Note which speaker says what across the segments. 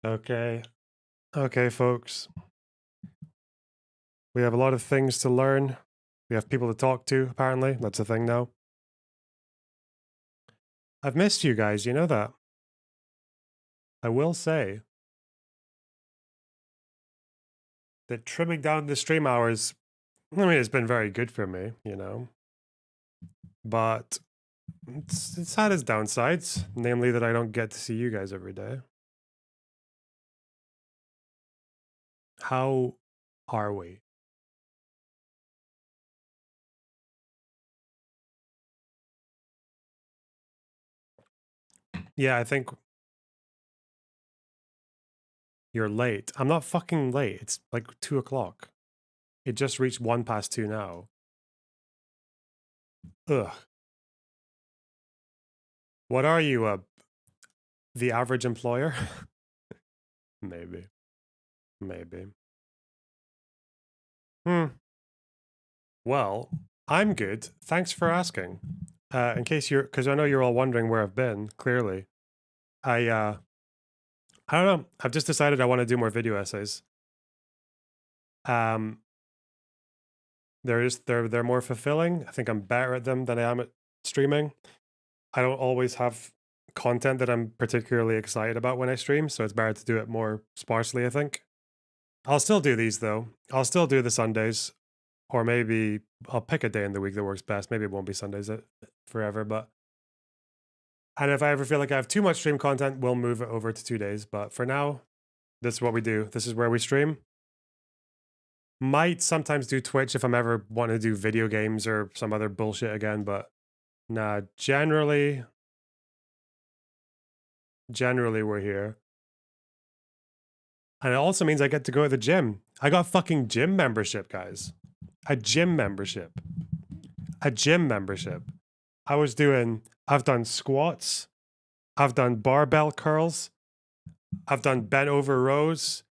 Speaker 1: Okay. Okay, folks. We have a lot of things to learn. We have people to talk to, apparently. That's a thing now. I've missed you guys, you know that. I will say that trimming down the stream hours, I mean, it's been very good for me, you know. But it's had its downsides, namely that I don't get to see you guys every day. How are we? Yeah, I think you're late. I'm not fucking late. It's like 2 o'clock. It just reached 2 now. Ugh. What are you, the average employer? Maybe. Maybe. Well, I'm good. Thanks for asking. In case you're, because I know you're all wondering where I've been, clearly. I don't know. I've just decided I want to do more video essays. Um, they're more fulfilling. I think I'm better at them than I am at streaming. I don't always have content that I'm particularly excited about when I stream, so it's better to do it more sparsely, I think. I'll still do these though. I'll still do the Sundays, or maybe I'll pick a day in the week that works best. Maybe it won't be Sundays forever, but and if I ever feel like I have too much stream content, we'll move it over to 2 days. But for now, this is what we do. This is where we stream. Might sometimes do Twitch if I'm ever wanting to do video games or some other bullshit again, but nah, generally we're here. And it also means I get to go to the gym. I got fucking gym membership, guys. A gym membership. A gym membership. I've done squats. I've done barbell curls. I've done bent over rows,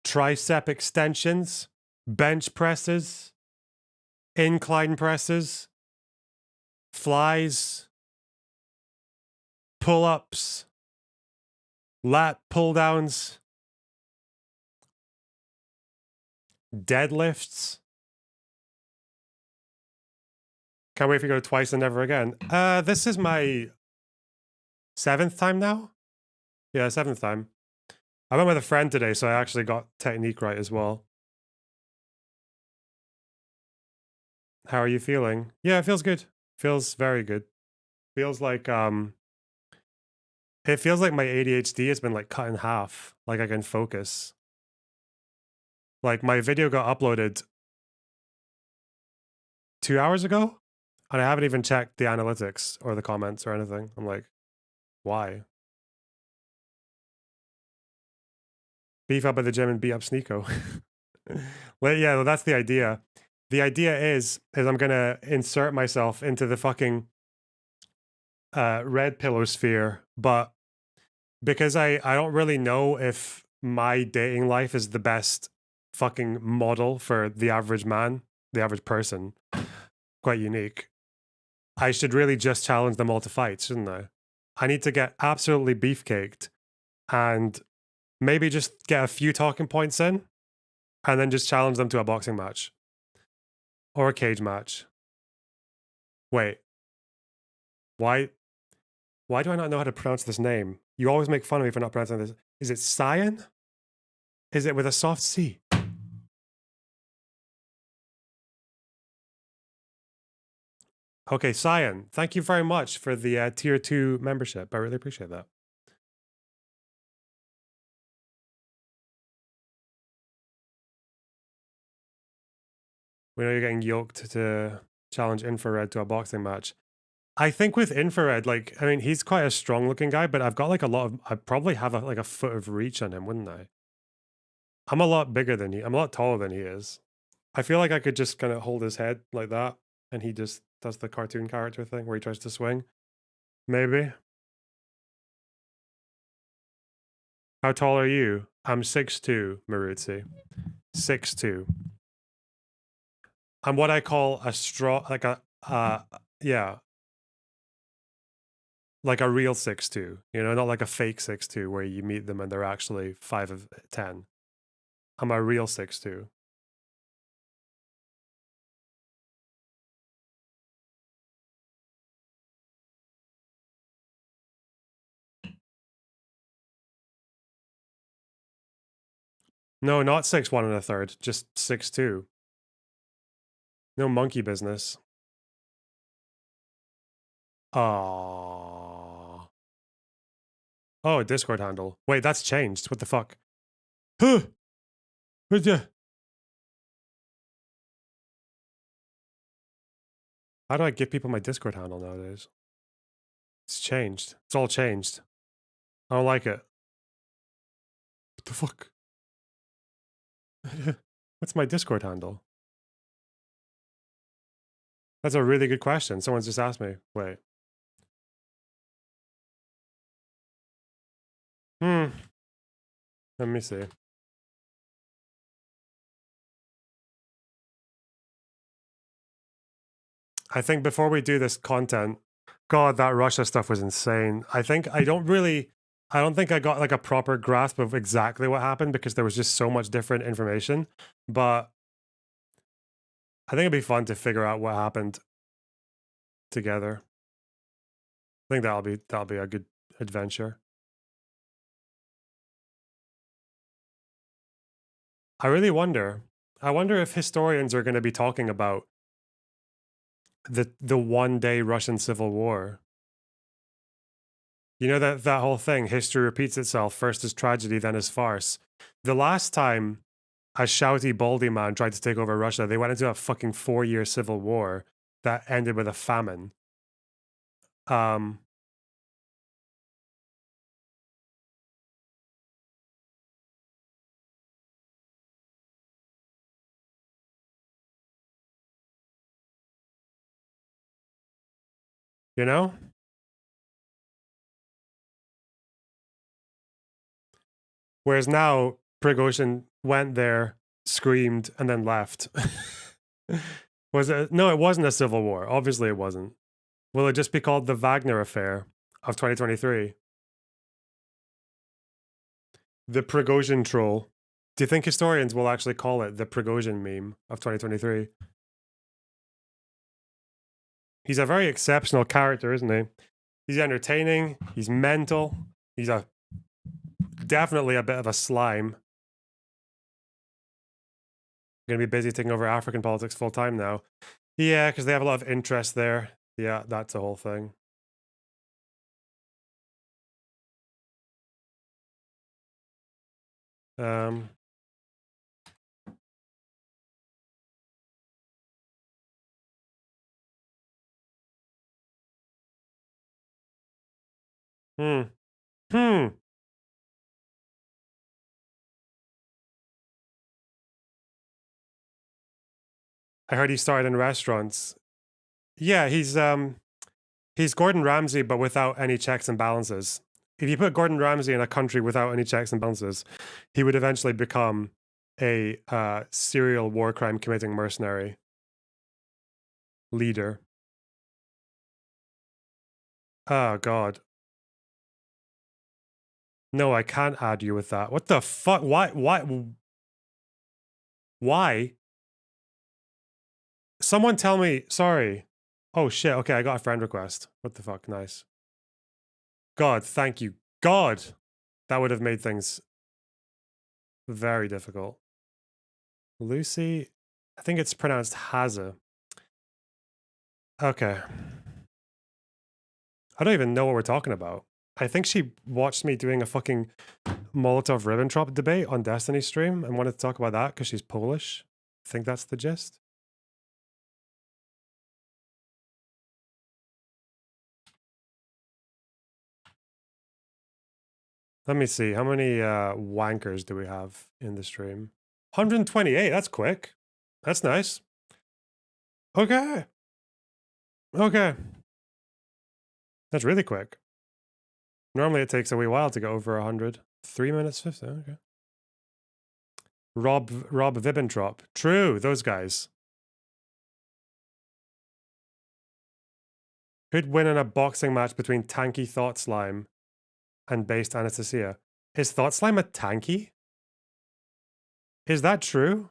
Speaker 1: tricep extensions, bench presses, incline presses, flies, pull ups, lat pull downs, deadlifts. Can't wait for you to go twice and never again. This is my 7th time now? Yeah, 7th time. I went with a friend today, so I actually got technique right as well. How are you feeling? Yeah, it feels good. Feels very good. Feels like it feels like my ADHD has been like cut in half. Like I can focus. Like my video got uploaded 2 hours ago, and I haven't even checked the analytics or the comments or anything. I'm like, why? Beef up at the gym and beat up Sneeko. Well, yeah, well, that's the idea. The idea is I'm gonna insert myself into the fucking red pillow sphere, but because I don't really know if my dating life is the best fucking model for the average man, the average person, quite unique. I should really just challenge them all to fights, shouldn't I? I need to get absolutely beefcaked and maybe just get a few talking points in and then just challenge them to a boxing match or a cage match. Wait, why do I not know how to pronounce this name? You always make fun of me for not pronouncing this. Is it Cyan? Is it with a soft C? Okay, Cyan, thank you very much for the tier 2 membership. I really appreciate that. We know you're getting yoked to challenge Infrared to a boxing match. I think with Infrared, like, I mean, he's quite a strong looking guy, but I've got like I probably have like a foot of reach on him, wouldn't I? I'm a lot bigger than I'm a lot taller than he is. I feel like I could just kind of hold his head like that, and he just does the cartoon character thing where he tries to swing. Maybe. How tall are you? I'm 6'2", Maruzzi. 6'2". I'm what I call a straw, like a, yeah. like a real 6'2", you know, not like a fake 6'2" where you meet them and they're actually 5'10". I'm a real 6'2". No, not 6'1 1/3", just 6'2". No monkey business. Oh. Oh, a Discord handle. Wait, that's changed. What the fuck? Huh. What's that? How do I give people my Discord handle nowadays? It's changed. It's all changed. I don't like it. What the fuck? What's my Discord handle? That's a really good question. Someone's just asked me. Wait. Let me see. I think before we do this content, God, that Russia stuff was insane. I don't think I got like a proper grasp of exactly what happened because there was just so much different information. But I think it'd be fun to figure out what happened together. I think that'll be a good adventure. I really wonder. I wonder if historians are going to be talking about the one-day Russian Civil War. You know that whole thing, history repeats itself, first as tragedy, then as farce. The last time a shouty, baldy man tried to take over Russia, they went into a fucking 4-year civil war that ended with a famine. You know? Whereas now, Prigozhin went there, screamed, and then left. Was it? No, it wasn't a civil war. Obviously, it wasn't. Will it just be called the Wagner Affair of 2023? The Prigozhin troll. Do you think historians will actually call it the Prigozhin meme of 2023? He's a very exceptional character, isn't he? He's entertaining. He's mental. He's definitely a bit of a slime. Going to be busy taking over African politics full time now. Yeah, because they have a lot of interest there. Yeah, that's a whole thing. Um. Hmm. Hmm. I heard he started in restaurants. Yeah, he's Gordon Ramsay, but without any checks and balances. If you put Gordon Ramsay in a country without any checks and balances, he would eventually become a serial war crime committing mercenary leader. Oh God. No, I can't add you with that. What the fuck? Why? Why? Someone tell me. Sorry. Oh shit. Okay, I got a friend request. What the fuck? Nice. God, thank you. God, that would have made things very difficult. Lucy, I think it's pronounced Haza. Okay. I don't even know what we're talking about. I think she watched me doing a fucking Molotov Ribbentrop debate on Destiny stream and wanted to talk about that because she's Polish. I think that's the gist. Let me see. How many wankers do we have in the stream? 128. That's quick. That's nice. Okay. Okay. That's really quick. Normally it takes a wee while to go over 100. 3 minutes 50. Okay. Rob Vibbentrop. True. Those guys. Who'd win in a boxing match between tanky Thought Slime and based Anastasia? Is Thought Slime a tanky? Is that true?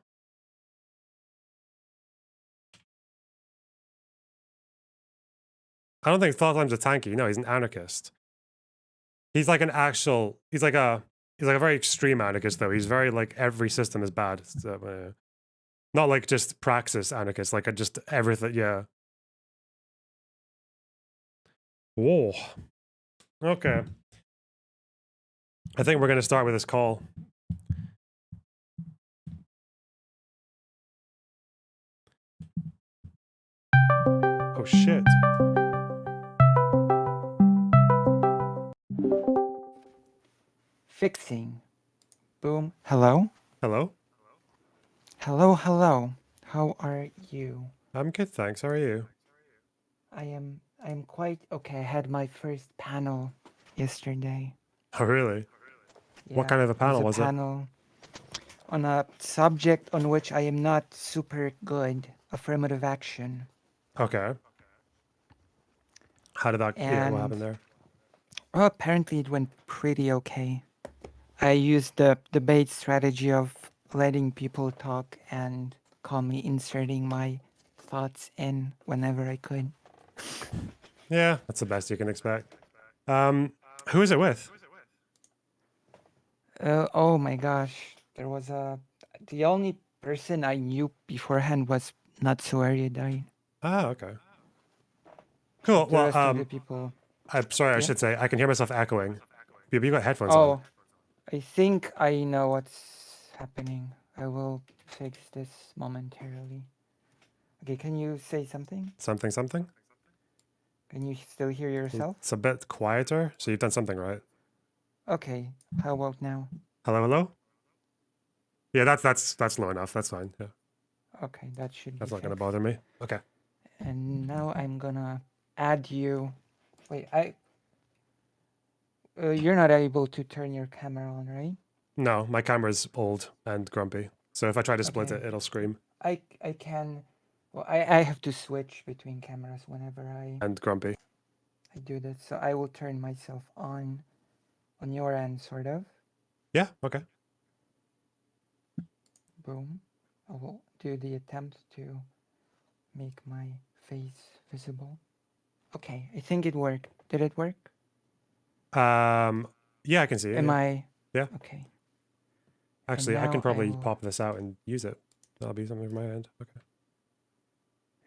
Speaker 1: I don't think Thought Slime's a tanky. No, he's an anarchist. He's like an actual. He's like a very extreme anarchist though. He's very like every system is bad. So, not like just praxis anarchist. Like just everything. Yeah. Whoa. Okay. I think we're gonna start with this call. Oh shit.
Speaker 2: Fixing. Boom. Hello?
Speaker 1: Hello?
Speaker 2: Hello, hello. How are you?
Speaker 1: I'm good, thanks. How are you?
Speaker 2: I'm quite okay. I had my first panel yesterday.
Speaker 1: Oh really? What
Speaker 2: Yeah,
Speaker 1: kind of a
Speaker 2: it
Speaker 1: panel
Speaker 2: was
Speaker 1: was
Speaker 2: a
Speaker 1: it?
Speaker 2: panel on a subject on which I am not super good, affirmative action.
Speaker 1: Okay. How did that yeah, what
Speaker 2: And
Speaker 1: happened there?
Speaker 2: well, apparently it went pretty okay. I used the debate strategy of letting people talk and calmly inserting my thoughts in whenever I could.
Speaker 1: Yeah, that's the best you can expect. Who is it with?
Speaker 2: Oh my gosh, there was the only person I knew beforehand was not so erudite.
Speaker 1: Ah, okay. Cool.
Speaker 2: But the
Speaker 1: Well,
Speaker 2: rest of the people,
Speaker 1: I'm sorry, I
Speaker 2: yeah.
Speaker 1: should say I can hear myself echoing. You got headphones on.
Speaker 2: Oh, I think I know what's happening. I will fix this momentarily. Okay, can you say something?
Speaker 1: Something?
Speaker 2: Can you still hear yourself?
Speaker 1: It's a bit quieter, so you've done something right.
Speaker 2: Okay, how about now?
Speaker 1: Hello? Yeah, that's low enough. That's fine. Yeah.
Speaker 2: Okay, that should be
Speaker 1: That's not gonna
Speaker 2: fixed.
Speaker 1: bother me. Okay.
Speaker 2: And now I'm gonna add you. Wait, you're not able to turn your camera on, right?
Speaker 1: No, my camera's old and grumpy. So if I try to split
Speaker 2: Okay.
Speaker 1: it, it'll scream.
Speaker 2: I can. Well, I have to switch between cameras whenever
Speaker 1: And grumpy.
Speaker 2: I do this. So I will turn myself on your end, sort of.
Speaker 1: Yeah, okay.
Speaker 2: Boom. I will do the attempt to make my face visible. Okay, I think it worked. Did it work?
Speaker 1: Yeah, I can see it.
Speaker 2: Am
Speaker 1: Yeah.
Speaker 2: I?
Speaker 1: Yeah.
Speaker 2: Okay.
Speaker 1: Actually, I can probably
Speaker 2: will.
Speaker 1: pop this out and use it. That'll be something from my end. Okay.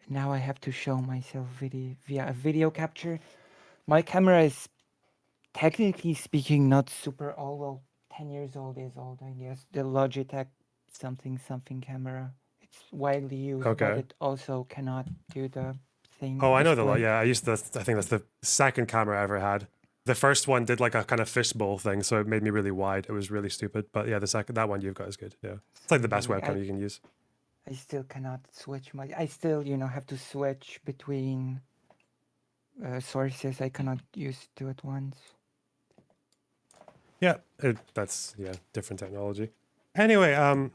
Speaker 2: Now I have to show myself via a video capture. My camera is technically speaking not super old. Well, 10 years old is old, I guess. The Logitech something camera. It's widely used, but
Speaker 1: Okay.
Speaker 2: it also cannot do the thing.
Speaker 1: Oh, I know the lot.
Speaker 2: display.
Speaker 1: Yeah, I think that's the second camera I ever had. The first one did like a kind of fishbowl thing, so it made me really wide. It was really stupid. But yeah, that one you've got is good. Yeah. It's like the best
Speaker 2: Sorry,
Speaker 1: webcam you can use.
Speaker 2: I still cannot switch my. I still, have to switch between sources. I cannot use two at once.
Speaker 1: Yeah, that's different technology. Anyway, I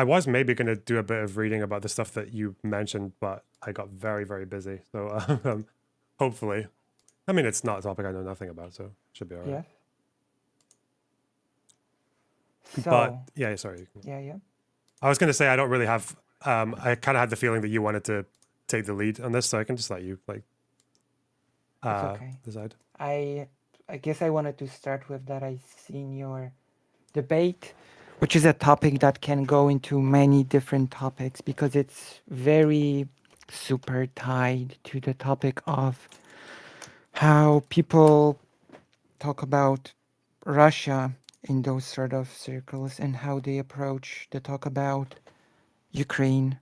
Speaker 1: was maybe going to do a bit of reading about the stuff that you mentioned, but I got very, very busy. So hopefully, I mean, it's not a topic I know nothing about, so it should be all right.
Speaker 2: Yes. So.
Speaker 1: But yeah, sorry.
Speaker 2: Yeah.
Speaker 1: I was going to say I don't really have. I kind of had the feeling that you wanted to take the lead on this, so I can just let you like.
Speaker 2: It's okay.
Speaker 1: Decide.
Speaker 2: I guess I wanted to start with that. I seen your debate, which is a topic that can go into many different topics because it's very super tied to the topic of how people talk about Russia in those sort of circles and how they approach the talk about Ukraine,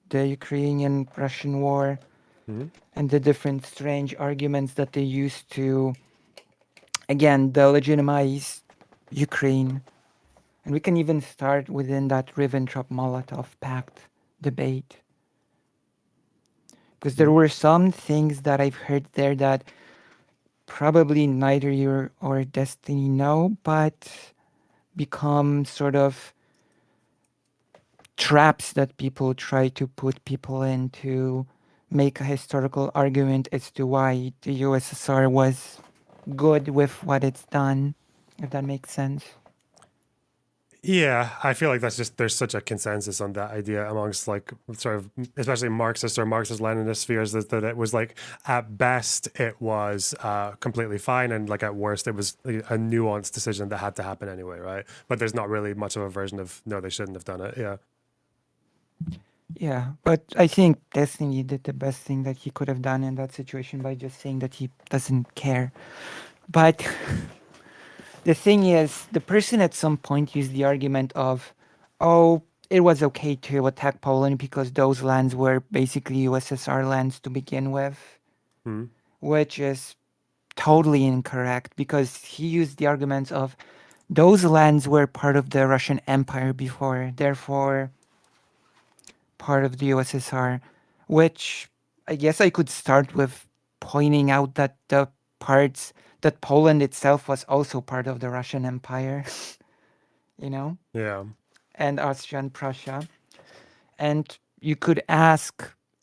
Speaker 2: the Ukrainian-Russian war,
Speaker 1: Mm-hmm.
Speaker 2: and the different strange arguments that they use to, again, delegitimize Ukraine. And we can even start within that Ribbentrop-Molotov Pact debate. Because there were some things that I've heard there that probably neither you or Destiny know, but become sort of traps that people try to put people into make a historical argument as to why the USSR was good with what it's done, if that makes sense.
Speaker 1: Yeah, I feel like that's just there's such a consensus on that idea amongst like sort of especially Marxist or Marxist Leninist spheres that it was like at best it was completely fine and like at worst it was a nuanced decision that had to happen anyway, right? But there's not really much of a version of no, they shouldn't have done it. Yeah.
Speaker 2: Yeah, but I think Destiny did the best thing that he could have done in that situation by just saying that he doesn't care. But the thing is, the person at some point used the argument of, oh, it was okay to attack Poland because those lands were basically USSR lands to begin with,
Speaker 1: Hmm.
Speaker 2: which is totally incorrect because he used the arguments of those lands were part of the Russian Empire before, therefore part of the USSR, which I guess I could start with pointing out that the parts that Poland itself was also part of the Russian Empire, you know,
Speaker 1: Yeah.
Speaker 2: and Austria and Prussia. And you could ask,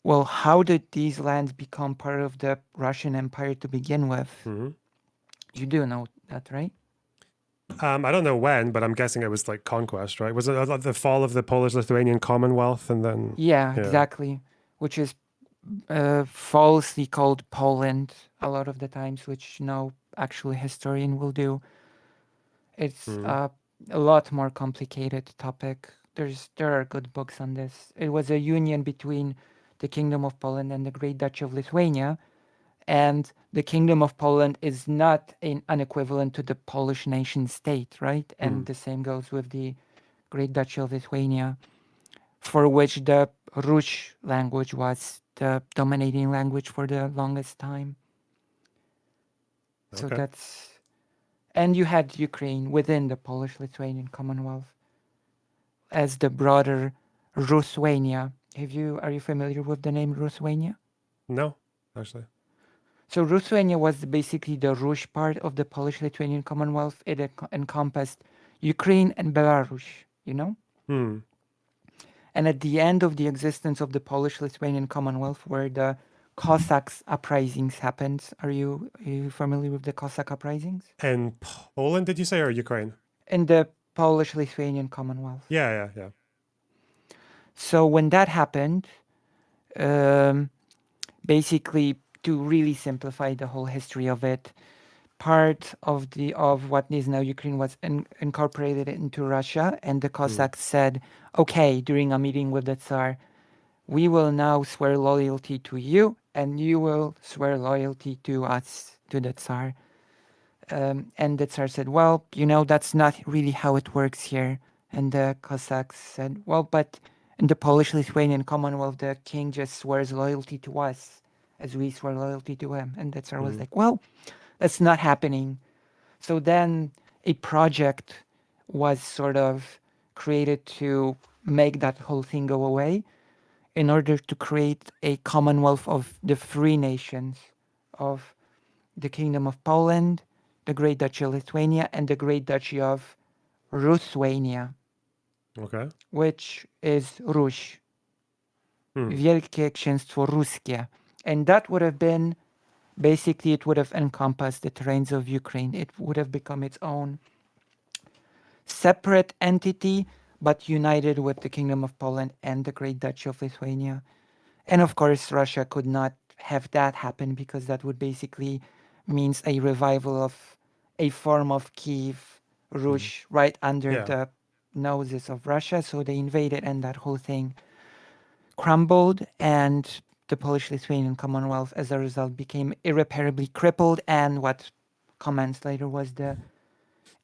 Speaker 2: well, how did these lands become part of the Russian Empire to begin with?
Speaker 1: Hmm.
Speaker 2: You do know that, right?
Speaker 1: I don't know when, but I'm guessing it was like conquest, right? Was it the fall of the Polish-Lithuanian Commonwealth and then
Speaker 2: Yeah,
Speaker 1: yeah.
Speaker 2: exactly. Which is falsely called Poland a lot of the times, which no actual historian will do. It's
Speaker 1: Hmm.
Speaker 2: a lot more complicated topic. There are good books on this. It was a union between the Kingdom of Poland and the Great Duchy of Lithuania, and the Kingdom of Poland is not an equivalent to the Polish nation state, right?
Speaker 1: Hmm.
Speaker 2: And the same goes with the Great Duchy of Lithuania, for which the Rus language was the dominating language for the longest time. So
Speaker 1: Okay.
Speaker 2: that's, and you had Ukraine within the Polish-Lithuanian Commonwealth as the broader Ruthwania. Are you familiar with the name Ruthwania?
Speaker 1: No, actually.
Speaker 2: So Ruthwania was basically the Rus part of the Polish-Lithuanian Commonwealth. It encompassed Ukraine and Belarus, you know?
Speaker 1: Hmm.
Speaker 2: And at the end of the existence of the Polish-Lithuanian Commonwealth, where the Cossacks uprisings happened, are you familiar with the Cossack uprisings?
Speaker 1: And Poland, did you say, or Ukraine?
Speaker 2: In the Polish-Lithuanian Commonwealth.
Speaker 1: Yeah, yeah, yeah.
Speaker 2: So when that happened, um, basically to really simplify the whole history of it, part of what is now Ukraine was incorporated into Russia, and the
Speaker 1: Hmm.
Speaker 2: Cossacks said, "Okay," during a meeting with the Tsar, "we will now swear loyalty to you, and you will swear loyalty to us, to the Tsar." And the Tsar said, "Well, that's not really how it works here." And the Cossacks said, "Well, but in the Polish-Lithuanian Commonwealth, the king just swears loyalty to us as we swear loyalty to him." And the Tsar was
Speaker 1: Hmm.
Speaker 2: like, "Well, that's not happening." So then a project was sort of created to make that whole thing go away in order to create a commonwealth of the free nations of the Kingdom of Poland, the Great Duchy of Lithuania, and the Great Duchy of Ruthwania,
Speaker 1: Okay.
Speaker 2: which is Ruś,
Speaker 1: Hmm.
Speaker 2: Wielkie Księstwo Ruskie. And that would have been, basically, it would have encompassed the terrains of Ukraine. It would have become its own separate entity, but united with the Kingdom of Poland and the Great Duchy of Lithuania. And of course, Russia could not have that happen because that would basically means a revival of a form of Kiev,
Speaker 1: Hmm.
Speaker 2: Rus, right under
Speaker 1: Yeah.
Speaker 2: the noses of Russia. So they invaded, and that whole thing crumbled, and the Polish-Lithuanian Commonwealth, as a result, became irreparably crippled. And what commenced later was the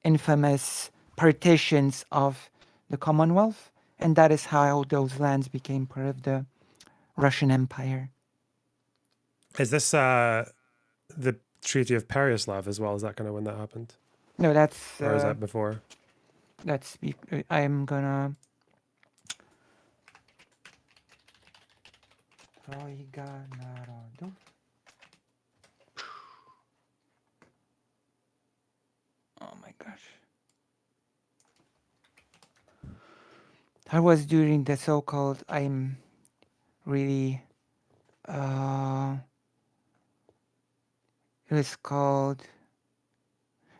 Speaker 2: infamous partitions of the Commonwealth, and that is how those lands became part of the Russian Empire.
Speaker 1: Is this the Treaty of Pereyaslav as well? Is that kind of when that happened?
Speaker 2: No,
Speaker 1: Or is that before?
Speaker 2: I'm gonna. Trojga Narodów. Oh my gosh. That was during the so-called. I'm really uh, it was called,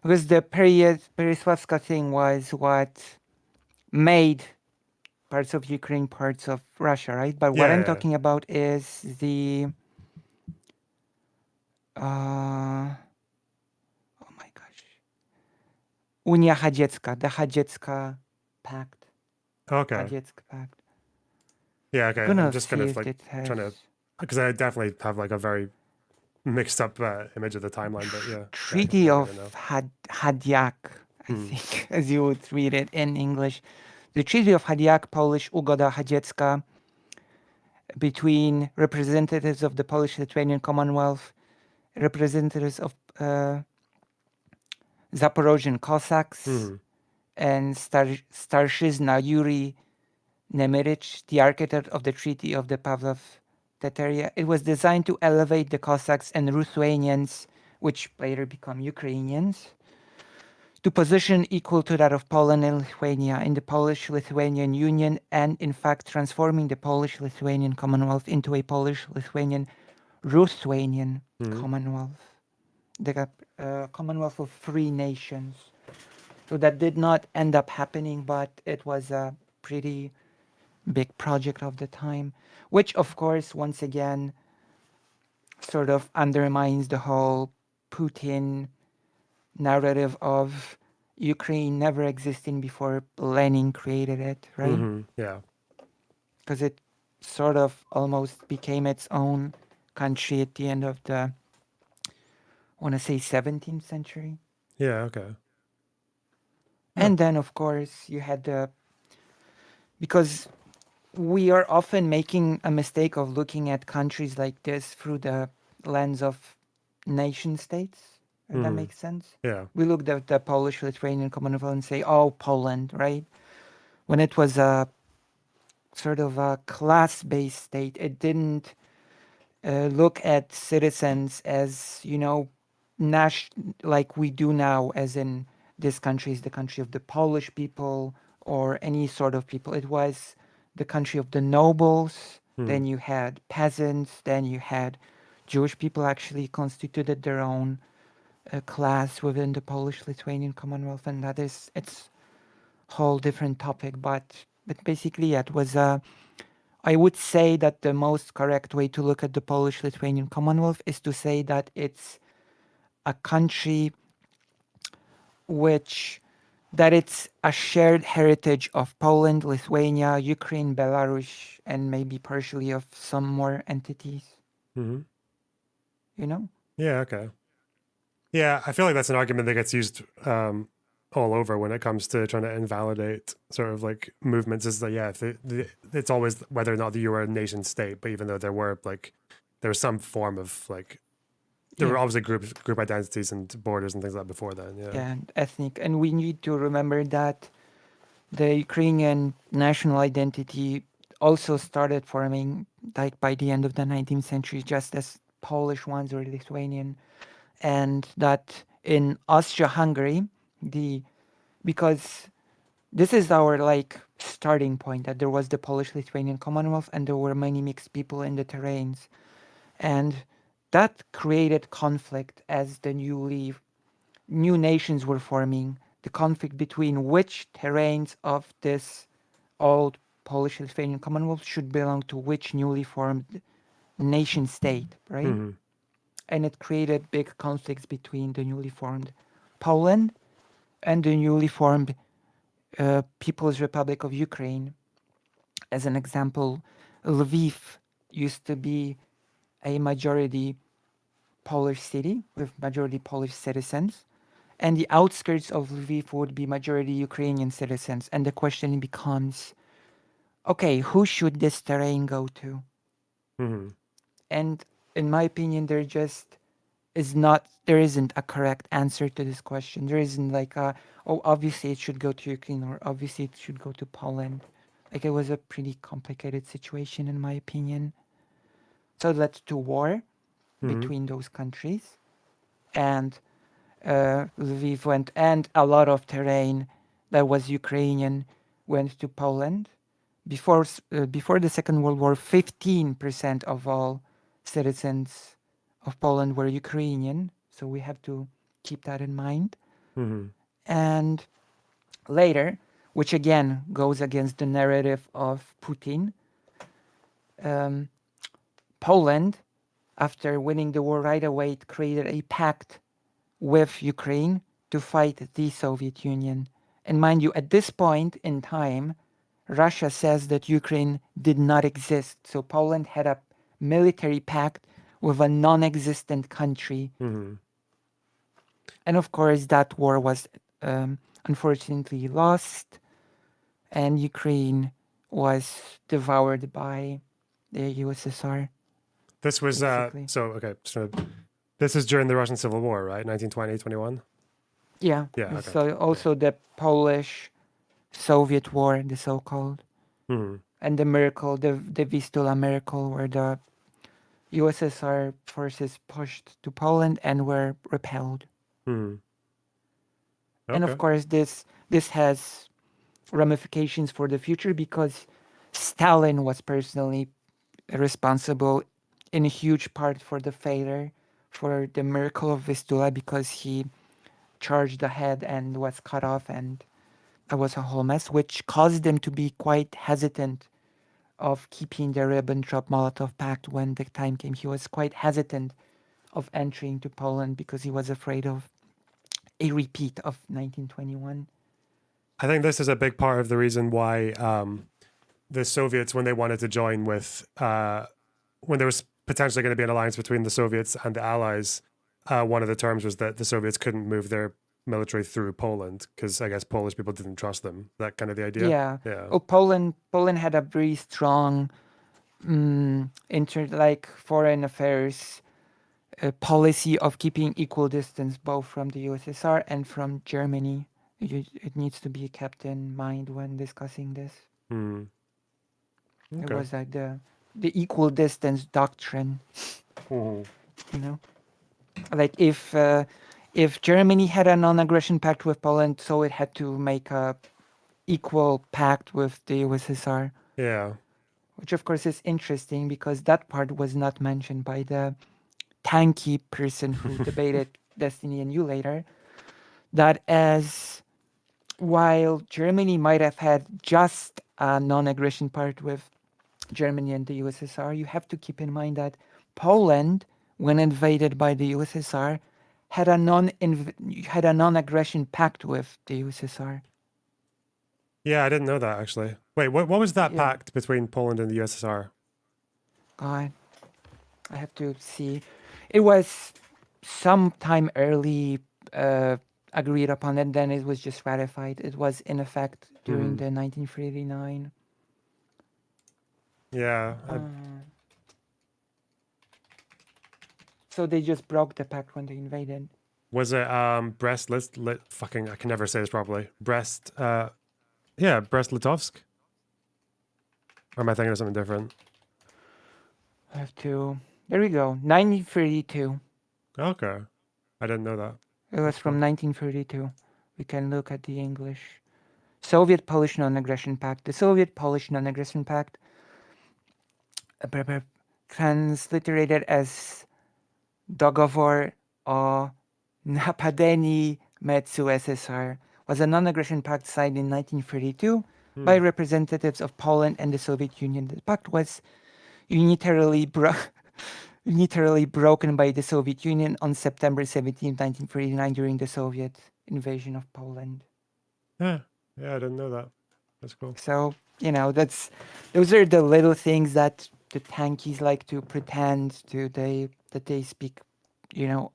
Speaker 2: because the Pereswavska thing was what made parts of Ukraine parts of Russia, right? But what
Speaker 1: Yeah,
Speaker 2: I'm
Speaker 1: yeah.
Speaker 2: talking about is the oh my gosh, Unia Hadziecka, the Hadziecka Pact,
Speaker 1: Okay.
Speaker 2: Hadziecka Pact.
Speaker 1: Yeah,
Speaker 2: I'm
Speaker 1: okay. I'm
Speaker 2: gonna
Speaker 1: just kind
Speaker 2: see
Speaker 1: of
Speaker 2: if
Speaker 1: like
Speaker 2: it has
Speaker 1: trying to, because I definitely have like a very mixed up image of the timeline, but yeah, I
Speaker 2: Treaty
Speaker 1: think I
Speaker 2: of
Speaker 1: don't know.
Speaker 2: Hadiak, I
Speaker 1: Hmm.
Speaker 2: think, as you would read it in English. The Treaty of Hadiak, Polish Ugoda Hadziecka, between representatives of the Polish-Lithuanian Commonwealth, representatives of Zaporozhian Cossacks,
Speaker 1: Hmm.
Speaker 2: and Starszyzna Yuri Nemirich, the architect of the Treaty of the Pavlov Teteria. It was designed to elevate the Cossacks and Ruthenians, which later become Ukrainians, to position equal to that of Poland and Lithuania in the Polish-Lithuanian Union, and in fact transforming the Polish-Lithuanian Commonwealth into a Polish-Lithuanian-Ruthenian
Speaker 1: Hmm.
Speaker 2: Commonwealth, the Commonwealth of free nations. So that did not end up happening, but it was a pretty big project of the time, which of course, once again, sort of undermines the whole Putin narrative of Ukraine never existing before Lenin created it, right?
Speaker 1: Hmm. Yeah.
Speaker 2: Because it sort of almost became its own country at the end of the, I want to say, 17th century.
Speaker 1: Yeah, okay. Huh.
Speaker 2: And then, of course, you had the, because we are often making a mistake of looking at countries like this through the lens of nation states, if that
Speaker 1: Hmm.
Speaker 2: makes sense.
Speaker 1: Yeah.
Speaker 2: We looked at the Polish Lithuanian Commonwealth and say, oh, Poland, right? When it was a sort of a class based state, it didn't look at citizens as, like we do now, as in this country is the country of the Polish people or any sort of people. It was the country of the nobles.
Speaker 1: Hmm.
Speaker 2: Then you had peasants. Then you had Jewish people actually constituted their own class within the Polish-Lithuanian Commonwealth, and that is it's whole different topic. But basically, yeah, it was a I would say that the most correct way to look at the Polish Lithuanian Commonwealth is to say that it's a country which that it's a shared heritage of Poland, Lithuania, Ukraine, Belarus, and maybe partially of some more entities,
Speaker 1: Hmm.
Speaker 2: you know?
Speaker 1: Yeah, okay. Yeah, I feel like that's an argument that gets used all over when it comes to trying to invalidate sort of like movements. Is that, yeah, it's always whether or not you were a nation state, but even though there were like there was some form of like there were
Speaker 2: Yeah.
Speaker 1: obviously group identities and borders and things like that before then. Yeah.
Speaker 2: Yeah, and ethnic. And we need to remember that the Ukrainian national identity also started forming like by the end of the 19th century, just as Polish ones or Lithuanian, and that in Austria-Hungary, the because this is our like starting point, that there was the Polish-Lithuanian Commonwealth and there were many mixed people in the terrains, and that created conflict as the new nations were forming. The conflict between which terrains of this old Polish-Lithuanian Commonwealth should belong to which newly formed nation state, right?
Speaker 1: Hmm.
Speaker 2: And it created big conflicts between the newly formed Poland and the newly formed People's Republic of Ukraine. As an example, Lviv used to be a majority Polish city with majority Polish citizens, and the outskirts of Lviv would be majority Ukrainian citizens. And the question becomes, okay, who should this terrain go to?
Speaker 1: Hmm.
Speaker 2: And in my opinion, there isn't a correct answer to this question. There isn't like oh, obviously it should go to Ukraine or obviously it should go to Poland. Like it was a pretty complicated situation in my opinion. So it led to war
Speaker 1: Hmm.
Speaker 2: between those countries, and Lviv went, and a lot of terrain that was Ukrainian went to Poland. Before the Second World War, 15% of all citizens of Poland were Ukrainian. So we have to keep that in mind.
Speaker 1: Hmm.
Speaker 2: And later, which again goes against the narrative of Putin, um, Poland, after winning the war right away, it created a pact with Ukraine to fight the Soviet Union. And mind you, at this point in time, Russia says that Ukraine did not exist. So Poland had a military pact with a non existent country.
Speaker 1: Hmm.
Speaker 2: And of course, that war was unfortunately lost, and Ukraine was devoured by the USSR,
Speaker 1: This was
Speaker 2: basically.
Speaker 1: so okay. So this is during the Russian Civil War, right? 1920, 21.
Speaker 2: Yeah.
Speaker 1: Yeah. Okay.
Speaker 2: So also the Polish Soviet War, the so-called,
Speaker 1: Hmm.
Speaker 2: and the miracle, the Vistula miracle, where the USSR forces pushed to Poland and were repelled.
Speaker 1: Hmm.
Speaker 2: And
Speaker 1: Okay.
Speaker 2: of course, this has ramifications for the future because Stalin was personally responsible in a huge part for the failure for the miracle of Vistula because he charged ahead and was cut off, and that was a whole mess, which caused them to be quite hesitant of keeping the Ribbentrop-Molotov Pact when the time came. He was quite hesitant of entering to Poland because he was afraid of a repeat of 1921.
Speaker 1: I think this is a big part of the reason why the Soviets, when they wanted to join with, when there was potentially going to be an alliance between the Soviets and the Allies, one of the terms was that the Soviets couldn't move their military through Poland because I guess Polish people didn't trust them. That kind of the idea.
Speaker 2: Yeah.
Speaker 1: Yeah.
Speaker 2: Oh, Poland had a very strong foreign affairs policy of keeping equal distance both from the USSR and from Germany. It needs to be kept in mind when discussing this.
Speaker 1: Hmm.
Speaker 2: It
Speaker 1: Okay.
Speaker 2: was like the equal distance doctrine,
Speaker 1: Mhm.
Speaker 2: you know, like if Germany had a non-aggression pact with Poland, so it had to make a equal pact with the USSR,
Speaker 1: Yeah.
Speaker 2: which of course is interesting because that part was not mentioned by the tanky person who debated Destiny and You later. That as while Germany might have had just a non-aggression part with Germany and the USSR, you have to keep in mind that Poland, when invaded by the USSR, had a non-aggression pact with the USSR.
Speaker 1: Yeah, I didn't know that actually. Wait, what was that
Speaker 2: Yeah,
Speaker 1: pact between Poland and the USSR?
Speaker 2: God, I have to see. It was sometime early agreed upon, and then it was just ratified. It was in effect during
Speaker 1: Hmm.
Speaker 2: the 1939.
Speaker 1: Yeah.
Speaker 2: So they just broke the pact when they invaded.
Speaker 1: Was it Brest fucking I can never say this properly. Brest yeah, Brest Litovsk? Or am I thinking of something different?
Speaker 2: I have to. There we go. 1932.
Speaker 1: Okay. I didn't know that.
Speaker 2: It was
Speaker 1: That's
Speaker 2: from
Speaker 1: cool.
Speaker 2: 1932. We can look at the English. Soviet-Polish Non-Aggression Pact. The Soviet-Polish Non-Aggression Pact, transliterated as Dogovor o Napadeni Metsu SSR, was a non-aggression pact signed in 1932 by
Speaker 1: Hmm.
Speaker 2: representatives of Poland and the Soviet Union. The pact was unilaterally, unilaterally broken by the Soviet Union on September 17, 1939, during the Soviet invasion of Poland.
Speaker 1: Yeah. Yeah, I didn't know that. That's cool.
Speaker 2: So, those are the little things that the tankies like to pretend to that they speak,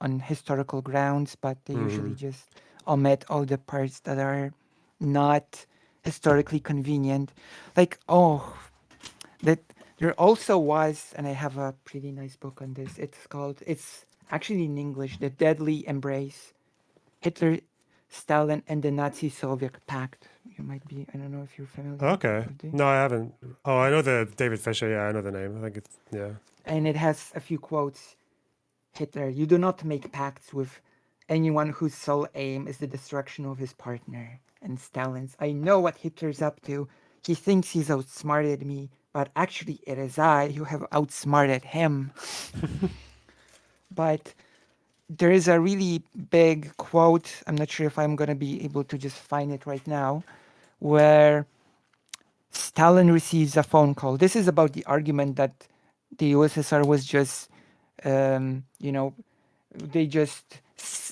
Speaker 2: on historical grounds, but they
Speaker 1: Hmm.
Speaker 2: usually just omit all the parts that are not historically convenient. Like, that there also was, and I have a pretty nice book on this. It's actually in English, The Deadly Embrace, Hitler, Stalin, and the Nazi-Soviet Pact. You might be, I don't know if you're familiar
Speaker 1: Okay.
Speaker 2: with the,
Speaker 1: No, I haven't. Oh, I know the David Fisher. Yeah, I know the name. I think it's yeah.
Speaker 2: and it has a few quotes. Hitler, you do not make pacts with anyone whose sole aim is the destruction of his partner. And Stalin's, I know what Hitler's up to. He thinks he's outsmarted me, but actually it is I who have outsmarted him. But there is a really big quote. I'm not sure if I'm going to be able to just find it right now, where Stalin receives a phone call. This is about the argument that the USSR was just, you know, they just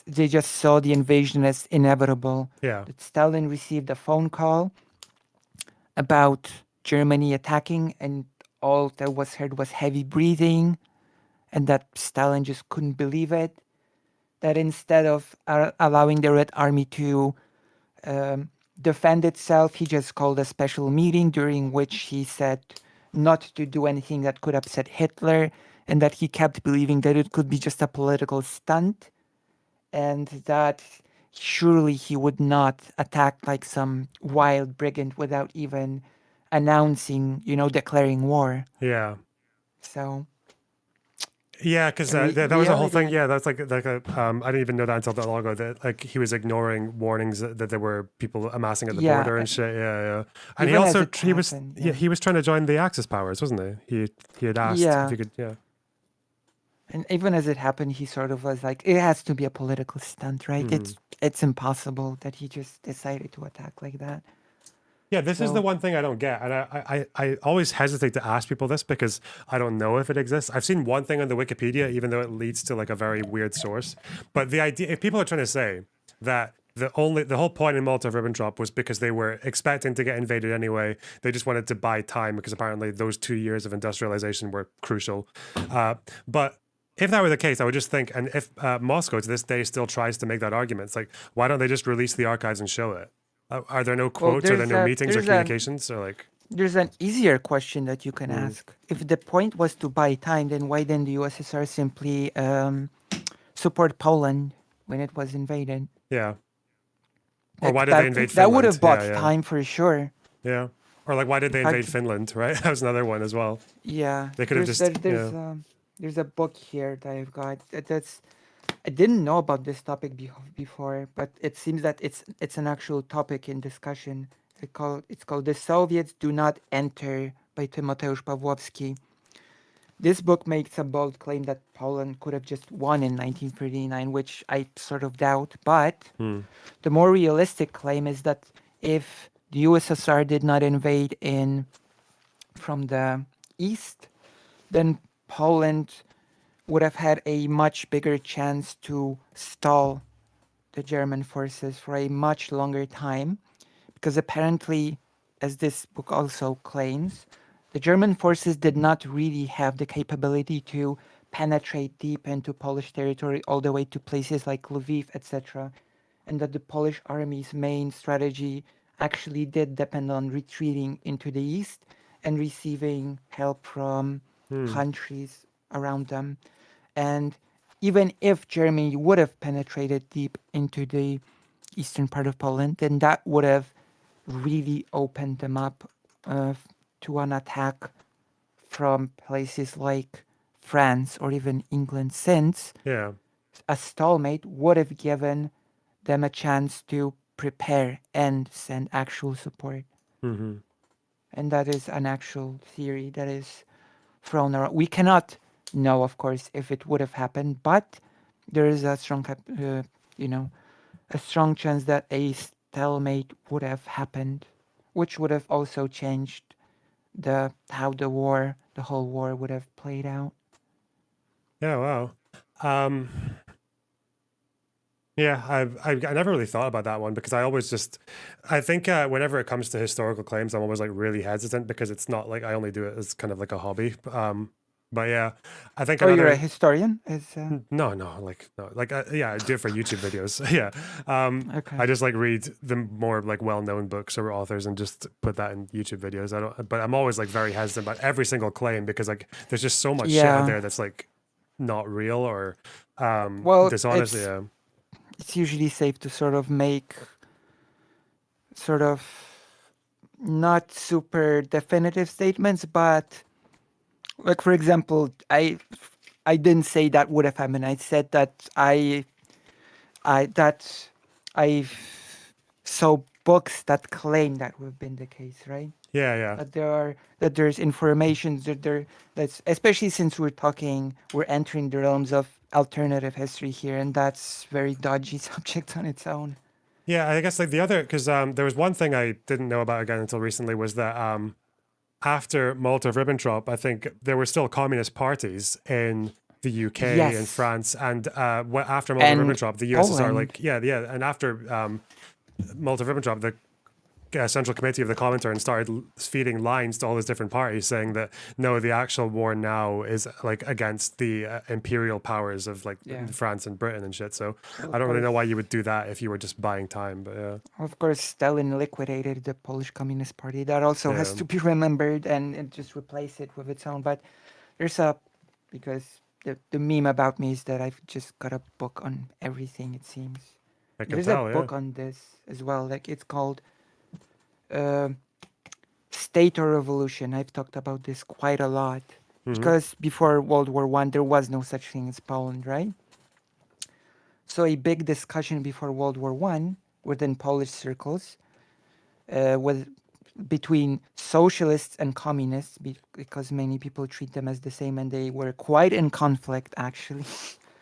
Speaker 2: they just saw the invasion as inevitable.
Speaker 1: Yeah.
Speaker 2: That Stalin received a phone call about Germany attacking, and all that was heard was heavy breathing, and that Stalin just couldn't believe it. That instead of allowing the Red Army to um, defend itself, he just called a special meeting during which he said not to do anything that could upset Hitler, and that he kept believing that it could be just a political stunt, and that surely he would not attack like some wild brigand without even announcing, declaring war.
Speaker 1: Yeah.
Speaker 2: So
Speaker 1: Yeah, because that was the whole thing.
Speaker 2: reality,
Speaker 1: Yeah, that's like a, I didn't even know that until that long ago. That like he was ignoring warnings that there were people amassing at the
Speaker 2: yeah,
Speaker 1: border and shit. Yeah, yeah. And he
Speaker 2: even as
Speaker 1: also
Speaker 2: it happened,
Speaker 1: yeah,
Speaker 2: yeah,
Speaker 1: he was trying to join the Axis powers, wasn't he? He had asked if
Speaker 2: yeah.
Speaker 1: he could. Yeah.
Speaker 2: And even as it happened, he sort of was like, it has to be a political stunt, right?
Speaker 1: Hmm.
Speaker 2: It's impossible that he just decided to attack like that.
Speaker 1: Yeah, this is the
Speaker 2: So
Speaker 1: one thing I don't get, and I always hesitate to ask people this because I don't know if it exists. I've seen one thing on the Wikipedia, even though it leads to like a very weird source. But the idea, if people are trying to say that the whole point in Molotov-Ribbentrop was because they were expecting to get invaded anyway, they just wanted to buy time because apparently those 2 years of industrialization were crucial. But if that were the case, I would just think, and if Moscow to this day still tries to make that argument, it's like, why don't they just release the archives and show it? Are there no
Speaker 2: well,
Speaker 1: quotes? Are there no meetings or communications? Or like,
Speaker 2: there's an easier question that you can
Speaker 1: mm,
Speaker 2: ask. If the point was to buy time, then why didn't the USSR simply support Poland when it was invaded?
Speaker 1: yeah. Or
Speaker 2: That
Speaker 1: why did they
Speaker 2: that
Speaker 1: invade
Speaker 2: that would
Speaker 1: Finland?
Speaker 2: have
Speaker 1: Yeah,
Speaker 2: bought
Speaker 1: yeah,
Speaker 2: time for sure.
Speaker 1: yeah. Or like, why did
Speaker 2: In
Speaker 1: they invade
Speaker 2: fact,
Speaker 1: Finland? Right, that was another one as well.
Speaker 2: yeah,
Speaker 1: They could have just, yeah,
Speaker 2: there's a book here that I've got that's I didn't know about this topic before, but it seems that it's an actual topic in discussion. It's called "The Soviets Do Not Enter" by Tymoteusz Pawłowski. This book makes a bold claim that Poland could have just won in 1939, which I sort of doubt. But
Speaker 1: hmm,
Speaker 2: the more realistic claim is that if the USSR did not invade in from the east, then Poland would have had a much bigger chance to stall the German forces for a much longer time, because apparently, as this book also claims, the German forces did not really have the capability to penetrate deep into Polish territory all the way to places like Lviv, etc., and that the Polish army's main strategy actually did depend on retreating into the east and receiving help from
Speaker 1: hmm,
Speaker 2: countries around them. And even if Germany would have penetrated deep into the eastern part of Poland, then that would have really opened them up to an attack from places like France or even England, since
Speaker 1: yeah,
Speaker 2: a stalemate would have given them a chance to prepare and send actual support.
Speaker 1: hmm,
Speaker 2: And that is an actual theory that is thrown around. We cannot know, of course, if it would have happened, but there is a strong, you know, a strong chance that a stalemate would have happened, which would have also changed how the whole war would have played out.
Speaker 1: yeah. Wow. Um, yeah, I never really thought about that one because I always just, I think whenever it comes to historical claims, I'm always like really hesitant because it's not like I only do it as kind of like a hobby. But yeah, I think
Speaker 2: Oh, you're a
Speaker 1: another
Speaker 2: historian?
Speaker 1: No, like no, like yeah, I do it for YouTube videos. Yeah,
Speaker 2: Okay.
Speaker 1: I just like read the more like well-known books or authors and just put that in YouTube videos. I don't, but I'm always like very hesitant about every single claim because like there's just so much shit out
Speaker 2: Yeah.
Speaker 1: there that's like not real or
Speaker 2: Well,
Speaker 1: dishonest. Yeah,
Speaker 2: it's usually safe to sort of make sort of not super definitive statements, but like for example, I didn't say that would have happened. I said that I that I saw books that claim that would have been the case, right?
Speaker 1: Yeah, yeah.
Speaker 2: That there's information that's, especially since we're entering the realms of alternative history here, and that's very dodgy subject on its own.
Speaker 1: Yeah, I guess like the other, because there was one thing I didn't know about again until recently was that after Molotov-Ribbentrop, I think there were still communist parties in the UK and
Speaker 2: Yes,
Speaker 1: France, and after
Speaker 2: and
Speaker 1: Molotov-Ribbentrop, the USSR,
Speaker 2: Poland.
Speaker 1: like yeah, and after Molotov-Ribbentrop, the Central Committee of the Comintern started feeding lines to all these different parties, saying that no, the actual war now is like against the imperial powers of like
Speaker 2: Yeah.
Speaker 1: France and Britain and shit. So
Speaker 2: Well,
Speaker 1: I
Speaker 2: of
Speaker 1: don't really know
Speaker 2: course,
Speaker 1: why you would do that if you were just buying time. But yeah,
Speaker 2: Stalin liquidated the Polish Communist Party. That also has
Speaker 1: yeah,
Speaker 2: to be remembered, and just replace it with its own. But there's a because the meme about me is that I've just got a book on everything. It seems
Speaker 1: I can
Speaker 2: there's a
Speaker 1: tell. Yeah.
Speaker 2: book on this as well. Like it's called uh, State or Revolution. I've talked about this quite a lot
Speaker 1: Mm-hmm.
Speaker 2: because before World War One there was no such thing as Poland, right? So a big discussion before World War One within Polish circles was between socialists and communists because many people treat them as the same, and they were quite in conflict actually,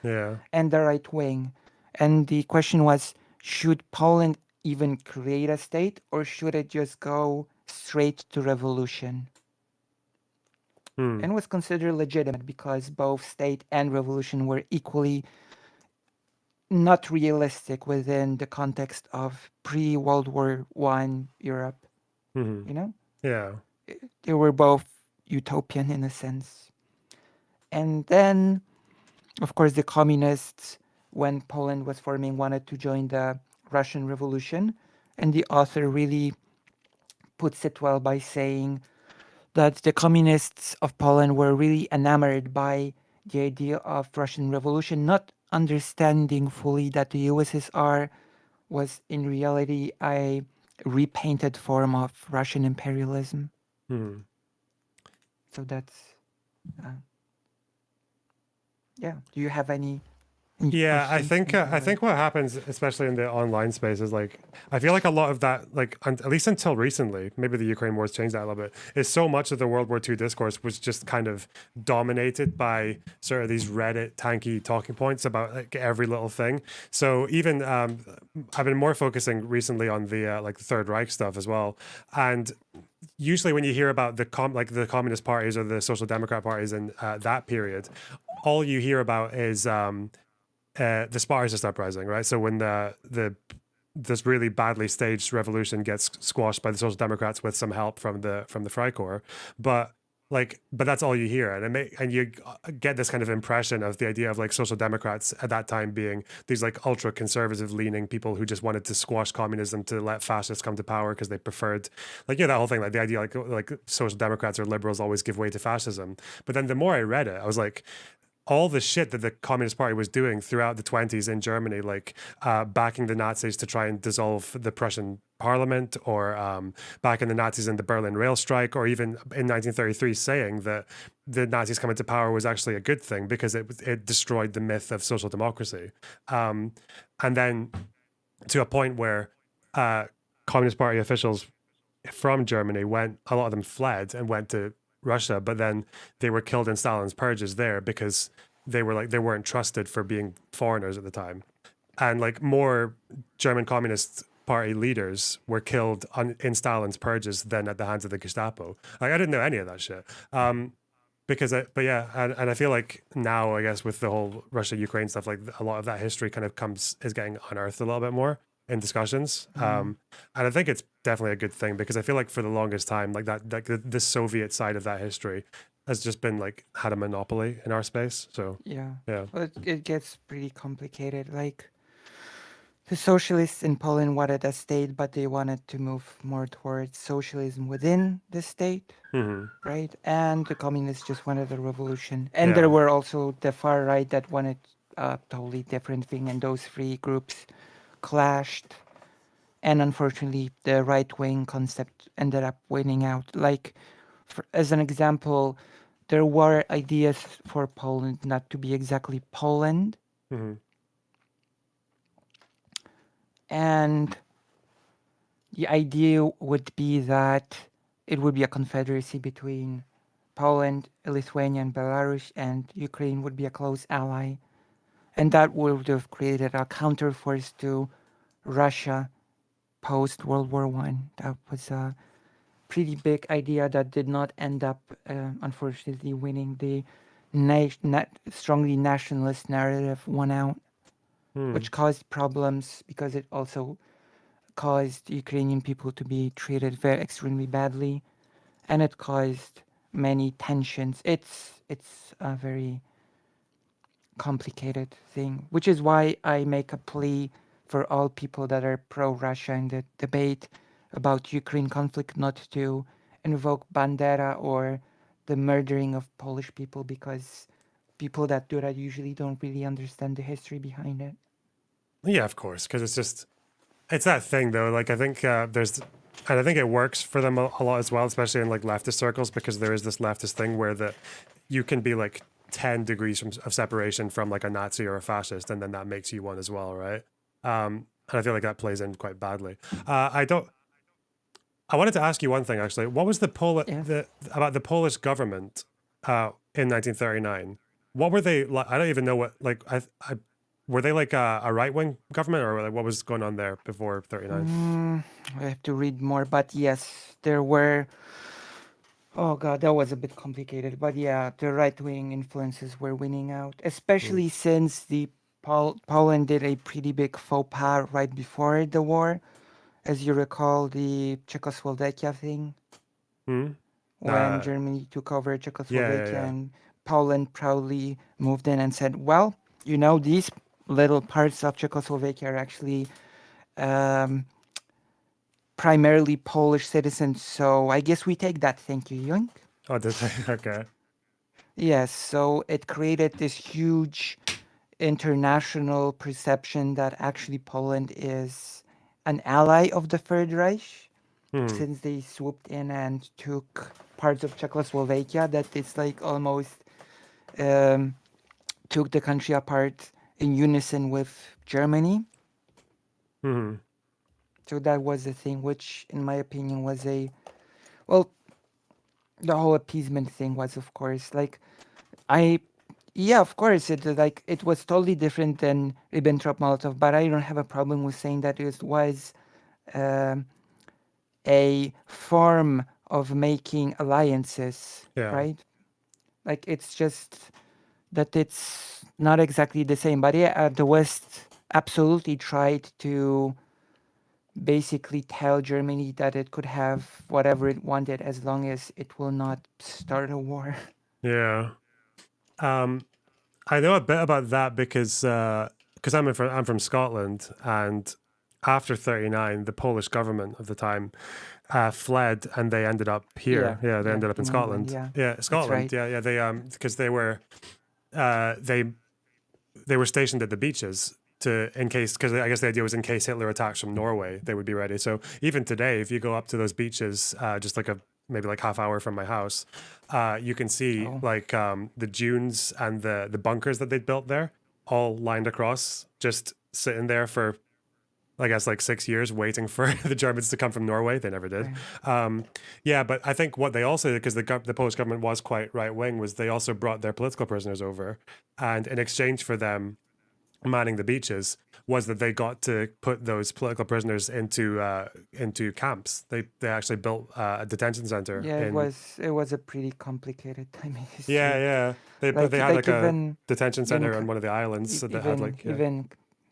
Speaker 1: Yeah.
Speaker 2: and the right wing. And the question was, should Poland even create a state, or should it just go straight to revolution?
Speaker 1: Hmm.
Speaker 2: And was considered legitimate because both state and revolution were equally not realistic within the context of pre-World War One Europe.
Speaker 1: Mm-hmm.
Speaker 2: You know,
Speaker 1: Yeah.
Speaker 2: they were both utopian in a sense. And then, of course, the communists, when Poland was forming, wanted to join the Russian Revolution. And the author really puts it well by saying that the communists of Poland were really enamored by the idea of Russian Revolution, not understanding fully that the USSR was in reality a repainted form of Russian imperialism.
Speaker 1: Hmm.
Speaker 2: So that's, uh, yeah. Do you have any
Speaker 1: Yeah,
Speaker 2: questions?
Speaker 1: I
Speaker 2: Anything like?
Speaker 1: think what happens, especially in the online space, is like I feel like a lot of that, like at least until recently, maybe the Ukraine war's changed that a little bit. Is so much of the World War II discourse was just kind of dominated by sort of these Reddit tanky talking points about like every little thing. So even I've been more focusing recently on the like the Third Reich stuff as well, and usually when you hear about like the communist parties or the social democrat parties in that period, all you hear about is the Spartacist uprising, right? So when the this really badly staged revolution gets squashed by the Social Democrats with some help from the Freikorps, but but that's all you hear, and you get this kind of impression of the idea of like social democrats at that time being these like ultra conservative leaning people who just wanted to squash communism to let fascists come to power because they preferred like that whole thing, like the idea like social democrats or liberals always give way to fascism. But then the more I read it, I was like, all the shit that the Communist Party was doing throughout the 20s in Germany, like backing the Nazis to try and dissolve the Prussian parliament, or backing the Nazis in the Berlin rail strike, or even in 1933 saying that the Nazis coming to power was actually a good thing because it destroyed the myth of social democracy. Um, and then to a point where uh, Communist Party officials from Germany a lot of them fled and went to Russia, but then they were killed in Stalin's purges there because they weren't trusted for being foreigners at the time. And like more German Communist Party leaders were killed in Stalin's purges than at the hands of the Gestapo. Like I didn't know any of that shit. But yeah, and I feel like now, I guess with the whole Russia Ukraine stuff, like a lot of that history kind of is getting unearthed a little bit more in discussions.
Speaker 2: Mm,
Speaker 1: And I think it's definitely a good thing because I feel like for the longest time, like that, like the Soviet side of that history has just been like had a monopoly in our space. So
Speaker 2: yeah.
Speaker 1: yeah.
Speaker 2: Well, it gets pretty complicated. Like the socialists in Poland wanted a state, but they wanted to move more towards socialism within the state,
Speaker 1: Hmm.
Speaker 2: right? And the communists just wanted a revolution. And there
Speaker 1: Yeah.
Speaker 2: were also the far right that wanted a totally different thing, and those three groups clashed. And unfortunately, the right wing concept ended up winning out. Like, as an example, there were ideas for Poland not to be exactly Poland,
Speaker 1: Hmm.
Speaker 2: and the idea would be that it would be a confederacy between Poland, Lithuania, and Belarus, and Ukraine would be a close ally. And that would have created a counterforce to Russia post World War One. That was a pretty big idea that did not end up, unfortunately, winning. The strongly nationalist narrative won out,
Speaker 1: Hmm.
Speaker 2: which caused problems because it also caused Ukrainian people to be treated very extremely badly, and it caused many tensions. It's a very complicated thing, which is why I make a plea for all people that are pro-Russia in the debate about Ukraine conflict not to invoke Bandera or the murdering of Polish people, because people that do that usually don't really understand the history behind it.
Speaker 1: Yeah, of course, because it's that thing though. Like I think and I think it works for them a lot as well, especially in like leftist circles, because there is this leftist thing where that you can be like 10 degrees of separation from like a Nazi or a fascist, and then that makes you one as well, right? And I feel like that plays in quite badly. I don't. I wanted to ask you one thing actually. What was
Speaker 2: Yes.
Speaker 1: the about the Polish government in 1939? What were they like? I don't even know what like I were they like a right wing government, or like what was going on there before 39?
Speaker 2: I have to read more, but yes, there were. Oh god, that was a bit complicated. But yeah, the right wing influences were winning out,
Speaker 1: Mm.
Speaker 2: especially since the Poland did a pretty big faux pas right before the war. As you recall, the Czechoslovakia thing,
Speaker 1: Mm.
Speaker 2: when Germany took over
Speaker 1: Yeah, yeah,
Speaker 2: Czechoslovakia
Speaker 1: yeah.
Speaker 2: and Poland proudly moved in and said, well, you know, these little parts of Czechoslovakia are actually um, primarily Polish citizens, so I guess we take that. Thank you, Yoink.
Speaker 1: Oh, did they? Okay.
Speaker 2: Yes, so it created this huge international perception that actually Poland is an ally of the Third Reich,
Speaker 1: Hmm.
Speaker 2: since they swooped in and took parts of Czechoslovakia, that it's like almost um, took the country apart in unison with Germany.
Speaker 1: Hmm.
Speaker 2: So that was the thing, which in my opinion was a, well, the whole appeasement thing was, of course, like, I, yeah, of course, it was totally different than Ribbentrop-Molotov, but I don't have a problem with saying that it was um, a form of making alliances,
Speaker 1: Yeah.
Speaker 2: right? Like, it's just that it's not exactly the same. But yeah, the West absolutely tried to basically tell Germany that it could have whatever it wanted as long as it will not start a war.
Speaker 1: Yeah. Um, I know a bit about that because I'm from Scotland, and after 39, the Polish government of the time fled, and they ended up
Speaker 2: Yeah,
Speaker 1: here. Yeah, they
Speaker 2: yeah,
Speaker 1: ended up in
Speaker 2: in England,
Speaker 1: Scotland.
Speaker 2: yeah,
Speaker 1: Yeah,
Speaker 2: that's
Speaker 1: Scotland.
Speaker 2: right.
Speaker 1: Yeah, yeah. They because uh, they they were stationed at the beaches to in case, because I guess the idea was in case Hitler attacks from Norway, they would be ready. So even today, if you go up to those beaches, just like a maybe like half hour from my house, you can see
Speaker 2: Oh,
Speaker 1: like the dunes and the bunkers that they'd built there, all lined across, just sitting there for I guess like 6 years waiting for the Germans to come from Norway. They never did.
Speaker 2: right.
Speaker 1: Um, yeah, but I think what they also did, because the Polish government was quite right wing, was they also brought their political prisoners over, and in exchange for them manning the beaches, was that they got to put those political prisoners into camps. They actually built a detention center
Speaker 2: Yeah,
Speaker 1: in.
Speaker 2: it was a pretty complicated time in
Speaker 1: Yeah,
Speaker 2: history.
Speaker 1: yeah. They had
Speaker 2: Like
Speaker 1: like a
Speaker 2: even
Speaker 1: detention
Speaker 2: even
Speaker 1: center on one of the islands
Speaker 2: E-
Speaker 1: so that had
Speaker 2: even
Speaker 1: like yeah.
Speaker 2: even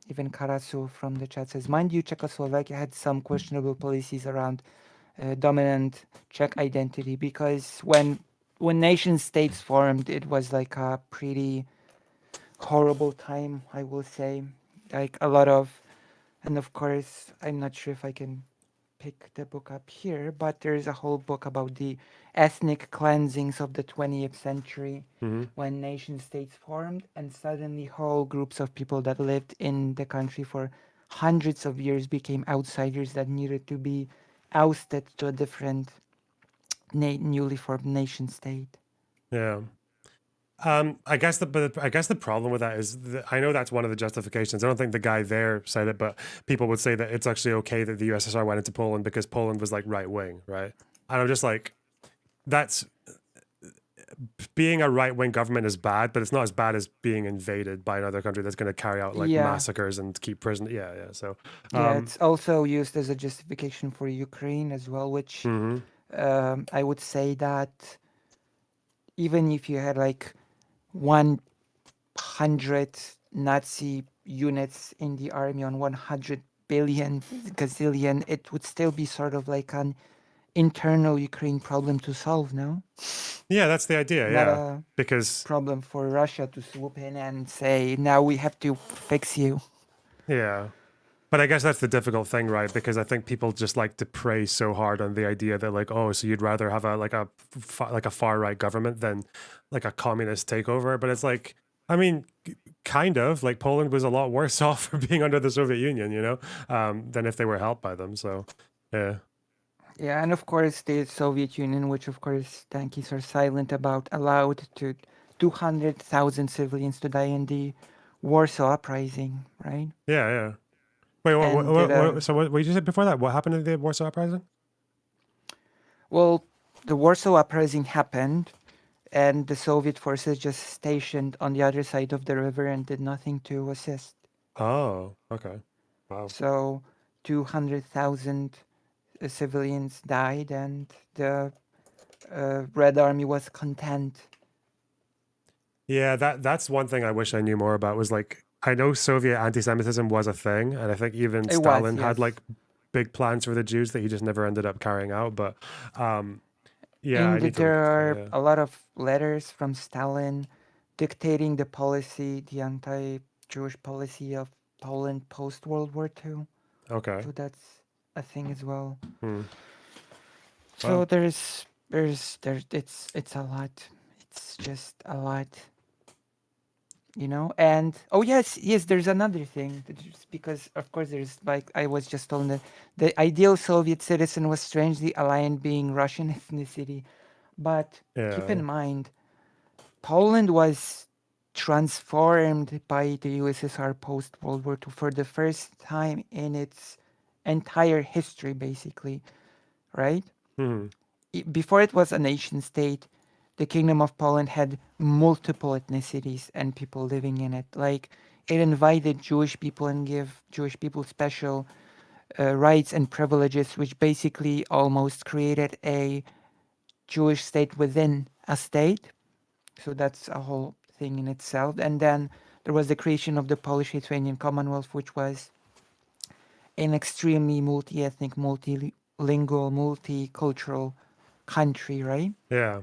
Speaker 2: even Karasu from the chat says, mind you, Czechoslovakia had some questionable policies around dominant Czech identity, because when nation states formed, it was like a pretty horrible time, I will say. Like a lot of, and of course, I'm not sure if I can pick the book up here, but there's a whole book about the ethnic cleansings of the 20th century,
Speaker 1: Hmm.
Speaker 2: when nation states formed and suddenly whole groups of people that lived in the country for hundreds of years became outsiders that needed to be ousted to a different newly formed nation state.
Speaker 1: Yeah. I guess the problem with that is I know that's one of the justifications. I don't think the guy there said it, but people would say that it's actually okay that the USSR went into Poland because Poland was like right wing, right? And I'm just like, that's being a right wing government is bad, but it's not as bad as being invaded by another country that's going to carry out like
Speaker 2: Yeah,
Speaker 1: massacres and keep prison. Yeah, yeah. So,
Speaker 2: yeah,
Speaker 1: um,
Speaker 2: it's also used as a justification for Ukraine as well, which
Speaker 1: mhm.
Speaker 2: I would say that even if you had like 100 Nazi units in the army on 100 billion gazillion, it would still be sort of like an internal Ukraine problem to solve, no?
Speaker 1: Yeah, that's the idea.
Speaker 2: Not
Speaker 1: Yeah,
Speaker 2: a
Speaker 1: because
Speaker 2: problem for Russia to swoop in and say, now we have to fix you.
Speaker 1: yeah. But I guess that's the difficult thing, right? Because I think people just like to praise so hard on the idea that, like, oh, so you'd rather have like a far right government than like a communist takeover. But it's like, I mean, kind of like Poland was a lot worse off for being under the Soviet Union, than if they were helped by them. So, yeah,
Speaker 2: Yeah, and of course the Soviet Union, which of course tankies are silent about, allowed to 200,000 civilians to die in the Warsaw Uprising, right?
Speaker 1: yeah, yeah. Wait,
Speaker 2: And did
Speaker 1: so what you just said before that? What happened in the Warsaw Uprising?
Speaker 2: well, the Warsaw Uprising happened, and the Soviet forces just stationed on the other side of the river and did nothing to assist.
Speaker 1: Oh, okay, wow.
Speaker 2: So 200,000 civilians died, and the Red Army was content.
Speaker 1: Yeah, that's one thing I wish I knew more about was like I know Soviet anti-Semitism was a thing, and I think even
Speaker 2: It was,
Speaker 1: Stalin had
Speaker 2: yes.
Speaker 1: like big plans for the Jews that he just never ended up carrying out. But um, yeah, I
Speaker 2: And
Speaker 1: need to look
Speaker 2: there
Speaker 1: into that.
Speaker 2: are
Speaker 1: Yeah.
Speaker 2: a lot of letters from Stalin dictating the policy, the anti-Jewish policy of Poland post World War II.
Speaker 1: Okay.
Speaker 2: So that's a thing as well.
Speaker 1: Hmm.
Speaker 2: So
Speaker 1: Wow.
Speaker 2: there's it's a lot. It's just a lot, you know. And oh yes, there's another thing. Just because of course there's like I was just told that the ideal Soviet citizen was strangely aligned being Russian ethnicity. But keep
Speaker 1: Yeah.
Speaker 2: in mind, Poland was transformed by the USSR post World War II for the first time in its entire history, basically, right?
Speaker 1: Hmm.
Speaker 2: Before it was a nation state, the Kingdom of Poland had multiple ethnicities and people living in it. Like it invited Jewish people and gave Jewish people special rights and privileges, which basically almost created a Jewish state within a state. So that's a whole thing in itself. And then there was the creation of the Polish-Lithuanian Commonwealth, which was an extremely multi-ethnic, multilingual, multicultural country, right?
Speaker 1: Yeah.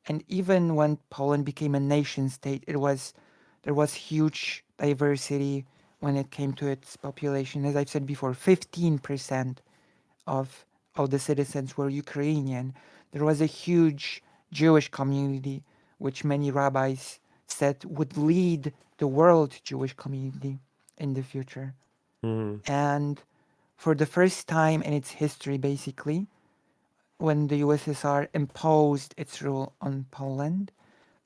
Speaker 2: And even when Poland became a nation state, there was huge diversity when it came to its population. As I've said before, 15% of the citizens were Ukrainian. There was a huge Jewish community, which many rabbis said would lead the world Jewish community in the future.
Speaker 1: Hmm.
Speaker 2: And for the first time in its history, basically, when the USSR imposed its rule on Poland,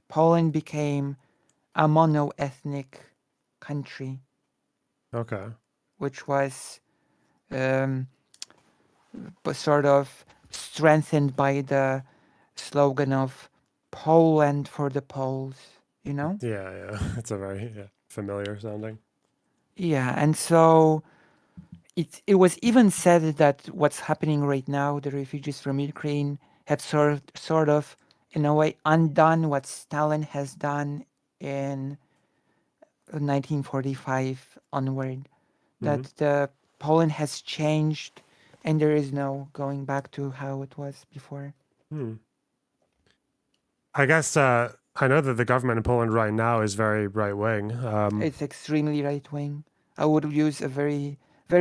Speaker 2: Poland became a mono-ethnic country,
Speaker 1: Okay.
Speaker 2: which was um, sort of strengthened by the slogan of Poland for the Poles, you know?
Speaker 1: Yeah. Yeah. It's a very familiar sounding.
Speaker 2: Yeah, and so it was even said that what's happening right now, the refugees from Ukraine, have sort of in a way undone what Stalin has done in 1945 onward.
Speaker 1: Hmm.
Speaker 2: That the Poland has changed, and there is no going back to how it was before.
Speaker 1: Hmm. I guess I know that the government in Poland right now is very right wing.
Speaker 2: It's extremely right wing. I would use a very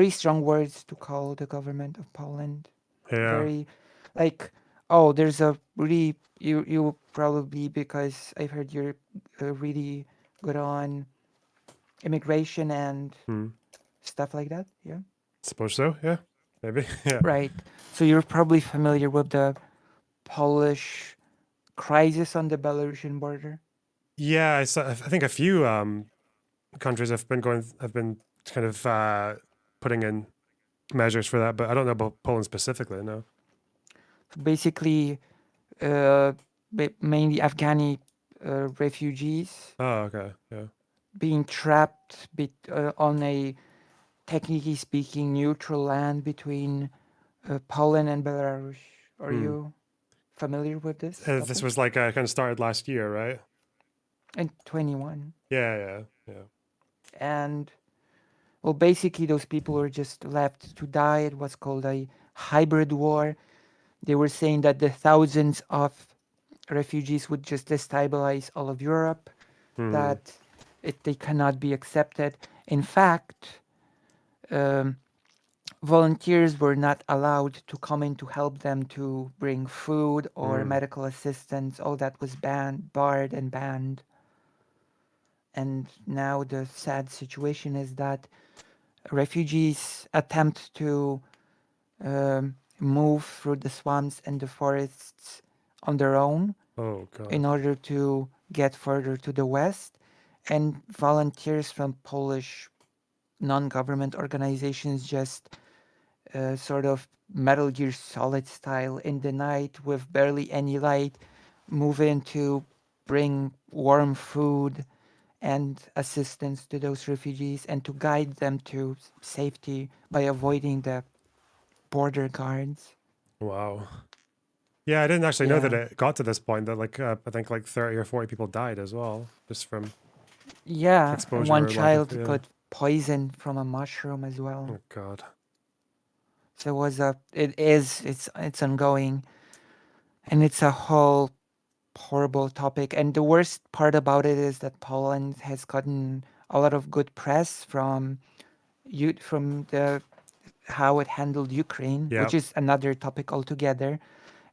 Speaker 2: strong words to call the government of Poland.
Speaker 1: Yeah.
Speaker 2: Very like oh, there's a really you probably because I've heard you're really good on immigration and
Speaker 1: Hmm.
Speaker 2: stuff like that. Yeah.
Speaker 1: Suppose so. Yeah. Maybe. Yeah.
Speaker 2: Right. So you're probably familiar with the Polish crisis on the Belarusian border.
Speaker 1: Yeah, I think a few countries have been kind of putting in measures for that, but I don't know about Poland specifically. No.
Speaker 2: Basically, uh, mainly Afghani refugees
Speaker 1: Oh, okay. Yeah.
Speaker 2: being trapped on a technically speaking neutral land between Poland and Belarus. Are
Speaker 1: Hmm.
Speaker 2: you familiar with this
Speaker 1: This
Speaker 2: topic?
Speaker 1: was like kind of started last year, right?
Speaker 2: And 21.
Speaker 1: Yeah, yeah, yeah.
Speaker 2: And well, basically, those people were just left to die. It was called a hybrid war. They were saying that the thousands of refugees would just destabilize all of Europe,
Speaker 1: Hmm.
Speaker 2: that they cannot be accepted. In fact, um, volunteers were not allowed to come in to help them to bring food or
Speaker 1: Hmm.
Speaker 2: medical assistance. All that was barred and banned. And now the sad situation is that refugees attempt to move through the swamps and the forests on their own
Speaker 1: Oh
Speaker 2: in
Speaker 1: God.
Speaker 2: order to get further to the west. And volunteers from Polish non government organizations just sort of Metal Gear Solid style in the night with barely any light move in to bring warm food and assistance to those refugees and to guide them to safety by avoiding the border guards.
Speaker 1: Wow. Yeah, I didn't actually know that
Speaker 2: Yeah.
Speaker 1: it got to this point. That like I think like 30 or 40 people died as well, just from
Speaker 2: Yeah, and one
Speaker 1: exposure or lack of.
Speaker 2: child
Speaker 1: Yeah.
Speaker 2: got poisoned from a mushroom as well.
Speaker 1: Oh God.
Speaker 2: So it's ongoing, and it's a whole horrible topic. And the worst part about it is that Poland has gotten a lot of good press from you from the how it handled Ukraine,
Speaker 1: Yeah.
Speaker 2: which is another topic altogether.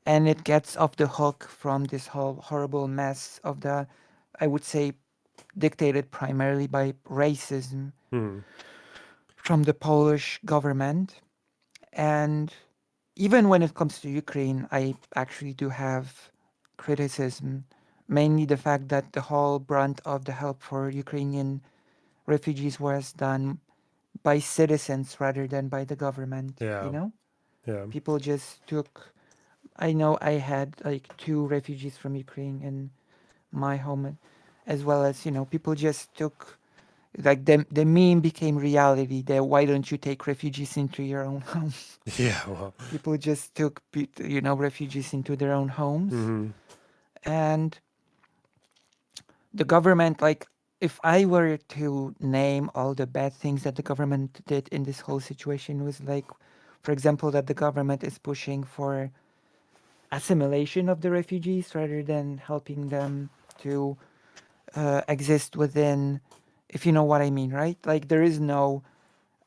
Speaker 2: And it gets off the hook from this whole horrible mess of the, I would say, dictated primarily by racism
Speaker 1: Hmm.
Speaker 2: from the Polish government. And even when it comes to Ukraine, I actually do have criticism, mainly the fact that the whole brunt of the help for Ukrainian refugees was done by citizens rather than by the government, you
Speaker 1: Yeah.
Speaker 2: know?
Speaker 1: Yeah.
Speaker 2: People just took, I know I had like two refugees from Ukraine in my home, as well as, people just took, like the meme became reality that why don't you take refugees into your own home?
Speaker 1: Yeah. Well.
Speaker 2: People just took refugees into their own homes.
Speaker 1: Hmm.
Speaker 2: And the government, like, if I were to name all the bad things that the government did in this whole situation, was like, for example, that the government is pushing for assimilation of the refugees rather than helping them to exist within, if you know what I mean, right? Like, there is no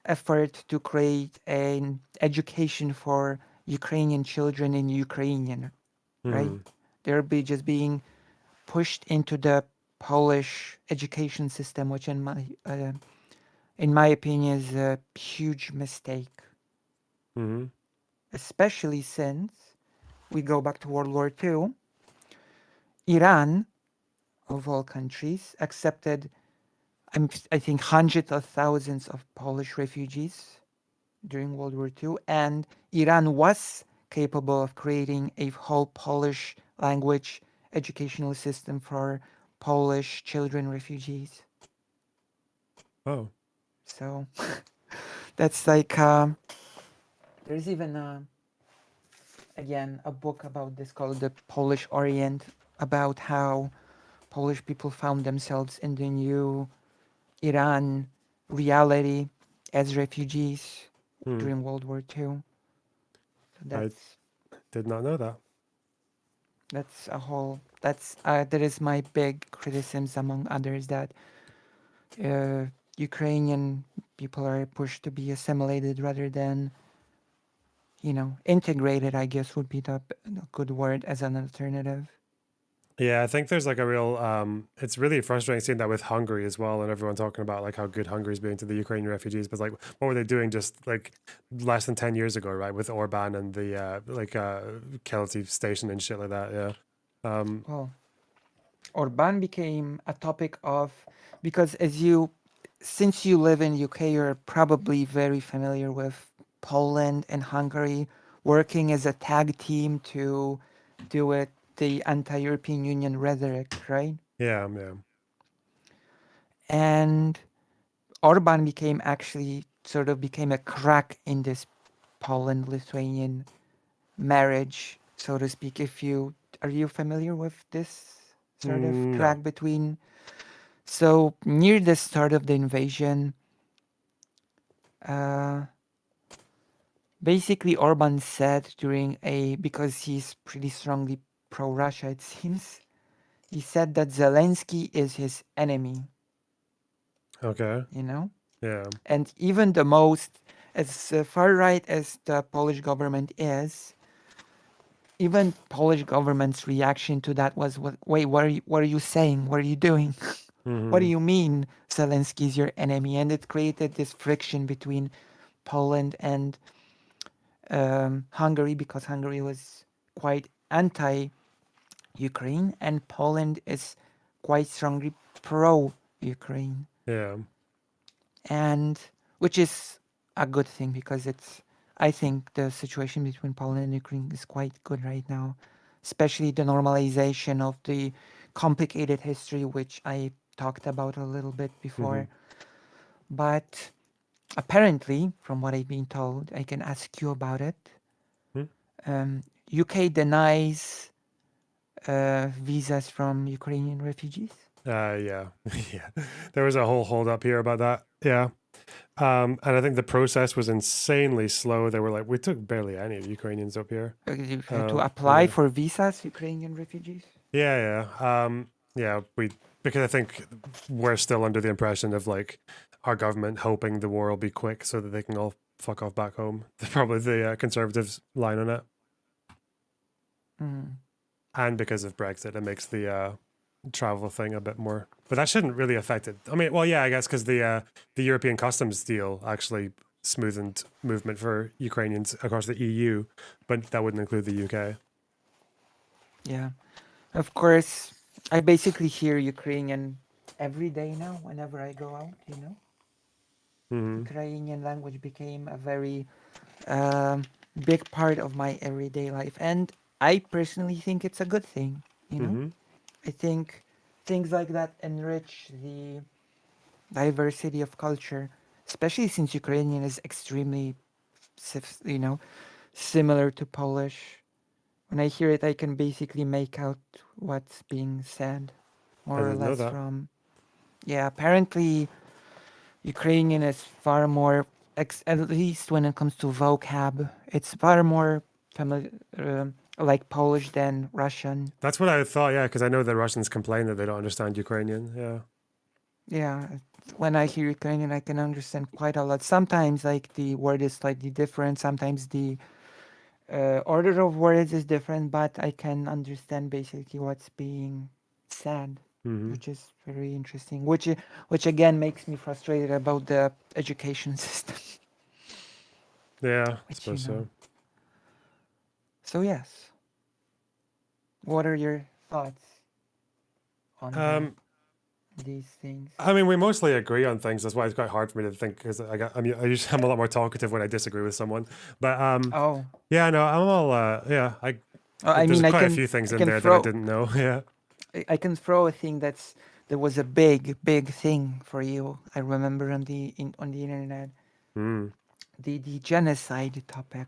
Speaker 2: effort to create an education for Ukrainian children in Ukrainian, right?
Speaker 1: Hmm.
Speaker 2: They're just being pushed into the Polish education system, which in my opinion is a huge mistake,
Speaker 1: Hmm.
Speaker 2: especially since we go back to World War II. Iran, of all countries, accepted, I think, hundreds of thousands of Polish refugees during World War II, and Iran was capable of creating a whole Polish language educational system for Polish children refugees.
Speaker 1: Oh.
Speaker 2: So that's like there's even again a book about this called The Polish Orient, about how Polish people found themselves in the new Iran reality as refugees
Speaker 1: Hmm.
Speaker 2: during World War II. So
Speaker 1: I did not know that.
Speaker 2: that's a whole that is my big criticisms among others, that uh, Ukrainian people are pushed to be assimilated rather than integrated, I guess would be the good word as an alternative.
Speaker 1: Yeah, I think there's like a real it's really frustrating seeing that with Hungary as well, and everyone talking about like how good Hungary's been to the Ukrainian refugees, but like what were they doing just like less than 10 years ago, right? With Orban and the Kelty station and shit like that, yeah. Um
Speaker 2: Well, Orban became a topic of, because since you live in UK, you're probably very familiar with Poland and Hungary working as a tag team to do it the anti-European Union rhetoric, right?
Speaker 1: Yeah, yeah.
Speaker 2: And Orban became a crack in this Poland-Lithuanian marriage, so to speak. Are you familiar with this sort of
Speaker 1: No.
Speaker 2: crack between? So near the start of the invasion, uh, basically Orban said because he's pretty strongly pro-Russia, it seems, he said that Zelensky is his enemy,
Speaker 1: Okay.
Speaker 2: you know?
Speaker 1: Yeah.
Speaker 2: And even as far right as the Polish government is, even Polish government's reaction to that was, Wait, what are you saying? What are you doing? What do
Speaker 1: Mm-hmm.
Speaker 2: you mean Zelensky is your enemy?" And it created this friction between Poland and Hungary, because Hungary was quite anti-Ukraine and Poland is quite strongly pro-Ukraine,
Speaker 1: Yeah.
Speaker 2: and which is a good thing, because I think the situation between Poland and Ukraine is quite good right now, especially the normalization of the complicated history, which I talked about a little bit
Speaker 1: Mm-hmm.
Speaker 2: before. But apparently, from what I've been told, I can ask you about it.
Speaker 1: Hmm?
Speaker 2: UK denies visas from Ukrainian refugees.
Speaker 1: Yeah. Yeah. There was a whole hold up here about that. Yeah. And I think the process was insanely slow. They were like, we took barely any Ukrainians up here.
Speaker 2: You had to apply
Speaker 1: Yeah.
Speaker 2: for visas, Ukrainian refugees.
Speaker 1: Yeah. We because I think we're still under the impression of like our government hoping the war will be quick so that they can all fuck off back home. Probably the conservatives line on it,
Speaker 2: Mm.
Speaker 1: and because of Brexit, it makes the travel thing a bit more. But that shouldn't really affect it. I mean, well, yeah, I guess because the European customs deal actually smoothened movement for Ukrainians across the EU, but that wouldn't include the UK.
Speaker 2: Yeah, of course. I basically hear Ukrainian every day now whenever I go out.
Speaker 1: Hmm.
Speaker 2: Ukrainian language became a very um, big part of my everyday life, and I personally think it's a good thing. You know,
Speaker 1: Hmm.
Speaker 2: I think things like that enrich the diversity of culture, especially since Ukrainian is extremely, similar to Polish. When I hear it, I can basically make out what's being said,
Speaker 1: I
Speaker 2: more or
Speaker 1: didn't know
Speaker 2: less
Speaker 1: that.
Speaker 2: from. Yeah, apparently Ukrainian is far more, at least when it comes to vocab, it's far more familiar, like Polish than Russian.
Speaker 1: That's what I thought. Yeah, because I know the Russians complain that they don't understand Ukrainian. Yeah.
Speaker 2: Yeah, when I hear Ukrainian, I can understand quite a lot. Sometimes, like, the word is slightly different. Sometimes the order of words is different, but I can understand basically what's being said,
Speaker 1: Hmm.
Speaker 2: which is very interesting. Which again makes me frustrated about the education system.
Speaker 1: Yeah, I
Speaker 2: Which
Speaker 1: suppose so.
Speaker 2: So yes, what are your thoughts on
Speaker 1: Um,
Speaker 2: these things?
Speaker 1: I mean, we mostly agree on things. That's why it's quite hard for me to think because I usually I'm a lot more talkative when I disagree with someone. But
Speaker 2: Oh,
Speaker 1: yeah, no, I'm all yeah.
Speaker 2: I
Speaker 1: There's
Speaker 2: mean,
Speaker 1: quite a few things
Speaker 2: I
Speaker 1: in
Speaker 2: can
Speaker 1: there that I
Speaker 2: throw,
Speaker 1: didn't know. Yeah.
Speaker 2: I can throw a thing that was a big thing for you. I remember on the internet,
Speaker 1: Mm.
Speaker 2: the genocide topic,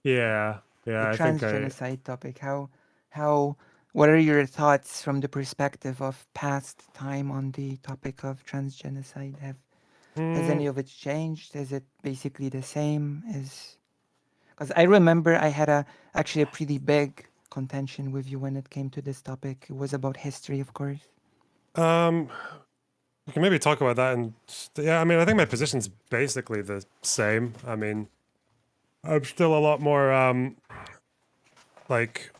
Speaker 1: Yeah.
Speaker 2: the
Speaker 1: Yeah. I think
Speaker 2: trans
Speaker 1: I.
Speaker 2: genocide topic. How what are your thoughts from the perspective of past time on the topic of trans genocide? Has any
Speaker 1: Mm,
Speaker 2: of it changed? Is it basically the same? Because I remember I had actually a pretty big contention with you when it came to this topic. It was about history, of course.
Speaker 1: um. We can maybe talk about that. And yeah, I mean, I think my position's basically the same. I mean, I'm still a lot more like.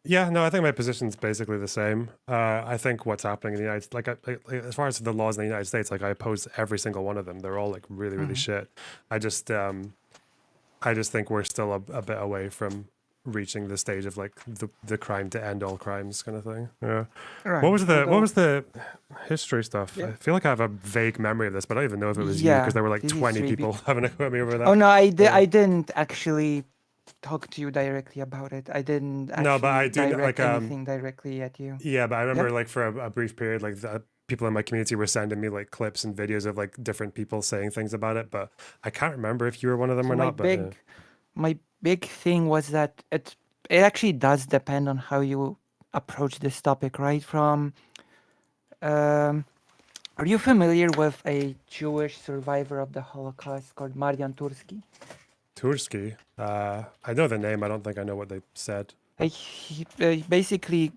Speaker 1: Yeah, no, I think my position's basically the same. I think what's happening in the United, as far as the laws in the United States, like I oppose every single one of them. They're all like really, really
Speaker 2: Hmm.
Speaker 1: shit. I just, um, I just think we're still a bit away from. reaching the stage of like the crime to end all crimes kind of thing. Yeah.
Speaker 2: Right.
Speaker 1: What
Speaker 2: Although,
Speaker 1: was the history stuff?
Speaker 2: yeah,
Speaker 1: I feel like I have a vague memory of this, but I don't even know if it was you because
Speaker 2: yeah,
Speaker 1: there were like
Speaker 2: the
Speaker 1: 20
Speaker 2: history.
Speaker 1: people having a go at me over
Speaker 2: Oh
Speaker 1: that.
Speaker 2: no,
Speaker 1: Yeah.
Speaker 2: I didn't actually talk to you directly about it. I didn't
Speaker 1: No, but I
Speaker 2: actually
Speaker 1: do
Speaker 2: direct
Speaker 1: like
Speaker 2: anything directly at you.
Speaker 1: yeah, but I
Speaker 2: Yeah.
Speaker 1: remember like for a brief period, like the people in my community were sending me like clips and videos of like different people saying things about it, but I can't remember if you were one of them
Speaker 2: So
Speaker 1: or not. But
Speaker 2: my big thing was that it actually does depend on how you approach this topic, right? From um, are you familiar with a Jewish survivor of the Holocaust called Marian Tursky?
Speaker 1: Tursky, I know the name. I don't think I know what they said.
Speaker 2: Basically,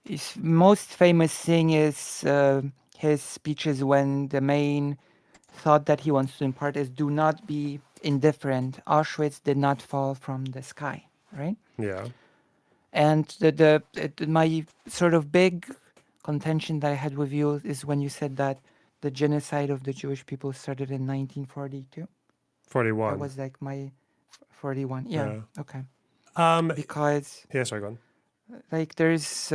Speaker 2: his most famous thing is his speeches when the main thought that he wants to impart is do not be indifferent. Auschwitz did not fall from the sky, right?
Speaker 1: Yeah.
Speaker 2: And my sort of big contention that I had with you is when you said that the genocide of the Jewish people started in 1942. That
Speaker 1: 41.
Speaker 2: was like my 41. Yeah,
Speaker 1: Yeah.
Speaker 2: okay.
Speaker 1: Um.
Speaker 2: Because
Speaker 1: Yeah. Sorry, go on.
Speaker 2: like there's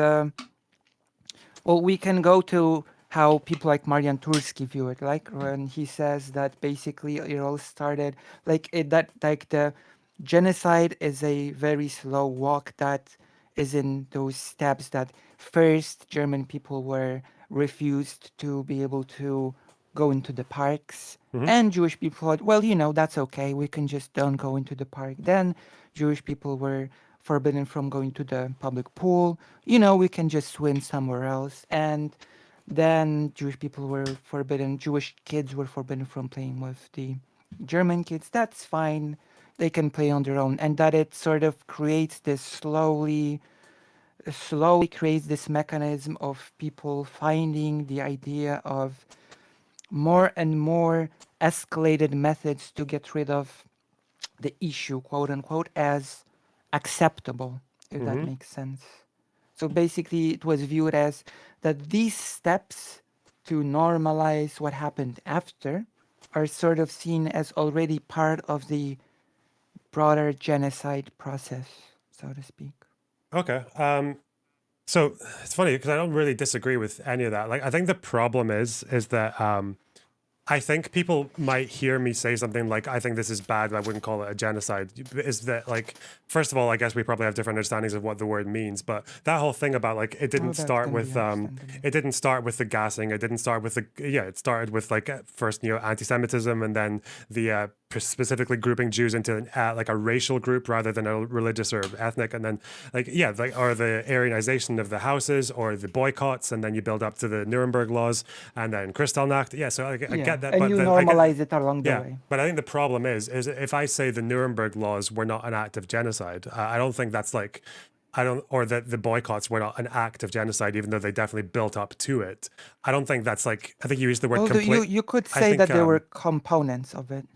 Speaker 2: well, we can go to how people like Marian Tursky view it, like when he says that basically it all started that like the genocide is a very slow walk that is in those steps that first German people were refused to be able to go into the parks
Speaker 1: Mm-hmm.
Speaker 2: and Jewish people thought, well, that's okay, we can just don't go into the park. Then Jewish people were forbidden from going to the public pool. We can just swim somewhere else. And then Jewish people were forbidden, Jewish kids were forbidden from playing with the German kids. That's fine. They can play on their own. And that it sort of creates this slowly creates this mechanism of people finding the idea of more and more escalated methods to get rid of the issue, quote unquote, as acceptable, if that
Speaker 1: Mm-hmm.
Speaker 2: makes sense. So basically, it was viewed as that these steps to normalize what happened after are sort of seen as already part of the broader genocide process, so to speak.
Speaker 1: Okay. So it's funny because I don't really disagree with any of that. Like, I think the problem is that I think people might hear me say something like, I think this is bad, but I wouldn't call it a genocide. Is that like, first of all, I guess we probably have different understandings of what the word means, but that whole thing about like,
Speaker 2: Oh, that can be understandable.
Speaker 1: it didn't start with the gassing. It didn't start with it started with like first, anti-Semitism and then the specifically grouping Jews into like a racial group rather than a religious or ethnic. And then or the Aryanization of the houses or the boycotts. And then you build up to the Nuremberg laws and then Kristallnacht. Yeah. So I get that,
Speaker 2: and
Speaker 1: but
Speaker 2: you normalize it along the way.
Speaker 1: but I think the problem is if I say the Nuremberg laws were not an act of genocide, I don't think that's like, or that the boycotts were not an act of genocide, even though they definitely built up to it. I don't think that's like, I think you used the word
Speaker 2: Although
Speaker 1: complete.
Speaker 2: you could
Speaker 1: I
Speaker 2: say
Speaker 1: think,
Speaker 2: that there were components of it.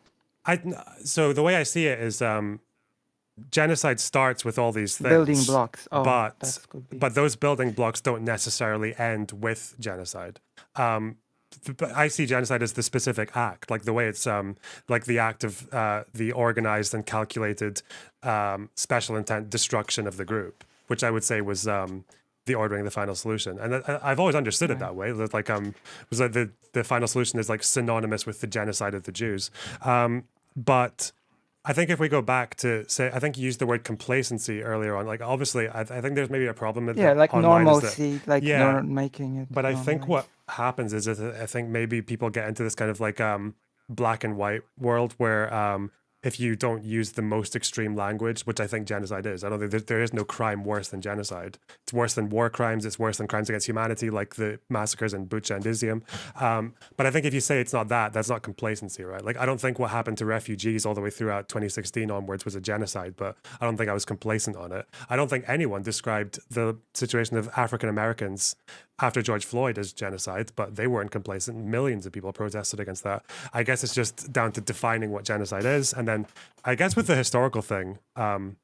Speaker 1: so the way I see it is, genocide starts with all these things,
Speaker 2: Building blocks. Oh,
Speaker 1: but
Speaker 2: that could be.
Speaker 1: those building blocks don't necessarily end with genocide. But I see genocide as the specific act, like the way it's like the act of the organized and calculated special intent destruction of the group, which I would say was the ordering the final solution. And I've always understood it that way. That like was like the final solution is like synonymous with the genocide of the Jews. But I think if we go back to say, I think you used the word complacency earlier on. Like, obviously, I think there's maybe a problem with that
Speaker 2: like
Speaker 1: online is that,
Speaker 2: normalcy, like
Speaker 1: yeah,
Speaker 2: making it.
Speaker 1: but I think
Speaker 2: normalized.
Speaker 1: what happens is that I think maybe people get into this kind of like black and white world where if you don't use the most extreme language, which I think genocide is, I don't think there is no crime worse than genocide. It's worse than war crimes. It's worse than crimes against humanity, like the massacres in Bucha and Izium. But I think if you say it's not that, that's not complacency, right? Like, I don't think what happened to refugees all the way throughout 2016 onwards was a genocide, but I don't think I was complacent on it. I don't think anyone described the situation of African Americans after George Floyd as genocide, but they weren't complacent. Millions of people protested against that. I guess it's just down to defining what genocide is. And then I guess with the historical thing,
Speaker 2: the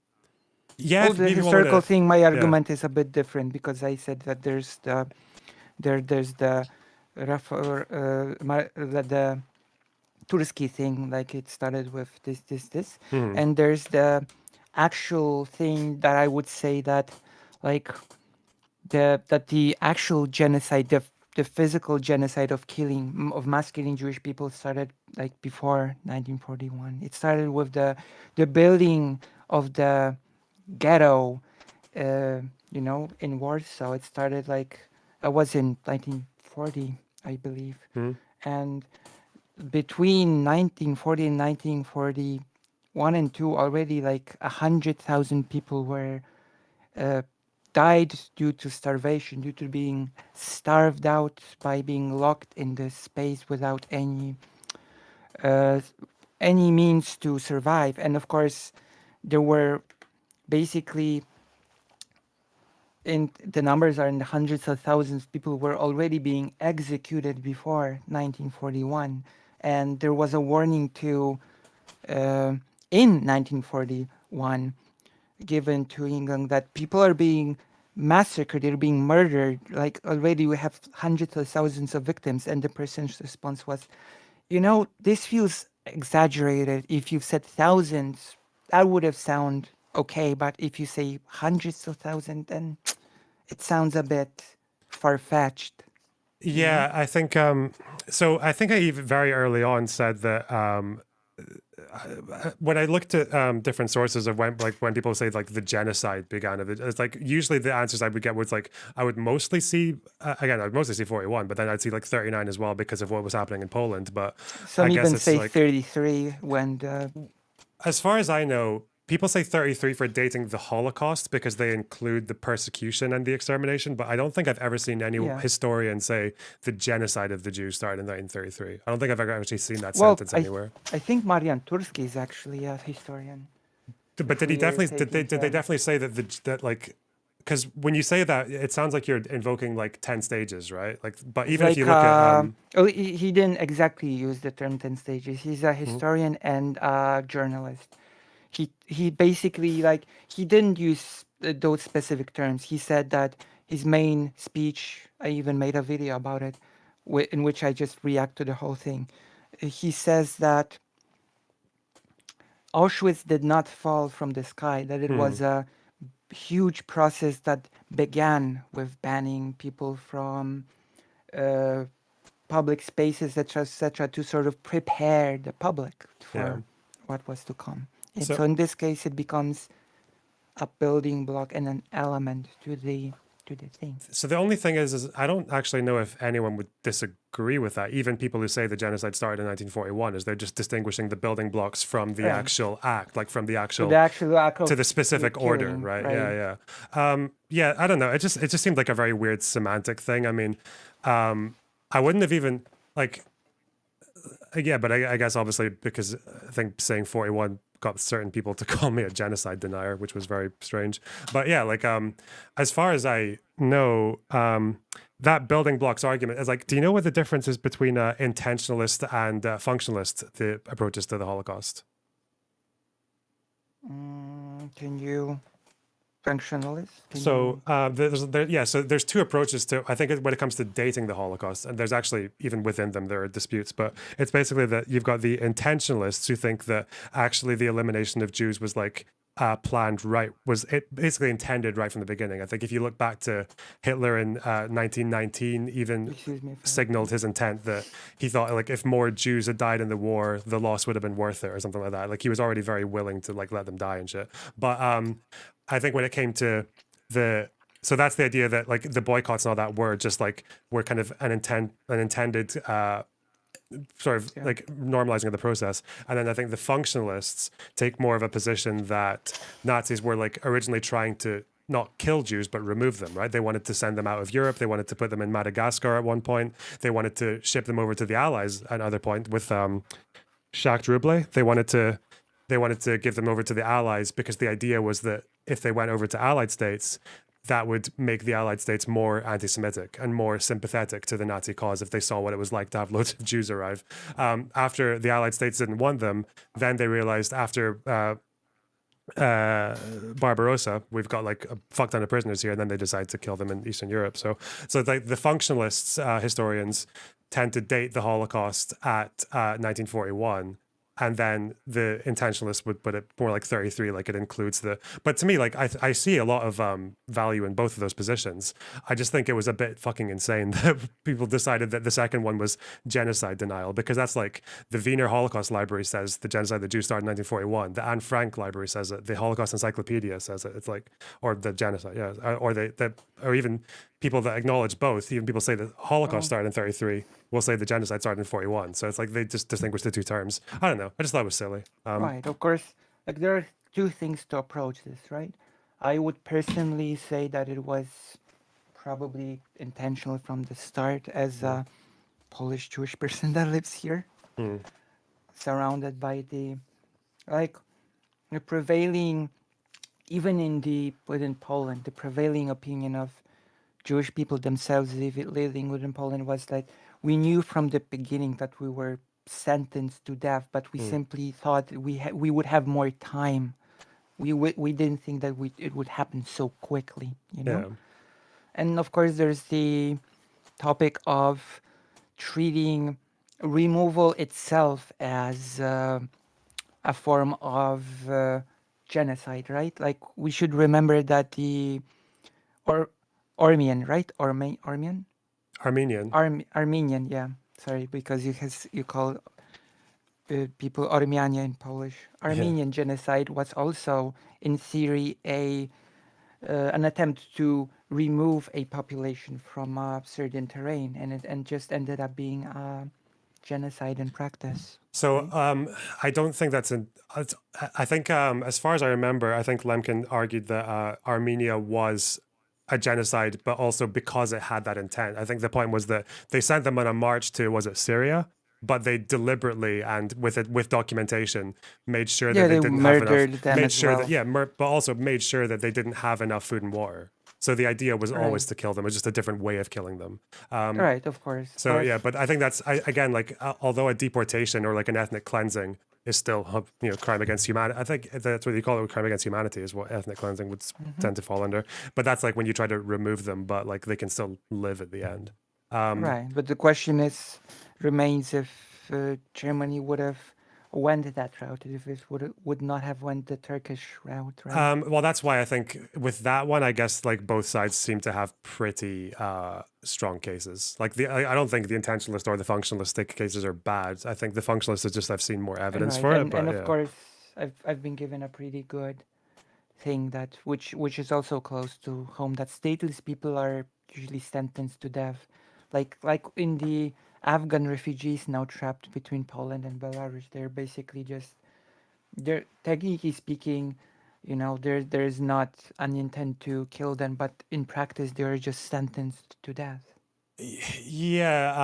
Speaker 2: historical thing, my argument is a bit different because I said that there's the Tursky thing, like it started with this,
Speaker 1: Hmm.
Speaker 2: and there's the actual thing that I would say that, like, the actual genocide, the physical genocide of of mass killing Jewish people started like before 1941. It started with the building of the ghetto, in Warsaw. It started like that was in 1940, I believe,
Speaker 1: Hmm?
Speaker 2: and between 1940 and 1941 and two, already like 100,000 people were uh, died due to starvation, due to being starved out by being locked in this space without uh, any means to survive. And of course, there were basically in the numbers are in the hundreds of thousands. People were already being executed before 1941, and there was a warning to in 1941 given to England that people are being massacred, they're being murdered. Like already we have hundreds of thousands of victims, and the person's response was, this feels exaggerated. If you've said thousands, that would have sound okay, but if you say hundreds of thousands, then it sounds a bit far-fetched, you know?
Speaker 1: Yeah, I think so I think I even very early on said that when I looked at different sources of when people say like the genocide began of it, it's like usually the answers I would get was like I would mostly see again I'd mostly see 41, but then I'd see like 39 as well because of what was happening in Poland. But I
Speaker 2: Some
Speaker 1: guess
Speaker 2: even
Speaker 1: it's
Speaker 2: say
Speaker 1: like
Speaker 2: 33 when the
Speaker 1: as far as I know, people say 33 for dating the Holocaust because they include the persecution and the extermination, but I don't think I've ever seen any
Speaker 2: yeah.
Speaker 1: historian say the genocide of the Jews started in 1933. I don't think I've ever actually seen that
Speaker 2: Well,
Speaker 1: sentence anywhere.
Speaker 2: I think Marian Turski is actually a historian.
Speaker 1: But
Speaker 2: If
Speaker 1: did he
Speaker 2: we are
Speaker 1: definitely
Speaker 2: taking
Speaker 1: did they
Speaker 2: him,
Speaker 1: definitely say that that like because when you say that it sounds like you're invoking like 10 stages, right? Like but
Speaker 2: it's
Speaker 1: even if you
Speaker 2: like
Speaker 1: look at
Speaker 2: oh, he didn't exactly use the term 10 stages. He's a
Speaker 1: mhm,
Speaker 2: historian and a journalist. He basically like he didn't use those specific terms. He said that his main speech. I even made a video about it, in which I just react to the whole thing. He says that Auschwitz did not fall from the sky. That it
Speaker 1: hmm,
Speaker 2: was a huge process that began with banning people from uh, public spaces, etc., to sort of prepare the public
Speaker 1: yeah.
Speaker 2: for what was to come. And
Speaker 1: So
Speaker 2: so in this case, it becomes a building block and an element to the thing.
Speaker 1: So the only thing is I don't actually know if anyone would disagree with that. Even people who say the genocide started in 1941, is they're just distinguishing the building blocks from the
Speaker 2: Right.
Speaker 1: actual act, like from the
Speaker 2: So the
Speaker 1: actual
Speaker 2: actual act
Speaker 1: to
Speaker 2: of
Speaker 1: the specific order,
Speaker 2: killing,
Speaker 1: right?
Speaker 2: right?
Speaker 1: Yeah, yeah, yeah. I don't know. It just seemed like a very weird semantic thing. I mean, I wouldn't have even like yeah, but I guess obviously because I think saying 41 got certain people to call me a genocide denier, which was very strange. But yeah, like as far as I know, that building blocks argument is like, do you know what the difference is between intentionalist and functionalist, the approaches to the Holocaust?
Speaker 2: Can you functionalist? Can
Speaker 1: So
Speaker 2: you?
Speaker 1: yeah, so there's two approaches to I think when it comes to dating the Holocaust, and there's actually even within them there are disputes, but it's basically that you've got the intentionalists who think that actually the elimination of Jews was like planned right was it basically intended right from the beginning. I think if you look back to Hitler in 1919, even
Speaker 2: Excuse me if I.
Speaker 1: signaled his intent that he thought like if more Jews had died in the war, the loss would have been worth it or something like that. Like he was already very willing to like let them die and shit. But I think when it came to the so that's the idea that like the boycotts and all that were just like were kind of an intended sort of
Speaker 2: Yeah.
Speaker 1: like normalizing of the process. And then I think the functionalists take more of a position that Nazis were like originally trying to not kill Jews but remove them, right? They wanted to send them out of Europe. They wanted to put them in Madagascar at one point. They wanted to ship them over to the Allies at another point with Jacques Rouble. They wanted to give them over to the Allies because the idea was that if they went over to Allied states, that would make the Allied states more anti-Semitic and more sympathetic to the Nazi cause if they saw what it was like to have loads of Jews arrive. After the Allied states didn't want them, then they realized after Barbarossa, we've got like a fuck ton of prisoners here, and then they decide to kill them in Eastern Europe. So like the functionalists, historians tend to date the Holocaust at 1941, and then the intentionalists would put it more like 33, like it includes the. But to me, like I see a lot of value in both of those positions. I just think it was a bit fucking insane that people decided that the second one was genocide denial, because that's like the Wiener Holocaust Library says the genocide of the Jews started in 1941. The Anne Frank Library says it. The Holocaust Encyclopedia says it. It's like, or the genocide, yeah, or even people that acknowledge both. Even people say the Holocaust
Speaker 2: Oh,
Speaker 1: started in 33. We'll say the genocide started in 41. So it's like they just distinguish the two terms. I don't know. I just thought it was silly.
Speaker 2: right. Of course, like there are two things to approach this, right? I would personally say that it was probably intentional from the start as
Speaker 1: Mm,
Speaker 2: a Polish Jewish person that lives here,
Speaker 1: mm,
Speaker 2: surrounded by the like the prevailing, even within Poland, the prevailing opinion of Jewish people themselves living within Poland was that we knew from the beginning that we were sentenced to death, but we
Speaker 1: mm,
Speaker 2: simply thought we would have more time. We didn't think that it would happen so quickly, you know.
Speaker 1: yeah.
Speaker 2: And of course, there's the topic of treating removal itself as a form of genocide, right? Like we should remember that the or Ormian, right? Ormian,
Speaker 1: Armenian.
Speaker 2: Armenian, yeah. Sorry, because you call people Ormianie in Polish.
Speaker 1: Yeah.
Speaker 2: Armenian genocide was also, in theory, a an attempt to remove a population from a certain terrain, and just ended up being a genocide in practice,
Speaker 1: So
Speaker 2: right?
Speaker 1: I don't think that's an. I think as far as I remember, I think Lemkin argued that Armenia was a genocide, but also because it had that intent. I think the point was that they sent them on a march to, was it Syria? But they deliberately and with documentation made sure that
Speaker 2: Yeah,
Speaker 1: they
Speaker 2: they
Speaker 1: didn't have enough.
Speaker 2: murdered them
Speaker 1: Made
Speaker 2: as
Speaker 1: sure that,
Speaker 2: well.
Speaker 1: yeah, but also made sure that they didn't have enough food and water. So the idea was
Speaker 2: Right,
Speaker 1: always to kill them. It was just a different way of killing them. Um,
Speaker 2: right, of course,
Speaker 1: so
Speaker 2: but
Speaker 1: yeah, but I think that's again, like although a deportation or like an ethnic cleansing is still crime against humanity. I think that's what you call it, crime against humanity is what ethnic cleansing would
Speaker 2: mhm.
Speaker 1: tend to fall under. But that's like when you try to remove them, but like they can still live at the end. Um,
Speaker 2: Right, but the question is remains if Germany would have went that route, if it would not have went the Turkish route, right?
Speaker 1: well, that's why I think with that one, I guess like both sides seem to have pretty strong cases. Like I don't think the intentionalist or the functionalist cases are bad. I think the functionalist is just I've seen more evidence
Speaker 2: Right,
Speaker 1: for it.
Speaker 2: and
Speaker 1: But
Speaker 2: of
Speaker 1: yeah.
Speaker 2: course I've been given a pretty good thing that which is also close to home, that stateless people are usually sentenced to death, like in the Afghan refugees now trapped between Poland and Belarus. They're basically just, they're technically speaking, you know, there is not an intent to kill them, but in practice they are just sentenced to death.
Speaker 1: Yeah.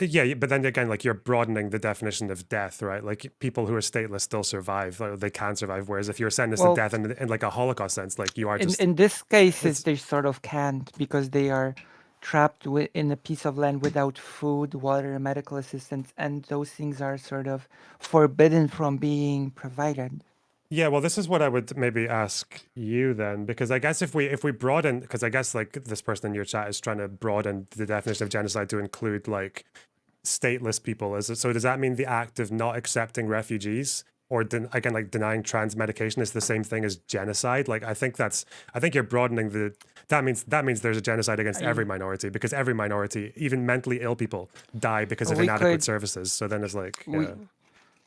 Speaker 1: Yeah, but then again, like you're broadening the definition of death, right? Like people who are stateless still survive, or they can survive. Whereas if you're sentenced to
Speaker 2: Well,
Speaker 1: death in like a Holocaust sense, like you are just,
Speaker 2: in this cases
Speaker 1: it's,
Speaker 2: they sort of can't, because they are trapped in a piece of land without food, water, medical assistance, and those things are sort of forbidden from being provided.
Speaker 1: yeah. Well, this is what I would maybe ask you then, because I guess if we broaden, because I guess like this person in your chat is trying to broaden the definition of genocide to include like stateless people. Is it, so does that mean the act of not accepting refugees or again like denying trans medication is the same thing as genocide? Like I think you're broadening that means there's a genocide against every
Speaker 2: I
Speaker 1: minority, because every minority, even mentally ill people, die because of
Speaker 2: we
Speaker 1: inadequate
Speaker 2: could
Speaker 1: services. So then it's like,
Speaker 2: we
Speaker 1: yeah.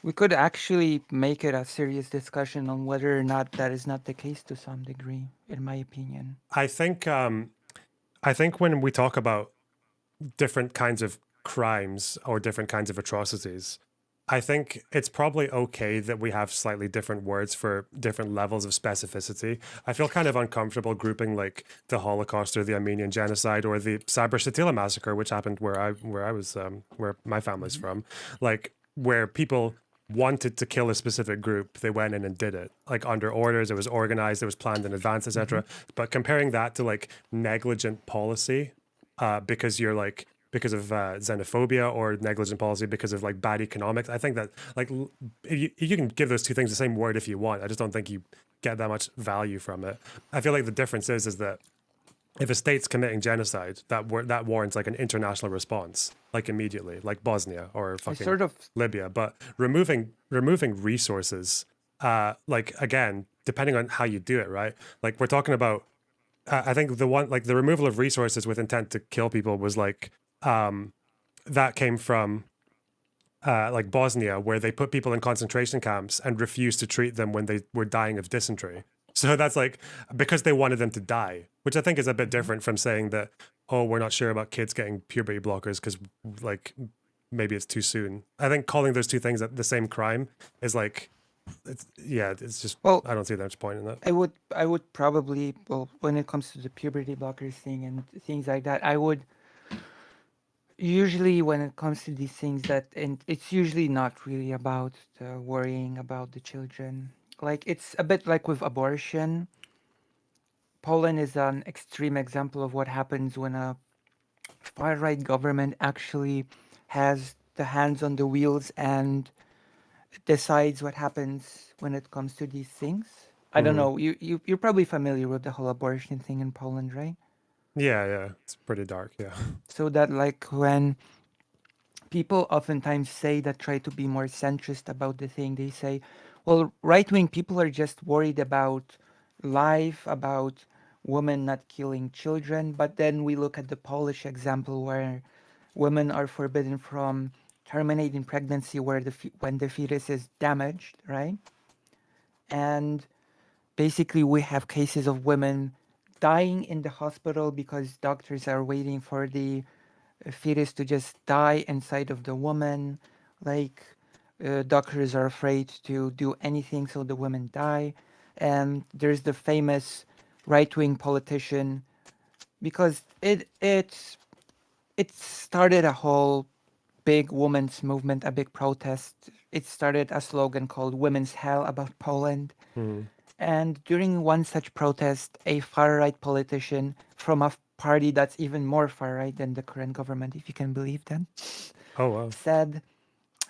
Speaker 2: we could actually make it a serious discussion on whether or not that is not the case to some degree, in my opinion.
Speaker 1: I think when we talk about different kinds of crimes or different kinds of atrocities, I think it's probably okay that we have slightly different words for different levels of specificity. I feel kind of uncomfortable grouping like the Holocaust or the Armenian genocide or the Sabra Shatila massacre, which happened where my family's
Speaker 2: Hmm.
Speaker 1: from, like where people wanted to kill a specific group, they went in and did it like under orders. It was organized, it was planned in advance,
Speaker 2: Hmm.
Speaker 1: etc. But comparing that to like negligent policy, because you're like because of xenophobia, or negligent policy because of like bad economics. I think that like you can give those two things the same word if you want. I just don't think you get that much value from it. I feel like the difference is that if a state's committing genocide, that warrants like an international response, like immediately, like Bosnia or
Speaker 2: I
Speaker 1: fucking
Speaker 2: sort of
Speaker 1: Libya. But removing resources, like again, depending on how you do it, right? Like we're talking about, I think the one like the removal of resources with intent to kill people was like that came from like Bosnia, where they put people in concentration camps and refused to treat them when they were dying of dysentery. So that's like because they wanted them to die, which I think is a bit
Speaker 2: Mhm.
Speaker 1: different from saying that, oh, we're not sure about kids getting puberty blockers because like maybe it's too soon. I think calling those two things the same crime is like, it's just,
Speaker 2: well,
Speaker 1: I don't see that much point in that.
Speaker 2: I would probably, well, when it comes to the puberty blockers thing and things like that, I would usually, when it comes to these things, that, and it's usually not really about the worrying about the children. Like, it's a bit like with abortion. Poland is an extreme example of what happens when a far right government actually has the hands on the wheels and decides what happens when it comes to these things. I don't
Speaker 1: Hmm.
Speaker 2: know. You're probably familiar with the whole abortion thing in Poland, right?
Speaker 1: Yeah, it's pretty dark. Yeah.
Speaker 2: So that, like, when people oftentimes say that, try to be more centrist about the thing, they say, well, right wing people are just worried about life, about women not killing children. But then we look at the Polish example where women are forbidden from terminating pregnancy where when the fetus is damaged, right? And basically, we have cases of women dying in the hospital because doctors are waiting for the fetus to just die inside of the woman. Like, doctors are afraid to do anything, so the women die. And there's the famous right-wing politician, because it started a whole big women's movement, a big protest. It started a slogan called "Women's Hell" about Poland.
Speaker 1: Hmm.
Speaker 2: And during one such protest, a far right politician from a party that's even more far right than the current government, if you can believe that,
Speaker 1: Oh wow.
Speaker 2: said,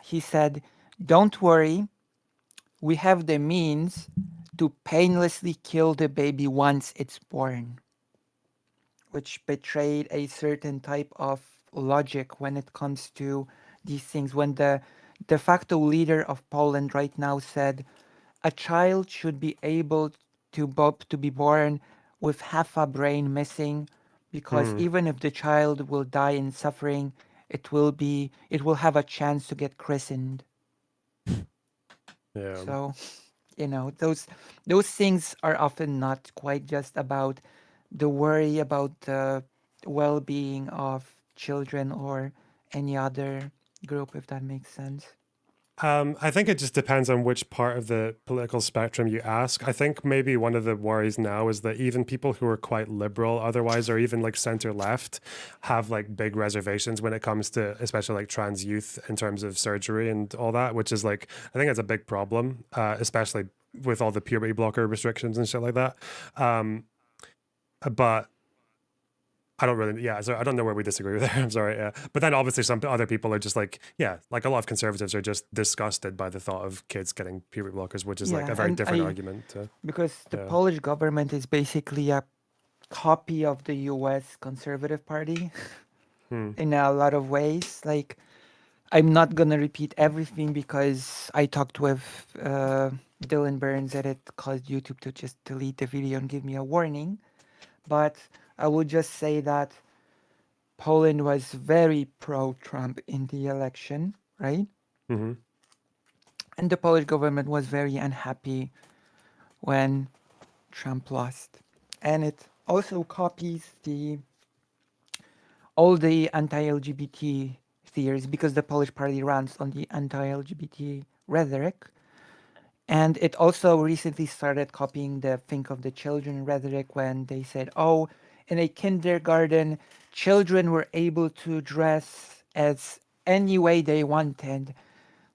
Speaker 2: he said, "Don't worry, we have the means to painlessly kill the baby once it's born," which betrayed a certain type of logic when it comes to these things. When the de facto leader of Poland right now said, a child should be able to be born with half a brain missing, because
Speaker 1: Hmm.
Speaker 2: even if the child will die in suffering, it will have a chance to get christened.
Speaker 1: Yeah.
Speaker 2: So, those things are often not quite just about the worry about the well-being of children or any other group, if that makes sense.
Speaker 1: I think it just depends on which part of the political spectrum you ask. I think maybe one of the worries now is that even people who are quite liberal otherwise, or even like center left, have like big reservations when it comes to especially like trans youth in terms of surgery and all that, which is like, I think that's a big problem, especially with all the puberty blocker restrictions and shit like that. Um, but I don't really, yeah. So I don't know where we disagree with there. I'm sorry, yeah. But then obviously some other people are just like, yeah, like a lot of conservatives are just disgusted by the thought of kids getting puberty blockers, which is like
Speaker 2: Yeah,
Speaker 1: a very
Speaker 2: and
Speaker 1: different argument. To,
Speaker 2: because the
Speaker 1: yeah.
Speaker 2: Polish government is basically a copy of the US Conservative Party
Speaker 1: Hmm.
Speaker 2: in a lot of ways. Like, I'm not gonna repeat everything because I talked with Dylan Burns, and it caused YouTube to just delete the video and give me a warning. But I would just say that Poland was very pro-Trump in the election, right?
Speaker 1: Hmm.
Speaker 2: And the Polish government was very unhappy when Trump lost. And it also copies the all the anti-LGBT theories, because the Polish party runs on the anti-LGBT rhetoric. And it also recently started copying the think of the children rhetoric when they said, oh, in a kindergarten, children were able to dress as any way they wanted.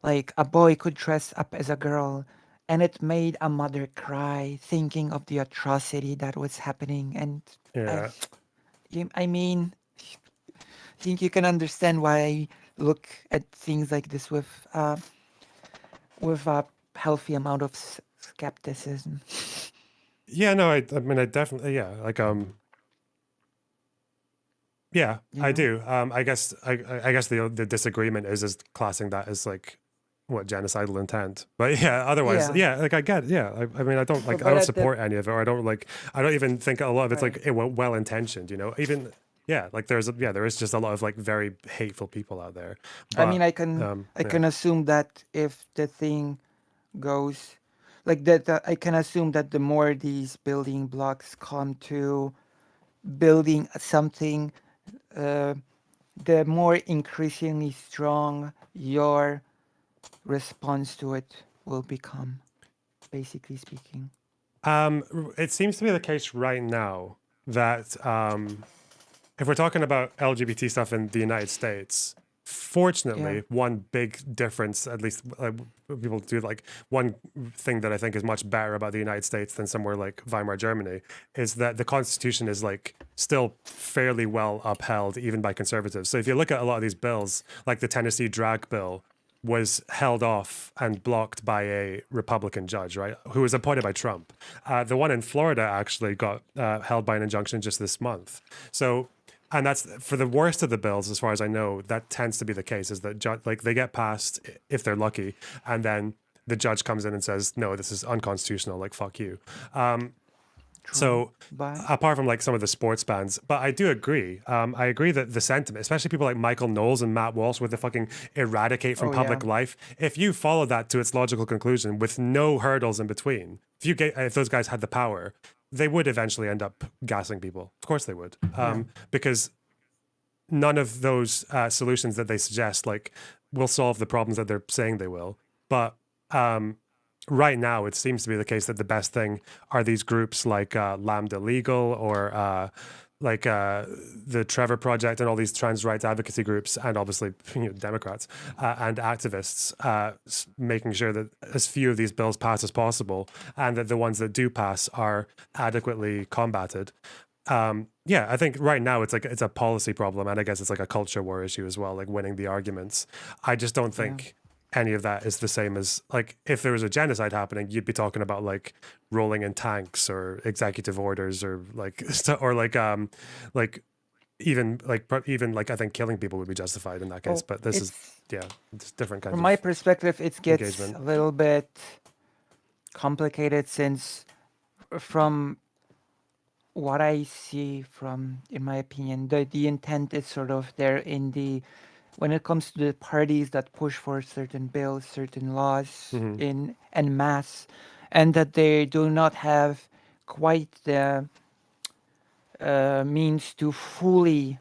Speaker 2: Like, a boy could dress up as a girl. And it made a mother cry thinking of the atrocity that was happening. And I,
Speaker 1: Yeah.
Speaker 2: I mean, I think you can understand why I look at things like this with a healthy amount of skepticism.
Speaker 1: Yeah, no, I mean, I definitely, yeah, like, Yeah,
Speaker 2: You
Speaker 1: I
Speaker 2: know?
Speaker 1: do. I guess the disagreement is classing that as like what genocidal intent. But yeah, otherwise,
Speaker 2: Yeah.
Speaker 1: yeah, like I get, yeah. I mean, I
Speaker 2: But
Speaker 1: don't
Speaker 2: at the
Speaker 1: support any of it, or I don't even think a lot of it's
Speaker 2: right.
Speaker 1: like well intentioned. You know, even yeah, like there is just a lot of like very hateful people out there.
Speaker 2: I mean,
Speaker 1: But
Speaker 2: I
Speaker 1: yeah,
Speaker 2: can assume that if the thing goes like that, I can assume that the more these building blocks come to building something, uh, the more increasingly strong your response to it will become, basically speaking.
Speaker 1: it seems to be the case right now that if we're talking about LGBT stuff in the United States,
Speaker 2: Yeah.
Speaker 1: fortunately, one big difference, at least people do like one thing that I think is much better about the United States than somewhere like Weimar Germany is that the Constitution is like still fairly well upheld, even by conservatives. So if you look at a lot of these bills, like the Tennessee drag bill, was held off and blocked by a Republican judge, right, who was appointed by Trump. The one in Florida actually got held by an injunction just this month. So and that's for the worst of the bills, as far as I know. That tends to be the case. Is that like they get passed if they're lucky, and then the judge comes in and says, "No, this is unconstitutional. Like fuck you."
Speaker 2: True.
Speaker 1: So
Speaker 2: But
Speaker 1: apart from like some of the sports bans, but I do agree. I agree that the sentiment, especially people like Michael Knowles and Matt Walsh with the fucking eradicate from
Speaker 2: oh yeah.
Speaker 1: public life, if you follow that to its logical conclusion with no hurdles in between, if those guys had the power, they would eventually end up gassing people. Of course they would,
Speaker 2: Yeah.
Speaker 1: because none of those solutions that they suggest like will solve the problems that they're saying they will. But right now, it seems to be the case that the best thing are these groups like Lambda Legal or the Trevor Project and all these trans rights advocacy groups, and obviously Democrats and activists, making sure that as few of these bills pass as possible, and that the ones that do pass are adequately combated. Yeah, I think right now it's a policy problem, and I guess it's like a culture war issue as well, like winning the arguments. I just don't
Speaker 2: Yeah.
Speaker 1: think any of that is the same as like if there was a genocide happening, you'd be talking about like rolling in tanks or executive orders or like or like even like I think killing people would be justified in that case.
Speaker 2: Oh,
Speaker 1: But this is
Speaker 2: it's
Speaker 1: yeah, it's different kinds
Speaker 2: from my
Speaker 1: of
Speaker 2: perspective, it gets
Speaker 1: engagement.
Speaker 2: a little bit complicated since from what I see from, in my opinion, the intent is sort of there in the when it comes to the parties that push for certain bills, certain laws
Speaker 1: Hmm.
Speaker 2: in en masse, and that they do not have quite the means to fully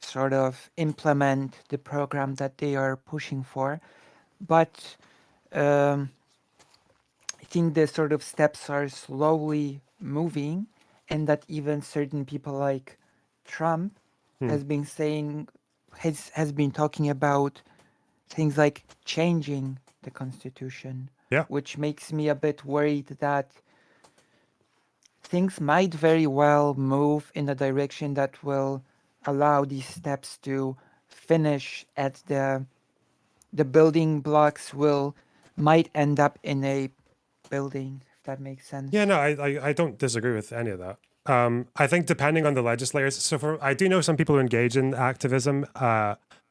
Speaker 2: sort of implement the program that they are pushing for. But um, I think the sort of steps are slowly moving, and that even certain people like Trump
Speaker 1: Hmm.
Speaker 2: has been saying, has been talking about things like changing the constitution,
Speaker 1: Yeah.
Speaker 2: which makes me a bit worried that things might very well move in a direction that will allow these steps to finish at the building blocks will might end up in a building, if that makes
Speaker 1: Yeah,
Speaker 2: sense.
Speaker 1: no, I don't disagree with any of that. I think depending on the legislators, so for I do know some people who engage in activism,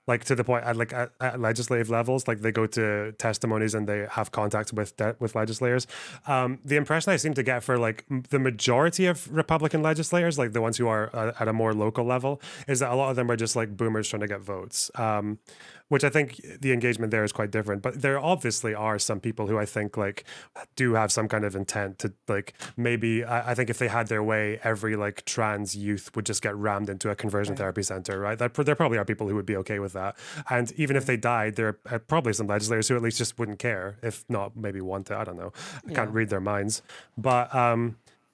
Speaker 1: like to the point at legislative levels, like they go to testimonies and they have contact with legislators. The impression I seem to get for like the majority of Republican legislators, like the ones who are at a more local level, is that a lot of them are just like boomers trying to get votes. Which I think the engagement there is quite different. But there obviously are some people who I think like do have some kind of intent to like maybe I think if they had their way, every like trans youth would just get rammed into a conversion
Speaker 2: Right.
Speaker 1: therapy center, right? There probably are people who would be okay with that. And even if
Speaker 2: Right.
Speaker 1: they died, there are probably some legislators who at least just wouldn't care, if not maybe want to. I don't know. I can't
Speaker 2: Yeah.
Speaker 1: read their minds.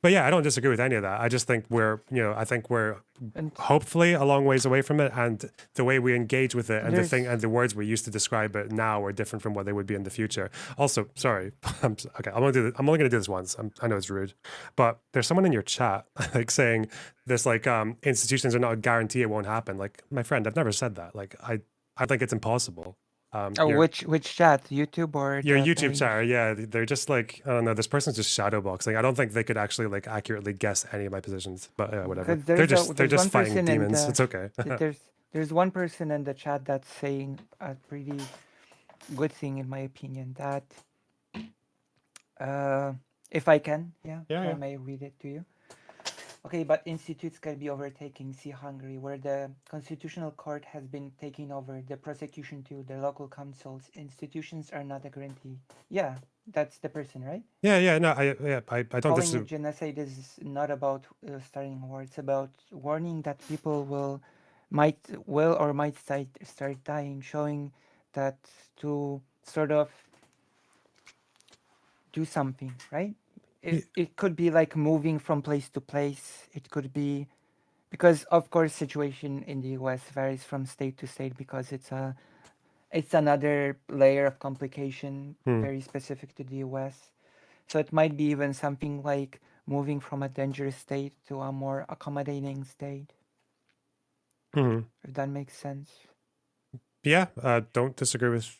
Speaker 1: But yeah, I don't disagree with any of that. I just think I think we're
Speaker 2: And
Speaker 1: hopefully a long ways away from it, and the way we engage with it and the thing
Speaker 2: there's
Speaker 1: and the words we use to describe it now are different from what they would be in the future. Also, sorry, okay, I'm only gonna do this once. I know it's rude, but there's someone in your chat like saying this like institutions are not a guarantee it won't happen. Like my friend, I've never said that. Like I think it's impossible.
Speaker 2: Oh,
Speaker 1: Your
Speaker 2: which chat? YouTube or
Speaker 1: your
Speaker 2: the
Speaker 1: YouTube
Speaker 2: page?
Speaker 1: chat, yeah, they're just like, I don't know. This person's just shadow boxing. I don't think they could actually like accurately guess any of my positions. But yeah, whatever.
Speaker 2: Because
Speaker 1: They're
Speaker 2: there's
Speaker 1: just
Speaker 2: one
Speaker 1: fighting
Speaker 2: person in
Speaker 1: demons.
Speaker 2: the
Speaker 1: It's okay.
Speaker 2: there's one person in the chat that's saying a pretty good thing in my opinion, that uh, if I can, yeah,
Speaker 1: Yeah,
Speaker 2: if I
Speaker 1: yeah.
Speaker 2: may read it to you. Okay, but institutes can be overtaking. See Hungary, where the constitutional court has been taking over the prosecution to the local councils. Institutions are not a guarantee. Yeah, that's the person, right?
Speaker 1: Yeah. No, I don't
Speaker 2: Calling it
Speaker 1: disagree.
Speaker 2: genocide is not about starting a war. It's about warning that people might start dying, showing that to sort of do something, right? It could be like moving from place to place. It could be because of course situation in the US varies from state to state because it's another layer of complication
Speaker 1: Hmm.
Speaker 2: very specific to the US. So it might be even something like moving from a dangerous state to a more accommodating state,
Speaker 1: Hmm.
Speaker 2: if that makes sense.
Speaker 1: Yeah, don't disagree with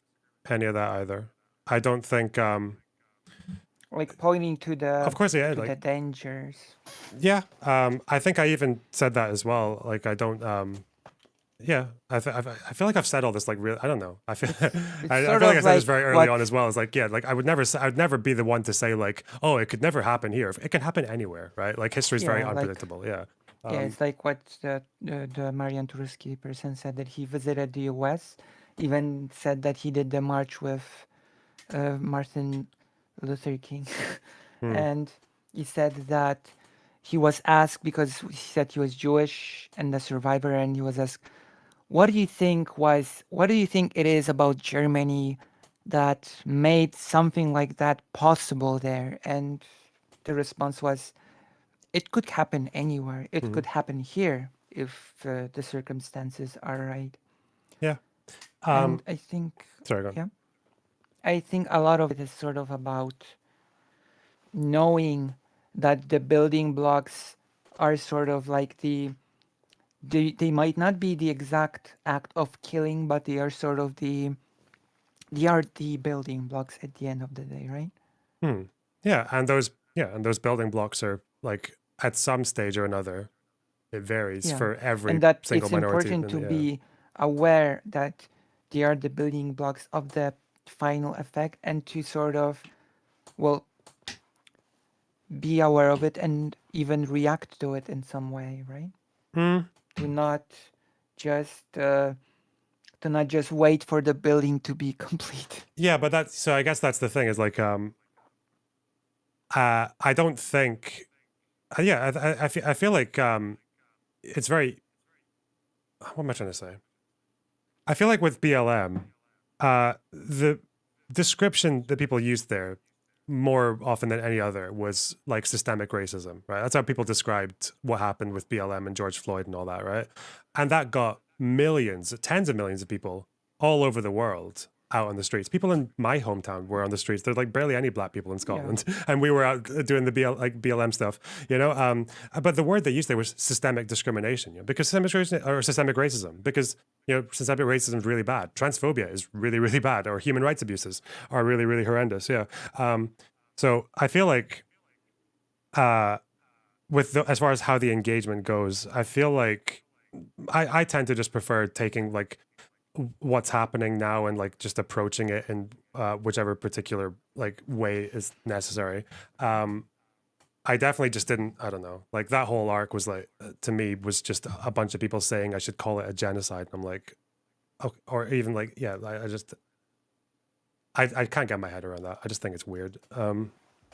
Speaker 1: any of that either. I don't think.
Speaker 2: Like pointing
Speaker 1: Of course, yeah.
Speaker 2: to the
Speaker 1: Like,
Speaker 2: dangers.
Speaker 1: yeah. I think I even said that as well. Like, I don't. Yeah, I feel like I've said all this like really. I don't know. I feel
Speaker 2: It's
Speaker 1: I
Speaker 2: sort
Speaker 1: feel like I
Speaker 2: of
Speaker 1: said this
Speaker 2: like
Speaker 1: very early
Speaker 2: what
Speaker 1: on as well. It's like, yeah, like I would never say, I would never be the one to say like, oh, it could never happen here. It can happen anywhere, right? Like history is very
Speaker 2: yeah, like
Speaker 1: unpredictable. Yeah.
Speaker 2: yeah, it's like what the Marian Turuski person said, that he visited the US, even said that he did the march with Martin Luther King.
Speaker 1: Hmm.
Speaker 2: And he said that he was asked, because he said he was Jewish and a survivor, and he was asked, what do you think it is about Germany that made something like that possible there? And the response was, it could happen anywhere. It
Speaker 1: Hmm.
Speaker 2: could happen here if the circumstances are right.
Speaker 1: Yeah.
Speaker 2: And
Speaker 1: Um.
Speaker 2: I think,
Speaker 1: Sorry, go on.
Speaker 2: yeah, I think a lot of it is sort of about knowing that the building blocks are sort of like they might not be the exact act of killing, but they are sort of they are the building blocks at the end of the day, right?
Speaker 1: Hmm. Yeah, and those building blocks are like at some stage or another, it varies
Speaker 2: Yeah,
Speaker 1: for
Speaker 2: and
Speaker 1: every
Speaker 2: that
Speaker 1: single
Speaker 2: it's
Speaker 1: minority.
Speaker 2: important
Speaker 1: And
Speaker 2: to
Speaker 1: yeah.
Speaker 2: be aware that they are the building blocks of the final effect, and to sort of, well, be aware of it and even react to it in some way, right?
Speaker 1: Hmm.
Speaker 2: To not just to not just wait for the building to be complete.
Speaker 1: Yeah, but that's so. I guess that's the thing is like I don't think. Yeah, I feel like it's very. What am I trying to say? I feel like with BLM, the description that people used there more often than any other was like systemic racism, right? That's how people described what happened with BLM and George Floyd and all that, right? And that got millions, tens of millions of people all over the world out on the streets. People in my hometown were on the streets. There's like barely any black people in
Speaker 2: Yeah,
Speaker 1: Scotland, and we were out doing the BLM stuff, you know. But the word they used there was systemic discrimination, you know, because systemic racism, because you know systemic racism is really bad. Transphobia is really really bad, or human rights abuses are really really horrendous. Yeah. So I feel like uh, as far as how the engagement goes, I feel like I tend to just prefer taking like what's happening now and like just approaching it in whichever particular like way is necessary. Um, I definitely just didn't. I don't know. Like that whole arc was like to me was just a bunch of people saying I should call it a genocide. And I'm like, oh, or even like yeah, I just I can't get my head around that. I just think it's weird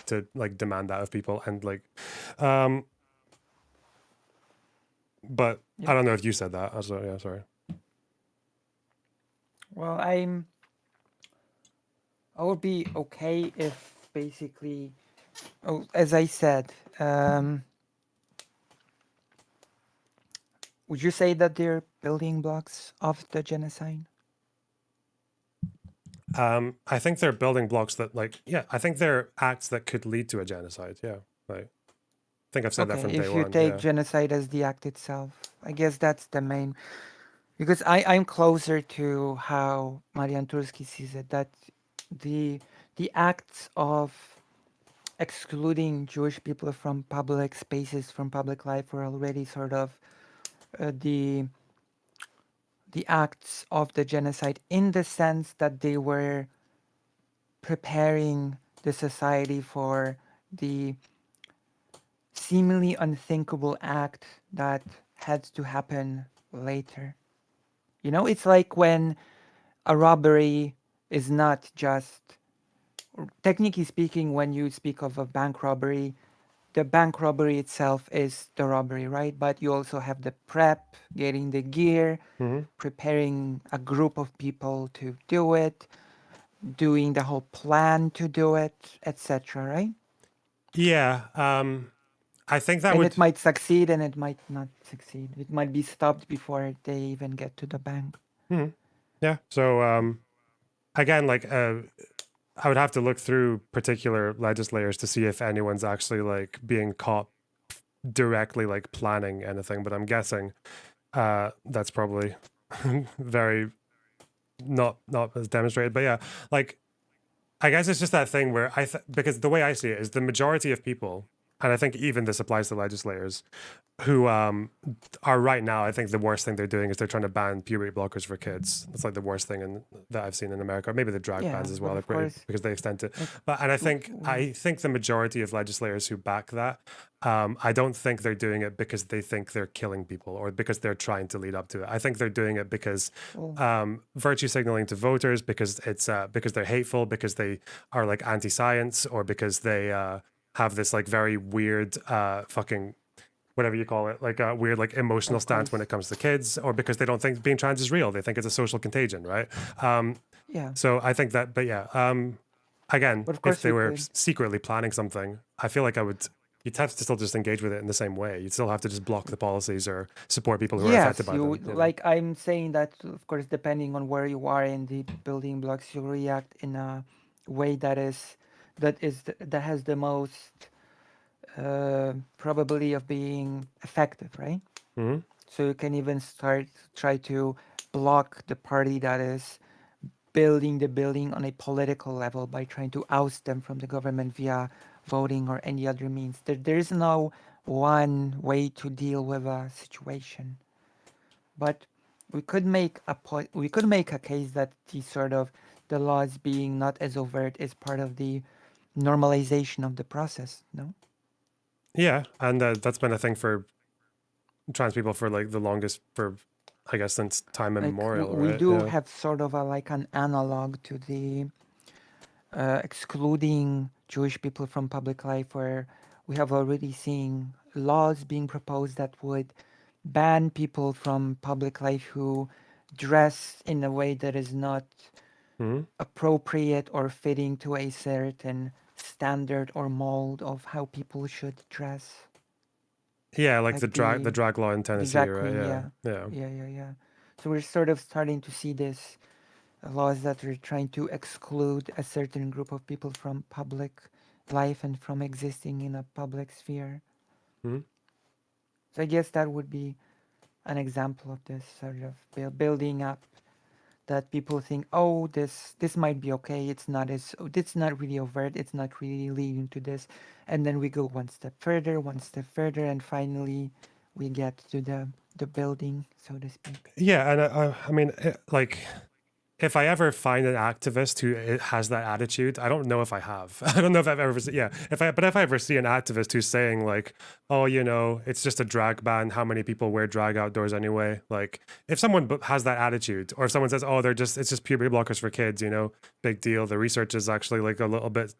Speaker 1: to like demand that of people and like, um, but
Speaker 2: yeah.
Speaker 1: I don't know if you said that. So yeah, sorry.
Speaker 2: Well, I would be okay if basically, oh, as I said, would you say that they're building blocks of the genocide?
Speaker 1: I think they're building blocks that like yeah, I think they're acts that could lead to a genocide. Yeah, like I think I've said that
Speaker 2: Okay,
Speaker 1: from day
Speaker 2: if you
Speaker 1: one.
Speaker 2: take
Speaker 1: Yeah.
Speaker 2: genocide as the act itself, I guess that's the main. Because I'm closer to how Marian Turski sees it, that the the acts of excluding Jewish people from public spaces, from public life, were already sort of uh, the the acts of the genocide, in the sense that they were preparing the society for the seemingly unthinkable act that had to happen later. You know, it's like when a robbery is not just, technically speaking, when you speak of a bank robbery, the bank robbery itself is the robbery, right? But you also have the prep, getting the gear,
Speaker 1: Hmm.
Speaker 2: preparing a group of people to do it, doing the whole plan to do it, etc., right?
Speaker 1: Yeah. I think that
Speaker 2: And
Speaker 1: would.
Speaker 2: it might succeed and it might not succeed. It might be stopped before they even get to the bank.
Speaker 1: Mhm. Yeah. So again, like I would have to look through particular legislators to see if anyone's actually like being caught directly like planning anything. But I'm guessing that's probably very not as demonstrated. But yeah, like I guess it's just that thing where because the way I see it is the majority of people, and I think even this applies to legislators, who are right now, I think the worst thing they're doing is they're trying to ban puberty blockers for kids. That's like the worst thing that I've seen in America. Or maybe the drag
Speaker 2: Yeah,
Speaker 1: bans as
Speaker 2: but
Speaker 1: well,
Speaker 2: of
Speaker 1: like pretty,
Speaker 2: course,
Speaker 1: because they extend it.
Speaker 2: like
Speaker 1: But and
Speaker 2: we,
Speaker 1: I think the majority of legislators who back that, I don't think they're doing it because they think they're killing people or because they're trying to lead up to it. I think they're doing it because
Speaker 2: well,
Speaker 1: virtue signaling to voters, because it's because they're hateful, because they are like anti-science, or because they have this like very weird fucking whatever you call it, like a weird, like emotional
Speaker 2: of
Speaker 1: stance when
Speaker 2: course,
Speaker 1: it comes to kids, or because they don't think being trans is real. They think it's a social contagion, right? Um,
Speaker 2: yeah,
Speaker 1: so I think that, but yeah, again,
Speaker 2: but of
Speaker 1: if
Speaker 2: course
Speaker 1: they
Speaker 2: we
Speaker 1: were
Speaker 2: could.
Speaker 1: secretly planning something, I feel like you'd have to still just engage with it in the same way. You'd still have to just block the policies or support people who are affected
Speaker 2: Yes,
Speaker 1: by
Speaker 2: you
Speaker 1: them, you know?
Speaker 2: like I'm saying that of course depending on where you are in the building blocks, you react in a way that has the most probability of being effective, right?
Speaker 1: Hmm.
Speaker 2: So you can even start try to block the party that is building the building on a political level by trying to oust them from the government via voting or any other means. There is no one way to deal with a situation, but we could make a case that the sort of the laws being not as overt is part of the normalization of the process. No,
Speaker 1: Yeah, and that's been a thing for trans people for like the longest, for I guess since time
Speaker 2: like
Speaker 1: immemorial,
Speaker 2: we
Speaker 1: right?
Speaker 2: do
Speaker 1: Yeah.
Speaker 2: have sort of a like an analog to the excluding Jewish people from public life, where we have already seen laws being proposed that would ban people from public life who dress in a way that is not
Speaker 1: Hmm.
Speaker 2: appropriate or fitting to a certain standard or mold of how people should dress.
Speaker 1: Yeah, like
Speaker 2: Like
Speaker 1: the drag law in
Speaker 2: the
Speaker 1: Tennessee,
Speaker 2: drag
Speaker 1: right?
Speaker 2: queen,
Speaker 1: Yeah,
Speaker 2: yeah,
Speaker 1: yeah.
Speaker 2: yeah. So we're sort of starting to see this laws that are trying to exclude a certain group of people from public life and from existing in a public sphere.
Speaker 1: Hmm.
Speaker 2: So I guess that would be an example of this sort of building up that people think, oh, this might be okay. It's not really overt. It's not really leading to this, and then we go one step further, and finally we get to the building, so to speak.
Speaker 1: Yeah, and I mean, like if I ever find an activist who has that attitude, I don't know if I have. I don't know if I've ever, yeah. If I ever see an activist who's saying like, oh, it's just a drag ban. How many people wear drag outdoors anyway? Like, if someone has that attitude, or if someone says, oh, it's just puberty blockers for kids, big deal. The research is actually like a little bit,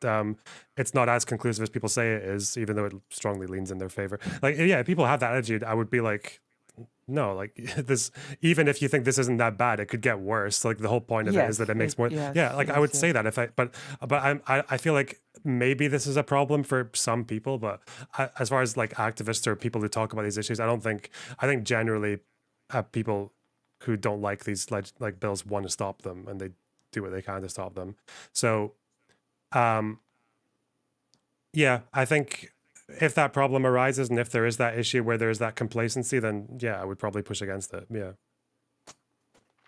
Speaker 1: it's not as conclusive as people say it is, even though it strongly leans in their favor. Like, yeah, if people have that attitude, I would be like, no, like this, even if you think this isn't that bad, it could get worse. Like the whole point of it is that it makes more, yeah, like I would say that if I feel like maybe this is a problem for some people, but as far as like activists or people who talk about these issues, I think generally people who don't like these like bills want to stop them, and they do what they can to stop them. So, um, yeah, I think if that problem arises and if there is that issue where there is that complacency, then yeah, I would probably push against it. Yeah.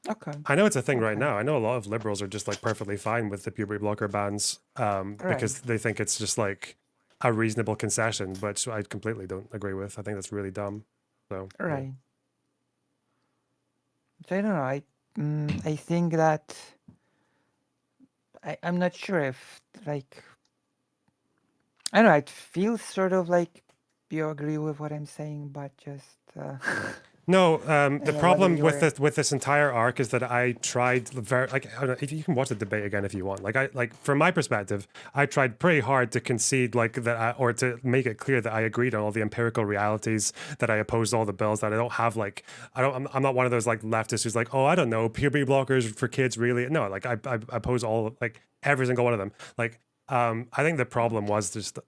Speaker 2: Okay.
Speaker 1: I know it's a thing right
Speaker 2: Okay.
Speaker 1: now. I know a lot of liberals are just like perfectly fine with the puberty blocker bans
Speaker 2: Right.
Speaker 1: because they think it's just like a reasonable concession, but I completely don't agree with. I think that's really dumb. So yeah.
Speaker 2: Right. So I don't know. I think that I'm not sure if like I don't know. It feels sort of like you agree with what I'm saying, but just
Speaker 1: No,
Speaker 2: I
Speaker 1: the
Speaker 2: don't know whether
Speaker 1: problem with
Speaker 2: you're
Speaker 1: this entire arc is that I tried very like I don't know, if you can watch the debate again if you want. Like I like from my perspective, I tried pretty hard to concede like that or to make it clear that I agreed on all the empirical realities, that I opposed all the bills, that I don't have like I'm not one of those like leftists who's like, oh, I don't know, puberty blockers for kids really. No, like I oppose all like every single one of them. Like I think the problem was just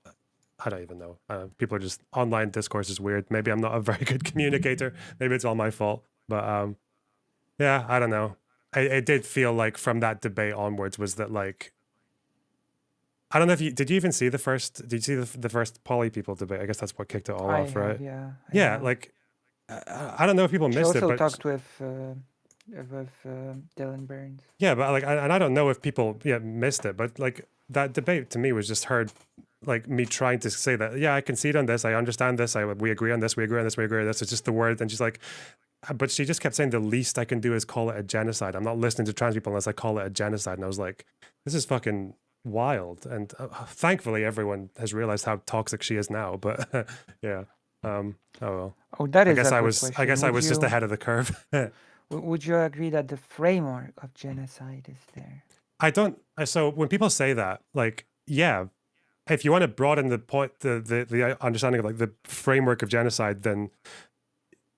Speaker 1: I don't even know. People are just online discourse is weird. Maybe I'm not a very good communicator. Maybe it's all my fault. But yeah, I don't know. It did feel like from that debate onwards was that like I don't know if you did you even see the first did you see the first poly people debate? I guess that's what kicked it all
Speaker 2: I
Speaker 1: off,
Speaker 2: have,
Speaker 1: right?
Speaker 2: yeah, I
Speaker 1: Yeah,
Speaker 2: have.
Speaker 1: like I don't know if people
Speaker 2: She
Speaker 1: missed it,
Speaker 2: also
Speaker 1: but
Speaker 2: talked with Dylan Burns.
Speaker 1: yeah, but like and I don't know if people missed it, but like that debate to me was just heard like me trying to say that yeah I concede on this, I understand this, we agree on this, we agree on this, we agree on this. It's just the word, and she's like, but she just kept saying the least I can do is call it a genocide. I'm not listening to trans people unless I call it a genocide. And I was like, this is fucking wild. And thankfully, everyone has realized how toxic she is now. But yeah, oh well.
Speaker 2: Oh, that
Speaker 1: I
Speaker 2: is
Speaker 1: guess
Speaker 2: a
Speaker 1: I
Speaker 2: good
Speaker 1: was. I
Speaker 2: question.
Speaker 1: guess I was just ahead of the curve.
Speaker 2: Would you agree that the framework of genocide is there?
Speaker 1: I don't. So when people say that, like, yeah, if you want to broaden the point, the understanding of like the framework of genocide, then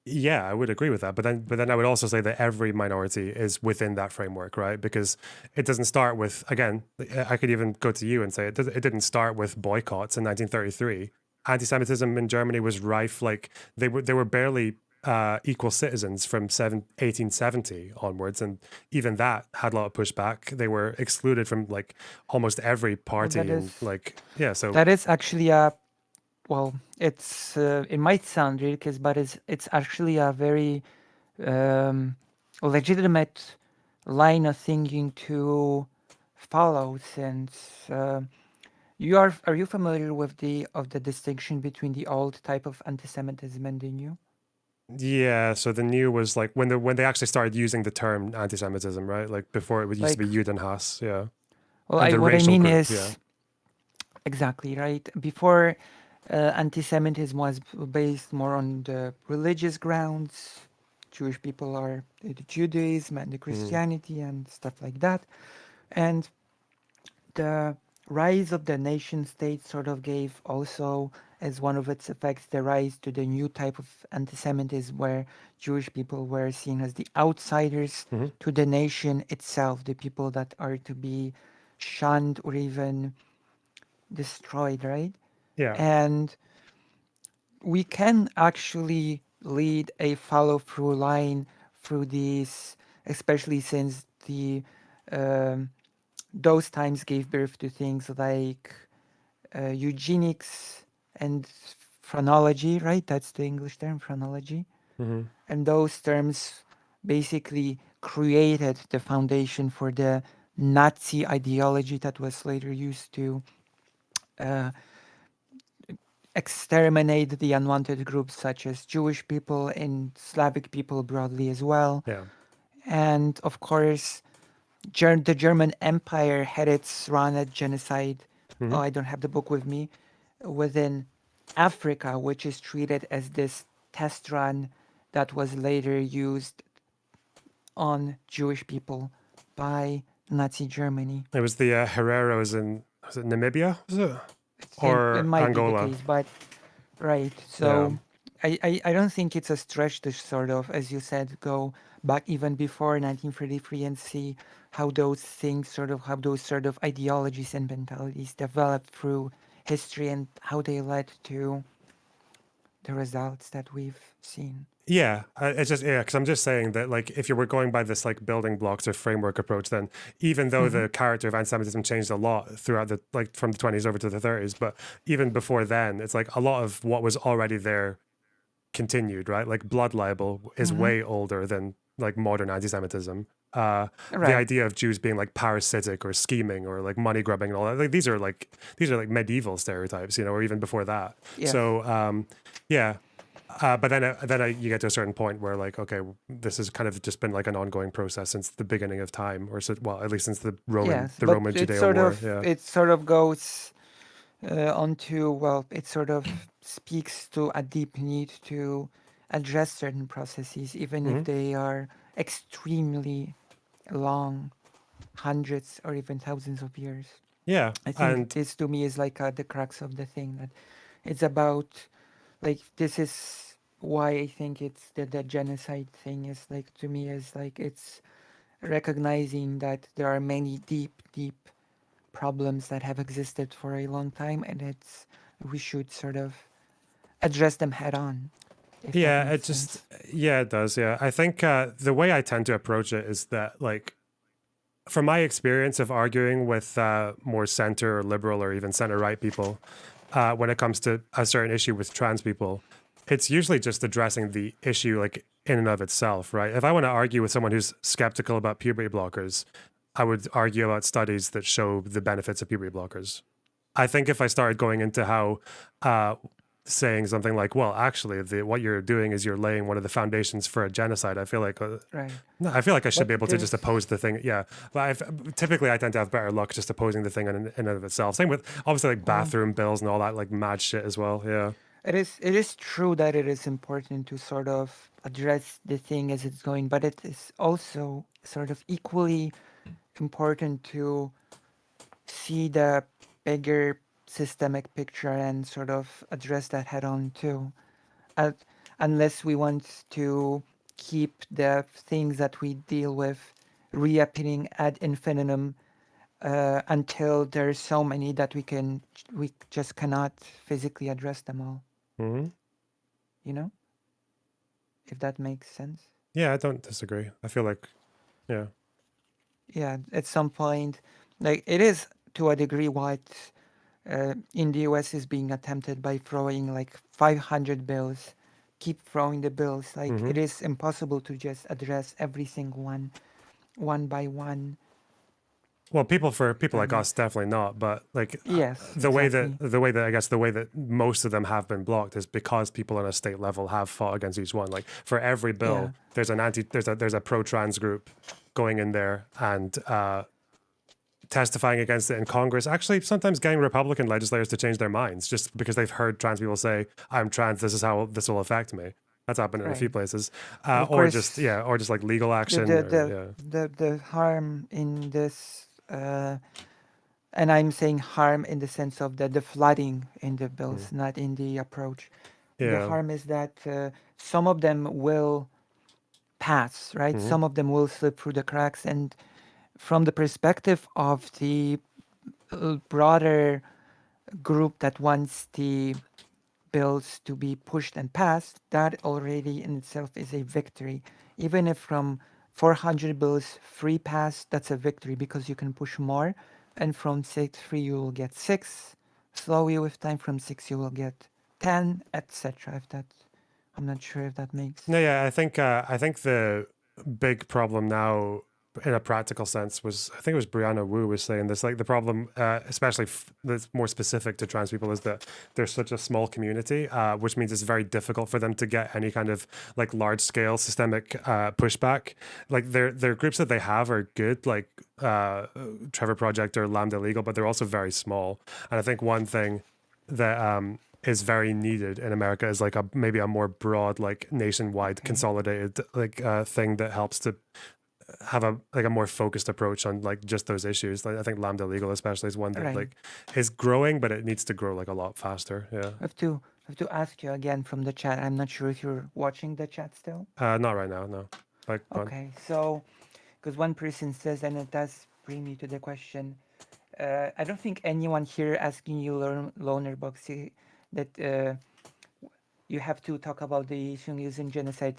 Speaker 1: yeah, I would agree with that. But then I would also say that every minority is within that framework, right? Because it doesn't start with again. I could even go to you and say it didn't start with boycotts in 1933. Anti-Semitism in Germany was rife. Like they were barely equal citizens from 1870 onwards, and even that had a lot of pushback. They were excluded from like almost every
Speaker 2: Well,
Speaker 1: party, and like yeah. So
Speaker 2: that is actually a well. It's it might sound ridiculous, but it's actually a very um, legitimate line of thinking to follow since are you familiar with the distinction between the old type of anti-Semitism and the new?
Speaker 1: yeah, so the new was like when they actually started using the term anti-Semitism, right? Like before it was used to
Speaker 2: Like,
Speaker 1: be Judenhass, yeah,
Speaker 2: well,
Speaker 1: and the
Speaker 2: what I
Speaker 1: racial
Speaker 2: mean
Speaker 1: group, yeah.
Speaker 2: is exactly right. Before, anti-Semitism was based more on the religious grounds. Jewish people are the Judaism and the
Speaker 1: Mm-hmm.
Speaker 2: Christianity and stuff like that, and the rise of the nation state sort of gave also as one of its effects the rise to the new type of anti-Semitism where Jewish people were seen as the outsiders
Speaker 1: Mm-hmm.
Speaker 2: to the nation itself, the people that are to be shunned or even destroyed, right?
Speaker 1: Yeah.
Speaker 2: And we can actually lead a follow-through line through these, especially since the um, those times gave birth to things like eugenics and phrenology, right? That's the English term, phrenology.
Speaker 1: Mm-hmm.
Speaker 2: And those terms basically created the foundation for the Nazi ideology that was later used to uh, exterminate the unwanted groups such as Jewish people and Slavic people broadly as well.
Speaker 1: Yeah.
Speaker 2: And of course, the German Empire had its run at genocide.
Speaker 1: Mm-hmm.
Speaker 2: Oh, I don't have the book with me. Within Africa, which is treated as this test run that was later used on Jewish people by Nazi Germany.
Speaker 1: It was the Herreros in was it Namibia? Was it
Speaker 2: It
Speaker 1: or
Speaker 2: might be the
Speaker 1: Angola?
Speaker 2: case, but right.
Speaker 1: Yeah.
Speaker 2: So I don't think it's a stretch to sort of, as you said, go back even before 1933 and see how those things sort of, how those sort of ideologies and mentalities developed through history and how they led to the results that we've seen.
Speaker 1: Yeah, it's just yeah, because I'm just saying that like if you were going by this like building blocks or framework approach, then even though
Speaker 2: Mm-hmm.
Speaker 1: the character of anti-Semitism changed a lot throughout the like from the 20s over to the 30s, but even before then, it's like a lot of what was already there continued, right? Like blood libel is
Speaker 2: Mm-hmm.
Speaker 1: way older than like modern anti-Semitism. The
Speaker 2: Right.
Speaker 1: idea of Jews being like parasitic or scheming or like money grubbing and all that, like these are like medieval stereotypes, you know, or even before that.
Speaker 2: Yes.
Speaker 1: So yeah, but then you get to a certain point where like, okay, this has kind of just been like an ongoing process since the beginning of time, or so, well, at least since
Speaker 2: Yes,
Speaker 1: the
Speaker 2: but
Speaker 1: Roman Judeo War. Yeah.
Speaker 2: it sort of goes onto, well, it sort of speaks to a deep need to address certain processes, even if
Speaker 1: Hmm.
Speaker 2: they are extremely long, hundreds or even thousands of years.
Speaker 1: Yeah,
Speaker 2: I think
Speaker 1: and
Speaker 2: this to me is like the crux of the thing, that it's about, like, this is why I think it's the genocide thing is like, to me, is like, it's recognizing that there are many deep problems that have existed for a long time, and it's, we should sort of address them head on, if that
Speaker 1: yeah,
Speaker 2: makes
Speaker 1: it just
Speaker 2: sense.
Speaker 1: yeah, it does. Yeah, I think the way I tend to approach it is that like from my experience of arguing with more center or liberal or even center right people, when it comes to a certain issue with trans people, it's usually just addressing the issue like in and of itself, right? If I want to argue with someone who's skeptical about puberty blockers, I would argue about studies that show the benefits of puberty blockers. I think if I started going into how uh, saying something like, "Well, actually, what you're doing is you're laying one of the foundations for a genocide," I feel like
Speaker 2: Right.
Speaker 1: no, I feel like I should be
Speaker 2: But
Speaker 1: able to just
Speaker 2: there's,
Speaker 1: oppose the thing. Yeah, but typically I tend to have better luck just opposing the thing in and of itself. Same with obviously like
Speaker 2: well,
Speaker 1: bathroom bills and all that like mad shit as well. Yeah.
Speaker 2: it is true that it is important to sort of address the thing as it's going, but it is also sort of equally important to see the bigger systemic picture and sort of address that head on too. Uh, Unless we want to keep the things that we deal with reappearing ad infinitum until there's so many that we just cannot physically address them all.
Speaker 1: Hmm.
Speaker 2: You know, if that makes sense.
Speaker 1: Yeah, I don't disagree. I feel like yeah.
Speaker 2: Yeah, at some point, like, it is to a degree what in the US is being attempted by throwing like 500 bills, keep throwing the bills. Like,
Speaker 1: Hmm.
Speaker 2: it is impossible to just address every single one by one.
Speaker 1: Well, for
Speaker 2: If
Speaker 1: people
Speaker 2: that
Speaker 1: like us,
Speaker 2: makes,
Speaker 1: definitely not. But like
Speaker 2: yes, exactly.
Speaker 1: the way that most of them have been blocked is because people on a state level have fought against each one. Like for every
Speaker 2: Yeah,
Speaker 1: bill, there's a pro trans group going in there and testifying against it in Congress, actually sometimes getting Republican legislators to change their minds just because they've heard trans people say, "I'm trans. This is how this will affect me." That's happened in a few
Speaker 2: right.
Speaker 1: places,
Speaker 2: But of course,
Speaker 1: or just like legal
Speaker 2: the
Speaker 1: action,
Speaker 2: the
Speaker 1: or
Speaker 2: the the harm in this, and I'm saying harm in the sense of the flooding in the
Speaker 1: mm,
Speaker 2: bills, not in the approach. The
Speaker 1: yeah,
Speaker 2: harm is that some of them will pass, right?
Speaker 1: hmm,
Speaker 2: Some of them will slip through the cracks, and from the perspective of the broader group that wants the bills to be pushed and passed, that already in itself is a victory. Even if from 400 bills, 3 pass, that's a victory because you can push more. And from 6, 3, you will get 6. Slowly with time, from 6, you will get 10, etc. If that, I'm not sure if that makes.
Speaker 1: no, yeah. I think the big problem now, in a practical sense, was I think it was Brianna Wu was saying this. Like the problem, especially that's more specific to trans people, is that there's such a small community, which means it's very difficult for them to get any kind of like large scale systemic pushback. Like their groups that they have are good, like Trevor Project or Lambda Legal, but they're also very small. And I think one thing that is very needed in America is like a maybe a more broad, like nationwide,
Speaker 2: Okay.
Speaker 1: consolidated like thing that helps to have a like a more focused approach on like just those issues. Like I think Lambda Legal especially is one that
Speaker 2: Right.
Speaker 1: like is growing, but it needs to grow like a lot faster. Yeah.
Speaker 2: I have to ask you again from the chat. I'm not sure if you're watching the chat still.
Speaker 1: Not right now, no. Like gone.
Speaker 2: Okay, so because one person says, and it does bring me to the question. I don't think anyone here asking you, loner boxy, that you have to talk about the issue using genocide.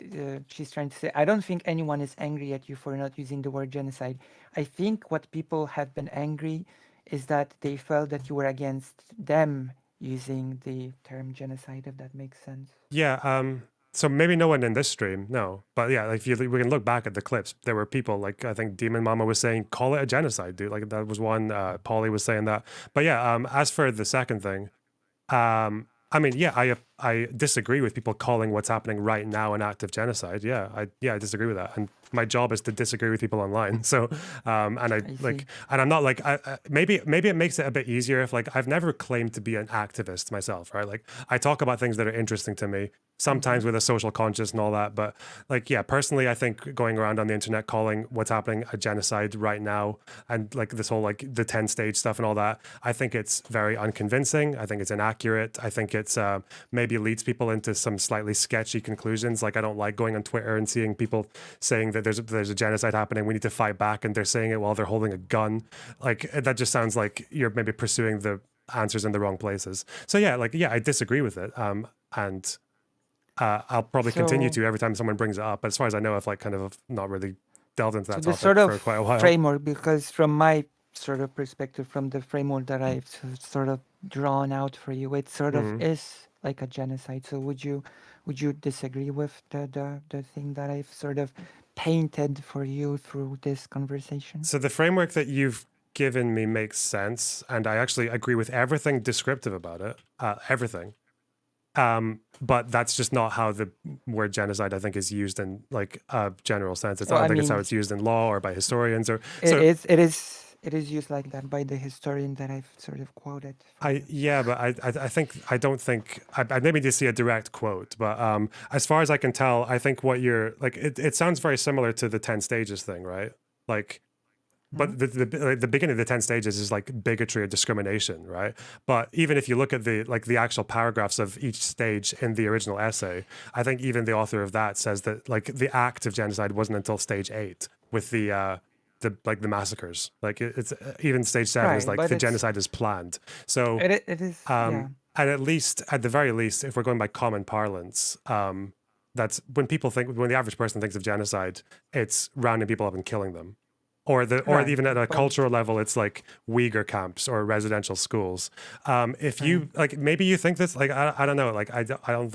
Speaker 2: She's trying to say, I don't think anyone is angry at you for not using the word genocide. I think what people have been angry is that they felt that you were against them using the term genocide, if that makes sense.
Speaker 1: Yeah. So maybe no one in this stream, no. But yeah, like if you, we can look back at the clips. There were people like I think Demon Mama was saying, "Call it a genocide, dude." Like that was one. Polly was saying that. But yeah, as for the second thing, I mean, yeah, I disagree with people calling what's happening right now an act of genocide. I disagree with that, and my job is to disagree with people online. So, and I
Speaker 2: I
Speaker 1: like,
Speaker 2: see.
Speaker 1: and I'm not like, maybe it makes it a bit easier if like I've never claimed to be an activist myself, right? Like I talk about things that are interesting to me,
Speaker 2: Mm-hmm.
Speaker 1: sometimes with a social conscience and all that, but like, yeah, personally, I think going around on the internet calling what's happening a genocide right now, and like this whole like the 10 stage stuff and all that, I think it's very unconvincing. I think it's inaccurate. I think it's maybe leads people into some slightly sketchy conclusions. Like I don't like going on Twitter and seeing people saying that there's a genocide happening, we need to fight back, and they're saying it while they're holding a gun. Like that just sounds like you're maybe pursuing the answers in the wrong places. So yeah, like yeah, I disagree with it. And I'll probably continue
Speaker 2: So,
Speaker 1: to every time someone brings it up. But as far as I know, I've like kind of not really delved into
Speaker 2: so
Speaker 1: that
Speaker 2: the sort
Speaker 1: topic
Speaker 2: of
Speaker 1: for quite a while.
Speaker 2: framework, because from my sort of perspective, from the framework that I've sort of drawn out for you, it sort of
Speaker 1: Mhm.
Speaker 2: is like a genocide. So would you disagree with the thing that I've sort of painted for you through this conversation?
Speaker 1: So the framework that you've given me makes sense, and I actually agree with everything descriptive about it. Everything. But that's just not how the word genocide, I think, is used in like a general sense. It's I
Speaker 2: Well,
Speaker 1: don't
Speaker 2: I
Speaker 1: think it's how
Speaker 2: mean,
Speaker 1: it's used in law or by historians or
Speaker 2: it
Speaker 1: so.
Speaker 2: is it is it is used like that by the historian that I've sort of quoted for
Speaker 1: I
Speaker 2: you.
Speaker 1: yeah, but I think I don't think I maybe to see a direct quote, but as far as I can tell, I think what you're like it sounds very similar to the 10 stages thing, right? Like
Speaker 2: Hmm?
Speaker 1: but the beginning of the 10 stages is like bigotry or discrimination, right? But even if you look at the actual paragraphs of each stage in the original essay, I think even the author of that says that like the act of genocide wasn't until stage 8 with the like the massacres. Like it's even stage 7 is
Speaker 2: Right,
Speaker 1: like
Speaker 2: but
Speaker 1: the genocide is planned. So
Speaker 2: it is, yeah.
Speaker 1: and at the very least, if we're going by common parlance, that's when the average person thinks of genocide, it's rounding people up and killing them, or
Speaker 2: Right,
Speaker 1: even at a
Speaker 2: but
Speaker 1: cultural level, it's like Uyghur camps or residential schools. If
Speaker 2: right.
Speaker 1: you like, maybe you think this, like I don't know, like I don't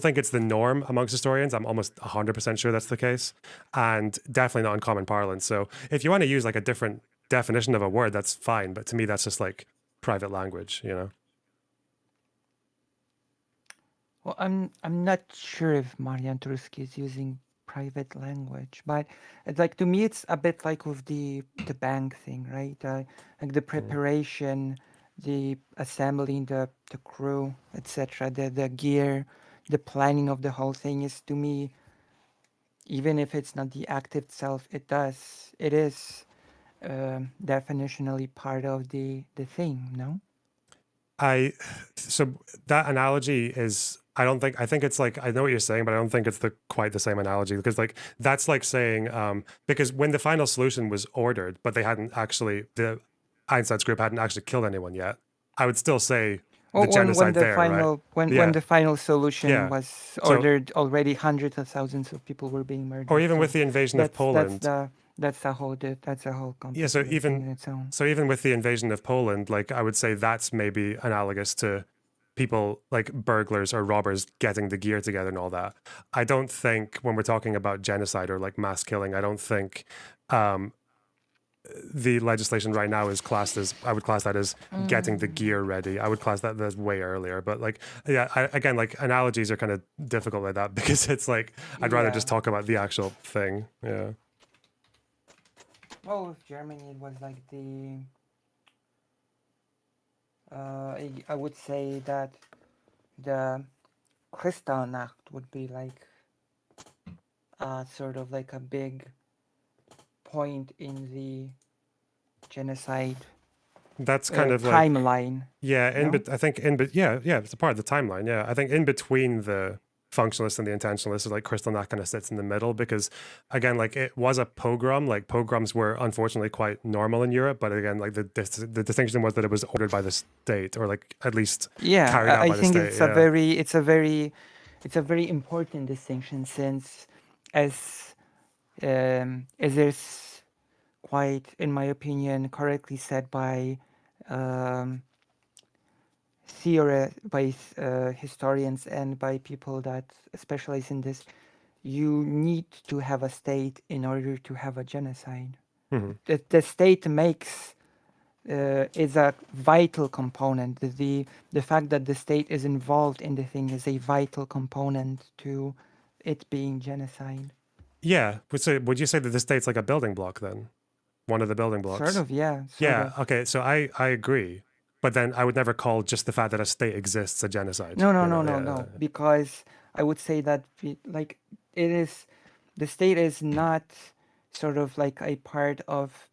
Speaker 1: think it's the norm amongst historians. I'm almost 100% sure that's the case, and definitely not in common parlance. So if you want to use like a different definition of a word, that's fine. But to me, that's just like private language, you know.
Speaker 2: Well, I'm not sure if Marian Turski is using private language, but it's like to me it's a bit like with the bank thing, right? Like the
Speaker 1: Mm.
Speaker 2: preparation, the assembling the crew, etc. The gear, the planning of the whole thing is to me, even if it's not the act itself, it is definitionally part of the thing, no?
Speaker 1: I so that analogy is I think it's like I know what you're saying, but I don't think it's the quite the same analogy because like that's like saying because when the final solution was ordered, but they hadn't actually the Einstein's group hadn't actually killed anyone yet, I would still say the
Speaker 2: Well, when
Speaker 1: genocide
Speaker 2: the
Speaker 1: there, right?
Speaker 2: final when
Speaker 1: Yeah.
Speaker 2: the final solution
Speaker 1: Yeah.
Speaker 2: was
Speaker 1: So
Speaker 2: ordered, already hundreds of thousands of people were being
Speaker 1: or
Speaker 2: murdered.
Speaker 1: even with
Speaker 2: So
Speaker 1: the invasion of
Speaker 2: that's that's
Speaker 1: Poland,
Speaker 2: the that's a whole
Speaker 1: yeah, so
Speaker 2: complicated thing
Speaker 1: even
Speaker 2: in its own.
Speaker 1: so even with the invasion of Poland, like I would say that's maybe analogous to people like burglars or robbers getting the gear together and all that. I don't think when we're talking about genocide or like mass killing, I don't think um, the legislation right now is classed as I would class that as getting the gear ready. I would class that as way earlier. But like yeah, again, like analogies are kind of difficult like that because it's like I'd rather
Speaker 2: Yeah.
Speaker 1: just talk about the actual thing. Yeah.
Speaker 2: Well, with Germany, it was like the I would say that the Kristallnacht would be like sort of like a big point in the genocide
Speaker 1: That's kind of like
Speaker 2: timeline.
Speaker 1: yeah,
Speaker 2: No.
Speaker 1: I think yeah, it's a part of the timeline. Yeah, I think in between the functionalist and the intentionalist is like Kristallnacht kind of sits in the middle because again, like it was a pogrom. Like pogroms were unfortunately quite normal in Europe, but again, like the distinction was that it was ordered by the state or like at least carried
Speaker 2: Yeah,
Speaker 1: out
Speaker 2: I
Speaker 1: by the
Speaker 2: think
Speaker 1: state. Yeah.
Speaker 2: it's a very important distinction since as is quite, in my opinion, correctly said by um, historians and by people that specialize in this, you need to have a state in order to have a genocide.
Speaker 1: Hmm.
Speaker 2: The state makes is a vital component. The fact that the state is involved in the thing is a vital component to it being genocide.
Speaker 1: Yeah. So would you say that the state's like a building block then? One of the building
Speaker 2: Sort
Speaker 1: blocks?
Speaker 2: of, yeah, sort
Speaker 1: Yeah.
Speaker 2: of.
Speaker 1: Okay. So I agree. But then I would never call just the fact that a state exists a genocide.
Speaker 2: No, no,
Speaker 1: You know?
Speaker 2: no, no,
Speaker 1: Yeah.
Speaker 2: no. Because I would say that like it is, the state is not sort of like a part of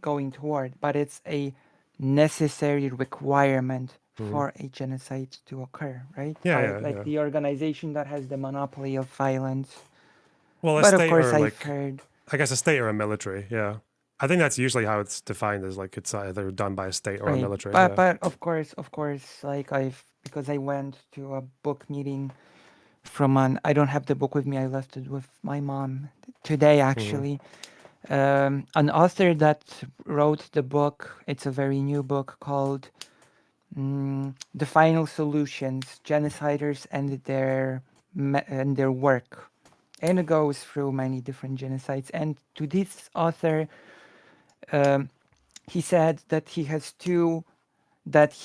Speaker 2: going toward, but it's a necessary requirement
Speaker 1: Hmm.
Speaker 2: for a genocide to occur, right?
Speaker 1: Yeah.
Speaker 2: By
Speaker 1: Yeah.
Speaker 2: like
Speaker 1: Yeah.
Speaker 2: the organization that has the monopoly of violence.
Speaker 1: Well, a
Speaker 2: But of
Speaker 1: state
Speaker 2: course,
Speaker 1: or
Speaker 2: I've
Speaker 1: like,
Speaker 2: heard.
Speaker 1: I guess a state or a military. Yeah. I think that's usually how it's defined, as like it's either done by a state or a
Speaker 2: Right,
Speaker 1: military.
Speaker 2: but
Speaker 1: Yeah.
Speaker 2: of course, like because I went to a book meeting from an. I don't have the book with me. I left it with my mom today,
Speaker 1: Hmm.
Speaker 2: actually. An author that wrote the book. It's a very new book called "The Final Solutions: Genociders and their Work," and it goes through many different genocides. And to this author, um, he said that he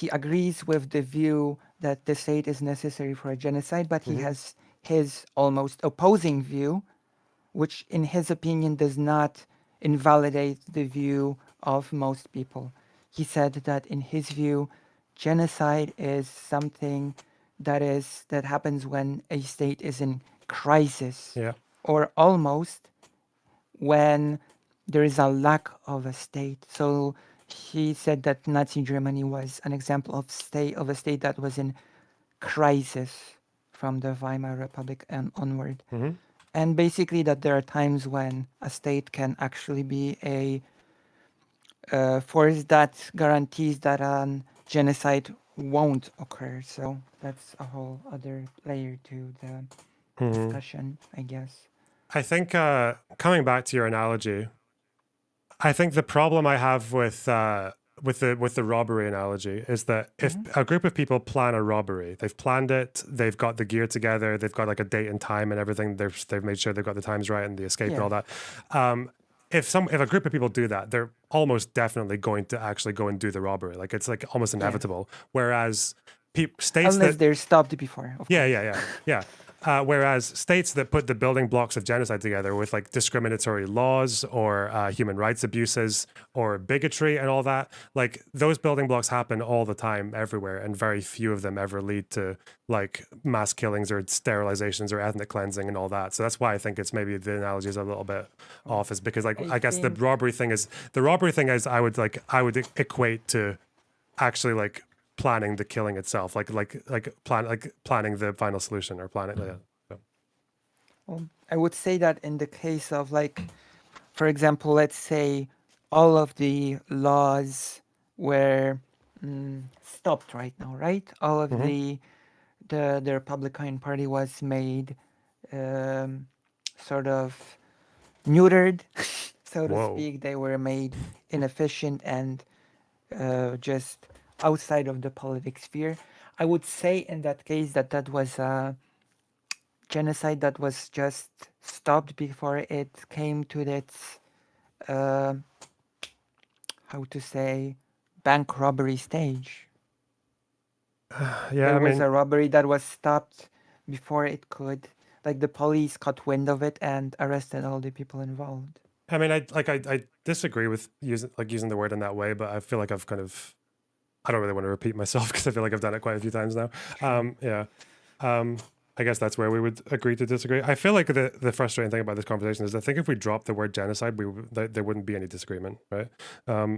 Speaker 2: agrees with the view that the state is necessary for a genocide, but he
Speaker 1: Hmm.
Speaker 2: has his almost opposing view, which in his opinion does not invalidate the view of most people. He said that in his view, genocide is something that happens when a state is in crisis,
Speaker 1: Yeah.
Speaker 2: or almost when there is a lack of a state. So he said that Nazi Germany was an example of a state that was in crisis from the Weimar Republic and onward.
Speaker 1: Hmm.
Speaker 2: And basically that there are times when a state can actually be a force that guarantees that a genocide won't occur. So that's a whole other layer to the
Speaker 1: Hmm.
Speaker 2: discussion, I guess.
Speaker 1: I think coming back to your analogy, I think the problem I have with the robbery analogy is that if
Speaker 2: Hmm.
Speaker 1: a group of people plan a robbery, they've planned it, they've got the gear together, they've got like a date and time and everything. They've made sure they've got the times right and the escape and
Speaker 2: Yeah.
Speaker 1: all that. Um, if a group of people do that, they're almost definitely going to actually go and do the robbery. Like it's like almost
Speaker 2: Yeah.
Speaker 1: inevitable. Whereas states
Speaker 2: Unless
Speaker 1: that
Speaker 2: they're stopped before, of
Speaker 1: yeah,
Speaker 2: course.
Speaker 1: yeah, yeah, yeah. Whereas states that put the building blocks of genocide together with like discriminatory laws or human rights abuses or bigotry and all that, like those building blocks happen all the time everywhere, and very few of them ever lead to like mass killings or sterilizations or ethnic cleansing and all that. So that's why I think it's maybe the analogy is a little bit
Speaker 2: Oh,
Speaker 1: off, is because like
Speaker 2: I
Speaker 1: I guess
Speaker 2: think
Speaker 1: the robbery thing is I would equate to actually like planning the killing itself, like planning the final solution or planning. Yeah. So,
Speaker 2: I would say that in the case of like, for example, let's say all of the laws were stopped right now, right? All of
Speaker 1: mhm.
Speaker 2: the Republican Party was made um, sort of neutered, so to
Speaker 1: Whoa.
Speaker 2: speak. They were made inefficient and just outside of the politic sphere. I would say in that case that that was a genocide that was just stopped before it came to its uh, how to say bank robbery stage.
Speaker 1: Yeah,
Speaker 2: There
Speaker 1: I
Speaker 2: was
Speaker 1: mean,
Speaker 2: a robbery that was stopped before it could, like the police caught wind of it and arrested all the people involved.
Speaker 1: I disagree with using the word in that way, but I feel like I don't really want to repeat myself because I feel like I've done it quite a few times now.
Speaker 2: Sure.
Speaker 1: Yeah. Um, I guess that's where we would agree to disagree. I feel like the frustrating thing about this conversation is I think if we dropped the word genocide, there wouldn't be any disagreement, right? As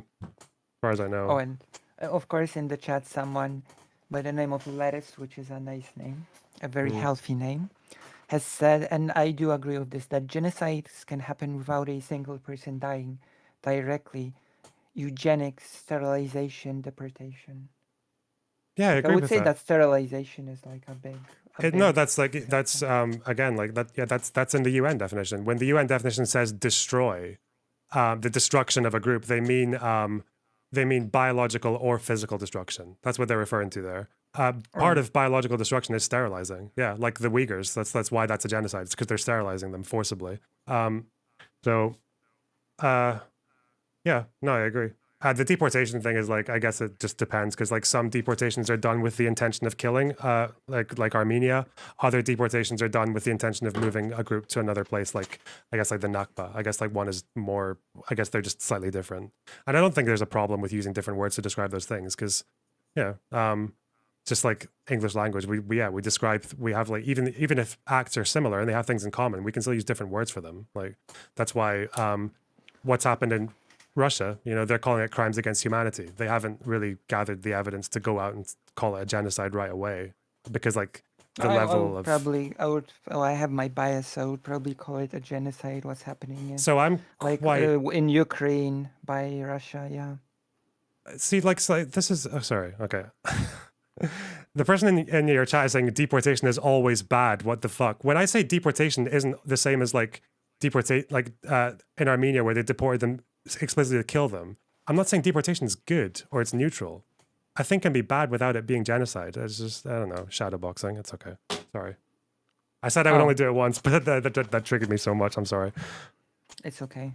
Speaker 1: far as I
Speaker 2: Oh,
Speaker 1: know.
Speaker 2: and of course in the chat someone by the name of Lettuce, which is a nice name, a very
Speaker 1: Mm.
Speaker 2: healthy name, has said, and I do agree with this, that genocides can happen without a single person dying directly. Eugenics, sterilization, deportation.
Speaker 1: Yeah, I
Speaker 2: Like I
Speaker 1: agree
Speaker 2: would
Speaker 1: with
Speaker 2: say
Speaker 1: that.
Speaker 2: that sterilization is like a
Speaker 1: No,
Speaker 2: big
Speaker 1: that's
Speaker 2: example.
Speaker 1: again like that. Yeah, that's in the UN definition. When the UN definition says destroy, the destruction of a group, they mean biological or physical destruction. That's what they're referring to there. part
Speaker 2: Right.
Speaker 1: of biological destruction is sterilizing. Yeah, like the Uyghurs. That's why that's a genocide. It's because they're sterilizing them forcibly. So uh, yeah, no, I agree. The deportation thing is like, I guess it just depends because like some deportations are done with the intention of killing, like Armenia. Other deportations are done with the intention of moving a group to another place, like I guess like the Nakba. I guess like one is more. I guess they're just slightly different, and I don't think there's a problem with using different words to describe those things because, yeah, just like English language, we describe we have like even if acts are similar and they have things in common, we can still use different words for them. Like that's why what's happened in Russia, they're calling it crimes against humanity. They haven't really gathered the evidence to go out and call it a genocide right away because like the
Speaker 2: I
Speaker 1: level
Speaker 2: would
Speaker 1: of
Speaker 2: probably, I have my bias, so I would probably call it a genocide, what's happening in,
Speaker 1: so I'm
Speaker 2: like,
Speaker 1: quite
Speaker 2: in Ukraine by Russia, yeah.
Speaker 1: see like so this is oh sorry okay the person in your chat is saying deportation is always bad. What the fuck? When I say deportation isn't the same as like deportate like in Armenia where they deported them explicitly to kill them. I'm not saying deportation is good or it's neutral. I think can be bad without it being genocide. It's just I don't know shadowboxing. It's okay. Sorry. I said I would only
Speaker 2: Oh,
Speaker 1: do it once, but that triggered me so much. I'm sorry.
Speaker 2: it's okay.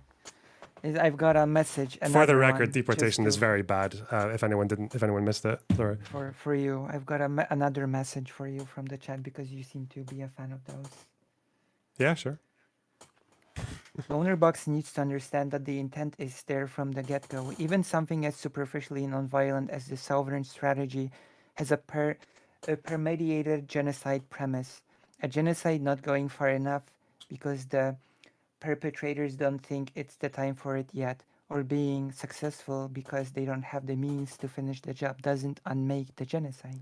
Speaker 2: I've got a message,
Speaker 1: For the
Speaker 2: another
Speaker 1: record,
Speaker 2: one, just
Speaker 1: deportation is
Speaker 2: to
Speaker 1: very bad. If anyone missed it, sorry.
Speaker 2: for you. I've got another message for you from the chat because you seem to be a fan of those.
Speaker 1: Yeah, sure.
Speaker 2: Lonerbox needs to understand that the intent is there from the get-go. Even something as superficially non-violent as the sovereign strategy has a premeditated genocide premise. A genocide not going far enough because the perpetrators don't think it's the time for it yet, or being successful because they don't have the means to finish the job doesn't unmake the genocide.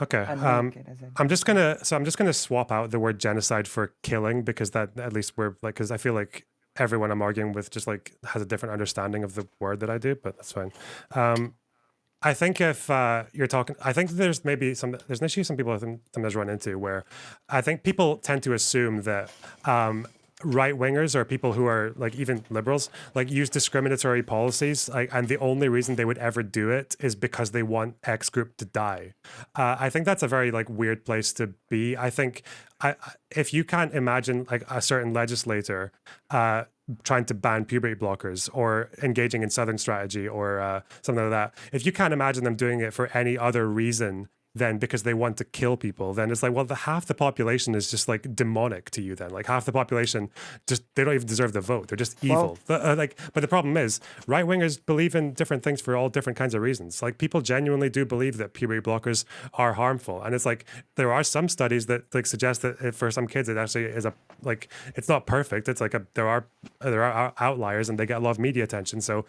Speaker 1: Okay.
Speaker 2: Unmake it as a
Speaker 1: I'm just
Speaker 2: genocide.
Speaker 1: gonna swap out the word genocide for killing because that at least we're like because I feel like everyone I'm arguing with just like has a different understanding of the word that I do, but that's fine. I think if you're talking, I think there's maybe there's an issue some people sometimes run into where I think people tend to assume that right wingers or people who are like even liberals like use discriminatory policies like and the only reason they would ever do it is because they want X group to die. I think that's a very like weird place to be. I think if you can't imagine like a certain legislator trying to ban puberty blockers or engaging in Southern strategy or something like that, if you can't imagine them doing it for any other reason then because they want to kill people, then it's like, well, half the population is just like demonic to you. Then, like half the population, just they don't even deserve the vote. They're just
Speaker 2: Well,
Speaker 1: evil. Like, but the problem is, right wingers believe in different things for all different kinds of reasons. Like people genuinely do believe that puberty blockers are harmful, and it's like there are some studies that like suggest that for some kids it actually is a like it's not perfect. It's like there are outliers and they get a lot of media attention. So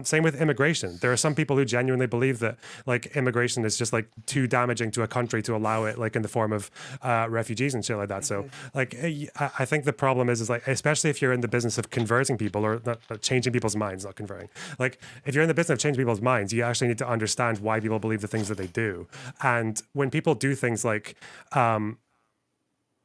Speaker 1: same with immigration. There are some people who genuinely believe that like immigration is just like too damaging to a country to allow it like in the form of refugees and shit like that. So like I think the problem is like especially if you're in the business of converting people or not changing people's minds, not converting. Like if you're in the business of changing people's minds, you actually need to understand why people believe the things that they do. And when people do things like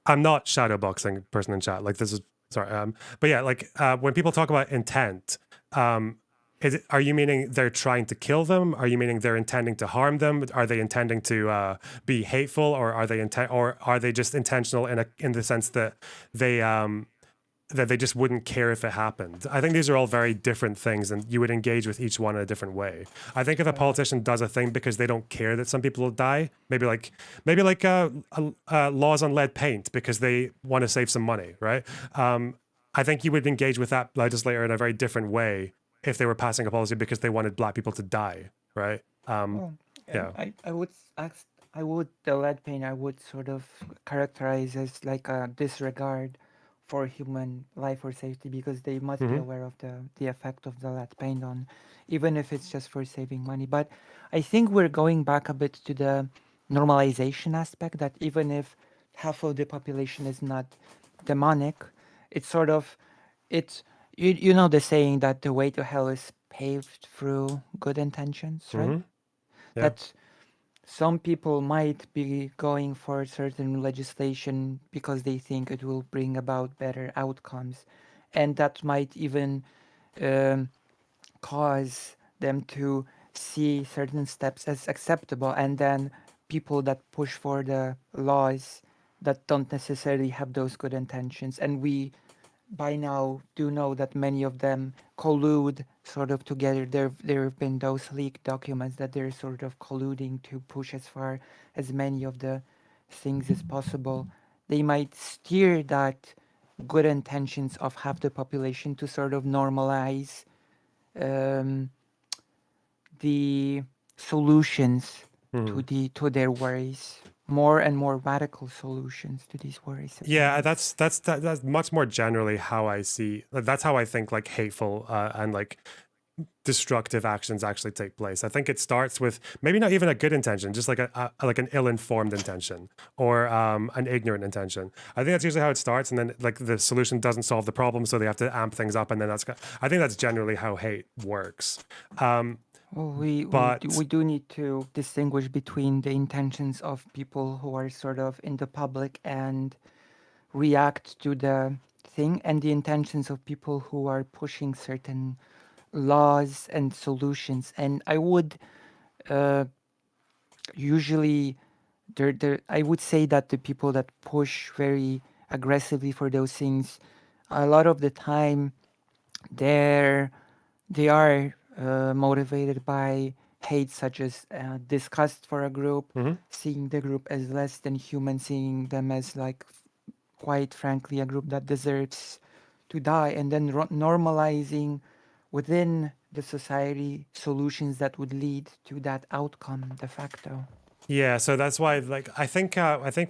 Speaker 1: I'm not shadowboxing person in chat. Like this is sorry. But yeah, like when people talk about intent, are you meaning they're trying to kill them? Are you meaning they're intending to harm them? Are they intending to be hateful, or are they just intentional in the sense that they just wouldn't care if it happened? I think these are all very different things, and you would engage with each one in a different way. I think if a politician does a thing because they don't care that some people will die, maybe like laws on lead paint because they want to save some money, right? I think you would engage with that legislator in a very different way if they were passing a policy because they wanted black people to die, right?
Speaker 2: well,
Speaker 1: Yeah.
Speaker 2: I would ask, the lead paint, I would sort of characterize as like a disregard for human life or safety because they must be
Speaker 1: Mm-hmm.
Speaker 2: aware of the effect of the lead paint on, even if it's just for saving money. But I think we're going back a bit to the normalization aspect that even if half of the population is not demonic, it's sort of, it's, you know the saying that the way to hell is paved through good intentions, right?
Speaker 1: Mm-hmm. Yeah.
Speaker 2: That some people might be going for certain legislation because they think it will bring about better outcomes, and that might even um, cause them to see certain steps as acceptable, and then people that push for the laws that don't necessarily have those good intentions. And we by now do know that many of them collude sort of together. There have been those leaked documents that they're sort of colluding to push as far as many of the things as possible. They might steer that good intentions of half the population to sort of normalize um, the solutions
Speaker 1: Mhm.
Speaker 2: to their worries, more and more radical solutions to these worries of
Speaker 1: Yeah,
Speaker 2: theirs.
Speaker 1: that's much more generally how I see. That's how I think like hateful and like destructive actions actually take place. I think it starts with maybe not even a good intention, just like like an ill-informed intention or an ignorant intention. I think that's usually how it starts, and then like the solution doesn't solve the problem, so they have to amp things up, and then I think that's generally how hate works. Um,
Speaker 2: Well,
Speaker 1: but
Speaker 2: we do need to distinguish between the intentions of people who are sort of in the public and react to the thing, and the intentions of people who are pushing certain laws and solutions. And I would uh, usually I would say that the people that push very aggressively for those things, a lot of the time, they're they are motivated by hate, such as disgust for a group,
Speaker 1: mhm.
Speaker 2: seeing the group as less than human, seeing them as like, quite frankly, a group that deserves to die, and then normalizing within the society solutions that would lead to that outcome de facto.
Speaker 1: Yeah, so that's why, like, I think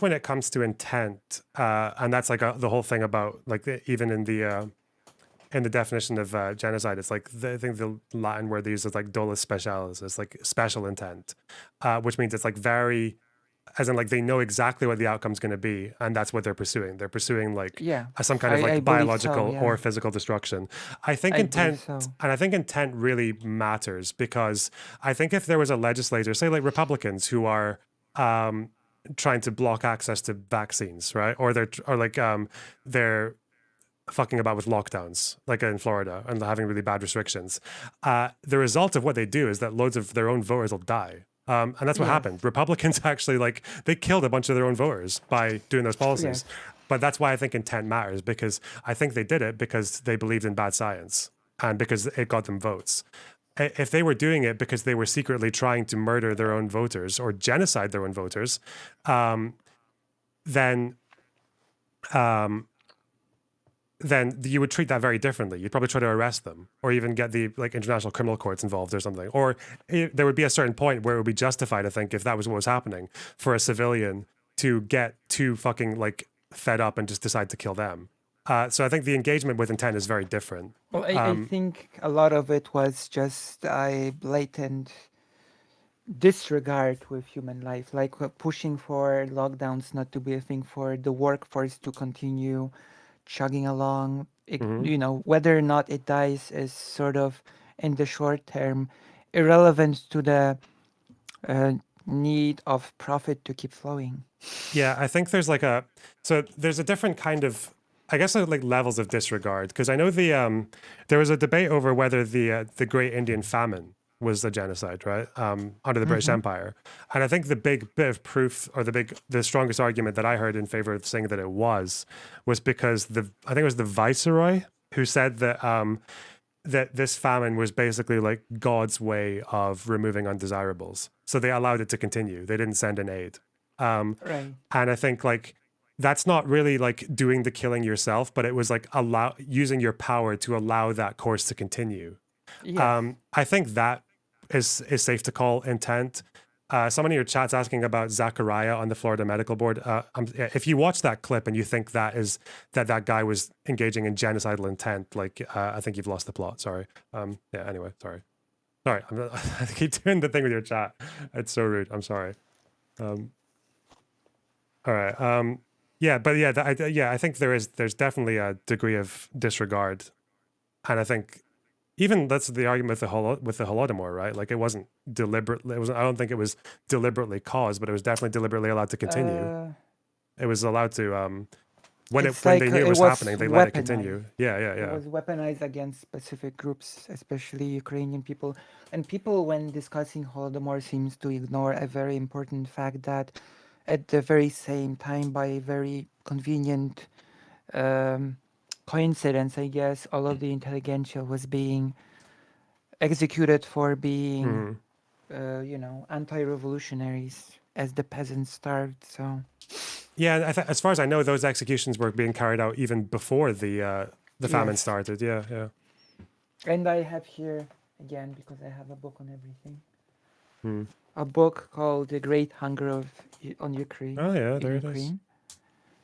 Speaker 1: when it comes to intent, and that's like the whole thing about like even in the definition of genocide, it's like I think the Latin word they use is like dolus specialis, it's like special intent, which means it's like very, as in like they know exactly what the outcome's going to be, and that's what they're pursuing. They're pursuing like
Speaker 2: Yeah,
Speaker 1: some kind of
Speaker 2: I
Speaker 1: like
Speaker 2: believe so.
Speaker 1: biological
Speaker 2: Yeah,
Speaker 1: or physical destruction. I think
Speaker 2: I believe
Speaker 1: intent,
Speaker 2: so.
Speaker 1: and I think intent really matters because I think if there was a legislator, say like Republicans who are um, trying to block access to vaccines, right, or they're fucking about with lockdowns, like in Florida, and having really bad restrictions. The result of what they do is that loads of their own voters will die. And that's what
Speaker 2: Yes,
Speaker 1: happened. Republicans actually like they killed a bunch of their own voters by doing those
Speaker 2: yes,
Speaker 1: policies. But that's why I think intent matters because I think they did it because they believed in bad science and because it got them votes. If they were doing it because they were secretly trying to murder their own voters or genocide their own voters, um, then um, then you would treat that very differently. You'd probably try to arrest them or even get the like international criminal courts involved or something. Or there would be a certain point where it would be justified, I think, if that was what was happening for a civilian to get too fucking like fed up and just decide to kill them. So I think the engagement with intent is very different.
Speaker 2: well, I
Speaker 1: Um,
Speaker 2: think a lot of it was just a blatant disregard with human life, like pushing for lockdowns not to be a thing, for the workforce to continue chugging along.
Speaker 1: mhm.
Speaker 2: You know, whether or not it dies is sort of in the short term irrelevant to the uh, need of profit to keep flowing.
Speaker 1: Yeah, I think there's a different kind of I guess like levels of disregard because I know there was a debate over whether the Great Indian Famine was a genocide, right? Under the British
Speaker 2: Mm-hmm.
Speaker 1: Empire. And I think the big bit of proof or the strongest argument that I heard in favor of saying that it was because I think it was the viceroy who said that this famine was basically like God's way of removing undesirables. So they allowed it to continue. They didn't send in aid. Um,
Speaker 2: Right.
Speaker 1: and I think like that's not really like doing the killing yourself, but it was like using your power to allow that course to continue.
Speaker 2: Yes.
Speaker 1: I think that is safe to call intent. Someone in your chat's asking about Zachariah on the Florida Medical Board. If you watch that clip and you think that guy was engaging in genocidal intent, like I think you've lost the plot. Sorry. Yeah. Anyway, sorry. Sorry. I keep doing the thing with your chat. It's so rude. I'm sorry. Um, all right. Yeah, but yeah, I think there's definitely a degree of disregard, and I think even that's the argument with the Holodomor, right? Like it wasn't deliberately. It was. I don't think it was deliberately caused, but it was definitely deliberately allowed to continue.
Speaker 2: Uh,
Speaker 1: It was allowed to.
Speaker 2: It's
Speaker 1: when they
Speaker 2: like
Speaker 1: knew it
Speaker 2: it
Speaker 1: was
Speaker 2: was
Speaker 1: happening, they let it
Speaker 2: weaponized.
Speaker 1: continue. Yeah, yeah,
Speaker 2: It
Speaker 1: yeah.
Speaker 2: was weaponized against specific groups, especially Ukrainian people. And people, when discussing Holodomor, seems to ignore a very important fact that at the very same time, by a very convenient um, coincidence, I guess, all of the intelligentsia was being executed for being,
Speaker 1: Hmm.
Speaker 2: anti-revolutionaries as the peasants starved. So
Speaker 1: Yeah, as far as I know, those executions were being carried out even before the famine
Speaker 2: yes,
Speaker 1: started. Yeah, yeah.
Speaker 2: and I have here again because I have a book on everything.
Speaker 1: Hmm.
Speaker 2: A book called The Great Hunger on
Speaker 1: Oh
Speaker 2: Ukraine
Speaker 1: yeah,
Speaker 2: in
Speaker 1: there it is.
Speaker 2: Ukraine.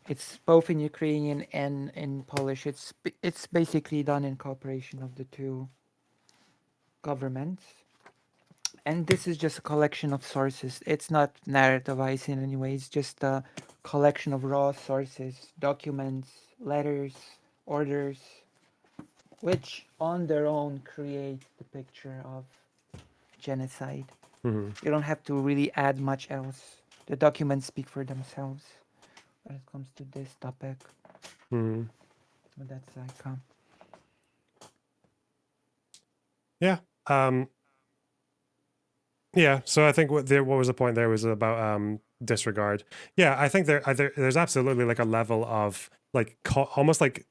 Speaker 2: It's both in Ukrainian and in Polish. It's basically done in cooperation of the two governments. And this is just a collection of sources. It's not narrativized in any way. It's just a collection of raw sources, documents, letters, orders, which on their own create the picture of genocide.
Speaker 1: Hmm.
Speaker 2: You don't have to really add much else. The documents speak for themselves when it comes to this topic.
Speaker 1: Hmm.
Speaker 2: But that's like,
Speaker 1: Yeah. Um, yeah. So I think what was the point there was about disregard. Yeah, I think there's absolutely like a level of like almost like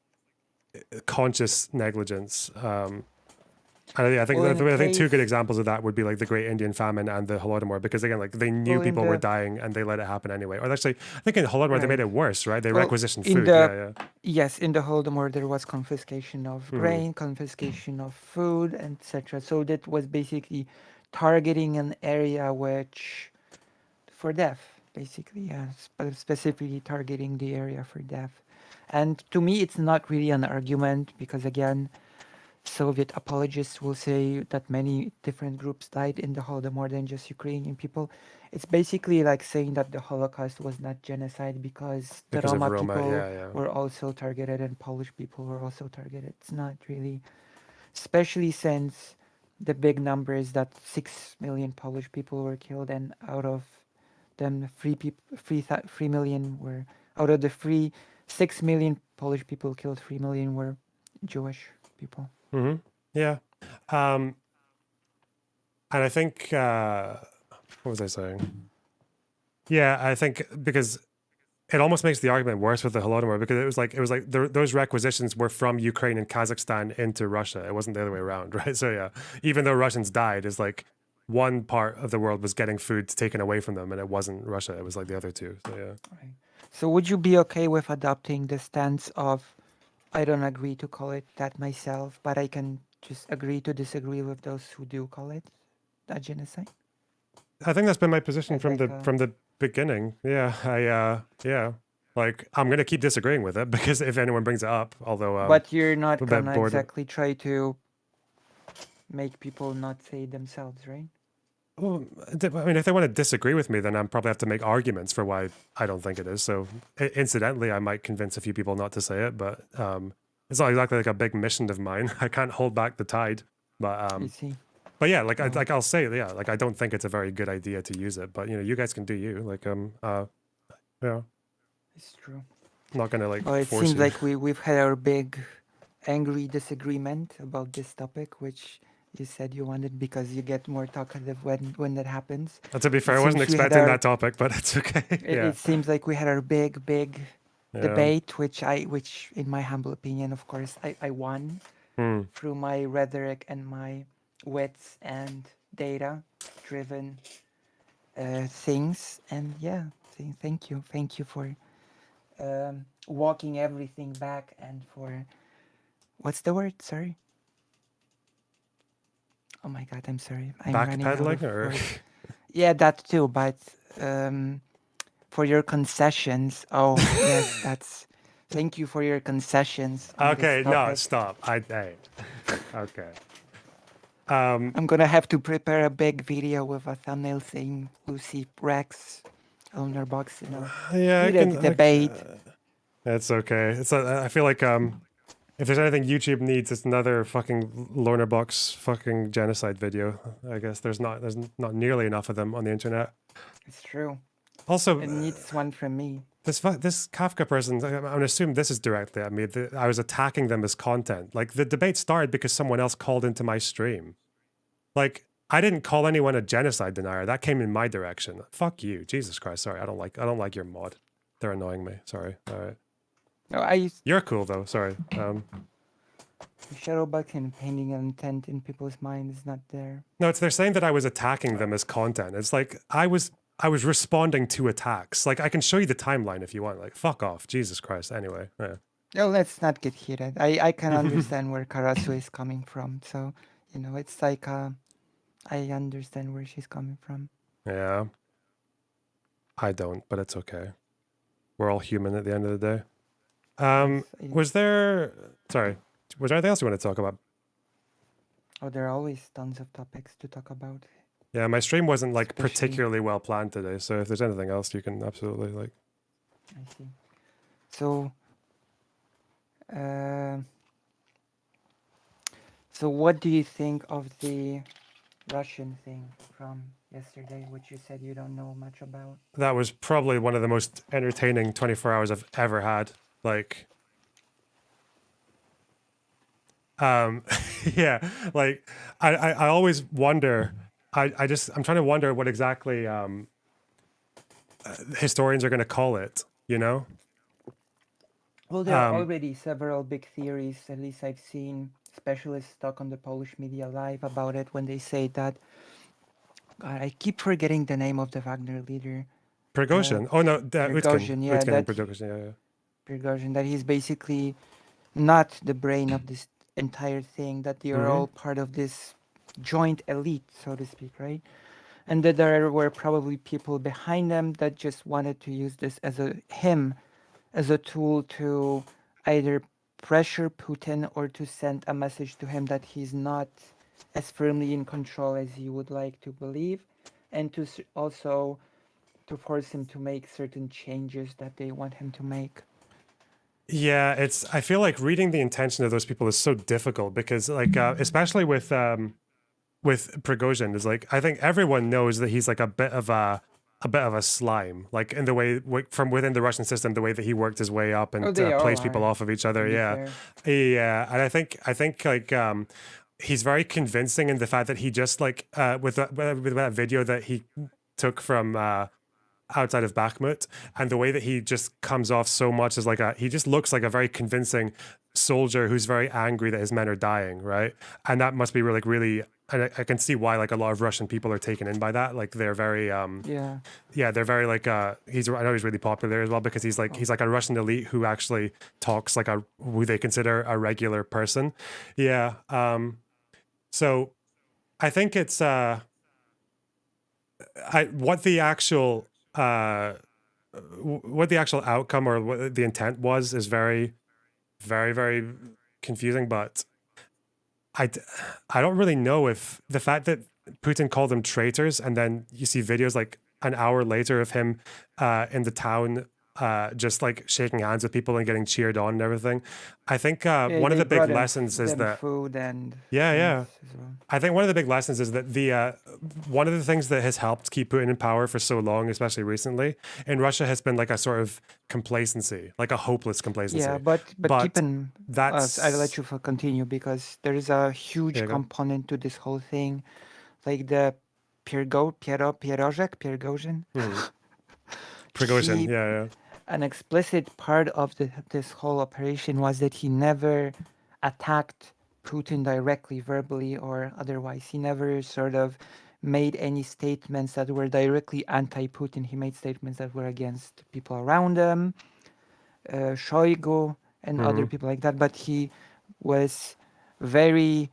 Speaker 1: conscious negligence. And I think
Speaker 2: well, in a
Speaker 1: I think two good
Speaker 2: case,
Speaker 1: examples of that would be like the Great Indian Famine and the Holodomor, because again, like they knew
Speaker 2: well, in
Speaker 1: people were
Speaker 2: the,
Speaker 1: dying and they let it happen anyway. Or actually, I think in Holodomor they made
Speaker 2: right.
Speaker 1: it worse, right? They
Speaker 2: Well,
Speaker 1: requisitioned
Speaker 2: in
Speaker 1: food.
Speaker 2: the,
Speaker 1: Yeah, yeah.
Speaker 2: yes, in the Holodomor, there was confiscation of
Speaker 1: Hmm.
Speaker 2: grain, confiscation of food, etc. So that was basically targeting an area which, for death, basically, yeah, specifically targeting the area for death. And to me, it's not really an argument because, again, Soviet apologists will say that many different groups died in the Holodomor than just Ukrainian people. It's basically like saying that the Holocaust was not genocide because the
Speaker 1: Because of
Speaker 2: Roma
Speaker 1: Roma.
Speaker 2: people
Speaker 1: Yeah, yeah.
Speaker 2: were also targeted and Polish people were also targeted. It's not really, especially since the big number is that 6 million Polish people were killed, and out of them, 3 million were, out of the 6 million Polish people killed, 3 million were Jewish people.
Speaker 1: Hmm. Yeah. Um, and I think what was I saying? Yeah, I think because it almost makes the argument worse with the Holodomor, because it was like those requisitions were from Ukraine and Kazakhstan into Russia. It wasn't the other way around, right? So yeah, even though Russians died, it's like one part of the world was getting food taken away from them, and it wasn't Russia. It was like the other two. So yeah.
Speaker 2: Right. So would you be okay with adopting the stance of I don't agree to call it that myself, but I can just agree to disagree with those who do call it a genocide?
Speaker 1: I think that's been my position
Speaker 2: As like
Speaker 1: from the beginning. Yeah, yeah, like I'm gonna keep disagreeing with it because if anyone brings it up, although
Speaker 2: but you're
Speaker 1: a
Speaker 2: not
Speaker 1: bit
Speaker 2: gonna
Speaker 1: bored of.
Speaker 2: exactly try to make people not say themselves, right?
Speaker 1: Well, I mean, if they want to disagree with me, then I'm probably have to make arguments for why I don't think it is. So, incidentally, I might convince a few people not to say it, but it's not exactly like a big mission of mine. I can't hold back the tide,
Speaker 2: I see.
Speaker 1: but yeah, like
Speaker 2: Oh,
Speaker 1: I'll say, yeah, like I don't think it's a very good idea to use it. But you guys can do you. Like yeah,
Speaker 2: it's true.
Speaker 1: I'm not gonna like
Speaker 2: Well, it
Speaker 1: force
Speaker 2: seems
Speaker 1: you.
Speaker 2: like we've had our big angry disagreement about this topic, which you said you wanted because you get more talkative when that happens.
Speaker 1: To be
Speaker 2: It
Speaker 1: fair, I wasn't
Speaker 2: seems we had
Speaker 1: expecting
Speaker 2: our
Speaker 1: that topic, but it's okay.
Speaker 2: it,
Speaker 1: Yeah,
Speaker 2: it seems like we had our big
Speaker 1: yeah.
Speaker 2: debate, which in my humble opinion, of course, I won
Speaker 1: Hmm.
Speaker 2: through my rhetoric and my wits and data driven things. And yeah, thank you for walking everything back and for what's the word? Sorry. Oh my god, I'm sorry. I'm running out of
Speaker 1: Backpedaling, or
Speaker 2: words. Yeah, that too, but for your concessions. Oh, yes, that's. Thank you for your concessions on this
Speaker 1: okay, no,
Speaker 2: topic.
Speaker 1: stop. Hey. Okay.
Speaker 2: I'm gonna have to prepare a big video with a thumbnail saying Lucy Rex on her box in a
Speaker 1: Yeah, I
Speaker 2: heated
Speaker 1: can.
Speaker 2: debate.
Speaker 1: It's okay. I feel like if there's anything YouTube needs, it's another fucking Lorna Box fucking genocide video. I guess there's not nearly enough of them on the internet.
Speaker 2: It's true.
Speaker 1: Also,
Speaker 2: It needs one from me.
Speaker 1: this Kafka person, I'm gonna assume this is directly at me. I was attacking them as content. Like the debate started because someone else called into my stream. Like I didn't call anyone a genocide denier. That came in my direction. Fuck you, Jesus Christ. Sorry, I don't like your mod. They're annoying me. Sorry. All right.
Speaker 2: No,
Speaker 1: You're cool though. Sorry.
Speaker 2: Shadowboxing and painting an intent in people's minds is not there.
Speaker 1: No, they're saying that I was attacking them as content. It's like I was responding to attacks. Like I can show you the timeline if you want. Like fuck off, Jesus Christ. Anyway, yeah.
Speaker 2: No, let's not get heated. I can understand where Karasu is coming from. So, it's like I understand where she's coming from.
Speaker 1: Yeah. I don't, but it's okay. We're all human at the end of the day. Was there anything else you want to talk about?
Speaker 2: Oh, there are always tons of topics to talk about.
Speaker 1: Yeah, my stream wasn't like
Speaker 2: Especially-
Speaker 1: particularly well planned today, so if there's anything else you can absolutely like.
Speaker 2: I see. So, so what do you think of the Russian thing from yesterday, which you said you don't know much about?
Speaker 1: That was probably one of the most entertaining 24 hours I've ever had. Like, yeah, like I always wonder. I'm trying to wonder what exactly historians are going to call it. You know?
Speaker 2: Well, there are already several big theories. At least I've seen specialists talk on the Polish media live about it when they say that. God, I keep forgetting the name of the Wagner leader.
Speaker 1: Prigozhin. Oh no,
Speaker 2: Prigozhin, yeah,
Speaker 1: Prigozhin, yeah.
Speaker 2: Prigozhin, that he's basically not the brain of this entire thing, that they are all part of this joint elite, so to speak, right? And that there were probably people behind them that just wanted to use this as a tool to either pressure Putin or to send a message to him that he's not as firmly in control as he would like to believe, and to also to force him to make certain changes that they want him to make.
Speaker 1: Yeah, I feel like reading the intention of those people is so difficult because like especially with Prigozhin is like I think everyone knows that he's like a bit of a slime, like in the way from within the Russian system, the way that he worked his way up and plays people off of each other. Yeah, yeah, and I think like he's very convincing in the fact that he just like with that video that he took from outside of Bakhmut, and the way that he just comes off so much as like he just looks like a very convincing soldier who's very angry that his men are dying, right? And that must be really and I can see why like a lot of Russian people are taken in by that. Like they're very they're very like I know he's really popular there as well because he's like a Russian elite who actually talks like who they consider a regular person. Yeah. So I think it's what the actual outcome or what the intent was is very, very, very confusing. But I don't really know if the fact that Putin called them traitors and then you see videos like an hour later of him in the town just like shaking hands with people and getting cheered on and everything. I think one of the big lessons is that
Speaker 2: food and
Speaker 1: yeah.
Speaker 2: well.
Speaker 1: I think one of the big lessons is that the one of the things that has helped keep Putin in power for so long, especially recently, in Russia has been like a sort of complacency, like a hopeless complacency.
Speaker 2: Yeah, but keep in
Speaker 1: that's
Speaker 2: I'll let you continue because there is a huge component to this whole thing, like the Prigozhin.
Speaker 1: Prigozhin, yeah.
Speaker 2: An explicit part of this whole operation was that he never attacked Putin directly, verbally or otherwise. He never sort of made any statements that were directly anti-Putin. He made statements that were against people around him, Shoigu and other people like that. But he was very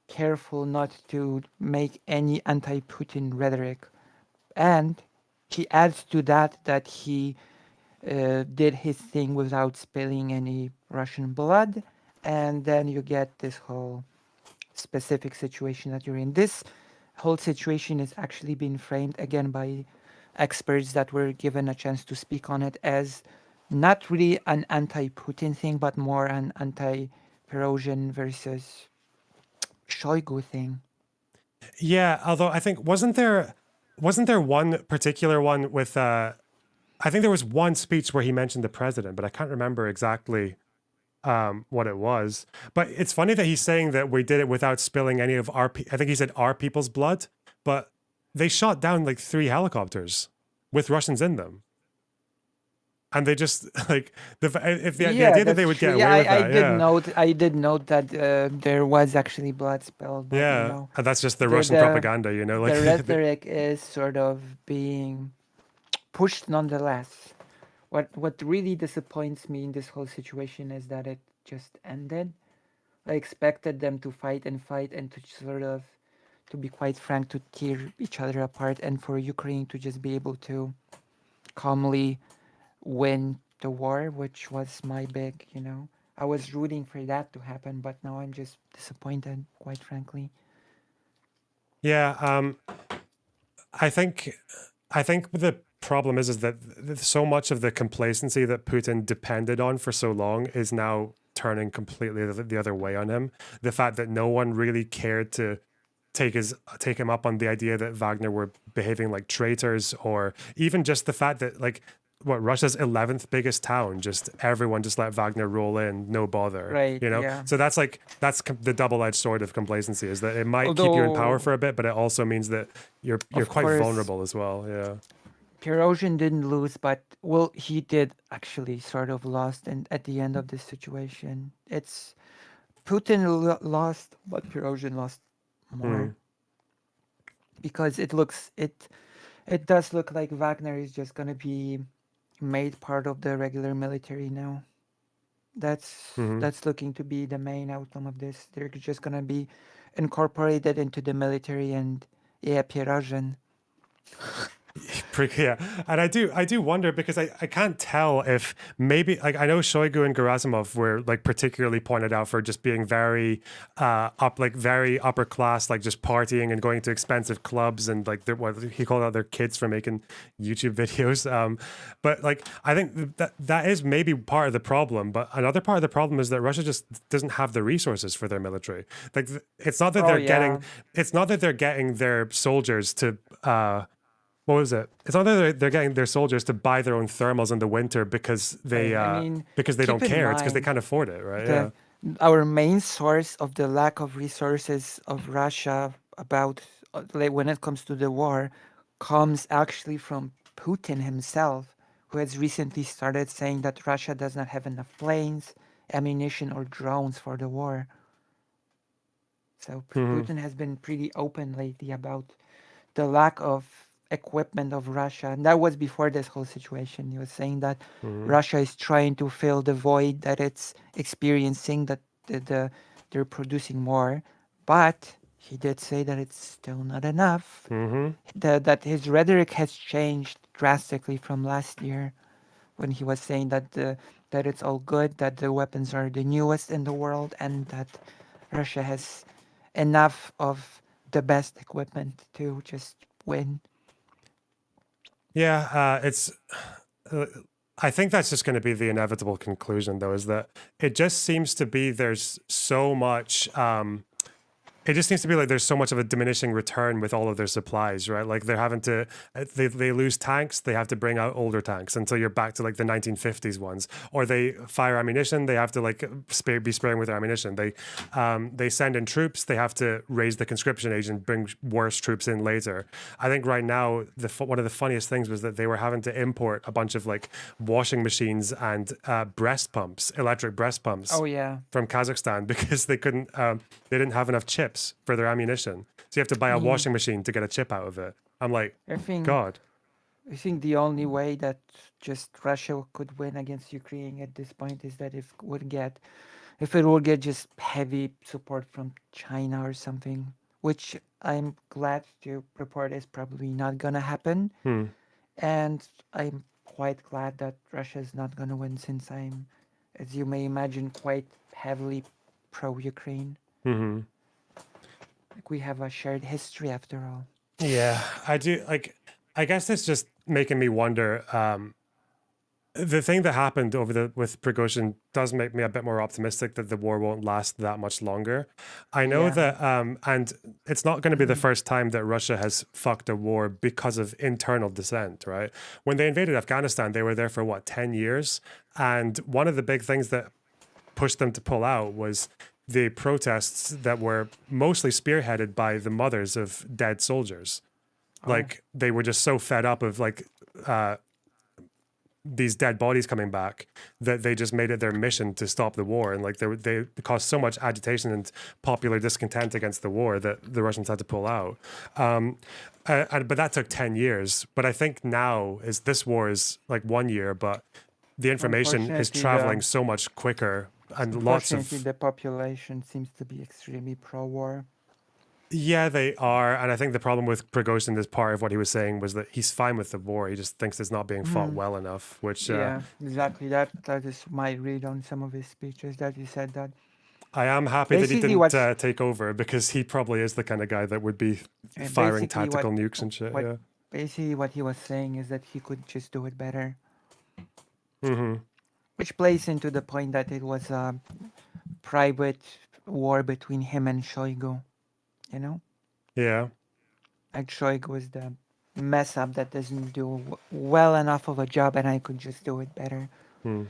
Speaker 2: careful not to make any anti-Putin rhetoric. And he adds to that he did his thing without spilling any Russian blood, and then you get this whole specific situation that you're in. This whole situation is actually being framed again by experts that were given a chance to speak on it as not really an anti-Putin thing, but more an anti-Prigozhin versus Shoigu thing.
Speaker 1: Yeah, although I think wasn't there one particular one with I think there was one speech where he mentioned the president, but I can't remember exactly what it was. But it's funny that he's saying that we did it without spilling any of I think he said our people's blood, but they shot down like 3 helicopters with Russians in them. And they just like the
Speaker 2: Yeah,
Speaker 1: idea that they
Speaker 2: that's
Speaker 1: would
Speaker 2: true.
Speaker 1: get
Speaker 2: Yeah,
Speaker 1: away with
Speaker 2: I
Speaker 1: that,
Speaker 2: did
Speaker 1: yeah,
Speaker 2: note. I did note that there was actually blood spilled, but
Speaker 1: yeah, and that's just the
Speaker 2: the
Speaker 1: Russian
Speaker 2: the
Speaker 1: propaganda, like
Speaker 2: the rhetoric is sort of being pushed nonetheless. What really disappoints me in this whole situation is that it just ended. I expected them to fight and fight and to sort of, to be quite frank, to tear each other apart, and for Ukraine to just be able to calmly win the war, which was my big, I was rooting for that to happen, but now I'm just disappointed, quite frankly.
Speaker 1: yeah. I think the problem is that so much of the complacency that Putin depended on for so long is now turning completely the other way on him. The fact that no one really cared to take him up on the idea that Wagner were behaving like traitors, or even just the fact that like what Russia's 11th biggest town, just everyone just let Wagner roll in, no bother,
Speaker 2: Right, yeah.
Speaker 1: So that's the double-edged sword of complacency, is that it might keep you in power
Speaker 2: Although,
Speaker 1: for a bit, but it also means that you're
Speaker 2: of
Speaker 1: quite
Speaker 2: course,
Speaker 1: vulnerable as well. Yeah.
Speaker 2: Pirozhin didn't lose, but well, he did actually sort of lost, and at the end of this situation, it's Putin lost, but Pirozhin lost more
Speaker 1: Mm.
Speaker 2: because it does look like Wagner is just gonna be made part of the regular military now.
Speaker 1: Hmm.
Speaker 2: That's looking to be the main outcome of this. They're just gonna be incorporated into the military, and yeah, Pirozhin.
Speaker 1: Yeah, and I do wonder, because I can't tell if maybe, like, I know Shoigu and Gerasimov were like particularly pointed out for just being very very upper class, like just partying and going to expensive clubs, and like what he called out their kids for making YouTube videos. But like I think that is maybe part of the problem. But another part of the problem is that Russia just doesn't have the resources for their military. Like it's not that
Speaker 2: Oh
Speaker 1: they're getting
Speaker 2: yeah,
Speaker 1: it's not that they're getting their soldiers to what was it? It's not that they're getting their soldiers to buy their own thermals in the winter
Speaker 2: right. I mean,
Speaker 1: because they don't
Speaker 2: keep in
Speaker 1: care. It's because they
Speaker 2: mind
Speaker 1: can't afford it, right?
Speaker 2: the
Speaker 1: Yeah.
Speaker 2: our main source of the lack of resources of Russia about like when it comes to the war comes actually from Putin himself, who has recently started saying that Russia does not have enough planes, ammunition, or drones for the war. So
Speaker 1: Hmm.
Speaker 2: Putin has been pretty open lately about the lack of equipment of Russia. And that was before this whole situation. He was saying that
Speaker 1: Hmm.
Speaker 2: Russia is trying to fill the void that it's experiencing, that they're producing more. But he did say that it's still not enough.
Speaker 1: Hmm.
Speaker 2: That his rhetoric has changed drastically from last year when he was saying that it's all good, that the weapons are the newest in the world, and that Russia has enough of the best equipment to just win.
Speaker 1: Yeah. Uh, I think that's just going to be the inevitable conclusion, though, is that it just seems to be there's so much. It just seems to be like there's so much of a diminishing return with all of their supplies, right? Like they're having to, they lose tanks, they have to bring out older tanks until you're back to like the 1950s ones, or they fire ammunition, they have to like be spraying with their ammunition. They send in troops, they have to raise the conscription age and bring worse troops in later. I think right now one of the funniest things was that they were having to import a bunch of like washing machines and breast pumps, electric breast pumps
Speaker 2: Oh yeah,
Speaker 1: from Kazakhstan because they didn't have enough chips for their ammunition. So you have to buy
Speaker 2: I
Speaker 1: a
Speaker 2: mean,
Speaker 1: washing machine to get a chip out of it. I'm like,
Speaker 2: I think
Speaker 1: God.
Speaker 2: I think the only way that just Russia could win against Ukraine at this point is that if it would get just heavy support from China or something, which I'm glad to report is probably not gonna happen.
Speaker 1: Hmm.
Speaker 2: And I'm quite glad that Russia is not gonna win, since I'm, as you may imagine, quite heavily pro-Ukraine.
Speaker 1: Hmm.
Speaker 2: Like we have a shared history after all.
Speaker 1: Yeah, I do. Like, I guess it's just making me wonder. The thing that happened with Prigozhin does make me a bit more optimistic that the war won't last that much longer. I know
Speaker 2: Yeah.
Speaker 1: that, and it's not going to be the first time that Russia has fucked a war because of internal dissent, right? When they invaded Afghanistan, they were there for what, 10 years? And one of the big things that pushed them to pull out was the protests that were mostly spearheaded by the mothers of dead soldiers.
Speaker 2: Oh,
Speaker 1: Like they were just so fed up of like these dead bodies coming back that they just made it their mission to stop the war, and like they caused so much agitation and popular discontent against the war that the Russians had to pull out. But that took 10 years. But I think now is this war is like 1 year, but the information is
Speaker 2: unfortunately,
Speaker 1: traveling so much quicker and lots of
Speaker 2: the population seems to be extremely pro-war.
Speaker 1: yeah, they are. And I think the problem with Prigozhin, is part of what he was saying was that he's fine with the war. He just thinks it's not being fought well enough, which
Speaker 2: Yeah, exactly. That is my read on some of his speeches, that he said that.
Speaker 1: I am happy that he
Speaker 2: Basically,
Speaker 1: didn't
Speaker 2: what's
Speaker 1: take over, because he probably is the kind of guy that would be firing
Speaker 2: basically
Speaker 1: tactical nukes and shit.
Speaker 2: what
Speaker 1: Yeah.
Speaker 2: basically what he was saying is that he could just do it better,
Speaker 1: Hmm.
Speaker 2: which plays into the point that it was a private war between him and Shoigu. You know,
Speaker 1: Yeah.
Speaker 2: like Shoigu was the mess up that doesn't do well enough of a job, and I could just do it better.
Speaker 1: Hmm.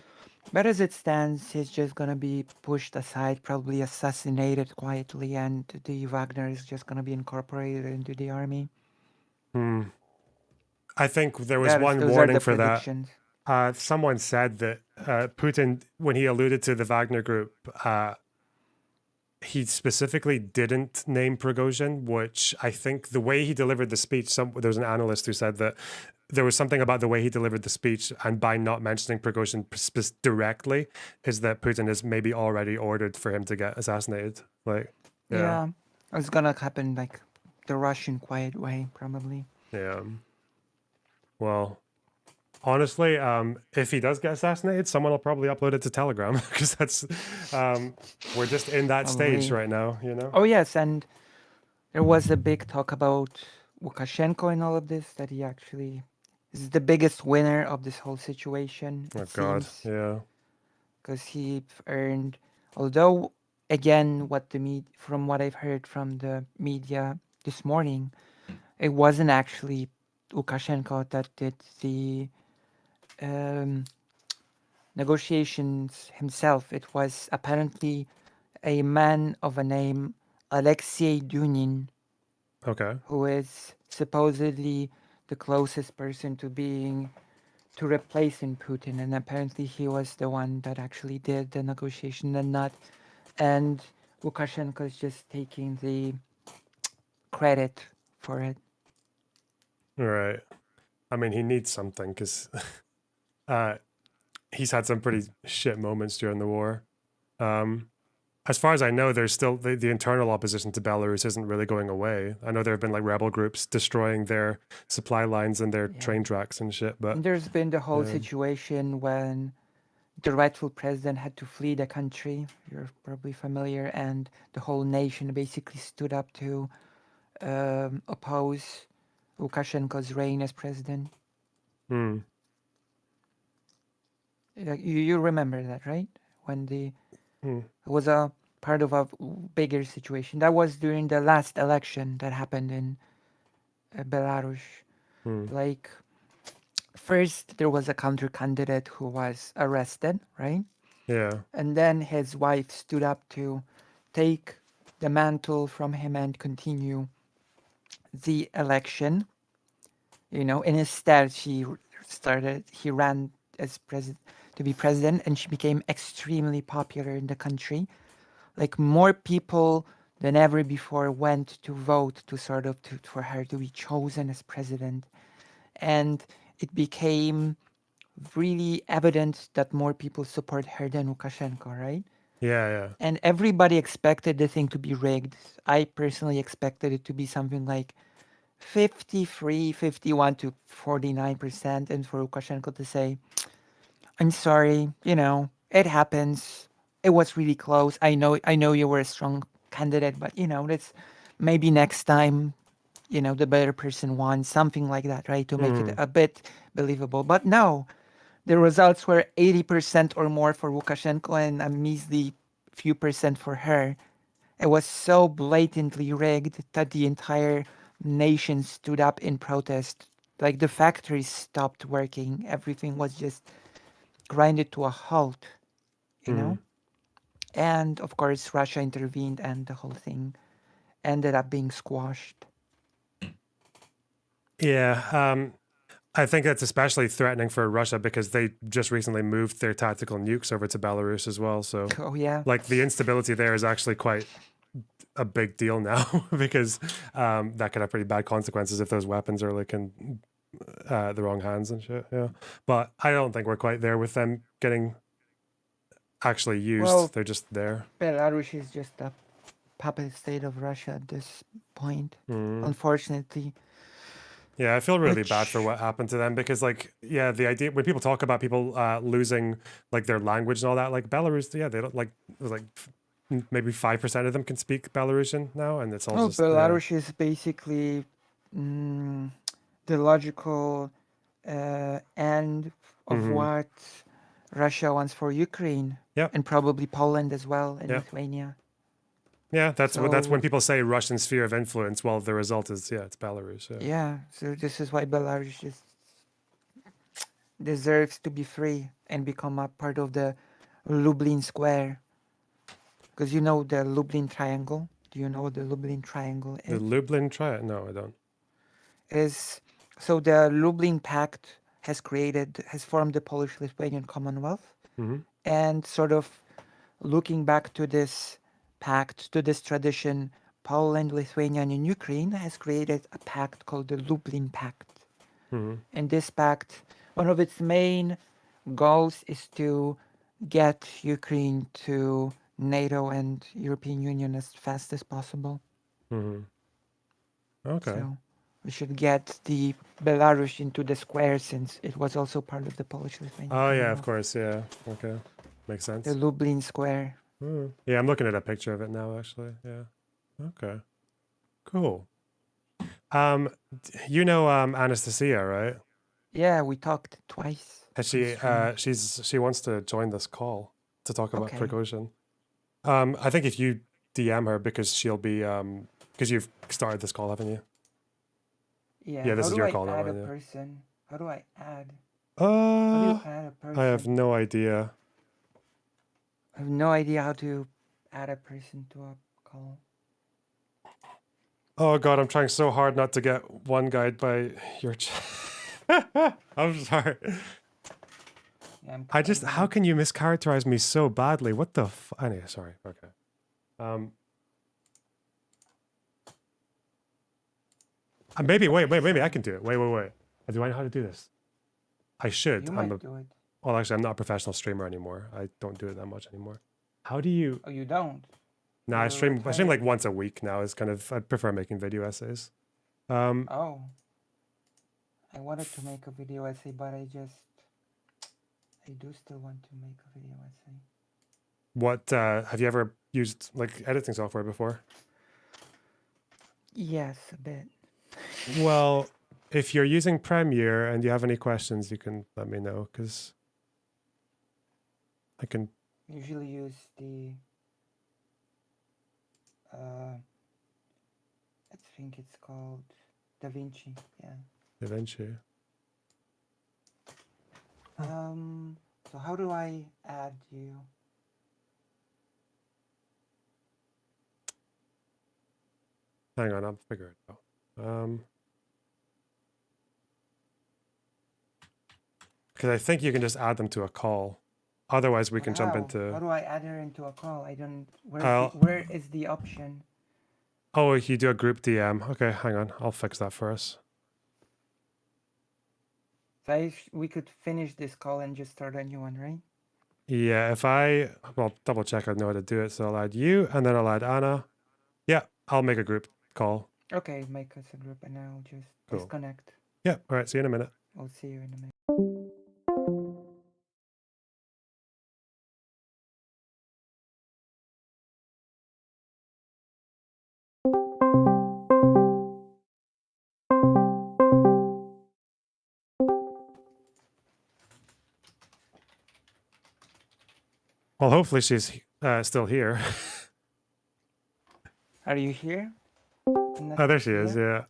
Speaker 2: But as it stands, he's just gonna be pushed aside, probably assassinated quietly, and the Wagner is just gonna be incorporated into the army.
Speaker 1: Hmm. I think there was one
Speaker 2: Those are
Speaker 1: warning
Speaker 2: the
Speaker 1: for that.
Speaker 2: predictions.
Speaker 1: Someone said that Putin, when he alluded to the Wagner group, he specifically didn't name Prigozhin, which I think the way he delivered the speech, there was an analyst who said that there was something about the way he delivered the speech, and by not mentioning Prigozhin directly, is that Putin has maybe already ordered for him to get assassinated. Like, yeah,
Speaker 2: Yeah, it's gonna happen like the Russian quiet way, probably.
Speaker 1: yeah. Well, honestly, if he does get assassinated, someone will probably upload it to Telegram, because that's we're just in that stage
Speaker 2: Probably.
Speaker 1: right now, you know?
Speaker 2: Oh yes, and there was a big talk about Lukashenko and all of this, that he actually is the biggest winner of this whole situation,
Speaker 1: Oh
Speaker 2: it
Speaker 1: God,
Speaker 2: seems,
Speaker 1: yeah,
Speaker 2: because he earned, although again, from what I've heard from the media this morning, it wasn't actually Lukashenko that did the um, negotiations himself. It was apparently a man of a name Alexei Dunin,
Speaker 1: okay,
Speaker 2: who is supposedly the closest person to replacing Putin, and apparently he was the one that actually did the negotiation and Lukashenko is just taking the credit for it.
Speaker 1: all right. I mean, he needs something, because uh, he's had some pretty shit moments during the war. Um, as far as I know, there's still the internal opposition to Belarus isn't really going away. I know there have been like rebel groups destroying their supply lines and their
Speaker 2: Yeah.
Speaker 1: train tracks and shit. But
Speaker 2: And there's been the whole
Speaker 1: yeah,
Speaker 2: situation when the rightful president had to flee the country. You're probably familiar, and the whole nation basically stood up to oppose Lukashenko's reign as president.
Speaker 1: hmm,
Speaker 2: You remember that, right? When
Speaker 1: hmm,
Speaker 2: it was a part of a bigger situation. That was during the last election that happened in Belarus.
Speaker 1: hmm,
Speaker 2: Like, first there was a counter candidate who was arrested, right?
Speaker 1: yeah,
Speaker 2: And then his wife stood up to take the mantle from him and continue the election. And instead he ran as president to be president, and she became extremely popular in the country. Like, more people than ever before went to vote for her to be chosen as president. And it became really evident that more people support her than Lukashenko, right?
Speaker 1: yeah, yeah.
Speaker 2: And everybody expected the thing to be rigged. I personally expected it to be something like 53, 51 to 49%, and for Lukashenko to say, I'm sorry, it happens. It was really close. I know you were a strong candidate, but let's maybe next time, the better person won, something like that, right? To make it
Speaker 1: Hmm,
Speaker 2: a bit believable. But no, the results were 80% or more for Lukashenko and a measly few percent for her. It was so blatantly rigged that the entire nation stood up in protest. Like the factories stopped working. Everything was just grinded to a halt, you
Speaker 1: Hmm.
Speaker 2: know? And of course, Russia intervened and the whole thing ended up being squashed.
Speaker 1: Yeah. I think that's especially threatening for Russia because they just recently moved their tactical nukes over to Belarus as well. So,
Speaker 2: Oh, yeah.
Speaker 1: like, the instability there is actually quite a big deal now because that could have pretty bad consequences if those weapons are like in the wrong hands and shit. Yeah, but I don't think we're quite there with them getting actually
Speaker 2: Well,
Speaker 1: used. They're just there.
Speaker 2: Belarus is just a puppet state of Russia at this point,
Speaker 1: Mm.
Speaker 2: unfortunately.
Speaker 1: Yeah, I feel really bad for
Speaker 2: Which,
Speaker 1: what happened to them because, like, yeah, the idea when people talk about people losing like their language and all that, like Belarus, yeah, they don't like it was like maybe 5% of them can speak Belarusian now, and it's all
Speaker 2: well,
Speaker 1: just yeah.
Speaker 2: Belarus is basically mm, the logical end of
Speaker 1: Hmm.
Speaker 2: what Russia wants for Ukraine
Speaker 1: Yeah,
Speaker 2: and probably Poland as well and
Speaker 1: yeah.
Speaker 2: Lithuania.
Speaker 1: Yeah, that's when
Speaker 2: So
Speaker 1: people say Russian sphere of influence. Well, the result is yeah, it's Belarus. Yeah.
Speaker 2: yeah, so this is why Belarus just deserves to be free and become a part of the Lublin Square. Because you know the Lublin Triangle. Do you know what the Lublin Triangle
Speaker 1: The
Speaker 2: is?
Speaker 1: Lublin try it? No, I don't.
Speaker 2: Is so the Lublin Pact has formed the Polish-Lithuanian Commonwealth,
Speaker 1: Hmm.
Speaker 2: and sort of looking back to this pact, to this tradition, Poland, Lithuania, and Ukraine has created a pact called the Lublin Pact.
Speaker 1: Hmm.
Speaker 2: And this pact, one of its main goals is to get Ukraine to NATO and European Union as fast as possible.
Speaker 1: Hmm. Okay.
Speaker 2: So we should get the Belarus into the square since it was also part of the Polish-Lithuanian
Speaker 1: Oh yeah, of
Speaker 2: Commonwealth.
Speaker 1: course. Yeah. Okay, makes
Speaker 2: The
Speaker 1: sense.
Speaker 2: Lublin Square.
Speaker 1: Yeah, I'm looking at a picture of it now. Actually, yeah. Okay. Cool. You know Anastasia, right?
Speaker 2: Yeah, we talked twice
Speaker 1: Has
Speaker 2: on
Speaker 1: she
Speaker 2: stream.
Speaker 1: she wants to join this call to talk about
Speaker 2: Okay.
Speaker 1: Prigozhin. I think if you DM her because she'll be because you've started this call, haven't you?
Speaker 2: Yeah,
Speaker 1: Yeah, this
Speaker 2: how
Speaker 1: is
Speaker 2: do
Speaker 1: your
Speaker 2: I
Speaker 1: call, not
Speaker 2: add a
Speaker 1: mine.
Speaker 2: person? How do I add?
Speaker 1: Yeah.
Speaker 2: How do you add a
Speaker 1: I have
Speaker 2: person?
Speaker 1: no idea.
Speaker 2: I have no idea how to add a person to a call.
Speaker 1: Oh god, I'm trying so hard not to get one guide by your chat. I'm sorry.
Speaker 2: Yeah,
Speaker 1: I
Speaker 2: I'm
Speaker 1: just how
Speaker 2: gonna.
Speaker 1: can you mischaracterize me so badly? What the anyway, sorry. Okay. Maybe wait,
Speaker 2: Okay,
Speaker 1: maybe I
Speaker 2: so
Speaker 1: can do it. Wait. Do I know how to do this? I should.
Speaker 2: you
Speaker 1: I'm
Speaker 2: might
Speaker 1: a
Speaker 2: do it.
Speaker 1: well actually I'm not a professional streamer anymore. I don't do it that much anymore. How do you
Speaker 2: Oh, you don't?
Speaker 1: no,
Speaker 2: You're
Speaker 1: I stream like
Speaker 2: retired.
Speaker 1: once a week now. It's kind of I prefer making video essays. Um
Speaker 2: Oh, I wanted to make a video essay, but I do still want to make a video essay.
Speaker 1: what have you ever used like editing software before?
Speaker 2: Yes, a bit.
Speaker 1: Well, if you're using Premiere and you have any questions, you can let me know because I can.
Speaker 2: Usually use the, I think it's called DaVinci. Yeah.
Speaker 1: Eventually.
Speaker 2: So how do I add you?
Speaker 1: Hang on, I'll figure it out. Because I think you can just add them to a call. Otherwise, we
Speaker 2: But
Speaker 1: can jump
Speaker 2: how? How
Speaker 1: into.
Speaker 2: do I add her into a call? I don't.
Speaker 1: I'll.
Speaker 2: Where is the option?
Speaker 1: Oh, you do a group DM. Okay, hang on. I'll fix that for us.
Speaker 2: So we could finish this call and just start a new one, right?
Speaker 1: Yeah, if I well double check, I know how to do it. So I'll add you, and then I'll add Anna. Yeah, I'll make a group call.
Speaker 2: Okay, make us a group and I'll just
Speaker 1: Cool.
Speaker 2: disconnect.
Speaker 1: Yeah. All right. See you in a minute.
Speaker 2: I'll see you in a minute.
Speaker 1: Well, hopefully she's still here.
Speaker 2: Are you here?
Speaker 1: Oh, there she is. Yeah.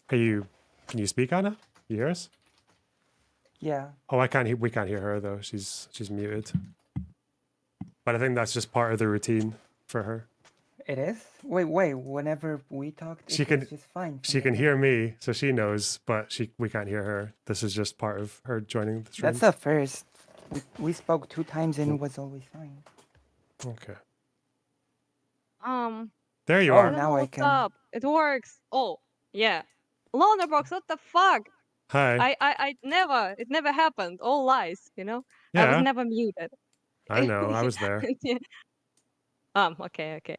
Speaker 1: Can you speak, Anna? You hear us?
Speaker 2: Yeah.
Speaker 1: Oh, I can't. We can't hear her though. She's muted. But I think that's just part of the routine for her.
Speaker 2: It is? Wait. Whenever we talked,
Speaker 1: She
Speaker 2: it was
Speaker 1: can
Speaker 2: just fine from
Speaker 1: she
Speaker 2: the
Speaker 1: can hear
Speaker 2: beginning.
Speaker 1: me, so she knows, but we can't hear her. This is just part of her joining the
Speaker 2: That's
Speaker 1: streams.
Speaker 2: a first. We spoke 2 times and it was always fine.
Speaker 1: Okay.
Speaker 3: There
Speaker 1: you
Speaker 2: Oh,
Speaker 3: I
Speaker 1: are.
Speaker 3: don't
Speaker 2: now
Speaker 3: know
Speaker 2: I
Speaker 3: what's
Speaker 2: can.
Speaker 3: up. It works. Oh, yeah. Lonerbox, what the fuck?
Speaker 1: Hi.
Speaker 3: I never, it never happened. All lies, you know? I was
Speaker 1: Yeah,
Speaker 3: never muted.
Speaker 1: I know. I was there.
Speaker 3: Yeah. Okay.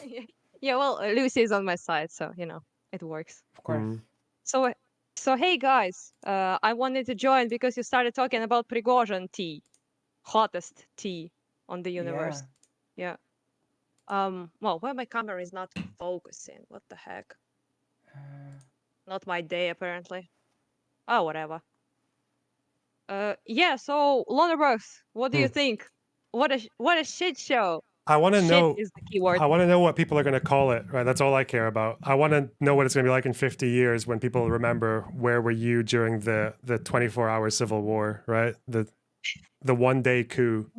Speaker 3: Yeah, yeah, well, Lucy is on my side, so, you know, it works.
Speaker 2: Of course.
Speaker 1: Mm.
Speaker 3: So, so hey guys, I wanted to join because you started talking about Prigozhin tea, hottest tea on the universe. Yeah. Well, where my camera is not focusing. What the heck? Not my day, apparently. Oh, whatever. Yeah. So, Lonerbugs, what do you think? What a shit show.
Speaker 1: I want to
Speaker 3: Shit
Speaker 1: know.
Speaker 3: is the keyword.
Speaker 1: I want to know what people are going to call it. Right. That's all I care about. I want to know what it's going to be like in 50 years when people remember where were you during the 24-hour civil war. Right. The 1-day coup.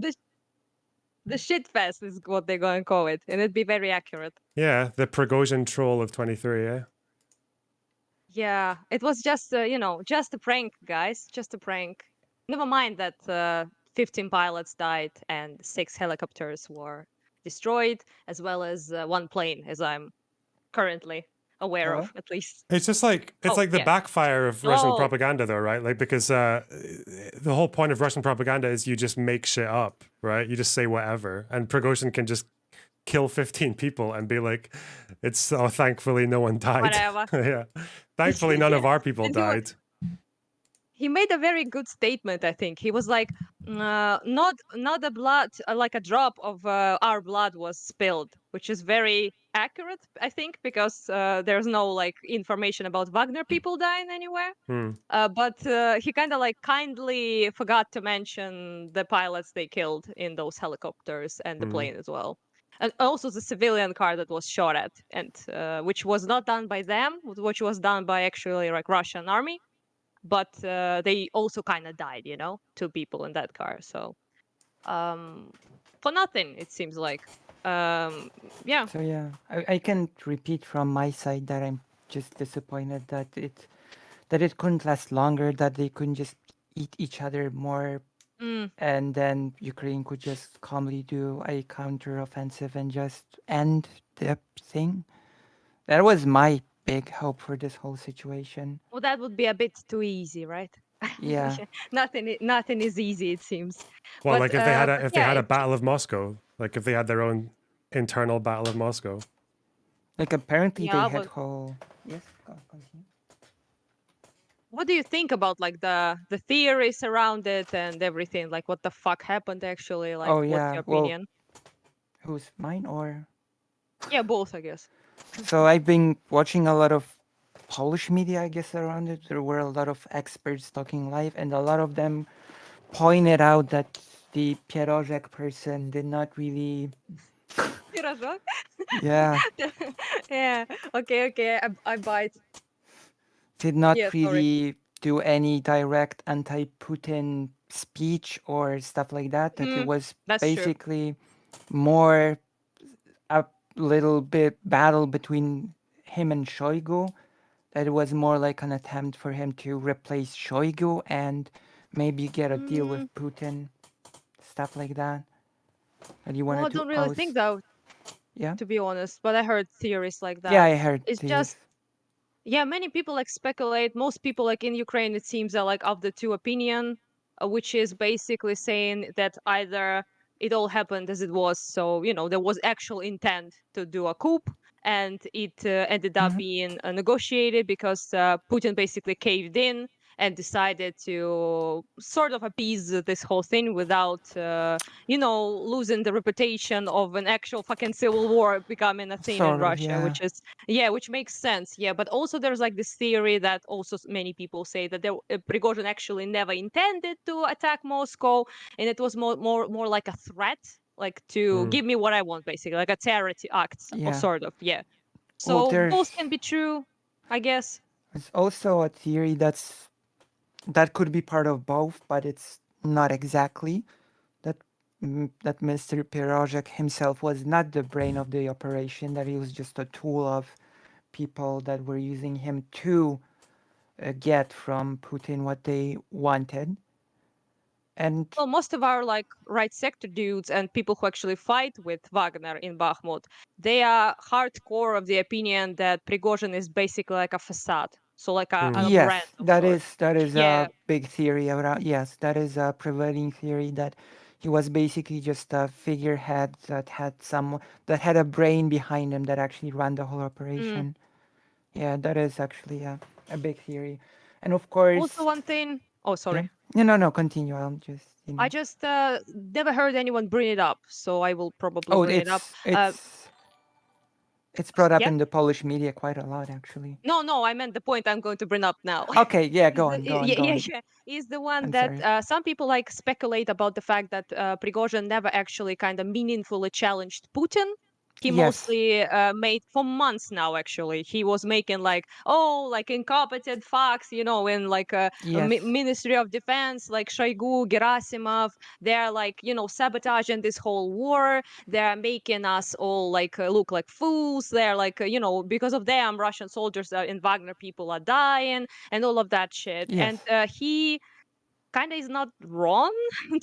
Speaker 3: The shit fest is what they're going to call it, and it'd be very accurate.
Speaker 1: Yeah, the Prigozhin troll of 23. Yeah.
Speaker 3: Yeah, it was just you know, just a prank, guys, just a prank. Never mind that 15 pilots died and 6 helicopters were destroyed, as well as 1 plane, as I'm currently aware
Speaker 2: Hello?
Speaker 3: of, at least.
Speaker 1: It's just like it's
Speaker 3: Oh,
Speaker 1: like the
Speaker 3: yeah.
Speaker 1: backfire of Russian
Speaker 3: Hello.
Speaker 1: propaganda, though, right? Like because the whole point of Russian propaganda is you just make shit up, right? You just say whatever, and Prigozhin can just kill 15 people and be like, "It's oh, thankfully no one died."
Speaker 3: Whatever.
Speaker 1: Yeah, thankfully none of
Speaker 3: Yeah.
Speaker 1: our people
Speaker 3: And
Speaker 1: died.
Speaker 3: he made a very good statement, I think. He was like, not a blood, like a drop of our blood was spilled, which is very accurate, I think, because there's no like information about Wagner people dying anywhere.
Speaker 1: Hmm.
Speaker 3: But he kind of like kindly forgot to mention the pilots they killed in those helicopters and the
Speaker 1: Hmm.
Speaker 3: plane as well. And also the civilian car that was shot at, and which was not done by them, which was done by actually like Russian army, but they also kind of died, you know, 2 people in that car. So for nothing, it seems like. Yeah.
Speaker 2: So yeah, I can repeat from my side that I'm just disappointed that it couldn't last longer, that they couldn't just eat each other more, and then Ukraine could just calmly do a counter-offensive and just end the thing. That was my big hope for this whole situation.
Speaker 3: Well, that would be a bit too easy, right?
Speaker 2: Yeah.
Speaker 3: Nothing is easy, it seems.
Speaker 1: Well, like if they
Speaker 3: Yeah,
Speaker 1: had a
Speaker 3: it's
Speaker 1: Battle of Moscow, like if they had their own internal Battle of Moscow.
Speaker 2: Like apparently they
Speaker 3: yeah.
Speaker 2: had
Speaker 3: But
Speaker 2: whole. Yes, continue.
Speaker 3: what do you think about like the theories around it and everything? Like, what the fuck happened actually? Like,
Speaker 2: Oh
Speaker 3: what's
Speaker 2: yeah.
Speaker 3: your
Speaker 2: Well,
Speaker 3: opinion?
Speaker 2: who's mine or?
Speaker 3: Yeah, both, I guess.
Speaker 2: So I've been watching a lot of Polish media, I guess, around it. There were a lot of experts talking live, and a lot of them pointed out that the Pierożek person did not really,
Speaker 3: Пирожок?
Speaker 2: yeah,
Speaker 3: Yeah. Okay. I bite.
Speaker 2: did not
Speaker 3: Yeah. Sorry.
Speaker 2: really do any direct anti-Putin speech or stuff like that. That it was
Speaker 3: That's true.
Speaker 2: basically more a little bit battle between him and Shoigu. That it was more like an attempt for him to replace Shoigu and maybe get a deal
Speaker 3: Mm,
Speaker 2: with Putin, stuff like that. That he
Speaker 3: well, I
Speaker 2: wanted to
Speaker 3: don't really think
Speaker 2: oust.
Speaker 3: though,
Speaker 2: Yeah,
Speaker 3: to be honest. But I heard theories like
Speaker 2: yeah,
Speaker 3: that.
Speaker 2: I heard
Speaker 3: It's
Speaker 2: this.
Speaker 3: just, yeah, many people like speculate. Most people like in Ukraine, it seems, are like of the two opinion, which is basically saying that either it all happened as it was, so you know there was actual intent to do a coup, and it ended up
Speaker 2: Hmm.
Speaker 3: being negotiated because Putin basically caved in, and decided to sort of appease this whole thing without, losing the reputation of an actual fucking civil war becoming a thing in
Speaker 2: Sort of,
Speaker 3: Russia,
Speaker 2: yeah.
Speaker 3: which makes sense. Yeah, but also there's like this theory that also many people say that Prigozhin actually never intended to attack Moscow, and it was more like a threat, like to
Speaker 1: Mm.
Speaker 3: give me what I want, basically, like a charity act or
Speaker 2: Yeah.
Speaker 3: sort of. Yeah.
Speaker 2: Well,
Speaker 3: So both can be true, I guess.
Speaker 2: there's also a theory that could be part of both, but it's not exactly. That that Mr. Pirojek himself was not the brain of the operation, that he was just a tool of people that were using him to get from Putin what they wanted. And
Speaker 3: Well, most of our like right sector dudes and people who actually fight with Wagner in Bakhmut, they are hardcore of the opinion that Prigozhin is basically like a facade, so like a
Speaker 1: Mm.
Speaker 3: brand
Speaker 2: yes,
Speaker 3: of sorts.
Speaker 2: that is
Speaker 3: Yeah.
Speaker 2: a big theory around. Yes, that is a prevailing theory that he was basically just a figurehead that had a brain behind him that actually ran the whole
Speaker 3: Mm.
Speaker 2: operation. Yeah, that is actually a big theory. And of
Speaker 3: Also,
Speaker 2: course,
Speaker 3: one thing. Oh,
Speaker 2: yeah.
Speaker 3: sorry.
Speaker 2: No, continue. I'll just,
Speaker 3: I just never heard anyone bring it up, so I will probably
Speaker 2: Oh,
Speaker 3: bring it up.
Speaker 2: it's brought up
Speaker 3: Yeah.
Speaker 2: in the Polish media quite a lot, actually.
Speaker 3: No, I meant the point I'm going to bring up now.
Speaker 2: Okay, yeah,
Speaker 3: Is
Speaker 2: go
Speaker 3: the,
Speaker 2: on,
Speaker 3: yeah,
Speaker 2: go
Speaker 3: yeah,
Speaker 2: on.
Speaker 3: yeah. Is the one
Speaker 2: I'm
Speaker 3: that
Speaker 2: sorry.
Speaker 3: some people like speculate about the fact that Prigozhin never actually kind of meaningfully challenged Putin. He
Speaker 2: Yes,
Speaker 3: mostly made for months now. Actually, he was making like incompetent facts, in like
Speaker 2: yes,
Speaker 3: Ministry of Defense, like Shoigu, Gerasimov. They're like sabotaging this whole war. They're making us all like look like fools. They're like because of them Russian soldiers and Wagner people are dying and all of that shit. And
Speaker 2: yes,
Speaker 3: he kind of is not wrong,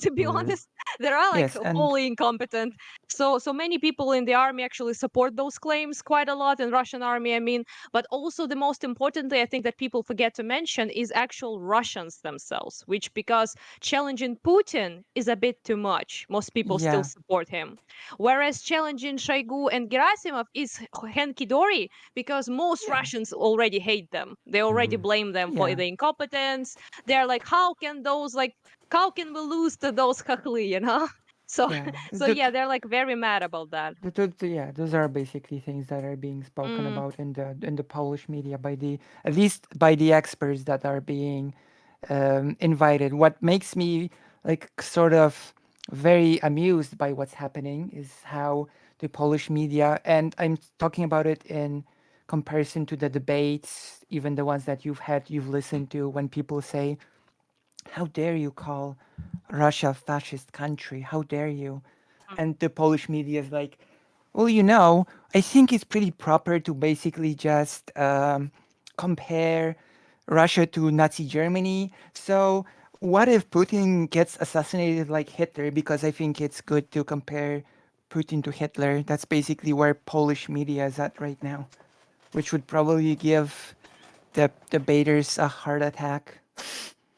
Speaker 3: to be
Speaker 1: Mm.
Speaker 3: honest. There are like
Speaker 2: yes, and
Speaker 3: wholly incompetent, so many people in the army actually support those claims quite a lot, in Russian army, I mean. But also, the most importantly, I think that people forget to mention is actual Russians themselves, which, because challenging Putin is a bit too much, most people still
Speaker 2: yeah,
Speaker 3: support him, whereas challenging Shoigu and Gerasimov is henki dory, because most
Speaker 2: yeah,
Speaker 3: Russians already hate them. They already
Speaker 1: Mhm.
Speaker 3: blame them for
Speaker 2: yeah,
Speaker 3: the incompetence. They're like, how can we lose to those Kakli, So
Speaker 2: yeah.
Speaker 3: so yeah, they're like very mad about that.
Speaker 2: Yeah, those are basically things that are being spoken
Speaker 3: Mm,
Speaker 2: about in the Polish media by at least by the experts that are being invited. What makes me like sort of very amused by what's happening is how the Polish media, and I'm talking about it in comparison to the debates, even the ones that you've listened to, when people say, "How dare you call Russia a fascist country? How dare you?"
Speaker 3: mm,
Speaker 2: And the Polish media is like, well, I think it's pretty proper to basically just compare Russia to Nazi Germany. So, what if Putin gets assassinated like Hitler? Because I think it's good to compare Putin to Hitler. That's basically where Polish media is at right now, which would probably give the debaters a heart attack,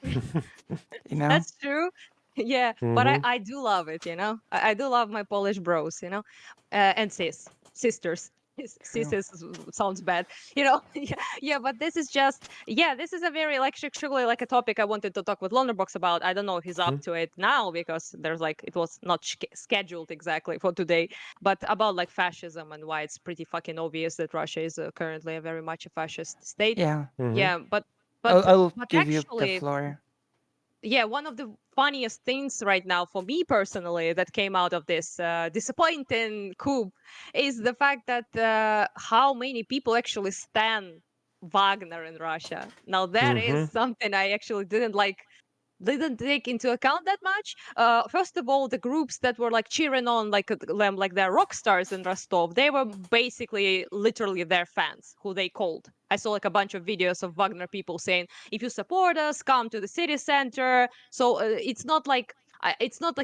Speaker 2: you know?
Speaker 3: that's true. Yeah, but I
Speaker 1: Mhm.
Speaker 3: I do love it. I do love my Polish bros. And sisters. Sis
Speaker 2: True.
Speaker 3: sounds bad. Yeah, yeah, but this is just, yeah, this is a very like surely like a topic I wanted to talk with Lonerbox about. I don't know if he's up
Speaker 1: Mhm.
Speaker 3: to it now, because there's like it was not scheduled exactly for today, but about like fascism and why it's pretty fucking obvious that Russia is currently a very much a fascist state.
Speaker 2: Yeah,
Speaker 3: Yeah,
Speaker 1: Mhm.
Speaker 3: but
Speaker 2: I'll
Speaker 3: but
Speaker 2: give you the
Speaker 3: actually,
Speaker 2: floor.
Speaker 3: yeah, one of the funniest things right now for me personally that came out of this disappointing coup is the fact that how many people actually stand Wagner in Russia. Now that is
Speaker 1: Mhm.
Speaker 3: something I actually didn't take into account that much. First of all, the groups that were like cheering on like them like they're rock stars in Rostov, they were basically literally their fans who they called. I saw like a bunch of videos of Wagner people saying, "If you support us, come to the city center." So it's not like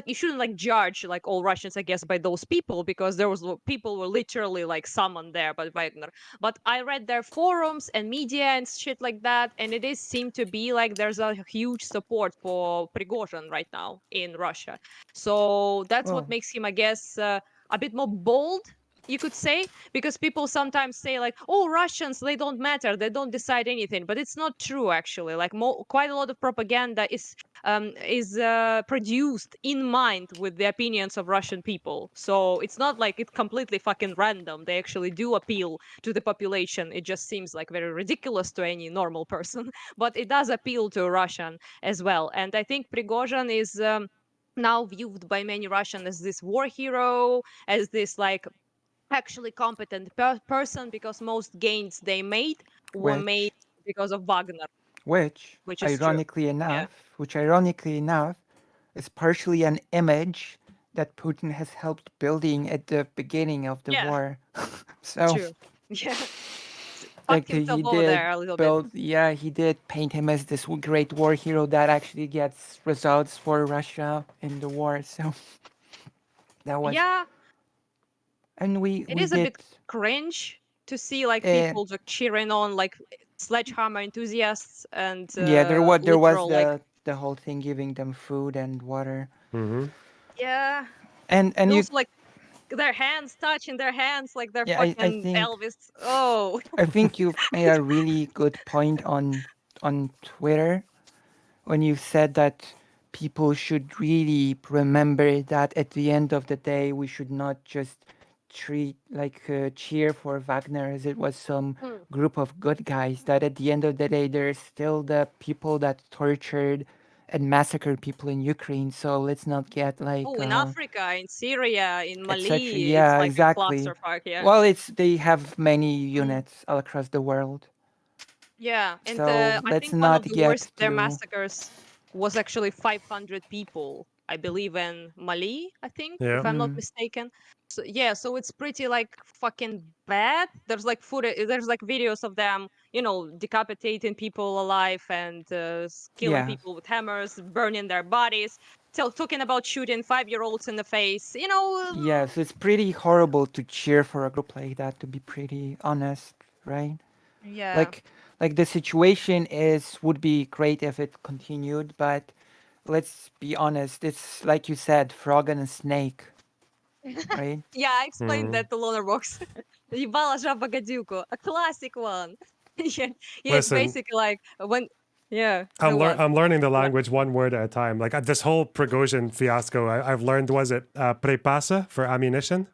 Speaker 3: you shouldn't like judge like all Russians, I guess, by those people, because there was people were literally like summoned there by Wagner. But I read their forums and media and shit like that, and it is seemed to be like there's a huge support for Prigozhin right now in Russia. So that's what
Speaker 2: Well,
Speaker 3: makes him, I guess, a bit more bold you could say, because people sometimes say like, oh, Russians, they don't matter, they don't decide anything, but it's not true actually. Like quite a lot of propaganda is produced in mind with the opinions of Russian people, so it's not like it's completely fucking random. They actually do appeal to the population. It just seems like very ridiculous to any normal person but it does appeal to Russian as well. And I think Prigozhin is now viewed by many Russians as this war hero, as this like actually competent person, because most gains they made were made
Speaker 2: which
Speaker 3: because of Wagner,
Speaker 2: which
Speaker 3: which is true.
Speaker 2: ironically
Speaker 3: Yeah.
Speaker 2: enough, is partially an image that Putin has helped building at the beginning of the
Speaker 3: Yeah.
Speaker 2: war. So
Speaker 3: True. Yeah.
Speaker 2: like
Speaker 3: Fucked himself
Speaker 2: he
Speaker 3: over
Speaker 2: did
Speaker 3: there a little bit.
Speaker 2: build, yeah, he did paint him as this great war hero that actually gets results for Russia in the war. So that was,
Speaker 3: Yeah.
Speaker 2: and
Speaker 3: It
Speaker 2: we
Speaker 3: is a
Speaker 2: did,
Speaker 3: bit cringe to see like
Speaker 2: uh,
Speaker 3: people just cheering on like sledgehammer enthusiasts and
Speaker 2: yeah, there was
Speaker 3: literal like
Speaker 2: the whole thing giving them food and water,
Speaker 1: Mm-hmm.
Speaker 3: yeah.
Speaker 2: and
Speaker 3: And
Speaker 2: you,
Speaker 3: also like their hands touching their hands like they're
Speaker 2: yeah,
Speaker 3: fucking Elvis. Oh.
Speaker 2: I think you've made a really good point on Twitter when you said that people should really remember that at the end of the day we should not just treat like cheer for Wagner as it was some
Speaker 3: Hmm.
Speaker 2: group of good guys, that at the end of the day there's still the people that tortured and massacred people in Ukraine, so let's not get like
Speaker 3: Oh, in Africa, in Syria, in
Speaker 2: etc.
Speaker 3: Mali, it's
Speaker 2: Yeah,
Speaker 3: like a
Speaker 2: exactly.
Speaker 3: clusterfuck, yeah.
Speaker 2: Well, it's they have many
Speaker 3: Mm.
Speaker 2: units all across the world,
Speaker 3: Yeah, and
Speaker 2: so
Speaker 3: I
Speaker 2: let's
Speaker 3: think one of
Speaker 2: not
Speaker 3: the
Speaker 2: get
Speaker 3: worst their
Speaker 2: to,
Speaker 3: massacres was actually 500 people, I believe, in Mali, I think,
Speaker 1: Yeah.
Speaker 3: if I'm not
Speaker 2: mm,
Speaker 3: mistaken. So yeah, so it's pretty like fucking bad. There's like footage, there's like videos of them, decapitating people alive and killing
Speaker 2: yeah.
Speaker 3: people with hammers, burning their bodies, talking about shooting 5-year-olds in the face.
Speaker 2: Yes, it's pretty horrible to cheer for a group like that, to be pretty honest, right?
Speaker 3: Yeah.
Speaker 2: Like like the situation is would be great if it continued, but let's be honest, it's like you said, frog and a snake, right?
Speaker 3: Yeah, I explained
Speaker 1: Mm-hmm.
Speaker 3: that to Lonerbox. Ебала жаба гадюку. A classic one. Yeah, yeah, it's
Speaker 1: Listen,
Speaker 3: basically like when, yeah, go on.
Speaker 1: I'm learning the
Speaker 3: What?
Speaker 1: language one word at a time. Like this whole Prigozhin fiasco, I've learned, was it prepasa for ammunition?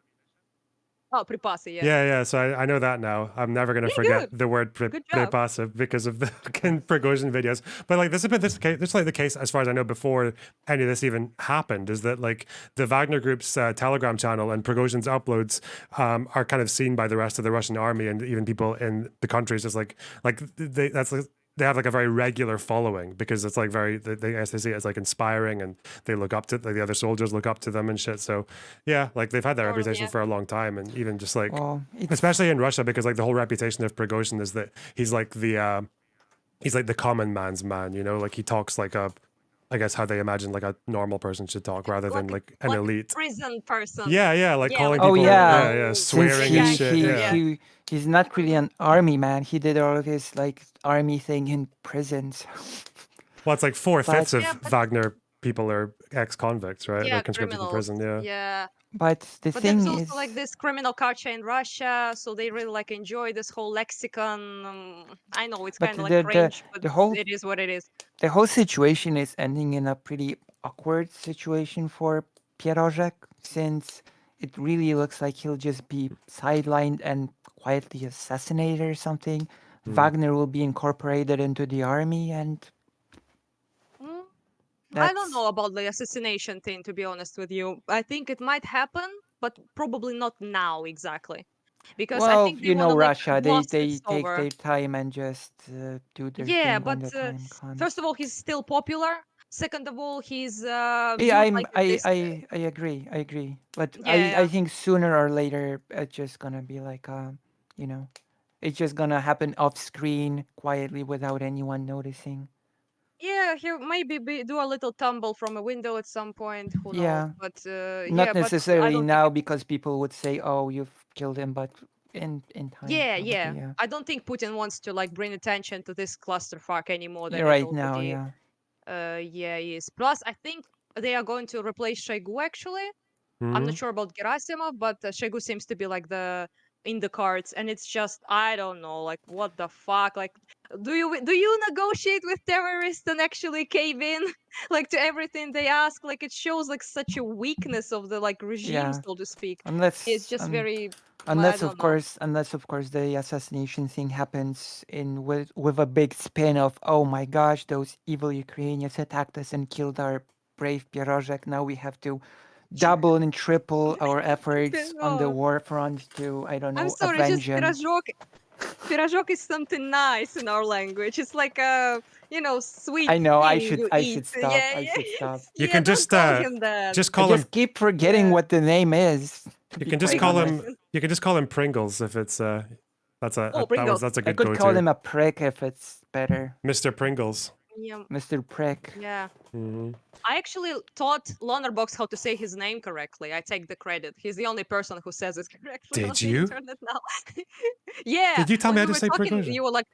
Speaker 3: Oh, припасы, yeah.
Speaker 1: Yeah, yeah. So I know that now. I'm never gonna
Speaker 3: Yeah,
Speaker 1: forget
Speaker 3: good.
Speaker 1: the word
Speaker 3: Good job.
Speaker 1: prepasa because of the fucking Prigozhin videos. But like this has been this is like the case as far as I know before any of this even happened. Is that like the Wagner Group's Telegram channel and Prigozhin's uploads are kind of seen by the rest of the Russian army and even people in the countries as like they have like a very regular following because it's like very they see it as like inspiring and they look up to like the other soldiers look up to them and shit. So yeah, like they've had that
Speaker 3: Sort of,
Speaker 1: reputation
Speaker 3: yeah.
Speaker 1: for a long time, and even just like
Speaker 2: Well, it's
Speaker 1: especially in Russia because like the whole reputation of Prigozhin is that he's like the common man's man, like he talks like a I guess how they imagine like a normal person should talk rather than like an
Speaker 3: Like a
Speaker 1: elite.
Speaker 3: prison person.
Speaker 1: Yeah, like
Speaker 3: Yeah,
Speaker 1: calling
Speaker 3: like a
Speaker 2: oh
Speaker 1: people,
Speaker 2: yeah,
Speaker 1: yeah,
Speaker 3: criminal
Speaker 2: since
Speaker 1: swearing and shit,
Speaker 3: gangster, yeah.
Speaker 2: he's not really an army man. He did all of his like army thing in prisons.
Speaker 1: Well, it's like 4/5
Speaker 2: But
Speaker 1: of
Speaker 3: Yeah, but
Speaker 1: Wagner people are ex-convicts, right?
Speaker 3: yeah,
Speaker 1: Like conscripted from
Speaker 3: criminals.
Speaker 1: prison, yeah.
Speaker 3: Yeah.
Speaker 2: the
Speaker 3: But there's
Speaker 2: thing
Speaker 3: also like
Speaker 2: is,
Speaker 3: this criminal culture in Russia, so they really like enjoy this whole lexicon. I know it's
Speaker 2: but
Speaker 3: kind of like cringe, but
Speaker 2: the whole
Speaker 3: it is what it is.
Speaker 2: the whole situation is ending in a pretty awkward situation for Pierożek, since it really looks like he'll just be sidelined and quietly assassinated or something.
Speaker 1: Mm.
Speaker 2: Wagner will be incorporated into the army, and
Speaker 3: Mm, I don't
Speaker 2: that's,
Speaker 3: know about the assassination thing, to be honest with you. I think it might happen, but probably not now exactly, because I
Speaker 2: well,
Speaker 3: think they
Speaker 2: you
Speaker 3: want
Speaker 2: know,
Speaker 3: to like
Speaker 2: Russia.
Speaker 3: gloss
Speaker 2: They
Speaker 3: this
Speaker 2: take
Speaker 3: over.
Speaker 2: their time and just do their
Speaker 3: Yeah,
Speaker 2: thing when
Speaker 3: but
Speaker 2: the time
Speaker 3: first
Speaker 2: comes.
Speaker 3: of all, he's still popular. Second of all, he's
Speaker 2: Yeah,
Speaker 3: viewed like this.
Speaker 2: I agree. I agree. But I
Speaker 3: Yeah,
Speaker 2: think sooner or later it's just gonna be like you know, it's just gonna happen off screen quietly without anyone noticing.
Speaker 3: yeah, he maybe do a little tumble from a window at some point. Who knows?
Speaker 2: Yeah,
Speaker 3: But
Speaker 2: not
Speaker 3: yeah, but I
Speaker 2: necessarily
Speaker 3: don't think
Speaker 2: now
Speaker 3: it.
Speaker 2: because people would say, "Oh, you've killed him," but in time
Speaker 3: Yeah, yeah.
Speaker 2: probably. Yeah.
Speaker 3: I don't think Putin wants to like bring attention to this clusterfuck any more
Speaker 2: Yeah,
Speaker 3: than it
Speaker 2: right now,
Speaker 3: already
Speaker 2: yeah.
Speaker 3: yeah is. Plus, I think they are going to replace Shoigu actually. I'm not
Speaker 1: Mhm.
Speaker 3: sure about Gerasimov, but Shoigu seems to be like in the cards, and it's just I don't know, like what the fuck, like do you negotiate with terrorists and actually cave in like to everything they ask? Like it shows like such a weakness of the like regime,
Speaker 2: Yeah,
Speaker 3: so to speak. It's
Speaker 2: unless
Speaker 3: just very, I
Speaker 2: unless
Speaker 3: don't
Speaker 2: of
Speaker 3: know.
Speaker 2: course the assassination thing happens in with a big spin of, oh my gosh, those evil Ukrainians attacked us and killed our brave Pierozhek. Now we have to double and triple our efforts on the
Speaker 3: Oh,
Speaker 2: war front to, I don't
Speaker 3: I'm
Speaker 2: know,
Speaker 3: sorry,
Speaker 2: avenge
Speaker 3: just
Speaker 2: him.
Speaker 3: pirожок is something nice in our language. It's like a sweet
Speaker 2: I know
Speaker 3: thing you
Speaker 2: I
Speaker 3: eat.
Speaker 2: should stop.
Speaker 3: Yeah,
Speaker 2: I
Speaker 3: yeah,
Speaker 2: should stop.
Speaker 1: You
Speaker 3: yeah.
Speaker 1: can
Speaker 3: Don't call him that.
Speaker 1: just
Speaker 2: I
Speaker 1: call him
Speaker 2: just keep forgetting
Speaker 3: Yeah.
Speaker 2: what the name is, to
Speaker 1: you
Speaker 2: be
Speaker 1: can just
Speaker 2: quite
Speaker 1: call
Speaker 2: honest.
Speaker 1: him you can just call him Pringles if it's
Speaker 3: Oh, Pringles.
Speaker 1: that's a
Speaker 2: I
Speaker 1: good
Speaker 2: could call
Speaker 1: go-to.
Speaker 2: him a prick if it's better.
Speaker 1: Mr. Pringles.
Speaker 3: Yeah,
Speaker 2: Mr. Prick.
Speaker 3: yeah.
Speaker 1: Mhm.
Speaker 3: I actually taught Lonerbox how to say his name correctly. I take the credit. He's the only person who says it correctly on
Speaker 1: Did
Speaker 3: the
Speaker 1: you?
Speaker 3: internet now. Yeah,
Speaker 1: Did you tell me
Speaker 3: when
Speaker 1: how
Speaker 3: we
Speaker 1: to
Speaker 3: were
Speaker 1: say
Speaker 3: talking,
Speaker 1: Prigozhin?
Speaker 3: you were like,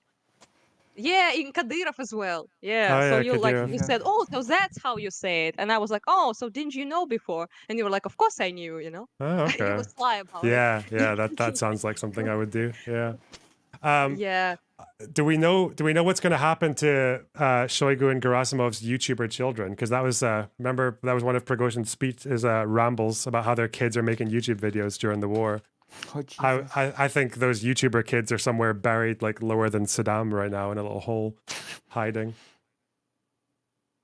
Speaker 3: yeah, in Kadyrov as well. Yeah,
Speaker 1: Oh
Speaker 3: so
Speaker 1: yeah,
Speaker 3: you like
Speaker 1: Kadyrov.
Speaker 3: you
Speaker 2: Yeah.
Speaker 3: said, oh, so that's how you say it, and I was like, oh, so didn't you know before? And you were like, of course I knew.
Speaker 1: Oh,
Speaker 3: You
Speaker 1: okay.
Speaker 3: were sly about it.
Speaker 1: Yeah, yeah, that sounds like something I would do. Yeah. Um,
Speaker 3: Yeah.
Speaker 1: do we know what's going to happen to Shoigu and Gerasimov's YouTuber children? Because that was remember that was one of Prigozhin's speech his rambles about how their kids are making YouTube videos during the war.
Speaker 2: Oh Jesus.
Speaker 1: I think those YouTuber kids are somewhere buried like lower than Saddam right now in a little hole, hiding.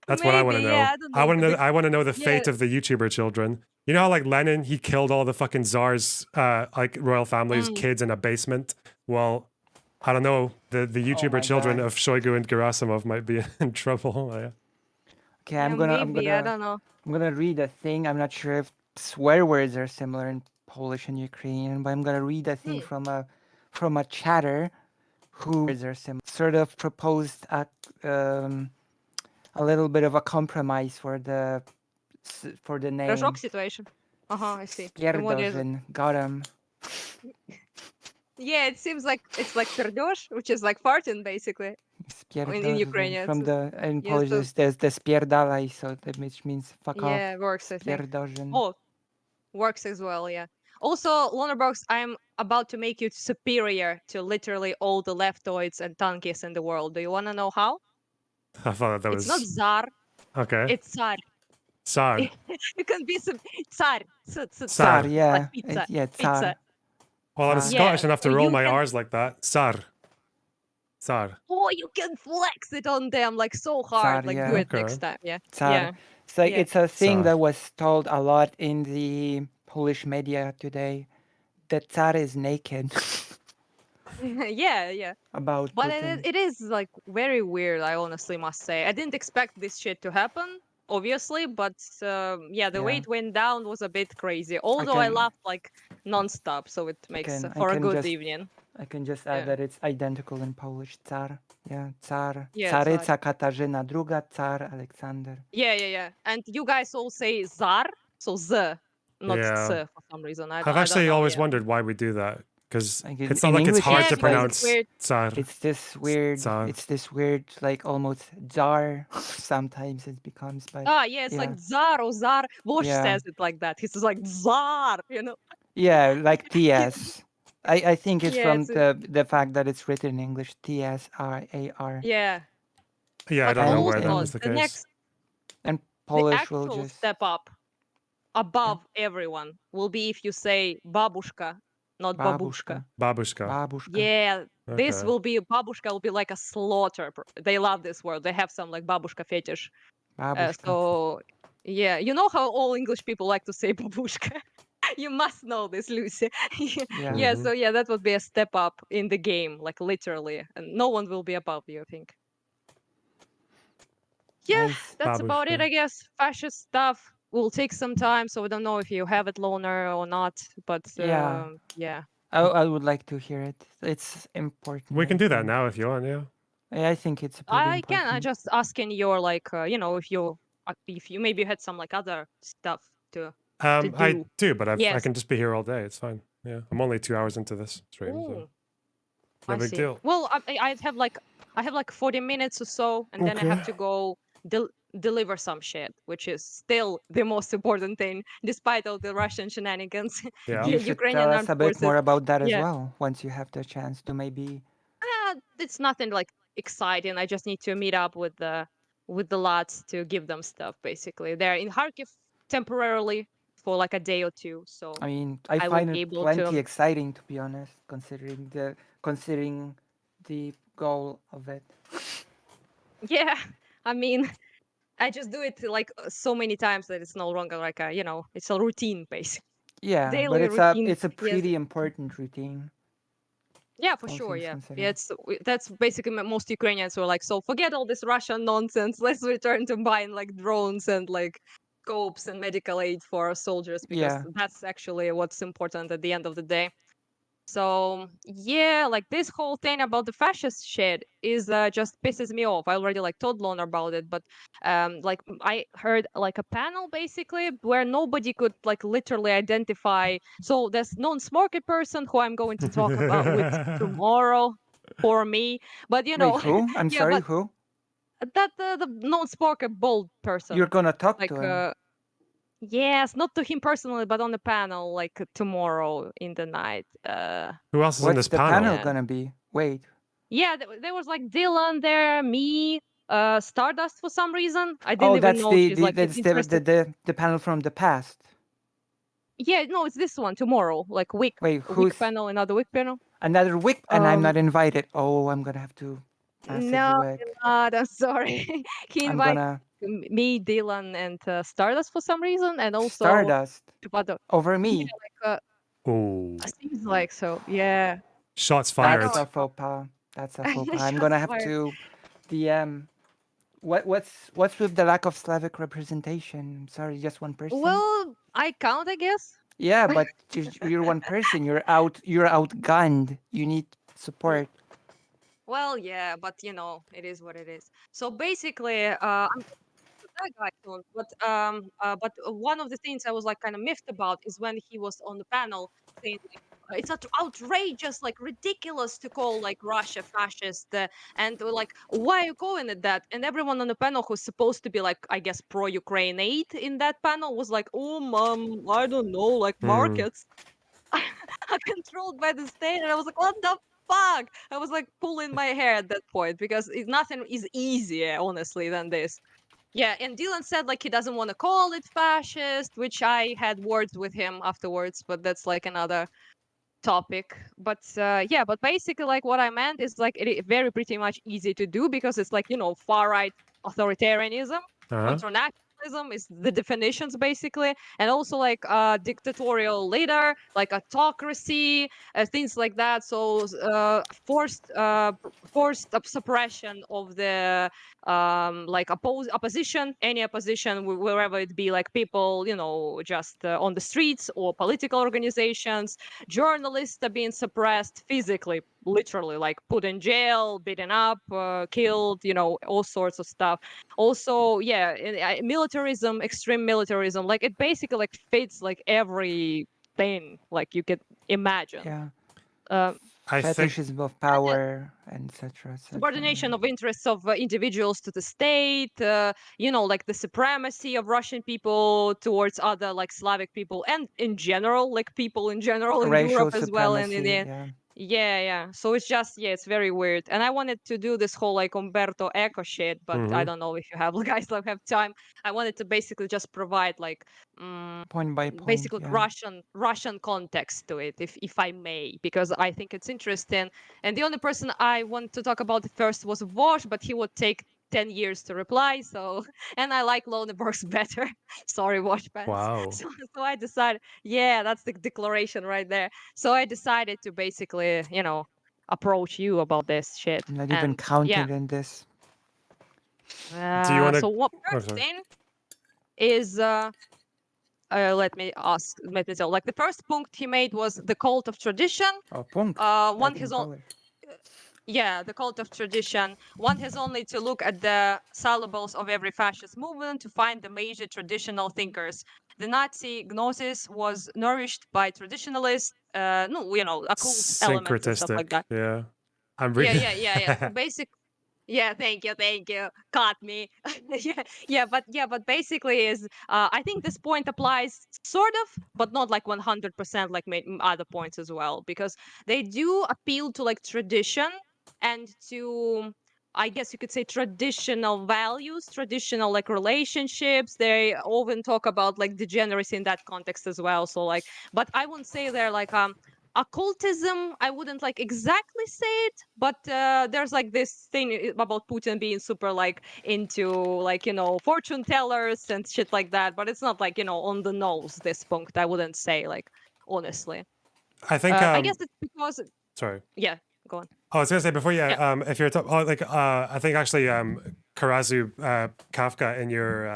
Speaker 1: That's what I want to
Speaker 3: Maybe, yeah,
Speaker 1: know.
Speaker 3: I don't know.
Speaker 1: I want to know the
Speaker 3: Yeah.
Speaker 1: fate of the YouTuber children. You know how like Lenin, he killed all the fucking czars, like royal families,
Speaker 3: Mm.
Speaker 1: kids in a basement. Well, I don't know. The YouTuber
Speaker 2: my
Speaker 1: children
Speaker 2: God.
Speaker 1: of Shoigu and Gerasimov might be in trouble. Yeah.
Speaker 2: Okay,
Speaker 3: Yeah, maybe, I don't know.
Speaker 2: I'm gonna read a thing. I'm not sure if swear words are similar in Polish and Ukrainian, but I'm gonna read a thing from a chatter who words are similar. Sort of proposed a little bit of a compromise for the name.
Speaker 3: Rojok situation. I see. And what is it?
Speaker 2: Spierdozhin. Got him.
Speaker 3: Yeah, it seems like it's like perdosh, which is like farting basically in Ukrainian.
Speaker 2: From the in
Speaker 3: yes,
Speaker 2: Polish
Speaker 3: so,
Speaker 2: there's the spierdalaj, so that which means fuck off.
Speaker 3: yeah, works, I think.
Speaker 2: Spierdozhin.
Speaker 3: Oh, works as well, yeah. Also, Lonerbox, I'm about to make you superior to literally all the leftoids and tankies in the world. Do you want to know how?
Speaker 1: I thought that
Speaker 3: It's not
Speaker 1: was
Speaker 3: Tsar,
Speaker 1: okay.
Speaker 3: it's Tsar.
Speaker 1: Tsar.
Speaker 3: You can be Tsar.
Speaker 2: Tsar,
Speaker 3: Like
Speaker 2: yeah.
Speaker 3: pizza.
Speaker 2: Yeah,
Speaker 3: Pizza.
Speaker 2: Tsar.
Speaker 1: Well, I'm
Speaker 2: Tsar.
Speaker 1: Scottish enough to
Speaker 3: so
Speaker 1: roll
Speaker 3: you
Speaker 1: my
Speaker 3: can,
Speaker 1: R's like that. Tsar. Tsar.
Speaker 3: oh, you can flex it on them like so hard.
Speaker 2: Tsar,
Speaker 3: Like do
Speaker 2: yeah.
Speaker 3: it next
Speaker 1: Okay.
Speaker 3: time. Yeah.
Speaker 2: Tsar.
Speaker 3: Yeah.
Speaker 2: So
Speaker 3: Yeah.
Speaker 2: it's a thing
Speaker 1: Tsar.
Speaker 2: that was told a lot in the Polish media today. The Tsar is naked.
Speaker 3: Yeah, yeah.
Speaker 2: About
Speaker 3: But
Speaker 2: Putin.
Speaker 3: it is like very weird, I honestly must say. I didn't expect this shit to happen, obviously, but yeah, the way
Speaker 2: Yeah.
Speaker 3: it went down was a bit crazy. Although I
Speaker 2: can-
Speaker 3: laughed like non-stop, so it makes
Speaker 2: I
Speaker 3: for a
Speaker 2: can
Speaker 3: good
Speaker 2: just
Speaker 3: evening.
Speaker 2: I can just add
Speaker 3: Yeah.
Speaker 2: that it's identical in Polish. Tsar. Yeah, Tsar.
Speaker 3: Yeah, Tsar.
Speaker 2: Tsaryca Katarzyna II, Tsar Alexander.
Speaker 3: Yeah, yeah, yeah. And you guys all say Tsar, so Z, not
Speaker 1: Yeah.
Speaker 3: Ts for some reason. I
Speaker 1: I've
Speaker 3: don't
Speaker 1: actually
Speaker 3: know.
Speaker 1: always
Speaker 3: Yeah.
Speaker 1: wondered why we do that. Because
Speaker 2: Like
Speaker 1: it's
Speaker 2: in
Speaker 1: not like it's
Speaker 2: English,
Speaker 1: hard
Speaker 3: Yeah,
Speaker 1: to
Speaker 3: because
Speaker 1: pronounce
Speaker 3: it's weird.
Speaker 1: Tsar.
Speaker 2: It's this weird.
Speaker 1: Tsar.
Speaker 2: It's this weird, like almost jar. Sometimes it becomes, but
Speaker 3: Ah, yeah, it's like Tsar or Tsar. Vosh
Speaker 2: Yeah.
Speaker 3: says it like that. He says like Tsar,
Speaker 2: yeah, like TS. I think it's
Speaker 3: Yeah,
Speaker 2: from
Speaker 3: it's
Speaker 2: the fact that it's written in English. TSRAR.
Speaker 3: Yeah.
Speaker 1: Yeah, I
Speaker 3: But
Speaker 1: don't know why
Speaker 2: also,
Speaker 1: that was the
Speaker 3: the
Speaker 1: case.
Speaker 3: next,
Speaker 2: And
Speaker 3: the
Speaker 2: Polish will
Speaker 3: actual
Speaker 2: just
Speaker 3: step up above everyone will be if you say babushka, not babushka.
Speaker 2: babushka.
Speaker 1: Babushka.
Speaker 2: Babushka.
Speaker 3: Yeah, this
Speaker 1: Okay.
Speaker 3: will be babushka will be like a slaughter. They love this word. They have some like babushka fetish.
Speaker 2: Babushka.
Speaker 3: So yeah, you know how all English people like to say babushka. You must know this, Lucy.
Speaker 2: Yeah.
Speaker 3: Yeah,
Speaker 1: Mhm.
Speaker 3: so yeah, that would be a step up in the game, like literally, and no one will be above you, I think. Yeah,
Speaker 2: Nice.
Speaker 3: that's about it,
Speaker 1: Babushka.
Speaker 3: I guess. Fascist stuff will take some time, so we don't know if you have it, Loner, or not. But
Speaker 2: Yeah.
Speaker 3: yeah.
Speaker 2: I would like to hear it. It's important.
Speaker 1: We can
Speaker 2: I
Speaker 1: do that
Speaker 2: think.
Speaker 1: now if you want, yeah.
Speaker 2: I think it's pretty
Speaker 3: I
Speaker 2: important.
Speaker 3: can. I just asking your like, if you maybe had some like other stuff to
Speaker 1: I
Speaker 3: do.
Speaker 1: do, but I
Speaker 3: Yes.
Speaker 1: can just be here all day. It's fine. Yeah. I'm only 2 hours into this stream, so
Speaker 3: Ooh,
Speaker 1: no
Speaker 3: I
Speaker 1: big
Speaker 3: see.
Speaker 1: deal.
Speaker 3: Well, I have like 40 minutes or so, and then I have
Speaker 1: Okay.
Speaker 3: to go deliver some shit, which is still the most important thing, despite all the Russian shenanigans.
Speaker 1: Yeah.
Speaker 2: You
Speaker 3: The
Speaker 2: should
Speaker 3: Ukrainian
Speaker 2: tell us
Speaker 3: armed
Speaker 2: a bit
Speaker 3: forces.
Speaker 2: more about that as
Speaker 3: Yeah,
Speaker 2: well once you have the chance to maybe.
Speaker 3: it's nothing like exciting. I just need to meet up with the lads to give them stuff. Basically, they're in Kharkiv temporarily for like a day or two, so
Speaker 2: I mean, I
Speaker 3: I will
Speaker 2: find
Speaker 3: be
Speaker 2: it
Speaker 3: able
Speaker 2: plenty
Speaker 3: to.
Speaker 2: exciting, to be honest, considering the goal of it.
Speaker 3: Yeah, I mean, I just do it like so many times that it's no longer like a, it's a routine basically.
Speaker 2: Yeah, but
Speaker 3: Daily routine.
Speaker 2: it's a
Speaker 3: Yes.
Speaker 2: pretty important routine,
Speaker 3: Yeah, for
Speaker 2: all
Speaker 3: sure.
Speaker 2: things
Speaker 3: Yeah.
Speaker 2: considered.
Speaker 3: That's basically most Ukrainians were like, so forget all this Russian nonsense. Let's return to buying like drones and like scopes and medical aid for our soldiers because
Speaker 2: Yeah,
Speaker 3: that's actually what's important at the end of the day. So yeah, like this whole thing about the fascist shit is just pisses me off. I already like told Lorna about it, but like I heard like a panel basically where nobody could like literally identify. So there's non-smoker person who I'm going to talk about with tomorrow for me, but
Speaker 2: wait, who? I'm
Speaker 3: yeah,
Speaker 2: sorry,
Speaker 3: but
Speaker 2: who?
Speaker 3: that the non-smoker bald
Speaker 2: You're
Speaker 3: person,
Speaker 2: gonna talk
Speaker 3: like
Speaker 2: to him?
Speaker 3: yes, not to him personally, but on the panel like tomorrow in the night.
Speaker 1: Who else is in
Speaker 2: What's
Speaker 1: this
Speaker 2: the panel
Speaker 1: panel?
Speaker 3: Yeah.
Speaker 2: gonna be? Wait,
Speaker 3: Yeah, there was like Dylan there, me, Stardust for some reason. I didn't
Speaker 2: oh,
Speaker 3: even
Speaker 2: that's
Speaker 3: know she's like
Speaker 2: that's
Speaker 3: interested.
Speaker 2: the panel from the past.
Speaker 3: Yeah, no, it's this one tomorrow, like
Speaker 2: Wait,
Speaker 3: week
Speaker 2: who's
Speaker 3: panel, another week panel.
Speaker 2: another whip? And I'm
Speaker 3: Um,
Speaker 2: not invited. Oh, I'm gonna have to massively
Speaker 3: no,
Speaker 2: work.
Speaker 3: you're not. I'm sorry. He
Speaker 2: I'm
Speaker 3: invited
Speaker 2: gonna
Speaker 3: me, Dylan, and Stardust for some reason, and also
Speaker 2: Stardust
Speaker 3: two other.
Speaker 2: over
Speaker 3: Yeah,
Speaker 2: me.
Speaker 3: like
Speaker 1: Oh,
Speaker 3: seems like so. Yeah,
Speaker 1: shots
Speaker 3: I know.
Speaker 2: That's
Speaker 1: fired.
Speaker 2: a faux pas. That's a faux pas. I'm
Speaker 3: Shots
Speaker 2: gonna have
Speaker 3: fired.
Speaker 2: to DM. What's with the lack of Slavic representation? Sorry, just one person.
Speaker 3: Well, I count, I guess.
Speaker 2: Yeah, but you're one person. You're out. You're outgunned. You need support.
Speaker 3: Well, yeah, but it is what it is. So basically, I'm that guy soon, but one of the things I was like kind of miffed about is when he was on the panel saying like it's outrageous, like ridiculous to call like Russia fascist, and we're like, why are you calling it that? And everyone on the panel who's supposed to be like, I guess, pro-Ukraine aid in that panel was like, oh, I don't know, like
Speaker 1: Hmm.
Speaker 3: markets are controlled by the state. And I was like, what the fuck? I was like pulling my hair at that point because nothing is easier, honestly, than this. Yeah, and Dylan said like he doesn't want to call it fascist, which I had words with him afterwards, but that's like another topic. But yeah, but basically like what I meant is like very pretty much easy to do because it's like, far right authoritarianism,
Speaker 1: Uh-huh.
Speaker 3: internationalism is the definitions basically, and also like dictatorial leader, like autocracy, things like that. So forced suppression of the like opposition, any opposition, wherever it be, like people, just on the streets or political organizations. Journalists are being suppressed physically, literally, like put in jail, beaten up, killed, all sorts of stuff. Also, yeah, militarism, extreme militarism, like it basically like fits like everything like you could imagine.
Speaker 2: Yeah,
Speaker 3: Uh,
Speaker 1: I think
Speaker 2: fetishism of power, and etc. etc.
Speaker 3: subordination of interests of individuals to the state, like the supremacy of Russian people towards other like Slavic people, and in general, like people in general in
Speaker 2: Racial
Speaker 3: Europe as well, and in
Speaker 2: supremacy.
Speaker 3: the
Speaker 2: Yeah.
Speaker 3: yeah. So it's just it's very weird. And I wanted to do this whole like Umberto Eco shit, but I
Speaker 1: mhm.
Speaker 3: don't know if you have guys don't have time. I wanted to basically just provide like
Speaker 2: Point by point.
Speaker 3: basically
Speaker 2: Yeah.
Speaker 3: Russian context to it, if I may, because I think it's interesting. And the only person I want to talk about first was Vosh, but he would take 10 years to reply. So, and I like Loneborg's better. Sorry, Vosh fans.
Speaker 1: Wow.
Speaker 3: So I decided, yeah, that's the declaration right there. So I decided to basically, approach you about this shit.
Speaker 2: I'm not even
Speaker 3: And yeah,
Speaker 2: counted in this.
Speaker 1: Do you want
Speaker 3: so
Speaker 1: to?
Speaker 3: what
Speaker 1: Oh,
Speaker 3: first
Speaker 1: sorry.
Speaker 3: thing is let me tell. Like the first point he made was the cult of tradition.
Speaker 2: Oh, punk.
Speaker 3: One
Speaker 2: Like in
Speaker 3: has on,
Speaker 2: Polish.
Speaker 3: yeah, the cult of tradition. One has only to look at the syllables of every fascist movement to find the major traditional thinkers. The Nazi gnosis was nourished by traditionalists, no, occult elements and stuff like
Speaker 1: Syncretistic.
Speaker 3: that.
Speaker 1: Yeah. I'm
Speaker 3: Yeah,
Speaker 1: reading.
Speaker 3: yeah. So basic. Yeah, thank you. Caught me. But basically is I think this point applies sort of, but not like 100% like other points as well, because they do appeal to like tradition and to, I guess you could say, traditional values, traditional like relationships. They often talk about like degeneracy in that context as well. So like, but I wouldn't say they're like occultism. I wouldn't like exactly say it, but there's like this thing about Putin being super like into like, you know, fortune tellers and shit like that, but it's not like, you know, on the nose this punct, I wouldn't say, like, honestly.
Speaker 1: I think
Speaker 3: I guess it's because,
Speaker 1: sorry.
Speaker 3: yeah, go on.
Speaker 1: I was gonna say before,
Speaker 3: Yeah.
Speaker 1: if you're I think actually, Karazu Kafka in your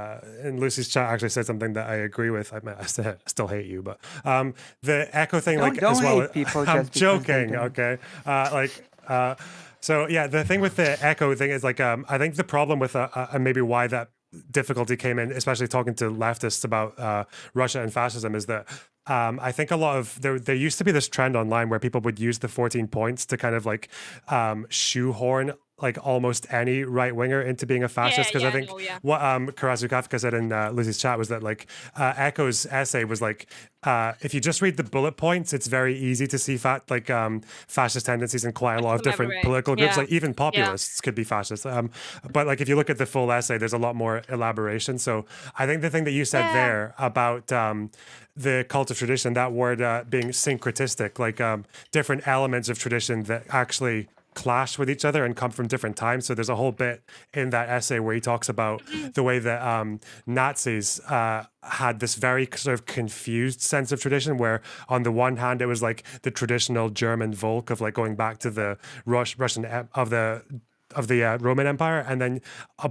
Speaker 1: in Lucy's chat actually said something that I agree with. I still hate you, but the echo thing,
Speaker 2: Don't-
Speaker 1: like
Speaker 2: don't
Speaker 1: as well.
Speaker 2: hate people
Speaker 1: I'm
Speaker 2: just because they
Speaker 1: joking,
Speaker 2: don't.
Speaker 1: okay? So yeah, the thing with the echo thing is like, I think the problem with and maybe why that difficulty came in, especially talking to leftists about Russia and fascism, is that I think a lot of there used to be this trend online where people would use the 14 points to kind of like shoehorn like almost any right winger into being a fascist. Because
Speaker 3: yeah,
Speaker 1: I think
Speaker 3: no, yeah.
Speaker 1: what Karazu Kafka said in Lizzie's chat was that like Echo's essay was like, if you just read the bullet points, it's very easy to see fascist tendencies in quite a lot of
Speaker 3: Fascism
Speaker 1: different
Speaker 3: everywhere.
Speaker 1: political groups.
Speaker 3: Yeah.
Speaker 1: Like even
Speaker 3: Yeah.
Speaker 1: populists could be fascist. But like if you look at the full essay, there's a lot more elaboration. So I think the thing that you said
Speaker 3: Yeah.
Speaker 1: there about the cult of tradition, that word being syncretistic, like different elements of tradition that actually clash with each other and come from different times. So there's a whole bit in that essay where he talks about the way that Nazis had this very sort of confused sense of tradition, where on the one hand it was like the traditional German Volk of like going back to the Russian of the Roman Empire, and then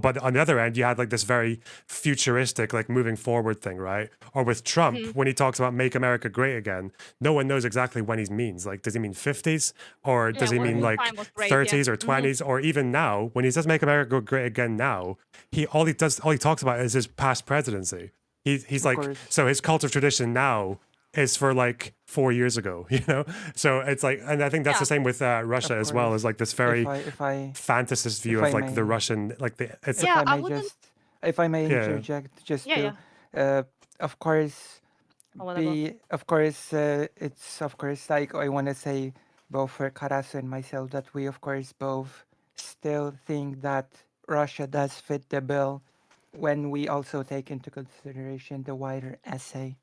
Speaker 1: but on the other end you had like this very futuristic like moving forward thing, right? Or with Trump, when he talks about make America great again, no one knows exactly when he means. Like, does he mean 50s, or does he
Speaker 3: What
Speaker 1: mean
Speaker 2: Right.
Speaker 1: like
Speaker 3: time was great, yeah.
Speaker 1: 30s or 20s, or even now when he says make America great again now, all he talks about is his past presidency. He's
Speaker 2: Of
Speaker 1: like,
Speaker 2: course.
Speaker 1: so his cult of tradition now is for like 4 years ago, you know? So it's like, and I think that's
Speaker 3: Yeah.
Speaker 1: the same with Russia
Speaker 2: Of
Speaker 1: as well,
Speaker 2: course.
Speaker 1: is like this very
Speaker 2: If I
Speaker 1: fantasist view
Speaker 2: if
Speaker 1: of
Speaker 2: I
Speaker 1: like the
Speaker 2: may-
Speaker 1: Russian, like the, it's,
Speaker 3: Yeah,
Speaker 2: if I
Speaker 3: I
Speaker 2: may
Speaker 3: wouldn't.
Speaker 2: just if I may
Speaker 1: Yeah.
Speaker 2: interject just
Speaker 3: Yeah,
Speaker 2: to of course
Speaker 3: I wanna go.
Speaker 2: it's of course like I want to say both for Karasu and myself that we of course both still think that Russia does fit the bill when we also take into consideration the wider essay.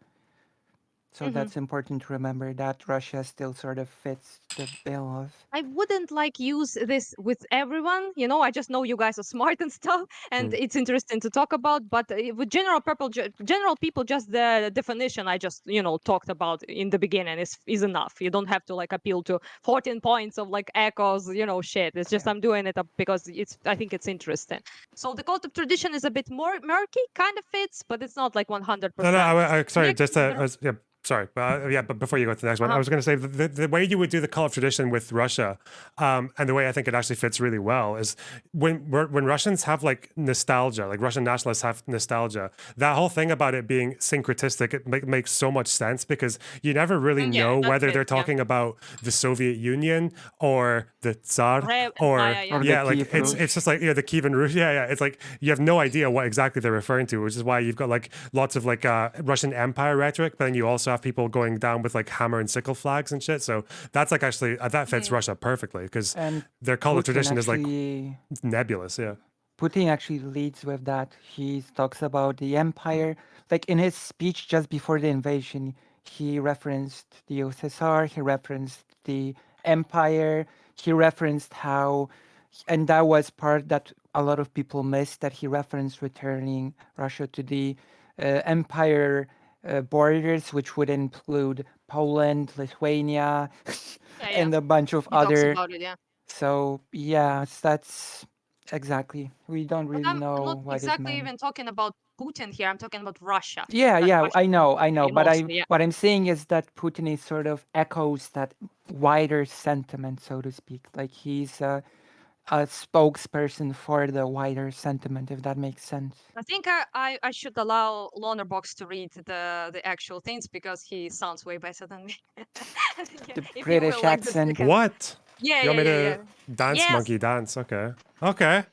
Speaker 2: So that's important to remember that Russia still sort of fits the bill of.
Speaker 3: I wouldn't like use this with everyone, you know. I just know you guys are smart and stuff, and it's interesting to talk about. But with general people, just the definition I just, you know, talked about in the beginning is enough. You don't have to like appeal to 14 points of like echoes, you know, shit. It's just
Speaker 2: Yeah.
Speaker 3: I'm doing it because I think it's interesting. So the cult of tradition is a bit more murky, kind of fits, but it's not like 100%.
Speaker 1: No, sorry,
Speaker 3: Next,
Speaker 1: just yeah, sorry, but before you go to the next one, I was going to say the way you would do the cult of tradition with Russia, and the way I think it actually fits really well is when Russians have like nostalgia, like Russian nationalists have nostalgia. That whole thing about it being syncretistic, it makes so much sense, because you never really
Speaker 3: Yeah,
Speaker 1: know
Speaker 3: that
Speaker 1: whether they're
Speaker 3: fits, yeah.
Speaker 1: talking about the Soviet Union or the Tsar or
Speaker 3: Empire, yeah.
Speaker 2: Or the
Speaker 1: yeah, like
Speaker 2: Kiev
Speaker 1: it's
Speaker 2: Rus.
Speaker 1: just like the Kievan Rus. Yeah, it's like you have no idea what exactly they're referring to, which is why you've got like lots of like Russian Empire rhetoric, but then you also have people going down with like hammer and sickle flags and shit. So that's like actually that fits Russia perfectly, because
Speaker 2: And
Speaker 1: their cult of
Speaker 2: Putin
Speaker 1: tradition is like
Speaker 2: actually
Speaker 1: nebulous. Yeah.
Speaker 2: Putin actually leads with that. He talks about the empire. Like in his speech just before the invasion, he referenced the USSR, he referenced the empire, he referenced how, and that was part that a lot of people missed, that he referenced returning Russia to the empire borders, which would include Poland, Lithuania,
Speaker 3: Yeah,
Speaker 2: and a bunch of
Speaker 3: he talks
Speaker 2: other.
Speaker 3: about it, yeah.
Speaker 2: So yeah, that's exactly. We don't
Speaker 3: But
Speaker 2: really
Speaker 3: I'm not
Speaker 2: know what is
Speaker 3: exactly
Speaker 2: meant.
Speaker 3: even talking about Putin here. I'm talking about Russia.
Speaker 2: Yeah,
Speaker 3: That
Speaker 2: yeah,
Speaker 3: Russia
Speaker 2: I know. But
Speaker 3: mostly, yeah.
Speaker 2: what I'm saying is that Putin is sort of echoes that wider sentiment, so to speak. Like he's a spokesperson for the wider sentiment, if that makes sense.
Speaker 3: I think I should allow Lonerbox to read the actual things because he sounds way better than me. I think,
Speaker 2: The
Speaker 3: if you
Speaker 2: British
Speaker 3: will, like the
Speaker 2: accent.
Speaker 3: second.
Speaker 1: What?
Speaker 3: Yeah,
Speaker 1: You want
Speaker 3: yeah,
Speaker 1: me
Speaker 3: yeah,
Speaker 1: to
Speaker 3: yeah.
Speaker 1: dance,
Speaker 3: Yes.
Speaker 1: monkey dance? Okay. Okay.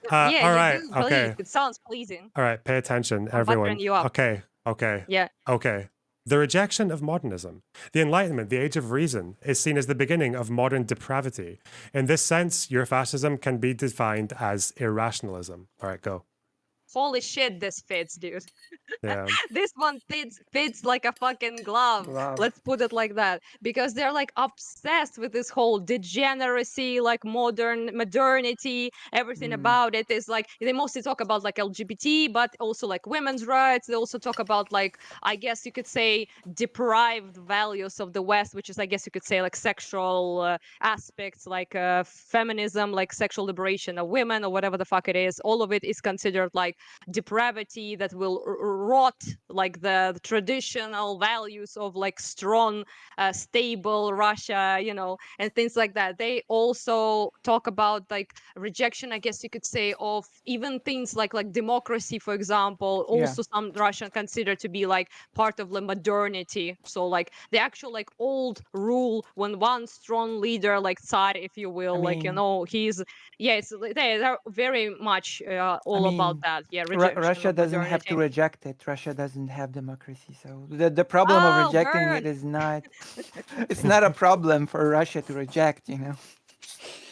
Speaker 3: Yeah,
Speaker 1: All
Speaker 3: you
Speaker 1: right.
Speaker 3: do.
Speaker 1: Okay.
Speaker 3: Please. It sounds pleasing.
Speaker 1: All right. Pay attention,
Speaker 3: I'm
Speaker 1: everyone.
Speaker 3: buttering you up.
Speaker 1: Okay. Okay.
Speaker 3: Yeah.
Speaker 1: Okay. The rejection of modernism. The Enlightenment, the Age of Reason, is seen as the beginning of modern depravity. In this sense, Eurofascism can be defined as irrationalism. All right, go.
Speaker 3: Holy shit, this fits, dude.
Speaker 1: Yeah.
Speaker 3: This one fits like a fucking glove.
Speaker 2: Love.
Speaker 3: Let's put it like that. Because they're like obsessed with this whole degeneracy, like modernity, everything about it is like they mostly talk about like LGBT, but also like women's rights. They also talk about like, I guess you could say, deprived values of the West, which is, I guess you could say, like sexual aspects, like feminism, like sexual liberation of women or whatever the fuck it is. All of it is considered like depravity that will rot like the traditional values of like strong stable Russia, you know, and things like that. They also talk about like rejection, I guess you could say, of even things like democracy, for example.
Speaker 2: Yeah.
Speaker 3: Also some Russian consider to be like part of the modernity. So like the actual like old rule when one strong leader like Tsar, if you will, like, you
Speaker 2: mean,
Speaker 3: know, he's yes, they're very much all about
Speaker 2: mean,
Speaker 3: that. Yeah, rejection
Speaker 2: Russia
Speaker 3: of
Speaker 2: doesn't have
Speaker 3: modernity.
Speaker 2: to reject it. Russia doesn't have democracy, so the problem of
Speaker 3: Oh,
Speaker 2: rejecting
Speaker 3: burn.
Speaker 2: it is not. It's not a problem for Russia to reject. You know.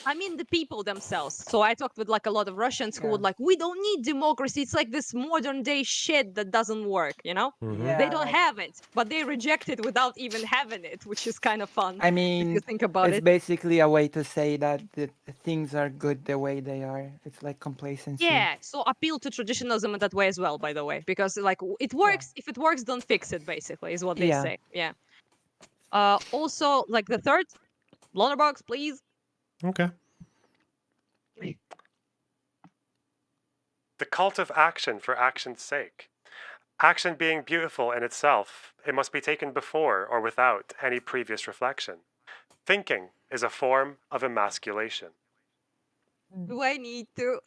Speaker 3: I mean the people themselves. So I talked with like a lot of Russians who
Speaker 2: Yeah.
Speaker 3: would like, we don't need democracy. It's like this modern day shit that doesn't work, you know?
Speaker 1: Mhm.
Speaker 3: They don't
Speaker 2: Yeah.
Speaker 3: have it, but they reject it without even having it, which is kind of fun
Speaker 2: I
Speaker 3: if you
Speaker 2: mean,
Speaker 3: think about
Speaker 2: it's
Speaker 3: it.
Speaker 2: basically a way to say that the things are good the way they are. It's like complacency.
Speaker 3: Yeah, so appeal to traditionalism in that way as well, by the way, because like it
Speaker 2: Yeah.
Speaker 3: works. If it works, don't fix it, basically, is what they
Speaker 2: Yeah.
Speaker 3: say. Yeah. Also, like the third, Blunderbox, please.
Speaker 1: Okay. The cult of action for action's sake. Action being beautiful in itself, it must be taken before or without any previous reflection. Thinking is a form of emasculation.
Speaker 3: Do I need to?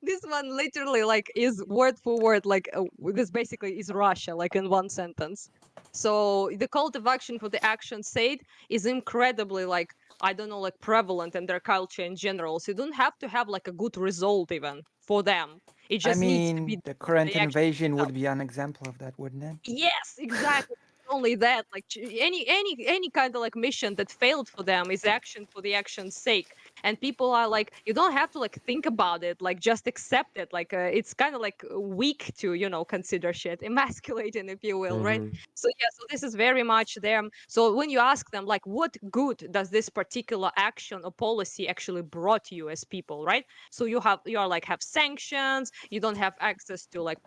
Speaker 3: This one literally like is word for word like this basically is Russia like in one sentence. So the call to action for the action said is incredibly like I don't know like prevalent in their culture in general. So you don't have to have like a good result even for them. It
Speaker 2: I
Speaker 3: just needs to be
Speaker 2: mean, the current
Speaker 3: the action
Speaker 2: invasion
Speaker 3: itself.
Speaker 2: would be an example of that, wouldn't it?
Speaker 3: Yes, exactly. Only that, like any kind of like mission that failed for them is action for the action's sake. And people are like, you don't have to like think about it, like just accept it. Like it's kind of like weak to consider shit, emasculating, if you will, right?
Speaker 1: Mhm.
Speaker 3: So yeah, so this is very much them. So when you ask them like, what good does this particular action or policy actually brought you as people, right? So you are like have sanctions, you don't have access to like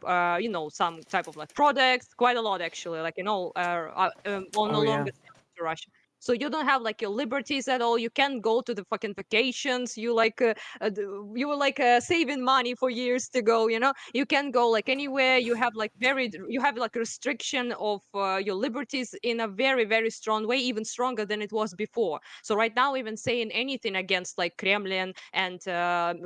Speaker 3: some type of like products, quite a lot actually, like on no
Speaker 2: Oh yeah.
Speaker 3: longer to Russia. So you don't have like your liberties at all. You can't go to the fucking vacations. You were like saving money for years to go. You know, you can go like anywhere. You have like restriction of your liberties in a very very strong way, even stronger than it was before. So right now, even saying anything against like Kremlin and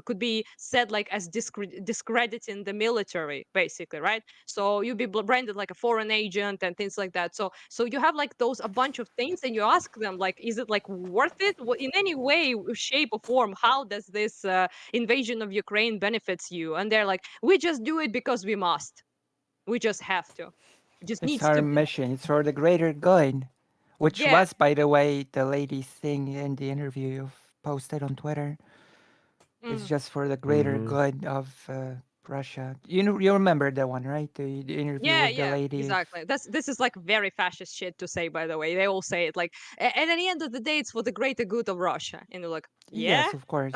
Speaker 3: could be said like as discrediting the military, basically, right? So you'd be branded like a foreign agent and things like that. So you have like those a bunch of things, and you ask them like, is it like worth it? In any way, shape, or form? How does this invasion of Ukraine benefits you? And they're like, we just do it because we must. We just have to. It just
Speaker 2: It's
Speaker 3: needs
Speaker 2: our
Speaker 3: to be.
Speaker 2: mission. It's for the greater good, which
Speaker 3: Yeah.
Speaker 2: was, by the way, the lady's thing in the interview you've posted on Twitter. It's
Speaker 3: Mm.
Speaker 2: just for the greater
Speaker 1: Mhm.
Speaker 2: good of Russia. You remember that one, right? The interview
Speaker 3: Yeah,
Speaker 2: with the
Speaker 3: yeah,
Speaker 2: lady.
Speaker 3: exactly. This is like very fascist shit to say, by the way. They all say it like, and at the end of the day, it's for the greater good of Russia. And you're like, yeah,
Speaker 2: Yes, of course.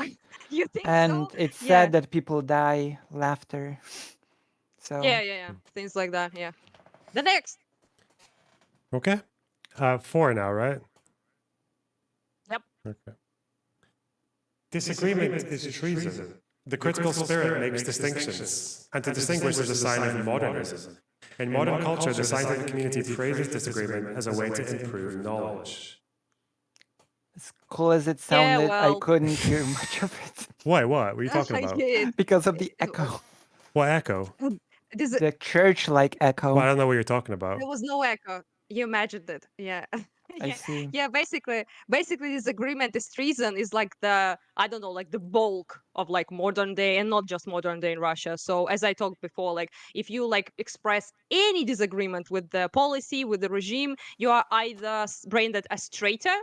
Speaker 3: you think so?
Speaker 2: And it's
Speaker 3: Yeah,
Speaker 2: sad that people die laughter. So
Speaker 3: yeah, things like that. Yeah. The next.
Speaker 1: Okay. 4 now, right?
Speaker 3: Yep.
Speaker 1: Okay. Disagreement is treason. The critical spirit makes distinctions, and to distinguish is a sign of modernism. In modern culture, the scientific community praises disagreement as a way to improve knowledge.
Speaker 2: as cool as it
Speaker 3: Yeah,
Speaker 2: sounded, I
Speaker 3: well,
Speaker 2: couldn't hear much of it
Speaker 1: Why? What? What are you talking
Speaker 3: I
Speaker 1: about?
Speaker 3: did.
Speaker 2: because of the echo,
Speaker 1: What echo?
Speaker 3: This,
Speaker 2: the church-like
Speaker 1: Well, I
Speaker 2: echo.
Speaker 1: don't know what you're talking about.
Speaker 3: there was no echo. You imagined it. Yeah.
Speaker 2: I
Speaker 3: Yeah,
Speaker 2: see.
Speaker 3: yeah. Basically, this agreement, this treason, is like the, I don't know, like the bulk of like modern day, and not just modern day in Russia. So as I talked before, like if you like express any disagreement with the policy, with the regime, you are either branded as traitor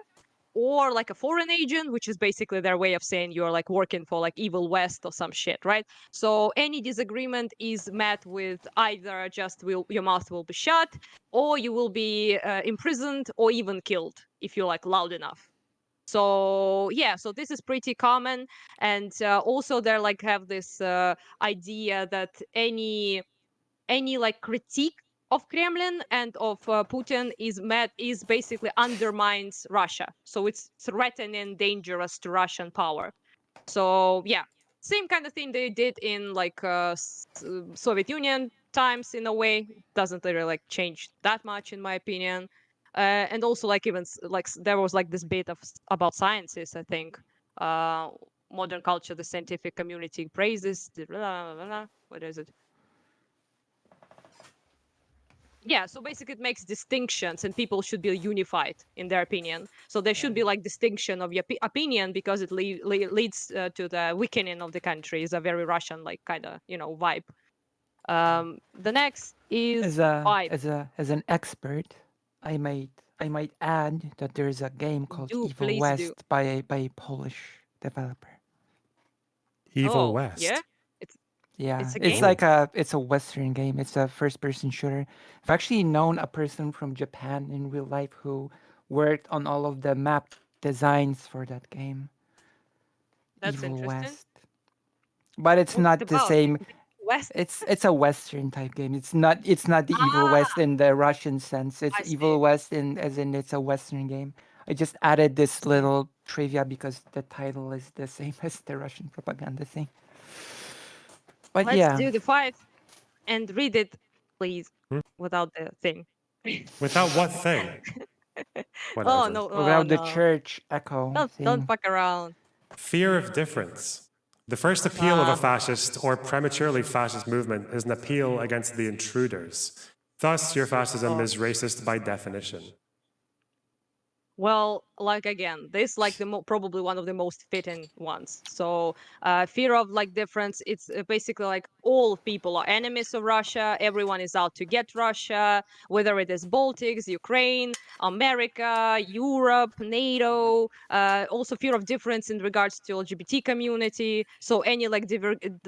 Speaker 3: or like a foreign agent, which is basically their way of saying you're like working for like evil West or some shit, right? So any disagreement is met with either just your mouth will be shut, or you will be imprisoned or even killed if you're like loud enough. So yeah, so this is pretty common, and also they like have this idea that any like critique of Kremlin and of Putin is basically undermines Russia. So it's threatening, dangerous to Russian power. So yeah, same kind of thing they did in like Soviet Union times in a way. Doesn't really like change that much in my opinion. And also like even there was like this bit of about sciences. I think modern culture, the scientific community praises. What is it? Yeah, so basically it makes distinctions and people should be unified in their opinion. So there should be like distinction of your opinion because it leads to the weakening of the country. Is a very Russian like kind of vibe. The next is vibe.
Speaker 2: As an expert, I might add that there is a game called
Speaker 3: Do
Speaker 2: Evil
Speaker 3: please do.
Speaker 2: West by a Polish developer.
Speaker 1: Evil
Speaker 3: Oh yeah,
Speaker 1: West.
Speaker 3: it's
Speaker 2: Yeah,
Speaker 3: it's a
Speaker 2: it's
Speaker 3: game.
Speaker 2: like it's a Western game. It's a first-person shooter. I've actually known a person from Japan in real life who worked on all of the map designs for that game,
Speaker 3: That's
Speaker 2: Evil
Speaker 3: interesting.
Speaker 2: West. But it's
Speaker 3: What's it
Speaker 2: not the
Speaker 3: about?
Speaker 2: same.
Speaker 3: West.
Speaker 2: It's a Western type game. It's not the Evil West
Speaker 3: Ah,
Speaker 2: in the Russian sense. It's
Speaker 3: I see.
Speaker 2: Evil West in as in it's a Western game. I just added this little trivia because the title is the same as the Russian propaganda thing. But
Speaker 3: Let's
Speaker 2: yeah,
Speaker 3: do the 5 and read it, please,
Speaker 1: Hmm?
Speaker 3: without the thing.
Speaker 1: Without what thing?
Speaker 3: Oh
Speaker 1: Whatever.
Speaker 3: no! Oh
Speaker 2: without the
Speaker 3: no!
Speaker 2: church echo
Speaker 3: Don't
Speaker 2: thing.
Speaker 3: fuck around.
Speaker 1: Fear of difference. The first appeal of a fascist or prematurely fascist movement is an appeal against the intruders. Thus, your fascism
Speaker 3: Oh.
Speaker 1: is racist by definition.
Speaker 3: Well, like again, this like the probably one of the most fitting ones. So, fear of like difference. It's basically like all people are enemies of Russia. Everyone is out to get Russia, whether it is Baltics, Ukraine, America, Europe, NATO. Also, fear of difference in regards to LGBT community. So, any like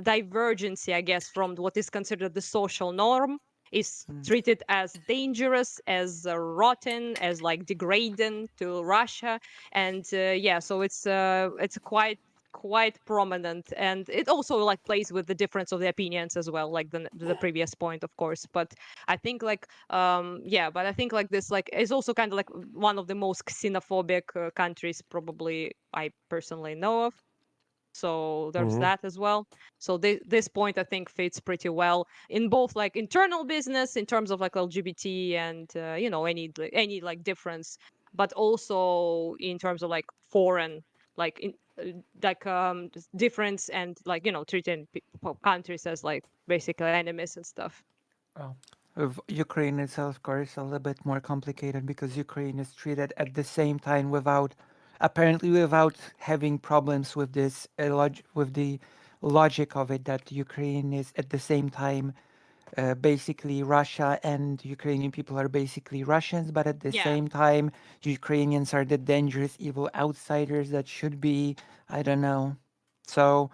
Speaker 3: divergency, I guess, from what is considered the social norm is treated as dangerous, as rotten, as like degrading to Russia, and yeah, so it's quite prominent, and it also like plays with the difference of the opinions as well, like the previous point, of course. But I think like yeah, but I think like this like is also kind of like one of the most xenophobic countries probably I personally know of. So there's
Speaker 1: Mhm.
Speaker 3: that as well. So this point I think fits pretty well in both like internal business in terms of like LGBT and any like difference, but also in terms of like foreign like difference and like treating countries as like basically enemies and stuff.
Speaker 2: Oh. With Ukraine itself, of course, a little bit more complicated because Ukraine is treated at the same time apparently without having problems with this with the logic of it that Ukraine is at the same time basically Russia and Ukrainian people are basically Russians, but at the
Speaker 3: Yeah.
Speaker 2: same time, Ukrainians are the dangerous, evil outsiders that should be, I don't know. So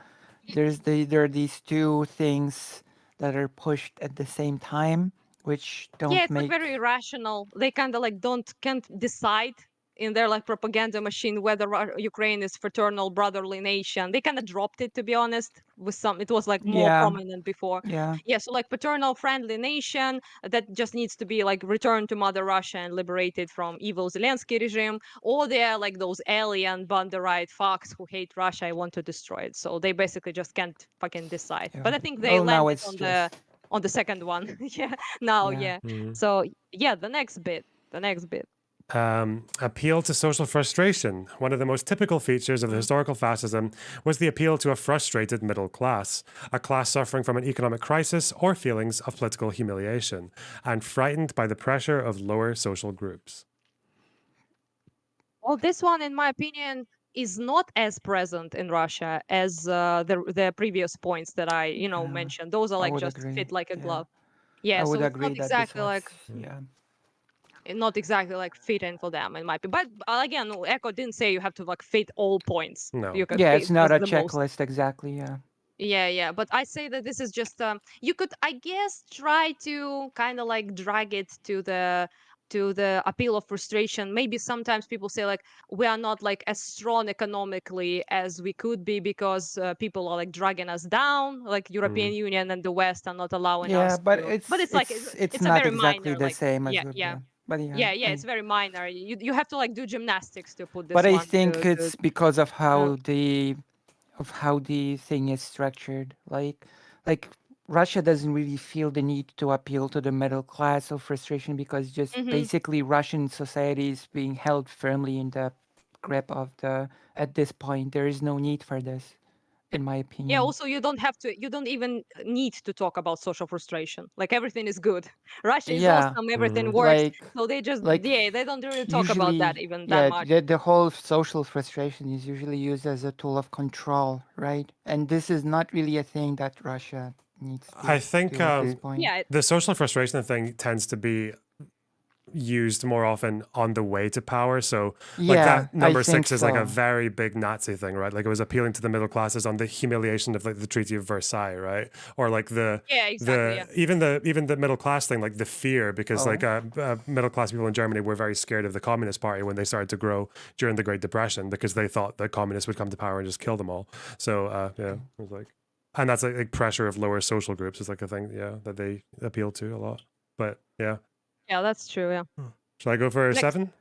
Speaker 2: there are these two things that are pushed at the same time, which
Speaker 3: Yeah,
Speaker 2: don't
Speaker 3: it's like
Speaker 2: make.
Speaker 3: very irrational. They kind of like can't decide in their like propaganda machine whether Ukraine is fraternal brotherly nation. They kind of dropped it, to be honest. With some, it was like more
Speaker 2: Yeah,
Speaker 3: prominent before.
Speaker 2: yeah,
Speaker 3: Yeah, so like paternal friendly nation that just needs to be like returned to Mother Russia and liberated from evil Zelensky regime, or they're like those alien Banderite fucks who hate Russia. I want to destroy it. So they basically just can't fucking decide.
Speaker 2: yeah.
Speaker 3: But I think they
Speaker 2: Well, now
Speaker 3: landed
Speaker 2: it's just.
Speaker 3: on the second one. Yeah, now
Speaker 2: Yeah.
Speaker 3: yeah.
Speaker 1: Mhm.
Speaker 3: So yeah, the next bit.
Speaker 1: Appeal to social frustration. One of the most typical features of the
Speaker 3: Mm.
Speaker 1: historical fascism was the appeal to a frustrated middle class, a class suffering from an economic crisis or feelings of political humiliation, and frightened by the pressure of lower social groups.
Speaker 3: Well, this one, in my opinion, is not as present in Russia as the previous points that I,
Speaker 2: Yeah,
Speaker 3: mentioned. Those are
Speaker 2: I
Speaker 3: like
Speaker 2: would
Speaker 3: just
Speaker 2: agree.
Speaker 3: fit like a
Speaker 2: Yeah,
Speaker 3: glove. Yeah,
Speaker 2: I would
Speaker 3: so it's not
Speaker 2: agree that this
Speaker 3: exactly
Speaker 2: was,
Speaker 3: like
Speaker 1: Mm.
Speaker 2: yeah.
Speaker 3: not exactly like fitting for them in my opinion. But again, Echo didn't say you have to like fit all points.
Speaker 1: No.
Speaker 3: You can
Speaker 2: Yeah, it's
Speaker 3: fit
Speaker 2: not
Speaker 3: just
Speaker 2: a
Speaker 3: the most.
Speaker 2: checklist exactly. Yeah.
Speaker 3: Yeah, yeah, but I say that this is just you could, I guess, try to kind of like drag it to the appeal of frustration. Maybe sometimes people say like we are not like as strong economically as we could be because people are like dragging us down, like European
Speaker 1: Mm.
Speaker 3: Union and the West are not allowing
Speaker 2: Yeah,
Speaker 3: us
Speaker 2: but
Speaker 3: to. But it's like
Speaker 2: it's
Speaker 3: it's a
Speaker 2: not
Speaker 3: very
Speaker 2: exactly
Speaker 3: minor
Speaker 2: the
Speaker 3: like
Speaker 2: same as
Speaker 3: yeah,
Speaker 2: with
Speaker 3: yeah.
Speaker 2: the. But yeah,
Speaker 3: Yeah, it's very minor. You have to like do gymnastics to put
Speaker 2: but
Speaker 3: this
Speaker 2: I
Speaker 3: one
Speaker 2: think
Speaker 3: to
Speaker 2: it's because
Speaker 3: uh,
Speaker 2: of how the thing is structured. Like Russia doesn't really feel the need to appeal to the middle class or frustration because just
Speaker 3: mhm.
Speaker 2: basically Russian society is being held firmly in the grip of the. At this point, there is no need for this, in my
Speaker 3: Yeah,
Speaker 2: opinion.
Speaker 3: also you don't even need to talk about social frustration. Like everything is good. Russia is
Speaker 2: Yeah,
Speaker 3: awesome, everything
Speaker 1: Hmm.
Speaker 3: works.
Speaker 2: like
Speaker 3: So they just
Speaker 2: like
Speaker 3: yeah, they don't really talk about that
Speaker 2: usually,
Speaker 3: even that
Speaker 2: yeah,
Speaker 3: much.
Speaker 2: the whole social frustration is usually used as a tool of control, right? And this is not really a thing that Russia needs
Speaker 1: I
Speaker 2: to
Speaker 1: think
Speaker 2: do at this point.
Speaker 3: Yeah,
Speaker 1: the social frustration thing tends to be used more often on the way to power. So, like
Speaker 2: Yeah,
Speaker 1: that
Speaker 2: I
Speaker 1: number
Speaker 2: think
Speaker 1: six is like a
Speaker 2: so.
Speaker 1: very big Nazi thing, right? Like it was appealing to the middle classes on the humiliation of like the Treaty of Versailles, right? Or like
Speaker 3: yeah, exactly. Yeah.
Speaker 1: even the middle class thing, like the fear, because like
Speaker 2: Oh,
Speaker 1: middle class people in Germany were very scared of the Communist Party when they started to grow during the Great Depression because they thought the communists would come to power and just kill them all. So yeah, it was like, and that's like pressure of lower social groups is like a thing, yeah, that they appeal to a lot. But yeah.
Speaker 3: Yeah, that's true. Yeah.
Speaker 1: Shall I go for
Speaker 3: Next.
Speaker 1: 7?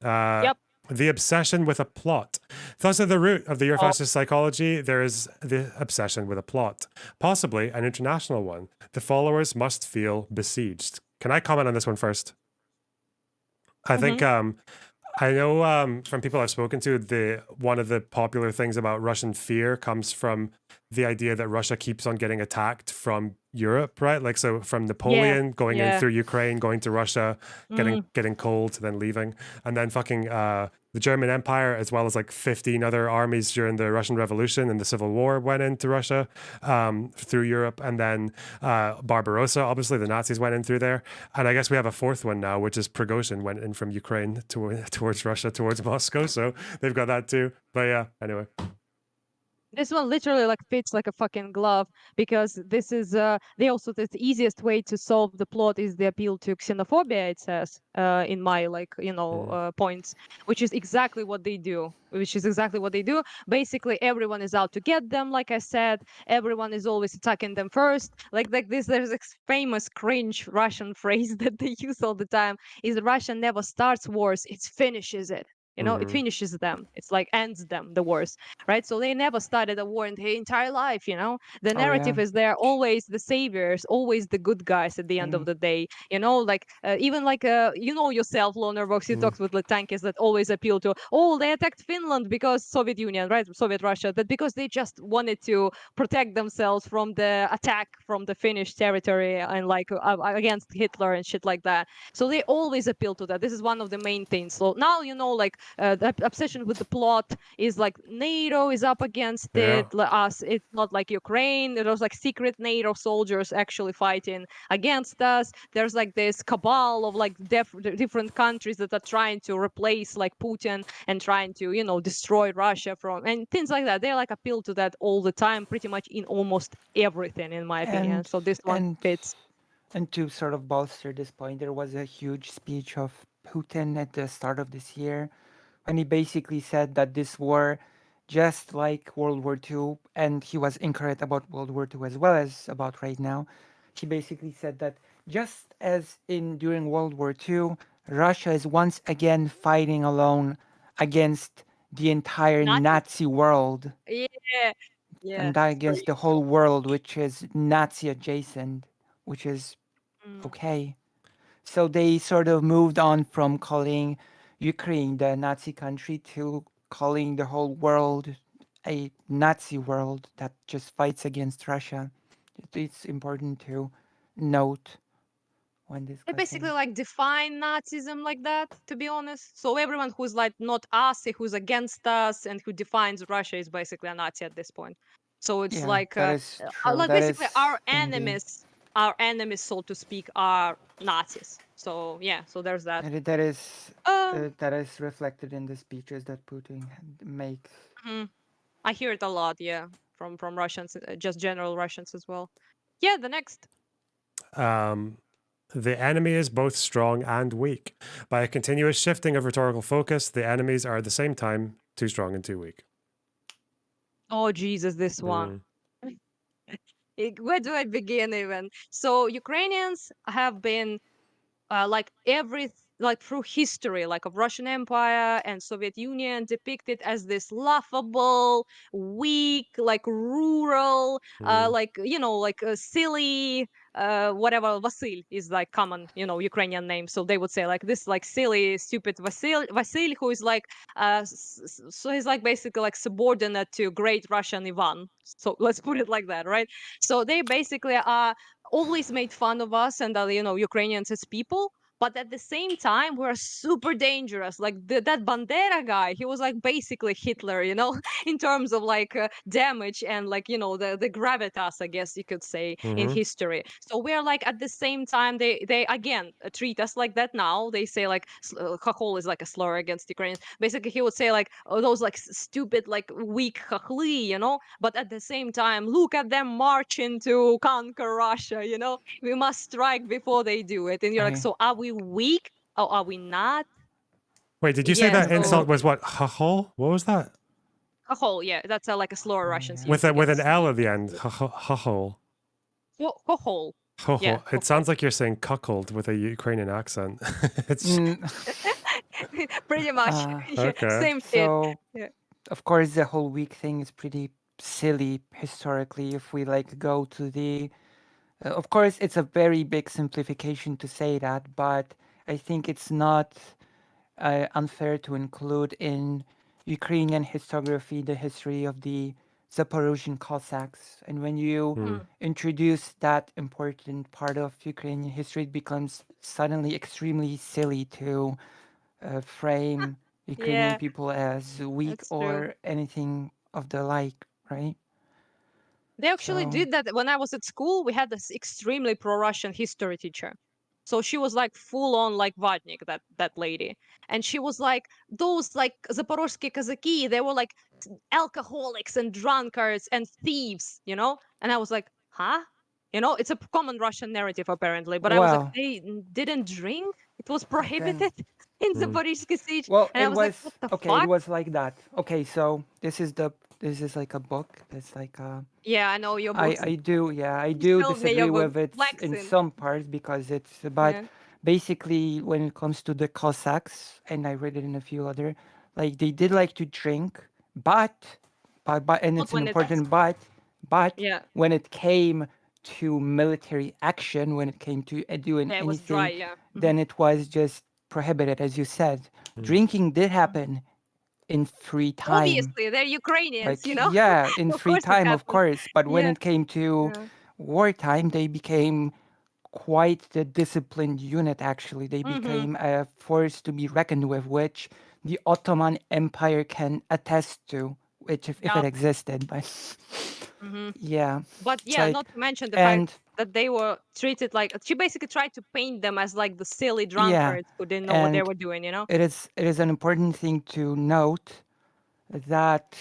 Speaker 1: Uh,
Speaker 3: Yep.
Speaker 1: the obsession with a plot. Thus, at the root of the
Speaker 3: Oh,
Speaker 1: Eurofascist psychology, there is the obsession with a plot, possibly an international one. The followers must feel besieged. Can I comment on this one first? I think
Speaker 3: mhm.
Speaker 1: I know from people I've spoken to, the one of the popular things about Russian fear comes from the idea that Russia keeps on getting attacked from Europe, right? Like so from
Speaker 3: Yeah.
Speaker 1: Napoleon going in
Speaker 3: Yeah.
Speaker 1: through Ukraine, going to Russia,
Speaker 3: Mm.
Speaker 1: getting cold, then leaving, and then fucking the German Empire, as well as like 15 other armies during the Russian Revolution and the Civil War went into Russia through Europe, and then Barbarossa, obviously the Nazis went in through there, and I guess we have a fourth one now, which is Prigozhin went in from Ukraine towards Russia, towards Moscow. So they've got that too. But yeah, anyway.
Speaker 3: This one literally like fits like a fucking glove because this is they also the easiest way to solve the plot is the appeal to xenophobia, it says in my like
Speaker 1: Mm.
Speaker 3: points, which is exactly what they do, basically everyone is out to get them, like I said, everyone is always attacking them first, like this there's this famous cringe Russian phrase that they use all the time is Russia never starts wars, it finishes it. It
Speaker 1: Mm-hmm.
Speaker 3: finishes them. It's like ends them the wars, right? So they never started a war in their entire life. The
Speaker 2: oh yeah,
Speaker 3: narrative is they're always the saviors, always the good guys at the end of
Speaker 2: and
Speaker 3: the day. Like even like yourself, Loner Vox, you
Speaker 1: Mm.
Speaker 3: talked with Latankis that always appeal to, oh, they attacked Finland because Soviet Union, right? Soviet Russia, that because they just wanted to protect themselves from the attack from the Finnish territory and like against Hitler and shit like that. So they always appeal to that. This is one of the main things. So now like the obsession with the plot is like NATO is up against
Speaker 1: Yeah.
Speaker 3: it. Us, it's not like Ukraine. There's like secret NATO soldiers actually fighting against us. There's like this cabal of like different countries that are trying to replace like Putin and trying to destroy Russia from and things like that. They like appeal to that all the time, pretty much in almost everything, in my opinion.
Speaker 2: and
Speaker 3: So this one
Speaker 2: and
Speaker 3: fits.
Speaker 2: and to sort of bolster this point, there was a huge speech of Putin at the start of this year when he basically said that this war, just like World War II, and he was incorrect about World War II as well as about right now, he basically said that just as in during World War II, Russia is once again fighting alone against the entire
Speaker 3: Nazis?
Speaker 2: Nazi world
Speaker 3: Yeah, yeah,
Speaker 2: and that
Speaker 3: it's
Speaker 2: against
Speaker 3: pretty
Speaker 2: the
Speaker 3: true.
Speaker 2: whole world, which is Nazi adjacent, which is
Speaker 3: Mm.
Speaker 2: okay. So they sort of moved on from calling Ukraine the Nazi country to calling the whole world a Nazi world that just fights against Russia. It's important to note. when
Speaker 3: They basically
Speaker 2: discussing.
Speaker 3: like define Nazism like that, to be honest. So everyone who's like not us, who's against us, and who defines Russia is basically a Nazi at this point. So it's
Speaker 2: Yeah,
Speaker 3: like,
Speaker 2: that is true.
Speaker 3: like
Speaker 2: That
Speaker 3: basically
Speaker 2: is indeed.
Speaker 3: our enemies, so to speak, are Nazis. So yeah, so there's that.
Speaker 2: And
Speaker 3: Uh,
Speaker 2: that is reflected in the speeches that Putin makes.
Speaker 3: mhm. I hear it a lot, yeah, from Russians, just general Russians as well. Yeah, the next.
Speaker 1: Um, the enemy is both strong and weak. By a continuous shifting of rhetorical focus, the enemies are at the same time too strong and too weak.
Speaker 3: Oh Jesus, this one.
Speaker 1: Mm.
Speaker 3: Where do I begin even? So Ukrainians have been like like through history, like of Russian Empire and Soviet Union, depicted as this laughable, weak, like rural,
Speaker 1: Mm.
Speaker 3: like like a silly, whatever. Vasil is like common, Ukrainian name. So they would say like this, like silly, stupid Vasil, who is like, so he's like basically like subordinate to great Russian Ivan. So let's put it like that, right? So they basically are always made fun of us and Ukrainians as people, but at the same time we're super dangerous. Like that Bandera guy, he was like basically Hitler, in terms of like damage and like the gravitas, I guess you could say, in
Speaker 1: Mm-hmm.
Speaker 3: history. So we're like at the same time they again treat us like that. Now they say like chachol is like a slur against Ukrainians. Basically he would say like, oh, those like stupid like weak chachli, but at the same time look at them marching to conquer Russia. We must strike before they do it. And you're like,
Speaker 2: I
Speaker 3: so are we weak or are we not?
Speaker 1: Wait, did you say
Speaker 3: Yeah,
Speaker 1: that insult
Speaker 3: so
Speaker 1: was what? Hahol? What was that?
Speaker 3: chachol, yeah, that's like a slur
Speaker 2: oh
Speaker 3: Russians
Speaker 2: yeah.
Speaker 3: use
Speaker 1: With an
Speaker 3: against
Speaker 1: L at the end. Hahol.
Speaker 3: chachol. Yeah,
Speaker 1: It
Speaker 3: chachol.
Speaker 1: sounds like you're saying cuckold with a Ukrainian accent. It's
Speaker 2: Mm,
Speaker 3: Pretty much.
Speaker 2: uh,
Speaker 3: Yeah,
Speaker 1: okay.
Speaker 3: same shit.
Speaker 2: so
Speaker 3: Yeah.
Speaker 2: of course the whole week thing is pretty silly historically if we like go to the of course it's a very big simplification to say that, but I think it's not unfair to include in Ukrainian historiography the history of the Zaporozhian Cossacks. And when you
Speaker 1: Mm.
Speaker 3: Mm,
Speaker 2: introduce that important part of Ukrainian history, it becomes suddenly extremely silly to frame Ukrainian
Speaker 3: yeah,
Speaker 2: people as weak
Speaker 3: that's true.
Speaker 2: or anything of the like, right?
Speaker 3: They actually
Speaker 2: So,
Speaker 3: did that when I was at school. We had this extremely pro-Russian history teacher. So she was like full on like Vatnik, that lady. And she was like, those like Zaporozhye Kazaki, they were like alcoholics and drunkards and thieves. And I was like, huh? It's a common Russian narrative apparently. But I was like,
Speaker 2: well,
Speaker 3: they didn't drink. It was
Speaker 2: again,
Speaker 3: prohibited in
Speaker 1: Mm.
Speaker 3: Zaporizhzhia Sich.
Speaker 2: well,
Speaker 3: And I
Speaker 2: it
Speaker 3: was like,
Speaker 2: was
Speaker 3: what the
Speaker 2: okay. It
Speaker 3: fuck?
Speaker 2: was like that. Okay, so this is like a book. It's like
Speaker 3: Yeah, I know your books.
Speaker 2: I do, yeah, I
Speaker 3: You
Speaker 2: do
Speaker 3: showed me your
Speaker 2: disagree
Speaker 3: book,
Speaker 2: with it in
Speaker 3: Flexin.
Speaker 2: some parts because it's but
Speaker 3: Yeah.
Speaker 2: basically when it comes to the Cossacks, and I read it in a few other, like they did like to drink, but and
Speaker 3: Not
Speaker 2: it's an
Speaker 3: when it's
Speaker 2: important but
Speaker 3: yeah.
Speaker 2: when it came to military action, when it came to doing
Speaker 3: Yeah, it was dry,
Speaker 2: anything,
Speaker 3: yeah.
Speaker 2: then it was just prohibited, as you said.
Speaker 1: Mm.
Speaker 2: Drinking did happen in free time,
Speaker 3: Obviously, they're Ukrainians,
Speaker 2: like yeah, in
Speaker 3: Of
Speaker 2: free
Speaker 3: course it
Speaker 2: time, of
Speaker 3: happened.
Speaker 2: course, but when
Speaker 3: Yeah.
Speaker 2: it came to
Speaker 3: Yeah.
Speaker 2: wartime, they became quite the disciplined unit. Actually, they
Speaker 3: Mhm.
Speaker 2: became a force to be reckoned with, which the Ottoman Empire can attest to, which if it
Speaker 3: Yep.
Speaker 2: existed, but
Speaker 3: Mhm.
Speaker 2: yeah,
Speaker 3: But
Speaker 2: it's
Speaker 3: yeah,
Speaker 2: like
Speaker 3: not to mention the fact
Speaker 2: and
Speaker 3: that they were treated like she basically tried to paint them as like the silly
Speaker 2: yeah,
Speaker 3: drunkards who didn't know what they
Speaker 2: and
Speaker 3: were doing.
Speaker 2: it is an important thing to note that,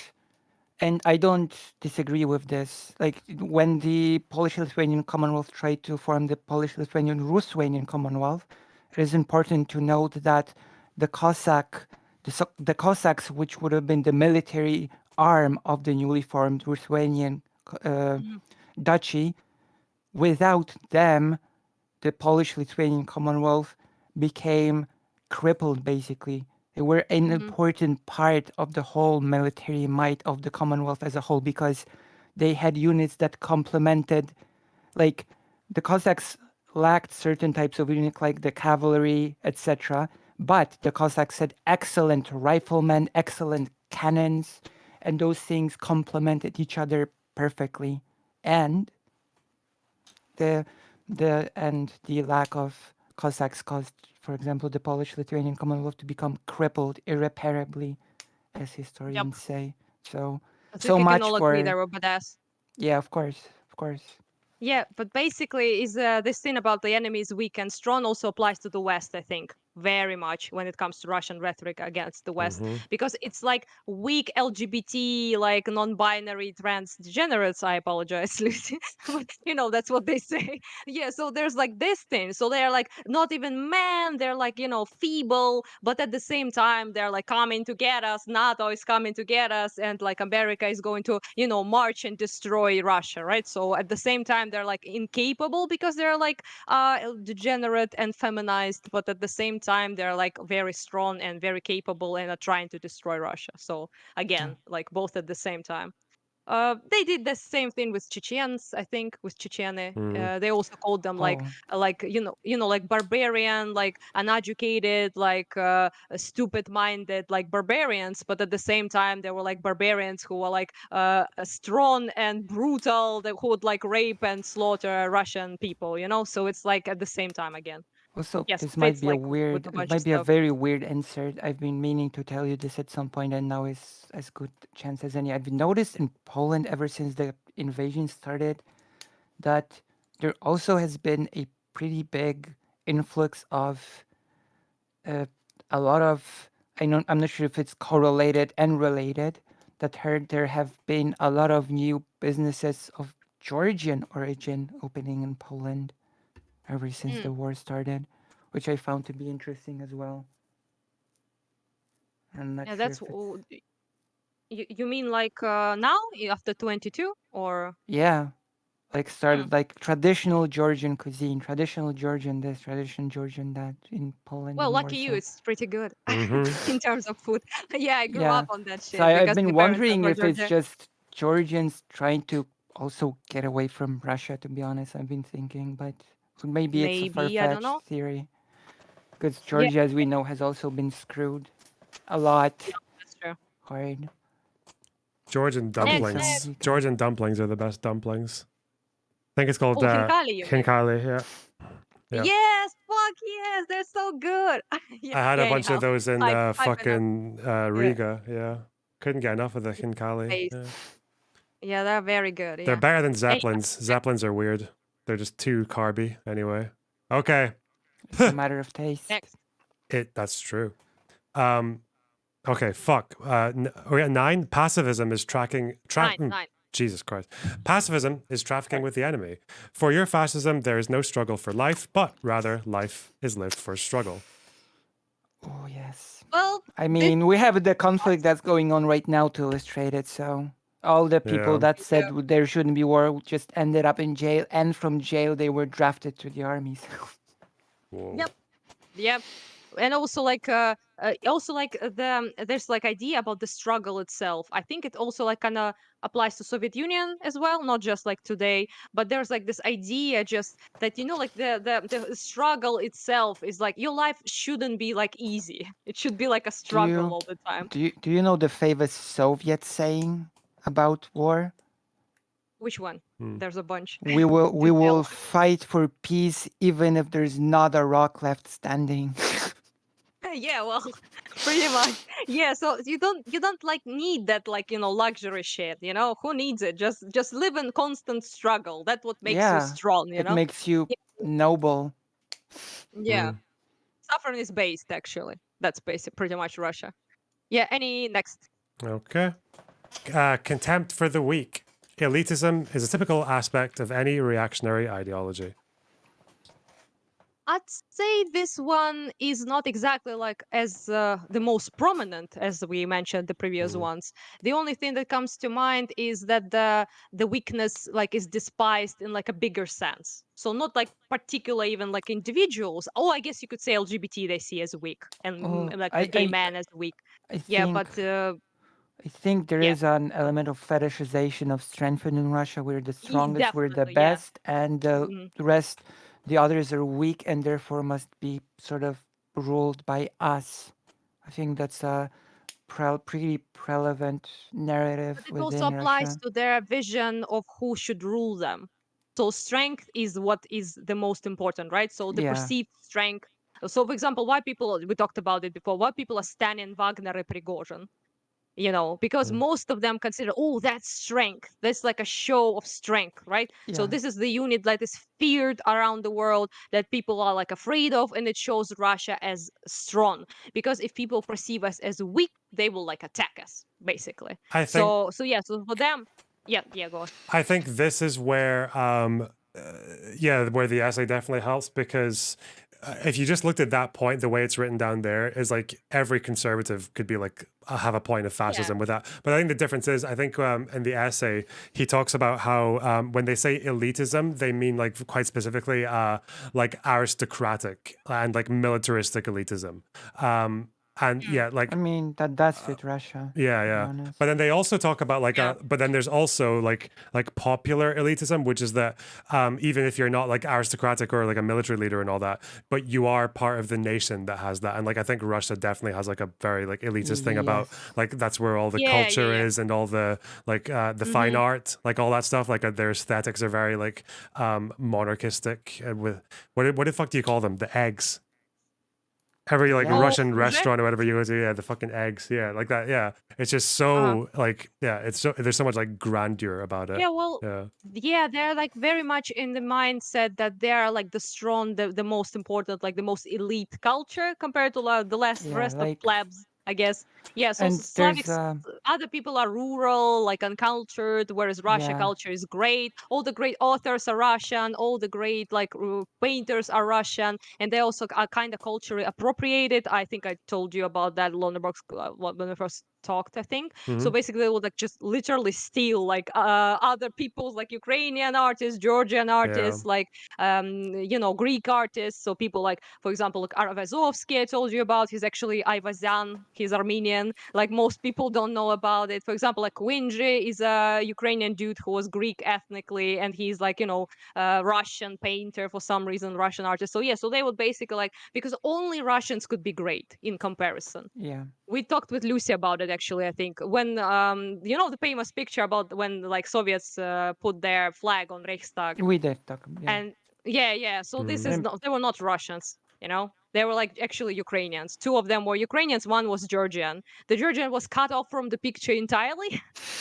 Speaker 2: and I don't disagree with this. Like when the Polish-Lithuanian Commonwealth tried to form the Polish-Lithuanian-Ruthenian Commonwealth, it is important to note that the the Cossacks, which would have been the military arm of the newly formed Ruthenian
Speaker 3: Mhm.
Speaker 2: duchy, without them, the Polish-Lithuanian Commonwealth became crippled, basically. They were an
Speaker 3: Mhm.
Speaker 2: important part of the whole military might of the Commonwealth as a whole because they had units that complemented, like the Cossacks lacked certain types of units like the cavalry, etc. But the Cossacks had excellent riflemen, excellent cannons, and those things complemented each other perfectly. And the the lack of Cossacks caused, for example, the Polish-Lithuanian Commonwealth to become crippled irreparably, as
Speaker 3: Yep.
Speaker 2: historians say. So,
Speaker 3: I
Speaker 2: so
Speaker 3: think we can
Speaker 2: much
Speaker 3: all agree they
Speaker 2: for,
Speaker 3: were badass.
Speaker 2: yeah, of course, of course.
Speaker 3: Yeah, but basically, is this thing about the enemy is weak and strong also applies to the West, I think, very much when it comes to Russian rhetoric against the West,
Speaker 1: Mm-hmm.
Speaker 3: because it's like weak LGBT, like non-binary trans degenerates. I apologize, Lucy, but that's what they say. Yeah, so there's like this thing. So they're like not even men. They're like feeble, but at the same time they're like coming to get us. NATO is coming to get us, and like America is going to march and destroy Russia, right? So at the same time they're like incapable because they're like degenerate and feminized, but at the same time they're like very strong and very capable and are trying to destroy Russia. So
Speaker 2: Yeah.
Speaker 3: again, like both at the same time. They did the same thing with Chechens, I think, with Chechene.
Speaker 1: Mm-hmm.
Speaker 3: They also called them
Speaker 2: Oh,
Speaker 3: like like barbarian, like uneducated, like stupid-minded, like barbarians. But at the same time, they were like barbarians who were like strong and brutal, that who would like rape and slaughter Russian people. So it's like at the same time again.
Speaker 2: also,
Speaker 3: Yes,
Speaker 2: this might
Speaker 3: fits
Speaker 2: be a
Speaker 3: like with
Speaker 2: weird,
Speaker 3: a
Speaker 2: it
Speaker 3: bunch of
Speaker 2: might be a
Speaker 3: stuff.
Speaker 2: very weird insert. I've been meaning to tell you this at some point, and now is as good chance as any. I've noticed in Poland ever since the invasion started that there also has been a pretty big influx of uh, a lot of. I'm not sure if it's correlated and related. That heard there have been a lot of new businesses of Georgian origin opening in Poland ever since the
Speaker 3: Mm.
Speaker 2: war started, which I found to be interesting as well. I'm not
Speaker 3: Yeah,
Speaker 2: sure
Speaker 3: that's
Speaker 2: if it's
Speaker 3: you mean like now after 22 or.
Speaker 2: yeah, like
Speaker 3: Hmm.
Speaker 2: started like traditional Georgian cuisine, traditional Georgian this, traditional Georgian that in Poland
Speaker 3: Well,
Speaker 2: in
Speaker 3: lucky you,
Speaker 2: Warsaw.
Speaker 3: it's pretty good
Speaker 1: Mm-hmm.
Speaker 3: in terms of food. Yeah, I grew up
Speaker 2: Yeah.
Speaker 3: on that
Speaker 2: So
Speaker 3: shit
Speaker 2: I've
Speaker 3: because my
Speaker 2: been
Speaker 3: parents are
Speaker 2: wondering
Speaker 3: from
Speaker 2: if it's
Speaker 3: Georgia.
Speaker 2: just Georgians trying to also get away from Russia, to be honest. I've been thinking, but maybe it's a
Speaker 3: Maybe, I don't
Speaker 2: far-fetched
Speaker 3: know.
Speaker 2: theory. Because
Speaker 3: Yeah,
Speaker 2: Georgia, as we know, has also been screwed a lot
Speaker 3: yeah, that's true.
Speaker 2: hard.
Speaker 1: Georgian
Speaker 2: Probably
Speaker 3: Next,
Speaker 2: some
Speaker 1: dumplings.
Speaker 3: next.
Speaker 2: Vika.
Speaker 1: Georgian dumplings are the best dumplings. I think it's called
Speaker 3: Oh, Hinkali, you mean?
Speaker 1: khinkali. Yeah, yeah.
Speaker 3: Yes, fuck yes, they're so good. Yeah,
Speaker 1: I had
Speaker 3: yeah,
Speaker 1: a bunch of
Speaker 3: anyhow.
Speaker 1: those in
Speaker 3: Hype enough.
Speaker 1: fucking
Speaker 3: Yeah,
Speaker 1: Riga. Yeah, couldn't get enough of the khinkali.
Speaker 3: taste.
Speaker 1: Yeah,
Speaker 3: Yeah, they're very good.
Speaker 1: they're
Speaker 3: Yeah.
Speaker 1: better than
Speaker 3: Anyway,
Speaker 1: zeppelins. Zeppelins are weird. They're just too carby. Anyway, okay.
Speaker 2: It's a matter of taste.
Speaker 3: next.
Speaker 1: That's true. Um, okay, fuck. We're at 9. Pacifism is
Speaker 3: Nine, nine.
Speaker 1: Jesus Christ. Pacifism is trafficking with the enemy. For your fascism, there is no struggle for life, but rather life is lived for struggle.
Speaker 2: Oh, yes.
Speaker 3: Well,
Speaker 2: I
Speaker 3: this
Speaker 2: mean, we have the conflict that's going on right now to illustrate it. So, all the people
Speaker 1: Yeah.
Speaker 2: that
Speaker 3: yeah.
Speaker 2: said there shouldn't be war just ended up in jail, and from jail, they were drafted to the armies.
Speaker 1: Whoa.
Speaker 3: Yep. Yep. And also like there's like idea about the struggle itself. I think it also like kind of applies to Soviet Union as well, not just like today, but there's like this idea just that like the struggle itself is like your life shouldn't be like easy. It should be like a
Speaker 2: do
Speaker 3: struggle
Speaker 2: you
Speaker 3: all the time.
Speaker 2: do you know the famous Soviet saying about war?
Speaker 3: Which one?
Speaker 1: Hmm.
Speaker 3: There's a bunch.
Speaker 2: We will
Speaker 3: Do
Speaker 2: we will
Speaker 3: tell.
Speaker 2: fight for peace even if there's not a rock left standing.
Speaker 3: Yeah, well, pretty much. Yeah, so you don't like need that like, luxury shit, Who needs it? Just live in constant struggle. That's what makes you
Speaker 2: Yeah,
Speaker 3: strong,
Speaker 2: it makes you noble.
Speaker 3: Yeah.
Speaker 1: Hmm.
Speaker 3: Suffering is based actually. That's basic pretty much Russia. Yeah, any next.
Speaker 1: Okay. Contempt for the weak. Elitism is a typical aspect of any reactionary ideology.
Speaker 3: I'd say this one is not exactly like as the most prominent as we mentioned the previous
Speaker 1: Hmm.
Speaker 3: ones. The only thing that comes to mind is that the weakness like is despised in like a bigger sense. So not like particular even like individuals. Oh, I guess you could say LGBT they see as weak and
Speaker 2: Oh,
Speaker 3: like a gay man as weak.
Speaker 2: I
Speaker 3: Yeah,
Speaker 2: think
Speaker 3: but
Speaker 2: I think there
Speaker 3: yeah,
Speaker 2: is an element of fetishization of strength in Russia. We're the strongest, we're the
Speaker 3: definitely yeah.
Speaker 2: best, and the
Speaker 3: Mhm.
Speaker 2: rest, the others are weak and therefore must be sort of ruled by us. I think that's a pretty prevalent
Speaker 3: But
Speaker 2: narrative
Speaker 3: it also
Speaker 2: within
Speaker 3: applies
Speaker 2: Russia.
Speaker 3: to their vision of who should rule them. So strength is what is the most important, right? So the
Speaker 2: Yeah.
Speaker 3: perceived strength. So, for example, why people, we talked about it before, why people are standing Wagner and Prigozhin, because
Speaker 1: Mm.
Speaker 3: most of them consider, oh, that's strength. That's like a show of strength, right? So
Speaker 2: Yeah.
Speaker 3: this is the unit that is feared around the world, that people are like afraid of, and it shows Russia as strong. Because if people perceive us as weak, they will like attack us, basically.
Speaker 1: I think
Speaker 3: So yeah, so for them, yeah, go on.
Speaker 1: I think this is where, where the essay definitely helps, because if you just looked at that point, the way it's written down there is like every conservative could be like, have a point of
Speaker 3: Yeah.
Speaker 1: fascism with that. But I think the difference is, I think in the essay, he talks about how when they say elitism, they mean like quite specifically like aristocratic and like militaristic elitism. And yeah,
Speaker 2: I
Speaker 1: like
Speaker 2: mean, that does fit Russia,
Speaker 1: yeah,
Speaker 2: to be
Speaker 1: yeah.
Speaker 2: honest.
Speaker 1: But then they also talk about like
Speaker 3: Yeah.
Speaker 1: but then there's also like popular elitism, which is that even if you're not like aristocratic or like a military leader and all that, but you are part of the nation that has that. And like I think Russia definitely has like a very like elitist thing about
Speaker 2: Yes.
Speaker 1: like that's where all the
Speaker 3: Yeah, yeah,
Speaker 1: culture
Speaker 3: yeah.
Speaker 1: is and all the like the fine art, like all that stuff. Like their aesthetics are very like monarchistic with what the fuck do you call them? The eggs. Every like
Speaker 2: Yeah.
Speaker 3: Oh,
Speaker 1: Russian
Speaker 3: уже?
Speaker 1: restaurant or whatever you go to, yeah, the fucking eggs, yeah, like that, yeah. It's just
Speaker 3: Uh-huh.
Speaker 1: so like, yeah, it's so there's so much like grandeur about it.
Speaker 3: Yeah, well,
Speaker 1: Yeah.
Speaker 3: yeah, they're like very much in the mindset that they are like the strong, the most important, like the most elite culture compared to the
Speaker 2: Yeah,
Speaker 3: rest of
Speaker 2: like,
Speaker 3: plebs, I guess. Yeah, so
Speaker 2: and there's
Speaker 3: Slavics, other people are rural, like uncultured, whereas Russia
Speaker 2: yeah,
Speaker 3: culture is great. All the great authors are Russian, all the great like painters are Russian, and they also are kind of culturally appropriated. I think I told you about that Londerbox when we first talked, I think. So
Speaker 1: Hmm.
Speaker 3: basically, they would like just literally steal like other people's like Ukrainian artists, Georgian
Speaker 1: Yeah.
Speaker 3: artists, like Greek artists. So people like, for example, like Aravazovsky, I told you about. He's actually Ivazyan. He's Armenian. Like most people don't know about it. For example, like Winji is a Ukrainian dude who was Greek ethnically, and he's like Russian painter for some reason, Russian artist. So yeah, so they would basically like, because only Russians could be great in comparison.
Speaker 2: yeah.
Speaker 3: We talked with Lucy about it actually, I think, when the famous picture about when like Soviets put their flag on Reichstag.
Speaker 2: We did talk, yeah.
Speaker 3: And yeah, so this is
Speaker 1: Hmm.
Speaker 2: And
Speaker 3: not, they were not Russians, they were like actually Ukrainians. Two of them were Ukrainians, one was Georgian. The Georgian was cut off from the picture entirely.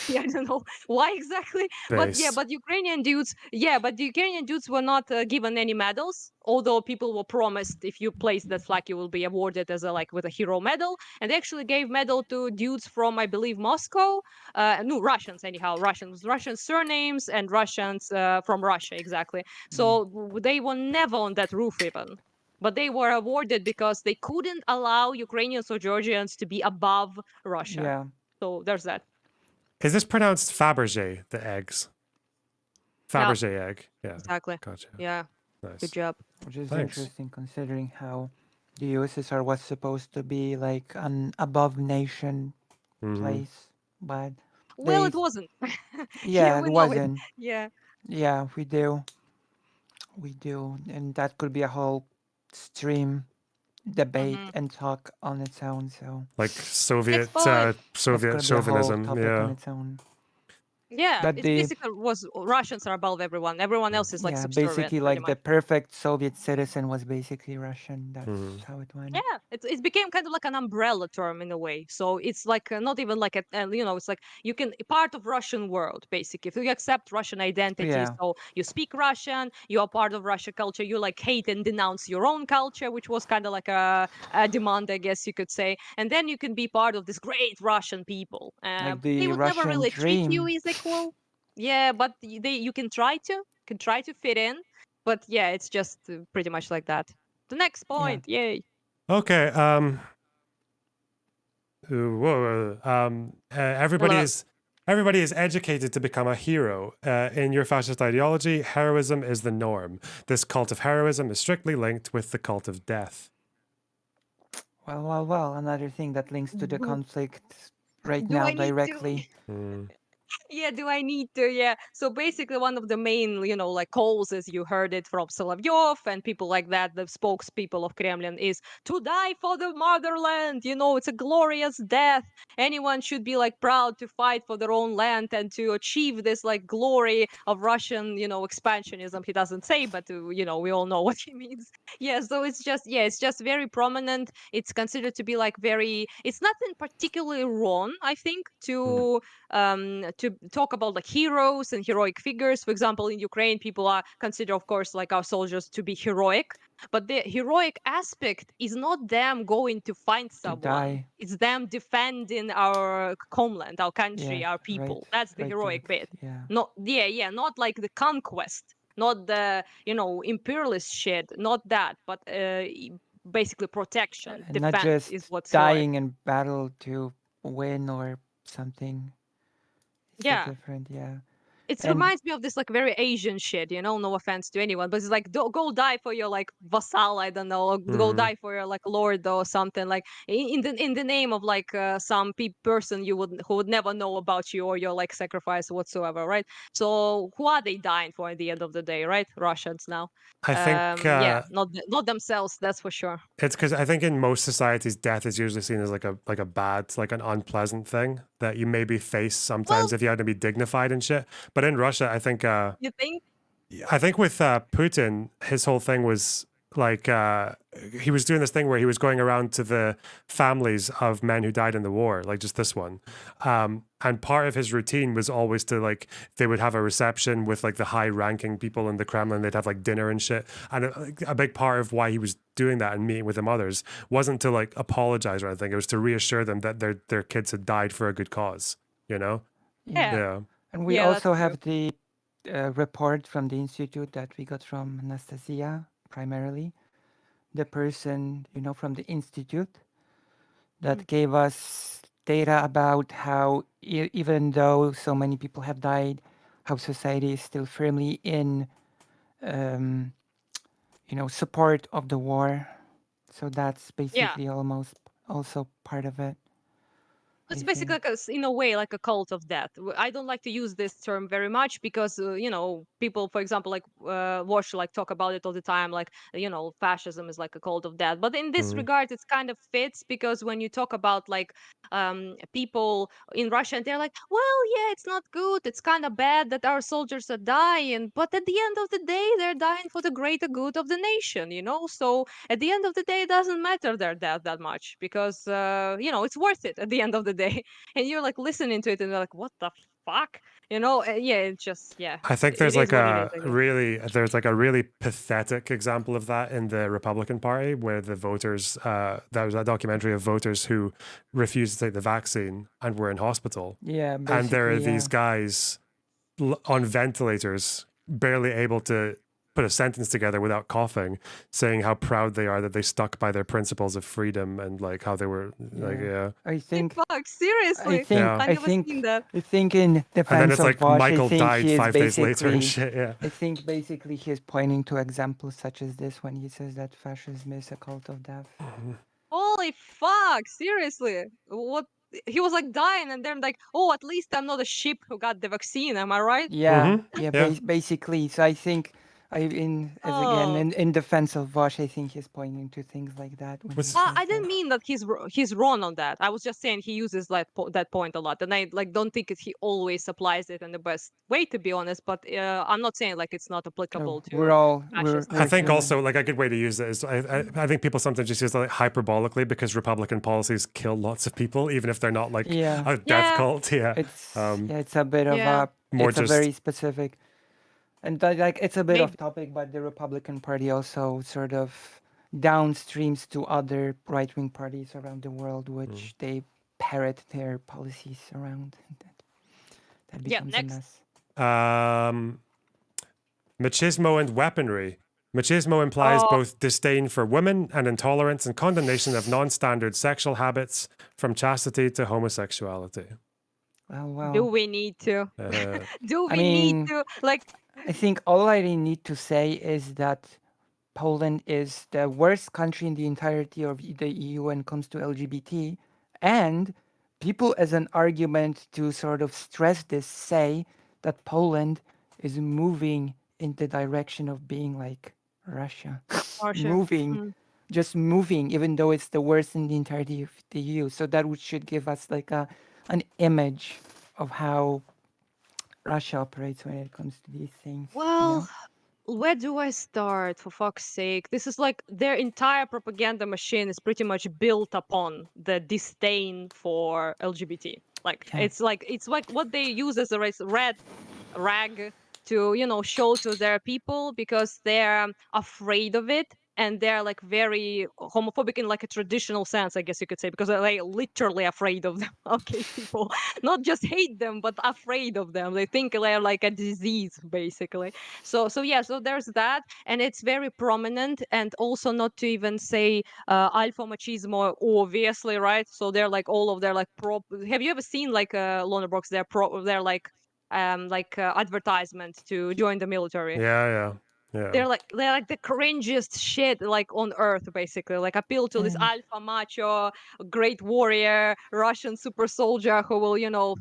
Speaker 3: Yeah, I don't know why exactly, but yeah,
Speaker 1: Base.
Speaker 3: but the Ukrainian dudes were not given any medals, although people were promised if you place that flag you will be awarded as a like with a hero medal. And they actually gave medal to dudes from, I believe, Moscow. No, Russians anyhow, Russian surnames, and Russians from Russia, exactly. So they were never on that roof even. But they were awarded because they couldn't allow Ukrainians or Georgians to be above Russia.
Speaker 2: yeah,
Speaker 3: So there's that.
Speaker 1: Is this pronounced Fabergé, the eggs?
Speaker 3: Yeah,
Speaker 1: Fabergé egg. Yeah.
Speaker 3: exactly.
Speaker 1: Gotcha.
Speaker 3: Yeah, good
Speaker 1: Nice.
Speaker 3: job.
Speaker 2: which is
Speaker 1: Thanks.
Speaker 2: interesting considering how the USSR was supposed to be like an above nation
Speaker 1: Hmm.
Speaker 2: place, but
Speaker 3: Well,
Speaker 2: they,
Speaker 3: it wasn't. Yeah,
Speaker 2: yeah, it
Speaker 3: we know it.
Speaker 2: wasn't.
Speaker 3: Yeah.
Speaker 2: Yeah, we do, and that could be a whole stream debate
Speaker 3: Hmm.
Speaker 2: and talk on its own. So
Speaker 1: Like
Speaker 3: Next
Speaker 1: Soviet
Speaker 3: point.
Speaker 2: that's
Speaker 1: Soviet
Speaker 2: gonna be a whole
Speaker 1: chauvinism.
Speaker 2: topic on
Speaker 1: Yeah.
Speaker 2: its own.
Speaker 3: Yeah,
Speaker 2: But
Speaker 3: it's
Speaker 2: the
Speaker 3: basically was Russians are above everyone. Everyone else is like
Speaker 2: yeah,
Speaker 3: subservient,
Speaker 2: basically
Speaker 3: pretty
Speaker 2: like the
Speaker 3: much.
Speaker 2: perfect Soviet citizen was basically Russian.
Speaker 1: Hmm.
Speaker 2: That's how it went.
Speaker 3: Yeah, it became kind of like an umbrella term in a way. So it's like not even like it's like you can part of Russian world basically. If you accept Russian identity,
Speaker 2: Yeah,
Speaker 3: so you speak Russian, you are part of Russian culture. You like hate and denounce your own culture, which was kind of like a demand, I guess you could say. And then you can be part of this great Russian people.
Speaker 2: like
Speaker 3: But they
Speaker 2: the
Speaker 3: would never
Speaker 2: Russian
Speaker 3: really treat you
Speaker 2: dream.
Speaker 3: as equal. Yeah, but you can try to fit in, but yeah, it's just pretty much like that. The next
Speaker 2: Yeah,
Speaker 3: point, yay.
Speaker 1: Okay. Everybody is educated to become a hero. In your fascist ideology, heroism is the norm. This cult of heroism is strictly linked with the cult of death.
Speaker 2: well. Another thing that links to the
Speaker 3: Do
Speaker 2: conflict right
Speaker 3: do
Speaker 2: now
Speaker 3: I need to?
Speaker 2: directly.
Speaker 1: Hmm.
Speaker 3: Yeah, do I need to? Yeah. So basically, one of the main, like calls, as you heard it from Solovyov and people like that, the spokespeople of Kremlin, is to die for the motherland. It's a glorious death. Anyone should be like proud to fight for their own land and to achieve this like glory of Russian, expansionism. He doesn't say, but we all know what he means. Yeah. So it's just very prominent. It's considered to be like very. It's nothing particularly wrong, I think, to talk about like heroes and heroic figures. For example, in Ukraine, people are consider, of course, like our soldiers to be heroic, but the heroic aspect is not them going to find
Speaker 2: To
Speaker 3: someone.
Speaker 2: die.
Speaker 3: It's them defending our homeland, our country,
Speaker 2: Yeah,
Speaker 3: our
Speaker 2: right,
Speaker 3: people. That's the
Speaker 2: right.
Speaker 3: heroic
Speaker 2: That's,
Speaker 3: bit.
Speaker 2: yeah.
Speaker 3: Not not like the conquest, not the imperialist shit, not that, but basically protection,
Speaker 2: And not
Speaker 3: defense is
Speaker 2: just
Speaker 3: what's heroic.
Speaker 2: dying in battle to win or something. It's a
Speaker 3: Yeah.
Speaker 2: different, yeah.
Speaker 3: It
Speaker 2: And
Speaker 3: reminds me of this like very Asian shit, no offense to anyone, but it's like go die for your like vassal, I don't know, or go
Speaker 1: Mhm.
Speaker 3: die for your like lord or something, like in the name of like some person who would never know about you or your like sacrifice whatsoever, right? So who are they dying for at the end of the day, right? Russians now.
Speaker 1: I think
Speaker 3: Yeah, not themselves, that's for sure.
Speaker 1: it's because I think in most societies, death is usually seen as like a bad, like an unpleasant thing that you maybe face sometimes
Speaker 3: Well,
Speaker 1: if you had to be dignified and shit. But in Russia,
Speaker 3: you think?
Speaker 1: I think with Putin, his whole thing was like he was doing this thing where he was going around to the families of men who died in the war, like just this one. And part of his routine was always to like they would have a reception with like the high-ranking people in the Kremlin. They'd have like dinner and shit. And a big part of why he was doing that and meeting with the mothers wasn't to like apologize or anything. It was to reassure them that their kids had died for a good cause. You know?
Speaker 2: yeah.
Speaker 3: Yeah,
Speaker 1: Yeah.
Speaker 2: And we
Speaker 3: yeah, that's
Speaker 2: also
Speaker 3: true.
Speaker 2: have the report from the institute that we got from Anastasia, primarily the person from the institute
Speaker 3: Mm.
Speaker 2: that gave us data about how even though so many people have died, how society is still firmly in um, support of the war. So that's
Speaker 3: Yeah.
Speaker 2: basically almost also part of it,
Speaker 3: It's
Speaker 2: I
Speaker 3: basically
Speaker 2: think.
Speaker 3: like in a way like a cult of death. I don't like to use this term very much because people, for example, like Wash like talk about it all the time, like fascism is like a cult of death. But in this
Speaker 1: Mhm.
Speaker 3: regard, it's kind of fits because when you talk about like people in Russia, and they're like, well, yeah, it's not good. It's kind of bad that our soldiers are dying, but at the end of the day, they're dying for the greater good of the nation. So at the end of the day, it doesn't matter their death that much because it's worth it at the end of the day. And you're like listening to it and you're like, what the fuck? Yeah, it's just
Speaker 1: I think
Speaker 3: it is what it is, I guess.
Speaker 1: there's like a really pathetic example of that in the Republican Party where the voters there was a documentary of voters who refused to take the vaccine and were in hospital,
Speaker 2: Yeah,
Speaker 1: and there are
Speaker 2: basically,
Speaker 1: these
Speaker 2: yeah.
Speaker 1: guys on ventilators barely able to put a sentence together without coughing, saying how proud they are that they stuck by their principles of freedom and like how they were like
Speaker 2: Yeah. I think
Speaker 3: Fuck,
Speaker 2: I
Speaker 3: seriously?
Speaker 2: think
Speaker 1: yeah.
Speaker 3: I
Speaker 2: I
Speaker 3: never seen
Speaker 2: think
Speaker 3: that.
Speaker 2: I think in
Speaker 1: And then
Speaker 2: defense
Speaker 1: it's
Speaker 2: of
Speaker 1: like
Speaker 2: Vosh, I
Speaker 1: Michael
Speaker 2: think
Speaker 1: died
Speaker 2: he is
Speaker 1: 5 days later and
Speaker 2: basically
Speaker 1: shit. Yeah.
Speaker 2: I think basically he is pointing to examples such as this when he says that fascism is a cult of death.
Speaker 1: Mhm.
Speaker 3: Holy fuck, seriously? What? He was like dying and then like, oh, at least I'm not a sheep who got the vaccine, am I right?
Speaker 2: Yeah, yeah,
Speaker 1: Yeah.
Speaker 2: basically. So I think as again
Speaker 3: Oh.
Speaker 2: in defense of Vosh, I think he's pointing to things like that when he
Speaker 1: Was
Speaker 2: says
Speaker 3: I
Speaker 2: that.
Speaker 3: didn't mean that he's wrong on that. I was just saying he uses that point a lot, and I like don't think he always applies it in the best way, to be honest. But I'm not saying like it's not applicable
Speaker 2: We're
Speaker 3: to
Speaker 2: all
Speaker 3: fascists
Speaker 1: I
Speaker 2: we're
Speaker 1: think
Speaker 3: either.
Speaker 2: human.
Speaker 1: also like a good way to use it is I think people sometimes just use it like hyperbolically because Republican policies kill lots of people even if they're not like
Speaker 2: Yeah,
Speaker 1: a death
Speaker 3: Yeah,
Speaker 1: cult. Yeah. Um,
Speaker 2: it's a bit of
Speaker 3: yeah,
Speaker 2: a
Speaker 1: more
Speaker 2: it's a
Speaker 1: just
Speaker 2: very specific and like it's a bit off
Speaker 3: maybe.
Speaker 2: topic, but the Republican Party also sort of downstreams to other right wing parties around the world,
Speaker 1: mm.
Speaker 2: which they parrot their policies around. That
Speaker 3: Yeah,
Speaker 2: becomes a
Speaker 3: next.
Speaker 2: mess.
Speaker 1: um, machismo and weaponry. Machismo implies
Speaker 3: Oh,
Speaker 1: both disdain for women and intolerance and condemnation of non-standard sexual habits from chastity to homosexuality.
Speaker 3: do
Speaker 2: Well,
Speaker 3: we need to?
Speaker 1: Uh,
Speaker 3: Do
Speaker 2: I
Speaker 3: we need
Speaker 2: mean,
Speaker 3: to? Like,
Speaker 2: I think all I really need to say is that Poland is the worst country in the entirety of the EU when it comes to LGBT, and people, as an argument to sort of stress this, say that Poland is moving in the direction of being like Russia,
Speaker 3: For sure.
Speaker 2: moving,
Speaker 3: Mm.
Speaker 2: just moving, even though it's the worst in the entirety of the EU. So that should give us like an image of how Russia operates when it comes to these things, you
Speaker 3: Well,
Speaker 2: know?
Speaker 3: where do I start, for fuck's sake? This is like their entire propaganda machine is pretty much built upon the disdain for LGBT.
Speaker 2: Yeah,
Speaker 3: Like it's like what they use as a red rag to, show to their people because they're afraid of it, and they're like very homophobic in like a traditional sense, I guess you could say, because they're like literally afraid of them. Okay, people not just hate them but afraid of them. They think they're like a disease basically. So yeah, so there's that, and it's very prominent. And also, not to even say alpha machismo, obviously, right? So they're like all of their like pro. Have you ever seen like Lona Brooks? They're like advertisement to join the military.
Speaker 1: Yeah, yeah,
Speaker 3: They're like the cringiest shit like on earth, basically. Like appeal to this
Speaker 2: and
Speaker 3: alpha macho, great warrior, Russian super soldier who will,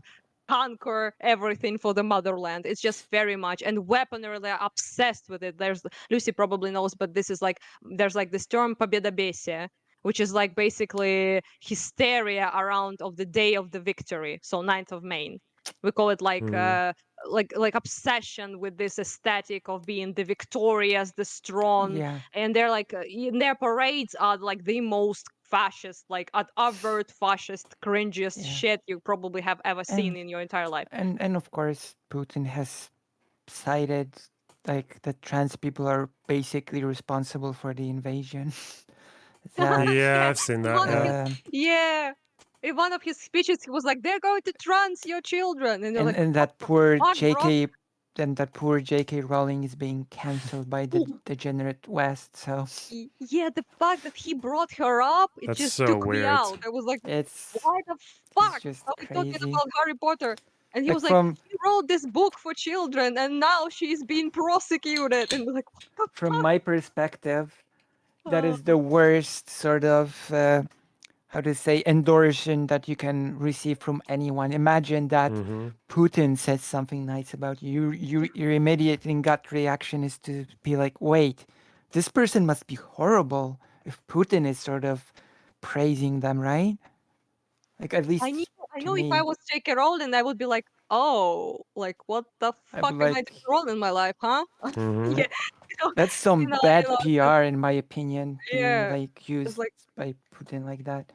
Speaker 3: conquer everything for the motherland. It's just very much, and weaponry, they're obsessed with it. There's Lucy probably knows, but this is like there's like this term победобесие, which is like basically hysteria around of the day of the victory. So 9th of May. We call it
Speaker 1: yeah.
Speaker 3: like obsession with this aesthetic of being the victorious, the strong.
Speaker 2: yeah,
Speaker 3: And they're like in their parades are like the most fascist, like overt fascist, cringiest
Speaker 2: yeah.
Speaker 3: shit you probably have ever
Speaker 2: And
Speaker 3: seen in your entire life.
Speaker 2: and of course Putin has cited like that trans people are basically responsible for the invasion. That
Speaker 1: Yeah,
Speaker 3: Yeah,
Speaker 1: I've seen
Speaker 3: in
Speaker 1: that.
Speaker 3: one of
Speaker 1: Yeah.
Speaker 3: his
Speaker 2: um,
Speaker 3: yeah, in one of his speeches, he was like, "They're going to trans your children," and you're like,
Speaker 2: and
Speaker 3: "What
Speaker 2: that
Speaker 3: the
Speaker 2: poor
Speaker 3: fuck, bro?"
Speaker 2: JK and that poor JK Rowling is being cancelled by the degenerate West. So
Speaker 3: Yeah, the fact that he brought her up, it
Speaker 1: That's
Speaker 3: just
Speaker 1: so
Speaker 3: took me
Speaker 1: weird.
Speaker 3: out. I was like,
Speaker 2: it's
Speaker 3: why the
Speaker 2: it's
Speaker 3: fuck
Speaker 2: just
Speaker 3: are we talking
Speaker 2: crazy.
Speaker 3: about Harry Potter? And he
Speaker 2: Like
Speaker 3: was like,
Speaker 2: from
Speaker 3: he wrote this book for children and now she's being prosecuted. And we're like, what the
Speaker 2: from
Speaker 3: fuck?
Speaker 2: my perspective, that
Speaker 3: Uh,
Speaker 2: is the worst sort of how to say endorsement that you can receive from anyone. Imagine that
Speaker 1: Mm-hmm.
Speaker 2: Putin says something nice about you. Your immediate and gut reaction is to be like, wait, this person must be horrible if Putin is sort of praising them, right? Like at
Speaker 3: I knew,
Speaker 2: least
Speaker 3: I
Speaker 2: to
Speaker 3: know if I
Speaker 2: me,
Speaker 3: was J.K. Rowling, I would be like, oh, like what the
Speaker 2: I'd be
Speaker 3: fuck am I
Speaker 2: like,
Speaker 3: doing wrong in my life, huh?
Speaker 1: Mm-hmm.
Speaker 3: Yeah, you know,
Speaker 2: that's some
Speaker 3: you know, you
Speaker 2: bad
Speaker 3: know,
Speaker 2: PR in my opinion, being
Speaker 3: yeah.
Speaker 2: like
Speaker 3: It's
Speaker 2: used
Speaker 3: like,
Speaker 2: by Putin like that.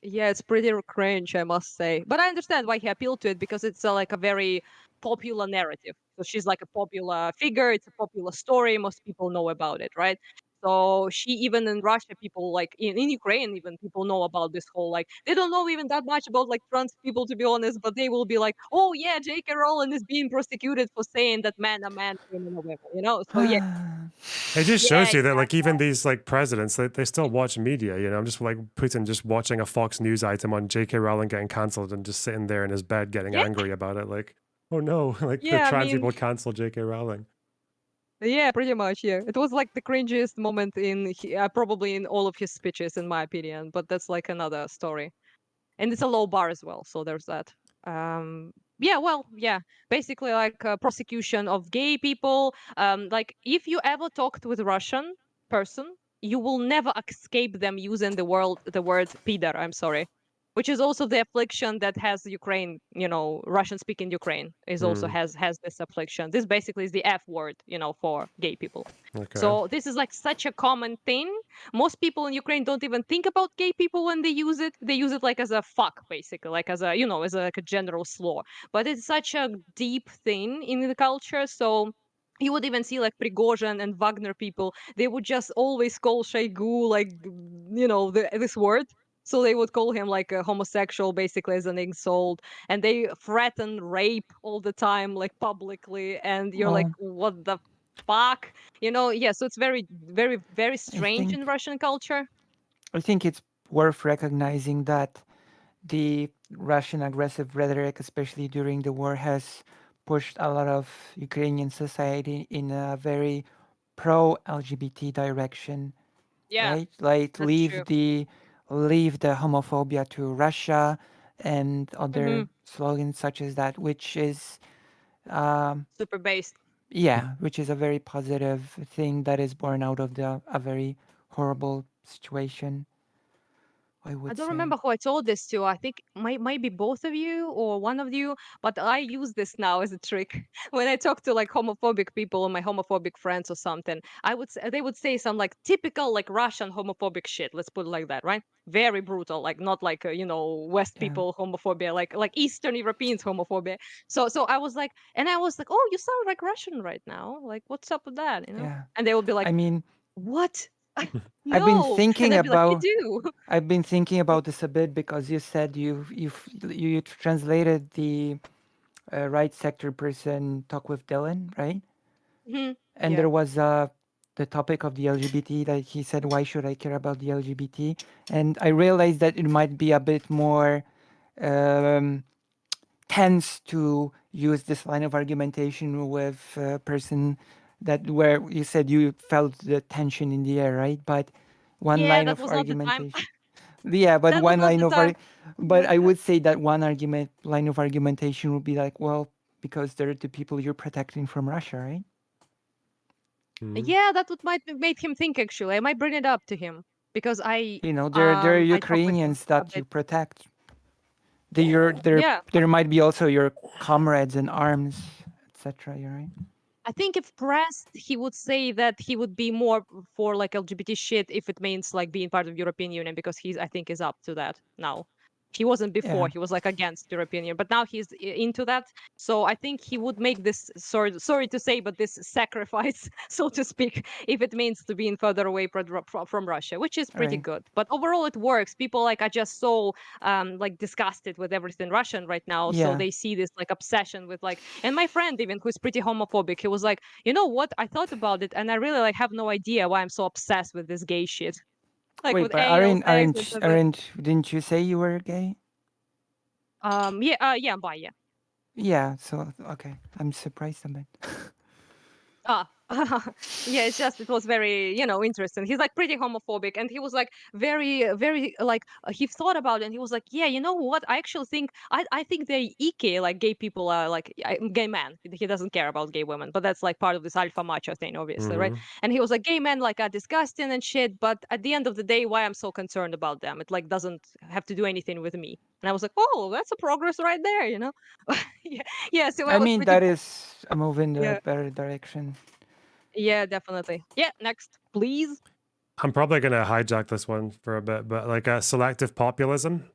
Speaker 3: yeah, it's pretty cringe, I must say. But I understand why he appealed to it because it's like a very popular narrative. So she's like a popular figure. It's a popular story. Most people know about it, right? So she, even in Russia, people like in Ukraine, even people know about this whole like they don't know even that much about like trans people, to be honest, but they will be like, oh yeah, J.K. Rowling is being prosecuted for saying that man are man, women are women. So yeah,
Speaker 1: It just
Speaker 3: yeah,
Speaker 1: shows you that, like, even these like presidents, they still watch media. I'm just like Putin just watching a Fox News item on J.K. Rowling getting cancelled and just sitting there in his bed getting
Speaker 3: yeah,
Speaker 1: angry about it. Like, oh no, like the
Speaker 3: yeah. I
Speaker 1: trans
Speaker 3: mean,
Speaker 1: people cancel J.K. Rowling.
Speaker 3: yeah, pretty much. Yeah, it was like the cringiest moment in probably in all of his speeches, in my opinion. But that's like another story, and it's a low bar as well. So there's that. Yeah, well, yeah. Basically, like prosecution of gay people. Like if you ever talked with a Russian person, you will never escape them using the word "pider." I'm sorry. Which is also the affliction that has Ukraine, Russian speaking Ukraine is also
Speaker 1: Hmm.
Speaker 3: has this affliction. This basically is the F word, for gay people.
Speaker 1: Okay.
Speaker 3: So this is like such a common thing. Most people in Ukraine don't even think about gay people when they use it. They use it like as a fuck, basically, like as a as like a general slur. But it's such a deep thing in the culture. So you would even see like Prigozhin and Wagner people. They would just always call Shoigu like this word. So they would call him like a homosexual, basically as an insult, and they threaten rape all the time, like publicly. And you're like,
Speaker 2: Well,
Speaker 3: what the fuck? Yeah, so it's very very very
Speaker 2: I
Speaker 3: strange in
Speaker 2: think
Speaker 3: Russian culture.
Speaker 2: I think it's worth recognizing that the Russian aggressive rhetoric, especially during the war, has pushed a lot of Ukrainian society in a very pro LGBT direction,
Speaker 3: Yeah,
Speaker 2: right? Like
Speaker 3: that's true.
Speaker 2: leave the homophobia to Russia, and other slogans such as that, which is,
Speaker 3: Super based.
Speaker 2: yeah, which is a very positive thing that is born out of a very horrible situation, I
Speaker 3: I
Speaker 2: would
Speaker 3: don't
Speaker 2: say.
Speaker 3: remember who I told this to. I think maybe both of you or one of you, but I use this now as a trick when I talk to like homophobic people or my homophobic friends or something. They would say some like typical like Russian homophobic shit. Let's put it like that, right? Very brutal, like not like West
Speaker 2: Yeah,
Speaker 3: people homophobia, like Eastern Europeans homophobia. So I was like, and I was like, oh, you sound like Russian right now. Like, what's up with that?
Speaker 2: yeah.
Speaker 3: And they would be like,
Speaker 2: I mean,
Speaker 3: what?
Speaker 2: I've been
Speaker 3: No, and
Speaker 2: thinking
Speaker 3: I'd be like, you
Speaker 2: about
Speaker 3: do.
Speaker 2: I've been thinking about this a bit because you said you translated the right sector person talk with Dylan, right?
Speaker 3: Mhm.
Speaker 2: And
Speaker 3: Yeah.
Speaker 2: there was the topic of the LGBT that he said, why should I care about the LGBT? And I realized that it might be a bit more um, tense to use this line of argumentation with a person that where you said you felt the tension in the air, right? But one
Speaker 3: Yeah,
Speaker 2: line
Speaker 3: that
Speaker 2: of
Speaker 3: was not the time.
Speaker 2: argumentation. Yeah, but
Speaker 3: That was
Speaker 2: one
Speaker 3: not
Speaker 2: line
Speaker 3: the
Speaker 2: of
Speaker 3: time.
Speaker 2: but
Speaker 3: Yeah.
Speaker 2: I would say that one line of argumentation would be like, well, because they're the people you're protecting from Russia, right?
Speaker 1: Mhm.
Speaker 3: Yeah, that would might made him think actually. I might bring it up to him because
Speaker 2: You know, they're
Speaker 3: I talked with him
Speaker 2: Ukrainians
Speaker 3: a
Speaker 2: that you
Speaker 3: bit.
Speaker 2: protect. They're
Speaker 3: Yeah.
Speaker 2: there might be also your comrades in arms, etc. You're right.
Speaker 3: I think if pressed, he would say that he would be more for like LGBT shit if it means like being part of European Union because I think is up to that now. He wasn't before.
Speaker 2: Yeah,
Speaker 3: He was like against European Union, but now he's into that. So I think he would make this sorry to say, but this sacrifice, so to speak, if it means to being further away from Russia, which is pretty
Speaker 2: right.
Speaker 3: good. But overall, it works. People like are just so like disgusted with everything Russian right now, so
Speaker 2: Yeah.
Speaker 3: they see this like obsession with like. And my friend even who's pretty homophobic, he was like, you know what? I thought about it, and I really like have no idea why I'm so obsessed with this gay shit, like
Speaker 2: Wait,
Speaker 3: with
Speaker 2: but
Speaker 3: anal sex and stuff.
Speaker 2: didn't you say you were gay?
Speaker 3: Yeah, yeah, I'm bi, yeah.
Speaker 2: Yeah. So okay, I'm surprised a bit.
Speaker 3: Ah, yeah, it's just it was very, interesting. He's like pretty homophobic, and he was like very like he thought about it, and he was like, yeah, you know what? I actually think I think they icky like gay people are like gay men. He doesn't care about gay women, but that's like part of this alpha macho thing, obviously, right?
Speaker 1: Mhm.
Speaker 3: And he was like, gay men like are disgusting and shit, but at the end of the day, why I'm so concerned about them? It like doesn't have to do anything with me. And I was like, oh, that's a progress right there. Yeah, yeah. So I
Speaker 2: I
Speaker 3: was
Speaker 2: mean,
Speaker 3: pretty.
Speaker 2: that is a move in the
Speaker 3: Yeah.
Speaker 2: better direction.
Speaker 3: Yeah, definitely. Yeah, next, please.
Speaker 1: I'm probably going to hijack this one for a bit, but like selective populism.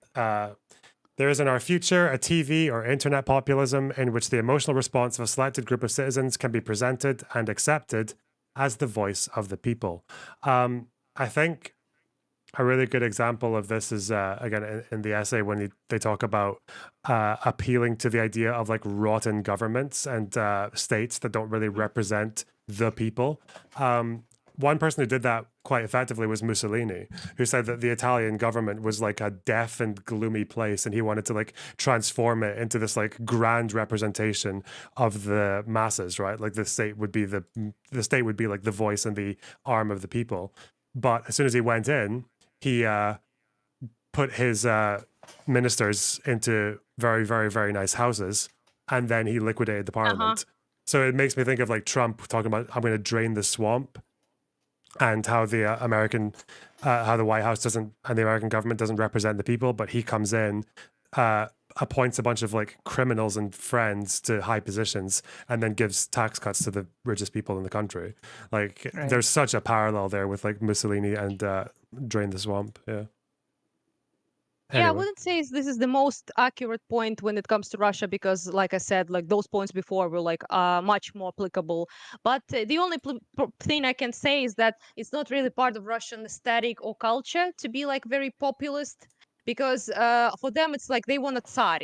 Speaker 1: There is in our future a TV or internet populism in which the emotional response of a selected group of citizens can be presented and accepted as the voice of the people. I think a really good example of this is again in the essay when they talk about appealing to the idea of like rotten governments and states that don't really
Speaker 3: Mhm.
Speaker 1: represent the people. One person who did that quite effectively was Mussolini, who said that the Italian government was like a deaf and gloomy place, and he wanted to like transform it into this like grand representation of the masses, right? Like the state would be the state would be like the voice and the arm of the people. But as soon as he went in, he put his ministers into very, very, very nice houses, and then he liquidated the
Speaker 3: Uh-huh.
Speaker 1: parliament. So it makes me think of like Trump talking about I'm going to drain the swamp, and how the how the White House doesn't and the American government doesn't represent the people, but he comes in, appoints a bunch of like criminals and friends to high positions, and then gives tax cuts to the richest people in the country. Like
Speaker 2: Right.
Speaker 1: there's such a parallel there with like Mussolini and drain the swamp. Yeah.
Speaker 3: Yeah, I
Speaker 1: Anyway.
Speaker 3: wouldn't say this is the most accurate point when it comes to Russia because, like I said, like those points before were like much more applicable. But the only thing I can say is that it's not really part of Russian aesthetic or culture to be like very populist because for them it's like they want a tsar.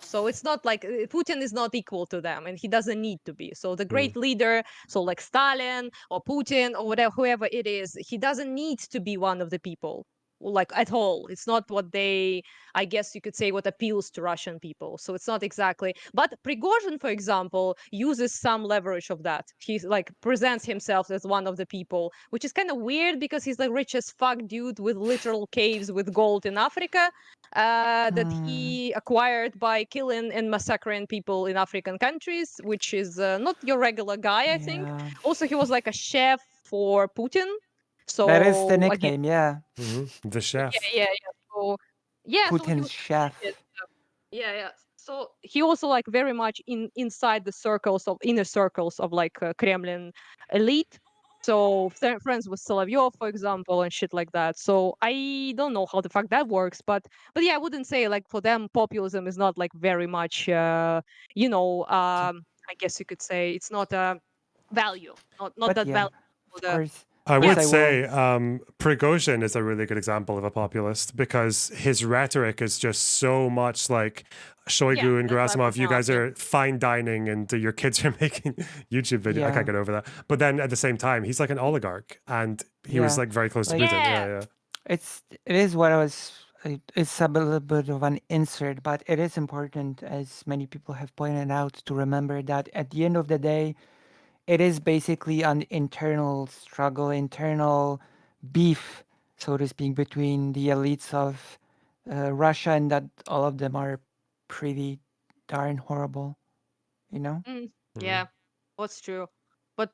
Speaker 3: So it's not like Putin is not equal to them and he doesn't need to be. So the
Speaker 1: Mm.
Speaker 3: great leader, so like Stalin or Putin or whatever, whoever it is, he doesn't need to be one of the people. like at all. It's not what they, I guess you could say, what appeals to Russian people. So it's not exactly. But Prigozhin, for example, uses some leverage of that. He's like presents himself as one of the people, which is kind of weird because he's like rich as fuck dude with literal caves with gold in Africa. That he acquired by killing and massacring people in African countries, which is not your regular guy, I think.
Speaker 2: Yeah.
Speaker 3: Also, he was like a chef for Putin.
Speaker 2: That is the
Speaker 3: So again,
Speaker 2: nickname, yeah.
Speaker 1: The chef.
Speaker 3: yeah. So yeah, so he
Speaker 2: Putin's
Speaker 3: was
Speaker 2: chef.
Speaker 3: yeah. So he also like very much inside the circles of inner circles of like Kremlin elite. So friends with Solovyov, for example, and shit like that. So I don't know how the fuck that works, but yeah, I wouldn't say like for them populism is not like very much, I guess you could say it's not a value, not
Speaker 2: But
Speaker 3: that
Speaker 2: yeah,
Speaker 3: value for
Speaker 2: of
Speaker 3: the
Speaker 2: course.
Speaker 1: I
Speaker 2: Yes,
Speaker 1: would
Speaker 2: I will.
Speaker 1: say Prigozhin is a really good example of a populist because his rhetoric is just so much like Shoigu and
Speaker 3: that's what I
Speaker 1: Gerasimov. You
Speaker 3: brought up.
Speaker 1: guys are fine dining and your kids are making YouTube videos. I
Speaker 2: Yeah.
Speaker 1: can't get over that. But then at the same time, he's like an oligarch and he was
Speaker 2: Yeah.
Speaker 1: like very close to
Speaker 2: Like-
Speaker 1: Putin.
Speaker 3: Yeah.
Speaker 1: Yeah.
Speaker 2: It is what I was. It's a little bit of an insert, but it is important, as many people have pointed out, to remember that at the end of the day, it is basically an internal struggle, internal beef, so to speak, between the elites of Russia, and that all of them are pretty darn horrible, you know?
Speaker 3: Yeah, that's true. But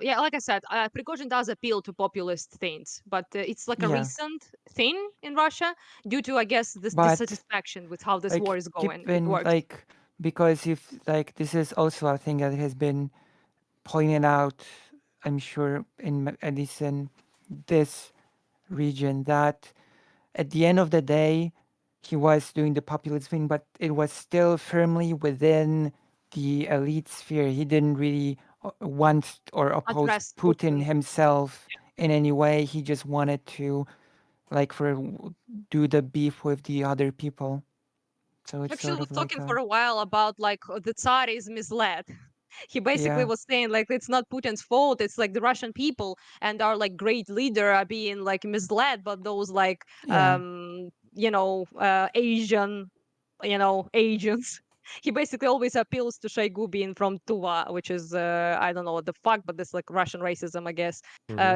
Speaker 3: yeah, like I said, Prigozhin does appeal to populist things, but it's like a
Speaker 2: Yeah.
Speaker 3: recent thing in Russia due to, I guess, this
Speaker 2: But
Speaker 3: dissatisfaction with how this
Speaker 2: like
Speaker 3: war is going.
Speaker 2: keep
Speaker 3: It
Speaker 2: in
Speaker 3: works.
Speaker 2: like because if like this is also a thing that has been pointed out, I'm sure at least in this region, that at the end of the day, he was doing the populist thing, but it was still firmly within the elite sphere. He didn't really want or oppose
Speaker 3: Address
Speaker 2: Putin
Speaker 3: Putin.
Speaker 2: himself in any way. He just wanted to, like, do the beef with the other people. So it's
Speaker 3: Actually,
Speaker 2: sort
Speaker 3: was
Speaker 2: of like
Speaker 3: talking for a while about like the Tsar is misled. He basically
Speaker 2: yeah,
Speaker 3: was saying like it's not Putin's fault. It's like the Russian people and our like great leader are being like misled, but those like
Speaker 2: yeah,
Speaker 3: Asian agents. He basically always appeals to Shoigu being from Tuva, which is I don't know what the fuck, but this like Russian racism, I guess.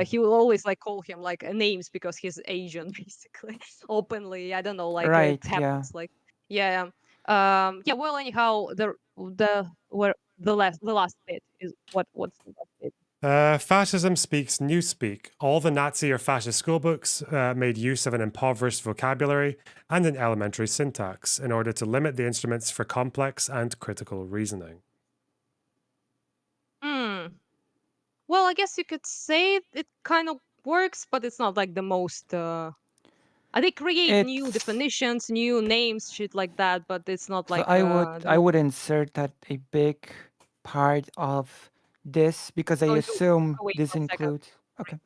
Speaker 3: He will always like call him like names because he's Asian, basically, openly. I don't know, like it
Speaker 2: right, yeah.
Speaker 3: happens, like yeah. Yeah. Well, anyhow, the last bit is what's the last bit?
Speaker 1: Fascism speaks newspeak. All the Nazi or fascist schoolbooks made use of an impoverished vocabulary and an elementary syntax in order to limit the instruments for complex and critical reasoning.
Speaker 3: Well, I guess you could say it kind of works, but it's not like the most. They create new
Speaker 2: It's
Speaker 3: definitions, new names, shit like that, but it's not
Speaker 2: so
Speaker 3: like
Speaker 2: I would insert that a big part of this, because I
Speaker 3: going to.
Speaker 2: assume
Speaker 3: Oh, wait
Speaker 2: this
Speaker 3: 1 second.
Speaker 2: includes. Okay.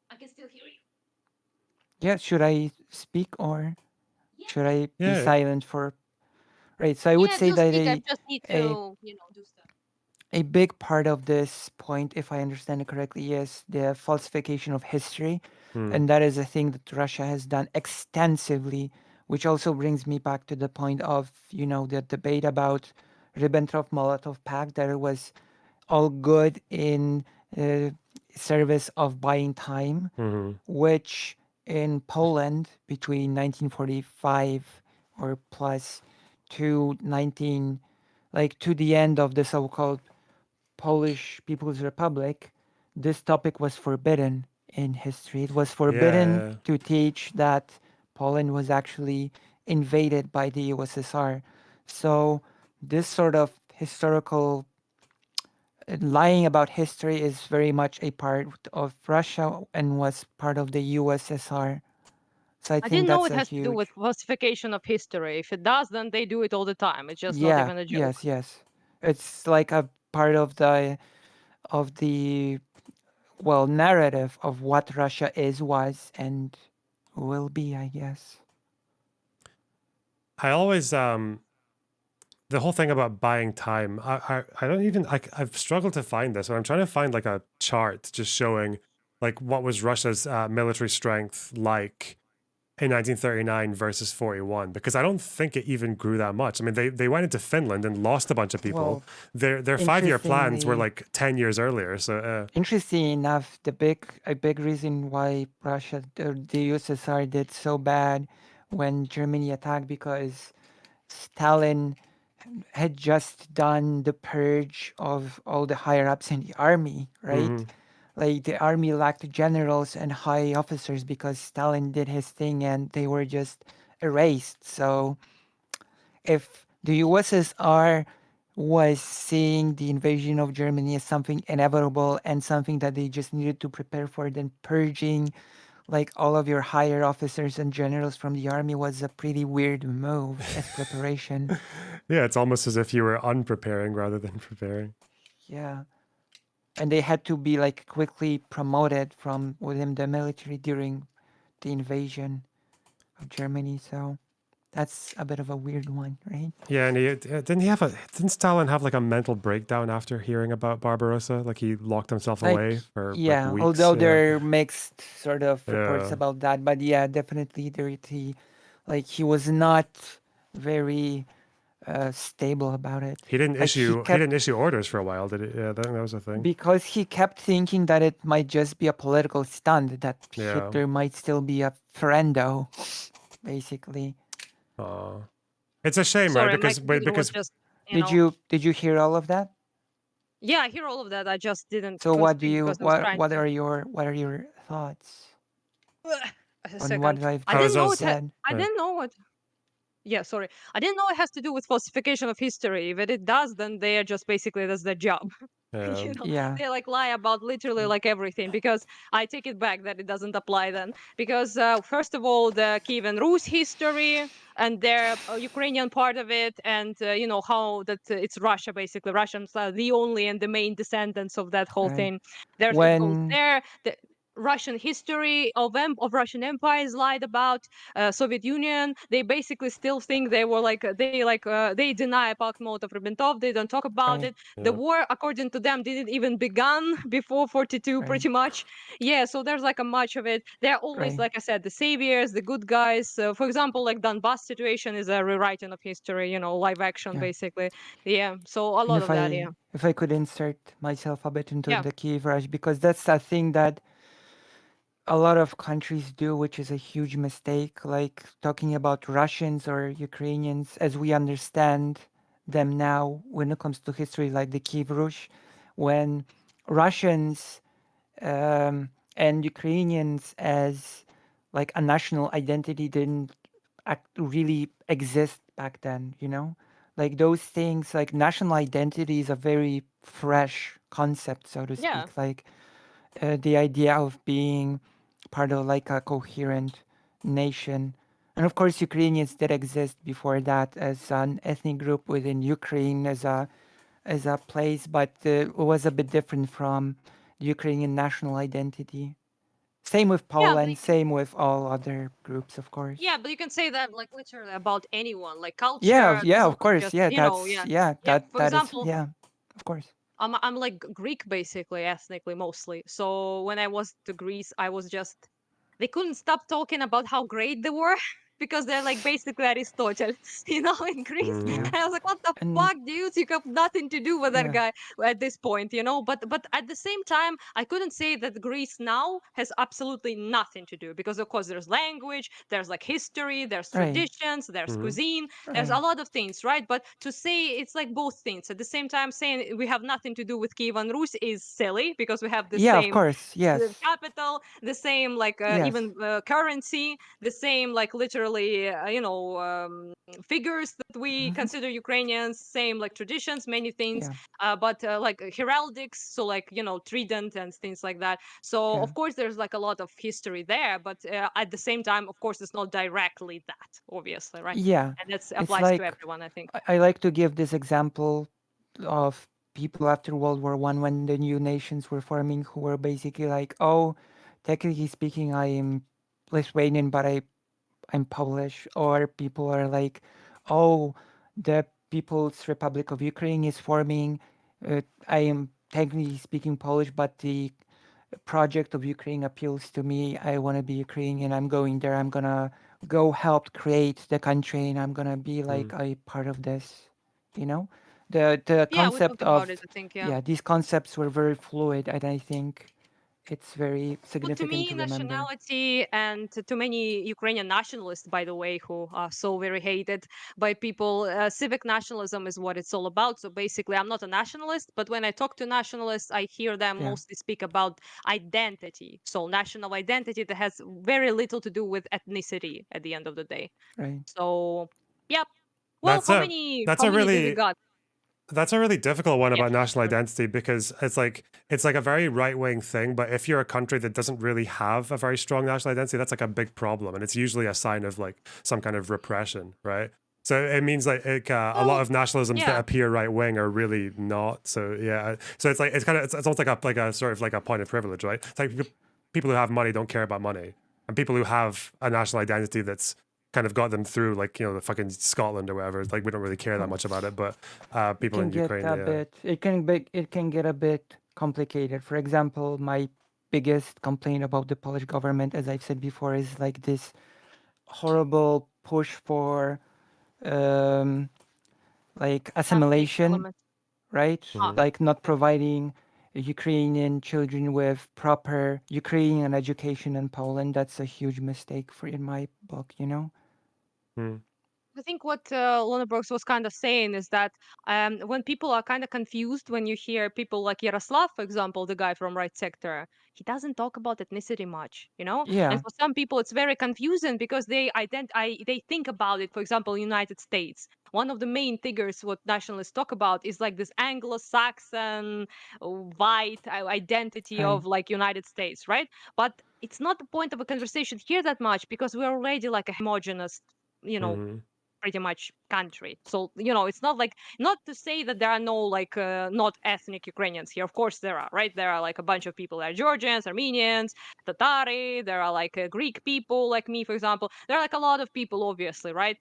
Speaker 3: I can still hear you.
Speaker 2: Yeah, should I speak or should I be
Speaker 1: Yeah.
Speaker 2: silent for? Right. So I would
Speaker 3: Yeah,
Speaker 2: say
Speaker 3: do
Speaker 2: that
Speaker 3: speak. I just need
Speaker 2: a
Speaker 3: to, do stuff.
Speaker 2: a big part of this point, if I understand it correctly, is the falsification of history. And that is a thing that Russia has done extensively, which also brings me back to the point of, the debate about Ribbentrop-Molotov Pact, that it was all good in service of buying time, which in Poland between 1945 or plus to to the end of the so-called Polish People's Republic, this topic was forbidden in history. It was forbidden
Speaker 1: Yeah.
Speaker 2: to teach that Poland was actually invaded by the USSR. So this sort of historical lying about history is very much a part of Russia and was part of the USSR. So I
Speaker 3: I
Speaker 2: think
Speaker 3: didn't know
Speaker 2: that's
Speaker 3: it
Speaker 2: a
Speaker 3: has to do with
Speaker 2: huge.
Speaker 3: falsification of history. If it does, then they do it all the time. It's just not
Speaker 2: Yeah,
Speaker 3: even a joke.
Speaker 2: yes. It's like a part of the narrative of what Russia is, was, and will be, I guess.
Speaker 1: I always the whole thing about buying time. I don't even I've struggled to find this, but I'm trying to find like a chart just showing like what was Russia's military strength like in 1939 versus 41, because I don't think it even grew that much. I mean, they went into Finland and lost a bunch of people.
Speaker 2: Well,
Speaker 1: Their 5-year plans were
Speaker 2: interestingly,
Speaker 1: like 10 years earlier. So
Speaker 2: interestingly enough, a big reason why Russia or the USSR did so bad when Germany attacked, because Stalin had just done the purge of all the higher ups in the army, right? Like the army lacked generals and high officers because Stalin did his thing and they were just erased. So if the USSR was seeing the invasion of Germany as something inevitable and something that they just needed to prepare for, then purging like all of your higher officers and generals from the army was a pretty weird move as preparation.
Speaker 1: yeah, it's almost as if you were unpreparing rather than preparing.
Speaker 2: Yeah. And they had to be like quickly promoted from within the military during the invasion of Germany. So that's a bit of a weird one, right?
Speaker 1: Yeah, and didn't Stalin have like a mental breakdown after hearing about Barbarossa? Like he locked himself
Speaker 2: Like,
Speaker 1: away for like
Speaker 2: yeah,
Speaker 1: weeks.
Speaker 2: although
Speaker 1: Yeah,
Speaker 2: there are mixed sort of reports
Speaker 1: yeah.
Speaker 2: about that, but yeah, definitely he was not very stable about it.
Speaker 1: He didn't
Speaker 2: Like he
Speaker 1: issue he didn't
Speaker 2: kept
Speaker 1: issue orders for a while, did he? Yeah, that was a thing.
Speaker 2: because he kept thinking that it might just be a political stunt, that
Speaker 1: Yeah.
Speaker 2: Hitler might still be a friendo, basically.
Speaker 1: It's a shame, right?
Speaker 3: Sorry, my
Speaker 1: Because
Speaker 3: computer was
Speaker 1: because
Speaker 3: just,
Speaker 2: Did you hear all of that?
Speaker 3: yeah, I hear all of that. I just didn't
Speaker 2: So what do
Speaker 3: concentrate
Speaker 2: you
Speaker 3: because I was trying to.
Speaker 2: what are your thoughts
Speaker 3: A
Speaker 2: on what
Speaker 3: second.
Speaker 2: I've
Speaker 3: I
Speaker 2: just
Speaker 3: didn't
Speaker 1: I
Speaker 3: know
Speaker 1: was
Speaker 2: said?
Speaker 3: I didn't know what. Yeah, sorry. I didn't know it has to do with falsification of history. If it does, then they are just basically that's their job.
Speaker 1: yeah.
Speaker 2: Yeah,
Speaker 3: They like lie about literally like everything, because I take it back that it doesn't apply then, because first of all, the Kiev and Rus history and their Ukrainian part of it, and how that it's Russia, basically Russians are the only and the main descendants of that whole
Speaker 2: right.
Speaker 3: thing. There's it goes
Speaker 2: When
Speaker 3: there. The Russian history of Russian Empire is lied about. Soviet Union, they basically still think they were like they deny Bakhmut-Ribbentrop. They don't talk about
Speaker 2: right,
Speaker 3: it. The war, according to them, didn't even begun before 42,
Speaker 2: right,
Speaker 3: pretty much. Yeah, so there's like a much of it. They're always,
Speaker 2: right.
Speaker 3: like I said, the saviors, the good guys. For example, like Donbass situation is a rewriting of history, live action,
Speaker 2: Yeah.
Speaker 3: basically. Yeah, so a
Speaker 2: And
Speaker 3: lot of that, yeah.
Speaker 2: if I could insert myself a bit into
Speaker 3: Yeah.
Speaker 2: the Kiev Rush, because that's a thing that a lot of countries do, which is a huge mistake, like talking about Russians or Ukrainians as we understand them now when it comes to history, like the Kiev Rush, when Russians and Ukrainians as like a national identity didn't really exist back then, you know? Like those things, like national identity is a very fresh concept, so to
Speaker 3: Yeah.
Speaker 2: speak. Like the idea of being part of like a coherent nation. And of course, Ukrainians did exist before that as an ethnic group within Ukraine, as a place, but it was a bit different from the Ukrainian national identity. Same with
Speaker 3: Yeah, but
Speaker 2: Poland, same with all other groups, of
Speaker 3: yeah,
Speaker 2: course.
Speaker 3: but you can say that like literally about anyone, like
Speaker 2: Yeah,
Speaker 3: culture.
Speaker 2: yeah,
Speaker 3: This is
Speaker 2: of course.
Speaker 3: just,
Speaker 2: Yeah,
Speaker 3: yeah, yeah.
Speaker 2: that
Speaker 3: For
Speaker 2: that is
Speaker 3: example,
Speaker 2: yeah, of course.
Speaker 3: I'm like Greek basically, ethnically mostly. So when I was to Greece, I was just they couldn't stop talking about how great they were because they're like basically Aristotle, in Greece.
Speaker 2: Yeah.
Speaker 1: Hmm.
Speaker 3: And I was like, what the
Speaker 2: And
Speaker 3: fuck, dudes? You have nothing to do with that
Speaker 2: yeah,
Speaker 3: guy at this point. But at the same time, I couldn't say that Greece now has absolutely nothing to do, because of course there's language, there's like history, there's
Speaker 2: right,
Speaker 3: traditions, there's
Speaker 1: Hmm.
Speaker 3: cuisine, there's a
Speaker 2: right.
Speaker 3: lot of things, right? But to say it's like both things at the same time, saying we have nothing to do with Kiev and Rus is silly, because we have the
Speaker 2: Yeah, of
Speaker 3: same
Speaker 2: course. Yes.
Speaker 3: capital, the same like
Speaker 2: Yes.
Speaker 3: even currency, the same like literally figures that we
Speaker 2: Mhm.
Speaker 3: consider Ukrainians, same like traditions, many things,
Speaker 2: Yeah.
Speaker 3: but like heraldics, so like trident and things like that. So
Speaker 2: Yeah.
Speaker 3: of course there's like a lot of history there, but at the same time, of course, it's not directly that, obviously, right?
Speaker 2: Yeah.
Speaker 3: And that
Speaker 2: It's
Speaker 3: applies to
Speaker 2: like
Speaker 3: everyone, I think.
Speaker 2: I like to give this example of people after World War One when the new nations were forming, who were basically like, oh, technically speaking, I am Lithuanian, but I'm Polish. Or people are like, oh, the People's Republic of Ukraine is forming. I am technically speaking Polish, but the project of Ukraine appeals to me. I want to be Ukrainian. I'm going there. I'm gonna go help create the country, and I'm gonna be like a part of this. You know, the
Speaker 3: Yeah, we
Speaker 2: concept
Speaker 3: talked about it,
Speaker 2: of
Speaker 3: I think, yeah.
Speaker 2: these concepts were very fluid, and I think it's very
Speaker 3: But to
Speaker 2: significant
Speaker 3: me,
Speaker 2: to remember.
Speaker 3: nationality and to many Ukrainian nationalists, by the way, who are so very hated by people, civic nationalism is what it's all about. So basically, I'm not a nationalist, but when I talk to nationalists, I hear them
Speaker 2: Yeah,
Speaker 3: mostly speak about identity. So national identity that has very little to do with ethnicity at the end of the day.
Speaker 2: right.
Speaker 3: So, yep. Well,
Speaker 1: That's a that's
Speaker 3: how
Speaker 1: a
Speaker 3: many do we
Speaker 1: really
Speaker 3: got?
Speaker 1: That's a really difficult one
Speaker 3: Yeah,
Speaker 1: about national
Speaker 3: sure.
Speaker 1: identity because it's like a very right-wing thing, but if you're a country that doesn't really have a very strong national identity, that's like a big problem, and it's usually a sign of like some kind of repression, right? So it means like a lot
Speaker 3: Well,
Speaker 1: of nationalisms that
Speaker 3: yeah.
Speaker 1: appear right-wing are really not. So yeah, so it's like it's kind of it's almost like a sort of like a point of privilege, right? It's like people who have money don't care about money, and people who have a national identity that's kind of got them through, like, you know, the fucking Scotland or whatever. It's like we don't really care that
Speaker 2: Well,
Speaker 1: much about it, but
Speaker 2: it
Speaker 1: people
Speaker 2: can
Speaker 1: in
Speaker 2: get
Speaker 1: Ukraine,
Speaker 2: a
Speaker 1: yeah.
Speaker 2: bit. It can get a bit complicated. For example, my biggest complaint about the Polish government, as I've said before, is like this horrible push for um, like
Speaker 3: Ethnic
Speaker 2: assimilation,
Speaker 3: element.
Speaker 2: right?
Speaker 3: Ah,
Speaker 1: Mhm.
Speaker 2: Like not
Speaker 3: yeah.
Speaker 2: providing Ukrainian children with proper Ukrainian education in Poland. That's a huge mistake for in my book, you know?
Speaker 1: Mm.
Speaker 3: I think what Lona Brooks was kind of saying is that when people are kind of confused, when you hear people like Yaroslav, for example, the guy from Right Sector, he doesn't talk about ethnicity much, you know. And
Speaker 2: Yeah,
Speaker 3: for some people, it's very confusing because they think about it. For example, United States. One of the main figures what nationalists talk about is like this Anglo-Saxon white identity
Speaker 2: right.
Speaker 3: of like United States, right? But it's not the point of a conversation here that much because we're already like a homogenous, you know,
Speaker 1: Mhm.
Speaker 3: pretty much country. So, you know, it's not like, not to say that there are no like not ethnic Ukrainians here. Of course there are, right? There are like a bunch of people. There are Georgians, Armenians, Tatari. There are like Greek people like me, for example. There are like a lot of people, obviously, right?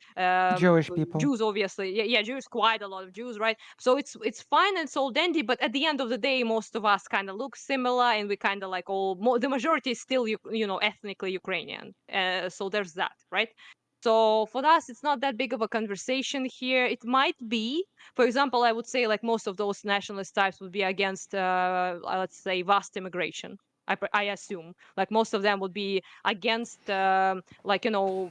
Speaker 2: Jewish people.
Speaker 3: Jews, obviously. Yeah, Jews, quite a lot of Jews, right? So it's fine and it's all dandy, but at the end of the day, most of us kind of look similar, and we kind of like the majority is still you know, ethnically Ukrainian. So there's that, right? So for us, it's not that big of a conversation here. It might be, for example, I would say like most of those nationalist types would be against, let's say, vast immigration. I assume like most of them would be against, like, you know,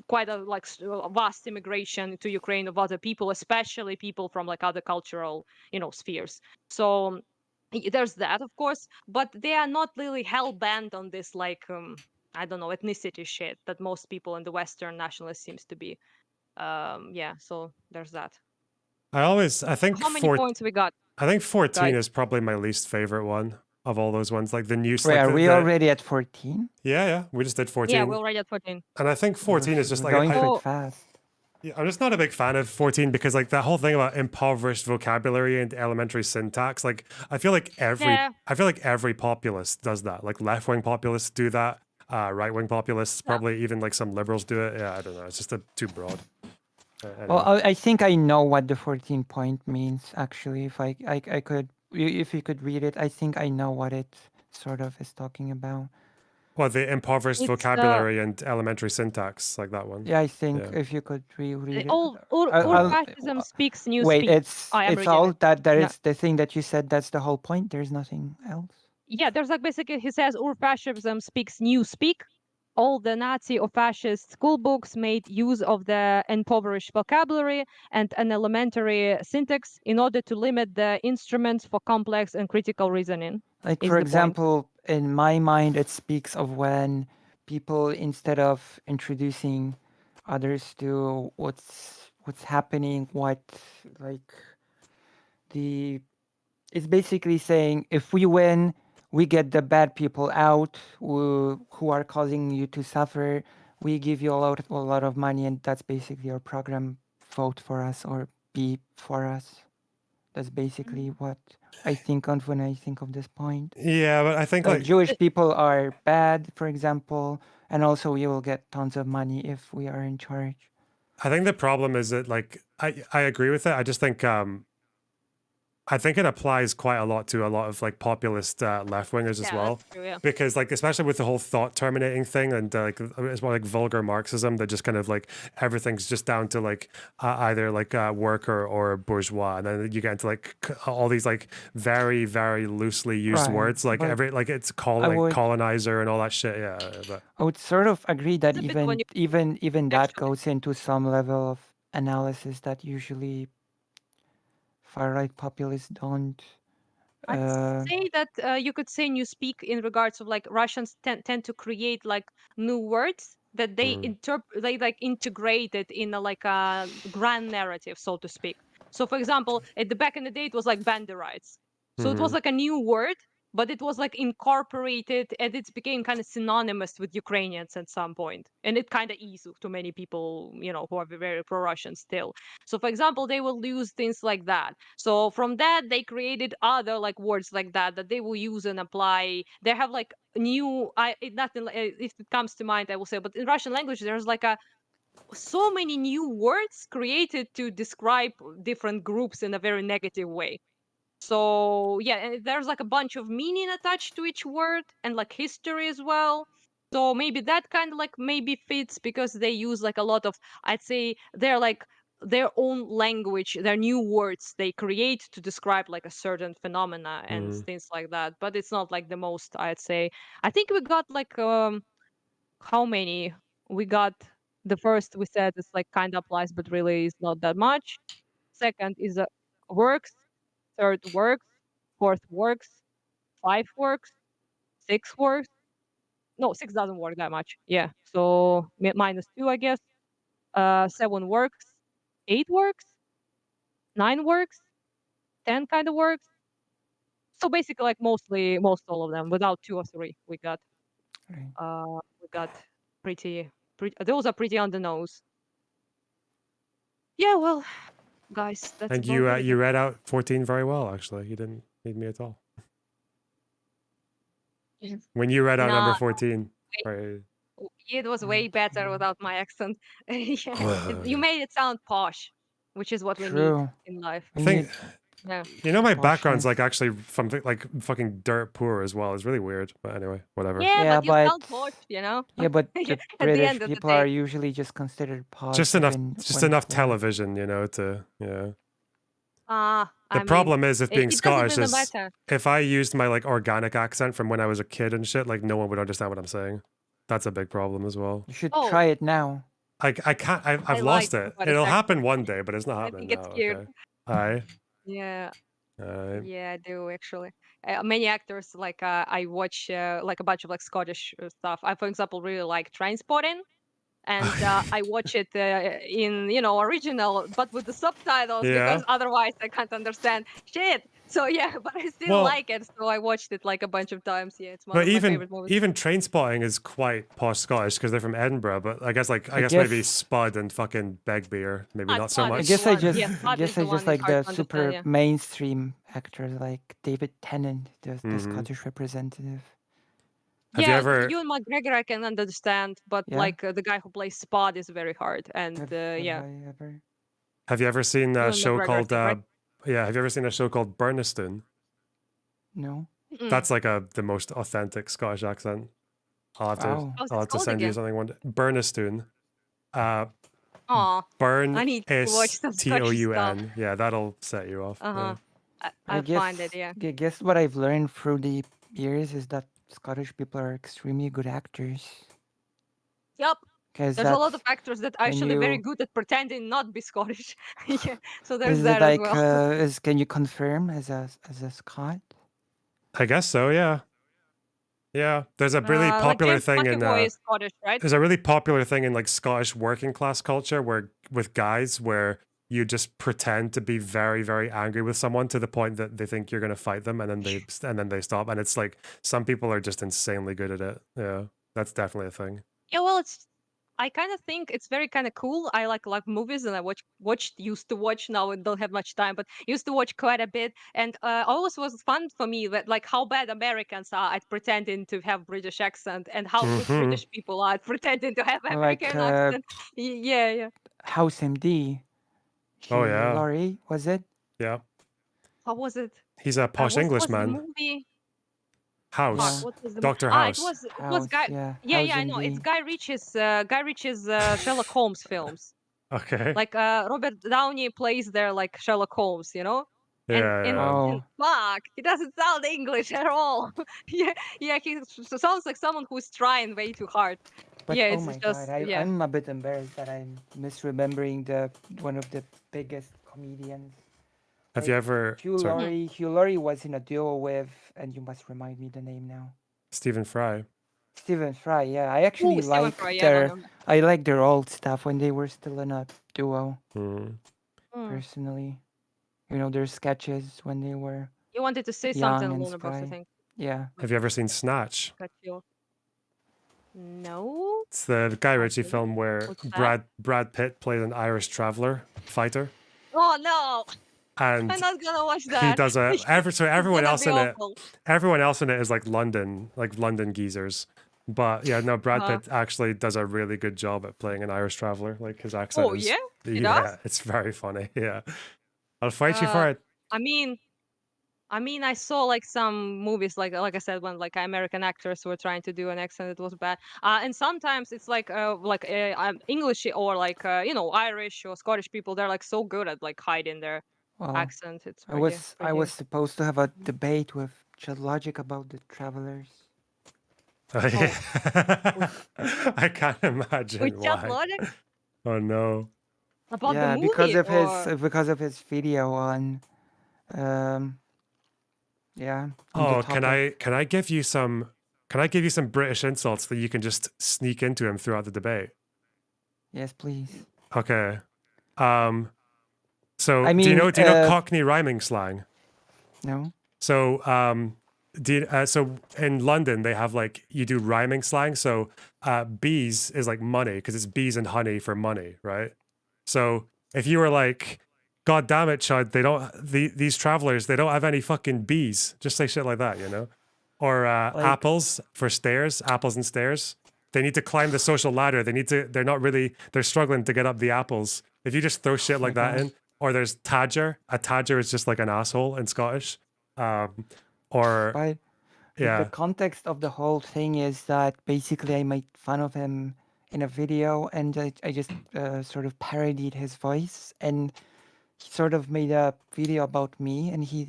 Speaker 3: quite a like vast immigration to Ukraine of other people, especially people from like other cultural, you know, spheres. So there's that, of course, but they are not really hell bent on this like I don't know, ethnicity shit that most people in the Western nationalists seems to be. Yeah, so there's that.
Speaker 1: I think
Speaker 3: How many points we got,
Speaker 1: I think 14
Speaker 3: guys?
Speaker 1: is probably my least favorite one of all those ones. Like the news,
Speaker 2: Wait,
Speaker 1: like
Speaker 2: are we
Speaker 1: the
Speaker 2: already at 14?
Speaker 1: yeah, we just did
Speaker 3: Yeah, we're
Speaker 1: 14.
Speaker 3: already at 14.
Speaker 1: And I think 14 is just
Speaker 2: We're
Speaker 1: like
Speaker 2: going
Speaker 1: I
Speaker 2: through it
Speaker 3: So
Speaker 2: fast.
Speaker 1: yeah, I'm just not a big fan of 14 because like that whole thing about impoverished vocabulary and elementary syntax, like
Speaker 3: yeah,
Speaker 1: I feel like every populist does that. Like left-wing populists do that. Right-wing populists,
Speaker 3: yeah.
Speaker 1: probably even like some liberals do it. Yeah, I don't know. It's just too broad.
Speaker 2: Well,
Speaker 1: Anyway.
Speaker 2: I think I know what the 14 point means, actually. If I could, if you could read it, I think I know what it sort of is talking about.
Speaker 1: Well, the impoverished
Speaker 3: It's
Speaker 1: vocabulary and elementary syntax, like that one.
Speaker 2: Yeah, I think
Speaker 1: Yeah.
Speaker 2: if you could reread it.
Speaker 3: all
Speaker 2: I'll,
Speaker 3: fascism speaks new
Speaker 2: wait,
Speaker 3: speak. I am
Speaker 2: it's
Speaker 3: reading
Speaker 2: all
Speaker 3: it.
Speaker 2: that
Speaker 3: Yeah.
Speaker 2: is the thing that you said. That's the whole point. There's nothing else.
Speaker 3: Yeah, there's like basically he says Urfascism speaks new speak. All the Nazi or fascist school books made use of the impoverished vocabulary and an elementary syntax in order to limit the instruments for complex and critical reasoning,
Speaker 2: Like,
Speaker 3: is
Speaker 2: for
Speaker 3: the point.
Speaker 2: example, in my mind, it speaks of when people, instead of introducing others to what's happening, what like the it's basically saying if we win, we get the bad people out who are causing you to suffer. We give you a lot of money, and that's basically our program. Vote for us or be for us. That's basically what I think of when I think of this point.
Speaker 1: Yeah, but I think
Speaker 2: Like
Speaker 1: like
Speaker 2: Jewish people are bad, for example, and also we will get tons of money if we are in charge.
Speaker 1: I think the problem is that like I agree with it. I just think I think it applies quite a lot to a lot of like populist left wingers as
Speaker 3: Yeah,
Speaker 1: well,
Speaker 3: that's true. Yeah.
Speaker 1: because like especially with the whole thought terminating thing and like it's more like vulgar Marxism that just kind of like everything's just down to like either like worker or bourgeois, and then you get into like all these like very very loosely used
Speaker 2: Right,
Speaker 1: words like
Speaker 2: but
Speaker 1: every like it's
Speaker 2: I
Speaker 1: like
Speaker 2: would
Speaker 1: colonizer and all that shit. Yeah, but
Speaker 2: I would sort of agree that
Speaker 3: It's a bit of a new
Speaker 2: even that
Speaker 3: actually.
Speaker 2: goes into some level of analysis that usually far right populists don't.
Speaker 3: I'd
Speaker 2: Uh,
Speaker 3: say that you could say newspeak in regards of like Russians tend to create like new words that they like integrate it in a, like a grand narrative, so to speak. So for example, at the back in the day it was like banderites. So it was like a new word, but it was like incorporated and it became kind of synonymous with Ukrainians at some point. And it kind of is to many people, you know, who are very pro-Russian still. So for example, they will use things like that. So from that, they created other like words like that they will use and apply. They have like new. Nothing. If it comes to mind, I will say. But in Russian language, there's like so many new words created to describe different groups in a very negative way. So yeah, and there's like a bunch of meaning attached to each word and like history as well. So maybe that kind of like maybe fits because they use like a lot of, I'd say they're like their own language, their new words they create to describe like a certain phenomena and things like that. But it's not like the most, I'd say. I think we got like how many? We got the first we said is like kind of applies, but really is not that much. Second is works. Third works. Fourth works. Five works. Six works. No, six doesn't work that much. Yeah. So -2, I guess. Seven works. Eight works. Nine works. 10 kind of works. So basically, like most all of them, without two or three,
Speaker 2: right.
Speaker 3: we got pretty. Those are pretty on the nose. Yeah. Well, guys, that's
Speaker 1: and
Speaker 3: about it.
Speaker 1: you read out 14 very well actually. You didn't need me at all when you read out number
Speaker 3: Nah,
Speaker 1: 14. Right.
Speaker 3: it was way better without my accent. Yeah, you made it sound posh, which is what we need
Speaker 2: True.
Speaker 3: in life.
Speaker 1: I
Speaker 2: We
Speaker 1: think
Speaker 2: need
Speaker 3: Yeah.
Speaker 1: you know my background's
Speaker 2: poshness.
Speaker 1: like actually from like fucking dirt poor as well. It's really weird, but anyway, whatever.
Speaker 3: Yeah,
Speaker 2: Yeah,
Speaker 3: but you sound
Speaker 2: but
Speaker 3: posh, you know?
Speaker 2: yeah, but
Speaker 3: Yeah,
Speaker 2: the
Speaker 3: at the
Speaker 2: British
Speaker 3: end of the
Speaker 2: people are
Speaker 3: day.
Speaker 2: usually just considered posh
Speaker 1: Just enough
Speaker 2: when poor.
Speaker 1: television, you know, to yeah.
Speaker 3: I
Speaker 1: The
Speaker 3: mean,
Speaker 1: problem is if being
Speaker 3: it doesn't
Speaker 1: Scottish
Speaker 3: really
Speaker 1: is
Speaker 3: matter.
Speaker 1: if I used my like organic accent from when I was a kid and shit, like no one would understand what I'm saying. That's a big problem as well.
Speaker 2: You should
Speaker 3: Oh,
Speaker 2: try it now.
Speaker 1: I can't. I've
Speaker 3: I like
Speaker 1: lost it.
Speaker 3: Scottish
Speaker 1: It'll happen
Speaker 3: accent.
Speaker 1: one day, but it's not
Speaker 3: I
Speaker 1: happening
Speaker 3: think it's
Speaker 1: now.
Speaker 3: cute.
Speaker 1: Okay. Aye.
Speaker 3: Yeah,
Speaker 1: Aye.
Speaker 3: yeah, I do actually. Many actors like I watch like a bunch of like Scottish stuff. I, for example, really like Trainspotting. And I watch it in original, but with the subtitles because
Speaker 1: Yeah.
Speaker 3: otherwise I can't understand shit. So yeah, but I still
Speaker 1: Well,
Speaker 3: like it. So I watched it like a bunch of times. Yeah, it's one
Speaker 1: but
Speaker 3: of my favorite movies.
Speaker 1: even Trainspotting is quite posh Scottish because they're from Edinburgh. But I guess
Speaker 2: I
Speaker 1: maybe
Speaker 2: guess
Speaker 1: Spud and fucking Begbie are maybe not so
Speaker 3: Spud
Speaker 2: I
Speaker 3: is
Speaker 1: much.
Speaker 3: the
Speaker 2: guess I
Speaker 3: one.
Speaker 2: just
Speaker 3: Yeah,
Speaker 2: I
Speaker 3: Spud is
Speaker 2: guess I
Speaker 3: the
Speaker 2: just
Speaker 3: one. It's
Speaker 2: like
Speaker 3: hard
Speaker 2: the
Speaker 3: to understand.
Speaker 2: super
Speaker 3: Yeah.
Speaker 2: mainstream actors like David Tennant, the
Speaker 1: Mm-hmm.
Speaker 2: Scottish representative.
Speaker 1: Have you
Speaker 3: Yeah,
Speaker 1: ever?
Speaker 3: Ewan McGregor I can understand, but
Speaker 2: Yeah.
Speaker 3: like the guy who plays Spud is very hard. And
Speaker 2: Have
Speaker 3: yeah,
Speaker 2: I ever?
Speaker 1: Have you ever seen a
Speaker 3: Ewan
Speaker 1: show
Speaker 3: McGregor, I
Speaker 1: called?
Speaker 3: think, right?
Speaker 1: Yeah. Have you ever seen a show called Burniston?
Speaker 2: No.
Speaker 1: That's like the most authentic Scottish accent.
Speaker 2: Wow.
Speaker 3: How's
Speaker 1: I'll
Speaker 3: it
Speaker 1: have to
Speaker 3: called
Speaker 1: send you
Speaker 3: again?
Speaker 1: something one day. Burnistoun.
Speaker 3: Aw,
Speaker 1: Burn
Speaker 3: I need to watch
Speaker 1: is
Speaker 3: some Scottish stuff.
Speaker 1: TOUN. Yeah, that'll set you off.
Speaker 3: Uh-huh.
Speaker 1: Yeah.
Speaker 3: I'll find it, yeah.
Speaker 2: I guess what I've learned through the years is that Scottish people are extremely good actors.
Speaker 3: Yep.
Speaker 2: Because
Speaker 3: There's a lot of
Speaker 2: that's
Speaker 3: actors that are
Speaker 2: can
Speaker 3: actually very
Speaker 2: you
Speaker 3: good at pretending not be Scottish. Yeah. So there's
Speaker 2: is it
Speaker 3: that as
Speaker 2: like
Speaker 3: well.
Speaker 2: can you confirm as a Scot?
Speaker 1: I guess so. Yeah. Yeah. There's a really
Speaker 3: Like
Speaker 1: popular
Speaker 3: James
Speaker 1: thing in
Speaker 3: McAvoy is Scottish, right?
Speaker 1: there's a really popular thing in like Scottish working class culture where with guys where you just pretend to be very very angry with someone to the point that they think you're going to fight them and then they stop, and it's like some people are just insanely good at it. Yeah. That's definitely a thing.
Speaker 3: Yeah, well, I kind of think it's very kind of cool. I like movies, and I used to watch. Now I don't have much time, but used to watch quite a bit. And always was fun for me that like how bad Americans are at pretending to have British accent, and how good
Speaker 1: Mhm.
Speaker 3: British people are at pretending to have
Speaker 2: Like
Speaker 3: American accent. Yeah.
Speaker 2: House MD.
Speaker 1: Oh yeah.
Speaker 2: Laurie, was it?
Speaker 1: Yeah.
Speaker 3: How was it?
Speaker 1: He's a posh
Speaker 3: What was the
Speaker 1: Englishman.
Speaker 3: movie? Fuck,
Speaker 2: Yeah.
Speaker 1: House.
Speaker 3: what was the
Speaker 1: Dr.
Speaker 3: it
Speaker 1: House.
Speaker 3: was
Speaker 2: House,
Speaker 3: Guy.
Speaker 2: yeah.
Speaker 3: Yeah,
Speaker 2: House
Speaker 3: yeah, I
Speaker 2: in
Speaker 3: know. It's
Speaker 2: the
Speaker 3: Guy Ritchie's Sherlock Holmes films.
Speaker 1: Okay.
Speaker 3: Like Robert Downey plays there like Sherlock Holmes, you know? And
Speaker 1: Yeah,
Speaker 3: and,
Speaker 1: yeah.
Speaker 3: and
Speaker 2: Oh,
Speaker 3: fuck, he doesn't sound English at all. Yeah, yeah, sounds like someone who's trying way too hard.
Speaker 2: but
Speaker 3: Yeah,
Speaker 2: oh
Speaker 3: it's
Speaker 2: my God,
Speaker 3: just yeah.
Speaker 2: I'm a bit embarrassed that I'm misremembering one of the biggest comedians.
Speaker 1: Have you
Speaker 2: Like
Speaker 1: ever... Sorry.
Speaker 2: Hugh Laurie was in a duo with, and you must remind me the name now.
Speaker 1: Stephen Fry.
Speaker 2: Stephen Fry. Yeah, I
Speaker 3: Oh,
Speaker 2: actually
Speaker 3: Stephen Fry. Yeah, no, no.
Speaker 2: I like their old stuff when they were still in a duo.
Speaker 1: Mm.
Speaker 2: Personally, you know, their sketches when they were
Speaker 3: You wanted to say
Speaker 2: young
Speaker 3: something,
Speaker 2: and
Speaker 3: Luna Box, I
Speaker 2: spry.
Speaker 3: think.
Speaker 2: Yeah.
Speaker 1: Have you ever seen Snatch?
Speaker 3: Got you. No.
Speaker 1: It's the Guy Ritchie
Speaker 3: Okay.
Speaker 1: film where
Speaker 3: What's that?
Speaker 1: Brad Pitt played an Irish traveler fighter,
Speaker 3: Oh no,
Speaker 1: and
Speaker 3: I'm not gonna watch
Speaker 1: he
Speaker 3: that.
Speaker 1: does a so everyone
Speaker 3: gonna
Speaker 1: else
Speaker 3: be
Speaker 1: in it.
Speaker 3: awful.
Speaker 1: Everyone else in it is like London geezers. But yeah, no, Brad
Speaker 3: Uh-huh.
Speaker 1: Pitt actually does a really good job at playing an Irish traveler. Like his accent
Speaker 3: Oh
Speaker 1: is
Speaker 3: yeah, he
Speaker 1: yeah,
Speaker 3: does.
Speaker 1: it's very funny. Yeah, I'll fight you for it.
Speaker 3: I mean, I saw like some movies, like I said, when like American actors were trying to do an accent, it was bad. And sometimes it's like English or like you know, Irish or Scottish people. They're like so good at like hiding their
Speaker 2: Well,
Speaker 3: accent. It's
Speaker 2: I
Speaker 3: pretty.
Speaker 2: was supposed to have a debate with Chad Logic about the Travelers.
Speaker 1: I can't imagine
Speaker 3: With Chat
Speaker 1: why.
Speaker 3: Logic
Speaker 1: Oh no.
Speaker 3: about the
Speaker 2: Yeah,
Speaker 3: movie,
Speaker 2: because of his video on, yeah, on the
Speaker 1: Oh,
Speaker 2: topic.
Speaker 1: can I give you some British insults that you can just sneak into him throughout the debate?
Speaker 2: Yes, please.
Speaker 1: Okay. So
Speaker 2: I
Speaker 1: do you
Speaker 2: mean,
Speaker 1: know Cockney rhyming slang?
Speaker 2: No.
Speaker 1: So so in London they have like you do rhyming slang. So bees is like money because it's bees and honey for money, right? So if you were like, God damn it, Chud, they don't these travelers, they don't have any fucking bees. Just say shit like that, you know? Or apples for stairs, apples and stairs. They need to climb the social ladder. They're struggling to get up the apples. If you just throw shit like that in, or there's Tadger. A Tadger is just like an asshole in Scottish. Or
Speaker 2: But the context of the whole thing is that basically I made fun of him in a video and I just sort of parodied his voice, and he sort of made a video about me, and he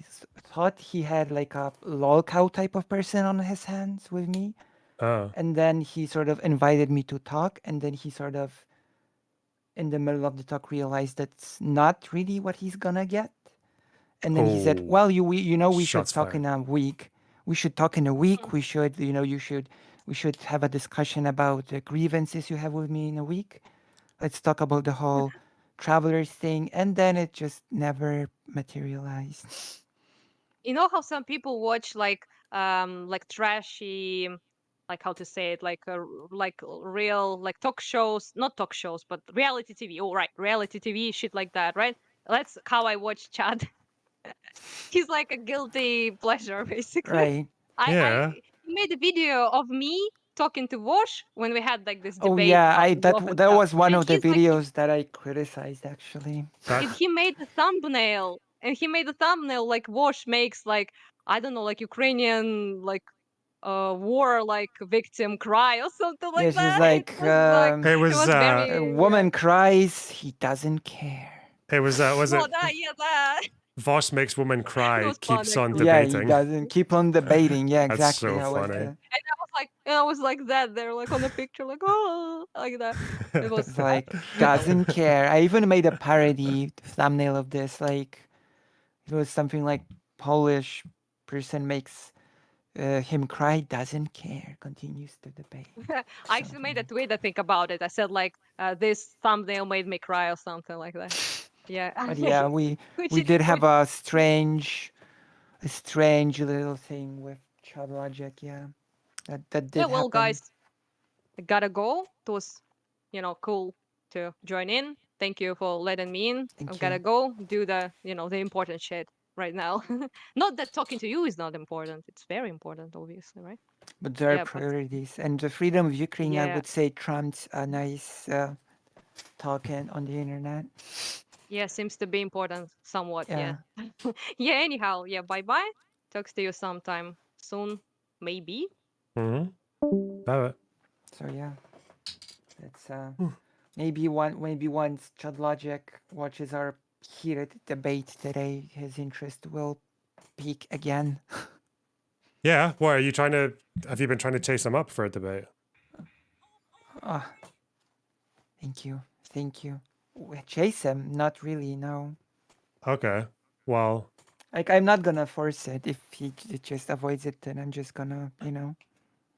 Speaker 2: thought he had like a lol cow type of person on his hands with me. And then he sort of invited me to talk, and then he sort of in the middle of the talk realized that's not really what he's gonna get. And then he said, "Well, we should talk in a week. We should talk in a week. We should, we should have a discussion about the grievances you have with me in a week. Let's talk about the whole travelers thing." And then it just never materialized.
Speaker 3: You know how some people watch like trashy, like how to say it, like real like talk shows, not talk shows, but reality TV. Oh right, reality TV shit like that, right? That's how I watch Chad. He's like a guilty pleasure, basically.
Speaker 2: Right.
Speaker 3: I made a video of me talking to Vosh when we had like this debate.
Speaker 2: Oh yeah,
Speaker 3: about
Speaker 2: that was one
Speaker 3: and
Speaker 2: of the
Speaker 3: he's like,
Speaker 2: videos that I criticized actually.
Speaker 3: and he made a thumbnail, like Vosh makes like, I don't know, like Ukrainian like war like victim cry or something like
Speaker 2: Yes,
Speaker 3: that.
Speaker 2: it's like
Speaker 1: it was
Speaker 3: very
Speaker 2: a woman cries, he doesn't care.
Speaker 1: it was was
Speaker 3: oh,
Speaker 1: it
Speaker 3: that.
Speaker 1: Voss makes woman cry,
Speaker 3: was
Speaker 1: keeps
Speaker 3: fun,
Speaker 1: on
Speaker 3: actually.
Speaker 2: Yeah,
Speaker 1: debating.
Speaker 2: he doesn't keep on debating. Yeah,
Speaker 1: That's
Speaker 2: exactly.
Speaker 1: so funny.
Speaker 3: And I was like that. They're like on the picture, like oh, like that. It was
Speaker 2: It's like doesn't care. I even made a parody thumbnail of this. Like it was something like Polish person makes him cry, doesn't care, continues to debate.
Speaker 3: I actually made a tweet. I think about it. I said like this thumbnail made me cry or something like that. Yeah.
Speaker 2: But yeah, we did have a strange little thing with Chad Logic. Yeah, that did
Speaker 3: well,
Speaker 2: happen.
Speaker 3: guys, I gotta go. It was, cool to join in. Thank you for letting me in.
Speaker 2: Thank
Speaker 3: I
Speaker 2: you.
Speaker 3: gotta go do the, the important shit right now. Not that talking to you is not important. It's very important, obviously, right?
Speaker 2: But there are
Speaker 3: Yeah, but
Speaker 2: priorities, and the freedom of Ukraine, I
Speaker 3: yeah.
Speaker 2: would say, trumps a nice talking on the internet.
Speaker 3: Yeah, seems to be important somewhat. Yeah.
Speaker 2: Yeah.
Speaker 3: Yeah. Anyhow, yeah. Bye bye. Talks to you sometime soon, maybe.
Speaker 1: Mm-hmm. Love it.
Speaker 2: So yeah, it's
Speaker 1: Hmm.
Speaker 2: maybe once Chad Logic watches our heated debate today, his interest will peak again.
Speaker 1: Yeah. What are you trying to? Have you been trying to chase him up for a debate?
Speaker 2: Ah, thank you, thank you. Chase him? Not really. No.
Speaker 1: Okay. Well,
Speaker 2: Like I'm not gonna force it. If he just avoids it, then I'm just gonna,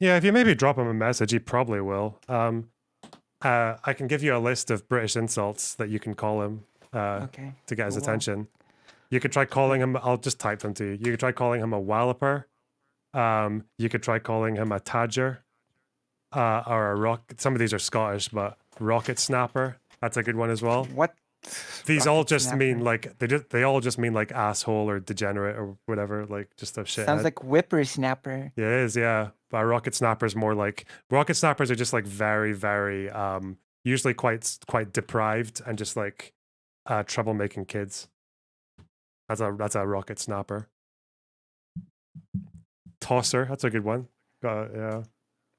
Speaker 1: yeah. If you maybe drop him a message, he probably will. I can give you a list of British insults that you can call him
Speaker 2: Okay.
Speaker 1: to get his
Speaker 2: Cool.
Speaker 1: attention. You could try calling him. I'll just type them to you. You could try calling him a walloper. You could try calling him a tadger, or a rock. Some of these are Scottish, but rocket snapper. That's a good one as well.
Speaker 2: What?
Speaker 1: These all
Speaker 2: Rocket
Speaker 1: just mean
Speaker 2: snapper.
Speaker 1: like they all just mean like asshole or degenerate or whatever, like just a
Speaker 2: Sounds
Speaker 1: shithead.
Speaker 2: like whippersnapper.
Speaker 1: Yeah, it is, yeah. But rocket snappers more like rocket snappers are just like very, very usually quite deprived and just like troublemaking kids. That's a rocket snapper. Tosser, that's a good one. Yeah.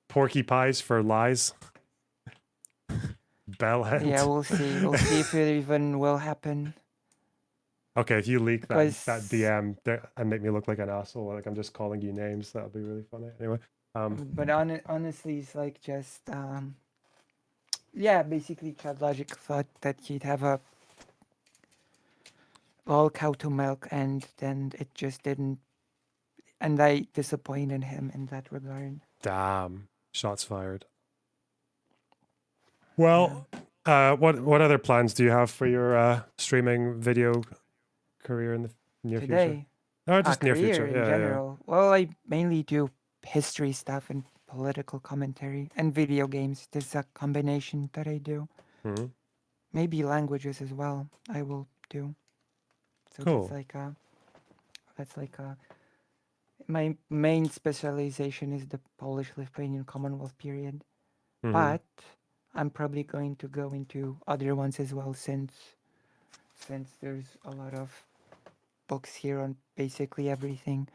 Speaker 1: Porky pies for lies. Bellend.
Speaker 2: Yeah, we'll see. We'll see if it even will happen.
Speaker 1: Okay, if you leak
Speaker 2: Because
Speaker 1: that DM there and make me look like an asshole, like I'm just calling you names, that would be really funny. Anyway,
Speaker 2: but honestly, it's like just yeah, basically Chad Logic thought that he'd have a all cow to milk, and then it just didn't, and I disappointed him in that regard.
Speaker 1: damn, shots fired.
Speaker 2: Yeah.
Speaker 1: Well, what other plans do you have for your streaming video career in the near future?
Speaker 2: Today,
Speaker 1: Oh, just near
Speaker 2: career
Speaker 1: future.
Speaker 2: in
Speaker 1: Yeah, yeah.
Speaker 2: general. Well, I mainly do history stuff and political commentary and video games. There's a combination that I do.
Speaker 1: Hmm.
Speaker 2: Maybe languages as well. I will do. So
Speaker 1: Cool.
Speaker 2: that's like a my main specialization is the Polish-Lithuanian Commonwealth period.
Speaker 1: Mhm.
Speaker 2: But I'm probably going to go into other ones as well since there's a lot of books here on basically everything.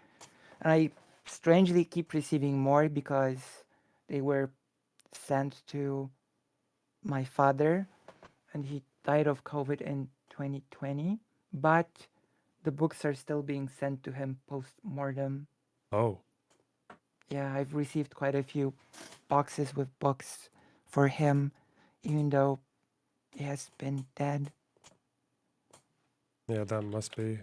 Speaker 2: And I strangely keep receiving more because they were sent to my father and he died of COVID in 2020. But the books are still being sent to him post mortem.
Speaker 1: Oh,
Speaker 2: Yeah, I've received quite a few boxes with books for him, even though he has been dead.
Speaker 1: yeah, that must be.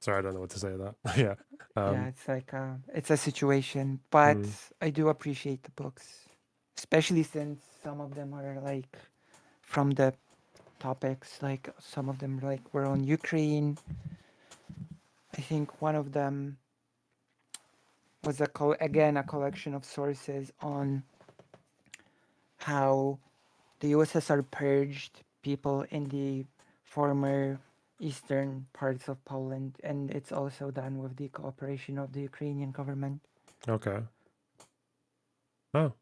Speaker 1: Sorry, I don't know what to say to that. Yeah.
Speaker 2: Yeah, it's like it's a situation, but
Speaker 1: Mm.
Speaker 2: I do appreciate the books, especially since some of them are like from the topics, like some of them like were on Ukraine. I think one of them was again a collection of sources on how the USSR purged people in the former eastern parts of Poland, and it's also done with the cooperation of the Ukrainian government.
Speaker 1: Okay. Oh,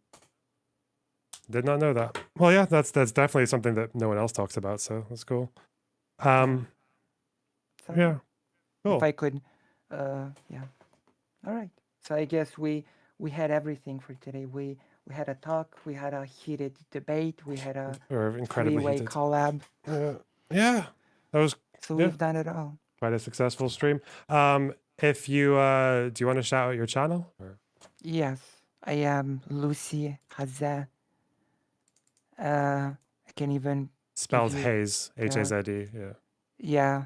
Speaker 1: did not know that. Well, yeah, that's definitely something that no one else talks about, so that's cool.
Speaker 2: So
Speaker 1: Yeah. Cool.
Speaker 2: if I could, yeah. All right. So I guess we had everything for today. We had a talk, we had a heated debate, we had a
Speaker 1: Or incredibly
Speaker 2: three-way
Speaker 1: heated.
Speaker 2: collab.
Speaker 1: Yeah. That was
Speaker 2: So
Speaker 1: yeah.
Speaker 2: we've done it all.
Speaker 1: Quite a successful stream. If you do you want to shout out your channel? Or?
Speaker 2: Yes, I am Lucy Hazeh. I can even
Speaker 1: Spelled
Speaker 2: give you
Speaker 1: Hayes, H-A-Z-E. Yeah.
Speaker 2: yeah,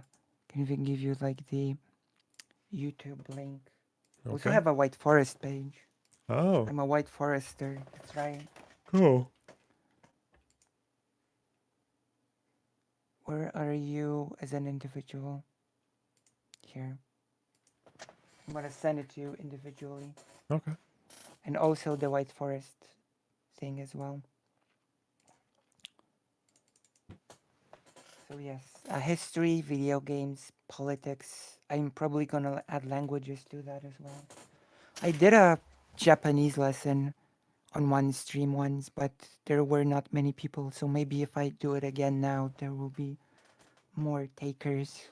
Speaker 2: can even give you like the YouTube link. Also
Speaker 1: Okay.
Speaker 2: have a White Forest page.
Speaker 1: Oh,
Speaker 2: I'm a White Forester. That's right.
Speaker 1: cool.
Speaker 2: Where are you as an individual? Here. I'm gonna send it to you individually.
Speaker 1: Okay.
Speaker 2: And also the White Forest thing as well. So yes, history, video games, politics. I'm probably gonna add languages to that as well. I did a Japanese lesson on one stream once, but there were not many people. So maybe if I do it again now, there will be more takers.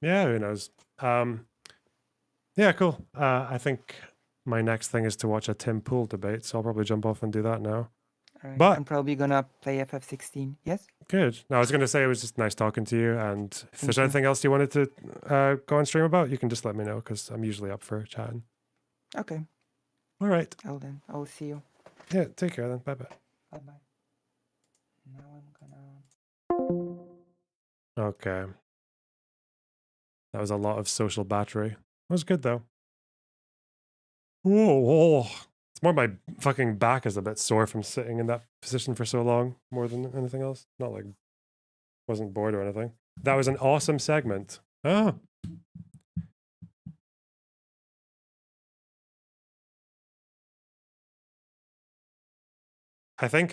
Speaker 1: Yeah, who knows? Yeah, cool. I think my next thing is to watch a Tim Pool debate, so I'll probably jump off and do that now.
Speaker 2: All right.
Speaker 1: But
Speaker 2: I'm probably gonna play FF16. Yes.
Speaker 1: good. No, I was going to say it was just nice talking to you, and if
Speaker 2: Thank
Speaker 1: there's
Speaker 2: you.
Speaker 1: anything else you wanted to go on stream about, you can just let me know because I'm usually up for chatting.
Speaker 2: Okay.
Speaker 1: All right.
Speaker 2: Then I'll see you.
Speaker 1: Yeah. Take care then. Bye bye.
Speaker 2: Bye bye. Now I'm gonna.
Speaker 1: Okay. That was a lot of social battery. It was good though. Whoa. It's more my fucking back is a bit sore from sitting in that position for so long, more than anything else. Not like wasn't bored or anything. That was an awesome segment. Oh. I think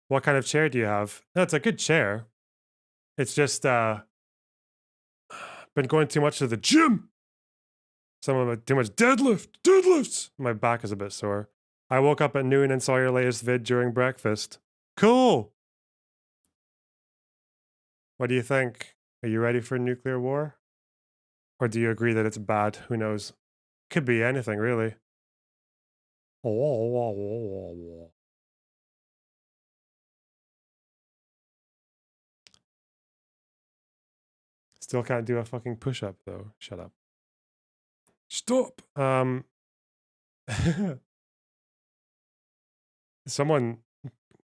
Speaker 1: what kind of chair do you have? That's a good chair. It's just been going too much to the gym. Some of it too much deadlifts. My back is a bit sore. I woke up at noon and saw your latest vid during breakfast. Cool. What do you think? Are you ready for nuclear war? Or do you agree that it's bad? Who knows? Could be anything, really. Still can't do a fucking push-up though. Shut up. Stop. Someone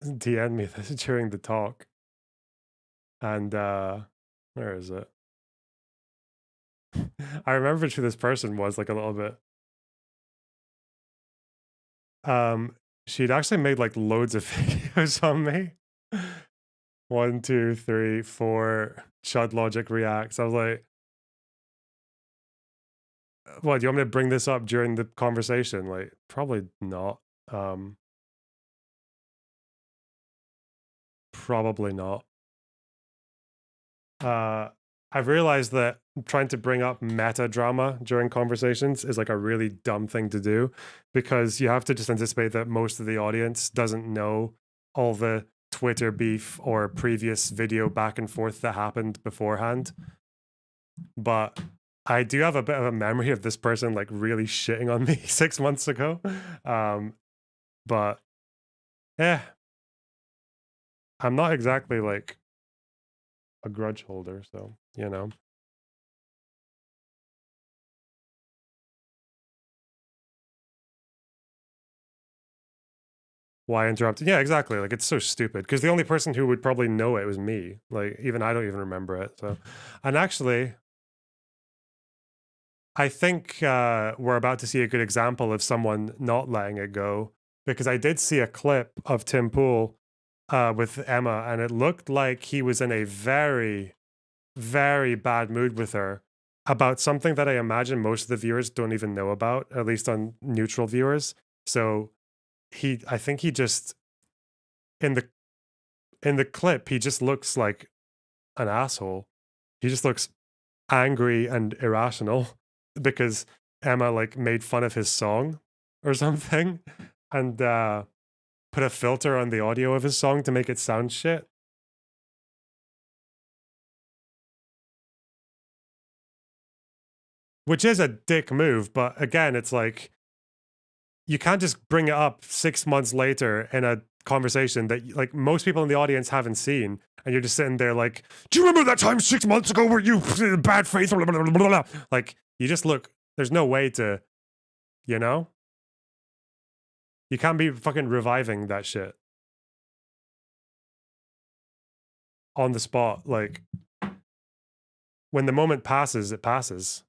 Speaker 1: DM'd me this during the talk. And where is it? I remembered who this person was like a little bit. She'd actually made like loads of videos on me. 1, 2, 3, 4 Chud Logic reacts. I was like, what, do you want me to bring this up during the conversation? Like, probably not. Probably not. I've realized that trying to bring up meta drama during conversations is like a really dumb thing to do because you have to just anticipate that most of the audience doesn't know all the Twitter beef or previous video back and forth that happened beforehand. But I do have a bit of a memory of this person like really shitting on me 6 months ago. But yeah, I'm not exactly like a grudge holder, so you know. Why interrupt? Yeah, exactly. Like it's so stupid because the only person who would probably know it was me. Like even I don't even remember it. So, and actually, I think we're about to see a good example of someone not letting it go because I did see a clip of Tim Pool with Emma, and it looked like he was in a very, very bad mood with her about something that I imagine most of the viewers don't even know about, at least on neutral viewers. So I think he just in the clip, he just looks like an asshole. He just looks angry and irrational because Emma like made fun of his song or something and put a filter on the audio of his song to make it sound shit. Which is a dick move, but again, it's like you can't just bring it up 6 months later in a conversation that like most people in the audience haven't seen, and you're just sitting there like, do you remember that time 6 months ago where you bad faith? Blah, blah, blah, blah, blah. Like you just look. There's no way to, you know, you can't be fucking reviving that shit on the spot. Like when the moment passes, it passes,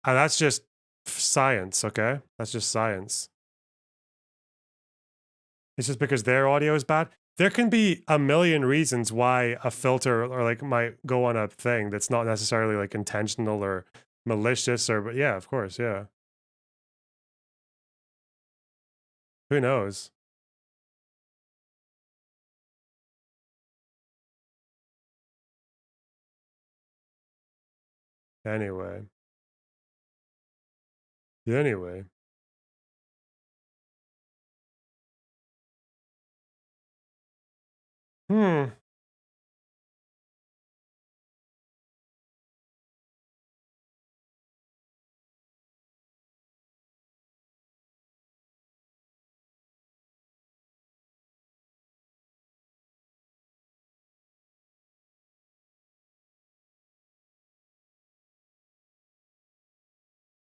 Speaker 1: and that's just science. Okay, that's just science. It's just because their audio is bad. There can be a million reasons why a filter or like might go on a thing that's not necessarily like intentional or malicious or but yeah, of course, yeah. Who knows? Anyway. Anyway. Hmm.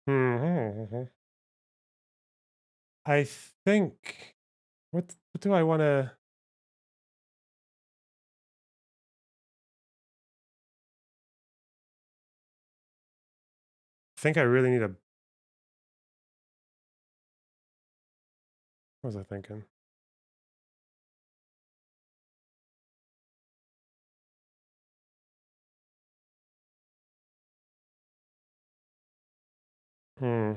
Speaker 1: Hmm. I think what do I want to think I really need a what was I thinking? Hmm.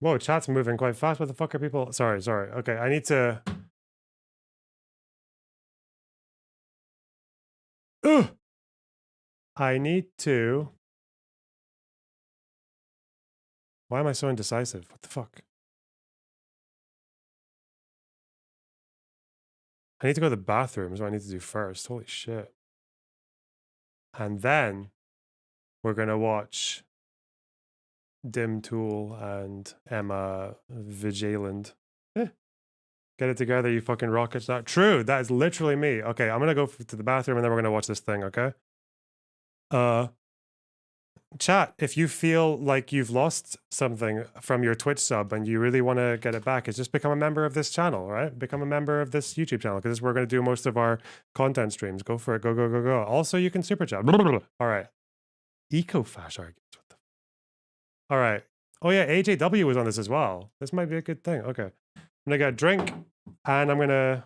Speaker 1: Whoa, chat's moving quite fast. What the fuck are people? Sorry. Okay, I need to. Ugh! I need to. Why am I so indecisive? What the fuck? I need to go to the bathroom, is what I need to do first. Holy shit. And then we're gonna watch Dim Tool and Emma Vigeland. Eh, get it together, you fucking rockets. That true. That is literally me. Okay, I'm gonna go to the bathroom and then we're gonna watch this thing. Okay. Chat, if you feel like you've lost something from your Twitch sub and you really want to get it back, is just become a member of this channel, right? Become a member of this YouTube channel because we're going to do most of our content streams. Go for it. Go. Also, you can super chat. All right. Eco-fash arguments. What the? All right. Oh, yeah. AJW was on this as well. This might be a good thing. Okay. I'm going to get a drink and I'm going to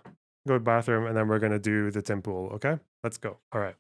Speaker 1: go to the bathroom and then we're going to do the Tim Pool. Okay. Let's go. All right.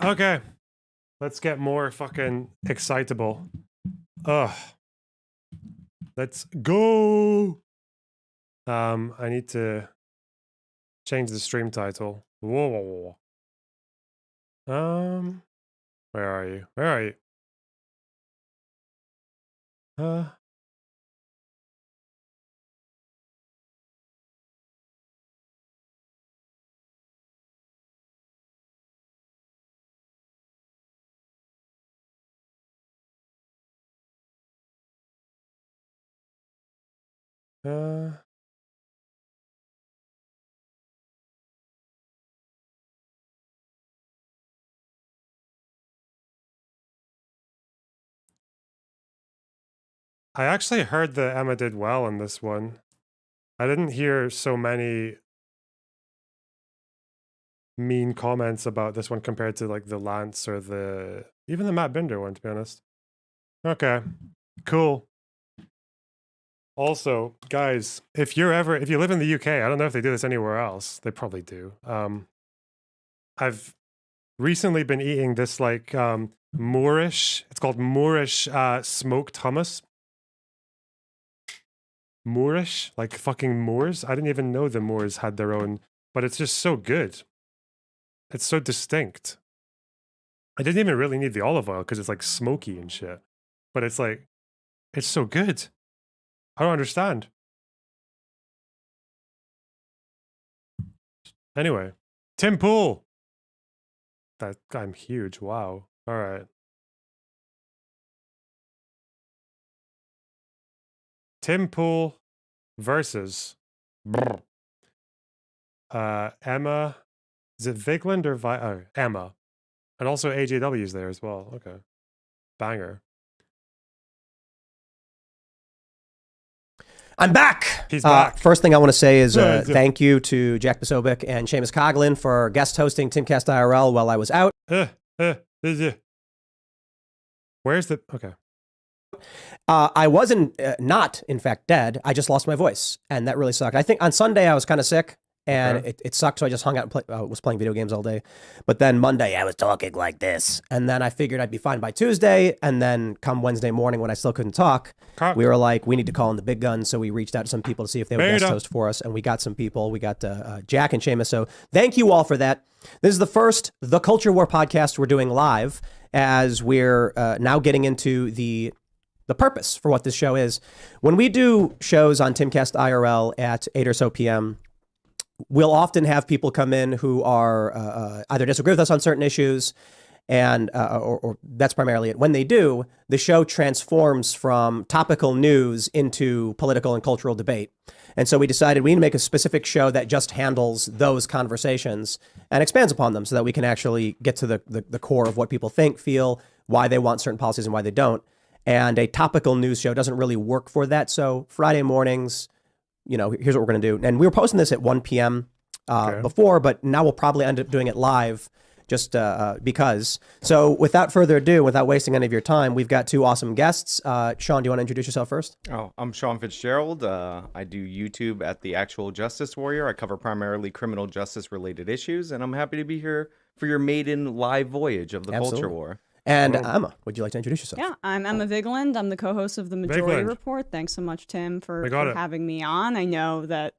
Speaker 1: Okay. Let's get more fucking excitable. Ugh. Let's go. I need to change the stream title. Whoa. Where are you? Where are you? I actually heard that Emma did well in this one. I didn't hear so many mean comments about this one compared to like the Lance or even the Matt Binder one, to be honest. Okay, cool. Also, guys, if you live in the UK, I don't know if they do this anywhere else. They probably do. I've recently been eating this like Moorish. It's called Moorish smoked hummus. Moorish, like fucking Moors. I didn't even know the Moors had their own, but it's just so good. It's so distinct. I didn't even really need the olive oil because it's like smoky and shit. But it's like, it's so good. I don't understand. Anyway, Tim Pool. I'm huge. Wow. All right. Tim Pool versus Emma. Is it Vigeland or Emma? And also AJW is there as well. Okay. Banger.
Speaker 4: I'm back.
Speaker 1: He's back.
Speaker 4: First thing I want to say is thank you to Jack Posobiec and Seamus Coughlin for guest hosting Timcast IRL while I was out.
Speaker 1: Where's the... Okay.
Speaker 4: I wasn't not, in fact, dead. I just lost my voice, and that really sucked. I think on Sunday I was kind of sick, and it sucked, so I just hung out and was playing video games all day. But then Monday I was talking like this, and then I figured I'd be fine by Tuesday, and then come Wednesday morning when I still couldn't talk, we were like, we need to call in the big guns, so we reached out to some people to see if they would guest host for us, and we got some people. We got Jack and Seamus, so thank you all for that. This is the first The Culture War podcast we're doing live, as we're now getting into the purpose for what this show is. When we do shows on Timcast IRL at 8 or so p.m., we'll often have people come in who are either disagree with us on certain issues, and or that's primarily it. When they do, the show transforms from topical news into political and cultural debate. And so we decided we need to make a specific show that just handles those conversations and expands upon them so that we can actually get to the core of what people think, feel, why they want certain policies and why they don't. And a topical news show doesn't really work for that. So Friday mornings, here's what we're going to do. And we were posting this at 1 p.m. Before, but now we'll probably end up doing it live just because. So without further ado, without wasting any of your time, we've got two awesome guests. Sean, do you want to introduce yourself first?
Speaker 5: Oh, I'm Sean Fitzgerald. I do YouTube at The Actual Justice Warrior. I cover primarily criminal justice related issues, and I'm happy to be here for your maiden live voyage of the Culture War.
Speaker 4: And Emma, would you like to introduce yourself?
Speaker 6: Yeah, I'm Emma Vigeland. I'm the co-host of the Majority Report. Thanks so much, Tim, for having me on. I know that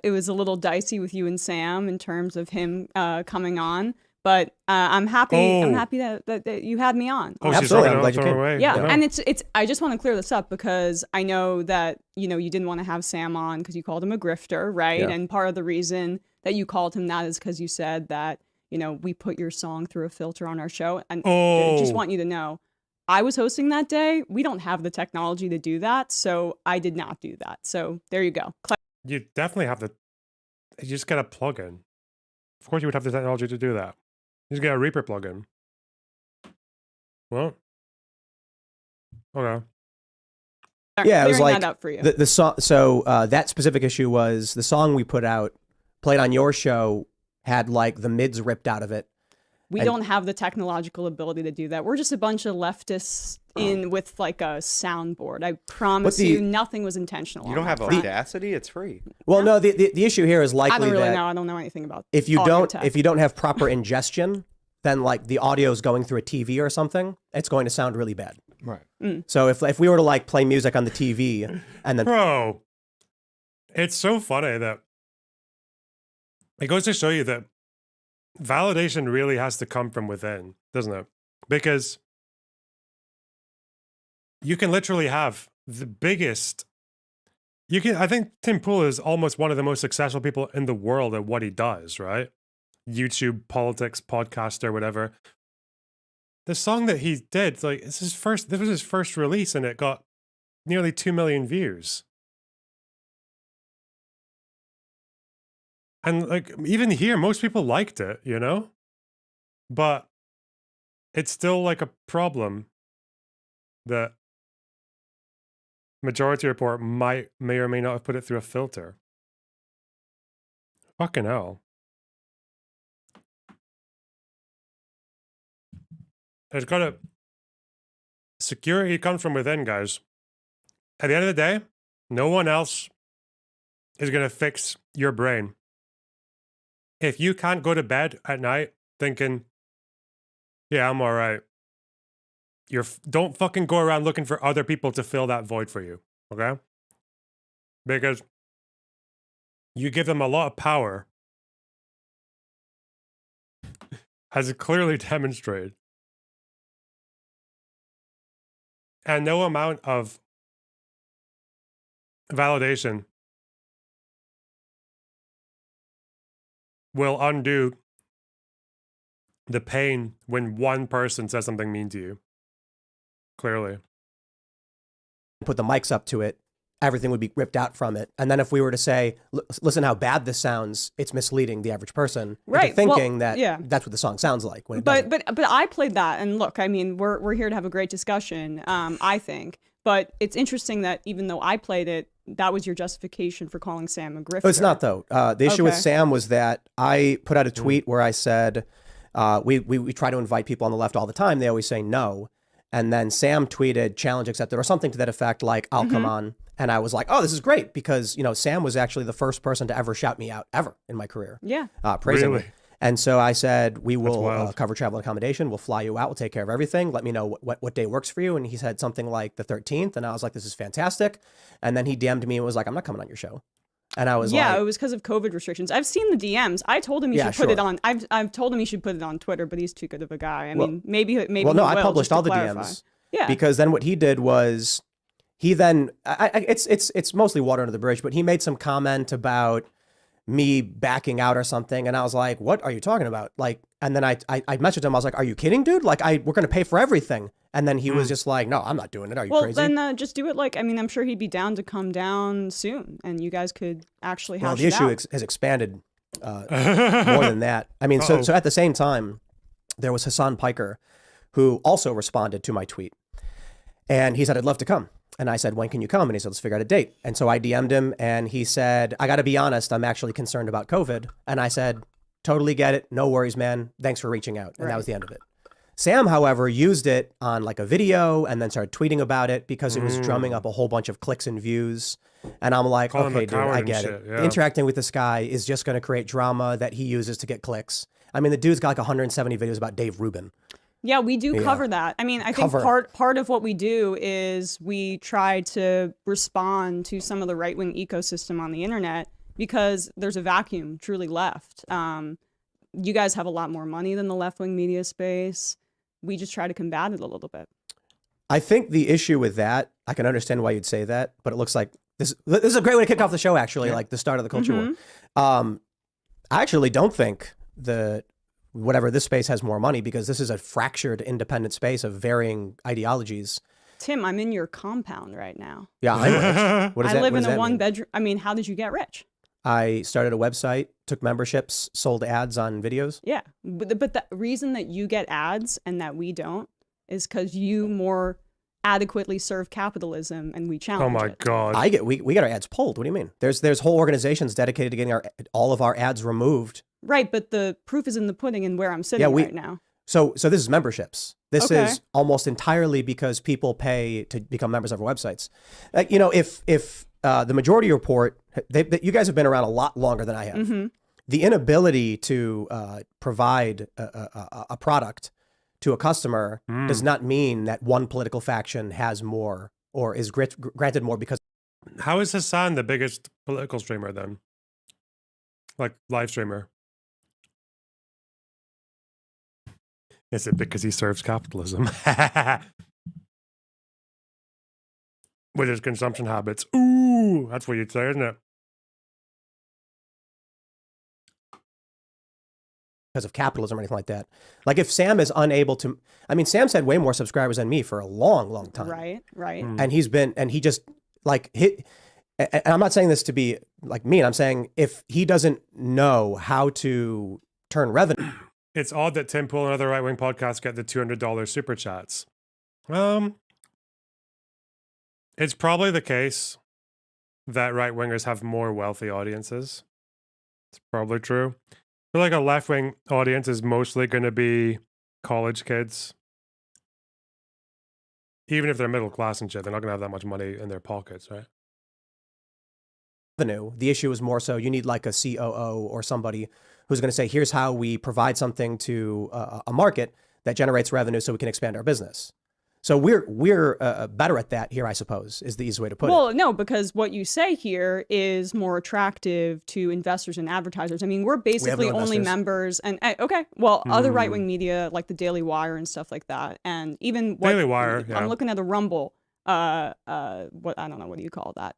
Speaker 6: it was a little dicey with you and Sam in terms of him coming on, but I'm happy. I'm happy that you had me on.
Speaker 4: Oh, absolutely! I'm glad you came.
Speaker 6: Yeah, and it's. I just want to clear this up because I know that you didn't want to have Sam on because you called him a grifter, right? Yeah. And part of the reason that you called him that is because you said that. We put your song through a filter on our show. And I just want you to know, I was hosting that day. We don't have the technology to do that. So I did not do that. So there you go.
Speaker 1: You definitely have you just get a plugin. Of course you would have the technology to do that. You just get a Reaper plugin. Well, okay.
Speaker 4: Yeah, it was like
Speaker 6: that up for you.
Speaker 4: The song. So that specific issue was the song we put out, played on your show, had like the mids ripped out of it.
Speaker 6: We don't have the technological ability to do that. We're just a bunch of leftists with like a soundboard. I promise you, nothing was intentional.
Speaker 5: You don't have Audacity? It's free.
Speaker 4: Well, no. The issue here is likely
Speaker 6: I don't really know. I don't know anything about.
Speaker 4: If you don't have proper ingestion, then like the audio is going through a TV or something, it's going to sound really bad.
Speaker 5: Right.
Speaker 4: So if we were to like play music on the TV and then
Speaker 1: Bro, it's so funny that it goes to show you that validation really has to come from within, doesn't it? Because you can literally have the biggest. I think Tim Pool is almost one of the most successful people in the world at what he does, right? YouTube, politics, podcaster, whatever. The song that he did, like, this was his first release, and it got nearly 2 million views. And like, even here, most people liked it, you know? But it's still like a problem that Majority Report may or may not have put it through a filter. Fucking hell. It's got a security comes from within, guys. At the end of the day, no one else is going to fix your brain. If you can't go to bed at night thinking, yeah, I'm all right, don't fucking go around looking for other people to fill that void for you, okay? Because you give them a lot of power, as it clearly demonstrated. And no amount of validation will undo the pain when one person says something mean to you. Clearly.
Speaker 4: put the mics up to it, everything would be ripped out from it. And then if we were to say, listen how bad this sounds, it's misleading the average person into thinking that that's what the song sounds like. When it
Speaker 6: but I played that, and look, I mean, we're here to have a great discussion, I think. But it's interesting that even though I played it, that was your justification for calling Sam a grifter.
Speaker 4: It's not, though. The issue with Sam was that I put out a tweet where I said, we try to invite people on the left all the time. They always say no. And then Sam tweeted, challenge accepted, or something to that effect, like, I'll come on. And I was like, oh, this is great, because, you know, Sam was actually the first person to ever shout me out ever in my career.
Speaker 6: Yeah.
Speaker 4: Praising me. And so I said, we will cover travel and accommodation. We'll fly you out. We'll take care of everything. Let me know what day works for you. And he said something like the 13th. And I was like, this is fantastic. And then he DM'd me and was like, I'm not coming on your show. And I was like,
Speaker 6: yeah, it was because of COVID restrictions. I've seen the DMs. I told him he should put it on. I've told him he should put it on Twitter, but he's too good of a guy. I mean, maybe. Well, no,
Speaker 4: I published all the DMs. Yeah. Because then what he did was, he then it's mostly water under the bridge, but he made some comment about me backing out or something, and I was like, what are you talking about? Like, and then I messaged him. I was like, are you kidding, dude? Like, we're gonna pay for everything. And then he was just like, no, I'm not doing it. Are you crazy?
Speaker 6: Well, then just do it. Like, I mean, I'm sure he'd be down to come down soon, and you guys could actually hash it out.
Speaker 4: Well, the issue has expanded more than that. I mean, so at the same time, there was Hassan Piker, who also responded to my tweet, and he said, I'd love to come. And I said, when can you come? And he said, let's figure out a date. And so I DM'd him, and he said, I got to be honest, I'm actually concerned about COVID. And I said, totally get it. No worries, man. Thanks for reaching out. And that was the end of it. Sam, however, used it on like a video and then started tweeting about it because it was drumming up a whole bunch of clicks and views. And I'm like, okay, dude, I get it. Yeah. Interacting with this guy is just going to create drama that he uses to get clicks. I mean, the dude's got like 170 videos about Dave Rubin.
Speaker 6: Yeah, we do cover that. I mean, I think part of what we do is we try to respond to some of the right-wing ecosystem on the internet because there's a vacuum truly left. You guys have a lot more money than the left-wing media space. We just try to combat it a little bit.
Speaker 4: I think the issue with that, I can understand why you'd say that, but it looks like this is a great way to kick off the show, actually, like the start of the culture war. I actually don't think that whatever this space has more money, because this is a fractured independent space of varying ideologies.
Speaker 6: Tim, I'm in your compound right now.
Speaker 4: Yeah, I'm rich. What does
Speaker 6: I live in a one-bedroom. I mean, how did you get rich?
Speaker 4: I started a website, took memberships, sold ads on videos.
Speaker 6: Yeah, but the reason that you get ads and that we don't is because you more adequately serve capitalism and we challenge it.
Speaker 4: Oh my God. We get our ads pulled. What do you mean? There's whole organizations dedicated to getting all of our ads removed.
Speaker 6: Right, but the proof is in the pudding and where I'm sitting right now.
Speaker 4: So this is memberships. This is almost entirely because people pay to become members of our websites. You know, if the Majority Report, you guys have been around a lot longer than I have. the inability to provide a product to a customer does not mean that one political faction has more or is granted more because.
Speaker 1: How is Hassan the biggest political streamer then? Like live streamer? Is it because he serves capitalism? With his consumption habits. Ooh, that's what you'd say, isn't it?
Speaker 4: Because of capitalism or anything like that. Like if Sam is unable to, I mean, Sam's had way more subscribers than me for a long, long time.
Speaker 6: Right.
Speaker 4: And he just like hit, and I'm not saying this to be like mean. I'm saying if he doesn't know how to turn revenue.
Speaker 1: It's odd that Tim Pool and other right-wing podcasts get the $200 super chats. It's probably the case that right-wingers have more wealthy audiences. It's probably true. I feel like a left-wing audience is mostly going to be college kids. Even if they're middle class and shit, they're not going to have that much money in their pockets, right?
Speaker 4: The issue is more so you need like a COO or somebody who's going to say, here's how we provide something to a market that generates revenue so we can expand our business. So we're better at that here, I suppose, is the easy way to put it.
Speaker 6: Well, no, because what you say here is more attractive to investors and advertisers. I mean, we're basically only members, and okay, well, other right-wing media like the Daily Wire and stuff like that, and even
Speaker 1: Daily Wire.
Speaker 6: I'm looking at the Rumble. What I don't know, what do you call that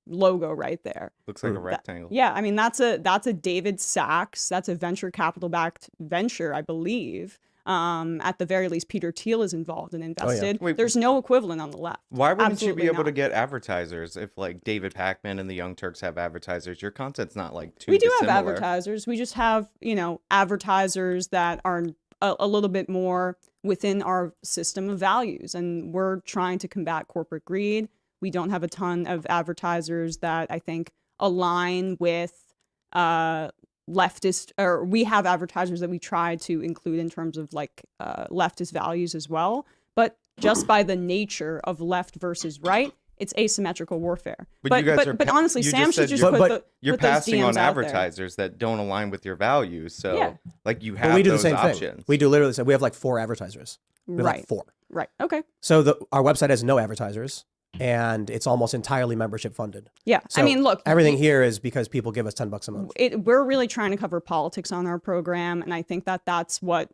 Speaker 6: logo right there?
Speaker 5: Looks like a rectangle.
Speaker 6: Yeah, I mean that's a David Sachs. That's a venture capital backed venture, I believe. At the very least, Peter Thiel is involved and invested.
Speaker 5: Wait,
Speaker 6: there's no equivalent on the left.
Speaker 5: Why wouldn't
Speaker 6: Absolutely
Speaker 5: you be able to
Speaker 6: not.
Speaker 5: get advertisers if like David Pakman and the Young Turks have advertisers? Your content's not like too
Speaker 6: We do
Speaker 5: dissimilar.
Speaker 6: have advertisers. We just have, advertisers that are a little bit more within our system of values. And we're trying to combat corporate greed. We don't have a ton of advertisers that I think align with leftist, or we have advertisers that we try to include in terms of like leftist values as well. But just by the nature of left versus right, it's asymmetrical warfare.
Speaker 5: But you guys
Speaker 6: but honestly,
Speaker 5: you
Speaker 6: Sam should
Speaker 5: said
Speaker 6: just
Speaker 5: you're
Speaker 6: put those
Speaker 5: passing
Speaker 6: DMs
Speaker 5: on
Speaker 6: out there.
Speaker 5: advertisers that don't align with your values. So
Speaker 6: Yeah.
Speaker 5: like you
Speaker 4: But
Speaker 5: have
Speaker 4: we do the
Speaker 5: those
Speaker 4: same
Speaker 5: options.
Speaker 4: thing. We do literally. We have like 4 advertisers. We have
Speaker 6: Right.
Speaker 4: like 4.
Speaker 6: Right. Okay.
Speaker 4: So our website has no advertisers, and it's almost entirely membership funded.
Speaker 6: Yeah.
Speaker 4: So
Speaker 6: I mean, look,
Speaker 4: everything here is because people give us $10 a month.
Speaker 6: we're really trying to cover politics on our program, and I think that that's what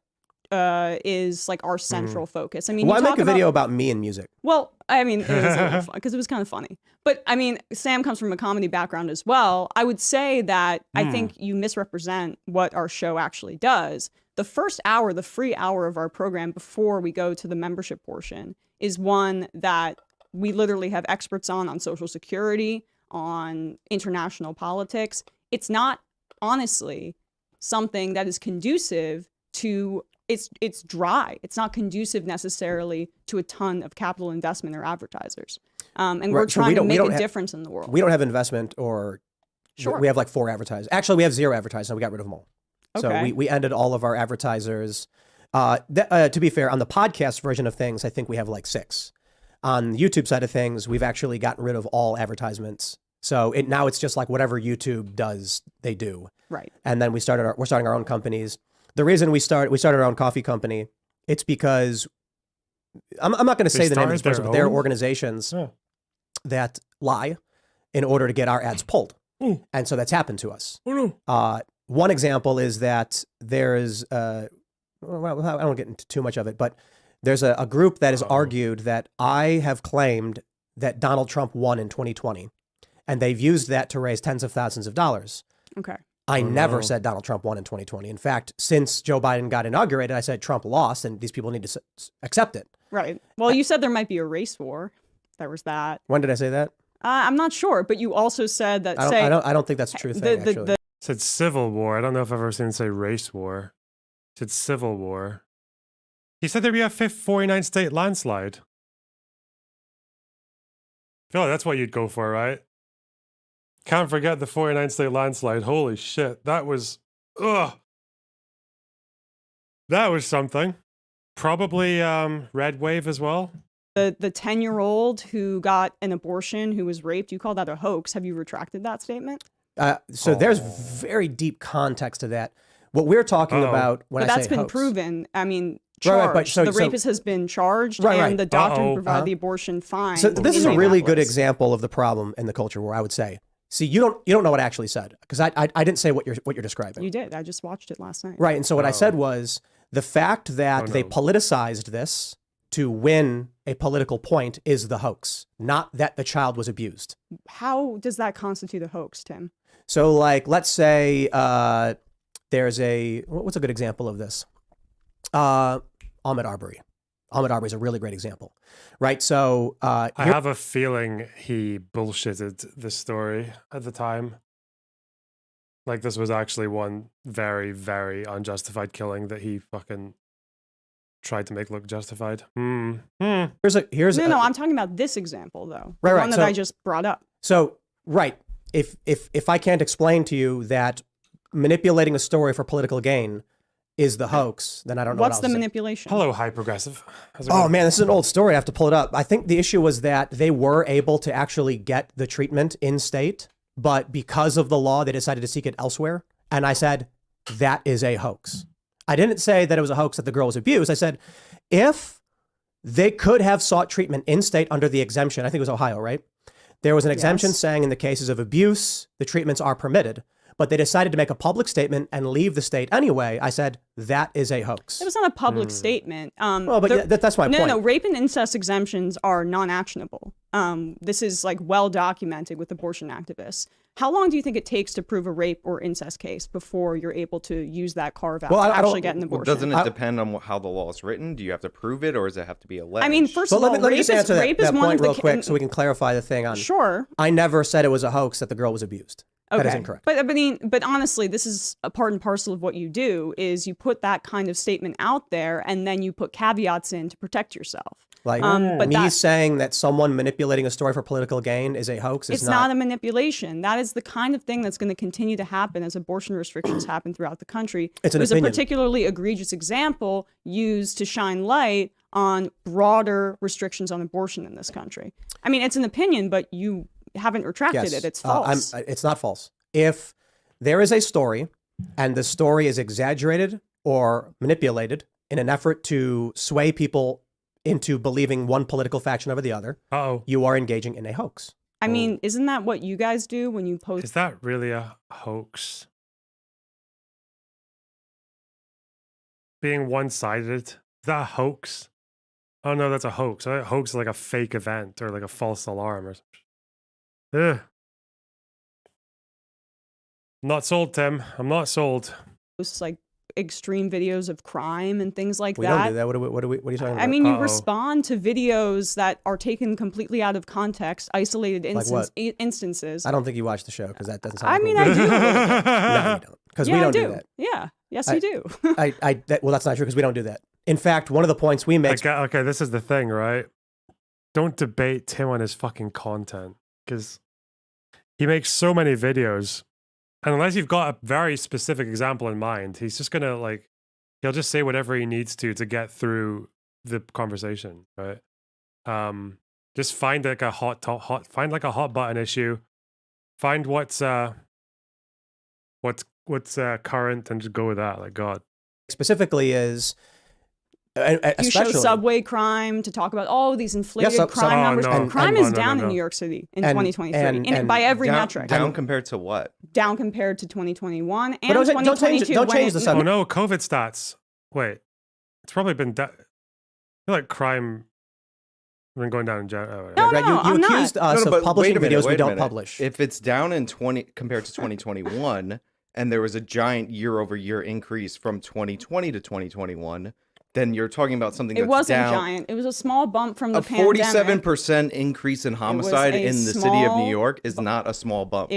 Speaker 6: is like our central focus. I mean,
Speaker 4: Why
Speaker 6: you
Speaker 4: make
Speaker 6: talk
Speaker 4: a video about me and music?
Speaker 6: Well, I mean, it was a little fun because it was kind of funny. But I mean, Sam comes from a comedy background as well. I would say that I think you misrepresent what our show actually does. The first hour, the free hour of our program before we go to the membership portion, is one that we literally have experts on Social Security, on international politics. It's not, honestly, something that is conducive to, it's dry. It's not conducive necessarily to a ton of capital investment or advertisers. And we're
Speaker 4: Right, so
Speaker 6: trying to make a
Speaker 4: have-
Speaker 6: difference in the world.
Speaker 4: We don't have investment or
Speaker 6: Sure.
Speaker 4: we have like 4 advertisers. Actually, we have 0 advertisers and we got rid of them all. So
Speaker 6: Okay.
Speaker 4: we ended all of our advertisers. To be fair, on the podcast version of things, I think we have like 6. On the YouTube side of things, we've actually gotten rid of all advertisements. So now it's just like whatever YouTube does, they do.
Speaker 6: Right.
Speaker 4: And then we're starting our own companies. The reason we started our own coffee company, it's because I'm not going to say the name of this
Speaker 1: started
Speaker 4: person,
Speaker 1: their
Speaker 4: but there are
Speaker 1: own?
Speaker 4: organizations
Speaker 1: Oh.
Speaker 4: that lie in order to get our ads pulled. And so that's happened to us.
Speaker 1: Oh, no.
Speaker 4: One example is that there's, well, I don't get into too much of it, but there's a group that has argued that I have claimed that Donald Trump won in 2020, and they've used that to raise tens of thousands of dollars.
Speaker 6: Okay.
Speaker 4: I never
Speaker 1: no.
Speaker 4: said Donald Trump won in 2020. In fact, since Joe Biden got inaugurated, I said Trump lost, and these people need to accept it.
Speaker 6: Right. Well, you said there might be a race war. There was that.
Speaker 4: When did I say that?
Speaker 6: I'm not sure, but you also said that.
Speaker 4: I don't think that's a true thing. Actually,
Speaker 1: It said civil war. I don't know if I've ever seen it say race war. It said civil war. He said there'd be a 49 state landslide. I feel like that's what you'd go for, right? Can't forget the 49 state landslide. Holy shit. That was, ugh. That was something. Probably red wave as well.
Speaker 6: the 10-year-old who got an abortion, who was raped, you call that a hoax. Have you retracted that statement?
Speaker 4: So there's very deep context to that. What we're talking about when
Speaker 6: but
Speaker 4: I
Speaker 6: that's
Speaker 4: say
Speaker 6: been
Speaker 4: hoax,
Speaker 6: proven. I mean,
Speaker 4: Right, right, but
Speaker 6: charged.
Speaker 4: so-
Speaker 6: the
Speaker 4: so-
Speaker 6: rapist has been charged,
Speaker 4: Right, right.
Speaker 6: and the doctor
Speaker 1: Uh-oh.
Speaker 6: who provided the abortion fine.
Speaker 4: So this is a
Speaker 6: in
Speaker 4: really good
Speaker 6: Minneapolis.
Speaker 4: example of the problem in the culture where I would say, see, you don't know what I actually said, because I didn't say what you're describing.
Speaker 6: You did. I just watched it last night.
Speaker 4: Right. And so what I said was the fact that they
Speaker 1: no.
Speaker 4: politicized this to win a political point is the hoax, not that the child was abused.
Speaker 6: How does that constitute a hoax, Tim?
Speaker 4: So like, let's say there's what's a good example of this? Ahmaud Arbery. Ahmaud Arbery is a really great example, right? So
Speaker 1: I have a feeling he bullshitted this story at the time. Like this was actually one very, very unjustified killing that he fucking tried to make look justified.
Speaker 4: here's
Speaker 6: No, I'm talking about this example though. The
Speaker 4: Right,
Speaker 6: one that I just brought up.
Speaker 4: So right, if I can't explain to you that manipulating a story for political gain is the hoax, then I don't know
Speaker 6: What's
Speaker 4: what
Speaker 6: the
Speaker 4: else to say.
Speaker 6: manipulation?
Speaker 1: Hello, High Progressive. How's it
Speaker 4: Oh
Speaker 1: going?
Speaker 4: man, this is an old story. I have to pull it up. I think the issue was that they were able to actually get the treatment in state, but because of the law, they decided to seek it elsewhere. And I said, that is a hoax. I didn't say that it was a hoax that the girl was abused. I said, if they could have sought treatment in state under the exemption, I think it was Ohio, right? There was an exemption
Speaker 6: Yes.
Speaker 4: saying in the cases of abuse, the treatments are permitted, but they decided to make a public statement and leave the state anyway. I said, that is a hoax.
Speaker 6: It was not a public statement.
Speaker 4: Well, but
Speaker 6: the-
Speaker 4: that's my point.
Speaker 6: No, rape and incest exemptions are non-actionable. This is like well documented with abortion activists. How long do you think it takes to prove a rape or incest case before you're able to use that carve out
Speaker 4: Well,
Speaker 6: to
Speaker 4: I don't-
Speaker 6: actually get an
Speaker 5: Well,
Speaker 6: abortion?
Speaker 5: doesn't it depend on how the law is written? Do you have to prove it, or does it have to be alleged?
Speaker 6: I mean, first
Speaker 4: But
Speaker 6: of all,
Speaker 4: let me just answer
Speaker 6: rape
Speaker 4: that
Speaker 6: is one
Speaker 4: point
Speaker 6: of the
Speaker 4: real quick so we can clarify the thing on.
Speaker 6: Sure.
Speaker 4: I never said it was a hoax that the girl was abused. That is incorrect.
Speaker 6: But honestly, this is a part and parcel of what you do is you put that kind of statement out there and then you put caveats in to protect yourself.
Speaker 4: Like
Speaker 6: but
Speaker 4: me
Speaker 6: that-
Speaker 4: saying that someone manipulating a story for political gain is a hoax is
Speaker 6: It's not a manipulation. That is the kind of thing that's going to continue to happen as abortion restrictions happen throughout the country.
Speaker 4: It's
Speaker 6: It
Speaker 4: an
Speaker 6: was
Speaker 4: opinion.
Speaker 6: a particularly egregious example used to shine light on broader restrictions on abortion in this country. I mean, it's an opinion, but you haven't retracted it. It's false.
Speaker 4: It's not false. If there is a story and the story is exaggerated or manipulated in an effort to sway people into believing one political faction over the other, you are engaging in a hoax.
Speaker 6: I mean, isn't that what you guys do when you post?
Speaker 1: Is that really a hoax? Being one-sided? Is that a hoax? Oh no, that's a hoax. A hoax is like a fake event or like a false alarm or something. Ugh. Not sold, Tim. I'm not sold.
Speaker 6: Post like extreme videos of crime and things like
Speaker 4: We
Speaker 6: that.
Speaker 4: don't do that. What are you talking about?
Speaker 6: I mean, you respond to videos that are taken completely out of context, isolated
Speaker 4: what?
Speaker 6: instances.
Speaker 4: I don't think you watch the show because that doesn't sound
Speaker 6: I
Speaker 4: like
Speaker 6: mean,
Speaker 4: what
Speaker 6: I
Speaker 4: we
Speaker 6: do.
Speaker 4: No, you don't. Because
Speaker 6: Yeah,
Speaker 4: we
Speaker 6: I
Speaker 4: don't do
Speaker 6: do.
Speaker 4: that.
Speaker 6: Yeah. Yes, you do.
Speaker 4: Well, that's not true because we don't do that. In fact, one of the points we make.
Speaker 1: Okay, this is the thing, right? Don't debate Tim on his fucking content because he makes so many videos. And unless you've got a very specific example in mind, he's just gonna he'll just say whatever he needs to get through the conversation, right? Just find like a hot button issue, find what's current, and just go with that. Like God,
Speaker 4: specifically is.
Speaker 6: You show subway crime to talk about these inflated crime numbers. Crime is down in New York City in 2023, and by every metric.
Speaker 5: Down compared to what?
Speaker 6: Down compared to 2021 and
Speaker 4: don't
Speaker 6: 2022.
Speaker 4: Don't change the subject.
Speaker 1: Oh no, COVID stats. Wait, it's probably been. I feel like crime has been going down in general.
Speaker 6: No,
Speaker 4: you accused us of publishing videos we don't publish.
Speaker 5: If it's down in compared to 2021, and there was a giant year-over-year increase from 2020 to 2021. Then you're talking about something that's
Speaker 6: It wasn't
Speaker 5: down.
Speaker 6: giant. It was a small bump from the
Speaker 5: pandemic. A
Speaker 6: pandemic.
Speaker 5: 47% increase in homicide in the city of New York is not a small bump.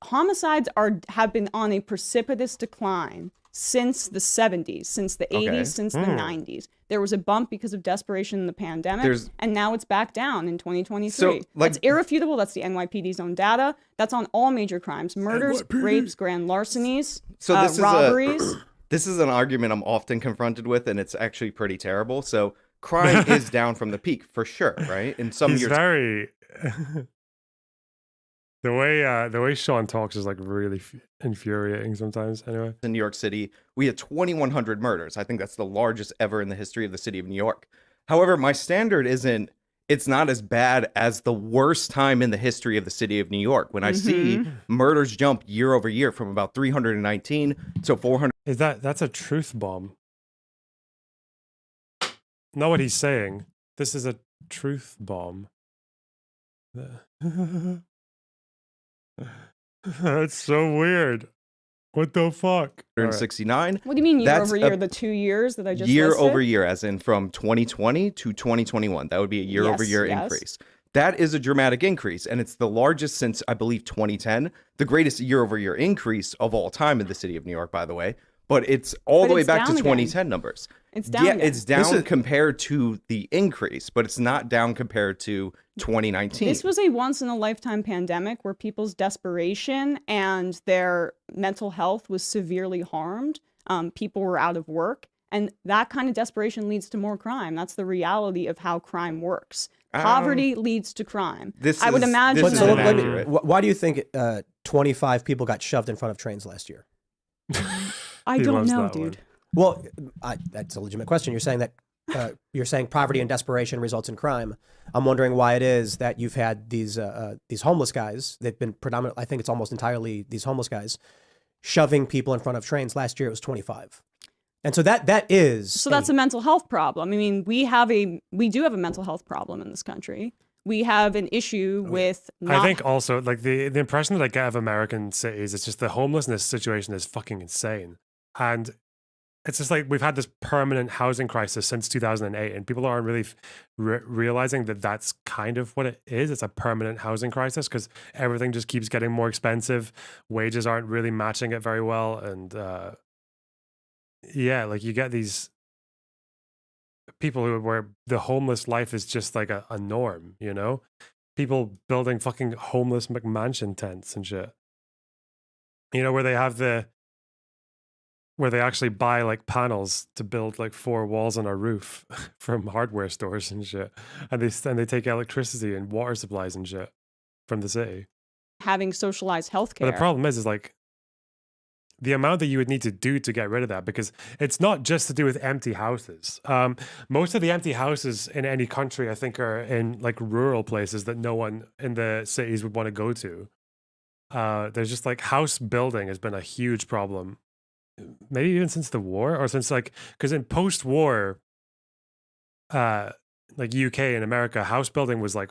Speaker 6: Homicides have been on a precipitous decline since the 70s, since the 80s, since the 90s. There was a bump because of desperation in the pandemic, and now it's back down in 2023.
Speaker 5: So,
Speaker 6: that's irrefutable. That's the NYPD's own data. That's on all major crimes: murders, rapes, grand larcenies, robberies.
Speaker 5: This is an argument I'm often confronted with, and it's actually pretty terrible. So crime is down from the peak for sure, right? In some years,
Speaker 1: very. The way Sean talks is like really infuriating sometimes. Anyway,
Speaker 5: in New York City, we had 2,100 murders. I think that's the largest ever in the history of the city of New York. However, my standard isn't, it's not as bad as the worst time in the history of the city of New York. When I see murders jump year over year from about 319 to 400.
Speaker 1: that's a truth bomb? Not what he's saying. This is a truth bomb. That's so weird. What the fuck?
Speaker 5: 169.
Speaker 6: What do you mean year
Speaker 5: That's
Speaker 6: over year? The 2 years that I just
Speaker 5: year
Speaker 6: listed?
Speaker 5: over year, as in from 2020 to 2021. That would be a year over year increase. That is a dramatic increase, and it's the largest since, I believe, 2010. The greatest year over year increase of all time in the city of New York, by the way. But it's all the way back to 2010 numbers.
Speaker 6: It's down.
Speaker 5: Yeah,
Speaker 6: again.
Speaker 5: it's down compared to the increase, but it's not down compared to 2019.
Speaker 6: This was a once in a lifetime pandemic where people's desperation and their mental health was severely harmed. People were out of work, and that kind of desperation leads to more crime. That's the reality of how crime works. Poverty leads to crime. I would imagine.
Speaker 4: Why do you think 25 people got shoved in front of trains last year?
Speaker 6: I don't know, dude.
Speaker 4: Well, that's a legitimate question. You're saying that you're saying poverty and desperation results in crime. I'm wondering why it is that you've had these homeless guys. They've been predominantly, I think it's almost entirely these homeless guys, shoving people in front of trains. Last year it was 25. And so that is.
Speaker 6: So that's a mental health problem. I mean, we do have a mental health problem in this country. We have an issue with.
Speaker 1: I think also like the impression that I get of American cities, it's just the homelessness situation is fucking insane. And it's just like we've had this permanent housing crisis since 2008, and people aren't really realizing that that's kind of what it is. It's a permanent housing crisis because everything just keeps getting more expensive. Wages aren't really matching it very well. And yeah, like you get these people where the homeless life is just like a norm, you know? People building fucking homeless McMansion tents and shit. You know, where they actually buy like panels to build like 4 walls on a roof from hardware stores and shit. And they take electricity and water supplies and shit from the city.
Speaker 6: Having socialized healthcare.
Speaker 1: But the problem is like the amount that you would need to do to get rid of that, because it's not just to do with empty houses. Most of the empty houses in any country, I think, are in like rural places that no one in the cities would want to go to. There's just like house building has been a huge problem. Maybe even since the war, or since like, because in post-war, like UK and America, house building was like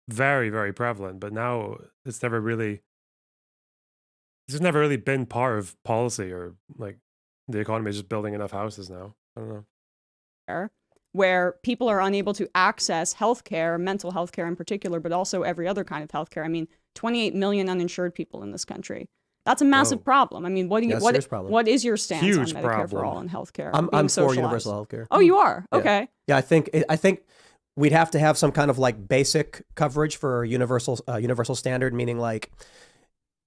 Speaker 1: very, very prevalent. But now it's never really been part of policy, or like the economy is just building enough houses now. I don't know.
Speaker 6: Where people are unable to access healthcare, mental health care in particular, but also every other kind of healthcare. I mean, 28 million uninsured people in this country. That's a massive problem. I mean, what is your stance on Medicare for all and healthcare?
Speaker 4: I'm for universal healthcare.
Speaker 6: Oh, you are? Okay.
Speaker 4: Yeah, I think we'd have to have some kind of like basic coverage for universal standard, meaning like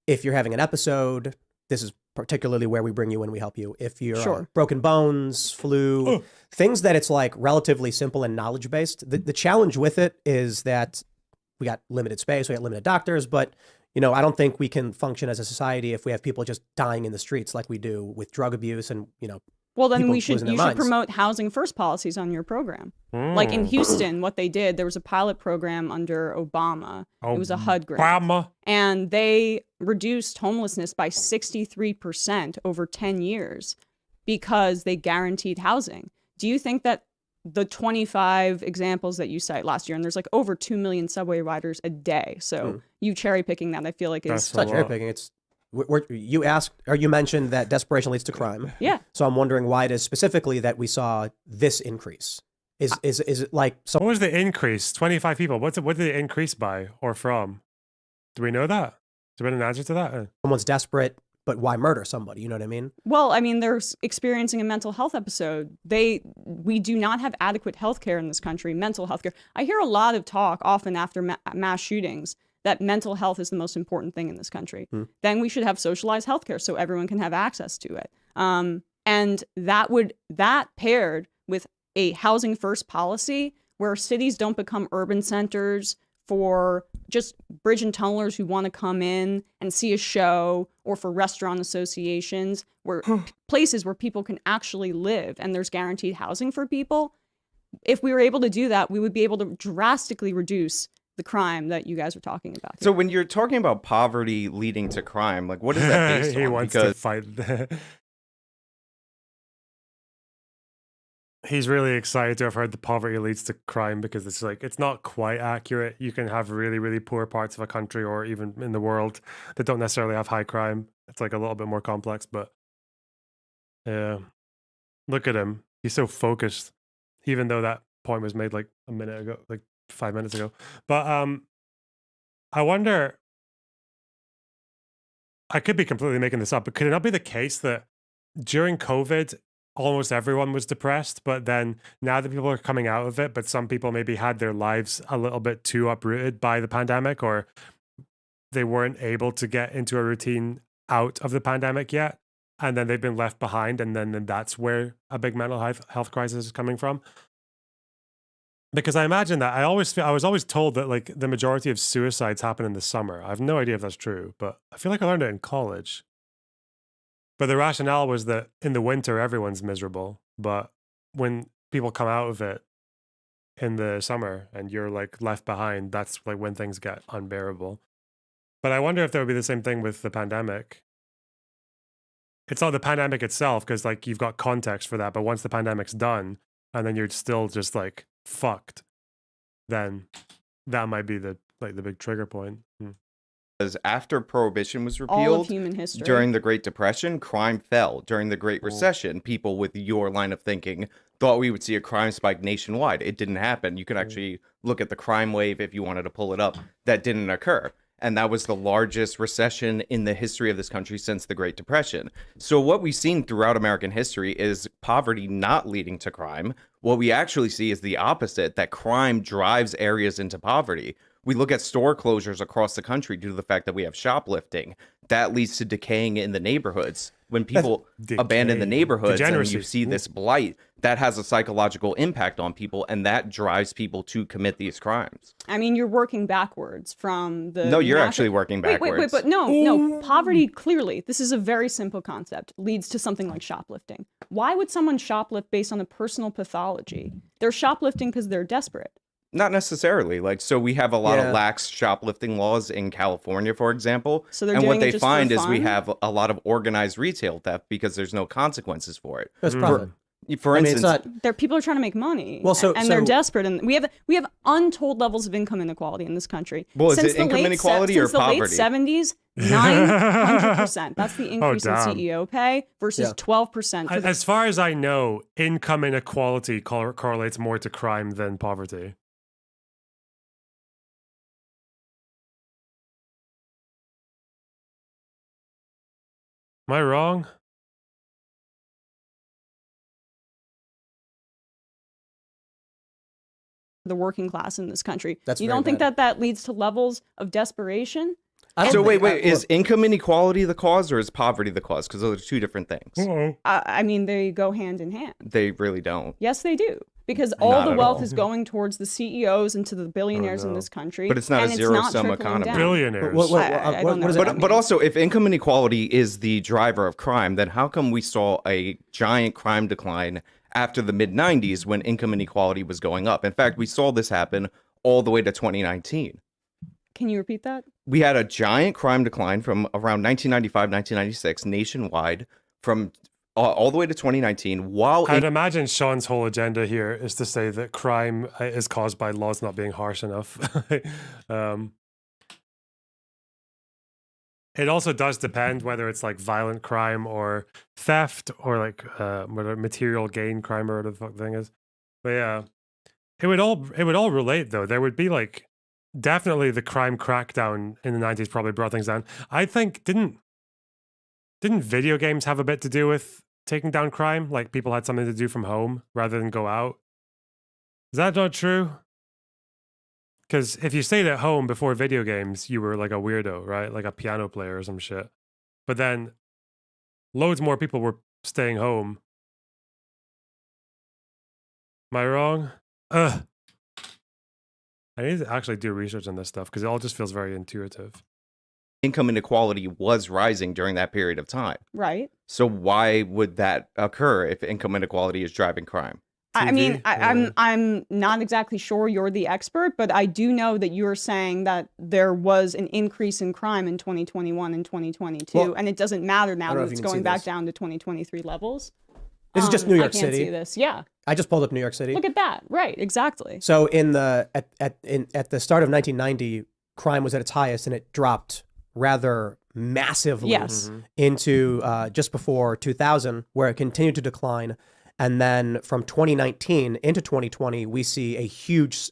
Speaker 4: if you're having an episode, this is particularly where we bring you when we help you. If you're broken bones, flu, things that it's like relatively simple and knowledge based. The challenge with it is that we got limited space, we got limited doctors, but you know, I don't think we can function as a society if we have people just dying in the streets like we do with drug abuse and, you know.
Speaker 6: Well, then you should promote housing first policies on your program. Like in Houston, what they did, there was a pilot program under Obama. It was a HUD grant. And they reduced homelessness by 63% over 10 years because they guaranteed housing. Do you think that the 25 examples that you cite last year, and there's like over 2 million subway riders a day. So you cherry picking that, I feel like
Speaker 4: it's not cherry picking. It's you mentioned that desperation leads to crime.
Speaker 6: Yeah.
Speaker 4: So I'm wondering why it is specifically that we saw this increase. Is it like
Speaker 1: what was the increase? 25 people. What did it increase by or from? Do we know that? Do we have an answer to that?
Speaker 4: Someone's desperate, but why murder somebody? You know what I mean?
Speaker 6: Well, I mean, they're experiencing a mental health episode. We do not have adequate health care in this country, mental health care. I hear a lot of talk often after mass shootings that mental health is the most important thing in this country. Then we should have socialized health care so everyone can have access to it. And that paired with a housing first policy where cities don't become urban centers for just bridge and tunnelers who want to come in and see a show, or for restaurant associations, where places where people can actually live and there's guaranteed housing for people. If we were able to do that, we would be able to drastically reduce the crime that you guys are talking about here.
Speaker 5: So when you're talking about poverty leading to crime, like what is that based
Speaker 1: He
Speaker 5: on?
Speaker 1: wants to fight. He's really excited to have heard the poverty leads to crime, because it's like, it's not quite accurate. You can have really, really poor parts of a country or even in the world that don't necessarily have high crime. It's like a little bit more complex, but yeah. Look at him. He's so focused, even though that point was made like a minute ago, like 5 minutes ago. But I wonder, I could be completely making this up, but could it not be the case that during COVID, almost everyone was depressed, but then now that people are coming out of it, but some people maybe had their lives a little bit too uprooted by the pandemic, or they weren't able to get into a routine out of the pandemic yet, and then they've been left behind, and then that's where a big mental health crisis is coming from? Because I imagine that I was always told that like the majority of suicides happen in the summer. I have no idea if that's true, but I feel like I learned it in college. But the rationale was that in the winter, everyone's miserable. But when people come out of it in the summer and you're like left behind, that's like when things get unbearable. But I wonder if there would be the same thing with the pandemic. It's not the pandemic itself, because like you've got context for that. But once the pandemic's done and then you're still just like fucked, then that might be the big trigger point.
Speaker 5: Because after Prohibition was
Speaker 6: All of
Speaker 5: repealed
Speaker 6: human history.
Speaker 5: during the Great Depression, crime fell. During the Great Recession, people with your line of thinking thought we would see a crime spike nationwide. It didn't happen. You can actually look at the crime wave if you wanted to pull it up. That didn't occur. And that was the largest recession in the history of this country since the Great Depression. So what we've seen throughout American history is poverty not leading to crime. What we actually see is the opposite, that crime drives areas into poverty. We look at store closures across the country due to the fact that we have shoplifting. That leads to decaying in the neighborhoods. When people abandon the neighborhoods and you see this blight, that has a psychological impact on people, and that drives people to commit these crimes.
Speaker 6: I mean, you're working backwards from the...
Speaker 5: No, you're actually working backwards.
Speaker 6: Wait, but no. Poverty, clearly, this is a very simple concept, leads to something like shoplifting. Why would someone shoplift based on a personal pathology? They're shoplifting because they're desperate.
Speaker 5: Not necessarily. Like, so we have a lot of lax shoplifting laws in California, for example.
Speaker 6: So they're
Speaker 5: and
Speaker 6: doing
Speaker 5: what they
Speaker 6: it just
Speaker 5: find
Speaker 6: for
Speaker 5: is we
Speaker 6: fun?
Speaker 5: have a lot of organized retail theft because there's no consequences for it.
Speaker 4: That's probably.
Speaker 5: For
Speaker 4: I mean,
Speaker 5: instance,
Speaker 4: it's not.
Speaker 6: People are trying to make money.
Speaker 4: Well,
Speaker 6: and they're desperate, and we have untold levels of income inequality in this country.
Speaker 5: Well, is
Speaker 6: since
Speaker 5: it
Speaker 6: the
Speaker 5: income
Speaker 6: late
Speaker 5: inequality or
Speaker 6: since the late
Speaker 5: poverty?
Speaker 6: 70s, 900%. That's the increase in
Speaker 1: damn.
Speaker 6: CEO pay versus 12% for the
Speaker 1: As far as I know, income inequality correlates more to crime than poverty. Am I wrong?
Speaker 6: working class in this country.
Speaker 4: That's
Speaker 6: you
Speaker 4: very
Speaker 6: don't think
Speaker 4: bad.
Speaker 6: that leads to levels of desperation?
Speaker 5: So wait, is income inequality the cause or is poverty the cause? Because those are two different things.
Speaker 6: I mean, they go hand in hand.
Speaker 5: They really don't.
Speaker 6: Yes, they do. Because all
Speaker 5: Not
Speaker 6: the
Speaker 5: at
Speaker 6: wealth
Speaker 5: all.
Speaker 6: is going towards the CEOs and to the billionaires in this country.
Speaker 5: But it's not a
Speaker 6: and
Speaker 5: zero-sum
Speaker 6: trickling
Speaker 5: economy.
Speaker 6: down.
Speaker 1: Billionaires.
Speaker 6: I don't know
Speaker 4: what is
Speaker 6: what
Speaker 4: it?
Speaker 6: that
Speaker 5: But
Speaker 6: means.
Speaker 5: also, if income inequality is the driver of crime, then how come we saw a giant crime decline after the mid-90s when income inequality was going up? In fact, we saw this happen all the way to 2019.
Speaker 6: Can you repeat that?
Speaker 5: We had a giant crime decline from around 1995, 1996 nationwide from all the way to 2019. While
Speaker 1: I'd imagine Sean's whole agenda here is to say that crime is caused by laws not being harsh enough. It also does depend whether it's like violent crime or theft or like whether material gain crime or whatever the fuck thing is. But yeah, it would all relate though. There would be like definitely the crime crackdown in the 90s probably brought things down. I think didn't video games have a bit to do with taking down crime? Like people had something to do from home rather than go out. Is that not true? Because if you stayed at home before video games, you were like a weirdo, right? Like a piano player or some shit. But then loads more people were staying home. Am I wrong? Ugh. I need to actually do research on this stuff because it all just feels very intuitive.
Speaker 5: Income inequality was rising during that period of time.
Speaker 6: Right.
Speaker 5: So why would that occur if income inequality is driving crime?
Speaker 6: I mean,
Speaker 1: TV? Yeah.
Speaker 6: I'm not exactly sure you're the expert, but I do know that you're saying that there was an increase in crime in 2021 and 2022,
Speaker 4: Well,
Speaker 6: and it doesn't matter now
Speaker 4: don't know
Speaker 6: that
Speaker 4: if you
Speaker 6: it's
Speaker 4: can see
Speaker 6: going back
Speaker 4: this.
Speaker 6: down to 2023 levels.
Speaker 4: This is just New York
Speaker 6: I can't
Speaker 4: City.
Speaker 6: see this. Yeah.
Speaker 4: I just pulled up New York City.
Speaker 6: Look at that. Right. Exactly.
Speaker 4: So at the start of 1990, crime was at its highest, and it dropped rather massively
Speaker 6: Yes.
Speaker 4: into just before 2000, where it continued to decline. And then from 2019 into 2020, we see a huge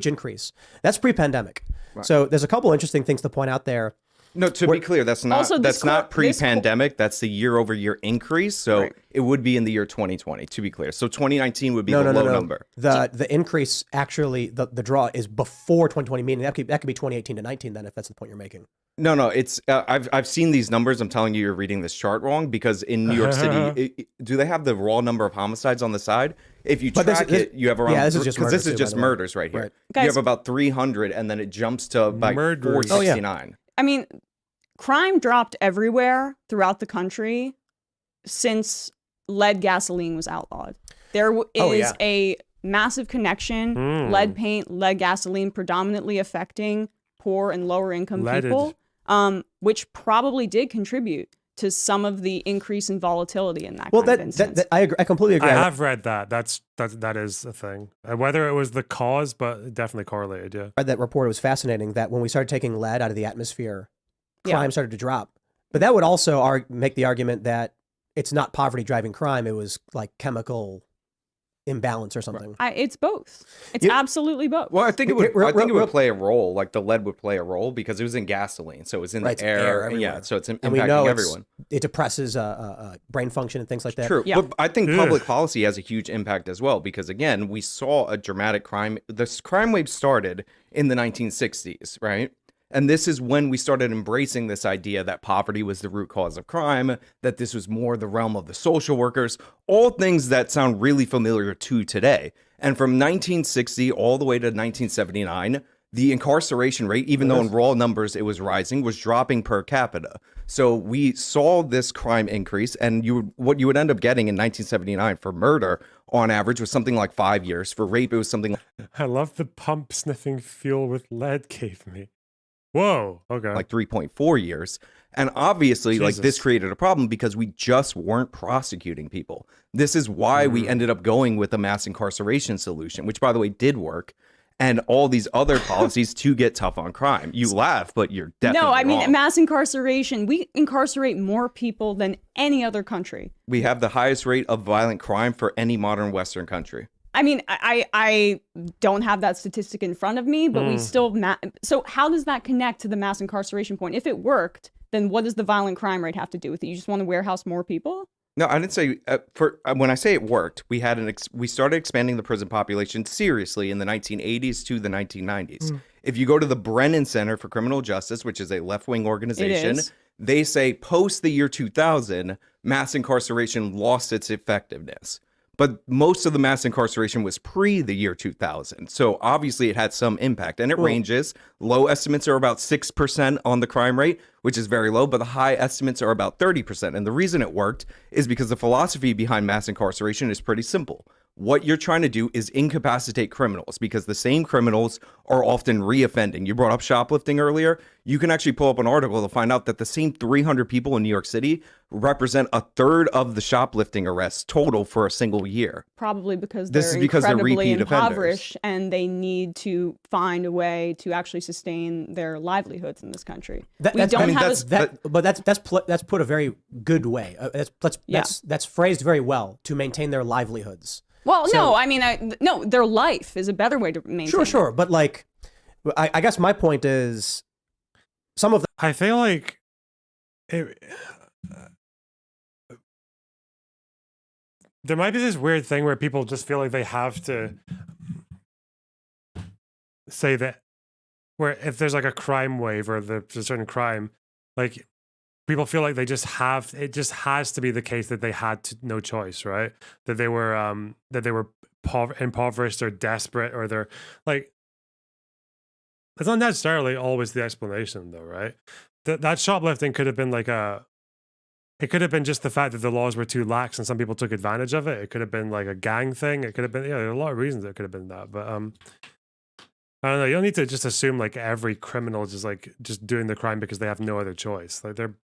Speaker 4: increase. That's pre-pandemic.
Speaker 5: Right.
Speaker 4: So there's a couple interesting things to point out there.
Speaker 5: No, to be clear, that's not
Speaker 6: Also, this
Speaker 5: that's not
Speaker 6: quote- this quote-
Speaker 5: pre-pandemic. That's the year-over-year increase. So
Speaker 6: Right.
Speaker 5: it would be in the year 2020. To be clear, so 2019 would be
Speaker 4: No,
Speaker 5: the
Speaker 4: no,
Speaker 5: low
Speaker 4: no, no.
Speaker 5: number.
Speaker 4: The increase actually the draw is before 2020, meaning that could be 2018 to 19 then, if that's the point you're making.
Speaker 5: No, it's I've seen these numbers. I'm telling you, you're reading this chart wrong because in New York City, do they have the raw number of homicides on the side? If you
Speaker 4: But
Speaker 5: track
Speaker 4: this-
Speaker 5: it, you have around
Speaker 4: this is just
Speaker 5: because this
Speaker 4: murder
Speaker 5: is
Speaker 4: too,
Speaker 5: just
Speaker 4: by the way.
Speaker 5: murders right here.
Speaker 4: Right.
Speaker 5: You
Speaker 6: Guys-
Speaker 5: have about 300, and then it jumps to like
Speaker 1: Murders.
Speaker 5: 469.
Speaker 6: I mean, crime dropped everywhere throughout the country since lead gasoline was outlawed. There is
Speaker 4: Oh, yeah.
Speaker 6: a massive connection, lead paint, lead gasoline predominantly affecting poor and lower income
Speaker 1: Leaded.
Speaker 6: people, which probably did contribute to some of the increase in volatility in that
Speaker 4: Well,
Speaker 6: kind of instance.
Speaker 4: I agree. I completely agree.
Speaker 1: I have read that. That is a thing. Whether it was the cause, but it definitely correlated. Yeah.
Speaker 4: read that report. It was fascinating that when we started taking lead out of the atmosphere,
Speaker 6: Yeah.
Speaker 4: crime started to drop. But that would also make the argument that it's not poverty driving crime. It was like chemical imbalance or something.
Speaker 6: It's both. It's
Speaker 4: You-
Speaker 6: absolutely both.
Speaker 5: Well, I think it would.
Speaker 4: Real-
Speaker 5: I think it
Speaker 4: real-
Speaker 5: would play a role. Like the lead would play a role because it was in gasoline, so it was in
Speaker 4: Right,
Speaker 5: the
Speaker 4: it's air
Speaker 5: air.
Speaker 4: everywhere.
Speaker 5: Yeah, so it's
Speaker 4: and we know
Speaker 5: impacting
Speaker 4: it's-
Speaker 5: everyone.
Speaker 4: it depresses brain function and things like that.
Speaker 5: True.
Speaker 6: Yeah.
Speaker 5: But I think public policy has a huge impact as well because, again, we saw a dramatic crime. This crime wave started in the 1960s, right? And this is when we started embracing this idea that poverty was the root cause of crime, that this was more the realm of the social workers, all things that sound really familiar to today. And from 1960 all the way to 1979, the incarceration rate, even though in raw numbers it was rising, was dropping per capita. So we saw this crime increase, and what you would end up getting in 1979 for murder on average was something like 5 years. For rape, it was something
Speaker 1: I love the pump sniffing fuel with lead gave me. Whoa. Okay.
Speaker 5: like 3.4 years. And obviously, like this
Speaker 1: Jesus.
Speaker 5: created a problem because we just weren't prosecuting people. This is why we ended up going with a mass incarceration solution, which, by the way, did work. And all these other policies to get tough on crime. You laugh, but you're definitely
Speaker 6: No, I mean,
Speaker 5: wrong.
Speaker 6: mass incarceration, we incarcerate more people than any other country.
Speaker 5: We have the highest rate of violent crime for any modern Western country.
Speaker 6: I mean, I don't have that statistic in front of me, but we still... So how does that connect to the mass incarceration point? If it worked, then what does the violent crime rate have to do with it? You just want to warehouse more people?
Speaker 5: No, I didn't say when I say it worked. We had we started expanding the prison population seriously in the 1980s to the 1990s. If you go to the Brennan Center for Criminal Justice, which is a left-wing organization,
Speaker 6: is.
Speaker 5: they say post the year 2000, mass incarceration lost its effectiveness. But most of the mass incarceration was pre the year 2000. So obviously it had some impact, and it ranges. Low estimates are about 6% on the crime rate, which is very low, but the high estimates are about 30%. And the reason it worked is because the philosophy behind mass incarceration is pretty simple. What you're trying to do is incapacitate criminals because the same criminals are often reoffending. You brought up shoplifting earlier. You can actually pull up an article to find out that the same 300 people in New York City represent a third of the shoplifting arrests total for a single year.
Speaker 6: Probably because
Speaker 5: This
Speaker 6: they're
Speaker 5: is because they're
Speaker 6: incredibly
Speaker 5: repeat offenders.
Speaker 6: impoverished and they need to find a way to actually sustain their livelihoods in this country.
Speaker 4: That-
Speaker 6: We
Speaker 4: that's-
Speaker 6: don't
Speaker 4: I mean,
Speaker 6: have
Speaker 4: that's put a very good way. That's phrased very well, to maintain their livelihoods.
Speaker 6: Well,
Speaker 4: So-
Speaker 6: no, I mean, no, their life is a better way to maintain.
Speaker 4: Sure,
Speaker 6: it.
Speaker 4: sure, but like, I guess my point is, some of
Speaker 1: I feel like there might be this weird thing where people just feel like they have to say that, where if there's like a crime wave or there's a certain crime, like people feel like they just have, it just has to be the case that they had no choice, right? That they were impoverished or desperate, or they're like, It's not necessarily always the explanation, though, right? That shoplifting could have been like it could have been just the fact that the laws were too lax and some people took advantage of it. It could have been like a gang thing. It could have been, there are a lot of reasons it could have been that. But I don't know. You don't need to just assume like every criminal is just doing the crime because they have no other choice. Like they're,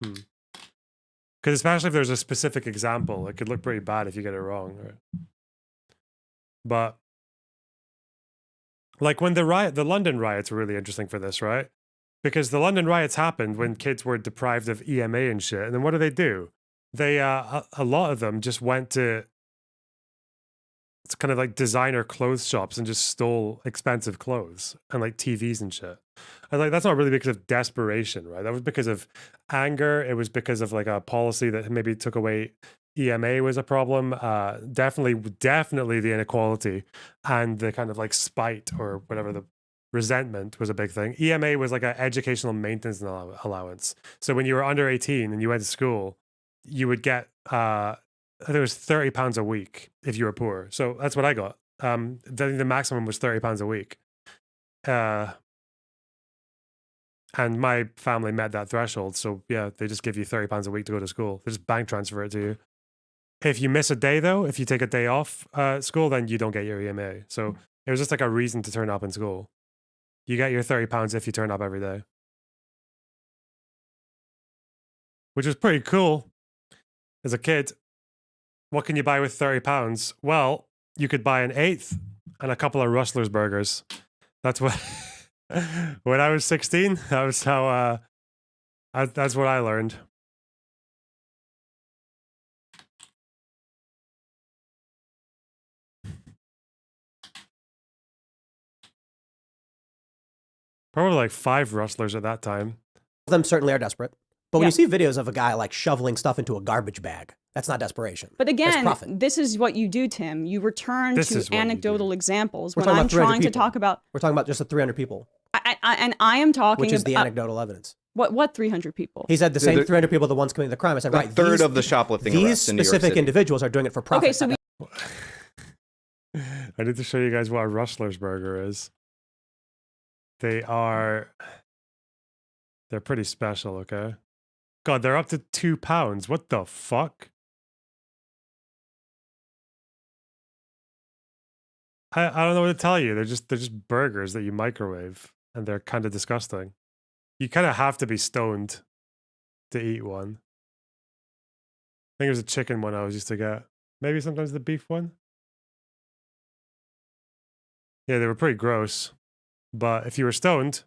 Speaker 1: because especially if there's a specific example, it could look pretty bad if you get it wrong. Right? But like when the London riots were really interesting for this, right? Because the London riots happened when kids were deprived of EMA and shit. And then what do? They, a lot of them just went to, it's kind of like designer clothes shops and just stole expensive clothes and like TVs and shit. And like, that's not really because of desperation, right? That was because of anger. It was because of like a policy that maybe took away EMA was a problem. Definitely the inequality and the kind of like spite or whatever, the resentment was a big thing. EMA was like an educational maintenance allowance. So when you were under 18 and you went to school, you would get, I think it was £30 a week if you were poor. So that's what I got. The maximum was £30 a week. And my family met that threshold. So yeah, they just give you £30 a week to go to school. They just bank transfer it to you. If you miss a day though, if you take a day off school, then you don't get your EMA. So it was just like a reason to turn up in school. You get your £30 if you turn up every day. Which was pretty cool. As a kid, what can you buy with £30? Well, you could buy an eighth and a couple of Rustler's burgers. That's what, when I was 16, that was how, that's what I learned. Probably like 5 Rustlers at that time.
Speaker 4: Them certainly are desperate. But when you see videos of a guy like shoveling stuff into a garbage bag, that's not desperation.
Speaker 6: But again, this is what you do, Tim. You return to anecdotal examples.
Speaker 4: When
Speaker 6: I'm trying to talk about...
Speaker 4: We're talking about just the 300 people.
Speaker 6: And I am talking
Speaker 4: which is the anecdotal evidence.
Speaker 6: What 300 people?
Speaker 4: He said the same 300 people, the ones committing the crime. I said, right.
Speaker 5: A third of the shoplifting arrests in New York
Speaker 4: These specific
Speaker 5: City.
Speaker 4: individuals are doing it for profit.
Speaker 6: Okay, so
Speaker 1: I need to show you guys what a Rustler's burger is. They're pretty special, okay? God, they're up to £2. What the fuck? I don't know what to tell you. They're just burgers that you microwave, and they're kind of disgusting. You kind of have to be stoned to eat one. I think it was a chicken one I was used to get. Maybe sometimes the beef one. Yeah, they were pretty gross. But if you were stoned,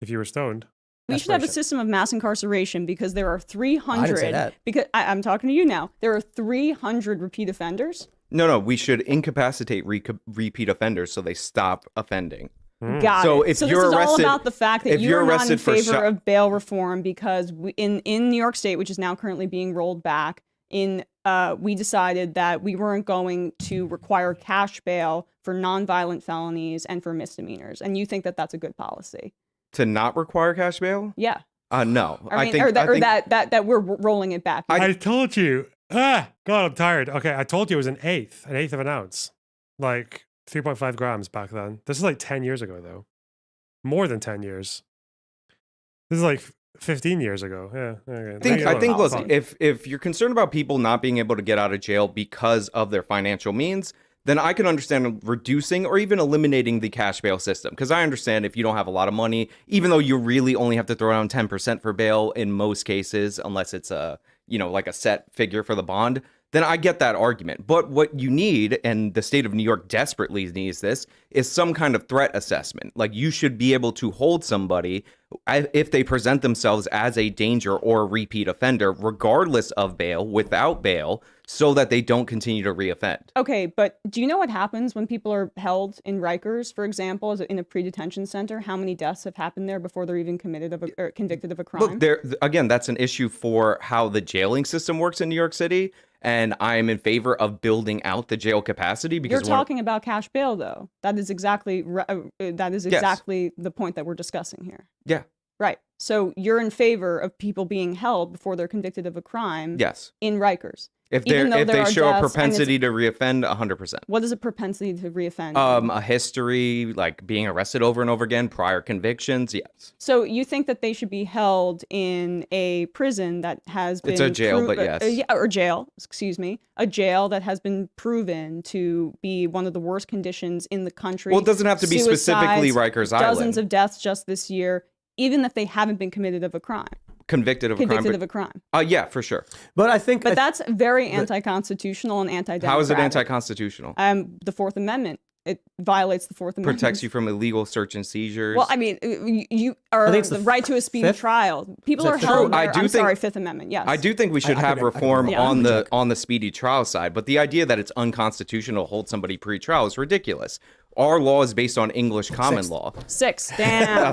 Speaker 6: we should have a system of mass incarceration because there are 300.
Speaker 4: I didn't say that.
Speaker 6: Because I'm talking to you now. There are 300 repeat offenders.
Speaker 5: No, we should incapacitate repeat offenders so they stop offending.
Speaker 6: Got
Speaker 5: so
Speaker 6: it.
Speaker 5: If
Speaker 6: so
Speaker 5: you're
Speaker 6: this is
Speaker 5: arrested,
Speaker 6: all about the fact that you're not in favor
Speaker 5: for
Speaker 6: of bail reform because in New York State, which is now currently being rolled back, we decided that we weren't going to require cash bail for nonviolent felonies and for misdemeanors. And you think that that's a good policy?
Speaker 5: To not require cash bail?
Speaker 6: Yeah.
Speaker 5: No.
Speaker 6: I think that we're rolling it back.
Speaker 1: I told you. God, I'm tired. Okay, I told you it was an eighth of an ounce. Like 3.5 grams back then. This is like 10 years ago, though. More than 10 years. This is like 15 years ago. Yeah. Okay.
Speaker 5: I think listen, if you're concerned about people not being able to get out of jail because of their financial means, then I can understand reducing or even eliminating the cash bail system. Because I understand if you don't have a lot of money, even though you really only have to throw down 10% for bail in most cases, unless it's like a set figure for the bond, then I get that argument. But what you need, and the state of New York desperately needs this, is some kind of threat assessment. Like you should be able to hold somebody if they present themselves as a danger or a repeat offender, regardless of bail, without bail, so that they don't continue to reoffend.
Speaker 6: Okay, but do you know what happens when people are held in Rikers, for example, in a pre-detention center? How many deaths have happened there before they're even convicted of a crime?
Speaker 5: Look, again, that's an issue for how the jailing system works in New York City. And I am in favor of building out the jail capacity because
Speaker 6: you're talking about cash bail, though. That is exactly the point that we're discussing here.
Speaker 5: Yeah.
Speaker 6: Right. So you're in favor of people being held before they're convicted of a crime.
Speaker 5: Yes.
Speaker 6: In Rikers.
Speaker 5: If
Speaker 6: Even though
Speaker 5: if
Speaker 6: there
Speaker 5: they
Speaker 6: are
Speaker 5: show a
Speaker 6: deaths and
Speaker 5: propensity to reoffend, 100%.
Speaker 6: What is a propensity to reoffend?
Speaker 5: A history, like being arrested over and over again, prior convictions, yes.
Speaker 6: So you think that they should be held in a prison that has been...
Speaker 5: It's a jail, but yes.
Speaker 6: Yeah, or jail, excuse me. A jail that has been proven to be one of the worst conditions in the country.
Speaker 5: Well, it doesn't have to be specifically
Speaker 6: Suicides,
Speaker 5: Rikers Island.
Speaker 6: Dozens of deaths just this year, even if they haven't been convicted of a crime.
Speaker 5: Convicted of a crime. Yeah, for sure.
Speaker 4: But I think...
Speaker 6: But that's very anti-constitutional and anti-democratic.
Speaker 5: How is it anti-constitutional?
Speaker 6: The Fourth Amendment. It violates the Fourth Amendment.
Speaker 5: Protects you from illegal search and seizures.
Speaker 6: Well, I mean, you are the right to a speedy trial. People are held there. Fifth Amendment, yes.
Speaker 5: I do think we should have reform on the speedy trial side, but the idea that it's unconstitutional to hold somebody pre-trial is ridiculous. Our law is based on English common law.
Speaker 6: Six, damn.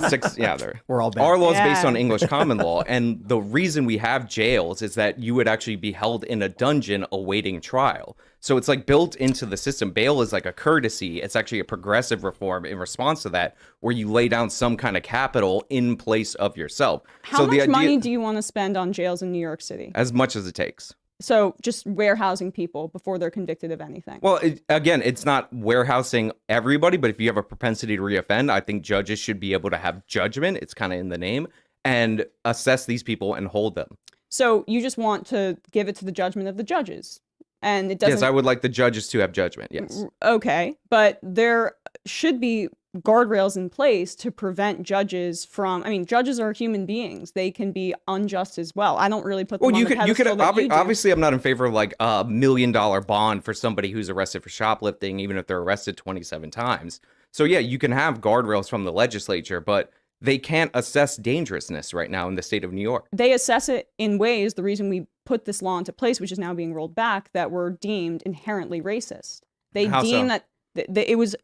Speaker 4: We're all bad.
Speaker 5: Our law is based on English common law, and the reason we have jails is that you would actually be held in a dungeon awaiting trial. So it's like built into the system. Bail is like a courtesy. It's actually a progressive reform in response to that, where you lay down some kind of capital in place of yourself.
Speaker 6: How much money do you want to spend on jails in New York City?
Speaker 5: As much as it takes.
Speaker 6: So just warehousing people before they're convicted of anything.
Speaker 5: Well, again, it's not warehousing everybody, but if you have a propensity to reoffend, I think judges should be able to have judgment. It's kind of in the name, and assess these people and hold them.
Speaker 6: So you just want to give it to the judgment of the judges. And it doesn't...
Speaker 5: Yes, I would like the judges to have judgment, yes.
Speaker 6: Okay, but there should be guardrails in place to prevent judges from... I mean, judges are human beings. They can be unjust as well. I don't really put them on the pedestal that you do.
Speaker 5: Obviously, I'm not in favor of like a $1 million bond for somebody who's arrested for shoplifting, even if they're arrested 27 times. So yeah, you can have guardrails from the legislature, but they can't assess dangerousness right now in the state of New York.
Speaker 6: They assess it in ways, the reason we put this law into place, which is now being rolled back, that were deemed inherently racist. They deem that it was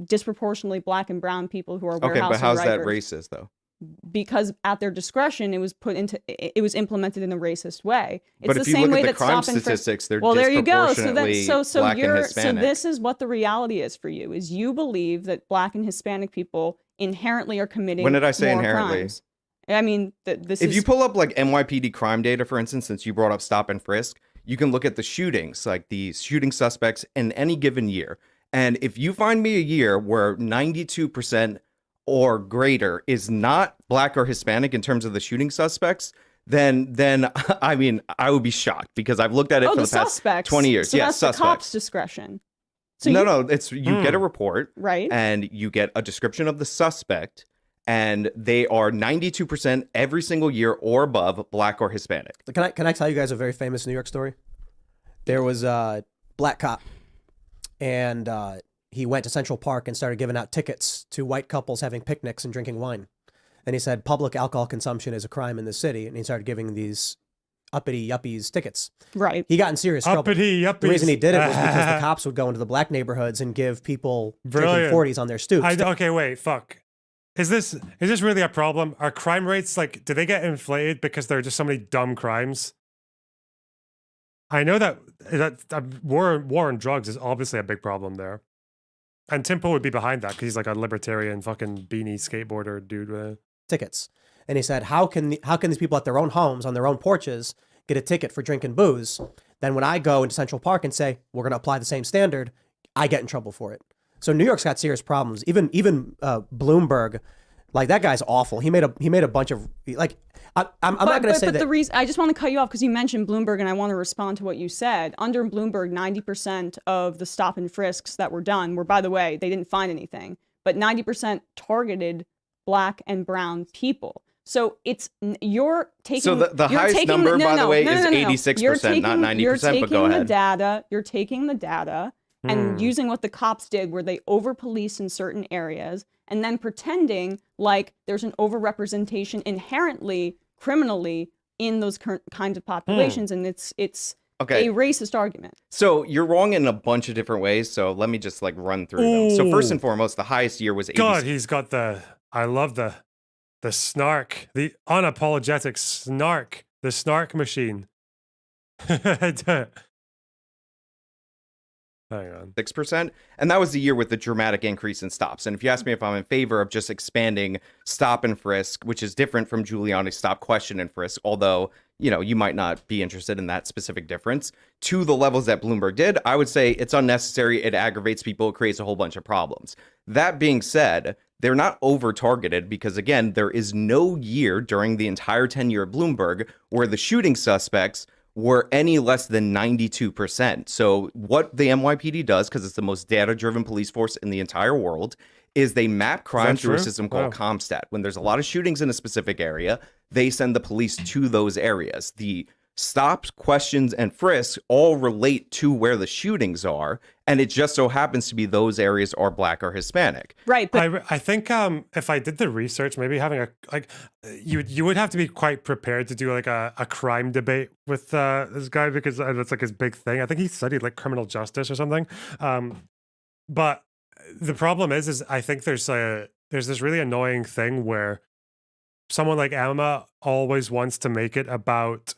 Speaker 6: disproportionately black and brown people who are warehousing.
Speaker 5: Okay, but how's that racist though?
Speaker 6: Because at their discretion, it was implemented in a racist way. It's
Speaker 5: but
Speaker 6: the
Speaker 5: if you
Speaker 6: same
Speaker 5: look
Speaker 6: way
Speaker 5: at the
Speaker 6: that
Speaker 5: crime
Speaker 6: stop and frisk...
Speaker 5: statistics, they're
Speaker 6: well, there you go. So
Speaker 5: black and Hispanic.
Speaker 6: So this is what the reality is for you: is you believe that black and Hispanic people inherently are committing.
Speaker 5: When did I say
Speaker 6: more
Speaker 5: inherently?
Speaker 6: Crimes. I mean,
Speaker 5: if you pull up like NYPD crime data, for instance, since you brought up stop and frisk, you can look at the shootings, like the shooting suspects in any given year. And if you find me a year where 92% or greater is not black or Hispanic in terms of the shooting suspects, then I mean, I would be shocked, because I've looked at it for the past 20 years.
Speaker 6: So
Speaker 5: yes,
Speaker 6: that's
Speaker 5: suspects.
Speaker 6: The cop's discretion. So
Speaker 5: no, it's you get a report,
Speaker 6: right,
Speaker 5: and you get a description of the suspect, and they are 92% every single year or above black or Hispanic.
Speaker 4: Can I tell you guys a very famous New York story? There was a black cop, and he went to Central Park and started giving out tickets to white couples having picnics and drinking wine. And he said public alcohol consumption is a crime in the city, and he started giving these uppity yuppies tickets.
Speaker 6: Right.
Speaker 4: He got in serious trouble.
Speaker 1: Uppity yuppies.
Speaker 4: The reason he did it was because the cops would go into the black neighborhoods and give people drinking 40s on their stoops.
Speaker 1: Okay, wait, fuck. Is this really a problem? Are crime rates, like, do they get inflated because there are just so many dumb crimes? I know that war on drugs is obviously a big problem there. And Timpo would be behind that because he's like a libertarian fucking beanie skateboarder dude.
Speaker 4: Tickets. And he said, how can these people at their own homes, on their own porches, get a ticket for drinking booze? Then when I go into Central Park and say, we're going to apply the same standard, I get in trouble for it. So New York's got serious problems. Even Bloomberg, like, that guy's awful. He made a bunch of, like, I'm not going to say that.
Speaker 6: But the reason, I just want to cut you off because you mentioned Bloomberg, and I want to respond to what you said. Under Bloomberg, 90% of the stop and frisks that were done were, by the way, they didn't find anything, but 90% targeted black and brown people. So you're taking...
Speaker 5: So the highest number, by the way, is 86%, not 90%, but go ahead.
Speaker 6: You're taking the data and using what the cops did, where they over-police in certain areas, and then pretending like there's an overrepresentation inherently, criminally, in those kinds of populations, and it's
Speaker 5: okay.
Speaker 6: A racist argument.
Speaker 5: So you're wrong in a bunch of different ways, so let me just like run through them. So first and foremost, the highest year was 86.
Speaker 1: God, he's got I love the snark, the unapologetic snark, the snark machine. Hang on.
Speaker 5: 6%. And that was the year with the dramatic increase in stops. And if you ask me if I'm in favor of just expanding stop and frisk, which is different from Giuliani's stop, question, and frisk, although, you know, you might not be interested in that specific difference, to the levels that Bloomberg did, I would say it's unnecessary. It aggravates people. It creates a whole bunch of problems. That being said, they're not over-targeted because, again, there is no year during the entire tenure of Bloomberg where the shooting suspects were any less than 92%. So what the NYPD does, because it's the most data-driven police force in the entire world, is they map crime through a system called CompStat. When there's a lot of shootings in a specific area, they send the police to those areas. The stops, questions, and frisks all relate to where the shootings are, and it just so happens to be those areas are Black or Hispanic.
Speaker 6: Right, but
Speaker 1: I think if I did the research, maybe having a you would have to be quite prepared to do like a crime debate with this guy, because that's like his big thing. I think he studied like criminal justice or something. But the problem is I think there's this really annoying thing where someone like Emma always wants to make it about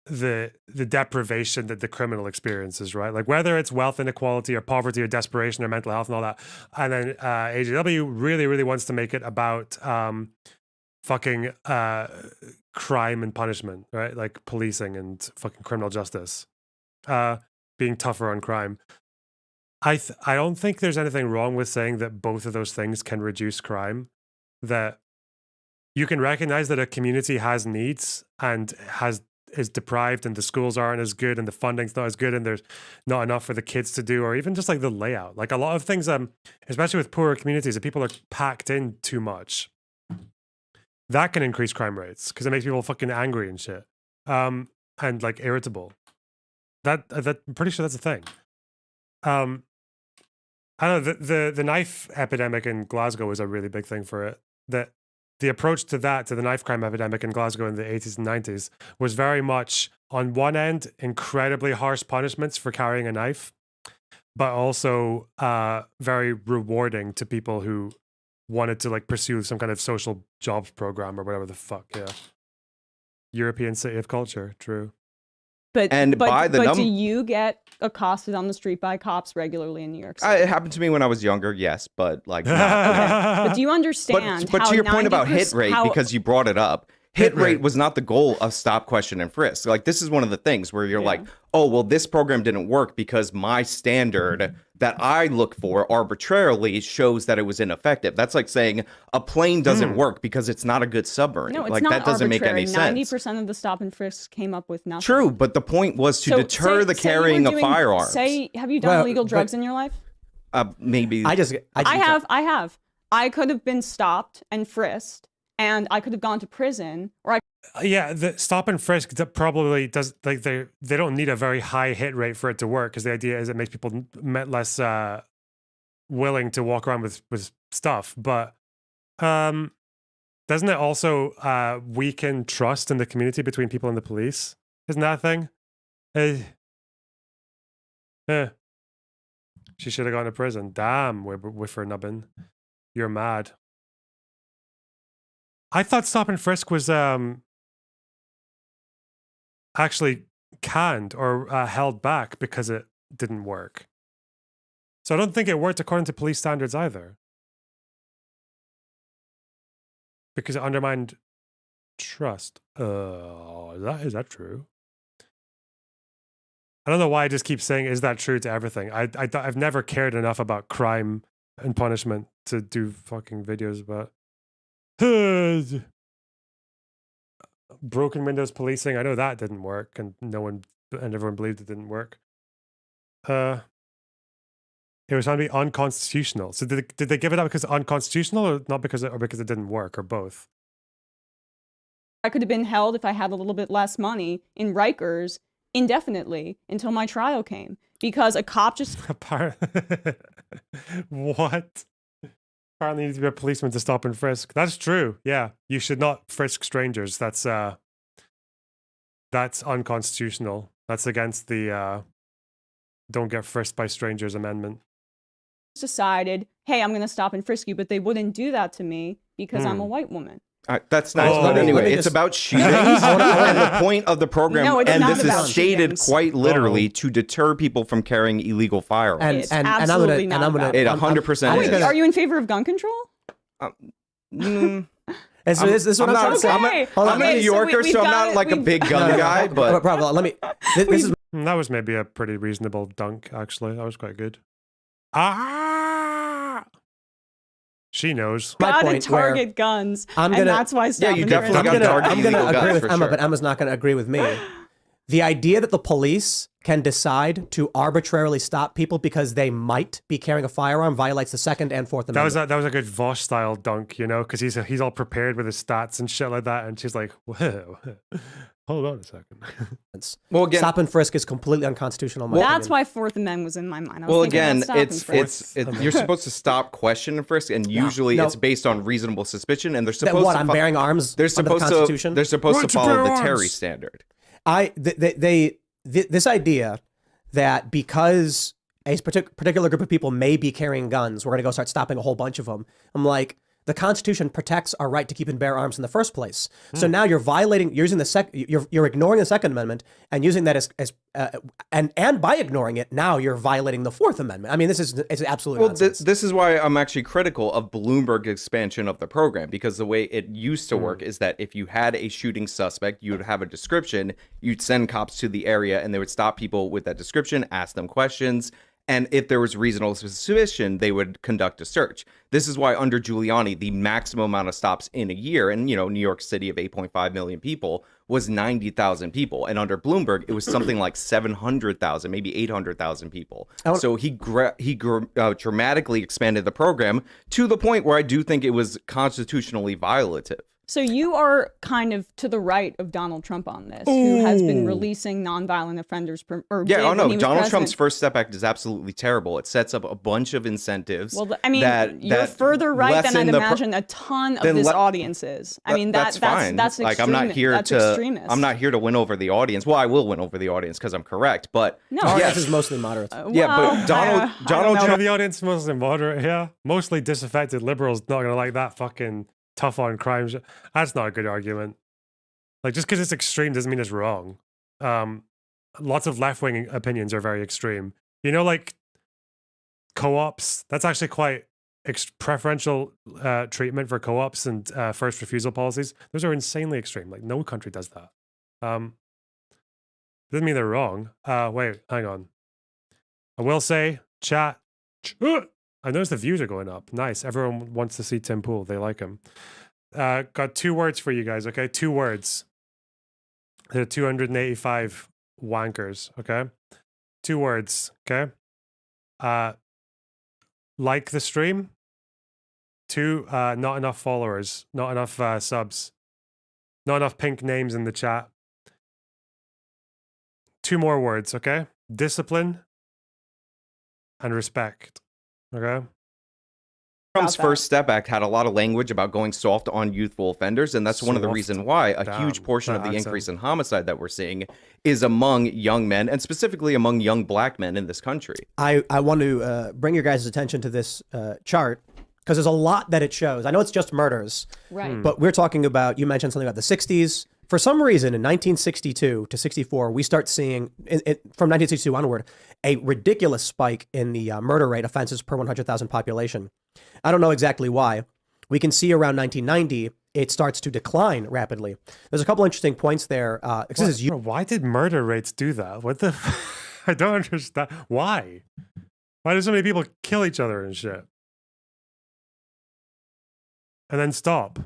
Speaker 1: the deprivation that the criminal experiences, right? Like whether it's wealth inequality or poverty or desperation or mental health and all that. And then AJW really, really wants to make it about fucking crime and punishment, right? Like policing and fucking criminal justice, being tougher on crime. I don't think there's anything wrong with saying that both of those things can reduce crime, that you can recognize that a community has needs and is deprived, and the schools aren't as good and the funding's not as good and there's not enough for the kids to do, or even just like the layout. Like a lot of things, especially with poorer communities, if people are packed in too much, that can increase crime rates because it makes people fucking angry and shit, and like irritable. That I'm pretty sure that's a thing. I don't know, the knife epidemic in Glasgow was a really big thing for it. That the approach to the knife crime epidemic in Glasgow in the 80s and 90s was very much, on one end, incredibly harsh punishments for carrying a knife, but also very rewarding to people who wanted to like pursue some kind of social jobs program or whatever the fuck. Yeah. European city of culture, true.
Speaker 6: But do you get accosted on the street by cops regularly in New York City?
Speaker 5: It happened to me when I was younger, yes, but like not.
Speaker 6: Okay. But do you understand?
Speaker 5: But to your point about hit rate, because you brought it up, hit rate was not the goal of stop, question, and frisk. Like this is one of the things where you're like, oh well, this program didn't work because my standard that I look for arbitrarily shows that it was ineffective. That's like saying a plane doesn't work because it's not a good submarine.
Speaker 6: No, it's
Speaker 5: like
Speaker 6: not
Speaker 5: that doesn't
Speaker 6: arbitrary.
Speaker 5: make any sense.
Speaker 6: 90% of the stop and frisks came up with nothing.
Speaker 5: True, but the point was to deter the carrying of firearms.
Speaker 6: Have you done illegal drugs in your life?
Speaker 5: Maybe.
Speaker 6: I have. I could have been stopped and frisked, and I could have gone to prison, or
Speaker 1: the stop and frisk probably does, like they don't need a very high hit rate for it to work, because the idea is it makes people less willing to walk around with stuff. But doesn't it also weaken trust in the community between people and the police? Isn't that a thing? She should have gone to prison. Damn, whiffernubbin. You're mad. I thought stop and frisk was actually canned or held back because it didn't work. So I don't think it worked according to police standards either, because it undermined trust. Is that true? I don't know why I just keep saying, is that true to everything? I've never cared enough about crime and punishment to do fucking videos about broken windows policing. I know that didn't work, and everyone believed it didn't work. It was found to be unconstitutional. So did they give it up because it's unconstitutional, or not because it didn't work, or both?
Speaker 6: I could have been held if I had a little bit less money in Rikers indefinitely until my trial came, because a cop just
Speaker 1: what? Apparently you need to be a policeman to stop and frisk. That's true. Yeah, you should not frisk strangers. That's unconstitutional. That's against the don't get frisked by strangers amendment.
Speaker 6: Decided, hey, I'm going to stop and frisk you, but they wouldn't do that to me because I'm a white woman.
Speaker 5: That's nice,
Speaker 1: Oh.
Speaker 5: but
Speaker 1: Let
Speaker 5: anyway,
Speaker 4: me
Speaker 5: it's
Speaker 4: just-
Speaker 5: about shootings, and the point of the program,
Speaker 6: No, it's
Speaker 5: and
Speaker 6: not
Speaker 5: this
Speaker 6: about
Speaker 5: is stated
Speaker 6: shootings.
Speaker 5: quite literally to deter people from carrying illegal firearms.
Speaker 6: It's absolutely not about
Speaker 5: It
Speaker 6: that.
Speaker 5: 100%
Speaker 4: I'm
Speaker 5: is.
Speaker 4: gonna-
Speaker 6: Are you in favor of gun control?
Speaker 5: Mm,
Speaker 4: And so this is what I'm trying to say.
Speaker 6: Okay.
Speaker 5: I'm a
Speaker 6: Okay,
Speaker 5: New Yorker,
Speaker 6: we've
Speaker 5: so I'm
Speaker 6: got
Speaker 5: not
Speaker 6: it.
Speaker 5: like a
Speaker 6: We've-
Speaker 5: big gun guy, but
Speaker 4: Bravo, let me. This is
Speaker 1: That was maybe a pretty reasonable dunk, actually. That was quite good. Ah! She knows.
Speaker 4: my
Speaker 6: Gotta
Speaker 4: point where
Speaker 6: target guns,
Speaker 4: I'm
Speaker 6: and
Speaker 4: gonna-
Speaker 6: that's why. Stop
Speaker 5: you
Speaker 6: and
Speaker 5: definitely
Speaker 6: frisk-
Speaker 5: got target
Speaker 4: I'm gonna
Speaker 5: illegal
Speaker 4: agree
Speaker 5: guns
Speaker 4: with
Speaker 5: for
Speaker 4: Emma,
Speaker 5: sure.
Speaker 4: but Emma's not gonna agree with me. The idea that the police can decide to arbitrarily stop people because they might be carrying a firearm violates the Second and Fourth Amendment.
Speaker 1: That was a good Vosh style dunk, you know, because he's all prepared with his stats and shit like that, and she's like, "Whoa, hold on a second."
Speaker 5: well, again,
Speaker 4: Stop and frisk is completely unconstitutional. in my
Speaker 6: That's
Speaker 4: opinion.
Speaker 6: why Fourth Amendment was in my mind. I was
Speaker 5: well,
Speaker 6: thinking about
Speaker 5: again,
Speaker 6: stop and
Speaker 5: it's
Speaker 6: frisk.
Speaker 5: you're supposed to stop, question, and frisk, and usually
Speaker 4: no.
Speaker 5: it's based on reasonable suspicion, and they're
Speaker 4: That
Speaker 5: supposed
Speaker 4: what
Speaker 5: to
Speaker 4: I'm
Speaker 5: fo-
Speaker 4: bearing arms
Speaker 5: They're
Speaker 4: under the
Speaker 5: supposed
Speaker 4: Constitution.
Speaker 5: to. They're supposed
Speaker 1: Right
Speaker 5: to
Speaker 1: to
Speaker 5: follow
Speaker 1: bear
Speaker 5: the Terry
Speaker 1: arms.
Speaker 5: standard.
Speaker 4: This idea that because a particular group of people may be carrying guns, we're going to go start stopping a whole bunch of them. I'm like, the Constitution protects our right to keep and bear arms in the first place. So now you're violating, you're using you're ignoring the Second Amendment and using that and by ignoring it, now you're violating the Fourth Amendment. I mean, it's absolutely
Speaker 5: Well,
Speaker 4: nonsense.
Speaker 5: this is why I'm actually critical of Bloomberg's expansion of the program, because the way it used to work is that if you had a shooting suspect, you would have a description, you'd send cops to the area, and they would stop people with that description, ask them questions, and if there was reasonable suspicion, they would conduct a search. This is why under Giuliani, the maximum amount of stops in a year, and New York City of 8.5 million people, was 90,000 people. And under Bloomberg, it was something like 700,000, maybe 800,000 people. So he dramatically expanded the program to the point where I do think it was constitutionally violative.
Speaker 6: So you are kind of to the right of Donald Trump on this, who has been releasing nonviolent offenders.
Speaker 5: Yeah, oh no, Donald Trump's First Step Act is absolutely terrible. It sets up a bunch of incentives.
Speaker 6: Well, I mean,
Speaker 5: that
Speaker 6: you're further right than
Speaker 5: lessen
Speaker 6: I'd
Speaker 5: the
Speaker 6: imagine a ton of
Speaker 5: then
Speaker 6: this
Speaker 5: le-
Speaker 6: audience is. I mean,
Speaker 5: that's fine.
Speaker 6: That's
Speaker 5: like
Speaker 6: extreme.
Speaker 5: I'm not here
Speaker 6: that's
Speaker 5: to.
Speaker 6: extremist.
Speaker 5: I'm not here to win over the audience. Well, I will win over the audience because I'm correct. But
Speaker 6: No,
Speaker 4: Our
Speaker 6: yes.
Speaker 4: audience is mostly moderates.
Speaker 5: yeah,
Speaker 6: well,
Speaker 5: but Donald
Speaker 6: know.
Speaker 1: Yeah,
Speaker 5: Trump.
Speaker 1: the audience is mostly moderate here. Mostly disaffected liberals not gonna like that fucking tough on crime shit. That's not a good argument. Like, just because it's extreme doesn't mean it's wrong. Lots of left-wing opinions are very extreme. Like co-ops. That's actually quite preferential treatment for co-ops and first refusal policies. Those are insanely extreme. Like, no country does that. Doesn't mean they're wrong. Wait, hang on. I will say, chat. I noticed the views are going up. Nice. Everyone wants to see Tim Pool. They like him. Got 2 words for you guys, okay? 2 words. There are 285 wankers, okay? 2 words, okay? Like the stream. 2, not enough followers. Not enough subs. Not enough pink names in the chat. 2 more words, okay? Discipline and respect. Okay.
Speaker 5: Trump's
Speaker 6: that.
Speaker 5: First Step Act had a lot of language about going soft on youthful offenders, and that's one of the
Speaker 1: Soft.
Speaker 5: reasons why a
Speaker 1: Damn,
Speaker 5: huge portion of
Speaker 1: that
Speaker 5: the
Speaker 1: accent.
Speaker 5: increase in homicide that we're seeing is among young men, and specifically among young black men in this country.
Speaker 4: I want to bring your guys' attention to this chart because there's a lot that it shows. I know it's just murders,
Speaker 6: Right.
Speaker 4: but we're talking about, you mentioned something about the 60s. For some reason, in 1962 to 64, we start seeing, from 1962 onward, a ridiculous spike in the murder rate, offenses per 100,000 population. I don't know exactly why. We can see around 1990, it starts to decline rapidly. There's a couple interesting points there. This is
Speaker 1: Bro, why did murder rates do that? What the? I don't understand. Why? Why do so many people kill each other and shit? And then stop.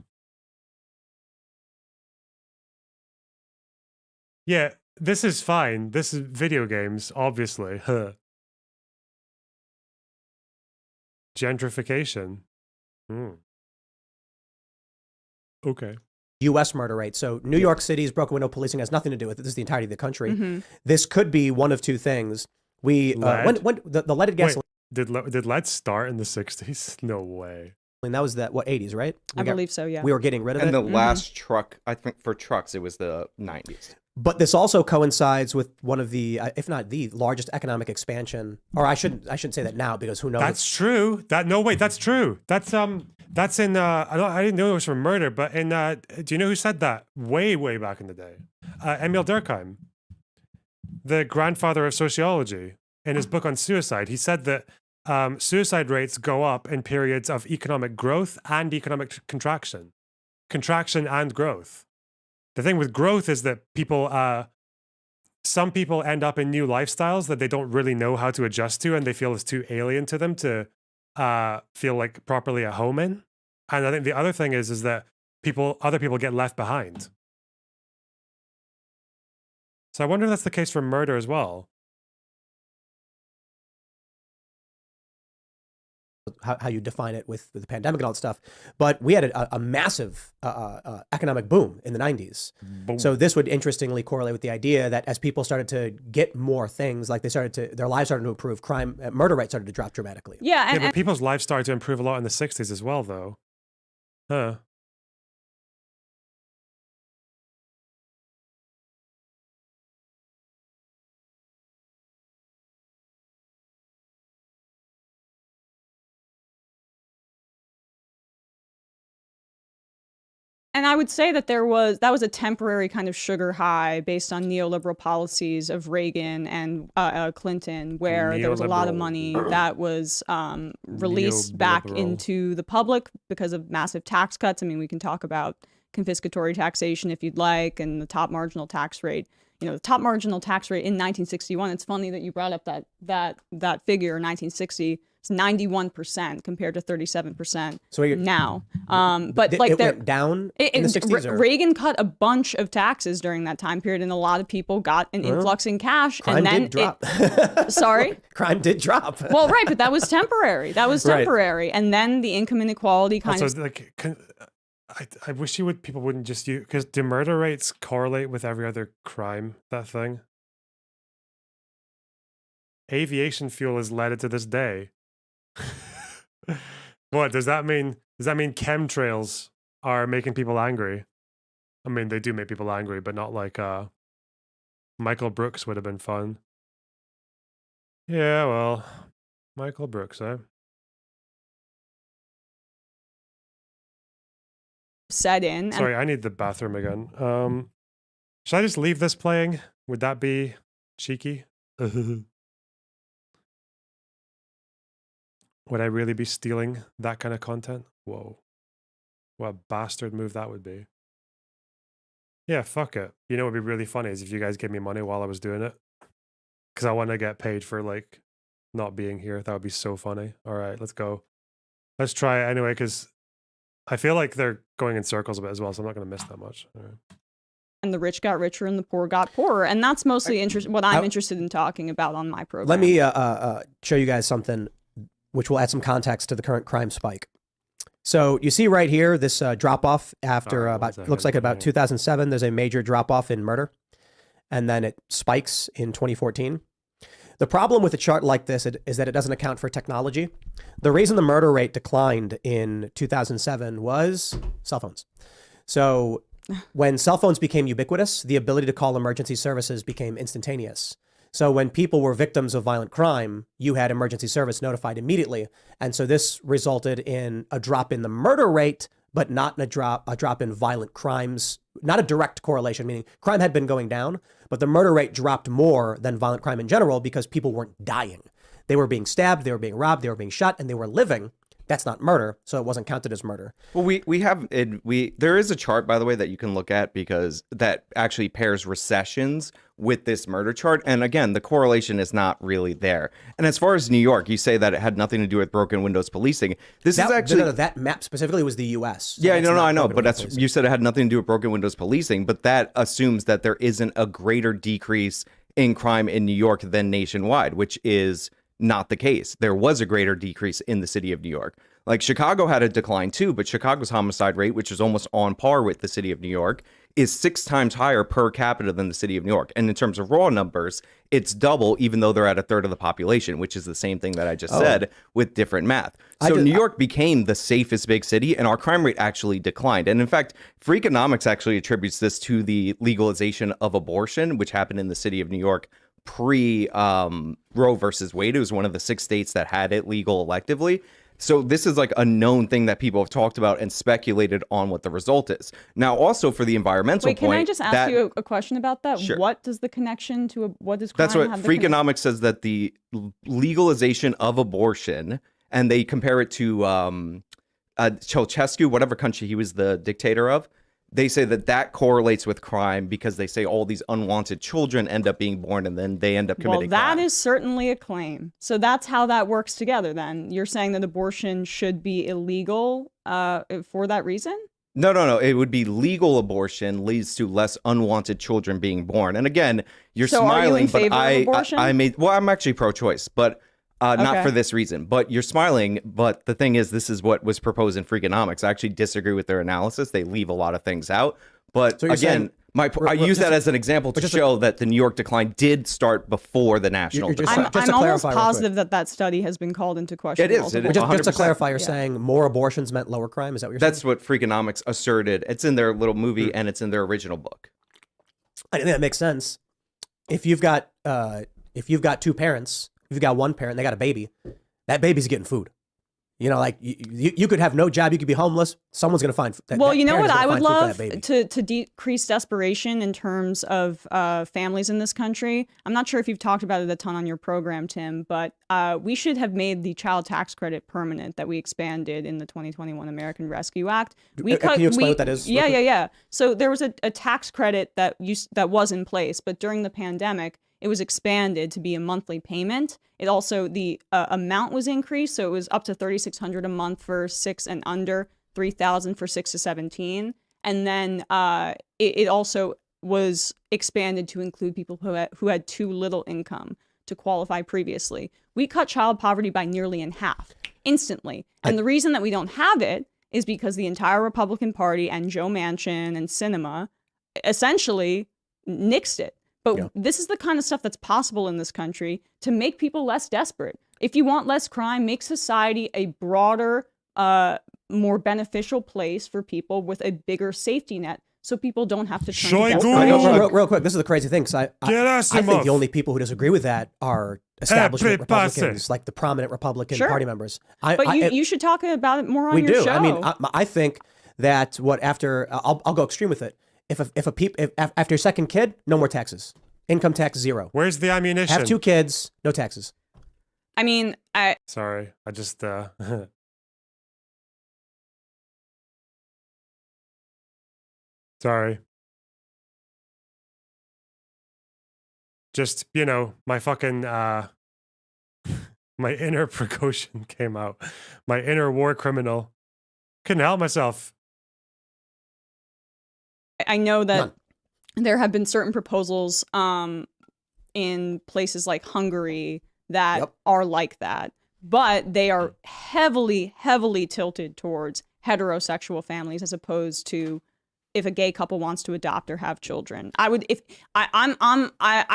Speaker 1: Yeah, this is fine. This is video games, obviously. Huh. Gentrification. Okay.
Speaker 4: U.S. murder rate. So New York City's broken window policing has nothing to do with it. This is the entirety of the country.
Speaker 6: Mhm.
Speaker 4: This could be one of 2 things. We
Speaker 1: Lead?
Speaker 4: when the leaded gasoline,
Speaker 1: Did lead start in the 60s? No way.
Speaker 4: that was the 80s, right?
Speaker 6: I believe so, yeah.
Speaker 4: We were getting rid of
Speaker 5: And
Speaker 4: it.
Speaker 5: the last truck, I think for trucks, it was the 90s.
Speaker 4: But this also coincides with one of the, if not the largest economic expansion, or I shouldn't say that now because who knows?
Speaker 1: That's true. That's true. That's in I didn't know it was from Murder, but in do you know who said that? Way back in the day. Emil Durkheim, the grandfather of sociology, in his book on suicide, he said that suicide rates go up in periods of economic growth and economic contraction. Contraction and growth. The thing with growth is that some people end up in new lifestyles that they don't really know how to adjust to, and they feel it's too alien to them to feel like properly at home in. And I think the other thing is that other people get left behind. So I wonder if that's the case for Murder as well.
Speaker 4: How you define it with the pandemic and all that stuff. But we had a massive economic boom in the 90s.
Speaker 1: Boom.
Speaker 4: So this would interestingly correlate with the idea that as people started to get more things, like their lives started to improve, murder rate started to drop dramatically.
Speaker 6: Yeah,
Speaker 1: but people's lives started to improve a lot in the 60s as well, though. Huh.
Speaker 6: And I would say that that was a temporary kind of sugar high based on neoliberal policies of Reagan and Clinton, where there was a lot of money that was released back into the public because of massive tax cuts. I mean, we can talk about confiscatory taxation if you'd like, and the top marginal tax rate. You know, the top marginal tax rate in 1961. It's funny that you brought up that figure, 1960. 91% compared to 37% now. But
Speaker 4: it went down in the 60s?
Speaker 6: Reagan cut a bunch of taxes during that time period, and a lot of people got an influx in cash.
Speaker 4: Crime
Speaker 6: and then
Speaker 4: did drop.
Speaker 6: Sorry?
Speaker 4: Crime did drop.
Speaker 6: Well, right, but that was temporary. Right. And then the income inequality kind of...
Speaker 1: Like, I wish people wouldn't just use... Because do murder rates correlate with every other crime, that thing? Aviation fuel is leaded to this day. What does that mean? Does that mean chemtrails are making people angry? I mean, they do make people angry, but not like Michael Brooks would have been fun. Yeah, well, Michael Brooks, eh?
Speaker 6: Set in.
Speaker 1: Sorry, I need the bathroom again. Should I just leave this playing? Would that be cheeky? Would I really be stealing that kind of content? Whoa. What a bastard move that would be. Yeah, fuck it. You know what would be really funny is if you guys gave me money while I was doing it. Because I want to get paid for, like, not being here. That would be so funny. All right, let's go. Let's try it anyway, because I feel like they're going in circles a bit as well, so I'm not going to miss that much. All right.
Speaker 6: And the rich got richer and the poor got poorer. And that's mostly what I'm interested in talking about on my program.
Speaker 4: Let me show you guys something which will add some context to the current crime spike. So you see right here, this drop-off after looks like about 2007, there's a major drop-off in murder. And then it spikes in 2014. The problem with a chart like this is that it doesn't account for technology. The reason the murder rate declined in 2007 was cell phones. So when cell phones became ubiquitous, the ability to call emergency services became instantaneous. So when people were victims of violent crime, you had emergency service notified immediately. And so this resulted in a drop in the murder rate, but not in a drop in violent crimes, not a direct correlation, meaning crime had been going down, but the murder rate dropped more than violent crime in general because people weren't dying. They were being stabbed, they were being robbed, they were being shot, and they were living. That's not murder, so it wasn't counted as murder.
Speaker 5: Well, there is a chart, by the way, that you can look at because that actually pairs recessions with this murder chart. And again, the correlation is not really there. And as far as New York, you say that it had nothing to do with broken windows policing.
Speaker 4: That map specifically was the U.S.
Speaker 5: So yeah, I know. But you said it had nothing to do with broken windows policing. But that assumes that there isn't a greater decrease in crime in New York than nationwide, which is not the case. There was a greater decrease in the city of New York. Like Chicago had a decline too, but Chicago's homicide rate, which is almost on par with the city of New York, is 6 times higher per capita than the city of New York. And in terms of raw numbers, it's double, even though they're at a third of the population, which is the same thing that I just said with different math. So New York became the safest big city, and our crime rate actually declined. And in fact, Freakonomics actually attributes this to the legalization of abortion, which happened in the city of New York pre Roe versus Wade. It was one of the 6 states that had it legal electively. So this is like a known thing that people have talked about and speculated on what the result is. Now, also for the environmental
Speaker 6: Wait, can I just ask you a question about that?
Speaker 5: Sure.
Speaker 6: What does the connection to what does crime
Speaker 5: That's what
Speaker 6: have
Speaker 5: Freakonomics says, that the legalization of abortion, and they compare it to Ceausescu, whatever country he was the dictator of. They say that correlates with crime because they say all these unwanted children end up being born and then they end up committing
Speaker 6: Well, that
Speaker 5: crime.
Speaker 6: is certainly a claim. So that's how that works together then. You're saying that abortion should be illegal for that reason?
Speaker 5: No. It would be legal abortion leads to less unwanted children being born. And again, you're
Speaker 6: So
Speaker 5: smiling,
Speaker 6: are you in
Speaker 5: but
Speaker 6: favor of abortion?
Speaker 5: I'm actually pro-choice, but not
Speaker 6: Okay.
Speaker 5: for this reason. But you're smiling. But the thing is, this is what was proposed in Freakonomics. I actually disagree with their analysis. They leave a lot of things out. But
Speaker 4: So you're
Speaker 5: again,
Speaker 4: saying-
Speaker 5: I use that as an example to show that the New York decline did start before the national
Speaker 4: You're just-
Speaker 5: decline.
Speaker 4: to
Speaker 6: I'm almost
Speaker 4: clarify real quick.
Speaker 6: positive that study has been called into question.
Speaker 5: It is.
Speaker 6: multiple
Speaker 5: It is.
Speaker 6: times.
Speaker 4: Just to
Speaker 5: 100%.
Speaker 4: clarify, you're saying more abortions meant lower crime? Is that what you're
Speaker 5: That's
Speaker 4: saying?
Speaker 5: what Freakonomics asserted. It's in their little movie and it's in their original book.
Speaker 4: I think that makes sense. If you've got 2 parents, if you've got one parent, they got a baby, that baby's getting food. You know, like you could have no job, you could be homeless. Someone's going to find.
Speaker 6: Well, you know what I would love
Speaker 4: baby.
Speaker 6: to decrease desperation in terms of families in this country. I'm not sure if you've talked about it a ton on your program, Tim, but we should have made the child tax credit permanent that we expanded in the 2021 American Rescue Act.
Speaker 4: Can you explain what that is?
Speaker 6: Yeah. So there was a tax credit that was in place, but during the pandemic, it was expanded to be a monthly payment. It also, the amount was increased, so it was up to $3,600 a month for 6 and under, $3,000 for 6 to 17, and then it also was expanded to include people who had too little income to qualify previously. We cut child poverty by nearly in half instantly, and the reason that we don't have it is because the entire Republican Party and Joe Manchin and Sinema essentially nixed it. But this is the kind of stuff that's possible in this country to make people less desperate. If you want less crime, make society a broader, more beneficial place for people with a bigger safety net so people don't have to turn to desperation.
Speaker 4: Real quick, this is the crazy thing, because I think the only people who disagree with that are establishment Republicans, like the prominent Republican Party members.
Speaker 6: But you should talk about it more on your show.
Speaker 4: I mean, I think that I'll go extreme with it. If after your second kid, no more taxes. Income tax 0.
Speaker 1: Where's the ammunition?
Speaker 4: Have 2 kids, no taxes.
Speaker 6: I mean,
Speaker 1: Sorry, I just Sorry. Just, my fucking my inner Prigozhin came out. My inner war criminal. Couldn't help myself.
Speaker 6: I know that there have been certain proposals in places like Hungary that are like that, but they are heavily, heavily tilted towards heterosexual families as opposed to if a gay couple wants to adopt or have children. I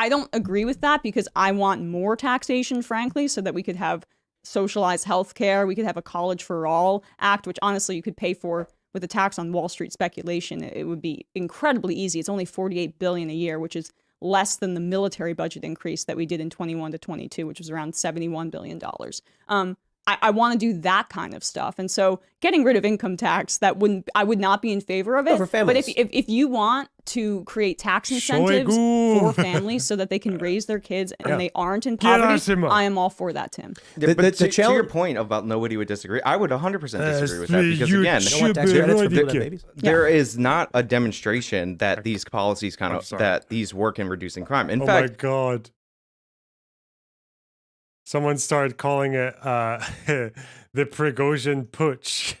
Speaker 6: don't agree with that because I want more taxation, frankly, so that we could have socialized healthcare. We could have a college for all act, which honestly you could pay for with a tax on Wall Street speculation. It would be incredibly easy. It's only $48 billion a year, which is less than the military budget increase that we did in 21 to 22, which was around $71 billion. I want to do that kind of stuff. And so getting rid of income tax, I would not be in favor of it.
Speaker 4: For
Speaker 6: but
Speaker 4: families.
Speaker 6: if you want to create tax incentives for families so that they can raise their kids and they aren't in poverty, I am all for that, Tim.
Speaker 5: Yeah, but to your
Speaker 4: challenge-
Speaker 5: point about nobody would disagree, I would 100% disagree with that because again,
Speaker 4: You don't want tax credits for people that have babies?
Speaker 5: there is not a demonstration that these policies that these work in reducing crime. In
Speaker 1: Oh
Speaker 5: fact,
Speaker 1: my god. Someone started calling it the Prigozhin Putsch.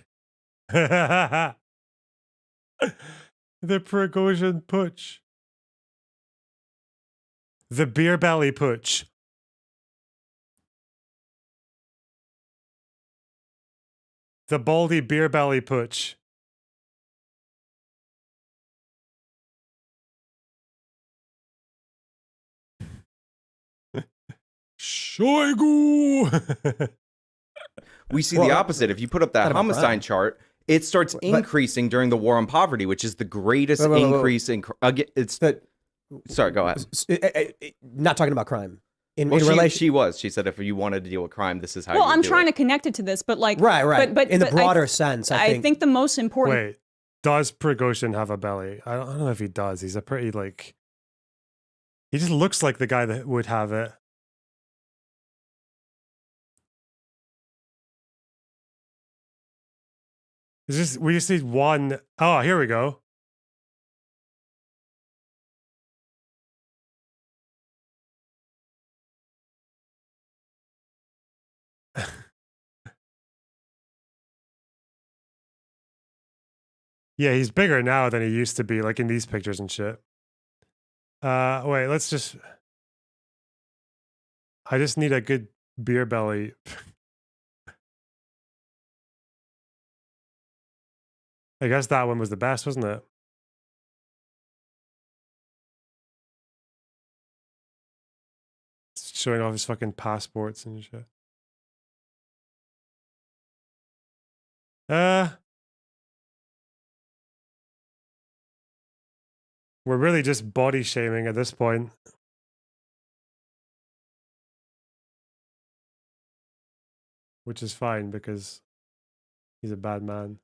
Speaker 1: The Prigozhin Putsch. The Beer Belly Putsch. The Baldy Beer Belly Putsch. Shoigu.
Speaker 5: We see
Speaker 4: Well,
Speaker 5: the opposite. If you put up that
Speaker 4: not about
Speaker 5: homicide
Speaker 4: crime.
Speaker 5: chart, it starts increasing during the war on poverty, which is the greatest increase in. It's
Speaker 4: But
Speaker 5: sorry, go ahead.
Speaker 4: not talking about crime. In
Speaker 5: Well,
Speaker 4: relation,
Speaker 5: she was. She said if you wanted to deal with crime, this is how.
Speaker 6: Well,
Speaker 5: you
Speaker 6: I'm
Speaker 5: do
Speaker 6: trying
Speaker 5: it.
Speaker 6: to connect it to this, but like,
Speaker 4: right.
Speaker 6: But
Speaker 4: in the
Speaker 6: but
Speaker 4: broader sense, I think
Speaker 6: the most important.
Speaker 1: Wait, does Prigozhin have a belly? I don't know if he does. He's a pretty like. He just looks like the guy that would have it. It's just we just need one. Oh, here we go. Yeah, he's bigger now than he used to be, like in these pictures and shit. Wait, let's just. I just need a good beer belly. I guess that one was the best, wasn't it? Showing off his fucking passports and shit. We're really just body shaming at this point. Which is fine because he's a bad man.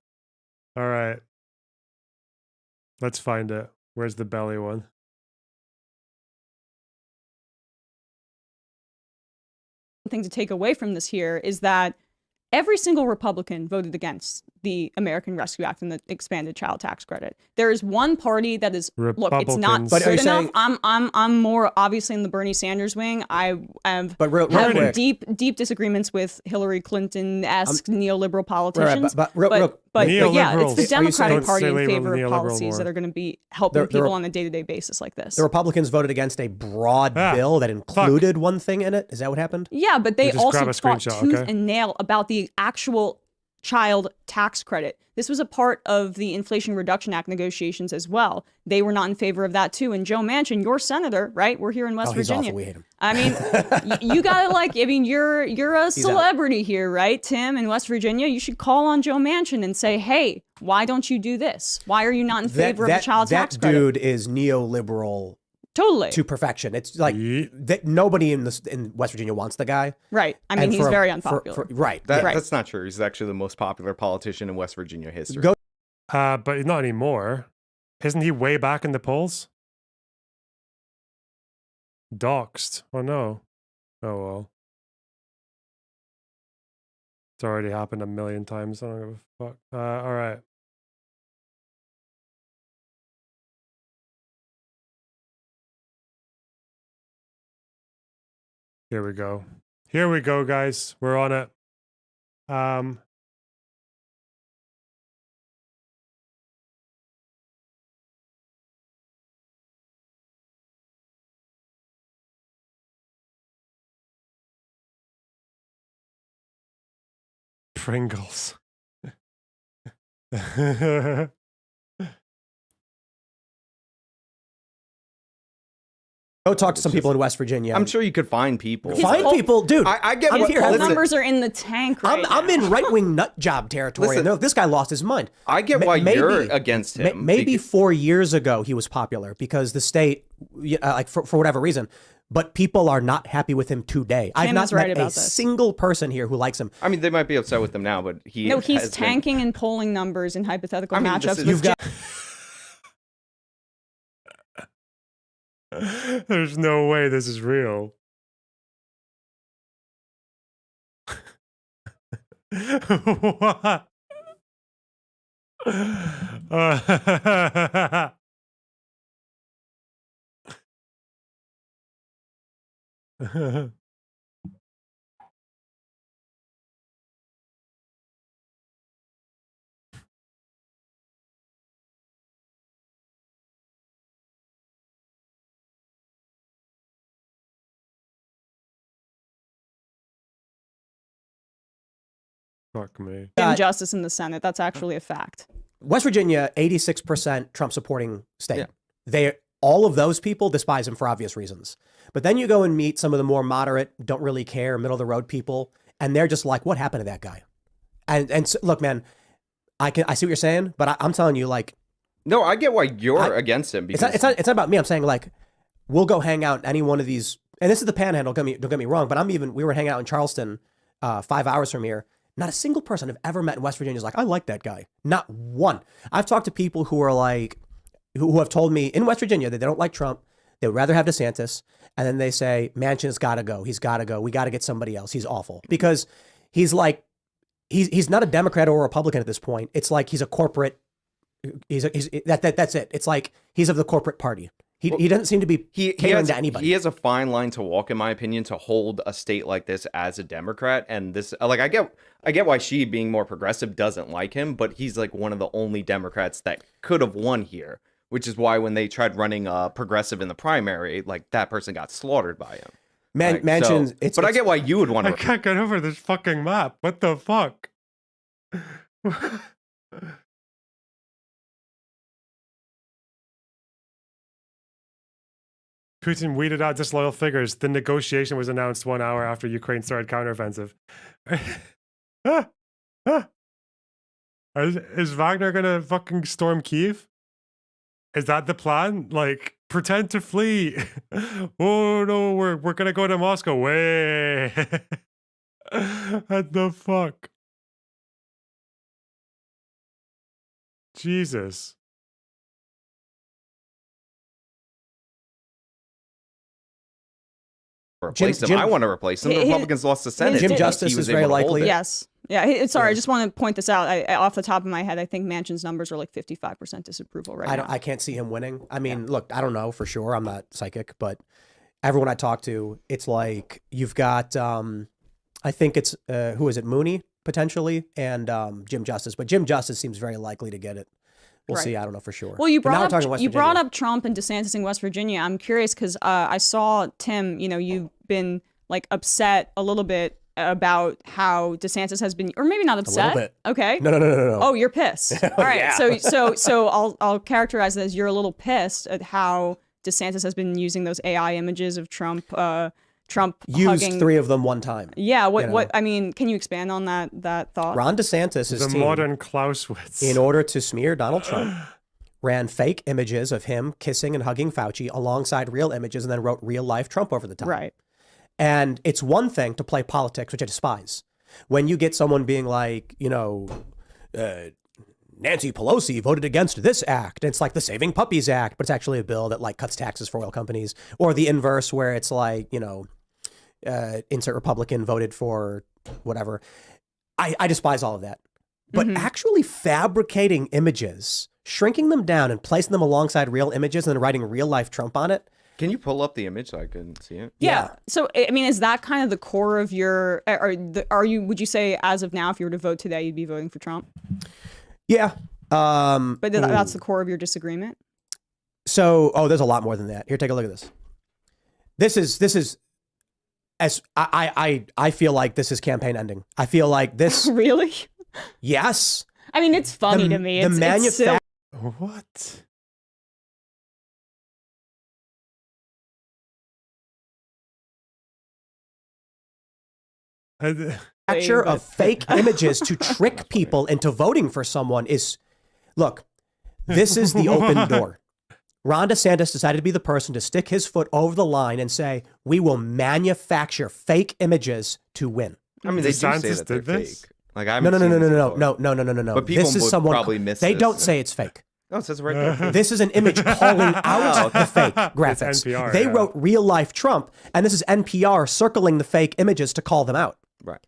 Speaker 1: All right. Let's find it. Where's the belly one?
Speaker 6: Thing to take away from this here is that every single Republican voted against the American Rescue Act and the expanded child tax credit. There is one party that is look, it's not
Speaker 1: Republicans. But
Speaker 6: good
Speaker 4: are you
Speaker 6: enough.
Speaker 4: saying-
Speaker 6: I'm more obviously in the Bernie Sanders wing. I have
Speaker 4: But real
Speaker 6: had
Speaker 4: quick.
Speaker 6: deep disagreements with Hillary Clinton-esque neoliberal politicians.
Speaker 4: but yeah,
Speaker 6: but yeah, it's the
Speaker 1: Neoliberals.
Speaker 6: Democratic
Speaker 1: Don't
Speaker 6: Party
Speaker 1: say
Speaker 6: in
Speaker 1: label
Speaker 6: favor of
Speaker 1: neoliberal
Speaker 6: policies
Speaker 1: more.
Speaker 6: that are going to be helping
Speaker 4: They're-
Speaker 6: people on a day-to-day basis like this.
Speaker 4: the Republicans voted against a broad
Speaker 1: Ah,
Speaker 4: bill that included one thing in it. Is that what happened?
Speaker 6: Yeah, but they
Speaker 1: You just
Speaker 6: also
Speaker 1: grab a
Speaker 6: fought
Speaker 1: screenshot,
Speaker 6: tooth
Speaker 1: okay?
Speaker 6: and nail about the actual child tax credit. This was a part of the Inflation Reduction Act negotiations as well. They were not in favor of that too. And Joe Manchin, your senator, right? We're here in West
Speaker 4: Oh, he's
Speaker 6: Virginia.
Speaker 4: awful. We hate him.
Speaker 6: I mean, you gotta you're a celebrity here, right, Tim? In West Virginia, you should call on Joe Manchin and say, hey, why don't you do this? Why are you not in favor of the child tax
Speaker 4: that
Speaker 6: credit?
Speaker 4: dude is neoliberal
Speaker 6: Totally.
Speaker 4: to perfection. It's like
Speaker 1: Ye-
Speaker 4: that nobody in West Virginia wants the guy.
Speaker 6: Right. I mean,
Speaker 4: And
Speaker 6: he's
Speaker 4: for-
Speaker 6: very
Speaker 4: for-
Speaker 6: unpopular.
Speaker 4: right.
Speaker 5: That,
Speaker 6: Right.
Speaker 5: That's not true. He's actually the most popular politician in West Virginia history.
Speaker 4: Go-
Speaker 1: But not anymore. Isn't he way back in the polls? Doxed. Oh no. Oh well. It's already happened a million times. I don't give a fuck. All right. Here we go. Here we go, guys. We're on it. Pringles.
Speaker 4: Go talk to some people in West Virginia.
Speaker 5: I'm sure you could find people.
Speaker 4: Find
Speaker 5: but-
Speaker 4: people, dude.
Speaker 5: I get
Speaker 4: I'm
Speaker 5: what
Speaker 4: here.
Speaker 6: Poll
Speaker 5: listen,
Speaker 6: numbers are in the tank right
Speaker 4: I'm
Speaker 6: now.
Speaker 4: in right wing nut job territory.
Speaker 5: Listen.
Speaker 4: and this guy lost his mind.
Speaker 5: I get why you're against him.
Speaker 4: Maybe
Speaker 5: because-
Speaker 4: 4 years ago he was popular because the state, like for whatever reason, but people are not happy with him today. I've
Speaker 6: Tim
Speaker 4: not
Speaker 6: is right
Speaker 4: met a
Speaker 6: about this.
Speaker 4: single person here who likes him.
Speaker 5: I mean, they might be upset with him now, but
Speaker 6: No, he's
Speaker 5: has been-
Speaker 6: tanking in polling numbers in hypothetical
Speaker 5: I mean, this
Speaker 6: matchups.
Speaker 5: is-
Speaker 6: with
Speaker 4: You've got
Speaker 1: There's no way this is real. What? Fuck me.
Speaker 6: injustice in the Senate. That's actually a fact.
Speaker 4: West Virginia, 86% Trump supporting state.
Speaker 5: Yeah.
Speaker 4: They all of those people despise him for obvious reasons. But then you go and meet some of the more moderate, don't really care, middle of the road people, and they're just like, what happened to that guy? And so, look, man, I see what you're saying, but I'm telling you, like,
Speaker 5: no, I get why you're against him. Because
Speaker 4: it's not about me. I'm saying, like, we'll go hang out in any one of these, and this is the Panhandle. Don't get me wrong, but we were hanging out in Charleston, 5 hours from here. Not a single person I've ever met in West Virginia is like, I like that guy. Not one. I've talked to people who are like, who have told me in West Virginia that they don't like Trump. They would rather have DeSantis. And then they say, Manchin's got to go. He's got to go. We got to get somebody else. He's awful. Because he's like, he's not a Democrat or a Republican at this point. It's like he's a corporate, that's it. It's like he's of the corporate party. He doesn't seem to be catering to anybody.
Speaker 5: He has a fine line to walk, in my opinion, to hold a state like this as a Democrat. And this, like, I get why she, being more progressive, doesn't like him, but he's like one of the only Democrats that could have won here, which is why when they tried running progressive in the primary, like, that person got slaughtered by him.
Speaker 4: Manchin,
Speaker 5: but I get why you would want to.
Speaker 1: I can't get over this fucking map. What the fuck? Putin weeded out disloyal figures. The negotiation was announced 1 hour after Ukraine started counteroffensive. Is Wagner gonna fucking storm Kyiv? Is that the plan? Like, pretend to flee. Oh no, we're gonna go to Moscow. Way. What the fuck? Jesus.
Speaker 5: Replace him. I want to replace him. The Republicans lost the Senate.
Speaker 4: Jim Justice is very likely.
Speaker 6: Yes. Yeah. Sorry, I just want to point this out. Off the top of my head, I think Manchin's numbers are like 55% disapproval right now.
Speaker 4: I can't see him winning. I mean, look, I don't know for sure. I'm not psychic, but everyone I talk to, it's like you've got, I think it's, who is it, Mooney, potentially, and Jim Justice. But Jim Justice seems very likely to get it. We'll see. I don't know for sure.
Speaker 6: Well, you brought up Trump and DeSantis in West Virginia. I'm curious because I saw, Tim, you've been like upset a little bit about how DeSantis has been, or maybe not upset.
Speaker 4: A little bit.
Speaker 6: Okay.
Speaker 4: No.
Speaker 6: Oh, you're pissed. All right.
Speaker 4: Yeah.
Speaker 6: So I'll characterize it as you're a little pissed at how DeSantis has been using those AI images of Trump. Trump
Speaker 4: used
Speaker 6: hugging
Speaker 4: 3 of them one time.
Speaker 6: Yeah. What I mean, can you expand on that thought?
Speaker 4: Ron DeSantis is
Speaker 1: the modern Clausewitz.
Speaker 4: In order to smear Donald Trump, ran fake images of him kissing and hugging Fauci alongside real images, and then wrote real life Trump over the top.
Speaker 6: Right.
Speaker 4: And it's one thing to play politics, which I despise. When you get someone being like, Nancy Pelosi voted against this act. And it's like the Saving Puppies Act, but it's actually a bill that like cuts taxes for oil companies. Or the inverse where it's like, insert Republican voted for whatever. I despise all of that. But actually fabricating images, shrinking them down and placing them alongside real images and then writing real life Trump on it.
Speaker 5: Can you pull up the image so I can see it?
Speaker 6: Yeah. So, I mean, is that kind of the core of your, would you say as of now, if you were to vote today, you'd be voting for Trump?
Speaker 4: Yeah.
Speaker 6: But that's the core of your disagreement?
Speaker 4: So, there's a lot more than that. Here, take a look at this. This is as I feel like this is campaign ending. I feel like this.
Speaker 6: Really?
Speaker 4: Yes.
Speaker 6: I mean, it's funny to me. It's silly.
Speaker 1: What?
Speaker 4: Capture of fake images to trick people into voting for someone is, look, this is the open door. Ron DeSantis decided to be the person to stick his foot over the line and say, we will manufacture fake images to win.
Speaker 5: I mean, they do say that they're fake. Like, I
Speaker 4: no.
Speaker 5: no. But people
Speaker 4: this is
Speaker 5: would
Speaker 4: someone,
Speaker 5: probably miss
Speaker 4: They
Speaker 5: this.
Speaker 4: don't say it's fake.
Speaker 5: No, it says it right there.
Speaker 4: This is an image calling out the fake graphics.
Speaker 1: NPR,
Speaker 4: they wrote real life Trump, and this is NPR circling the fake images to call them out.
Speaker 5: Right.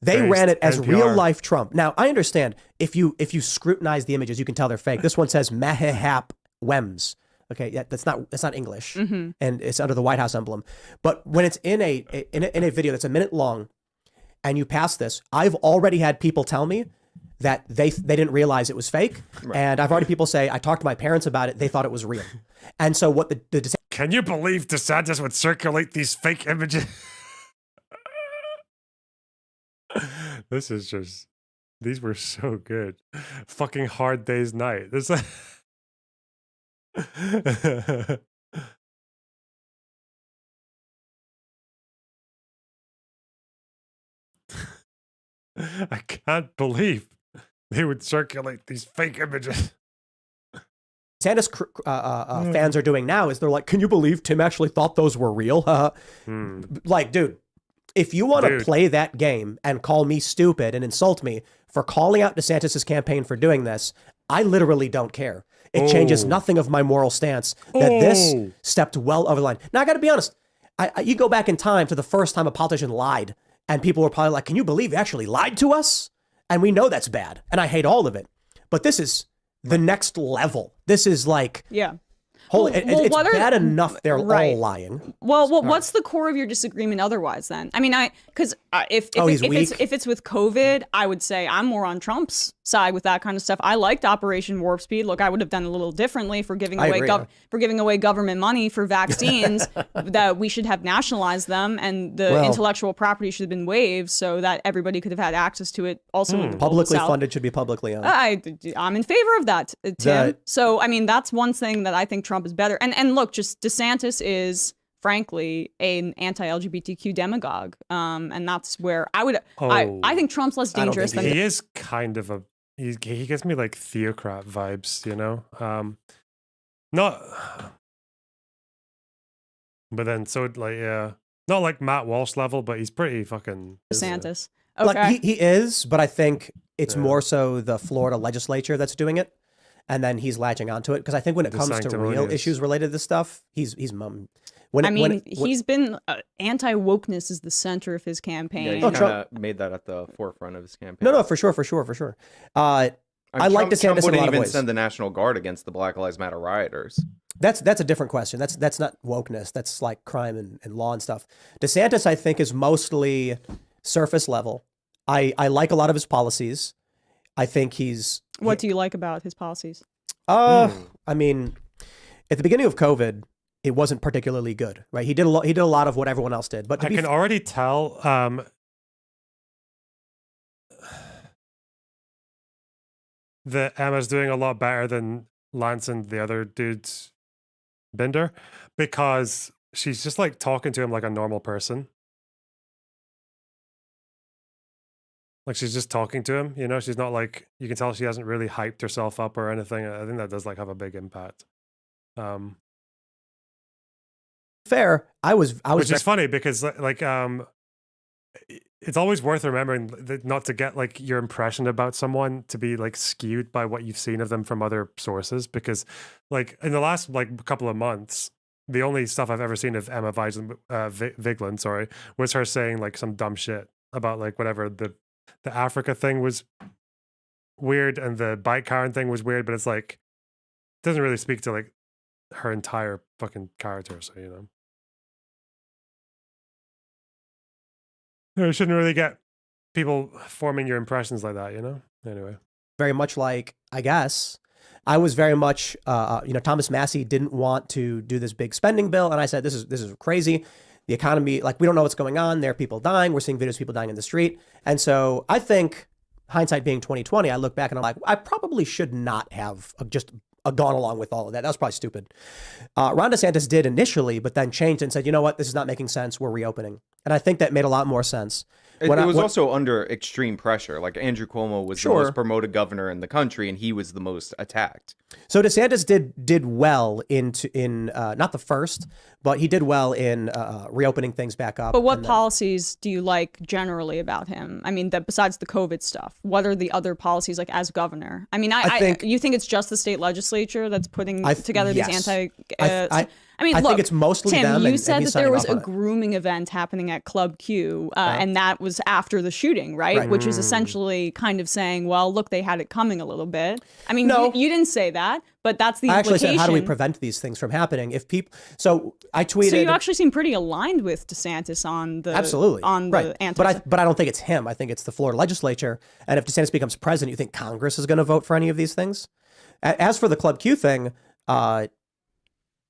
Speaker 4: They ran it as
Speaker 1: NPR.
Speaker 4: real life Trump. Now, I understand if you scrutinize the images, you can tell they're fake. This one says Mahehap Wems. Okay, yeah, that's not English, and it's under the White House emblem. But when it's in a video that's a minute long, and you pass this, I've already had people tell me that they didn't realize it was fake, and I've already people say I talked to my parents about it, they thought it was real, and so what the
Speaker 1: Can you believe DeSantis would circulate these fake images? This is just, these were so good. Fucking Hard Day's Night. This. I can't believe they would circulate these fake images.
Speaker 4: DeSantis fans are doing now is they're like, can you believe Tim actually thought those were real? Like, dude, if you want to play that game and call me stupid and insult me for calling out DeSantis's campaign for doing this, I literally don't care. It changes nothing of my moral stance that this stepped well over the line. Now, I got to be honest. You go back in time to the first time a politician lied, and people were probably like, can you believe he actually lied to us? And we know that's bad, and I hate all of it. But this is the next level. This is like...
Speaker 6: Yeah.
Speaker 4: Holy, it's bad enough they're all lying.
Speaker 6: Well, what's the core of your disagreement otherwise then? I mean, if it's with COVID, I would say I'm more on Trump's side with that kind of stuff. I liked Operation Warp Speed. Look, I would have done a little differently for giving away government money for vaccines that we should have nationalized them, and the intellectual property should have been waived so that everybody could have had access to it. Also,
Speaker 4: publicly funded should be publicly owned.
Speaker 6: I'm in favor of that, Tim. So I mean, that's one thing that I think Trump is better. And look, just DeSantis is frankly an anti-LGBTQ demagogue. And that's where I think Trump's less dangerous than
Speaker 1: he is kind of he gives me like theocrat vibes, you know? Not but then not like Matt Walsh level, but he's pretty fucking
Speaker 6: DeSantis.
Speaker 4: Okay. Like he is, but I think it's more so the Florida legislature that's doing it. And then he's latching onto it because I think when it comes to real issues related to this stuff, he's mum.
Speaker 6: He's been anti-wokeness is the center of his campaign.
Speaker 5: Yeah, he kind of made that at the forefront of his campaign.
Speaker 4: No, for sure. I like DeSantis
Speaker 5: Trump
Speaker 4: in a lot
Speaker 5: wouldn't
Speaker 4: of
Speaker 5: even
Speaker 4: ways.
Speaker 5: send the National Guard against the Black Lives Matter rioters.
Speaker 4: That's a different question. That's not wokeness. That's like crime and law and stuff. DeSantis, I think, is mostly surface level. I like a lot of his policies. I think
Speaker 6: What do you like about his policies?
Speaker 4: I mean, at the beginning of COVID, it wasn't particularly good, right? He did a lot of what everyone else did. But
Speaker 1: I can already tell that Emma's doing a lot better than Lance and the other dude's Binder, because she's just like talking to him like a normal person. Like she's just talking to him, you know, she's not like, you can tell she hasn't really hyped herself up or anything. I think that does like have a big impact.
Speaker 4: Fair. I was
Speaker 1: which is funny because like, it's always worth remembering that not to get like your impression about someone to be like skewed by what you've seen of them from other sources, because like in the last like couple of months, the only stuff I've ever seen of Emma Vigeland, was her saying like some dumb shit about like whatever the Africa thing was weird and the bike Karen thing was weird, but it's like it doesn't really speak to like her entire fucking character, so you know. You shouldn't really get people forming your impressions like that, you know? Anyway.
Speaker 4: Very much like, I guess, I was very much, Thomas Massey didn't want to do this big spending bill. And I said, this is crazy. The economy, like, we don't know what's going on. There are people dying. We're seeing videos of people dying in the street. And so I think, hindsight being 2020, I look back and I'm like, I probably should not have just gone along with all of that. That was probably stupid. Ron DeSantis did initially, but then changed and said, you know what, this is not making sense. We're reopening. And I think that made a lot more sense.
Speaker 5: It was also under extreme pressure. Like Andrew Cuomo was the most promoted governor in the country, and he was the most attacked.
Speaker 4: So DeSantis did well in not the first, but he did well in reopening things back up.
Speaker 6: But what policies do you like generally about him? I mean, besides the COVID stuff, what are the other policies like as governor? I mean, you think it's just the state legislature that's putting together these anti? I think it's mostly Tim,
Speaker 4: them.
Speaker 6: You said that there was a grooming event happening at Club Q, and that was after the shooting, right? Which is essentially kind of saying, well, look, they had it coming a little bit. I mean, you didn't say that, but that's the implication.
Speaker 4: I actually said, how do we prevent these things from happening? So I tweeted.
Speaker 6: So you actually seem pretty aligned with DeSantis on the anti.
Speaker 4: But I don't think it's him. I think it's the Florida legislature. And if DeSantis becomes president, you think Congress is going to vote for any of these things? As for the Club Q thing,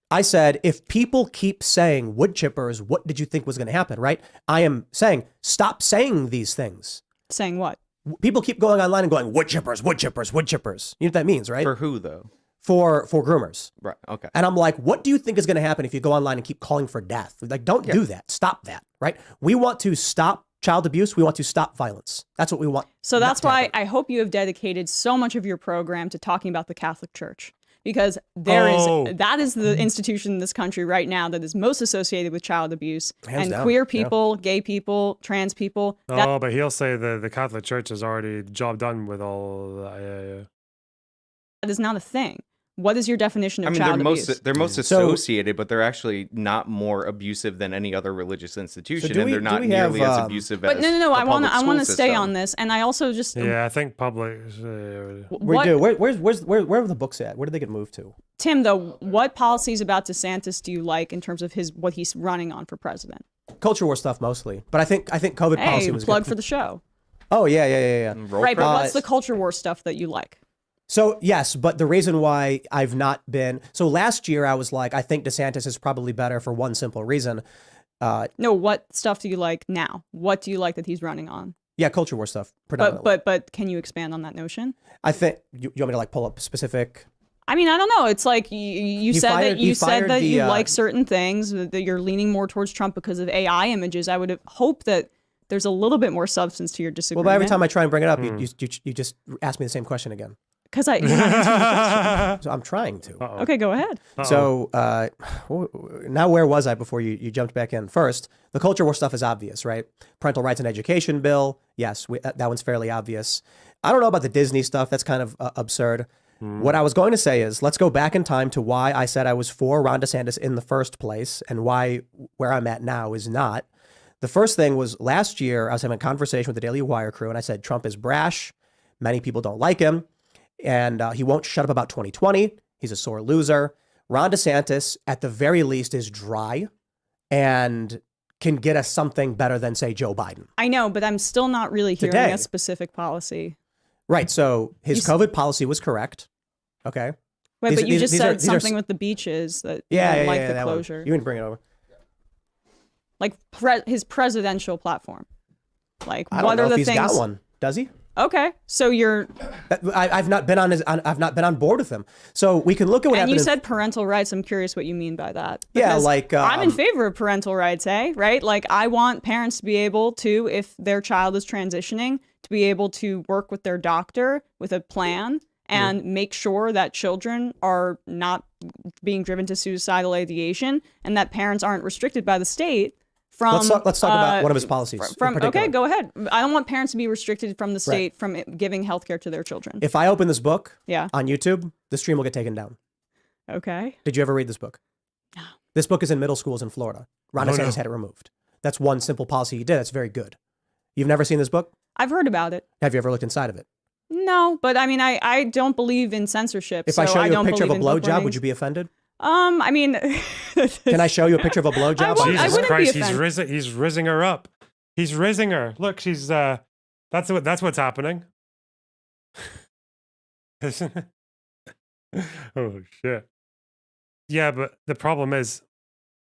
Speaker 4: I said, if people keep saying wood chippers, what did you think was going to happen, right? I am saying, stop saying these things.
Speaker 6: Saying what?
Speaker 4: People keep going online and going, wood chippers, wood chippers, wood chippers. You know what that means, right?
Speaker 5: For who, though?
Speaker 4: for groomers.
Speaker 5: Right. Okay.
Speaker 4: And I'm like, what do you think is going to happen if you go online and keep calling for death? Like, don't do that. Stop that, right? We want to stop child abuse. We want to stop violence. That's what we want.
Speaker 6: So that's why I hope you have dedicated so much of your program to talking about the Catholic Church. Because that is the institution in this country right now that is most associated with child abuse.
Speaker 4: Hands down.
Speaker 6: Queer people, gay people, trans people.
Speaker 1: But he'll say the Catholic Church is already job done with all that. Yeah.
Speaker 6: That is not a thing. What is your definition of child abuse?
Speaker 5: They're most associated, but they're actually not more abusive than any other religious institution, and they're not nearly as abusive as.
Speaker 6: But no. I want to stay
Speaker 5: system.
Speaker 6: on this, and I also just.
Speaker 1: Yeah, I think public.
Speaker 4: We do. Where are the books at? Where did they get moved to?
Speaker 6: Tim, though, what policies about DeSantis do you like in terms of what he's running on for president?
Speaker 4: Culture war stuff mostly, but I think COVID policy was
Speaker 6: plug
Speaker 4: good.
Speaker 6: for the show.
Speaker 4: Oh yeah.
Speaker 6: Right, but what's the culture war stuff that you like?
Speaker 4: So yes, but the reason why I've not been so last year I was like, I think DeSantis is probably better for one simple reason.
Speaker 6: No, what stuff do you like now? What do you like that he's running on?
Speaker 4: Yeah, culture war stuff predominantly.
Speaker 6: But can you expand on that notion?
Speaker 4: I think you want me to like pull up specific.
Speaker 6: I mean, I don't know. It's like you said that you like certain things, that you're leaning more towards Trump because of AI images. I would hope that there's a little bit more substance to your disagreement.
Speaker 4: Well, but every time I try and bring it up, you just ask me the same question again.
Speaker 6: Because you're not answering the question.
Speaker 4: So I'm trying to.
Speaker 6: Okay, go ahead.
Speaker 4: So now where was I before you jumped back in? First, the culture war stuff is obvious, right? Parental rights and education bill. Yes, that one's fairly obvious. I don't know about the Disney stuff. That's kind of absurd. What I was going to say is let's go back in time to why I said I was for Ron DeSantis in the first place and why where I'm at now is not. The first thing was last year I was having a conversation with the Daily Wire crew and I said Trump is brash. Many people don't like him. And he won't shut up about 2020. He's a sore loser. Ron DeSantis, at the very least, is dry and can get us something better than, say, Joe Biden.
Speaker 6: I know, but I'm still not really hearing a specific policy.
Speaker 4: Right. So his COVID policy was correct. Okay.
Speaker 6: Wait, but you just said something with the beaches that you don't like the closure.
Speaker 4: You can bring it over.
Speaker 6: Like his presidential platform. Like,
Speaker 4: I don't know if he's got one. Does he?
Speaker 6: Okay, so
Speaker 4: I've not been on board with him. So we can look at what happened.
Speaker 6: And you said parental rights. I'm curious what you mean by that.
Speaker 4: Yeah, like
Speaker 6: I'm in favor of parental rights, right? Like I want parents to be able to, if their child is transitioning, to be able to work with their doctor with a plan and make sure that children are not being driven to suicidal ideation and that parents aren't restricted by the state.
Speaker 4: Let's talk about one of his policies.
Speaker 6: Okay, go ahead. I don't want parents to be restricted from the state from giving healthcare to their children.
Speaker 4: If I open this book
Speaker 6: on
Speaker 4: YouTube, the stream will get taken down.
Speaker 6: Okay.
Speaker 4: Did you ever read this book?
Speaker 6: No.
Speaker 4: This book is in middle schools in Florida. Ron DeSantis had it removed. That's one simple policy he did. That's very good. You've never seen this book?
Speaker 6: I've heard about it.
Speaker 4: Have you ever looked inside of it?
Speaker 6: No, but I mean, I don't believe in censorship.
Speaker 4: If I show you a picture of a blowjob, would you be offended?
Speaker 6: I mean,
Speaker 4: can I show you a picture of a blowjob?
Speaker 1: Jesus Christ, he's rizzing her up. He's rizzing her. Look, she's that's what's happening. Oh shit. Yeah, but the problem is,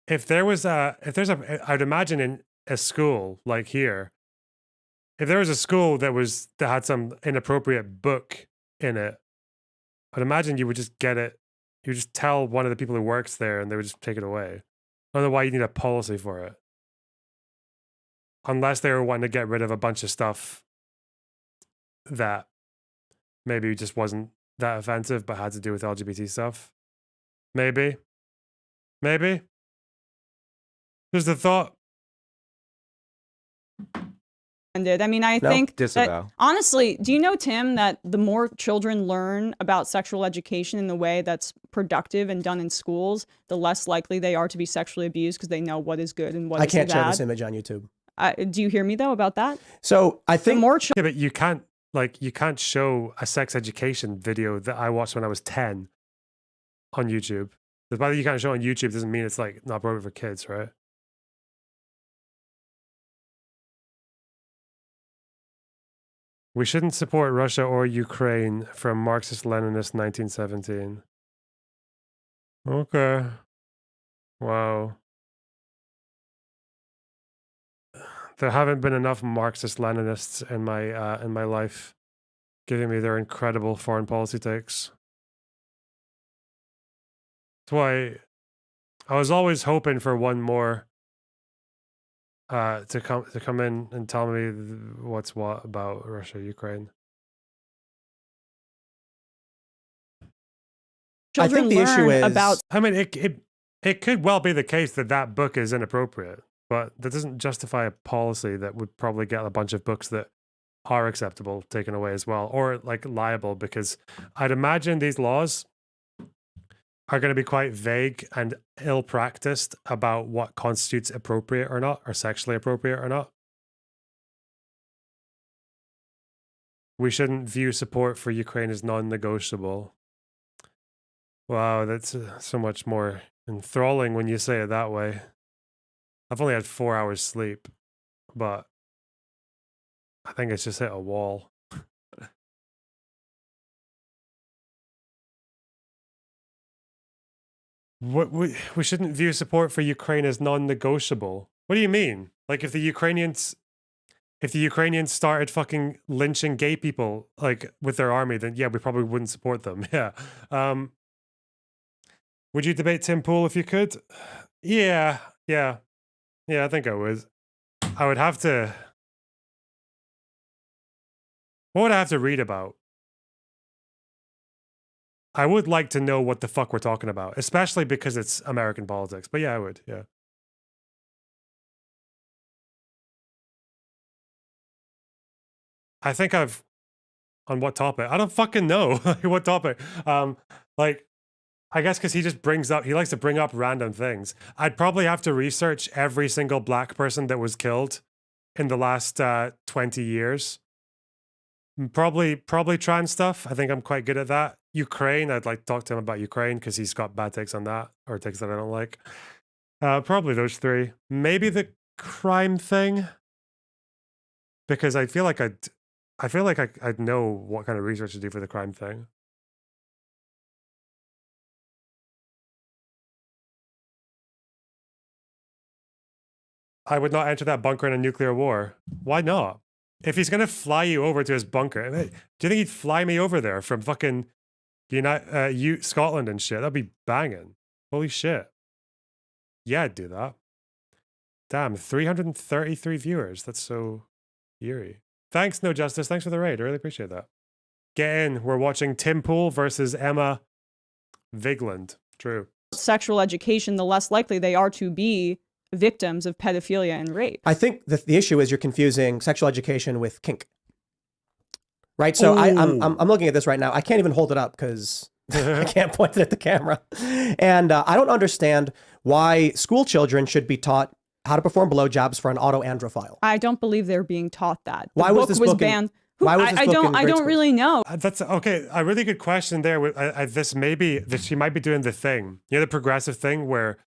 Speaker 1: I'd imagine in a school like here, if there was a school that had some inappropriate book in it, I'd imagine you would just get it. You just tell one of the people who works there and they would just take it away. I don't know why you need a policy for it. Unless they were wanting to get rid of a bunch of stuff that maybe just wasn't that offensive but had to do with LGBT stuff. Maybe. Just a thought.
Speaker 6: I mean, I think
Speaker 5: disavow.
Speaker 6: That, honestly, do you know, Tim, that the more children learn about sexual education in the way that's productive and done in schools, the less likely they are to be sexually abused because they know what is good and what is bad.
Speaker 4: I can't share this image on YouTube.
Speaker 6: Do you hear me though about that?
Speaker 4: So I think
Speaker 1: yeah, but you can't show a sex education video that I watched when I was 10 on YouTube. The fact that you can't show it on YouTube doesn't mean it's like not appropriate for kids, right? We shouldn't support Russia or Ukraine from Marxist-Leninist 1917. Okay. Wow. There haven't been enough Marxist-Leninists in my life giving me their incredible foreign policy takes. That's why I was always hoping for one more to come in and tell me what's what about Russia, Ukraine.
Speaker 6: Children
Speaker 4: I think the issue
Speaker 6: learn
Speaker 4: is
Speaker 6: about
Speaker 1: I mean, it could well be the case that that book is inappropriate, but that doesn't justify a policy that would probably get a bunch of books that are acceptable taken away as well, or like liable, because I'd imagine these laws are going to be quite vague and ill-practiced about what constitutes appropriate or not, or sexually appropriate or not. We shouldn't view support for Ukraine as non-negotiable. Wow, that's so much more enthralling when you say it that way. I've only had 4 hours sleep, but I think it's just hit a wall. What we shouldn't view support for Ukraine as non-negotiable. What do you mean? Like if the Ukrainians started fucking lynching gay people like with their army, then yeah, we probably wouldn't support them. Yeah. Would you debate Tim Pool if you could? Yeah, I think I would. I would have to. What would I have to read about? I would like to know what the fuck we're talking about, especially because it's American politics. But yeah, I would. Yeah. I think I've. On what topic? I don't fucking know. What topic? Like, I guess because he just he likes to bring up random things. I'd probably have to research every single black person that was killed in the last 20 years. Probably trans stuff. I think I'm quite good at that. Ukraine, I'd like to talk to him about Ukraine because he's got bad takes on that, or takes that I don't like. Probably those three. Maybe the crime thing, because I feel like I'd know what kind of research to do for the crime thing. I would not enter that bunker in a nuclear war. Why not? If he's gonna fly you over to his bunker, do you think he'd fly me over there from fucking Scotland and shit? That'd be banging. Holy shit. Yeah, I'd do that. Damn, 333 viewers. That's so eerie. Thanks, No Justice. Thanks for the raid. I really appreciate that. Get in. We're watching Tim Pool versus Emma Vigeland. True.
Speaker 6: sexual education, the less likely they are to be victims of pedophilia and rape.
Speaker 4: I think the issue is you're confusing sexual education with kink. Right? So I'm looking at this right now. I can't even hold it up because I can't point it at the camera. And I don't understand why school children should be taught how to perform blowjobs for an autoandrophile.
Speaker 6: I don't believe they're being taught that. The
Speaker 4: Why was this book
Speaker 6: banned?
Speaker 4: Why was this book in
Speaker 6: I
Speaker 4: grade
Speaker 6: don't
Speaker 4: school?
Speaker 6: really know.
Speaker 1: That's okay. A really good question there. This she might be doing the thing. You know, the progressive thing where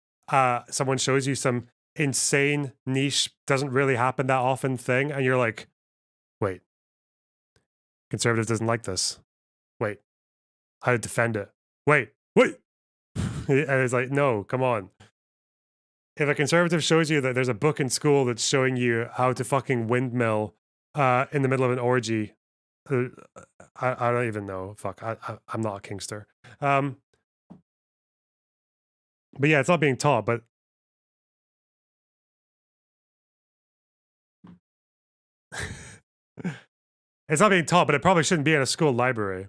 Speaker 1: someone shows you some insane niche, doesn't really happen that often thing, and you're like, wait, conservative doesn't like this. Wait, how to defend it? Wait. And it's like, no, come on. If a conservative shows you that there's a book in school that's showing you how to fucking windmill in the middle of an orgy, I don't even know. Fuck, I'm not a kingster. But yeah, it's not being taught, but it's not being taught, but it probably shouldn't be in a school library.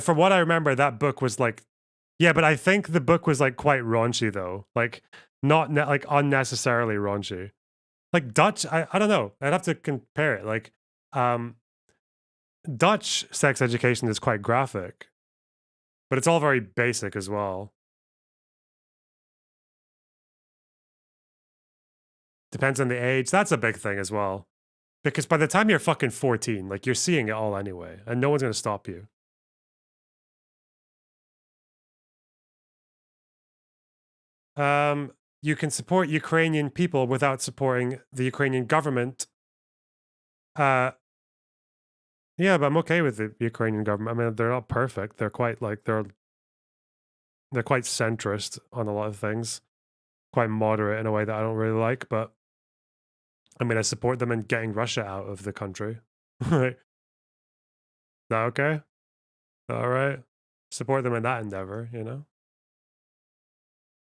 Speaker 1: From what I remember, that book was like, yeah, but I think the book was like quite raunchy though, like not like unnecessarily raunchy. Like Dutch, I don't know. I'd have to compare it. Like, Dutch sex education is quite graphic, but it's all very basic as well. Depends on the age. That's a big thing as well, because by the time you're fucking 14, like you're seeing it all anyway, and no one's gonna stop you. You can support Ukrainian people without supporting the Ukrainian government. Yeah, but I'm okay with the Ukrainian government. I mean, they're not perfect. They're quite like they're quite centrist on a lot of things, quite moderate in a way that I don't really like. But I mean, I support them in getting Russia out of the country. Right? that okay? All right. Support them in that endeavor, you know?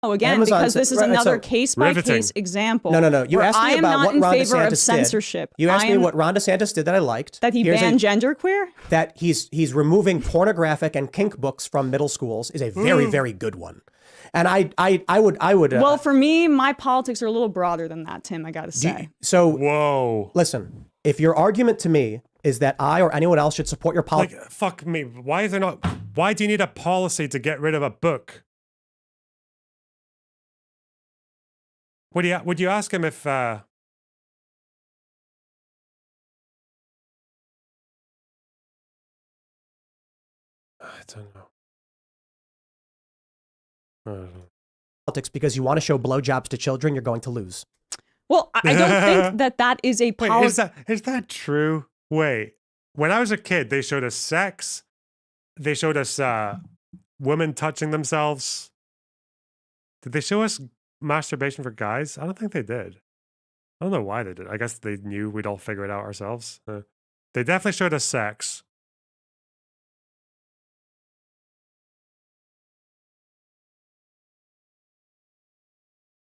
Speaker 6: Oh, again,
Speaker 4: Amazon
Speaker 6: because
Speaker 4: said-
Speaker 6: this is
Speaker 4: right,
Speaker 6: another
Speaker 4: so-
Speaker 6: case-by-case
Speaker 1: Riveting.
Speaker 6: example.
Speaker 4: No. You
Speaker 6: where
Speaker 4: asked me
Speaker 6: I am
Speaker 4: about
Speaker 6: not
Speaker 4: what
Speaker 6: in
Speaker 4: Ron
Speaker 6: favor of
Speaker 4: DeSantis did.
Speaker 6: censorship.
Speaker 4: You asked
Speaker 6: I
Speaker 4: me
Speaker 6: am-
Speaker 4: what Ron DeSantis did that I liked.
Speaker 6: that he
Speaker 4: Here's
Speaker 6: banned genderqueer.
Speaker 4: that he's removing pornographic and kink books from middle schools is a very, very good one. And I would
Speaker 6: Well, for me, my politics are a little broader than that, Tim. I gotta say.
Speaker 4: so
Speaker 1: Whoa.
Speaker 4: listen, if your argument to me is that I or anyone else should support your
Speaker 1: Like,
Speaker 4: politics,
Speaker 1: fuck me. Why do you need a policy to get rid of a book? Would you ask him if I don't know. I don't know.
Speaker 4: politics because you want to show blowjobs to children, you're going to lose.
Speaker 6: Well, I don't think that is a
Speaker 1: Wait,
Speaker 6: policy.
Speaker 1: is that true? Wait. When I was a kid, they showed us sex. They showed us women touching themselves. Did they show us masturbation for guys? I don't think they did. I don't know why they did. I guess they knew we'd all figure it out ourselves. They definitely showed us sex.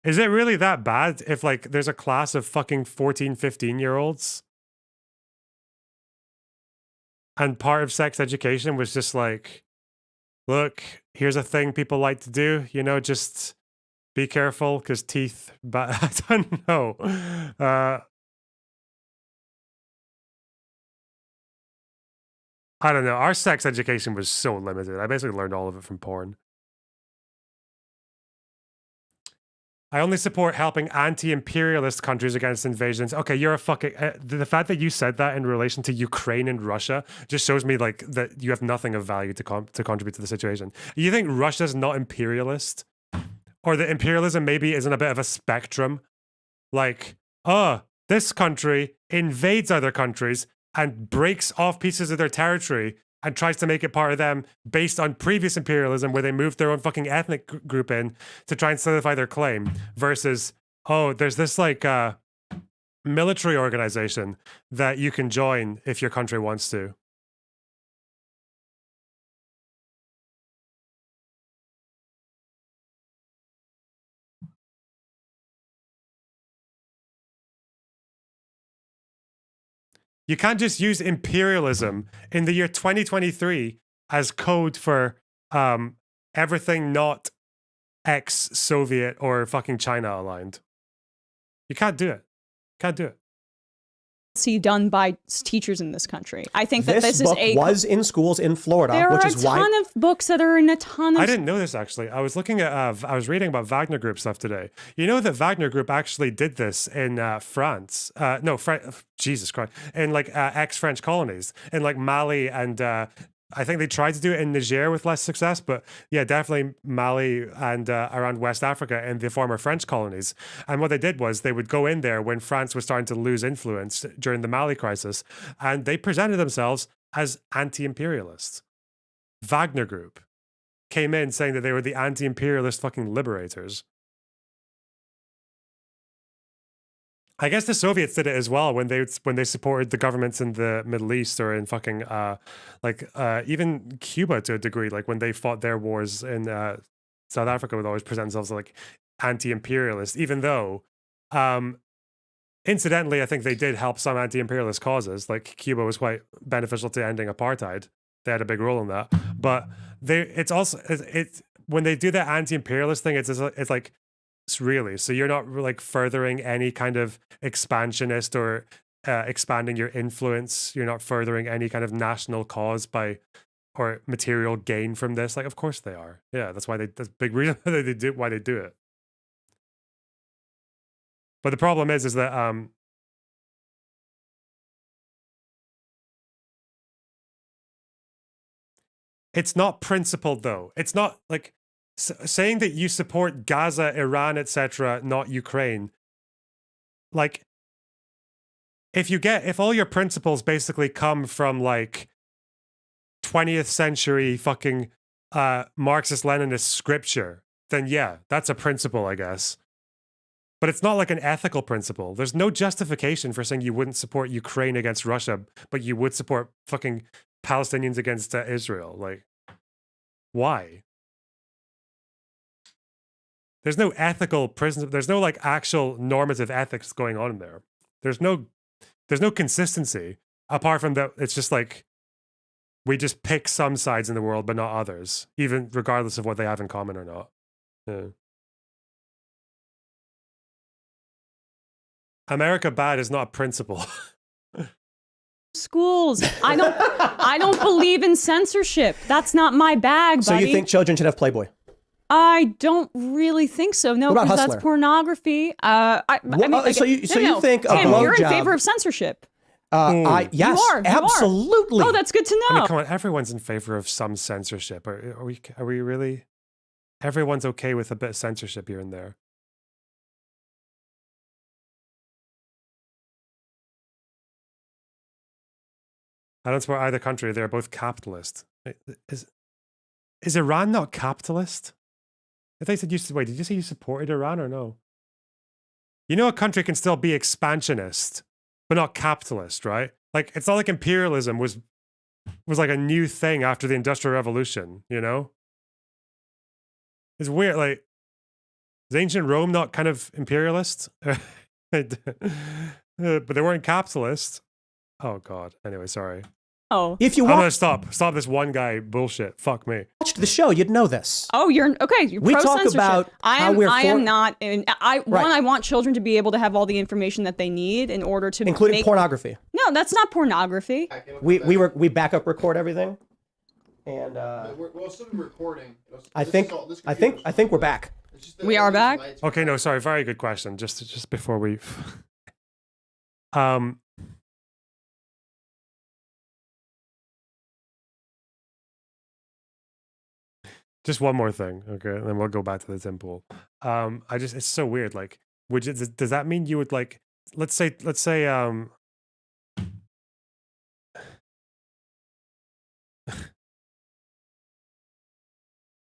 Speaker 1: Is it really that bad if, like, there's a class of fucking 14, 15-year-olds? And part of sex education was just like, look, here's a thing people like to do, you know, just be careful because teeth, but I don't know. I don't know. Our sex education was so limited. I basically learned all of it from porn. I only support helping anti-imperialist countries against invasions. Okay, you're a fucking... the fact that you said that in relation to Ukraine and Russia just shows me, like, that you have nothing of value to contribute to the situation. You think Russia's not imperialist? Or that imperialism maybe isn't a bit of a spectrum? Like, this country invades other countries and breaks off pieces of their territory and tries to make it part of them based on previous imperialism where they moved their own fucking ethnic group in to try and solidify their claim versus, there's this like military organization that you can join if your country wants to. You can't just use imperialism in the year 2023 as code for everything not ex-Soviet or fucking China aligned. You can't do it. Can't do it.
Speaker 6: Done by teachers in this country. I think that this
Speaker 4: book
Speaker 6: is
Speaker 4: was in schools in Florida,
Speaker 6: There
Speaker 4: which
Speaker 6: are
Speaker 4: is
Speaker 6: a
Speaker 4: why
Speaker 6: ton of books that are in a ton of.
Speaker 1: I didn't know this actually. I was looking at, I was reading about Wagner Group stuff today. You know that Wagner Group actually did this in France. Jesus Christ. In like ex-French colonies, in like Mali and I think they tried to do it in Niger with less success, but yeah, definitely Mali and around West Africa and the former French colonies. And what they did was they would go in there when France was starting to lose influence during the Mali crisis, and they presented themselves as anti-imperialists. Wagner Group came in saying that they were the anti-imperialist fucking liberators. I guess the Soviets did it as well when they supported the governments in the Middle East or in fucking even Cuba to a degree. Like when they fought their wars in South Africa, would always present themselves as like anti-imperialist, even though incidentally, I think they did help some anti-imperialist causes. Like Cuba was quite beneficial to ending apartheid. They had a big role in that. But it's when they do that anti-imperialist thing, it's like, really, so you're not like furthering any kind of expansionist or expanding your influence. You're not furthering any kind of national cause by or material gain from this. Like, of course they are. Yeah, that's why that's a big reason why they do it. But the problem is that it's not principled though. It's not like saying that you support Gaza, Iran, etc., not Ukraine. Like, if all your principles basically come from like 20th century fucking Marxist-Leninist scripture, then yeah, that's a principle, I guess. But it's not like an ethical principle. There's no justification for saying you wouldn't support Ukraine against Russia, but you would support fucking Palestinians against Israel. Like, why? There's no ethical prison. There's no like actual normative ethics going on in there. There's no consistency apart from that. It's just like we just pick some sides in the world, but not others, even regardless of what they have in common or not. Yeah. America bad is not a principle.
Speaker 6: Schools. I don't believe in censorship. That's not my bag, buddy.
Speaker 4: So you think children should have Playboy?
Speaker 6: I don't really think so. No,
Speaker 4: What about
Speaker 6: because
Speaker 4: Hustler?
Speaker 6: that's pornography. I mean,
Speaker 4: Well, so you think a
Speaker 6: Tim, you're in
Speaker 4: blowjob-
Speaker 6: favor of censorship.
Speaker 4: Yes,
Speaker 6: You are.
Speaker 4: absolutely.
Speaker 6: Oh, that's good to know.
Speaker 1: I mean, come on, everyone's in favor of some censorship. Are we really? Everyone's okay with a bit of censorship here and there. I don't support either country. They're both capitalist. Is Iran not capitalist? I thought you said wait, did you say you supported Iran or no? You know a country can still be expansionist, but not capitalist, right? Like, it's not like imperialism was like a new thing after the Industrial Revolution, you know? It's weird, like, is ancient Rome not kind of imperialist? But they weren't capitalist. Oh, God. Anyway, sorry.
Speaker 6: Oh.
Speaker 4: If you
Speaker 1: I'm gonna
Speaker 4: watched
Speaker 1: stop this one guy bullshit. Fuck me.
Speaker 4: the show, you'd know this.
Speaker 6: Oh, you're okay. You're
Speaker 4: We
Speaker 6: pro
Speaker 4: talk
Speaker 6: censorship.
Speaker 4: about how we're
Speaker 6: I
Speaker 4: for-
Speaker 6: am not. I
Speaker 4: Right.
Speaker 6: want children to be able to have all the information that they need in order to
Speaker 4: Including
Speaker 6: make
Speaker 4: pornography.
Speaker 6: No, that's not pornography.
Speaker 4: We back up record everything, and
Speaker 7: We'll still be recording.
Speaker 4: I think we're back.
Speaker 6: We are back?
Speaker 1: Okay, no, sorry. Very good question. Just before we, just one more thing, okay, and then we'll go back to the Tim pool. It's so weird. Like, does that mean you would like, let's say,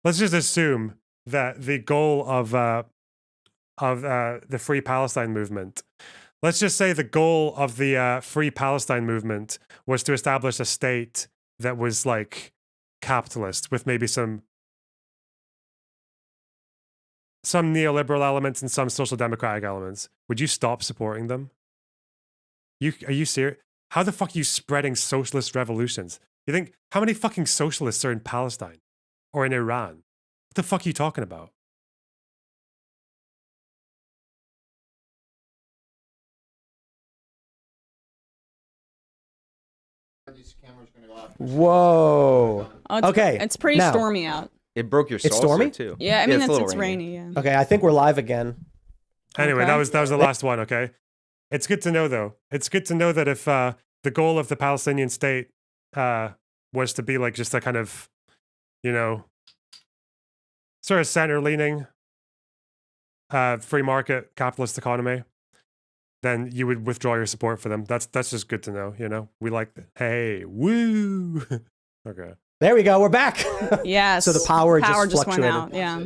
Speaker 1: let's just assume that the goal of the Free Palestine movement, let's just say the goal of the Free Palestine movement was to establish a state that was like capitalist with maybe some neoliberal elements and some social democratic elements. Would you stop supporting them? Are you serious? How the fuck are you spreading socialist revolutions? You think, how many fucking socialists are in Palestine or in Iran? What the fuck are you talking about?
Speaker 4: Whoa.
Speaker 6: Oh, it's,
Speaker 4: Okay,
Speaker 6: It's pretty
Speaker 4: now-
Speaker 6: stormy out.
Speaker 5: It broke your
Speaker 4: It's
Speaker 5: saucer
Speaker 4: stormy?
Speaker 5: too.
Speaker 6: Yeah, I mean
Speaker 5: a little
Speaker 6: it's rainy. Yeah.
Speaker 4: Okay, I think we're live again.
Speaker 1: Anyway,
Speaker 6: Okay.
Speaker 1: that was the last one, okay? It's good to know, though. It's good to know that if the goal of the Palestinian state was to be like just a kind of, you know, sort of center-leaning free market capitalist economy, then you would withdraw your support for them. That's just good to know, you know? We like, hey, woo! Okay.
Speaker 4: There we go. We're back.
Speaker 6: Yes.
Speaker 4: So the power just
Speaker 6: went
Speaker 4: fluctuated.
Speaker 6: out. Yeah.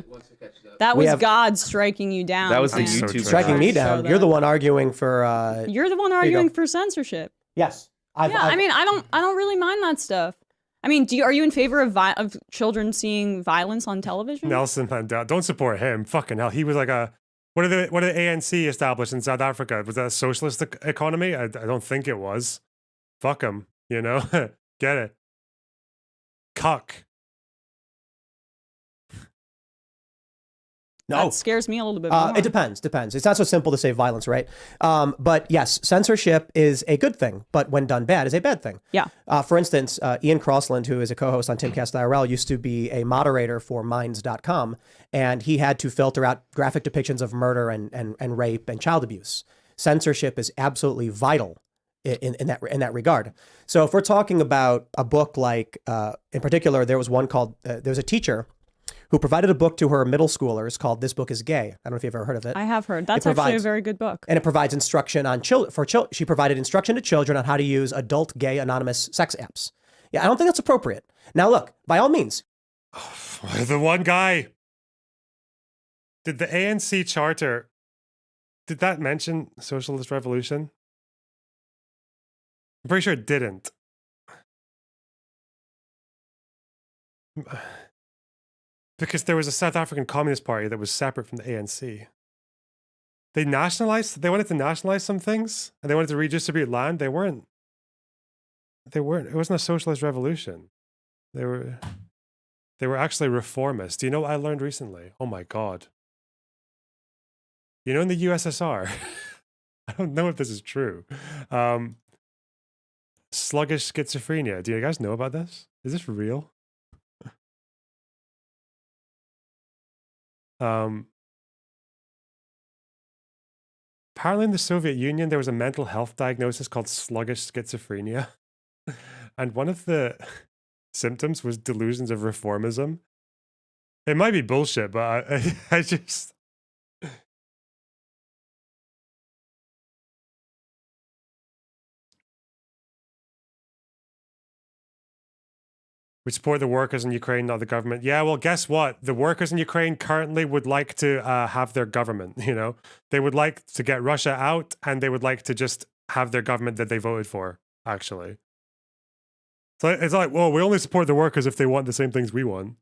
Speaker 6: That
Speaker 4: We
Speaker 6: was
Speaker 4: have-
Speaker 6: God striking you down.
Speaker 5: That was the
Speaker 1: I'm so
Speaker 5: YouTube.
Speaker 1: triggered.
Speaker 4: Striking me
Speaker 6: Show
Speaker 4: down.
Speaker 6: that.
Speaker 4: You're the one arguing for.
Speaker 6: You're the one
Speaker 4: you go.
Speaker 6: arguing for censorship.
Speaker 4: Yes.
Speaker 6: I mean, I don't really mind that stuff. I mean, are you in favor of children seeing violence on television?
Speaker 1: Nelson Mandela. Don't support him. Fucking hell. He was like a. What did the ANC establish in South Africa? Was that a socialist economy? I don't think it was. Fuck him. You know? Get it. Cuck.
Speaker 4: No.
Speaker 6: That scares me a little bit more.
Speaker 4: It depends. It's not so simple to say violence, right? But yes, censorship is a good thing, but when done bad is a bad thing.
Speaker 6: Yeah.
Speaker 4: For instance, Ian Crossland, who is a co-host on Timcast IRL, used to be a moderator for Minds.com, and he had to filter out graphic depictions of murder and rape and child abuse. Censorship is absolutely vital in that regard. So if we're talking about a book like, in particular, there was one called, there was a teacher who provided a book to her middle schoolers called This Book is Gay. I don't know if you've ever heard of it.
Speaker 6: I have heard. That's actually a very good book.
Speaker 4: And it provides instruction on she provided instruction to children on how to use adult gay anonymous sex apps. Yeah, I don't think that's appropriate. Now look, by all means.
Speaker 1: The one guy. Did the ANC charter, did that mention socialist revolution? I'm pretty sure it didn't. Because there was a South African Communist Party that was separate from the ANC. They wanted to nationalize some things, and they wanted to redistribute land. It wasn't a socialist revolution. They were actually reformists. Do you know what I learned recently? Oh my God. You know, in the USSR, I don't know if this is true. Sluggish schizophrenia. Do you guys know about this? Is this real? Apparently in the Soviet Union, there was a mental health diagnosis called sluggish schizophrenia. And one of the symptoms was delusions of reformism. It might be bullshit, but I just... We support the workers in Ukraine, not the government. Yeah, well, guess what? The workers in Ukraine currently would like to have their government, you know? They would like to get Russia out, and they would like to just have their government that they voted for, actually. So it's like, well, we only support the workers if they want the same things we want.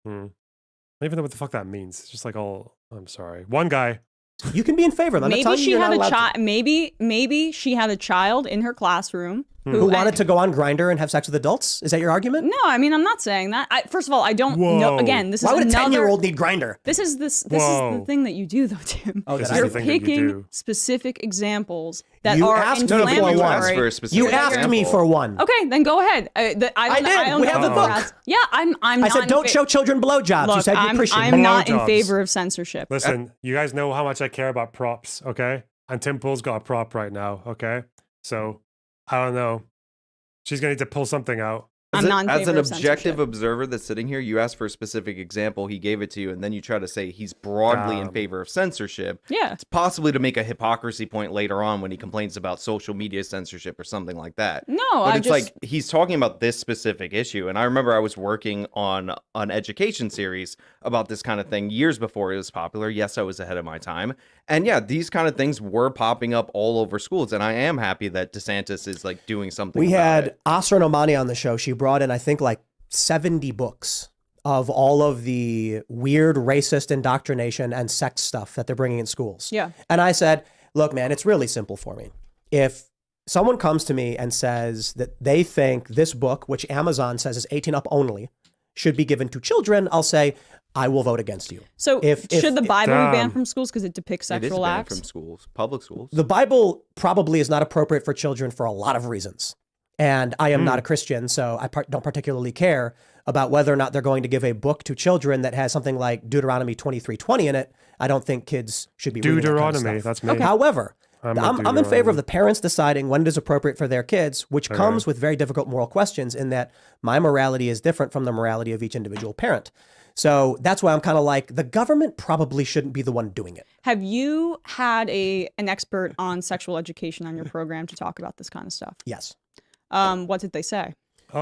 Speaker 1: I don't even know what the fuck that means. It's just like all, I'm sorry. One guy.
Speaker 4: You can be in favor.
Speaker 6: Maybe she had a child. Maybe she had a child in her classroom
Speaker 4: who wanted to go on Grindr and have sex with adults. Is that your argument?
Speaker 6: No, I mean, I'm not saying that. First of all, I don't know. Again, this
Speaker 4: Why
Speaker 6: is
Speaker 4: would a
Speaker 6: another.
Speaker 4: 10-year-old need Grindr?
Speaker 6: This is the thing that you do, though, Tim.
Speaker 4: Oh,
Speaker 1: This is
Speaker 6: You're
Speaker 1: the thing that you
Speaker 6: picking
Speaker 1: do.
Speaker 6: specific examples that
Speaker 4: You
Speaker 6: are
Speaker 4: asked me for
Speaker 6: inflammatory.
Speaker 4: one.
Speaker 5: Asked for a specific
Speaker 4: You asked me
Speaker 5: example.
Speaker 4: for one.
Speaker 6: Okay, then go ahead. I
Speaker 4: did.
Speaker 6: don't
Speaker 4: We
Speaker 6: know
Speaker 4: have the
Speaker 6: if
Speaker 4: book.
Speaker 6: that's- Yeah, I'm
Speaker 4: I
Speaker 6: not
Speaker 4: said
Speaker 6: in
Speaker 4: don't show children blowjobs.
Speaker 6: Look,
Speaker 4: You said you appreciate it.
Speaker 6: I'm not in
Speaker 1: Blowjobs.
Speaker 6: favor of censorship.
Speaker 1: Listen, you guys know how much I care about props, okay? And Tim Pool's got a prop right now, okay? So, I don't know. She's going to need to pull something out.
Speaker 6: I'm not in
Speaker 5: As
Speaker 6: favor
Speaker 5: an
Speaker 6: of
Speaker 5: objective
Speaker 6: censorship.
Speaker 5: observer that's sitting here, you asked for a specific example, he gave it to you, and then you try to say he's broadly in favor of censorship.
Speaker 6: Yeah.
Speaker 5: It's possibly to make a hypocrisy point later on when he complains about social media censorship or something like that.
Speaker 6: No,
Speaker 5: But
Speaker 6: I
Speaker 5: it's
Speaker 6: just
Speaker 5: like he's talking about this specific issue. And I remember I was working on an education series about this kind of thing years before it was popular. Yes, I was ahead of my time. And yeah, these kind of things were popping up all over schools. And I am happy that DeSantis is like doing something.
Speaker 4: We
Speaker 5: about
Speaker 4: had
Speaker 5: it.
Speaker 4: Asra Nomani on the show. She brought in, I think, like 70 books of all of the weird racist indoctrination and sex stuff that they're bringing in schools.
Speaker 6: Yeah.
Speaker 4: And I said, look, man, it's really simple for me. If someone comes to me and says that they think this book, which Amazon says is 18 up only, should be given to children, I'll say, I will vote against you.
Speaker 6: So should the Bible be
Speaker 1: Damn.
Speaker 6: banned from schools because it depicts
Speaker 5: It is
Speaker 6: sexual
Speaker 5: banned
Speaker 6: acts?
Speaker 5: from schools, public schools.
Speaker 4: The Bible probably is not appropriate for children for a lot of reasons. And I am not a Christian, so I don't particularly care about whether or not they're going to give a book to children that has something like Deuteronomy 23:20 in it. I don't think kids should be reading that kind of
Speaker 1: Deuteronomy,
Speaker 4: stuff.
Speaker 1: that's me.
Speaker 4: However,
Speaker 1: I'm
Speaker 4: I'm in favor of the parents deciding when it is appropriate for their kids, which
Speaker 1: Okay.
Speaker 4: comes with very difficult moral questions in that my morality is different from the morality of each individual parent. So that's why I'm kind of like, the government probably shouldn't be the one doing it.
Speaker 6: Have you had an expert on sexual education on your program to talk about this kind of stuff?
Speaker 4: Yes.
Speaker 6: What did they say?
Speaker 1: They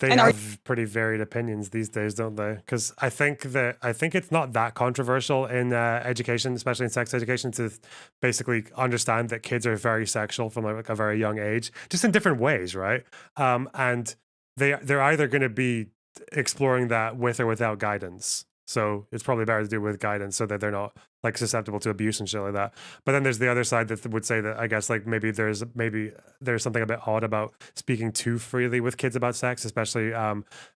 Speaker 6: And
Speaker 1: have pretty varied opinions these days, don't they? Because I think it's not that controversial in education, especially in sex education, to basically understand that kids are very sexual from like a very young age, just in different ways, right? And they're either going to be exploring that with or without guidance. So it's probably better to do with guidance so that they're not like susceptible to abuse and shit like that. But then there's the other side that would say that I guess like maybe there's something a bit odd about speaking too freely with kids about sex, especially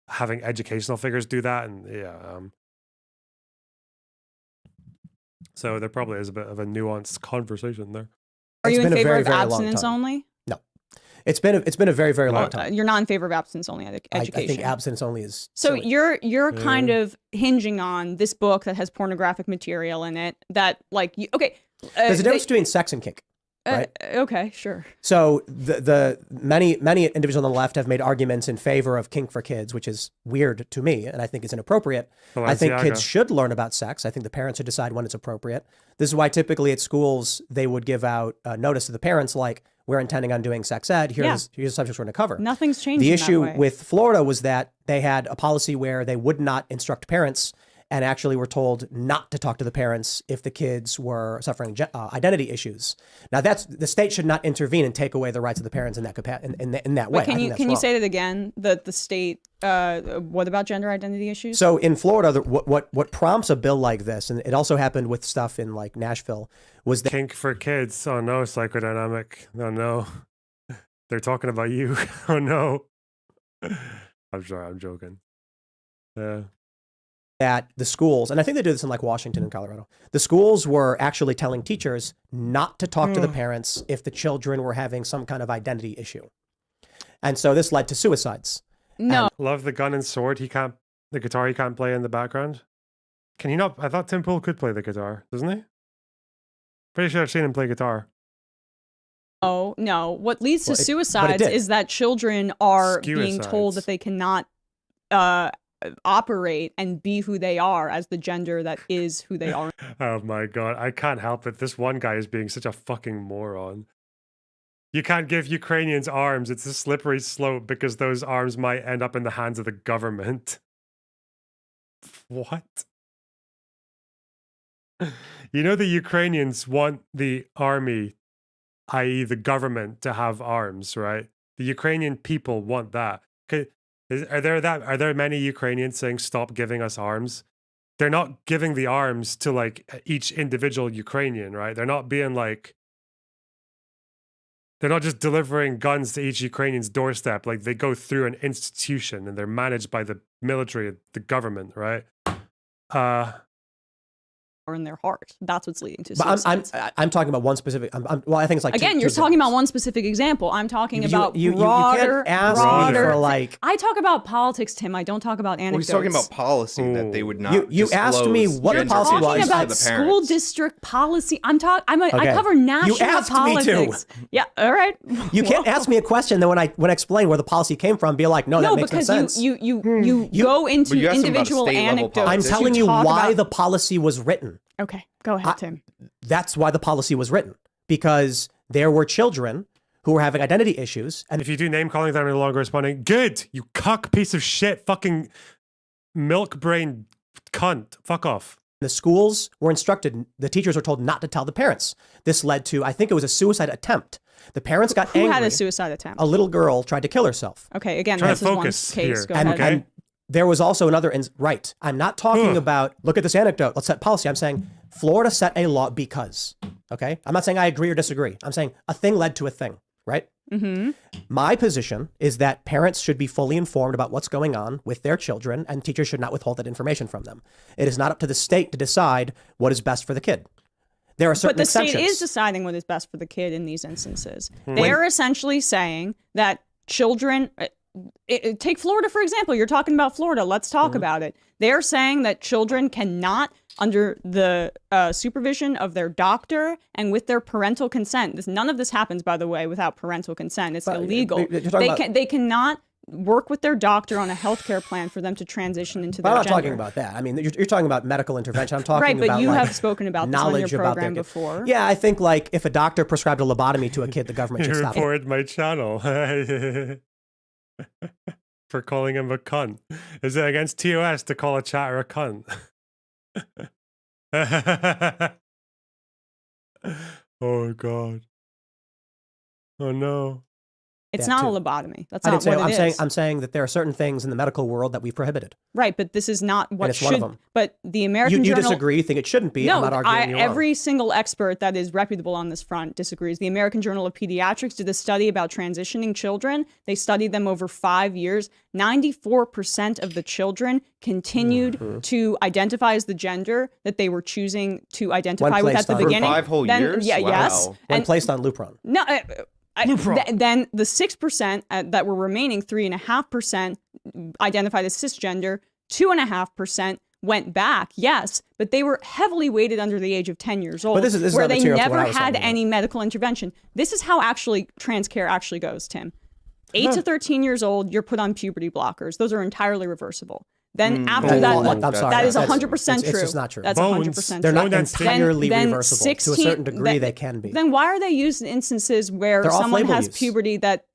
Speaker 1: having educational figures do that. And yeah, so there probably is a bit of a nuanced conversation there.
Speaker 6: Are
Speaker 4: It's
Speaker 6: you in
Speaker 4: been a
Speaker 6: favor
Speaker 4: very,
Speaker 6: of
Speaker 4: very long
Speaker 6: abstinence
Speaker 4: time.
Speaker 6: only?
Speaker 4: It's been a very, very long time.
Speaker 6: You're not in favor of abstinence only education.
Speaker 4: I think abstinence only is
Speaker 6: So
Speaker 4: silly.
Speaker 6: you're kind of hinging on this book that has pornographic material in it that like okay.
Speaker 4: There's a difference between sex and kink. Right.
Speaker 6: Okay, sure.
Speaker 4: So the many individuals on the left have made arguments in favor of kink for kids, which is weird to me, and I think it's inappropriate. I think
Speaker 1: Balenciaga.
Speaker 4: kids should learn about sex. I think the parents should decide when it's appropriate. This is why typically at schools they would give out notice to the parents like, we're intending on doing sex ed. Here's the subjects we're going to cover.
Speaker 6: Nothing's changed.
Speaker 4: The
Speaker 6: in that
Speaker 4: issue
Speaker 6: way.
Speaker 4: with Florida was that they had a policy where they would not instruct parents and actually were told not to talk to the parents if the kids were suffering identity issues. Now, the state should not intervene and take away the rights of the parents in that in that way.
Speaker 6: Wait, can you say that again? That the state, what about gender identity issues?
Speaker 4: So in Florida, what prompts a bill like this, and it also happened with stuff in like Nashville, was that
Speaker 1: Kink for kids. Oh no, psychodynamic. Oh no. They're talking about you. Oh no. I'm sorry, I'm joking. Yeah.
Speaker 4: That the schools, and I think they do this in like Washington and Colorado, the schools were actually telling teachers not to talk to the parents if the children were having some kind of identity issue. And so this led to suicides.
Speaker 6: No.
Speaker 1: Love the gun and sword. The guitar he can't play in the background. Can he not? I thought Tim Pool could play the guitar, doesn't he? Pretty sure I've seen him play guitar.
Speaker 6: Oh, no. What leads to
Speaker 4: Well,
Speaker 6: suicides is that children are being told that they cannot operate and be who they are as the gender that is who they are.
Speaker 1: Oh my god, I can't help it. This one guy is being such a fucking moron. You can't give Ukrainians arms. It's a slippery slope because those arms might end up in the hands of the government. What? You know the Ukrainians want the army, i.e. the government, to have arms, right? The Ukrainian people want that. Are there many Ukrainians saying stop giving us arms? They're not giving the arms to like each individual Ukrainian, right? They're not being like, they're not just delivering guns to each Ukrainian's doorstep. Like they go through an institution and they're managed by the military, the government, right?
Speaker 6: Or in their heart. That's what's leading to
Speaker 4: But
Speaker 6: suicides.
Speaker 4: I'm talking about one specific. Well, I think it's like
Speaker 6: again, you're talking about one specific example. I'm talking about
Speaker 4: you
Speaker 6: broader.
Speaker 4: can't ask
Speaker 6: broader.
Speaker 4: me for like.
Speaker 6: I talk about politics, Tim. I don't talk about anecdotes.
Speaker 5: Well, he's talking about policy that they would not.
Speaker 4: You asked me what
Speaker 6: You're
Speaker 4: policy was.
Speaker 6: talking about
Speaker 5: to the
Speaker 6: school
Speaker 5: parents.
Speaker 6: district policy. I cover
Speaker 4: You
Speaker 6: national
Speaker 4: asked me
Speaker 6: politics.
Speaker 4: to.
Speaker 6: Yeah. All right.
Speaker 4: You can't ask me a question. Then when I explain where the policy came from, be like, no, that makes no sense.
Speaker 6: No, because you go into
Speaker 5: you asked him about
Speaker 6: individual
Speaker 5: state-level
Speaker 6: anecdotes.
Speaker 4: I'm
Speaker 5: politics.
Speaker 4: telling you
Speaker 6: talk
Speaker 4: why
Speaker 6: about-
Speaker 4: the policy was written.
Speaker 6: Okay, go ahead, Tim.
Speaker 4: That's why the policy was written, because there were children who were having identity issues, and
Speaker 1: If you do name calling, they're no longer responding. Good, you cuck piece of shit, fucking milk brain cunt. Fuck off.
Speaker 4: the schools were instructed, the teachers were told not to tell the parents. This led to, I think it was a suicide attempt. The parents got angry.
Speaker 6: Who had a suicide attempt?
Speaker 4: A little girl tried to kill herself.
Speaker 6: Okay, again,
Speaker 1: Try to
Speaker 6: this is one
Speaker 1: focus
Speaker 6: case.
Speaker 1: here.
Speaker 6: Go
Speaker 4: And,
Speaker 6: ahead.
Speaker 4: and there was also another, right. I'm not talking about, look at this anecdote, let's set policy. I'm saying Florida set a law because, okay? I'm not saying I agree or disagree. I'm saying a thing led to a thing, right?
Speaker 6: Mm-hmm.
Speaker 4: My position is that parents should be fully informed about what's going on with their children, and teachers should not withhold that information from them. It is not up to the state to decide what is best for the kid. There are certain
Speaker 6: But the
Speaker 4: exceptions.
Speaker 6: state is deciding what is best for the kid in these instances. They're essentially saying that children, take Florida, for example. You're talking about Florida. Let's talk about it. They're saying that children cannot, under the supervision of their doctor and with their parental consent. None of this happens, by the way, without parental consent. It's illegal. They cannot work with their doctor on a healthcare plan for them to transition into their
Speaker 4: I'm not
Speaker 6: gender.
Speaker 4: talking about that. I mean, you're talking about medical intervention. I'm talking
Speaker 6: Right, but
Speaker 4: about
Speaker 6: you
Speaker 4: like,
Speaker 6: have spoken about this on your
Speaker 4: knowledge about
Speaker 6: program
Speaker 4: their kid.
Speaker 6: before.
Speaker 4: Yeah, I think like if a doctor prescribed a lobotomy to a kid, the government
Speaker 1: You
Speaker 4: should stop it.
Speaker 1: reported my channel for calling him a cunt. Is it against TOS to call a chatter a cunt? Oh god. Oh no.
Speaker 6: It's
Speaker 4: That
Speaker 6: not
Speaker 4: too.
Speaker 6: a lobotomy. That's
Speaker 4: I
Speaker 6: not
Speaker 4: didn't say.
Speaker 6: what it is.
Speaker 4: I'm saying that there are certain things in the medical world that we've prohibited.
Speaker 6: Right, but this is not what
Speaker 4: it's
Speaker 6: should.
Speaker 4: one of them.
Speaker 6: But the American
Speaker 4: You
Speaker 6: Journal.
Speaker 4: disagree? You think it shouldn't be?
Speaker 6: No,
Speaker 4: I'm not arguing you wrong.
Speaker 6: every single expert that is reputable on this front disagrees. The American Journal of Pediatrics did a study about transitioning children. They studied them over 5 years. 94% of the children continued to identify as the gender that they were choosing to identify with at
Speaker 4: placed
Speaker 6: the
Speaker 4: on- For
Speaker 6: beginning.
Speaker 5: 5 whole
Speaker 6: Then-
Speaker 5: years?
Speaker 6: Yeah,
Speaker 5: Wow.
Speaker 6: yes.
Speaker 4: when
Speaker 6: And
Speaker 4: placed on Lupron.
Speaker 6: no, then the 6% that were remaining, 3.5% identified as cisgender, 2.5% went back, yes, but they were heavily weighted under the age of 10 years old,
Speaker 4: this is
Speaker 6: where
Speaker 4: not
Speaker 6: they
Speaker 4: material to what
Speaker 6: never
Speaker 4: I was
Speaker 6: had
Speaker 4: talking about.
Speaker 6: any medical intervention. This is how actually trans care actually goes, Tim. 8 to 13 years old, you're put on puberty blockers. Those are entirely reversible. then after
Speaker 5: Oh,
Speaker 6: that,
Speaker 5: I'm sorry.
Speaker 6: that is
Speaker 5: That's-
Speaker 6: 100% true.
Speaker 4: It's just not true.
Speaker 6: That's
Speaker 1: Bones.
Speaker 6: 100%
Speaker 4: They're
Speaker 6: true.
Speaker 4: not
Speaker 1: that's
Speaker 4: entirely
Speaker 6: Then
Speaker 4: reversible.
Speaker 6: 16
Speaker 4: to a certain degree,
Speaker 6: then-
Speaker 4: they can be.
Speaker 6: Then why are they used in instances where
Speaker 4: They're
Speaker 6: someone
Speaker 4: off-label
Speaker 6: has
Speaker 4: use.
Speaker 6: puberty that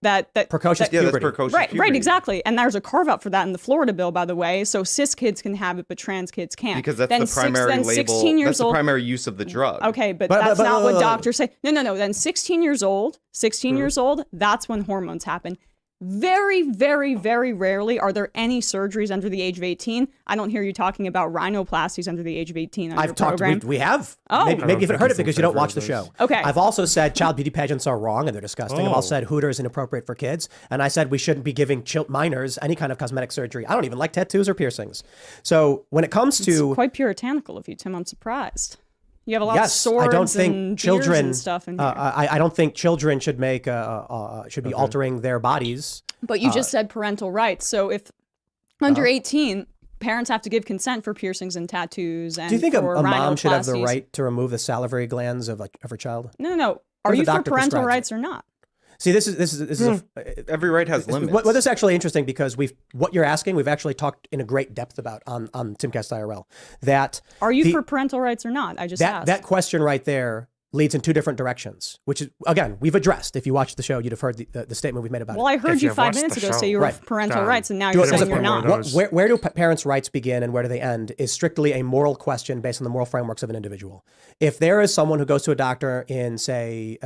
Speaker 4: Precocious
Speaker 5: Yeah, that's
Speaker 4: puberty.
Speaker 5: precocious
Speaker 6: right,
Speaker 5: puberty.
Speaker 6: exactly. And there's a carve out for that in the Florida bill, by the way. So cis kids can have it, but trans kids can't.
Speaker 5: Because that's
Speaker 6: then
Speaker 5: the primary
Speaker 6: then
Speaker 5: label.
Speaker 6: 16 years
Speaker 5: That's the
Speaker 6: old.
Speaker 5: primary use of the drug.
Speaker 6: Okay, but
Speaker 4: But-
Speaker 6: that's
Speaker 4: but-
Speaker 6: not what
Speaker 4: but-
Speaker 6: doctors say. No. Then 16 years old, 16 years old, that's when hormones happen. Very, very, very rarely are there any surgeries under the age of 18. I don't hear you talking about rhinoplasties under the age of 18 on your
Speaker 4: I've talked.
Speaker 6: program.
Speaker 4: We have.
Speaker 6: Oh.
Speaker 4: Maybe
Speaker 1: I
Speaker 4: you
Speaker 1: don't
Speaker 4: haven't
Speaker 1: think
Speaker 4: heard it
Speaker 1: it's in
Speaker 4: because you don't
Speaker 1: favor
Speaker 4: watch
Speaker 1: of
Speaker 4: the
Speaker 1: those.
Speaker 4: show.
Speaker 6: Okay.
Speaker 4: I've also said child beauty pageants are wrong and they're disgusting. I've
Speaker 1: Oh.
Speaker 4: also said Hooters is inappropriate for kids, and I said we shouldn't be giving minors any kind of cosmetic surgery. I don't even like tattoos or piercings. So when it comes
Speaker 6: It's
Speaker 4: to
Speaker 6: quite puritanical of you, Tim. I'm surprised. You have a lot of
Speaker 4: yes,
Speaker 6: swords
Speaker 4: I don't think
Speaker 6: and beards
Speaker 4: children
Speaker 6: and stuff in here.
Speaker 4: I don't think children should make should be altering their bodies.
Speaker 6: But you just said parental rights. So if under 18, parents have to give consent for piercings and tattoos and
Speaker 4: Do you think a
Speaker 6: for
Speaker 4: mom should have the
Speaker 6: rhinoplasties.
Speaker 4: right to remove the salivary glands of her child?
Speaker 6: No.
Speaker 4: Or
Speaker 6: Are
Speaker 4: the
Speaker 6: you for
Speaker 4: doctor
Speaker 6: parental
Speaker 4: prescribes
Speaker 6: rights or not?
Speaker 4: See, this is
Speaker 5: Every right has limits.
Speaker 4: what is actually interesting because what you're asking, we've actually talked in a great depth about on Timcast IRL. That
Speaker 6: Are you
Speaker 4: the-
Speaker 6: for parental rights or not? I just asked.
Speaker 4: that question right there leads in two different directions, which is again we've addressed. If you watched the show, you'd have heard the statement we've made about
Speaker 6: Well,
Speaker 4: it.
Speaker 6: I heard
Speaker 1: If
Speaker 6: you
Speaker 1: you've
Speaker 6: 5
Speaker 1: watched
Speaker 6: minutes
Speaker 1: the
Speaker 6: ago
Speaker 1: show.
Speaker 6: say you were
Speaker 4: Right.
Speaker 6: for parental
Speaker 1: Damn.
Speaker 6: rights, and now
Speaker 4: Do
Speaker 6: you're
Speaker 4: it as
Speaker 6: saying
Speaker 4: a
Speaker 6: you're
Speaker 1: point.
Speaker 6: not.
Speaker 1: Those-
Speaker 4: Where do parents' rights begin and where do they end is strictly a moral question based on the moral frameworks of an individual. If there is someone who goes to a doctor in, say,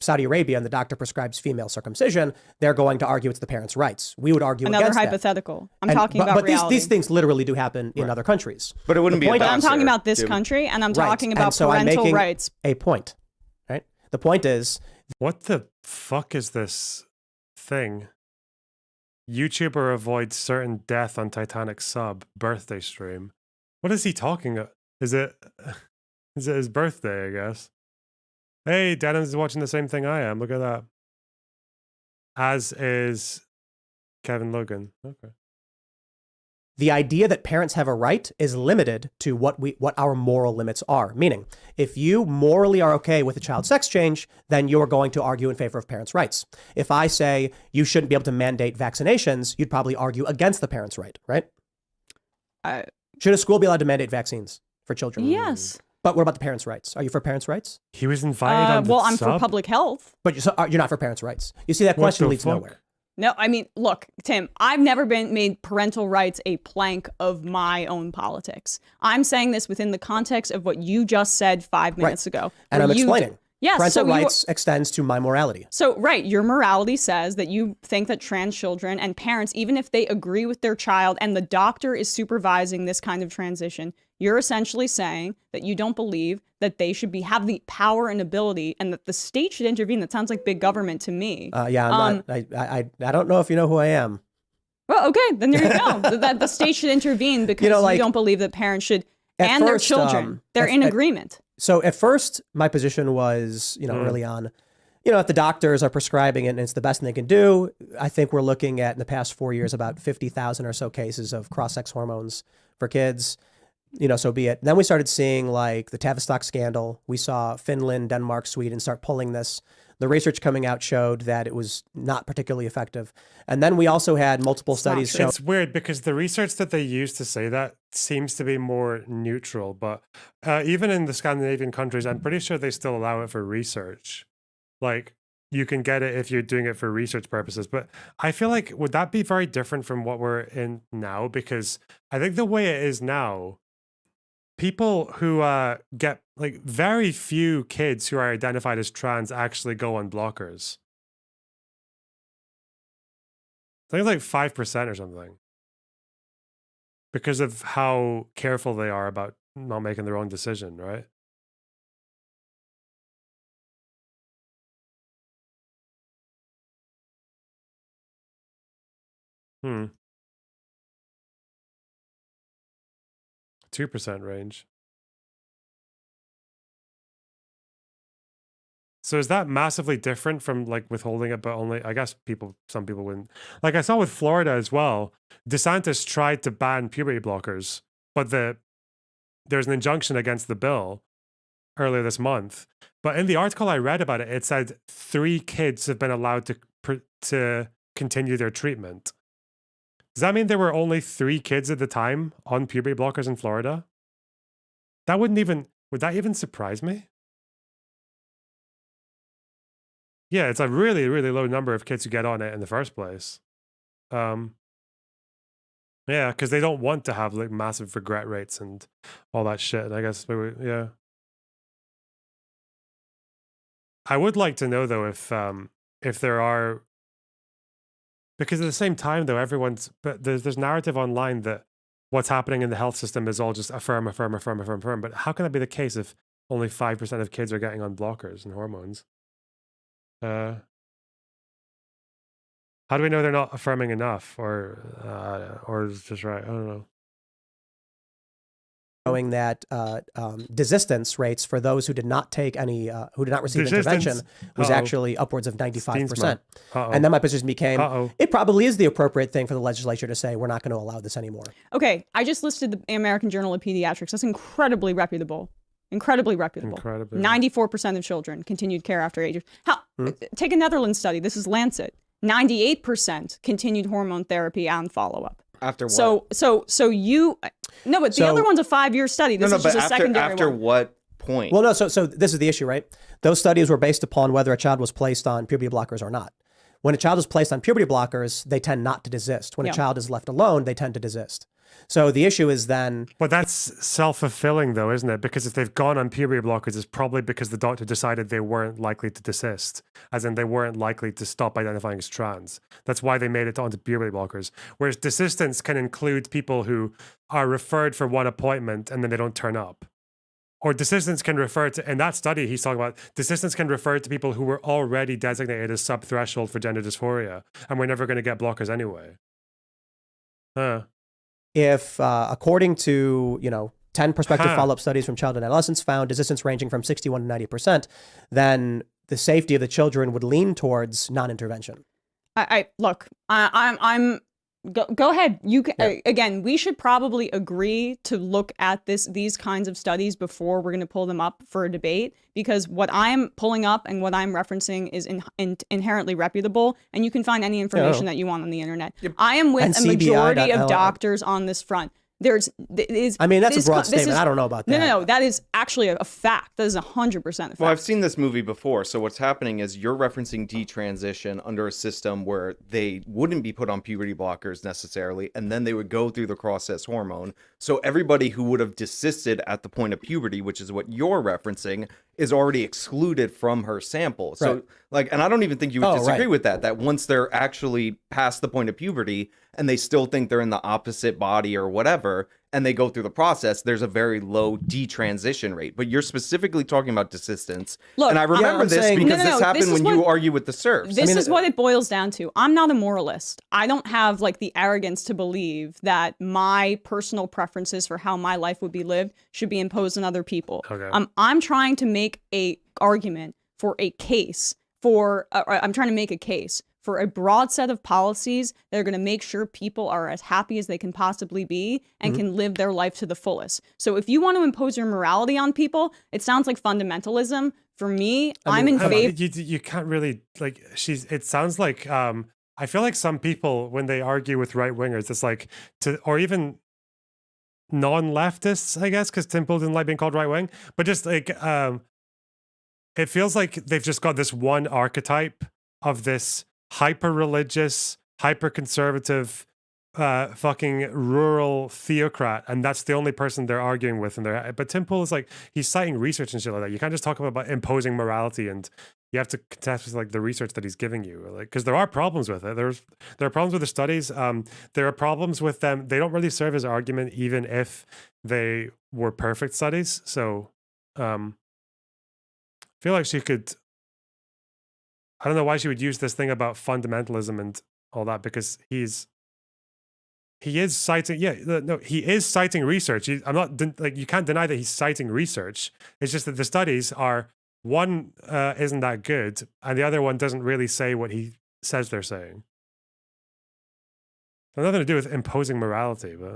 Speaker 4: Saudi Arabia and the doctor prescribes female circumcision, they're going to argue it's the parents' rights. We would argue
Speaker 6: Another
Speaker 4: against that.
Speaker 6: hypothetical. I'm
Speaker 4: And-
Speaker 6: talking
Speaker 4: but,
Speaker 6: about
Speaker 4: but
Speaker 6: reality.
Speaker 4: these things literally do happen in other countries.
Speaker 5: But it wouldn't
Speaker 4: The
Speaker 5: be a
Speaker 4: point-
Speaker 6: But I'm
Speaker 5: bouncer.
Speaker 6: talking about this
Speaker 5: It would-
Speaker 6: country, and I'm
Speaker 4: Right.
Speaker 6: talking
Speaker 4: And
Speaker 6: about
Speaker 4: so I'm
Speaker 6: parental
Speaker 4: making
Speaker 6: rights.
Speaker 4: a point, right? The point is,
Speaker 1: What the fuck is this thing? YouTuber avoids certain death on Titanic sub birthday stream. What is he talking about? Is it his birthday, I guess? Hey, Denham's watching the same thing I am. Look at that. As is Kevin Logan. Okay.
Speaker 4: the idea that parents have a right is limited to what our moral limits are. Meaning, if you morally are okay with a child sex change, then you're going to argue in favor of parents' rights. If I say you shouldn't be able to mandate vaccinations, you'd probably argue against the parents' right, right? Should a school be allowed to mandate vaccines for children?
Speaker 6: Yes.
Speaker 4: But what about the parents' rights? Are you for parents' rights?
Speaker 1: He was invited on the
Speaker 6: Well, I'm
Speaker 1: sub?
Speaker 6: for public health.
Speaker 4: But you're not for parents' rights. You see, that
Speaker 1: What
Speaker 4: question
Speaker 1: the
Speaker 4: leads
Speaker 1: fuck?
Speaker 4: nowhere.
Speaker 6: No, I mean, look, Tim, I've never been made parental rights a plank of my own politics. I'm saying this within the context of what you just said 5 minutes ago.
Speaker 4: And
Speaker 6: where
Speaker 4: I'm
Speaker 6: you-
Speaker 4: explaining.
Speaker 6: Yes,
Speaker 4: Parental
Speaker 6: so you-
Speaker 4: rights extends to my morality.
Speaker 6: So, right, your morality says that you think that trans children and parents, even if they agree with their child and the doctor is supervising this kind of transition, you're essentially saying that you don't believe that they should have the power and ability and that the state should intervene. That sounds like big government to me.
Speaker 4: Yeah, I'm not, I don't know if you know who I am.
Speaker 6: Well, okay, then there you go. That the state should intervene because you don't believe that parents should,
Speaker 4: at
Speaker 6: and their
Speaker 4: first,
Speaker 6: children, they're in agreement.
Speaker 4: So at first, my position was, early on, if the doctors are prescribing it and it's the best thing they can do, I think we're looking at, in the past 4 years, about 50,000 or so cases of cross-sex hormones for kids. So be it. Then we started seeing like the Tavistock scandal. We saw Finland, Denmark, Sweden start pulling this. The research coming out showed that it was not particularly effective. And then we also had multiple studies show.
Speaker 1: It's weird because the research that they use to say that seems to be more neutral. But even in the Scandinavian countries, I'm pretty sure they still allow it for research. Like, you can get it if you're doing it for research purposes. But I feel like, would that be very different from what we're in now? Because I think the way it is now, people who get, like, very few kids who are identified as trans actually go on blockers. I think it's like 5% or something. Because of how careful they are about not making their own decision, right? Hmm. 2% range. So is that massively different from like withholding it, but only, I guess some people wouldn't. Like I saw with Florida as well, DeSantis tried to ban puberty blockers, but there's an injunction against the bill earlier this month. But in the article I read about it, it said 3 kids have been allowed to continue their treatment. Does that mean there were only 3 kids at the time on puberty blockers in Florida? That would that even surprise me? Yeah, it's a really, really low number of kids who get on it in the first place. Yeah, because they don't want to have like massive regret rates and all that shit. I guess yeah. I would like to know though if there are, because at the same time though but there's narrative online that what's happening in the health system is all just affirm. But how can that be the case if only 5% of kids are getting on blockers and hormones? How do we know they're not affirming enough, or is it just right? I don't know.
Speaker 4: Showing that desistance rates for those who did not take any, who did not receive intervention was actually upwards of 95%. And then my position became, it probably is the appropriate thing for the legislature to say, we're not going to allow this anymore.
Speaker 6: Okay, I just listed the American Journal of Pediatrics. That's incredibly reputable. Incredibly reputable. 94% of children continued care after age. Take a Netherlands study. This is Lancet. 98% continued hormone therapy and follow-up.
Speaker 5: After what?
Speaker 6: So you no, but the other one's a 5-year study. This is just a secondary
Speaker 5: after
Speaker 6: one.
Speaker 5: what point?
Speaker 4: Well, no. So this is the issue, right? Those studies were based upon whether a child was placed on puberty blockers or not. When a child is placed on puberty blockers, they tend not to desist. When a child is left alone, they tend to desist. So the issue is then...
Speaker 1: But that's self-fulfilling though, isn't it? Because if they've gone on puberty blockers, it's probably because the doctor decided they weren't likely to desist, as in they weren't likely to stop identifying as trans. That's why they made it onto puberty blockers. Whereas desistance can include people who are referred for one appointment and then they don't turn up. Or desistance can refer to, in that study he's talking about, desistance can refer to people who were already designated as sub-threshold for gender dysphoria, and we're never going to get blockers anyway.
Speaker 4: If, according to, 10 prospective follow-up studies from child and adolescents found desistance ranging from 61 to 90%, then the safety of the children would lean towards non-intervention.
Speaker 6: Go ahead. Again, we should probably agree to look at these kinds of studies before we're going to pull them up for a debate, because what I'm pulling up and what I'm referencing is inherently reputable, and you can find any information that you want on the internet. Yep. I am with a majority of doctors on this front. That's
Speaker 4: a broad statement. I don't know about that.
Speaker 6: No, that is actually a fact. That is 100% a fact.
Speaker 5: Well, I've seen this movie before. So what's happening is you're referencing detransition under a system where they wouldn't be put on puberty blockers necessarily, and then they would go through the cross-sex hormone. So everybody who would have desisted at the point of puberty, which is what you're referencing, is already excluded from her sample. So, and I don't even think you would disagree with that once they're actually past the point of puberty and they still think they're in the opposite body or whatever, and they go through the process, there's a very low detransition rate. But you're specifically talking about desistance. Look, and I remember this because this happened when you argue with the serfs.
Speaker 6: This is what it boils down to. I'm not a moralist. I don't have the arrogance to believe that my personal preferences for how my life would be lived should be imposed on other people. Okay. I'm trying to make a argument for a case for, I'm trying to make a case for a broad set of policies that are going to make sure people are as happy as they can possibly be and can live their life to the fullest. So if you want to impose your morality on people, it sounds like fundamentalism. For me, I'm in favor.
Speaker 1: You can't really, it sounds like, I feel like some people, when they argue with right-wingers, it's or even non-leftists, I guess, because Temple didn't like being called right-wing, but just it feels like they've just got this one archetype of this hyper-religious, hyper-conservative, fucking rural theocrat, and that's the only person they're arguing with. But Tim Pool is he's citing research and shit like that. You can't just talk about imposing morality, and you have to contest with the research that he's giving you, because there are problems with it. There are problems with the studies. There are problems with them. They don't really serve as argument, even if they were perfect studies. So, I feel like she could. I don't know why she would use this thing about fundamentalism and all that, because he is citing, he is citing research. I'm not you can't deny that he's citing research. It's just that the studies are, one isn't that good, and the other one doesn't really say what he says they're saying. It's nothing to do with imposing morality, but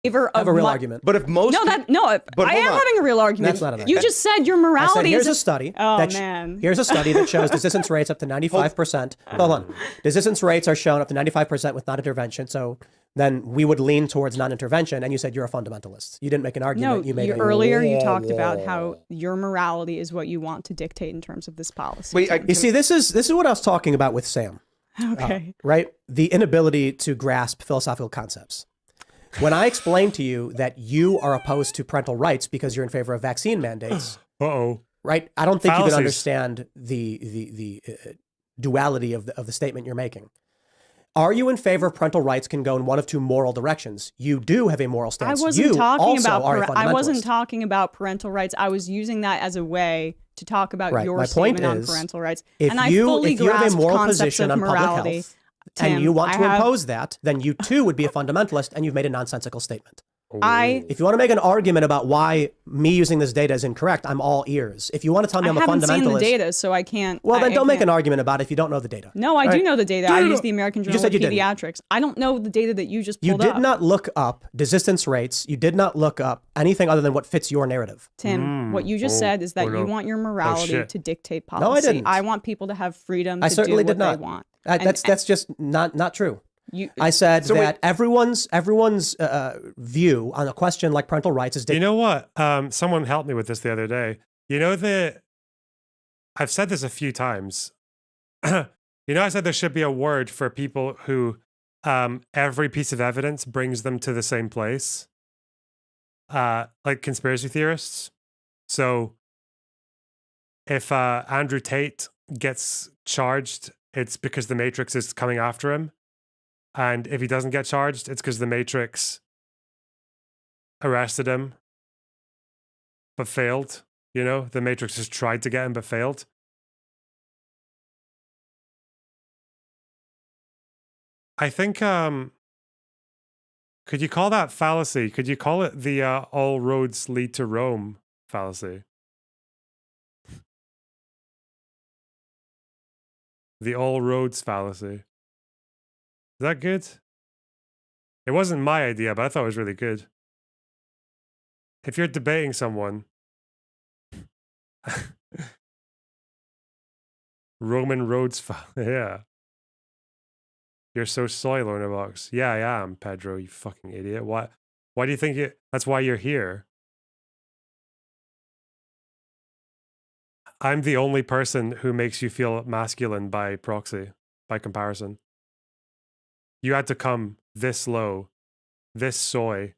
Speaker 6: favor
Speaker 4: Have
Speaker 6: of
Speaker 4: a real
Speaker 6: my-
Speaker 4: argument.
Speaker 5: But if most
Speaker 6: No,
Speaker 5: peop-
Speaker 6: I am
Speaker 5: hold on.
Speaker 6: having a real argument.
Speaker 4: That's not an
Speaker 6: You
Speaker 4: argument.
Speaker 6: just said your
Speaker 4: I said,
Speaker 6: morality
Speaker 4: here's
Speaker 6: is
Speaker 4: a study.
Speaker 6: Oh,
Speaker 4: that
Speaker 6: man.
Speaker 4: Here's a study that shows desistance rates up to 95%. Hold on. Desistance rates are shown up to 95% with non-intervention. So then we would lean towards non-intervention. And you said you're a fundamentalist. You didn't make an
Speaker 6: No,
Speaker 4: argument. You made
Speaker 6: earlier you talked about how your morality is what you want to dictate in terms of this policy.
Speaker 5: Wait,
Speaker 4: You see, this is what I was talking about with Sam.
Speaker 6: Okay.
Speaker 4: Right? The inability to grasp philosophical concepts. When I explained to you that you are opposed to parental rights because you're in favor of vaccine mandates, right? I don't think you can
Speaker 1: Fallacies.
Speaker 4: understand the duality of the statement you're making. Are you in favor of parental rights can go in one of two moral directions? You do have a moral stance.
Speaker 6: I wasn't
Speaker 4: you
Speaker 6: talking
Speaker 4: also
Speaker 6: about
Speaker 4: are a
Speaker 6: I wasn't
Speaker 4: fundamentalist.
Speaker 6: talking about parental rights. I was using that as a way to talk about
Speaker 4: Right.
Speaker 6: your
Speaker 4: My point
Speaker 6: statement on
Speaker 4: is,
Speaker 6: parental rights.
Speaker 4: If
Speaker 6: And I
Speaker 4: you
Speaker 6: fully
Speaker 4: if you have a
Speaker 6: grasp
Speaker 4: moral
Speaker 6: concepts
Speaker 4: position
Speaker 6: of
Speaker 4: on public
Speaker 6: morality.
Speaker 4: health
Speaker 6: Tim,
Speaker 4: and you want
Speaker 6: I
Speaker 4: to
Speaker 6: have-
Speaker 4: impose that, then you too would be a fundamentalist and you've made a nonsensical statement.
Speaker 6: If
Speaker 4: you want to make an argument about why me using this data is incorrect, I'm all ears. If you want to tell me I'm a
Speaker 6: haven't
Speaker 4: fundamentalist,
Speaker 6: seen the data, so I can't.
Speaker 4: well, then
Speaker 6: I
Speaker 4: don't make
Speaker 6: can't.
Speaker 4: an argument about it if you don't know the data.
Speaker 6: No, I do know the data. I use the American
Speaker 4: You
Speaker 6: Journal
Speaker 4: just said
Speaker 6: of
Speaker 4: you didn't.
Speaker 6: Pediatrics. I don't know the data that you just
Speaker 4: You
Speaker 6: pulled
Speaker 4: did
Speaker 6: up.
Speaker 4: not look up desistance rates. You did not look up anything other than what fits your narrative.
Speaker 6: Tim, what you just said is that you want your morality
Speaker 1: shit.
Speaker 6: to dictate policy.
Speaker 4: No, I didn't.
Speaker 6: I want people to have freedom
Speaker 4: I
Speaker 6: to
Speaker 4: certainly
Speaker 6: do what
Speaker 4: did not.
Speaker 6: they want.
Speaker 4: That's just not true.
Speaker 6: You,
Speaker 4: I said
Speaker 5: So
Speaker 4: that everyone's view on a question like parental rights is
Speaker 1: You know what? Someone helped me with this the other day. You know that I've said this a few times. I said there should be a word for people who every piece of evidence brings them to the same place. Like conspiracy theorists. So if Andrew Tate gets charged, it's because the Matrix is coming after him. And if he doesn't get charged, it's because the Matrix arrested him, but failed. The Matrix has tried to get him, but failed. I think, could you call that fallacy? Could you call it the all roads lead to Rome fallacy? The all roads fallacy. Is that good? It wasn't my idea, but I thought it was really good. If you're debating someone, Roman roads, yeah. You're so soy, Lorna Box. Yeah, I am, Pedro, you fucking idiot. Why do you think that's why you're here? I'm the only person who makes you feel masculine by proxy, by comparison. You had to come this low, this soy.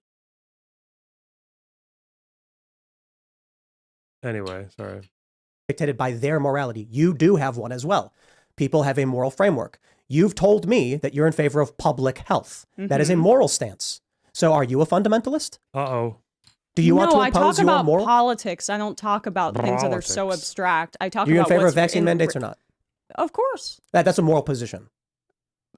Speaker 1: Anyway, sorry.
Speaker 4: dictated by their morality. You do have one as well. People have a moral framework. You've told me that you're in favor of public health. That is a moral stance. So are you a fundamentalist?
Speaker 1: Uh-oh.
Speaker 4: Do you want to
Speaker 6: I
Speaker 4: impose
Speaker 6: talk
Speaker 4: your
Speaker 6: about
Speaker 4: moral?
Speaker 6: politics. I don't talk about things that are so
Speaker 1: Politics.
Speaker 6: abstract. I talk
Speaker 4: Are you in
Speaker 6: about
Speaker 4: favor of
Speaker 6: what's
Speaker 4: vaccine
Speaker 6: in-
Speaker 4: mandates or not?
Speaker 6: Of course.
Speaker 4: That's a moral position,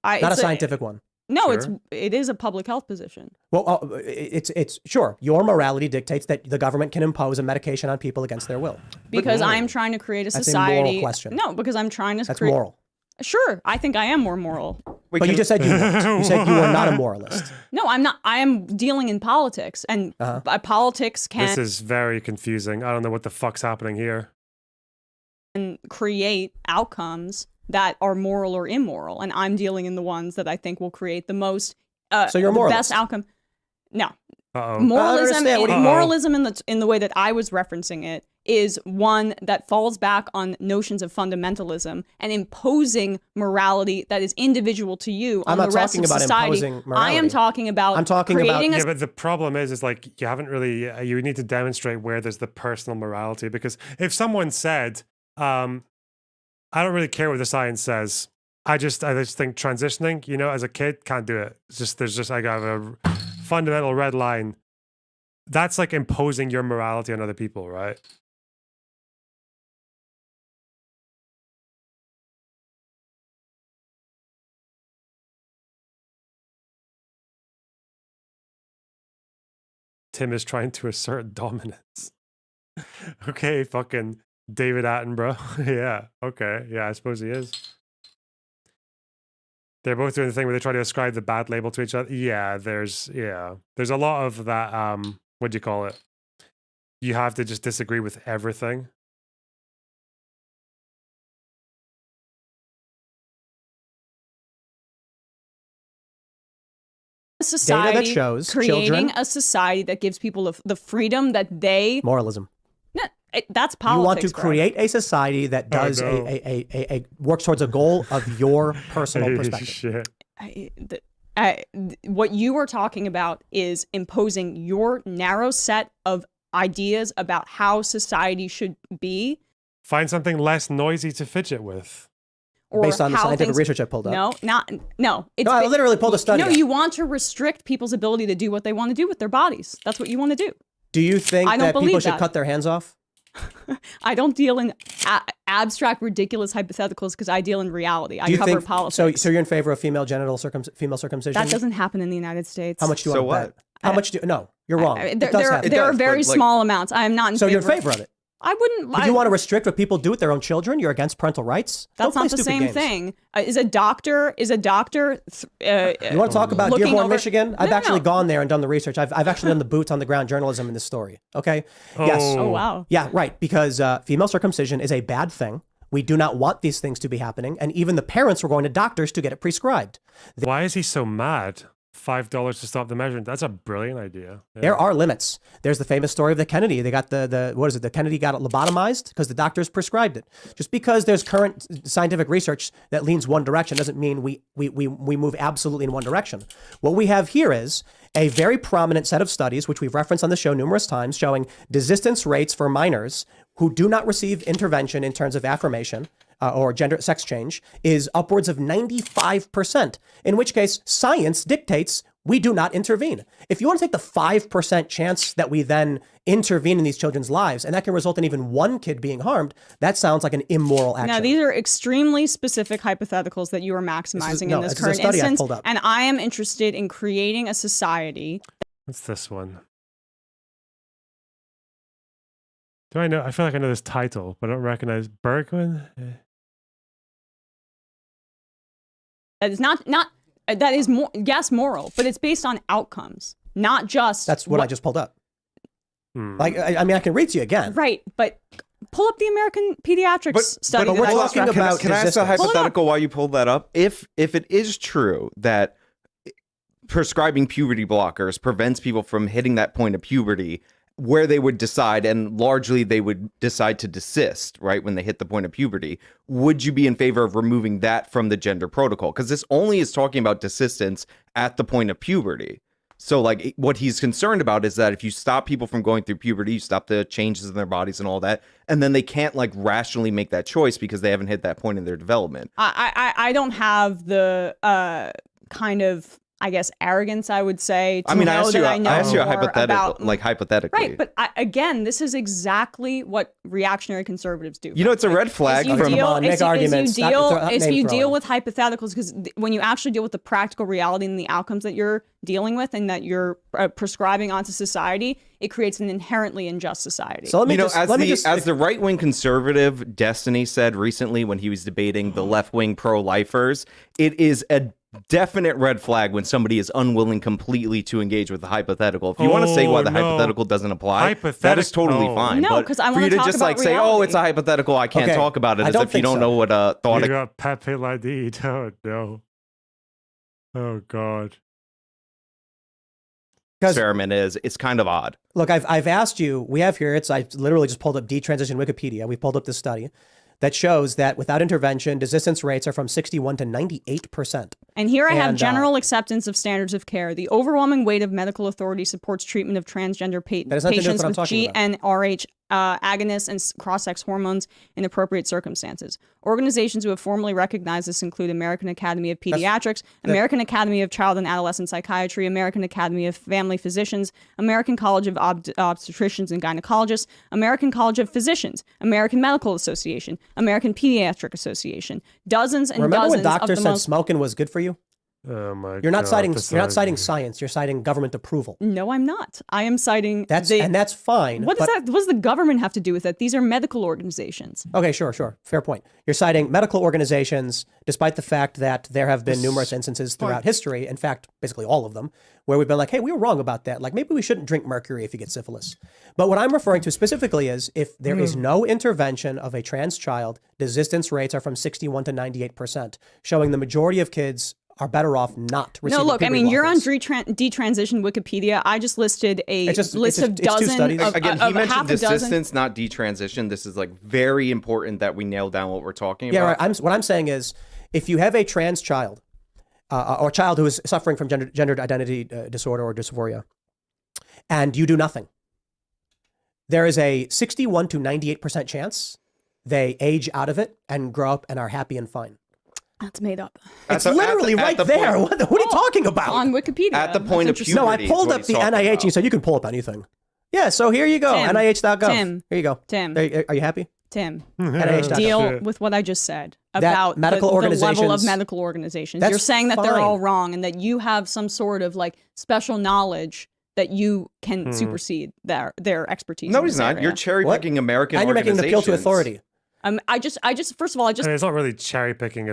Speaker 4: not a
Speaker 6: it's
Speaker 4: scientific one.
Speaker 6: No,
Speaker 1: Sure.
Speaker 6: it is a public health position.
Speaker 4: Well, it's sure. Your morality dictates that the government can impose a medication on people against their will.
Speaker 6: Because I'm trying to create a
Speaker 4: That's a moral
Speaker 6: society.
Speaker 4: question.
Speaker 6: No, because I'm trying to
Speaker 4: That's
Speaker 6: create.
Speaker 4: moral.
Speaker 6: Sure, I think I am more moral.
Speaker 5: Wait,
Speaker 4: But you
Speaker 5: can-
Speaker 4: just said you weren't. You said you are not a moralist.
Speaker 6: No, I'm not. I am dealing in politics, and politics
Speaker 1: This
Speaker 6: can
Speaker 1: is very confusing. I don't know what the fuck's happening here.
Speaker 6: create outcomes that are moral or immoral, and I'm dealing in the ones that I think will create the most.
Speaker 4: So you're a
Speaker 6: the
Speaker 4: moralist.
Speaker 6: best outcome. No,
Speaker 1: Uh-oh.
Speaker 6: moralism.
Speaker 4: understand. What do you-
Speaker 6: Moralism in the way that I was referencing it is one that falls back on notions of fundamentalism and imposing morality that is individual to you on
Speaker 4: I'm not
Speaker 6: the rest
Speaker 4: talking
Speaker 6: of
Speaker 4: about
Speaker 6: society.
Speaker 4: imposing
Speaker 6: I am
Speaker 4: morality.
Speaker 6: talking about
Speaker 4: I'm talking about-
Speaker 6: creating
Speaker 1: Yeah,
Speaker 6: a
Speaker 1: but the problem is like you haven't really. You need to demonstrate where there's the personal morality, because if someone said, "I don't really care what the science says. I just think transitioning, as a kid, can't do it. It's just I got a fundamental red line." That's like imposing your morality on other people, right? Tim is trying to assert dominance. Okay, fucking David Attenborough. Yeah, okay. Yeah, I suppose he is. They're both doing the thing where they try to ascribe the bad label to each other. Yeah, there's a lot of that. What do you call it? You have to just disagree with everything.
Speaker 6: Society
Speaker 4: that shows
Speaker 6: creating
Speaker 4: children-
Speaker 6: a society that gives people the freedom that they
Speaker 4: Moralism.
Speaker 6: that's politics.
Speaker 4: You want to
Speaker 6: bro.
Speaker 4: create a society that does
Speaker 1: no.
Speaker 4: a works towards a goal of your personal perspective.
Speaker 1: Shit.
Speaker 6: What you are talking about is imposing your narrow set of ideas about how society should be.
Speaker 1: Find something less noisy to fidget with.
Speaker 6: Or
Speaker 4: Based on the
Speaker 6: how
Speaker 4: scientific
Speaker 6: things-
Speaker 4: research I pulled up.
Speaker 6: No.
Speaker 4: I literally pulled a study
Speaker 6: No,
Speaker 4: up.
Speaker 6: you want to restrict people's ability to do what they want to do with their bodies. That's what you want to do.
Speaker 4: Do you think
Speaker 6: I don't
Speaker 4: that people
Speaker 6: believe
Speaker 4: should
Speaker 6: that.
Speaker 4: cut their hands off?
Speaker 6: I don't deal in abstract, ridiculous hypotheticals because I deal in reality. I
Speaker 4: Do you
Speaker 6: cover
Speaker 4: think
Speaker 6: politics.
Speaker 4: so? You're in favor of female circumcision?
Speaker 6: That doesn't happen in the United States.
Speaker 4: How much do you
Speaker 5: So
Speaker 4: want to
Speaker 5: what?
Speaker 4: bet? How much do? No, you're wrong. It does happen.
Speaker 6: There are
Speaker 5: does,
Speaker 6: very
Speaker 5: but, like-
Speaker 6: small amounts. I am not in
Speaker 4: So
Speaker 6: favor.
Speaker 4: you're in favor of it?
Speaker 6: I wouldn't.
Speaker 4: If you want to restrict what people do with their own children, you're against parental rights.
Speaker 6: That's
Speaker 4: Don't
Speaker 6: not
Speaker 4: play
Speaker 6: the
Speaker 4: stupid
Speaker 6: same
Speaker 4: games.
Speaker 6: thing. Is a doctor?
Speaker 4: You want to talk about
Speaker 6: looking
Speaker 4: Dearborn,
Speaker 6: over-
Speaker 4: Michigan? I've
Speaker 6: No,
Speaker 4: actually
Speaker 6: no.
Speaker 4: gone there and done the research. I've actually done the boots on the ground journalism in this story. Okay. Yes.
Speaker 6: Oh wow.
Speaker 4: Yeah. Right. Because female circumcision is a bad thing. We do not want these things to be happening, and even the parents were going to doctors to get it prescribed.
Speaker 1: Why is he so mad? $5 to stop the measurement. That's a brilliant idea. Yeah.
Speaker 4: There are limits. There's the famous story of the Kennedy. They got the what is it? The Kennedy got lobotomized because the doctors prescribed it. Just because there's current scientific research that leans one direction doesn't mean we move absolutely in one direction. What we have here is a very prominent set of studies, which we've referenced on the show numerous times, showing desistance rates for minors who do not receive intervention in terms of affirmation or gender sex change is upwards of 95%, in which case science dictates we do not intervene. If you want to take the 5% chance that we then intervene in these children's lives, and that can result in even one kid being harmed, that sounds like an immoral action.
Speaker 6: Now, these are extremely specific hypotheticals that you are maximizing in this
Speaker 4: this is a
Speaker 6: current
Speaker 4: study I
Speaker 6: instance.
Speaker 4: pulled up.
Speaker 6: And I am interested in creating a society.
Speaker 1: What's this one? Do I know? I feel like I know this title, but I don't recognize Bergman.
Speaker 6: That is not that is more yes moral, but it's based on outcomes, not just
Speaker 4: That's what I just pulled up. Like, I mean, I can read to you again.
Speaker 6: right. But pull up the American Pediatrics study.
Speaker 4: but
Speaker 6: that
Speaker 4: we're
Speaker 6: I just
Speaker 4: talking
Speaker 6: referenced.
Speaker 4: about
Speaker 5: Can I ask a
Speaker 4: resistance.
Speaker 6: Hold on.
Speaker 5: hypothetical while you pull that up? If it is true that prescribing puberty blockers prevents people from hitting that point of puberty where they would decide, and largely they would decide to desist, right, when they hit the point of puberty, would you be in favor of removing that from the gender protocol? Because this only is talking about desistance at the point of puberty. So, like, what he's concerned about is that if you stop people from going through puberty, you stop the changes in their bodies and all that, and then they can't, like, rationally make that choice because they haven't hit that point in their development.
Speaker 6: I don't have the kind of, I guess, arrogance, I would say, to
Speaker 5: I mean,
Speaker 6: know
Speaker 5: I asked you,
Speaker 6: that I know
Speaker 5: a
Speaker 6: more
Speaker 5: hypothetical,
Speaker 6: about,
Speaker 5: like, hypothetically.
Speaker 6: right, but again, this is exactly what reactionary conservatives do.
Speaker 5: You know, it's a red flag
Speaker 6: Is you
Speaker 5: from...
Speaker 6: deal,
Speaker 4: on, make
Speaker 6: is you-
Speaker 4: arguments,
Speaker 6: is you
Speaker 4: not
Speaker 6: deal,
Speaker 4: throw-
Speaker 6: is
Speaker 4: name
Speaker 6: you
Speaker 4: throwing.
Speaker 6: deal with hypotheticals, because when you actually deal with the practical reality and the outcomes that you're dealing with and that you're prescribing onto society, it creates an inherently unjust society.
Speaker 4: So let me
Speaker 5: You know,
Speaker 4: just,
Speaker 5: as
Speaker 4: let me
Speaker 5: the
Speaker 4: just,
Speaker 5: as the right wing conservative Destiny said recently when he was debating the left wing pro lifers, it is a definite red flag when somebody is unwilling completely to engage with the hypothetical. If you want to say why the
Speaker 1: no.
Speaker 5: hypothetical doesn't apply, that is
Speaker 1: Hypothetical.
Speaker 5: totally fine.
Speaker 6: No,
Speaker 5: But
Speaker 6: 'cause I
Speaker 5: for
Speaker 6: wanna
Speaker 5: you to
Speaker 6: talk
Speaker 5: just
Speaker 6: about
Speaker 5: like say, "Oh, it's a
Speaker 6: reality."
Speaker 5: hypothetical, I can't
Speaker 4: Okay,
Speaker 5: talk about it,"
Speaker 4: I
Speaker 5: as
Speaker 4: don't
Speaker 5: if you
Speaker 4: think
Speaker 5: don't
Speaker 4: so.
Speaker 5: know what a thought.
Speaker 1: You got Pepe Ladid. Oh no. Oh god.
Speaker 5: experiment is. It's kind of odd.
Speaker 4: look, I've asked you, we have here, I literally just pulled up detransition Wikipedia. We pulled up this study that shows that without intervention, desistance rates are from 61 to 98%.
Speaker 6: And here I have
Speaker 4: And,
Speaker 6: general acceptance of standards of care. The overwhelming weight of medical authority supports treatment of transgender
Speaker 4: That has nothing to do with
Speaker 6: patients
Speaker 4: what I'm
Speaker 6: with
Speaker 4: talking about.
Speaker 6: GnRH agonists and cross-sex hormones in appropriate circumstances. Organizations who have formally recognized this include American Academy of Pediatrics, American Academy of Child and Adolescent Psychiatry, American Academy of Family Physicians, American College of Obstetricians and Gynecologists, American College of Physicians, American Medical Association, American Pediatric Association, dozens and
Speaker 4: Remember when
Speaker 6: dozens
Speaker 4: doctors
Speaker 6: of the
Speaker 4: said
Speaker 6: most...
Speaker 4: smoking was good for you?
Speaker 1: Oh my
Speaker 4: You're not
Speaker 1: God,
Speaker 4: citing.
Speaker 1: this
Speaker 4: You're not
Speaker 1: is-
Speaker 4: citing science. You're citing government approval.
Speaker 6: No, I'm not. I am citing.
Speaker 4: And that's fine.
Speaker 6: What does
Speaker 4: but-
Speaker 6: that? What does the government have to do with it? These are medical organizations.
Speaker 4: Okay, sure. Fair point. You're citing medical organizations, despite the fact that there have been numerous instances throughout history, in fact, basically all of them, where we've been like, hey, we were wrong about that. Like, maybe we shouldn't drink mercury if you get syphilis. But what I'm referring to specifically is if there is no intervention of a trans child, desistance rates are from 61 to 98%, showing the majority of kids are better off not receiving
Speaker 6: No, look, I
Speaker 4: puberty
Speaker 6: mean, you're on
Speaker 4: blockers.
Speaker 6: detransition Wikipedia. I just listed a
Speaker 4: It's
Speaker 6: list of
Speaker 4: two
Speaker 6: dozen
Speaker 4: studies.
Speaker 6: of,
Speaker 5: Again,
Speaker 6: of
Speaker 5: he mentioned
Speaker 6: half a dozen.
Speaker 5: desistance, not detransition. This is like very important that we nail down what we're talking
Speaker 4: Yeah,
Speaker 5: about.
Speaker 4: right. What I'm saying is, if you have a trans child or a child who is suffering from gender identity disorder or dysphoria, and you do nothing, there is a 61 to 98% chance they age out of it and grow up and are happy and fine.
Speaker 6: That's made up.
Speaker 4: It's literally right there. What are you talking about?
Speaker 6: On Wikipedia.
Speaker 5: At the point of
Speaker 6: That's interesting.
Speaker 4: No, I
Speaker 5: puberty is
Speaker 4: pulled
Speaker 5: what
Speaker 4: up
Speaker 5: he's
Speaker 4: the
Speaker 5: talking
Speaker 4: NIH and
Speaker 5: about.
Speaker 4: you said you can pull up anything. Yeah, so here you go,
Speaker 6: Tim,
Speaker 4: NIH.gov.
Speaker 6: Tim,
Speaker 4: Here you go.
Speaker 6: Tim.
Speaker 4: Are you happy?
Speaker 6: Tim,
Speaker 4: NIH.gov.
Speaker 6: deal with what I just said about
Speaker 4: medical
Speaker 6: the level of
Speaker 4: organizations-
Speaker 6: medical organizations.
Speaker 4: That's
Speaker 6: You're saying that
Speaker 4: fine.
Speaker 6: they're all wrong and that you have some sort of like special knowledge that you can supersede their expertise.
Speaker 5: No,
Speaker 6: in
Speaker 5: he's
Speaker 6: this
Speaker 5: not.
Speaker 6: area.
Speaker 5: You're cherry picking American
Speaker 4: And you're making an appeal to
Speaker 5: organizations.
Speaker 4: authority.
Speaker 6: I just first of all,
Speaker 1: I mean, it's not really cherry picking.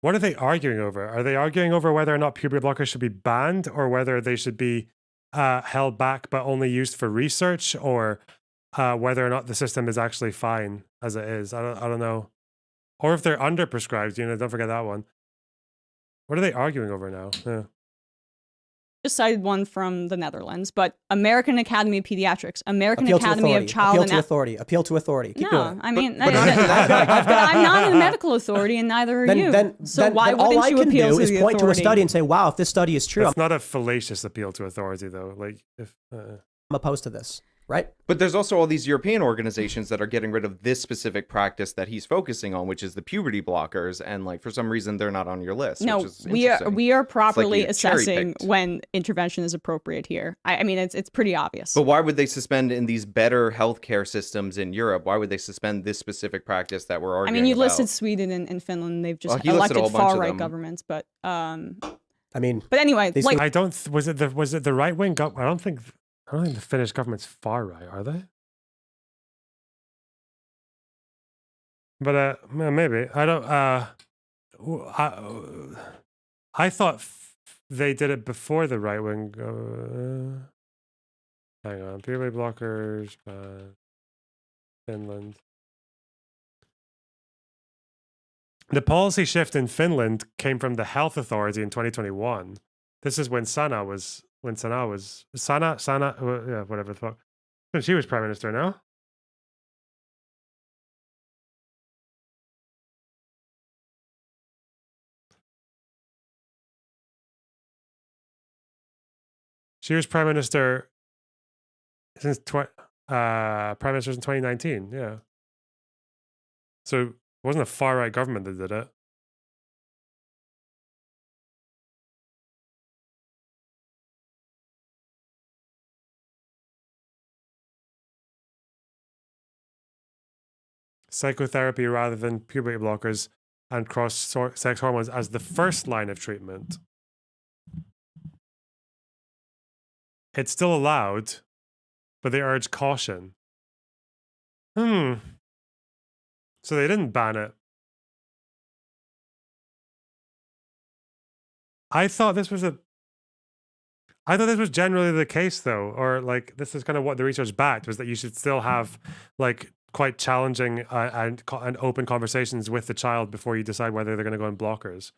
Speaker 1: What are they arguing over? Are they arguing over whether or not puberty blockers should be banned, or whether they should be held back but only used for research, or whether or not the system is actually fine as it is? I don't know. Or if they're underprescribed, don't forget that one. What are they arguing over now? Yeah.
Speaker 6: just cited one from the Netherlands, but American Academy of Pediatrics, American
Speaker 4: Appeal to
Speaker 6: Academy
Speaker 4: authority.
Speaker 6: of Child
Speaker 4: Appeal
Speaker 6: and
Speaker 4: to authority. Appeal to authority. Keep doing
Speaker 6: No,
Speaker 4: it.
Speaker 6: I mean,
Speaker 5: but
Speaker 6: I'm not a medical authority, and neither are you. So why
Speaker 4: then all
Speaker 6: wouldn't
Speaker 4: I
Speaker 6: you
Speaker 4: can
Speaker 6: appeal
Speaker 4: do
Speaker 6: to
Speaker 4: is
Speaker 6: the
Speaker 4: point to a
Speaker 6: authority?
Speaker 4: study and say, wow, if this study is true,
Speaker 1: It's not a fallacious appeal to authority, though. Like, if
Speaker 4: I'm opposed to this, right?
Speaker 5: But there's also all these European organizations that are getting rid of this specific practice that he's focusing on, which is the puberty blockers, and like for some reason they're not on your list.
Speaker 6: No,
Speaker 5: which is
Speaker 6: we are
Speaker 5: interesting.
Speaker 6: properly
Speaker 5: you
Speaker 6: assessing
Speaker 5: cherry-picked.
Speaker 6: when intervention is appropriate here. I mean, it's pretty obvious.
Speaker 5: But why would they suspend in these better healthcare systems in Europe? Why would they suspend this specific practice that we're
Speaker 6: I
Speaker 5: arguing
Speaker 6: mean, you
Speaker 5: about?
Speaker 6: listed Sweden and Finland. They've just
Speaker 5: Well, he listed a
Speaker 6: elected
Speaker 5: whole bunch of
Speaker 6: far right
Speaker 5: them.
Speaker 6: governments, but
Speaker 4: I mean,
Speaker 6: but anyway,
Speaker 4: These
Speaker 6: like
Speaker 1: I don't. Was it the right wing? I don't think the Finnish government's far right, are they? But maybe I don't. I thought they did it before the right wing. Hang on, puberty blockers, Finland. The policy shift in Finland came from the health authority in 2021. This is when Sana, yeah, whatever the fuck. When she was prime minister now. She was prime minister since prime minister in 2019. Yeah. So it wasn't a far right government that did it. Psychotherapy rather than puberty blockers and cross-sex hormones as the first line of treatment. It's still allowed, but they urge caution. So they didn't ban it. I thought this was generally the case, though, or like this is kind of what the research backed, was that you should still have like quite challenging and open conversations with the child before you decide whether they're going to go on blockers.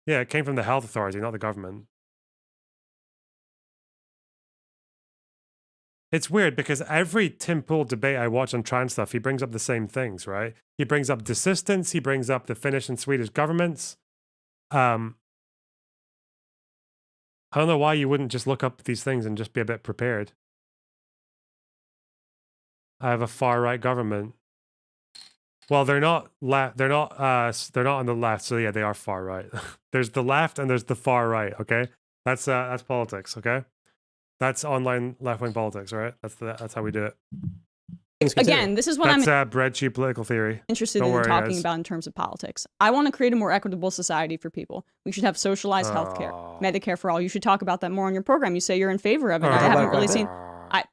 Speaker 1: Yeah, it came from the health authority, not the government. It's weird because every Tim Pool debate I watch on trans stuff, he brings up the same things, right? He brings up desistance, he brings up the Finnish and Swedish governments. I don't know why you wouldn't just look up these things and just be a bit prepared. I have a far right government. Well, they're not left. They're not on the left. So yeah, they are far right. There's the left and there's the far right. Okay, that's politics. Okay, that's online left wing politics, right? That's how we do it.
Speaker 4: Things considered.
Speaker 6: again, this is what
Speaker 1: That's
Speaker 6: I'm
Speaker 1: breadsheet political theory.
Speaker 6: interested
Speaker 1: Don't
Speaker 6: in
Speaker 1: worry,
Speaker 6: talking
Speaker 1: guys.
Speaker 6: about in terms of politics. I want to create a more equitable society for people. We should have socialized healthcare, Medicare for all. You should talk about that more on your program. You say you're in favor of it. I haven't really seen. I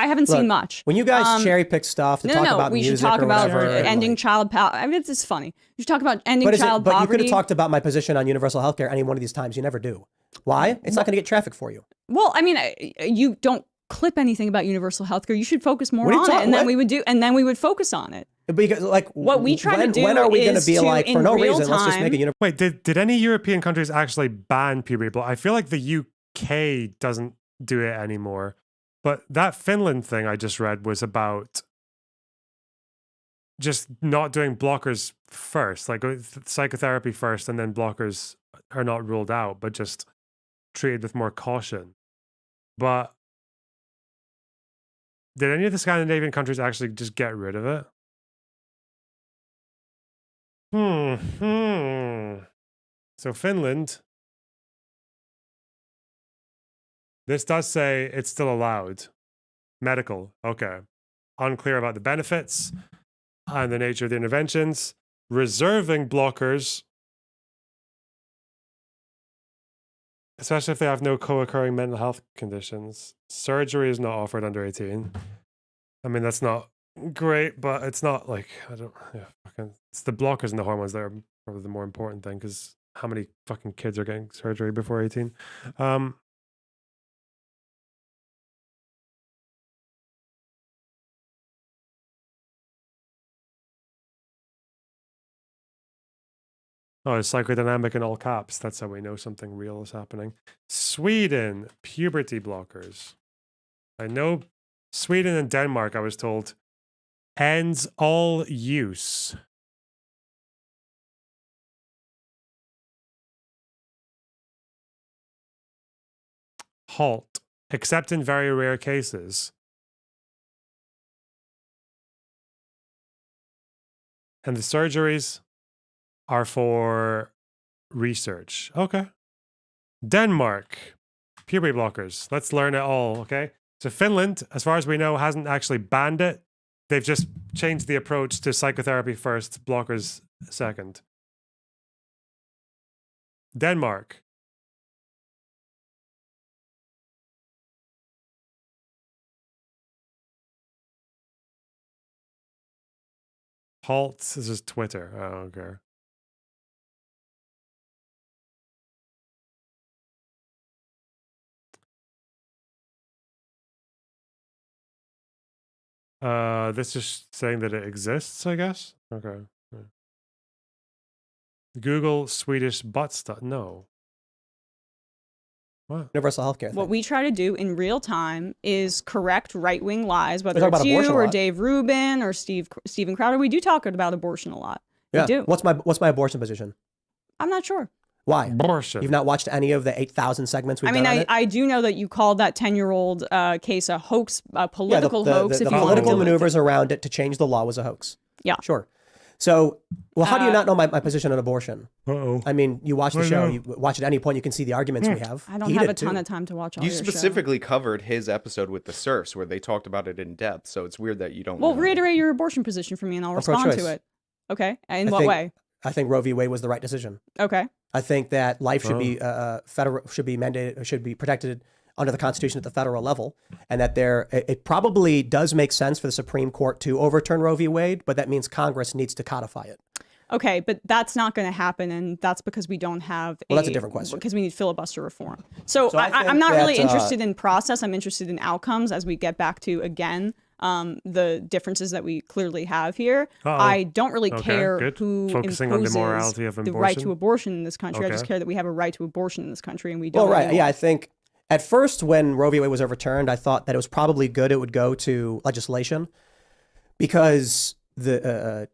Speaker 6: haven't
Speaker 4: Look,
Speaker 6: seen much.
Speaker 4: When you guys cherry pick stuff to talk about
Speaker 6: we
Speaker 4: music
Speaker 6: should talk
Speaker 4: or
Speaker 6: about
Speaker 4: whatever, and,
Speaker 6: ending
Speaker 4: like,
Speaker 6: child poverty. I mean, it's funny. You should talk about ending
Speaker 4: but
Speaker 6: child
Speaker 4: you could
Speaker 6: poverty.
Speaker 4: have talked about my position on universal health care any one of these times. You never do. Why? It's not going to get traffic for you.
Speaker 6: Well, I mean, you don't clip anything about universal health care. You should focus more
Speaker 4: What are you
Speaker 6: on it,
Speaker 4: talking-
Speaker 6: and then
Speaker 4: what?
Speaker 6: we would do, and then we would focus on it.
Speaker 4: Because like
Speaker 6: What we try to do
Speaker 4: when are we gonna
Speaker 6: is
Speaker 4: be
Speaker 6: to,
Speaker 4: like for
Speaker 6: in
Speaker 4: no
Speaker 6: real
Speaker 4: reason? Let's just make a
Speaker 6: time-
Speaker 4: universal.
Speaker 1: Wait, did any European countries actually ban puberty block? I feel like the UK doesn't do it anymore. But that Finland thing I just read was about just not doing blockers first, like psychotherapy first, and then blockers are not ruled out, but just treated with more caution. But did any of the Scandinavian countries actually just get rid of it? So Finland, this does say it's still allowed. Medical, okay. Unclear about the benefits and the nature of the interventions. Reserving blockers, especially if they have no co-occurring mental health conditions. Surgery is not offered under 18. I mean, that's not great, but it's not like, it's the blockers and the hormones that are probably the more important thing, because how many fucking kids are getting surgery before 18? Oh, it's psychodynamic in all caps. That's how we know something real is happening. Sweden, puberty blockers. I know Sweden and Denmark, I was told, ends all use. Halt, except in very rare cases. And the surgeries are for research. Okay. Denmark, puberty blockers. Let's learn it all, okay? So Finland, as far as we know, hasn't actually banned it. They've just changed the approach to psychotherapy first, blockers second. Denmark. Halt, this is Twitter. Oh, okay. This is saying that it exists, I guess. Okay. Yeah. Google Swedish butt stuff. No. What?
Speaker 4: Universal health care.
Speaker 6: What we try to do in real time is correct right-wing lies, whether
Speaker 4: talk about
Speaker 6: it's you
Speaker 4: abortion a
Speaker 6: or
Speaker 4: lot.
Speaker 6: Dave Rubin or Steven Crowder. We do talk about abortion a lot.
Speaker 4: Yeah.
Speaker 6: We do.
Speaker 4: What's my abortion position?
Speaker 6: I'm not sure.
Speaker 4: Why?
Speaker 1: Abortion.
Speaker 4: You've not watched any of the 8,000 segments we've
Speaker 6: I mean,
Speaker 4: done on it?
Speaker 6: I do know that you called that 10-year-old case a hoax, a political
Speaker 4: the
Speaker 6: hoax.
Speaker 4: The
Speaker 6: if you want
Speaker 4: political
Speaker 6: to
Speaker 4: maneuvers around it to change the law was a hoax.
Speaker 6: Yeah.
Speaker 4: Sure. So, well, how do you not know my position on abortion?
Speaker 1: Uh-oh.
Speaker 4: I mean, you watch the
Speaker 1: I
Speaker 4: show.
Speaker 1: know.
Speaker 4: You watch at any point, you can see the arguments we have.
Speaker 6: I don't
Speaker 4: He
Speaker 6: have
Speaker 4: did
Speaker 6: a ton
Speaker 4: too.
Speaker 6: of time to watch all
Speaker 5: You
Speaker 6: your
Speaker 5: specifically covered his episode with the serfs where they talked about it in depth. So it's weird that you don't.
Speaker 6: Well,
Speaker 5: know.
Speaker 6: reiterate your abortion position for me, and I'll
Speaker 4: I'm
Speaker 6: respond
Speaker 4: pro-choice.
Speaker 6: to it. Okay. In
Speaker 4: I
Speaker 6: what
Speaker 4: think-
Speaker 6: way?
Speaker 4: I think Roe v. Wade was the right decision.
Speaker 6: Okay.
Speaker 4: I think that life should be federal, should be mandated, should be protected under the Constitution at the federal level, and that it probably does make sense for the Supreme Court to overturn Roe v. Wade, but that means Congress needs to codify it.
Speaker 6: Okay, but that's not going to happen, and that's because we don't have
Speaker 4: Well, that's a different question.
Speaker 6: Because we need filibuster reform. So,
Speaker 4: So I
Speaker 6: I'm
Speaker 4: think
Speaker 6: not really
Speaker 4: that,
Speaker 6: interested in process. I'm interested in outcomes as we get back to, again, the differences that we clearly have here.
Speaker 1: Uh-oh.
Speaker 6: I don't really
Speaker 1: Okay,
Speaker 6: care
Speaker 1: good.
Speaker 6: who
Speaker 1: Focusing on the
Speaker 6: imposes
Speaker 1: morality of
Speaker 6: the right
Speaker 1: abortion.
Speaker 6: to abortion in this country. I just
Speaker 1: Okay.
Speaker 6: care that we have a right to abortion in this country, and we don't.
Speaker 4: Well, right.
Speaker 6: anymore.
Speaker 4: Yeah, I think at first when Roe v. Wade was overturned, I thought that it was probably good it would go to legislation because the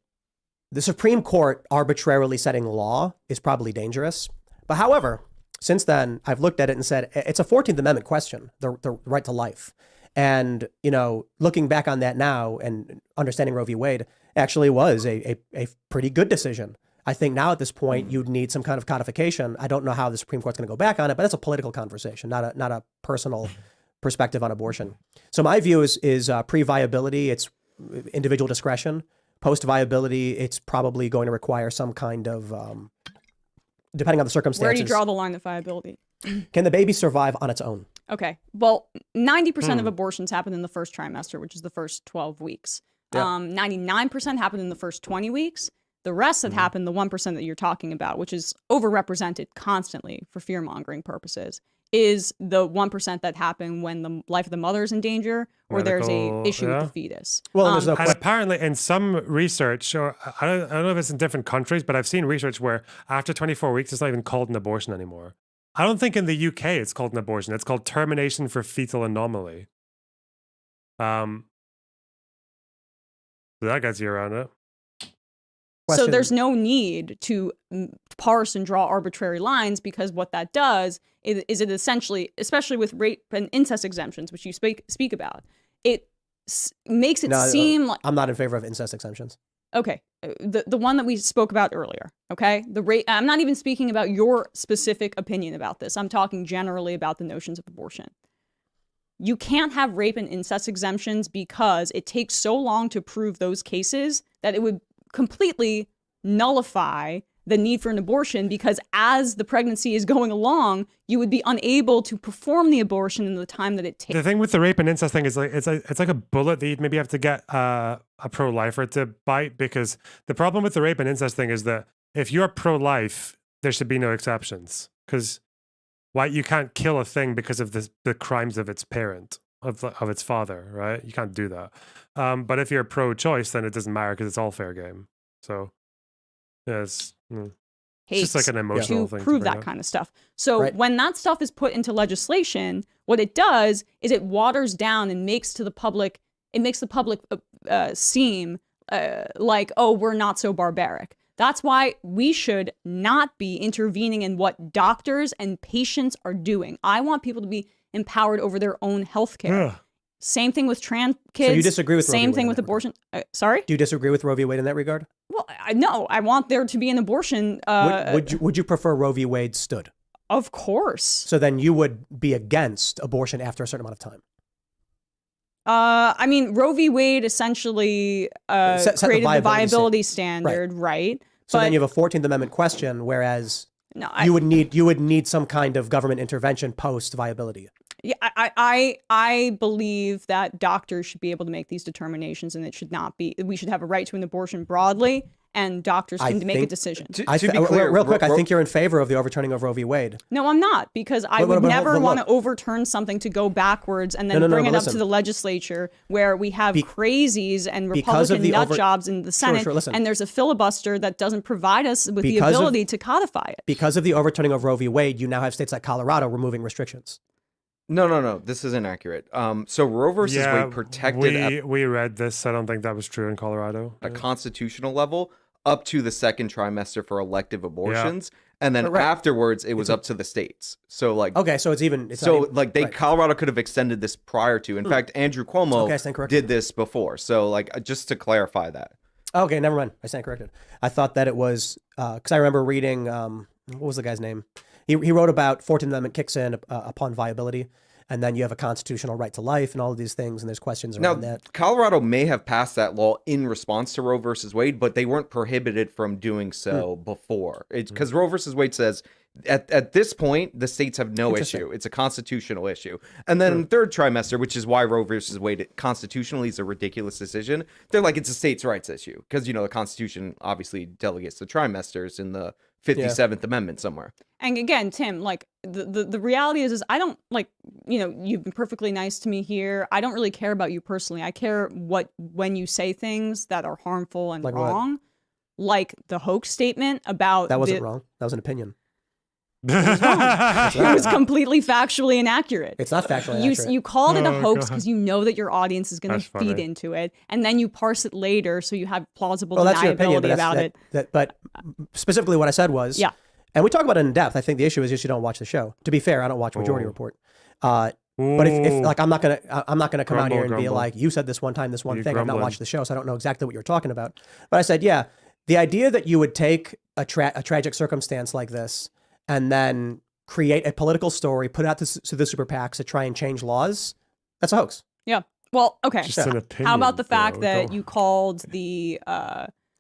Speaker 4: Supreme Court arbitrarily setting law is probably dangerous. But however, since then, I've looked at it and said it's a 14th Amendment question, the right to life. And, you know, looking back on that now and understanding Roe v. Wade actually was a pretty good decision. I think now at this point, you'd need some kind of codification. I don't know how the Supreme Court's going to go back on it, but that's a political conversation, not a personal perspective on abortion. So my view is pre-viability. It's individual discretion. Post viability, it's probably going to require some kind of, depending on the circumstances.
Speaker 6: Where do you draw the line of viability?
Speaker 4: Can the baby survive on its own?
Speaker 6: Okay. Well, 90% of abortions happen in the first trimester, which is the first 12 weeks.
Speaker 4: Yeah.
Speaker 6: 99% happen in the first 20 weeks. The rest that happen, the 1% that you're talking about, which is overrepresented constantly for fear-mongering purposes, is the 1% that happen when the life of the mother is in danger or there's a issue with the fetus.
Speaker 4: Well, there's no
Speaker 1: and apparently in some research, or I don't know if it's in different countries, but I've seen research where after 24 weeks, it's not even called an abortion anymore. I don't think in the UK it's called an abortion. It's called termination for fetal anomaly. So that gets you around it.
Speaker 6: So there's no need to parse and draw arbitrary lines, because what that does is it essentially, especially with rape and incest exemptions, which you speak about, it makes it seem like...
Speaker 4: I'm not in favor of incest exemptions.
Speaker 6: Okay, the one that we spoke about earlier, okay? I'm not even speaking about your specific opinion about this. I'm talking generally about the notions of abortion. You can't have rape and incest exemptions because it takes so long to prove those cases that it would completely nullify the need for an abortion, because as the pregnancy is going along, you would be unable to perform the abortion in the time that it takes.
Speaker 1: The thing with the rape and incest thing is like it's like a bullet that you'd maybe have to get a pro-lifer to bite, because the problem with the rape and incest thing is that if you're pro-life, there should be no exceptions, because you can't kill a thing because of the crimes of its parent, of its father, right? You can't do that. But if you're pro-choice, then it doesn't matter because it's all fair game. So yeah, it's just like an emotional thing
Speaker 6: to prove that kind of stuff. So when that stuff is put into legislation, what it does is it waters down and makes the public seem like, oh, we're not so barbaric. That's why we should not be intervening in what doctors and patients are doing. I want people to be empowered over their own health care. Same thing with trans kids.
Speaker 4: So you disagree with
Speaker 6: same thing with abortion. Sorry?
Speaker 4: Do you disagree with Roe v. Wade in that regard?
Speaker 6: Well, no. I want there to be an abortion.
Speaker 4: Would you prefer Roe v. Wade stood?
Speaker 6: Of course.
Speaker 4: So then you would be against abortion after a certain amount of time.
Speaker 6: I mean, Roe v. Wade essentially created the viability standard, right?
Speaker 4: So then you have a 14th Amendment question, whereas you would need some kind of government intervention post viability.
Speaker 6: Yeah, I believe that doctors should be able to make these determinations, and it should not be. We should have a right to an abortion broadly, and doctors can make a decision.
Speaker 5: To be clear,
Speaker 4: real quick, I think you're in favor of the overturning of Roe v. Wade.
Speaker 6: No, I'm not, because I would never want to overturn something to go backwards and then bring it up to the legislature where we have crazies and Republican nut jobs in the Senate, and there's a filibuster that doesn't provide us with the ability to codify it.
Speaker 4: Because of the overturning of Roe v. Wade, you now have states like Colorado removing restrictions.
Speaker 5: No. This isn't accurate. So Roe versus Wade protected.
Speaker 1: We read this. I don't think that was true in Colorado.
Speaker 5: A constitutional level up to the second trimester for elective abortions, and then afterwards it was up to the states. So like,
Speaker 4: okay, so
Speaker 5: Colorado could have extended this prior to. In fact, Andrew Cuomo did this before. So like, just to clarify that.
Speaker 4: Okay, never mind. I stand corrected. I thought that it was because I remember reading what was the guy's name? He wrote about 14th Amendment kicks in upon viability, and then you have a constitutional right to life and all of these things, and there's questions around that.
Speaker 5: Colorado may have passed that law in response to Roe versus Wade, but they weren't prohibited from doing so before. It's because Roe versus Wade says at this point, the states have no issue. It's a constitutional issue. And then in the third trimester, which is why Roe versus Wade constitutionally is a ridiculous decision, they're like, it's a states' rights issue. Because, the Constitution obviously delegates the trimesters in the 57th Amendment somewhere.
Speaker 6: And again, Tim, like the reality is I don't you've been perfectly nice to me here. I don't really care about you personally. I care when you say things that are harmful and wrong. What? Like the hoax statement about
Speaker 4: that wasn't wrong. That was an opinion.
Speaker 6: It was wrong. It was completely factually inaccurate.
Speaker 4: It's not factually inaccurate.
Speaker 6: You called it a hoax because you know that your audience is going to feed into it, and then you parse it later so you have plausible deniability about it.
Speaker 4: But specifically what I said was, and we talk about it in depth. I think the issue is just you don't watch the show. To be fair, I don't watch Majority Report. But if like I'm not gonna come out here and be like, you said this one time, this one thing. I've not watched the show, so I don't know exactly what you're talking about. But I said, the idea that you would take a tragic circumstance like this and then create a political story, put it out to the super PACs to try and change laws, that's a hoax.
Speaker 6: Yeah. Well, okay.
Speaker 1: Just an opinion.
Speaker 6: How about the fact
Speaker 1: bro.
Speaker 6: that
Speaker 1: Don't-
Speaker 6: you called the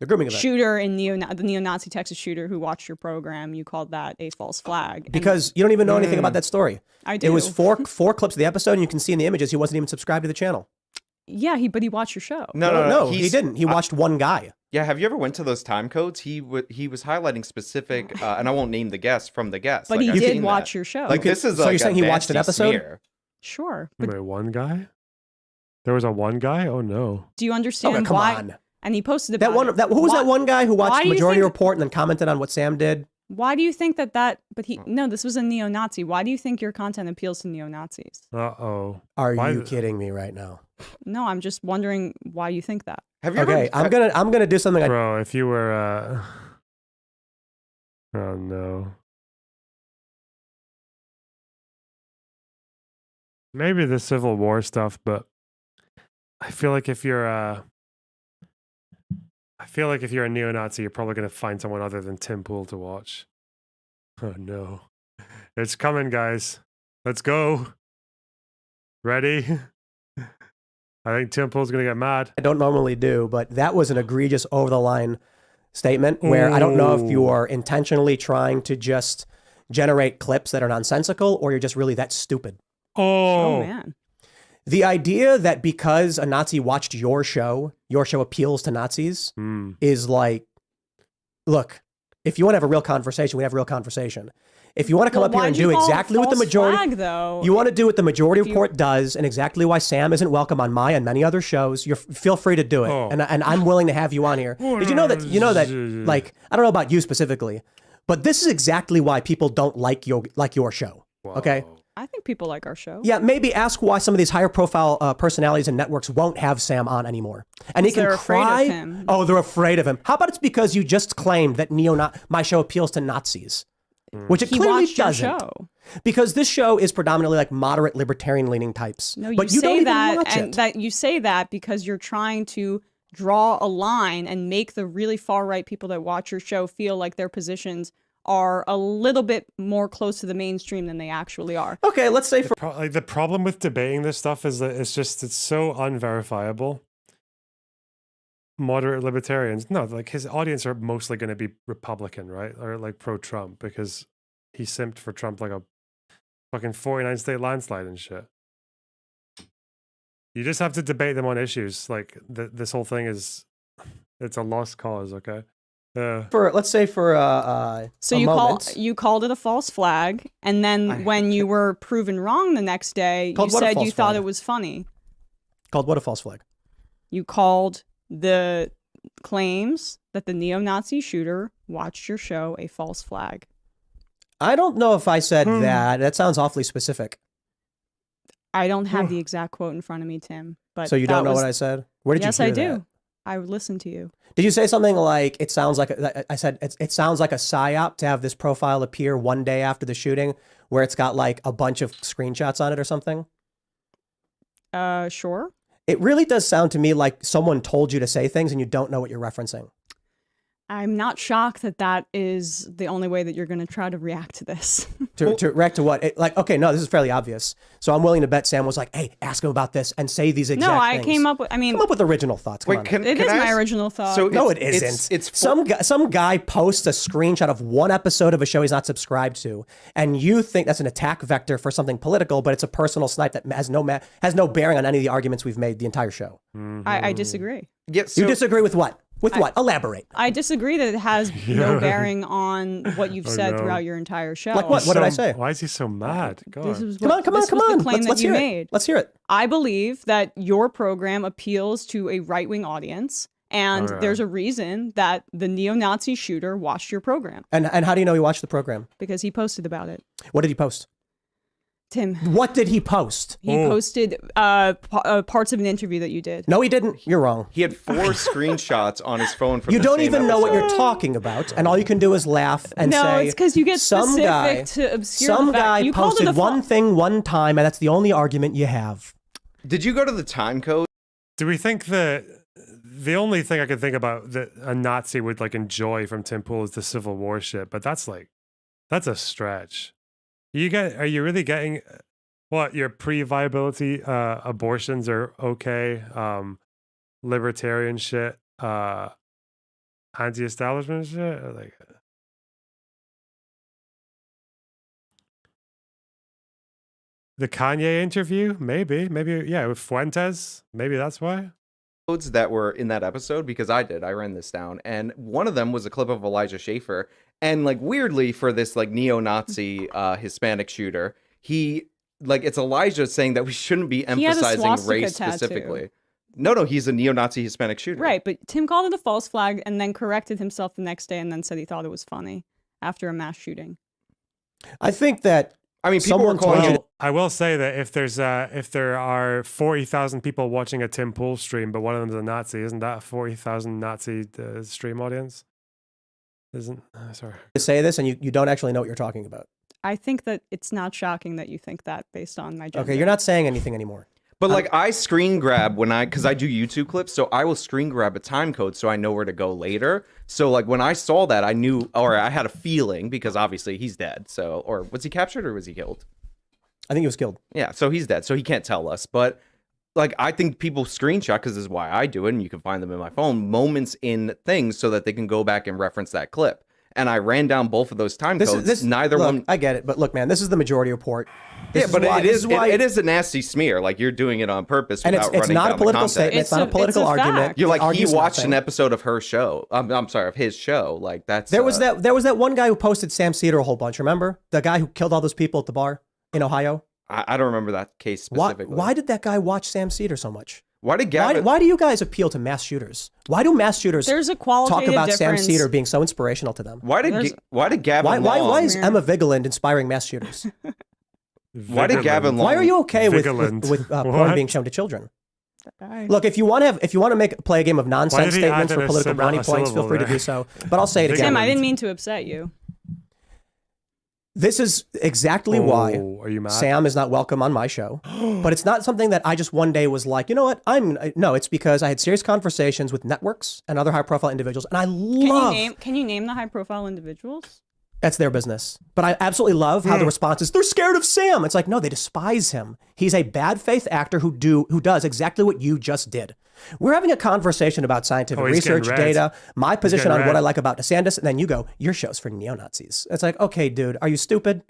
Speaker 4: grooming event.
Speaker 6: shooter in the neo-Nazi Texas shooter who watched your program, you called that a false flag? And
Speaker 4: Because you don't even know anything about that story.
Speaker 6: I do.
Speaker 4: It was four clips of the episode, and you can see in the images he wasn't even subscribed to the channel.
Speaker 6: Yeah, but he watched your show.
Speaker 4: No, he didn't. He watched one guy.
Speaker 5: Yeah, have you ever went to those time codes? He was highlighting specific, and I won't name the guest from the guest.
Speaker 6: But
Speaker 5: like,
Speaker 6: he
Speaker 5: I've
Speaker 6: did
Speaker 5: seen
Speaker 6: watch
Speaker 5: that.
Speaker 6: your show.
Speaker 5: Like this is
Speaker 4: So
Speaker 5: like
Speaker 4: you're saying
Speaker 5: a
Speaker 4: he watched an
Speaker 5: nasty
Speaker 4: episode?
Speaker 5: smear.
Speaker 6: Sure. But
Speaker 1: Wait, one guy? There was a one guy? Oh no.
Speaker 6: do you understand
Speaker 4: Okay, come
Speaker 6: why?
Speaker 4: on.
Speaker 6: And he posted about
Speaker 4: That one.
Speaker 6: it.
Speaker 4: Who was
Speaker 6: Why-
Speaker 4: that one guy who
Speaker 6: why
Speaker 4: watched
Speaker 6: do you
Speaker 4: Majority
Speaker 6: think-
Speaker 4: Report and then commented on what Sam did?
Speaker 6: Why do you think that? But no, this was a neo-Nazi. Why do you think your content appeals to neo-Nazis?
Speaker 1: Uh-oh.
Speaker 4: Are
Speaker 1: Why
Speaker 4: you
Speaker 1: th-
Speaker 4: kidding me right now?
Speaker 6: No, I'm just wondering why you think that.
Speaker 5: Have you
Speaker 4: Okay,
Speaker 5: ever?
Speaker 4: I'm gonna do something.
Speaker 1: Bro, if you were oh no. Maybe the Civil War stuff, but I feel like if you're a neo-Nazi, you're probably gonna find someone other than Tim Pool to watch. Oh no. It's coming, guys. Let's go. Ready? I think Tim Pool's gonna get mad.
Speaker 4: I don't normally do, but that was an egregious over the line statement where I don't know if you
Speaker 1: Ooh.
Speaker 4: are intentionally trying to just generate clips that are nonsensical or you're just really that stupid.
Speaker 6: Oh
Speaker 1: Oh,
Speaker 6: man.
Speaker 4: The idea that because a Nazi watched your show appeals to Nazis
Speaker 1: Hmm.
Speaker 4: is like, look, if you want to have a real conversation, we have a real conversation. If you want to come
Speaker 6: Well,
Speaker 4: up here and
Speaker 6: why'd you
Speaker 4: do
Speaker 6: call it
Speaker 4: exactly what the
Speaker 6: false
Speaker 4: majority,
Speaker 6: flag, though?
Speaker 4: you want to do what the majority
Speaker 6: If you-
Speaker 4: report does, and exactly why Sam isn't welcome on my and many other shows. Feel free to do it,
Speaker 1: Oh.
Speaker 4: and I'm willing to have you on here. Did you know that? Like, I don't know about you specifically, but this is exactly why people don't like your show. Okay.
Speaker 1: Whoa.
Speaker 6: I think people like our show.
Speaker 4: Yeah, maybe ask why some of these higher profile personalities and networks won't have Sam on anymore. And he can
Speaker 6: They're afraid of
Speaker 4: cry.
Speaker 6: him.
Speaker 4: Oh, they're afraid of him. How about it's because you just claimed that my show appeals to Nazis, which it
Speaker 6: He
Speaker 4: clearly
Speaker 6: watched your
Speaker 4: doesn't.
Speaker 6: show.
Speaker 4: Because this show is predominantly like moderate libertarian leaning types.
Speaker 6: No, you
Speaker 4: but you don't
Speaker 6: say
Speaker 4: even
Speaker 6: that,
Speaker 4: watch
Speaker 6: and
Speaker 4: it.
Speaker 6: that you say that because you're trying to draw a line and make the really far right people that watch your show feel like their positions are a little bit more close to the mainstream than they actually are.
Speaker 4: Okay, let's say for
Speaker 1: The problem with debating this stuff is that it's so unverifiable. Moderate libertarians, no, like his audience are mostly going to be Republican, right? Or like pro-Trump because he simped for Trump like a fucking 49 state landslide and shit. You just have to debate them on issues. Like this whole thing it's a lost cause, okay?
Speaker 4: let's say for
Speaker 6: So
Speaker 4: a
Speaker 6: you
Speaker 4: moment.
Speaker 6: you called it a false flag, and then when you were proven wrong the next day, you
Speaker 4: Called what a
Speaker 6: said you
Speaker 4: false
Speaker 6: thought
Speaker 4: flag?
Speaker 6: it was funny.
Speaker 4: Called what a false flag?
Speaker 6: You called the claims that the neo-Nazi shooter watched your show a false flag.
Speaker 4: I don't know if I said that. That sounds awfully specific.
Speaker 6: I don't have the exact quote in front of me, Tim. But
Speaker 4: So you
Speaker 6: that
Speaker 4: don't know
Speaker 6: was-
Speaker 4: what I said? Where did
Speaker 6: Yes,
Speaker 4: you hear
Speaker 6: I do.
Speaker 4: that?
Speaker 6: I would listen to you.
Speaker 4: Did you say something like it sounds like I said it sounds like a psyop to have this profile appear one day after the shooting where it's got like a bunch of screenshots on it or something?
Speaker 6: Sure.
Speaker 4: It really does sound to me like someone told you to say things and you don't know what you're referencing.
Speaker 6: I'm not shocked that that is the only way that you're going to try to react to this.
Speaker 4: To react to what? Okay, no, this is fairly obvious. So I'm willing to bet Sam was like, "Hey, ask him about this and say these exact
Speaker 6: No, I
Speaker 4: things."
Speaker 6: came up with. I mean,
Speaker 4: Come up with original thoughts. Come on.
Speaker 6: it is my original thought.
Speaker 5: So
Speaker 4: No, it
Speaker 5: it's-
Speaker 4: isn't.
Speaker 5: It's
Speaker 4: some guy posts a screenshot of one episode of a show he's not subscribed to, and you think that's an attack vector for something political, but it's a personal snipe that has no bearing on any of the arguments we've made the entire show.
Speaker 6: I disagree.
Speaker 5: yeah, so,
Speaker 4: You disagree with what? With what? Elaborate.
Speaker 6: I disagree that it has no bearing on what you've said
Speaker 1: no.
Speaker 6: throughout your entire show.
Speaker 4: Like what? What did I say?
Speaker 1: Why is he so mad? God.
Speaker 6: This is
Speaker 4: Come
Speaker 6: what,
Speaker 4: on, come
Speaker 6: this
Speaker 4: on, come
Speaker 6: was
Speaker 4: on.
Speaker 6: the claim
Speaker 4: Let's
Speaker 6: that you
Speaker 4: hear
Speaker 6: made.
Speaker 4: it. Let's hear it.
Speaker 6: I believe that your program appeals to a right-wing audience, and
Speaker 1: Alright.
Speaker 6: there's a reason that the neo-Nazi shooter watched your program
Speaker 4: And how do you know he watched the program?
Speaker 6: because he posted about it.
Speaker 4: What did he post?
Speaker 6: Tim,
Speaker 4: What did he post?
Speaker 6: he posted parts of an interview that you did.
Speaker 4: No, he didn't. You're wrong.
Speaker 5: he had 4 screenshots on his phone from
Speaker 4: You
Speaker 5: the
Speaker 4: don't
Speaker 5: same
Speaker 4: even know what you're
Speaker 5: episode.
Speaker 4: talking about, and all you can do is laugh and
Speaker 6: No,
Speaker 4: say,
Speaker 6: it's because you get
Speaker 4: some
Speaker 6: specific
Speaker 4: guy,
Speaker 6: to obscure
Speaker 4: some
Speaker 6: the fact.
Speaker 4: guy
Speaker 6: You called it
Speaker 4: posted
Speaker 6: a
Speaker 4: one thing one time, and that's the only argument you have.
Speaker 5: Did you go to the time code?
Speaker 1: Do we think that the only thing I could think about that a Nazi would like enjoy from Tim Pool is the Civil War shit? But that's a stretch. Are you really getting What, your pre-viability abortions are okay? Libertarian shit, anti-establishment shit, like. The Kanye interview, maybe, yeah, with Fuentes, maybe that's why.
Speaker 5: That were in that episode, because I ran this down, and one of them was a clip of Elijah Schaffer, and like weirdly for this like neo-Nazi Hispanic shooter, it's Elijah saying that we shouldn't be emphasizing race specifically. No, he's a neo-Nazi Hispanic shooter.
Speaker 6: Right, but Tim called it a false flag and then corrected himself the next day and then said he thought it was funny after a mass shooting.
Speaker 4: I think that
Speaker 5: people
Speaker 1: I will say that if there are 40,000 people watching a Tim Pool stream, but one of them is a Nazi, isn't that a 40,000 Nazi stream audience? Sorry.
Speaker 4: To say this and you don't actually know what you're talking about.
Speaker 6: I think that it's not shocking that you think that based on my gender.
Speaker 4: Okay, you're not saying anything anymore.
Speaker 5: But like I screen grab because I do YouTube clips, so I will screen grab a time code so I know where to go later. So like when I saw that, I knew, or I had a feeling, because obviously he's dead. So, or was he captured or was he killed?
Speaker 4: I think he was killed.
Speaker 5: Yeah, so he's dead, so he can't tell us. But like I think people screenshot, because this is why I do it, and you can find them in my phone, moments in things so that they can go back and reference that clip. And I ran down both of those time codes. Neither one.
Speaker 4: I get it, but look, man, this is the majority report.
Speaker 5: It is a nasty smear. Like you're doing it on purpose,
Speaker 4: and it's not a political statement. It's not a political argument.
Speaker 5: You're like he watched an episode of her show. I'm sorry, of his show. Like that's
Speaker 4: there was that one guy who posted Sam Cedar a whole bunch. Remember the guy who killed all those people at the bar in Ohio?
Speaker 5: I don't remember that case specifically.
Speaker 4: Why did that guy watch Sam Cedar so much?
Speaker 5: Why did Gavin?
Speaker 4: Why do you guys appeal to mass shooters? Why do mass shooters
Speaker 6: There's a qualitative
Speaker 4: talk about
Speaker 6: difference.
Speaker 4: Sam Cedar being so inspirational to them?
Speaker 5: Why did Gavin?
Speaker 4: Why is Emma Vigeland inspiring mass shooters?
Speaker 5: Why did Gavin?
Speaker 4: Why are you okay with porn being shown to children? Look, if you want to play a game of nonsense statements for political brownie points, feel free to do so. But I'll say it again.
Speaker 6: Tim, I didn't mean to upset you.
Speaker 4: This is exactly why Sam is not welcome on my show. But it's not something that I just one day was like, you know what? No, it's because I had serious conversations with networks and other high-profile individuals, and I love.
Speaker 6: Can you name the high-profile individuals?
Speaker 4: That's their business. But I absolutely love how the response is, they're scared of Sam. It's like, no, they despise him. He's a bad faith actor who does exactly what you just did. We're having a conversation about scientific research, data, my position on what I like about DeSantis, and then you go, your show's for neo-Nazis. It's like, okay, dude, are you stupid?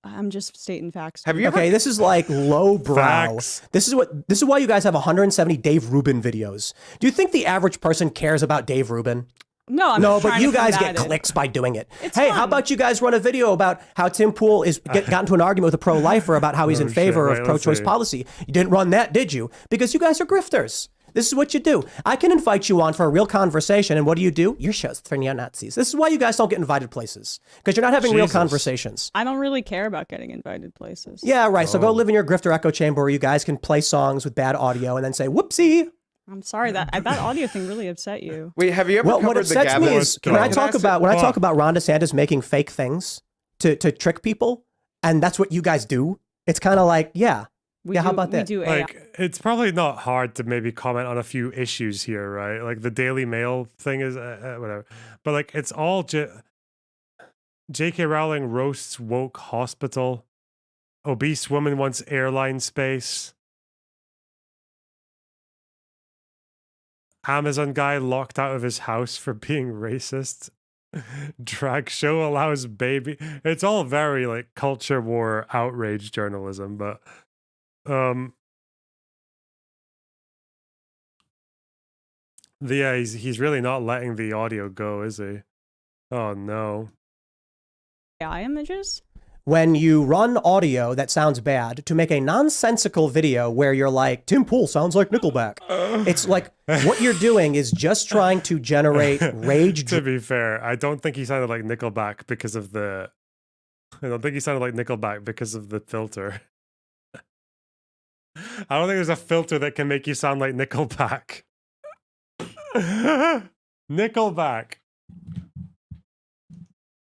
Speaker 6: I'm just stating facts.
Speaker 5: Have you ever?
Speaker 4: Okay, this is like low brow. This is why you guys have 170 Dave Rubin videos. Do you think the average person cares about Dave Rubin?
Speaker 6: No, I'm
Speaker 4: no, but you guys get clicks by doing it. Hey, how about you guys run a video about how Tim Pool got into an argument with a pro-lifer about how he's in favor of pro-choice policy? You didn't run that, did you? Because you guys are grifters. This is what you do. I can invite you on for a real conversation, and what do? Your show's for neo-Nazis. This is why you guys don't get invited places, because you're not having real conversations.
Speaker 6: I don't really care about getting invited places.
Speaker 4: Yeah, right. So go live in your grifter echo chamber where you guys can play songs with bad audio and then say, whoopsie.
Speaker 6: I'm sorry that audio thing really upset you.
Speaker 5: Wait, have you ever covered
Speaker 4: what upsets
Speaker 5: the
Speaker 4: me is when I talk about Ron DeSantis making fake things to trick people, and that's what you guys do. It's kind of like, how about that?
Speaker 6: We do AI.
Speaker 1: Like, it's probably not hard to maybe comment on a few issues here, right? Like the Daily Mail thing is whatever, but like it's all J.K. Rowling roasts woke hospital. Obese woman wants airline space. Amazon guy locked out of his house for being racist. Drag show allows baby. It's all very like culture war outrage journalism, but he's really not letting the audio go, is he? Oh no.
Speaker 6: AI images?
Speaker 4: When you run audio that sounds bad to make a nonsensical video where you're like, Tim Pool sounds like Nickelback. It's like, what you're doing is just trying to generate rage.
Speaker 1: To be fair, I don't think he sounded like Nickelback because of the... I don't think he sounded like Nickelback because of the filter. I don't think there's a filter that can make you sound like Nickelback. Nickelback.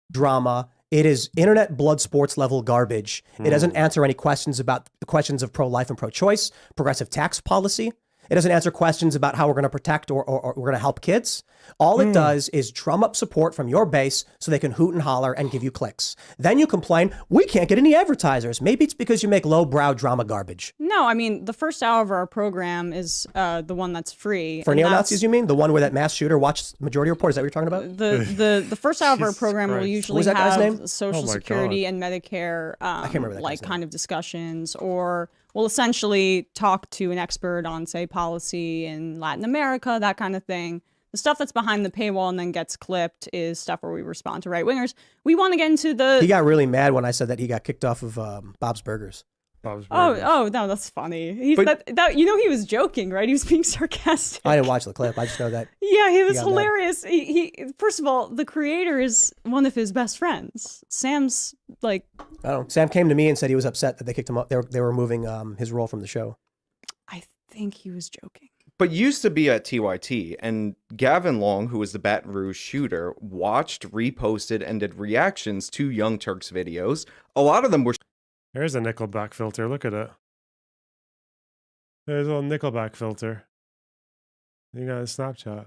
Speaker 4: Drama. It is internet blood sports level garbage. It doesn't answer any questions about the questions of pro-life and pro-choice, progressive tax policy. It doesn't answer questions about how we're going to protect or we're going to help kids. All it does is drum up support from your base so they can hoot and holler and give you clicks. Then you complain, we can't get any advertisers. Maybe it's because you make lowbrow drama garbage.
Speaker 6: No, I mean, the first hour of our program is the one that's free.
Speaker 4: For neo-Nazis, you mean? The one where that mass shooter watched Majority Report? Is that what you're talking about?
Speaker 6: The first hour of our
Speaker 1: Jesus
Speaker 6: program will
Speaker 1: Christ.
Speaker 6: usually
Speaker 4: What was that guy's
Speaker 6: have
Speaker 4: name?
Speaker 6: Social
Speaker 1: Oh my
Speaker 6: Security and Medicare,
Speaker 4: can't remember that
Speaker 6: like
Speaker 4: guy's
Speaker 6: kind of discussions, or we'll essentially talk to an expert on, say, policy in Latin America, that kind of thing. The stuff that's behind the paywall and then gets clipped is stuff where we respond to right-wingers. We want to get into the...
Speaker 4: He got really mad when I said that he got kicked off of Bob's Burgers.
Speaker 6: Oh, no, that's funny. He was joking, right? He was being sarcastic.
Speaker 4: I didn't watch the clip. I just know that.
Speaker 6: Yeah, he was
Speaker 4: got mad.
Speaker 6: hilarious. He first of all, the creator is one of his best friends. Sam's like,
Speaker 4: I don't know. Sam came to me and said he was upset that they kicked him up. They were removing his role from the show.
Speaker 6: I think he was joking.
Speaker 5: But used to be at TYT, and Gavin Long, who was the Baton Rouge shooter, watched, reposted, and did reactions to Young Turks videos. A lot of them were
Speaker 1: There's a Nickelback filter. Look at it. There's a little Nickelback filter. You got a Snapchat.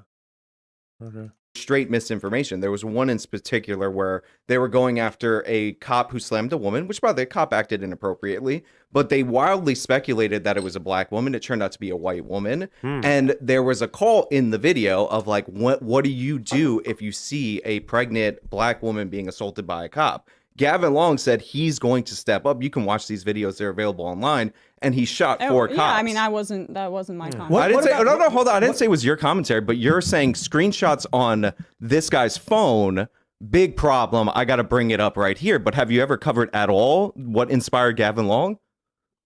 Speaker 1: Okay.
Speaker 5: straight misinformation. There was one in particular where they were going after a cop who slammed a woman, which, by the way, the cop acted inappropriately, but they wildly speculated that it was a black woman. It turned out to be a white woman. And there was a call in the video of like, what do you do if you see a pregnant black woman being assaulted by a cop? Gavin Long said he's going to step up. You can watch these videos; they're available online. And he shot 4 cops.
Speaker 6: Yeah, I mean, that wasn't my comment.
Speaker 5: I didn't say. No, hold on. I didn't say it was your commentary, but you're saying screenshots on this guy's phone. Big problem. I got to bring it up right here. But have you ever covered at all what inspired Gavin Long?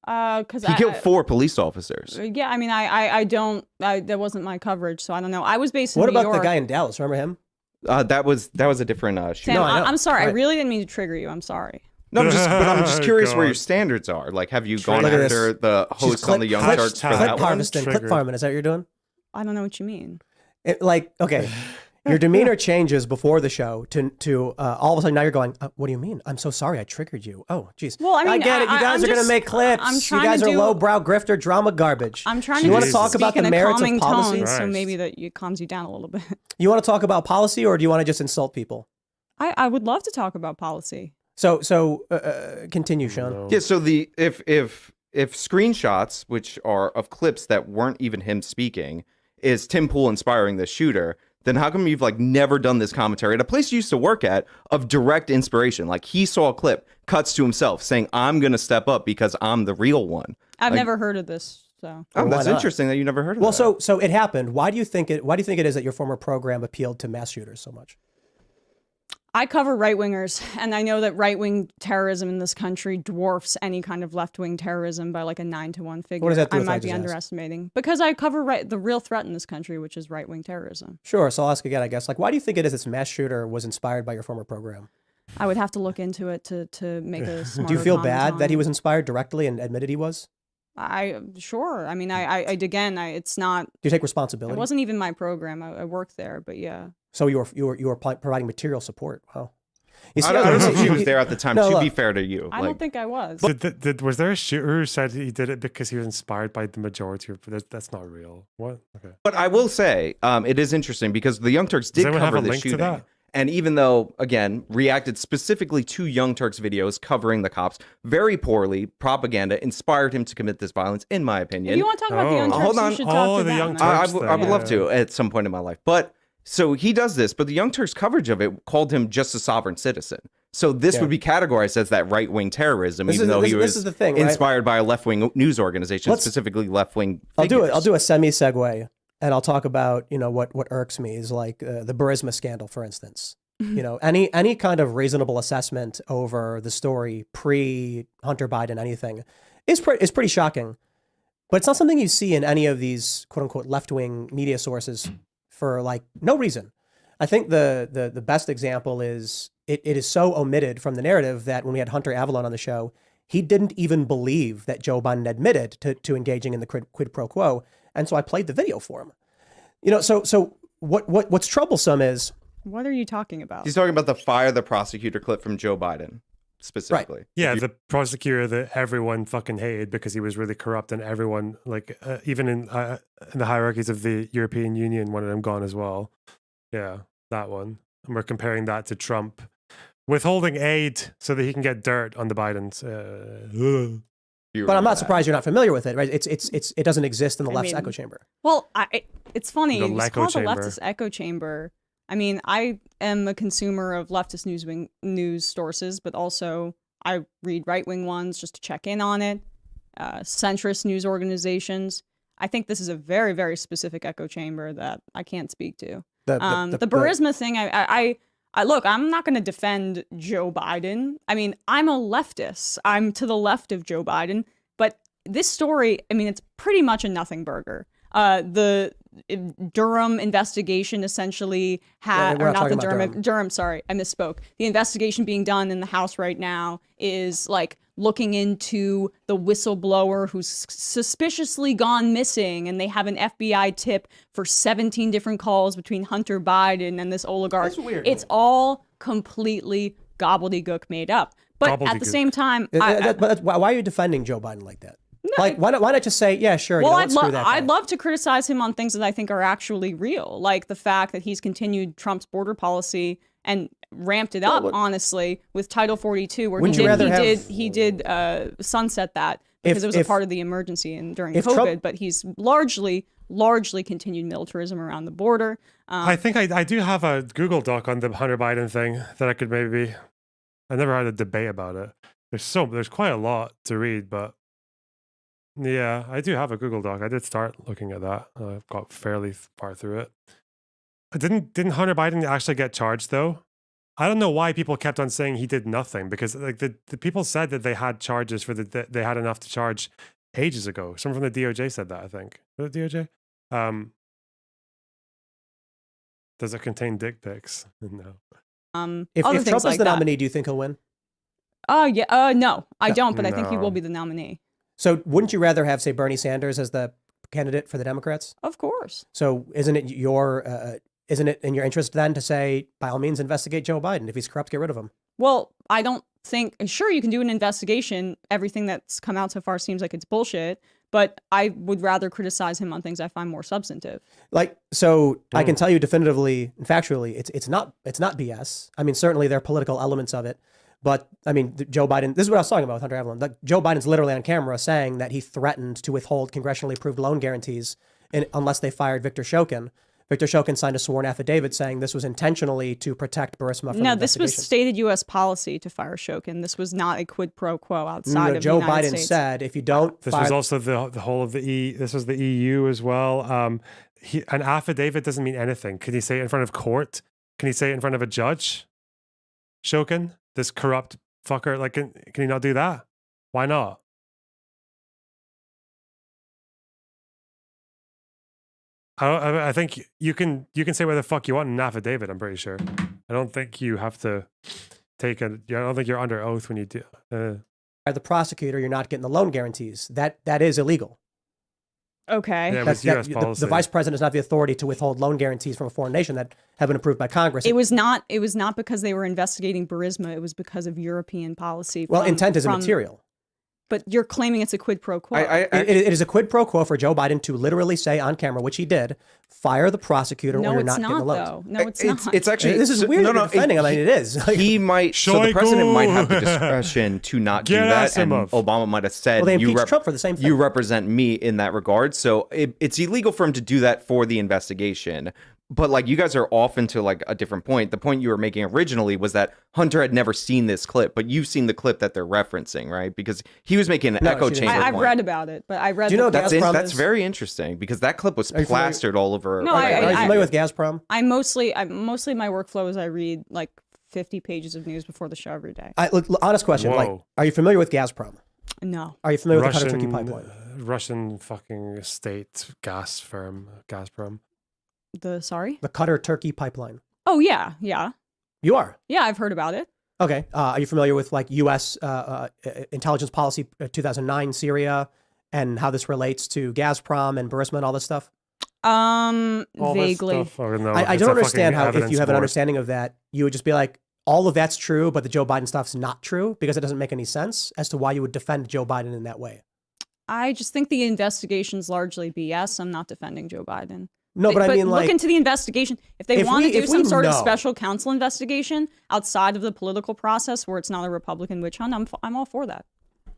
Speaker 6: Because
Speaker 5: he killed 4 police officers.
Speaker 6: Yeah, I mean, I don't. That wasn't my coverage, so I don't know. I was based in
Speaker 4: What
Speaker 6: New
Speaker 4: about
Speaker 6: York.
Speaker 4: the guy in Dallas? Remember him?
Speaker 5: That was a different shooting.
Speaker 6: Sam,
Speaker 4: No, I know.
Speaker 6: I'm sorry. I
Speaker 4: Right.
Speaker 6: really didn't mean to trigger you. I'm sorry.
Speaker 5: No, I'm just curious where
Speaker 1: God.
Speaker 5: your standards are. Like, have you gone
Speaker 4: Look at
Speaker 5: after
Speaker 4: this.
Speaker 5: the
Speaker 4: She's
Speaker 5: host on the Young
Speaker 1: clip-
Speaker 5: Turks for
Speaker 1: clip
Speaker 5: that
Speaker 4: Clip
Speaker 5: one?
Speaker 4: harvesting, clip
Speaker 1: Triggered.
Speaker 4: farming. Is that what you're doing?
Speaker 6: I don't know what you mean.
Speaker 4: Okay, your demeanor changes before the show to all of a sudden now you're going, what do you mean? I'm so sorry I triggered you. Oh, geez.
Speaker 6: Well, I mean,
Speaker 4: get it. You guys
Speaker 6: I'm
Speaker 4: are going to
Speaker 6: just-
Speaker 4: make clips.
Speaker 6: I'm
Speaker 4: You
Speaker 6: trying
Speaker 4: guys
Speaker 6: to
Speaker 4: are
Speaker 6: do-
Speaker 4: lowbrow grifter drama garbage.
Speaker 6: I'm trying
Speaker 4: You
Speaker 6: to
Speaker 4: wanna
Speaker 6: just
Speaker 4: talk
Speaker 6: speak
Speaker 4: about the
Speaker 6: in a
Speaker 4: merits of
Speaker 6: calming
Speaker 4: policy?
Speaker 6: tone, so
Speaker 1: Christ.
Speaker 6: maybe that it calms you down a little bit.
Speaker 4: You want to talk about policy or do you want to just insult people?
Speaker 6: I would love to talk about policy.
Speaker 4: So continue, Sean.
Speaker 1: No.
Speaker 5: Yeah, so if screenshots, which are of clips that weren't even him speaking, is Tim Pool inspiring the shooter, then how come you've like never done this commentary at a place you used to work at of direct inspiration? Like he saw a clip, cuts to himself saying, "I'm gonna step up because I'm the real one."
Speaker 6: I've
Speaker 5: Like-
Speaker 6: never heard of this, so.
Speaker 5: Oh,
Speaker 4: Why
Speaker 5: that's
Speaker 4: not?
Speaker 5: interesting that you never heard of
Speaker 4: Well,
Speaker 5: that.
Speaker 4: so it happened. Why do you think it is that your former program appealed to mass shooters so much?
Speaker 6: I cover right-wingers, and I know that right-wing terrorism in this country dwarfs any kind of left-wing terrorism by like a 9-to-1 figure.
Speaker 4: What does that do
Speaker 6: I
Speaker 4: with what I
Speaker 6: might be
Speaker 4: just asked?
Speaker 6: underestimating. Because I cover the real threat in this country, which is right-wing terrorism.
Speaker 4: Sure. So I'll ask again, I guess. Like, why do you think it is this mass shooter was inspired by your former program?
Speaker 6: I would have to look into it to make a smarter
Speaker 4: Do you feel
Speaker 6: comment
Speaker 4: bad that
Speaker 6: on
Speaker 4: he
Speaker 6: it.
Speaker 4: was inspired directly and admitted he was?
Speaker 6: Sure. I mean, it's not.
Speaker 4: Do you take
Speaker 6: It
Speaker 4: responsibility?
Speaker 6: wasn't even my program. I worked there, but yeah.
Speaker 4: So you were providing material support. Wow. You
Speaker 5: I don't know if she
Speaker 4: you-
Speaker 5: was there at the time.
Speaker 4: No,
Speaker 5: to
Speaker 4: look.
Speaker 5: be fair to you,
Speaker 6: I don't think I was.
Speaker 1: Was there a shooter who said he did it because he was inspired by the majority? That's not real. What? Okay.
Speaker 5: But I will say, it is interesting because the Young Turks
Speaker 1: Does
Speaker 5: did
Speaker 1: anyone have
Speaker 5: cover
Speaker 1: a
Speaker 5: the
Speaker 1: link to
Speaker 5: shooting.
Speaker 1: that?
Speaker 5: And even though, again, reacted specifically to Young Turks videos covering the cops very poorly, propaganda inspired him to commit this violence, in my opinion.
Speaker 6: If you want to talk about the Young
Speaker 1: Oh.
Speaker 6: Turks,
Speaker 5: Hold on.
Speaker 6: you should
Speaker 1: Oh,
Speaker 6: talk to
Speaker 1: the
Speaker 6: them.
Speaker 1: Young
Speaker 5: I
Speaker 1: Turks.
Speaker 5: would love
Speaker 1: Yeah.
Speaker 5: to at some point in my life. But so he does this, but the Young Turks coverage of it called him just a sovereign citizen. So this
Speaker 4: Yeah.
Speaker 5: would be categorized as that right-wing terrorism,
Speaker 4: This
Speaker 5: even
Speaker 4: is-
Speaker 5: though
Speaker 4: this-
Speaker 5: he
Speaker 4: this
Speaker 5: was
Speaker 4: is the thing, right?
Speaker 5: inspired by a left-wing news organization,
Speaker 4: Let's-
Speaker 5: specifically left-wing
Speaker 4: I'll do it. I'll
Speaker 5: figures.
Speaker 4: do a semi segue, and I'll talk about what irks me is like the Burisma scandal, for instance. Any kind of reasonable assessment over the story pre Hunter Biden anything is pretty shocking, but it's not something you see in any of these quote unquote left wing media sources for like no reason. I think the best example is it is so omitted from the narrative that when we had Hunter Avalon on the show, he didn't even believe that Joe Biden admitted to engaging in the quid pro quo, and so I played the video for him. So what's troublesome is.
Speaker 6: What are you talking about?
Speaker 5: He's talking about the fire the prosecutor clip from Joe Biden. specifically.
Speaker 1: Yeah, the prosecutor that everyone fucking hated because he was really corrupt, and everyone, like, even in the hierarchies of the European Union, wanted him gone as well. Yeah, that one. And we're comparing that to Trump withholding aid so that he can get dirt on the Bidens.
Speaker 4: But I'm not surprised you're not familiar with it, right? It doesn't exist in the left's echo chamber.
Speaker 6: Well, it's funny.
Speaker 1: The
Speaker 6: It's called the
Speaker 1: chamber.
Speaker 6: leftist echo chamber. I mean, I am a consumer of leftist news sources, but also I read right-wing ones just to check in on it. Centrist news organizations. I think this is a very, very specific echo chamber that I can't speak to. The Burisma thing, I look, I'm not going to defend Joe Biden. I mean, I'm a leftist. I'm to the left of Joe Biden. But this story, I mean, it's pretty much a nothing burger. The Durham investigation essentially had, or not the Durham, sorry, I misspoke. The investigation being done in the House right now is like looking into the whistleblower who's suspiciously gone missing, and they have an FBI tip for 17 different calls between Hunter Biden and this oligarch.
Speaker 4: That's weird.
Speaker 6: It's all completely gobbledygook made up. But at the same time,
Speaker 4: why are you defending Joe Biden like that? No, like, why not just say, yeah, sure.
Speaker 6: Well,
Speaker 4: I'd
Speaker 6: love to criticize him on things that I think are actually real, like the fact that he's continued Trump's border policy and ramped it up, honestly, with Title 42, where he did sunset that because it was a part of the emergency and during COVID. But he's largely continued militarism around the border.
Speaker 1: I think I do have a Google Doc on the Hunter Biden thing that I could maybe. I never had a debate about it. There's quite a lot to read, but. Yeah, I do have a Google Doc. I did start looking at that. I've got fairly far through it. Didn't Hunter Biden actually get charged though? I don't know why people kept on saying he did nothing, because like the people said that they had charges they had enough to charge ages ago. Someone from the DOJ said that, I think. Was it DOJ? Does it contain dick pics? No.
Speaker 4: If Trump is the nominee, do you think he'll win?
Speaker 6: No, I don't, but I think he will be the nominee.
Speaker 4: So wouldn't you rather have, say, Bernie Sanders as the candidate for the Democrats?
Speaker 6: Of course.
Speaker 4: So isn't it in your interest then to say, by all means, investigate Joe Biden? If he's corrupt, get rid of him.
Speaker 6: Well, I don't think, sure, you can do an investigation. Everything that's come out so far seems like it's bullshit, but I would rather criticize him on things I find more substantive.
Speaker 4: I can tell you definitively and factually, it's not BS. I mean, certainly there are political elements of it. But, I mean, Joe Biden, this is what I was talking about with Hunter Evelyn. Joe Biden's literally on camera saying that he threatened to withhold congressionally approved loan guarantees unless they fired Victor Shokin. Victor Shokin signed a sworn affidavit saying this was intentionally to protect Burisma from
Speaker 6: No, this was stated U.S. policy to fire Shokin. This was not a quid pro quo outside of
Speaker 4: Joe
Speaker 6: the United
Speaker 4: Biden
Speaker 6: States.
Speaker 4: said if you don't
Speaker 1: This was also the whole of this was the EU as well. An affidavit doesn't mean anything. Can he say it in front of court? Can he say it in front of a judge? Shokin? This corrupt fucker, like, can he not do that? Why not? I think you can say whatever the fuck you want in an affidavit. I'm pretty sure. I don't think you have to take I don't think you're under oath when you do.
Speaker 4: The prosecutor, you're not getting the loan guarantees. That is illegal.
Speaker 6: Okay.
Speaker 1: Yeah, it was US policy.
Speaker 4: The vice president does not have the authority to withhold loan guarantees from a foreign nation that have been approved by Congress.
Speaker 6: It was not because they were investigating Burisma. It was because of European policy.
Speaker 4: Well, intent is immaterial.
Speaker 6: But you're claiming it's a quid pro quo.
Speaker 4: It is a quid pro quo for Joe Biden to literally say on camera, which he did, fire the prosecutor or you're not getting the loans.
Speaker 6: No, it's not.
Speaker 5: It's actually
Speaker 4: this is weird. No, defending. I mean, it is.
Speaker 5: He might. So the president might have the discretion to not do that, and Obama might have said,
Speaker 4: "Well, they impeached Trump for the same thing.
Speaker 5: You represent me in that regard." So it's illegal for him to do that for the investigation. But like, you guys are off into like a different point. The point you were making originally was that Hunter had never seen this clip, but you've seen the clip that they're referencing, right? Because he was making an echo chamber point.
Speaker 6: I've read about it, but I read.
Speaker 5: Do you know that's very interesting because that clip was plastered all over.
Speaker 6: No,
Speaker 4: are you familiar with Gazprom?
Speaker 6: I'm mostly my workflow is I read like 50 pages of news before the show every day.
Speaker 4: Look, honest question.
Speaker 1: Whoa.
Speaker 4: Like, are you familiar with Gazprom?
Speaker 6: No.
Speaker 4: Are you familiar with the Qatar-Turkey pipeline?
Speaker 1: Russian fucking state gas firm, Gazprom.
Speaker 6: The
Speaker 4: Qatar-Turkey pipeline.
Speaker 6: Oh yeah.
Speaker 4: You are?
Speaker 6: Yeah, I've heard about it.
Speaker 4: Okay. Are you familiar with like U.S. Intelligence policy 2009 Syria and how this relates to Gazprom and Burisma and all this stuff?
Speaker 6: Vaguely.
Speaker 1: Stuff, no,
Speaker 4: I don't understand how if you have an understanding of that, you would just be like, all of that's true, but the Joe Biden stuff's not true because it doesn't make any sense as to why you would defend Joe Biden in that way.
Speaker 6: I just think the investigation's largely BS. I'm not defending Joe Biden.
Speaker 4: No, but I mean, like,
Speaker 6: look into the investigation. If they want to do some sort of
Speaker 4: know.
Speaker 6: special counsel investigation outside of the political process where it's not a Republican witch hunt, I'm all for that.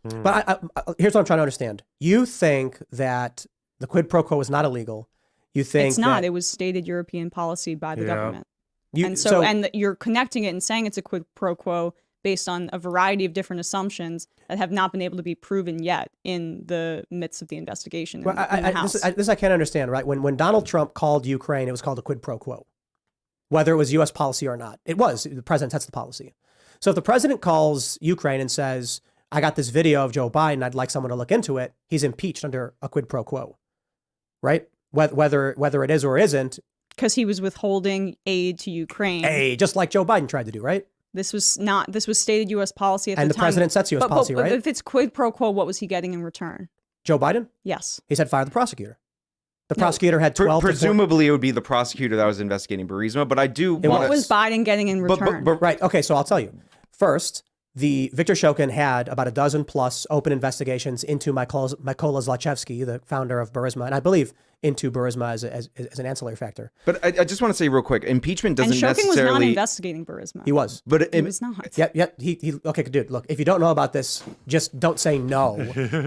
Speaker 4: But I, here's what I'm trying to understand. You think that the quid pro quo is not illegal. You think
Speaker 6: it's not.
Speaker 4: That,
Speaker 6: it was stated European policy by the government.
Speaker 4: and
Speaker 6: you're connecting it and saying it's a quid pro quo based on a variety of different assumptions that have not been able to be proven yet in the midst of the investigation.
Speaker 4: Well, this I can't understand, right? When Donald Trump called Ukraine, it was called a quid pro quo, whether it was U.S. policy or not. It was. The president sets the policy. So if the president calls Ukraine and says, I got this video of Joe Biden, I'd like someone to look into it, he's impeached under a quid pro quo, right? Whether it is or isn't.
Speaker 6: Because he was withholding aid to Ukraine.
Speaker 4: Hey, just like Joe Biden tried to do, right?
Speaker 6: This was stated U.S. policy at the time.
Speaker 4: And the president sets U.S. policy, right?
Speaker 6: But if it's quid pro quo, what was he getting in return?
Speaker 4: Joe Biden?
Speaker 6: Yes.
Speaker 4: He said fire the prosecutor. The prosecutor had 12
Speaker 5: presumably it would be the prosecutor that was investigating Burisma, but I do
Speaker 6: What was Biden getting in return?
Speaker 4: Right. Okay, so I'll tell you. First, the Viktor Shokin had about a dozen plus open investigations into Mykola Zlochevsky, the founder of Burisma, and I believe into Burisma as an ancillary factor.
Speaker 5: But I just want to say real quick, impeachment doesn't
Speaker 6: and Shokin
Speaker 5: necessarily...
Speaker 6: was not investigating Burisma.
Speaker 4: He was.
Speaker 5: But
Speaker 6: he was not.
Speaker 4: Yeah. Okay, dude, look, if you don't know about this, just don't say no.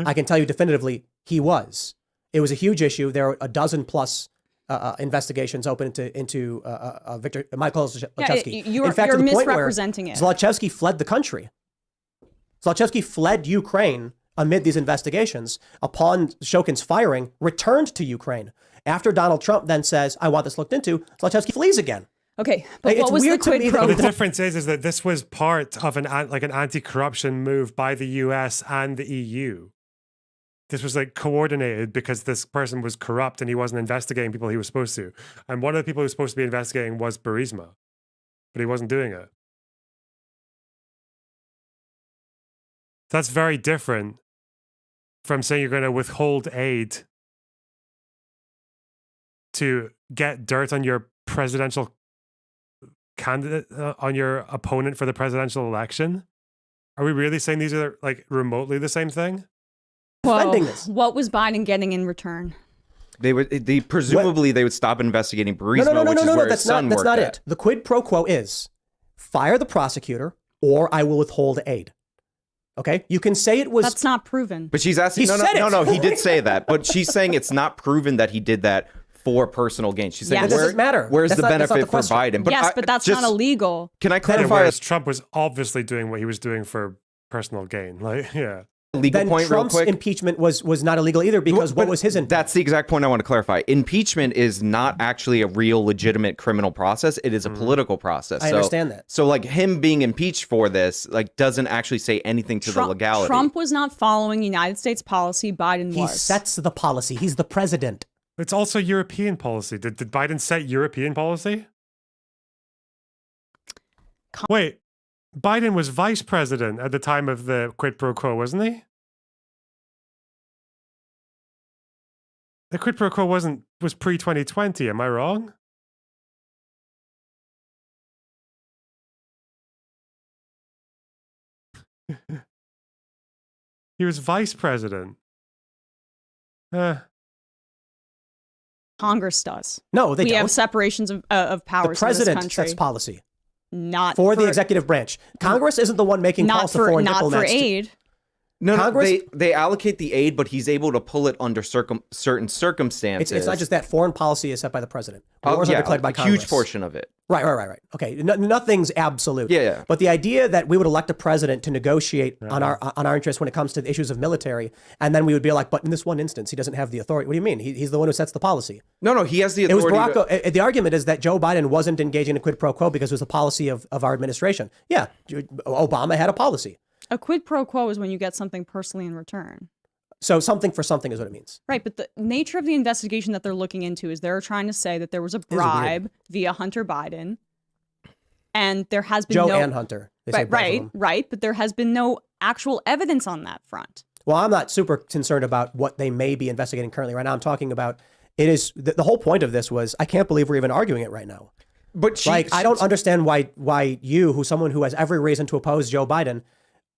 Speaker 4: I can tell you definitively, he was. It was a huge issue. There were a dozen plus investigations open into Viktor Mykola Zlochevsky.
Speaker 6: You're misrepresenting it.
Speaker 4: Zlochevsky fled the country. Zlochevsky fled Ukraine amid these investigations. Upon Shokin's firing, returned to Ukraine. After Donald Trump then says, I want this looked into, Zlochevsky flees again.
Speaker 6: Okay, but what was the quid pro quo?
Speaker 1: The difference is that this was part of an anti-corruption move by the US and the EU. This was like coordinated because this person was corrupt and he wasn't investigating people he was supposed to. And one of the people he was supposed to be investigating was Burisma, but he wasn't doing it. That's very different from saying you're going to withhold aid to get dirt on your presidential candidate, on your opponent for the presidential election. Are we really saying these are like remotely the same thing?
Speaker 6: Well, what was Biden getting in return?
Speaker 5: They presumably they would stop investigating Burisma, which is where his son worked at. That's not it.
Speaker 4: The quid pro quo is fire the prosecutor or I will withhold aid. Okay, you can say it was.
Speaker 6: That's not proven.
Speaker 5: But she's asking. No. He did say that, but she's saying it's not proven that he did that for personal gain. She's saying,
Speaker 4: it doesn't matter.
Speaker 5: Where's the benefit for Biden?
Speaker 6: But yes, but that's not illegal.
Speaker 5: Can I clarify?
Speaker 1: Whereas Trump was obviously doing what he was doing for personal gain. Like, yeah.
Speaker 5: Legal point
Speaker 4: Trump's
Speaker 5: real quick.
Speaker 4: Impeachment was not illegal either because what was his intent?
Speaker 5: That's the exact point I want to clarify. Impeachment is not actually a real legitimate criminal process. It is a political process.
Speaker 4: I understand that.
Speaker 5: So like him being impeached for this like doesn't actually say anything to the legality.
Speaker 6: Trump was not following United States policy. Biden was.
Speaker 4: He sets the policy. He's the president.
Speaker 1: It's also European policy. Did Biden set European policy? Wait. Biden was vice president at the time of the quid pro quo, wasn't he? The quid pro quo was pre-2020, am I wrong? He was vice president.
Speaker 6: Congress does.
Speaker 4: No, they don't.
Speaker 6: We have separations of powers.
Speaker 4: The president
Speaker 6: in this country.
Speaker 4: sets policy.
Speaker 6: Not
Speaker 4: for the executive branch. Congress isn't the one making calls to foreign diplomats.
Speaker 6: Not for aid.
Speaker 5: No, Congress, they allocate the aid, but he's able to pull it under certain circumstances.
Speaker 4: It's not just that. Foreign policy is set by the president. Wars are declared by Congress.
Speaker 5: Huge portion of it.
Speaker 4: Right. Okay, nothing's absolute.
Speaker 5: Yeah.
Speaker 4: But the idea that we would elect a president to negotiate on our interests when it comes to the issues of military, and then we would be like, but in this one instance, he doesn't have the authority. What do you mean? He's the one who sets the policy.
Speaker 5: No, he has the authority.
Speaker 4: It was the argument is that Joe Biden wasn't engaging in a quid pro quo because it was a policy of our administration. Yeah, Obama had a policy.
Speaker 6: A quid pro quo is when you get something personally in return.
Speaker 4: So something for something is what it means.
Speaker 6: Right, but the nature of the investigation that they're looking into is they're trying to say that there was a bribe via Hunter Biden, and there has been
Speaker 4: Joe and Hunter.
Speaker 6: Right, but there has been no actual evidence on that front.
Speaker 4: Well, I'm not super concerned about what they may be investigating currently. Right now, I'm talking about it is the whole point of this was I can't believe we're even arguing it right now.
Speaker 5: But
Speaker 4: like, I don't understand why you, who's someone who has every reason to oppose Joe Biden,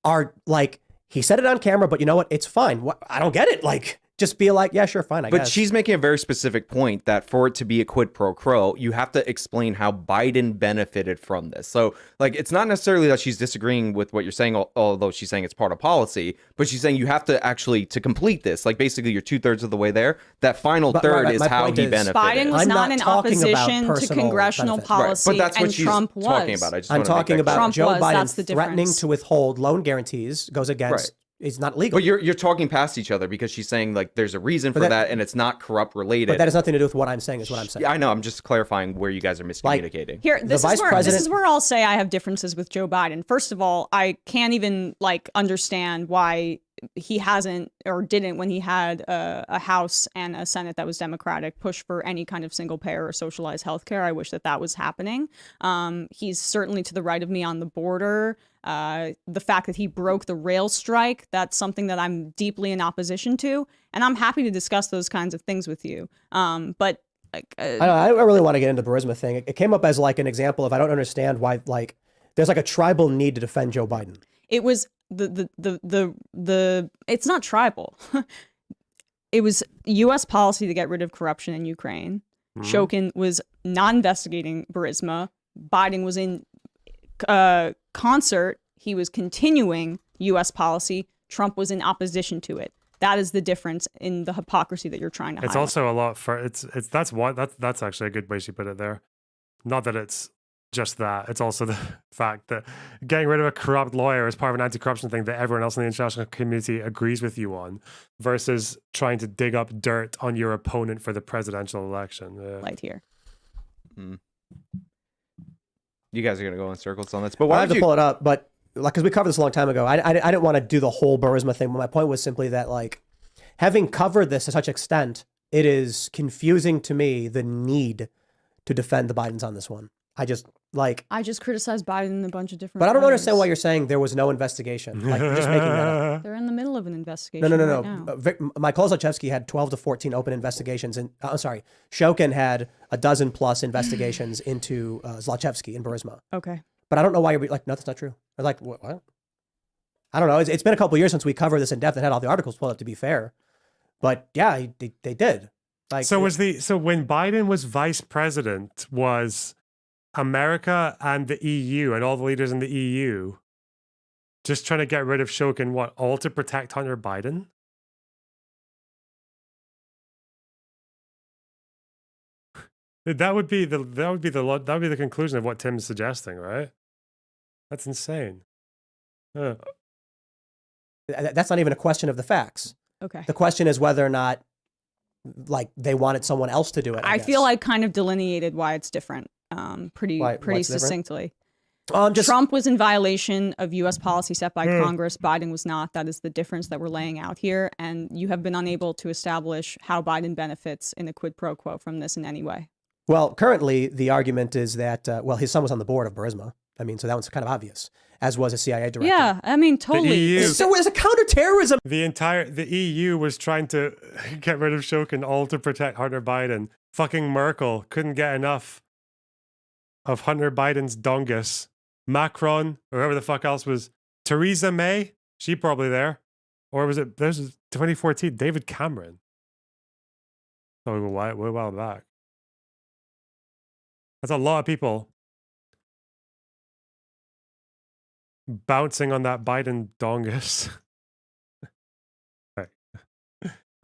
Speaker 4: are like, he said it on camera, but you know what? It's fine. I don't get it. Like, just be like, yeah, sure, fine, I guess.
Speaker 5: But she's making a very specific point that for it to be a quid pro quo, you have to explain how Biden benefited from this. So, like, it's not necessarily that she's disagreeing with what you're saying, although she's saying it's part of policy, but she's saying you have to actually, to complete this, like, basically you're 2/3 of the way there, that final third is how he benefited.
Speaker 6: Biden was
Speaker 4: I'm
Speaker 6: not
Speaker 4: not
Speaker 6: in
Speaker 4: talking about
Speaker 6: opposition to
Speaker 4: personal
Speaker 6: congressional
Speaker 4: benefits.
Speaker 6: policy,
Speaker 5: But that's what
Speaker 6: and
Speaker 5: she's
Speaker 6: Trump was.
Speaker 5: talking about.
Speaker 4: I'm talking about
Speaker 6: Trump
Speaker 4: Joe
Speaker 6: was, that's
Speaker 4: Biden
Speaker 6: the
Speaker 4: threatening
Speaker 6: difference.
Speaker 4: to withhold loan guarantees goes against, it's not legal.
Speaker 5: But you're talking past each other because she's saying, like, there's a reason for that, and it's not corrupt related.
Speaker 4: But that has nothing to do with what I'm saying, is what I'm saying.
Speaker 5: Yeah, I know. I'm just clarifying where you guys are miscommunicating.
Speaker 6: Here,
Speaker 4: The
Speaker 6: this
Speaker 4: vice president-
Speaker 6: is where I'll say I have differences with Joe Biden. First of all, I can't even like understand why he hasn't or didn't, when he had a House and a Senate that was Democratic, push for any kind of single payer or socialized healthcare. I wish that was happening. He's certainly to the right of me on the border. The fact that he broke the rail strike, that's something that I'm deeply in opposition to, and I'm happy to discuss those kinds of things with you. But like,
Speaker 4: I don't really want to get into the Burisma thing. It came up as like an example of, I don't understand why, like, there's like a tribal need to defend Joe Biden.
Speaker 6: it was it's not tribal. It was U.S. policy to get rid of corruption in Ukraine. Shokin was not investigating Burisma. Biden was in concert. He was continuing U.S. policy. Trump was in opposition to it. That is the difference in the hypocrisy that you're trying to highlight.
Speaker 1: It's also a lot for that's actually a good way she put it there. Not that it's just that, it's also the fact that getting rid of a corrupt lawyer is part of an anti-corruption thing that everyone else in the international community agrees with you on, versus trying to dig up dirt on your opponent for the presidential election.
Speaker 6: Right here.
Speaker 5: You guys are gonna go in circles on this, but
Speaker 4: I have to pull it up, but like, because we covered this a long time ago, I didn't want to do the whole Burisma thing, but my point was simply that, like, having covered this to such extent, it is confusing to me the need to defend the Bidens on this one. I just
Speaker 6: criticized Biden in a bunch of different
Speaker 4: But I don't
Speaker 6: ways.
Speaker 4: understand why you're saying there was no investigation. Like, you're just making that up.
Speaker 6: They're in the middle of an investigation.
Speaker 4: No.
Speaker 6: Right now.
Speaker 4: Michael Zlochevsky had 12 to 14 open investigations, and Shokin had a dozen plus investigations into Zlochevsky and Burisma.
Speaker 6: Okay.
Speaker 4: But I don't know why you're like, no, that's not true. Or like, what? I don't know. It's been a couple of years since we covered this in depth and had all the articles pulled up, to be fair. But yeah, they did. Like,
Speaker 1: so when Biden was vice president, was America and the EU and all the leaders in the EU just trying to get rid of Shokin, all to protect Hunter Biden? That would be the conclusion of what Tim's suggesting, right? That's insane.
Speaker 4: That's not even a question of the facts.
Speaker 6: Okay.
Speaker 4: The question is whether or not, like, they wanted someone else to do it.
Speaker 6: I feel I kind of delineated why it's different pretty
Speaker 4: different?
Speaker 6: succinctly.
Speaker 4: Just
Speaker 6: Trump was in violation of U.S. policy set by Congress. Biden was not. That is the difference that we're laying out here. And you have been unable to establish how Biden benefits in a quid pro quo from this in any way.
Speaker 4: Well, currently the argument is that, his son was on the board of Burisma. I mean, so that one's kind of obvious, as was a CIA director.
Speaker 6: Yeah, I mean, totally.
Speaker 1: EU.
Speaker 4: So as a counterterrorism.
Speaker 1: The EU was trying to get rid of Shokin, all to protect Hunter Biden. Fucking Merkel couldn't get enough of Hunter Biden's dongus. Macron, or whoever the fuck else was, Theresa May, she probably there. Or was it, there's 2014, David Cameron. Oh, we're well back. That's a lot of people bouncing on that Biden dongus. Right.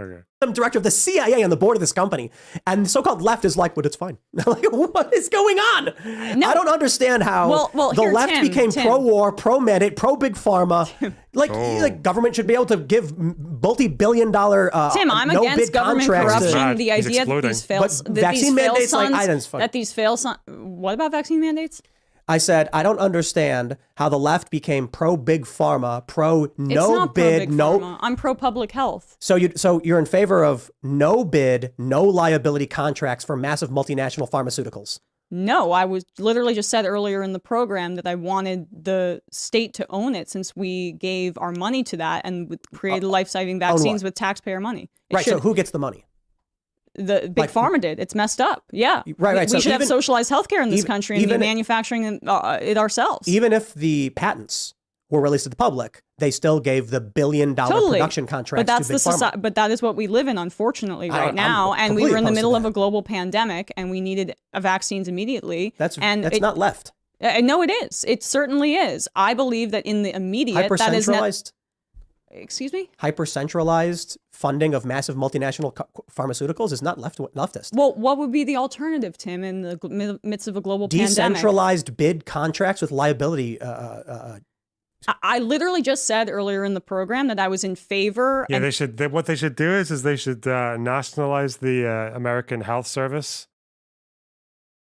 Speaker 1: Okay.
Speaker 4: Director of the CIA on the board of this company, and the so-called left is like, but it's fine. Like, what is going on?
Speaker 6: No.
Speaker 4: I don't understand how
Speaker 6: Well,
Speaker 4: the
Speaker 6: here,
Speaker 4: left
Speaker 6: Tim,
Speaker 4: became
Speaker 6: Tim.
Speaker 4: pro-war, pro-medit, pro-big pharma. Like government should be able to give multi-billion-dollar
Speaker 6: Tim, I'm
Speaker 4: no
Speaker 6: against
Speaker 4: bid
Speaker 6: government
Speaker 4: contracts.
Speaker 6: corruption.
Speaker 1: Bad.
Speaker 6: The
Speaker 1: He's
Speaker 6: idea that
Speaker 1: exploding.
Speaker 6: these fail,
Speaker 4: But
Speaker 6: that
Speaker 4: vaccine
Speaker 6: these fail
Speaker 4: mandates, like,
Speaker 6: sons,
Speaker 4: Biden's fine.
Speaker 6: that these fail son. What about vaccine mandates?
Speaker 4: I said, I don't understand how the left became pro-big pharma,
Speaker 6: It's
Speaker 4: no
Speaker 6: not
Speaker 4: bid,
Speaker 6: pro-big pharma. I'm pro-public health.
Speaker 4: So you're in favor of no bid, no liability contracts for massive multinational pharmaceuticals.
Speaker 6: No, I was literally just said earlier in the program that I wanted the state to own it, since we gave our money to that and created life-saving vaccines with taxpayer money.
Speaker 4: Right. So who gets the money?
Speaker 6: the big pharma did. It's messed up. Yeah.
Speaker 4: Right.
Speaker 6: We should have socialized healthcare in this country and be manufacturing it ourselves.
Speaker 4: Even if the patents were released to the public, they still gave the $1 billion production contracts to big pharma.
Speaker 6: But that is what we live in, unfortunately, right now. And we were in the middle of a global pandemic, and we needed vaccines immediately.
Speaker 4: That's not left.
Speaker 6: No, it is. It certainly is. I believe that in the immediate, that is not. Excuse me?
Speaker 4: Hyper-centralized funding of massive multinational pharmaceuticals is not leftist.
Speaker 6: Well, what would be the alternative, Tim, in the midst of a global pandemic?
Speaker 4: Decentralized bid contracts with liability.
Speaker 6: I literally just said earlier in the program that I was in favor.
Speaker 1: Yeah, what they should do is they should nationalize the American Health Service.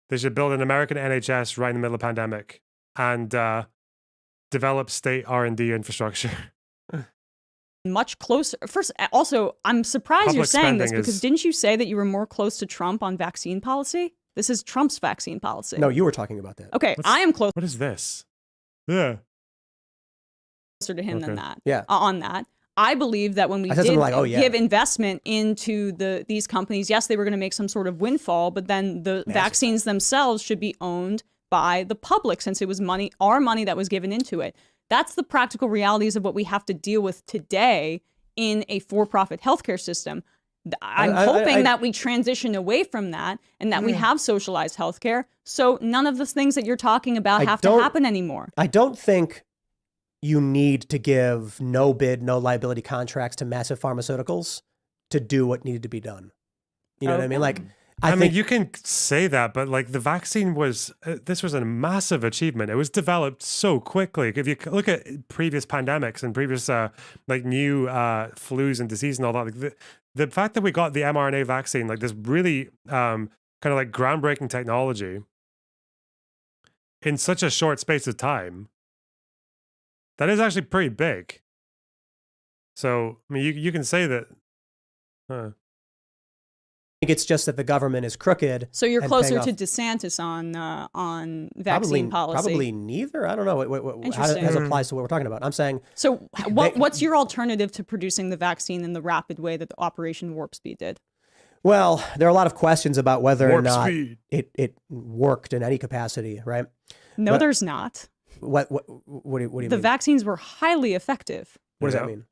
Speaker 1: They should build an American NHS right in the middle of the pandemic and develop state R&D infrastructure.
Speaker 6: Much closer. First, also, I'm surprised you're saying this because didn't you say that you were more close to Trump on vaccine policy? This is Trump's vaccine policy.
Speaker 4: No, you were talking about that.
Speaker 6: Okay, I am close.
Speaker 1: What is this? Yeah.
Speaker 6: Closer to him than that.
Speaker 4: Yeah.
Speaker 6: On that. I believe that when we did give investment into these companies, yes, they were going to make some sort of windfall, but then the vaccines themselves should be owned by the public since it was our money that was given into it. That's the practical realities of what we have to deal with today in a for-profit healthcare system. I'm hoping that we transition away from that and that we have socialized healthcare. So none of the things that you're talking about have to happen anymore.
Speaker 4: I don't think you need to give no bid, no liability contracts to massive pharmaceuticals to do what needed to be done. You know what I mean? Like,
Speaker 1: I mean, you can say that, but like the vaccine was, this was a massive achievement. It was developed so quickly. If you look at previous pandemics and previous like new flus and disease and all that, like the fact that we got the mRNA vaccine, like this really kind of like groundbreaking technology in such a short space of time, that is actually pretty big. So, I mean, you can say that.
Speaker 4: I think it's just that the government is crooked.
Speaker 6: So you're closer to DeSantis on vaccine policy.
Speaker 4: Probably neither. I don't know how it applies to what we're talking about. I'm saying.
Speaker 6: So what's your alternative to producing the vaccine in the rapid way that the Operation Warp Speed did?
Speaker 4: Well, there are a lot of questions about whether or not it worked in any capacity, right?
Speaker 6: No, there's not.
Speaker 4: What do you mean?
Speaker 6: The vaccines were highly effective.
Speaker 4: What does that mean?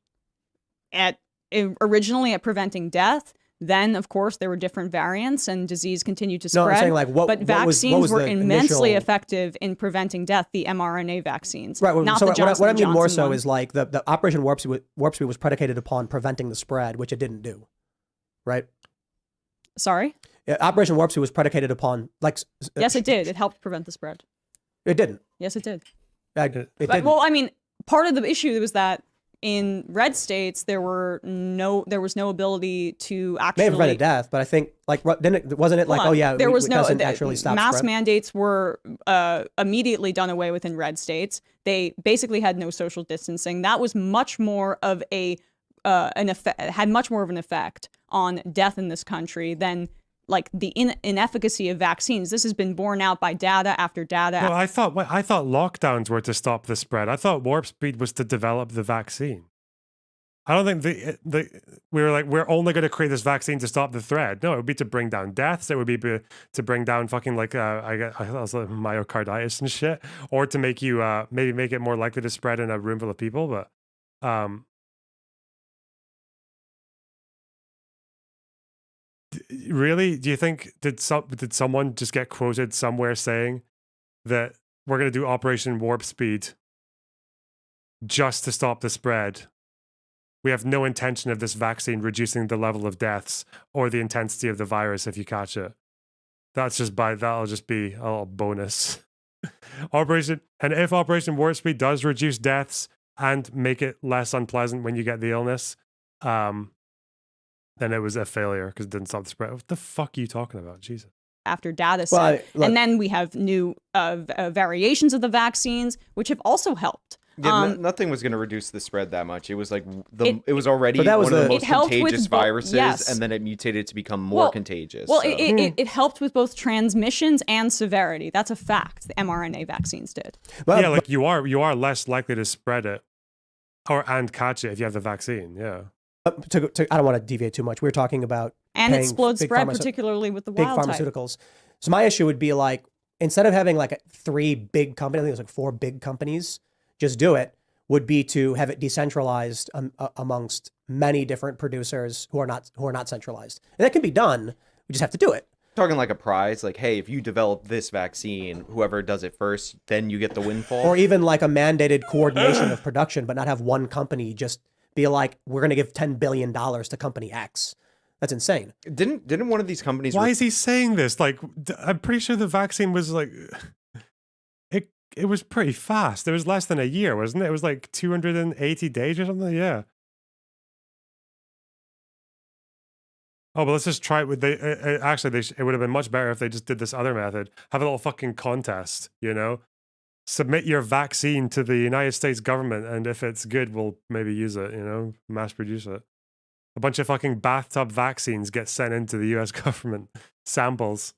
Speaker 6: Originally at preventing death. Then, of course, there were different variants and disease continued to spread.
Speaker 4: No, I'm saying like
Speaker 6: but vaccines were immensely effective in preventing death, the mRNA vaccines.
Speaker 4: Right.
Speaker 6: Not
Speaker 4: so
Speaker 6: the Johnson
Speaker 4: what I mean more
Speaker 6: Johnson
Speaker 4: so
Speaker 6: one.
Speaker 4: is like the Operation Warp Speed was predicated upon preventing the spread, which it didn't do. Right?
Speaker 6: Sorry?
Speaker 4: Operation Warp Speed was predicated upon like...
Speaker 6: Yes, it did. It helped prevent the spread.
Speaker 4: It didn't.
Speaker 6: Yes, it did.
Speaker 4: It didn't.
Speaker 6: Well, I mean, part of the issue was that in red states, there was no ability to actually...
Speaker 4: May have prevented death, but I think, like, wasn't it like,
Speaker 6: there was no...
Speaker 4: doesn't actually stop
Speaker 6: mass
Speaker 4: spread?
Speaker 6: mandates were immediately done away with in red states. They basically had no social distancing. That was much more of an effect, had much more of an effect on death in this country than like the inefficacy of vaccines. This has been borne out by data after data.
Speaker 1: No, I thought lockdowns were to stop the spread. I thought Warp Speed was to develop the vaccine. I don't think we're only going to create this vaccine to stop the thread. No, it would be to bring down deaths. It would be to bring down fucking like myocarditis and shit, or to make you maybe make it more likely to spread in a room full of people. But really, do you think did someone just get quoted somewhere saying that we're going to do Operation Warp Speed just to stop the spread? We have no intention of this vaccine reducing the level of deaths or the intensity of the virus if you catch it. That'll just be a little bonus. If Operation Warp Speed does reduce deaths and make it less unpleasant when you get the illness, then it was a failure because it didn't stop the spread. What the fuck are you talking about? Jesus.
Speaker 6: After data set. And then we have new variations of the vaccines, which have also helped.
Speaker 5: Yeah, nothing was going to reduce the spread that much. It was like it was already one of the most contagious viruses, and then it mutated to become more contagious.
Speaker 6: Well, it helped with both transmissions and severity. That's a fact. The mRNA vaccines did.
Speaker 1: Well, yeah, like you are less likely to spread it and catch it if you have the vaccine. Yeah.
Speaker 4: I don't want to deviate too much. We're talking about
Speaker 6: And
Speaker 4: paying
Speaker 6: it slowed
Speaker 4: big
Speaker 6: spread, particularly with the
Speaker 4: big
Speaker 6: wild type.
Speaker 4: pharmaceuticals. So my issue would be like, instead of having like 3 big companies, I think it was like 4 big companies, just do it, would be to have it decentralized amongst many different producers who are not centralized. And that can be done. We just have to do it.
Speaker 5: Talking like a prize, like, hey, if you develop this vaccine, whoever does it first, then you get the windfall.
Speaker 4: Or even like a mandated coordination of production, but not have one company just be like, we're going to give $10 billion to company X. That's insane.
Speaker 5: Didn't one of these companies?
Speaker 1: Why is he saying this? Like, I'm pretty sure the vaccine was like, it was pretty fast. It was less than a year, wasn't it? It was like 280 days or something. Yeah. Oh, but let's just try it with actually, it would have been much better if they just did this other method. Have a little fucking contest, you know? Submit your vaccine to the United States government, and if it's good, we'll maybe use it, you know? Mass produce it. A bunch of fucking bathtub vaccines get sent into the US government. Samples.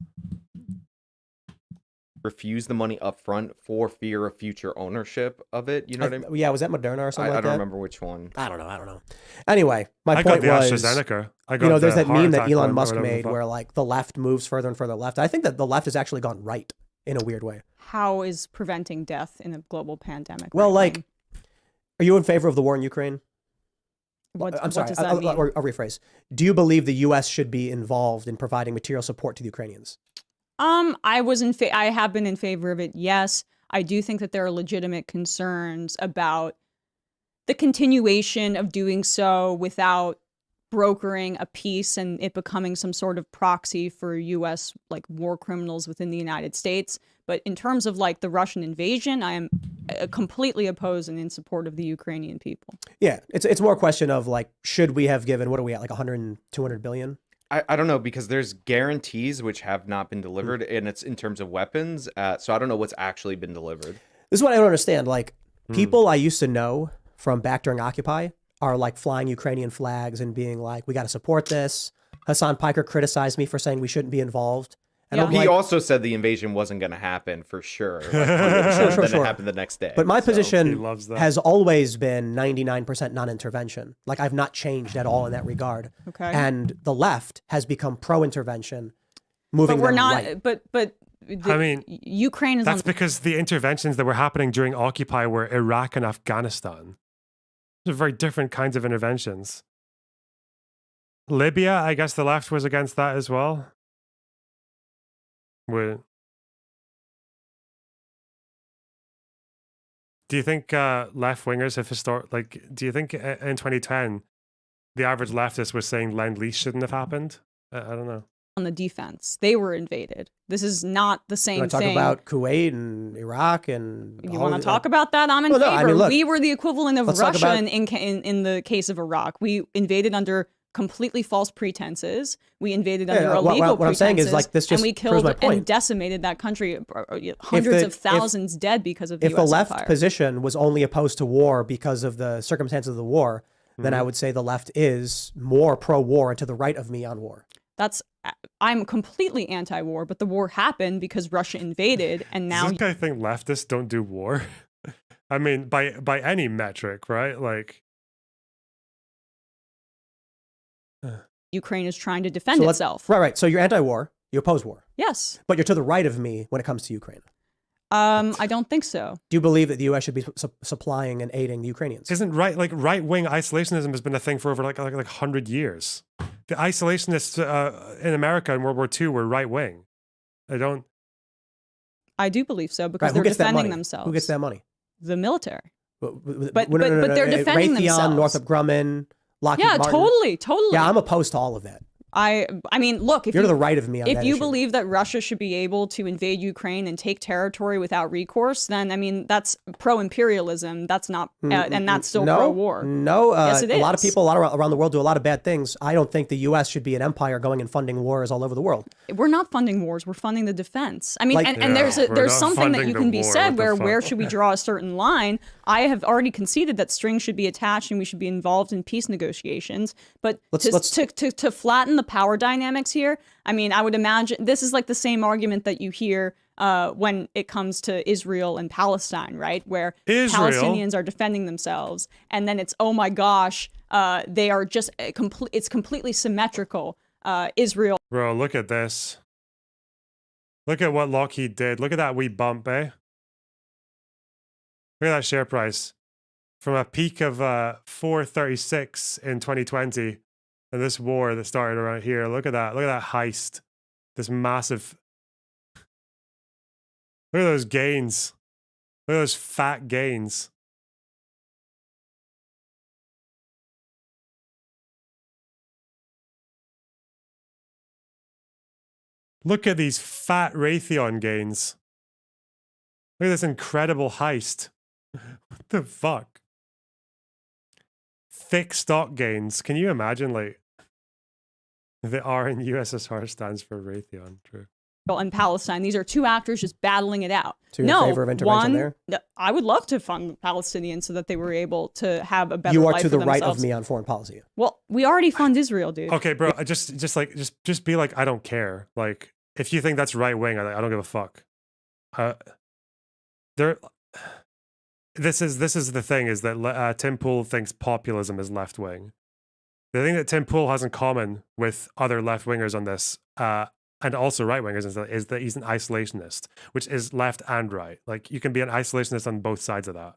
Speaker 5: Refuse the money up front for fear of future ownership of it. You know what I mean?
Speaker 4: Yeah, was that Moderna or something like
Speaker 5: I don't
Speaker 4: that?
Speaker 5: remember which one.
Speaker 4: I don't know. Anyway, my
Speaker 1: I
Speaker 4: point
Speaker 1: got the
Speaker 4: was,
Speaker 1: AstraZeneca. I got
Speaker 4: you know, there's
Speaker 1: the
Speaker 4: that
Speaker 1: heart
Speaker 4: meme that
Speaker 1: attack
Speaker 4: Elon
Speaker 1: one or
Speaker 4: Musk
Speaker 1: whatever the
Speaker 4: made
Speaker 1: fuck.
Speaker 4: where like the left moves further and further left. I think that the left has actually gone right in a weird way.
Speaker 6: How is preventing death in a global pandemic?
Speaker 4: Well,
Speaker 6: right
Speaker 4: like, are you in favor of the war in Ukraine?
Speaker 6: What,
Speaker 4: I'm sorry,
Speaker 6: what does that mean?
Speaker 4: I'll rephrase. Do you believe the U.S. should be involved in providing material support to the Ukrainians?
Speaker 6: I have been in favor of it. Yes, I do think that there are legitimate concerns about the continuation of doing so without brokering a peace and it becoming some sort of proxy for U.S. like war criminals within the United States. But in terms of like the Russian invasion, I am completely opposed and in support of the Ukrainian people.
Speaker 4: Yeah, it's more a question of like, should we have given, what are we at, like 100 and 200 billion?
Speaker 5: I don't know, because there's guarantees which have not been delivered, and it's in terms of weapons. So I don't know what's actually been delivered.
Speaker 4: This is what I don't understand. Like, people I used to know from back during Occupy are like flying Ukrainian flags and being like, we got to support this. Hassan Piker criticized me for saying we shouldn't be involved. And
Speaker 6: Yeah.
Speaker 4: I'm
Speaker 5: He
Speaker 4: like,
Speaker 5: also said the invasion wasn't going to happen for sure. Like,
Speaker 4: Sure,
Speaker 5: then
Speaker 4: sure.
Speaker 5: it happened the next day.
Speaker 4: but my
Speaker 5: So-
Speaker 1: He
Speaker 4: position
Speaker 1: loves that.
Speaker 4: has always been 99% non-intervention. Like, I've not changed at all in that regard.
Speaker 6: Okay.
Speaker 4: And the left has become pro-intervention, moving
Speaker 6: But we're
Speaker 4: them
Speaker 6: not.
Speaker 4: right.
Speaker 6: But
Speaker 1: I mean,
Speaker 6: Ukraine is on.
Speaker 1: that's because the interventions that were happening during Occupy were Iraq and Afghanistan. Those are very different kinds of interventions. Libya, I guess the left was against that as well. Do you think left wingers have do you think in 2010 the average leftist was saying Lend-Lease shouldn't have happened? I don't know.
Speaker 6: On the defense, they were invaded. This is not the same
Speaker 4: When I talk
Speaker 6: thing.
Speaker 4: about Kuwait and Iraq and
Speaker 6: You
Speaker 4: all
Speaker 6: want to
Speaker 4: of-
Speaker 6: talk about that? I'm in
Speaker 4: Well, no,
Speaker 6: favor.
Speaker 4: I mean, look,
Speaker 6: we were the equivalent of
Speaker 4: let's talk
Speaker 6: Russia
Speaker 4: about-
Speaker 6: in the case of Iraq. We invaded under completely false pretenses. We invaded under
Speaker 4: what-
Speaker 6: illegal
Speaker 4: what I'm saying is, like, this
Speaker 6: and
Speaker 4: just
Speaker 6: we
Speaker 4: proves my
Speaker 6: killed
Speaker 4: point.
Speaker 6: and decimated that country. Hundreds of thousands dead because of the
Speaker 4: if the
Speaker 6: US
Speaker 4: left
Speaker 6: empire.
Speaker 4: position was only opposed to war because of the circumstances of the war, then I would say the left is more pro-war and to the right of me on war.
Speaker 6: I'm completely anti-war, but the war happened because Russia invaded, and now
Speaker 1: Does this guy think leftists don't do war? I mean, by any metric, right? Like,
Speaker 6: Ukraine is trying to defend itself.
Speaker 4: Right. So you're anti-war, you oppose war,
Speaker 6: Yes.
Speaker 4: but you're to the right of me when it comes to Ukraine.
Speaker 6: I don't think so.
Speaker 4: Do you believe that the U.S. should be supplying and aiding the Ukrainians?
Speaker 1: isn't right-wing isolationism has been a thing for over like 100 years. The isolationists in America in World War II were right-wing.
Speaker 6: I do believe so because
Speaker 4: Right, who
Speaker 6: they're
Speaker 4: gets that
Speaker 6: defending
Speaker 4: money?
Speaker 6: themselves.
Speaker 4: Who gets that money?
Speaker 6: The military.
Speaker 4: But
Speaker 6: they're defending
Speaker 4: Raytheon,
Speaker 6: themselves.
Speaker 4: Northrop Grumman, Lockheed
Speaker 6: Yeah,
Speaker 4: Martin.
Speaker 6: totally.
Speaker 4: Yeah, I'm opposed to all of that.
Speaker 6: I mean, look, if
Speaker 4: You're
Speaker 6: you,
Speaker 4: to the right of me on
Speaker 6: if
Speaker 4: that
Speaker 6: you
Speaker 4: issue.
Speaker 6: believe that Russia should be able to invade Ukraine and take territory without recourse, then I mean that's pro-imperialism. That's not, and that's still pro-war.
Speaker 4: No,
Speaker 6: Yes, it
Speaker 4: a lot of
Speaker 6: is.
Speaker 4: people, around the world do a lot of bad things. I don't think the U.S. should be an empire going and funding wars all over the world.
Speaker 6: We're not funding wars. We're funding the defense. I mean,
Speaker 4: Like-
Speaker 6: and
Speaker 1: Yeah,
Speaker 6: there's
Speaker 1: we're not
Speaker 6: something that
Speaker 1: funding
Speaker 6: you
Speaker 1: the
Speaker 6: can be
Speaker 1: war.
Speaker 6: said
Speaker 1: What the
Speaker 6: where
Speaker 1: fuck?
Speaker 6: should we draw a certain line? I have already conceded that strings should be attached and we should be involved in peace negotiations. But to flatten the power dynamics here, I mean, I would imagine this is like the same argument that you hear when it comes to Israel and Palestine, right? Where
Speaker 1: Israel?
Speaker 6: Palestinians are defending themselves, and then it's, oh my gosh, they are just it's completely symmetrical. Israel.
Speaker 1: Bro, look at this. Look at what Lockheed did. Look at that wee bump, eh? Look at that share price. From a peak of 436 in 2020, and this war that started around here. Look at that. Look at that heist. This massive. Look at those gains. Look at those fat gains. Look at these fat Raytheon gains. Look at this incredible heist. What the fuck? Thick stock gains. Can you imagine, like, the R in USSR stands for Raytheon, true.
Speaker 6: And Palestine. These are two actors just battling it out.
Speaker 4: So you're in favor of intervention there?
Speaker 6: I would love to fund Palestinians so that they were able to have a better
Speaker 4: life. You are
Speaker 6: life
Speaker 4: to the
Speaker 6: for
Speaker 4: right
Speaker 6: themselves.
Speaker 4: of me on foreign policy.
Speaker 6: Well, we already fund Israel, dude.
Speaker 1: Okay, bro. Just be like, I don't care. Like, if you think that's right wing, I don't give a fuck. This is the thing, is that Tim Pool thinks populism is left wing. The thing that Tim Pool has in common with other left wingers on this, and also right wingers, is that he's an isolationist, which is left and right. Like, you can be an isolationist on both sides of that.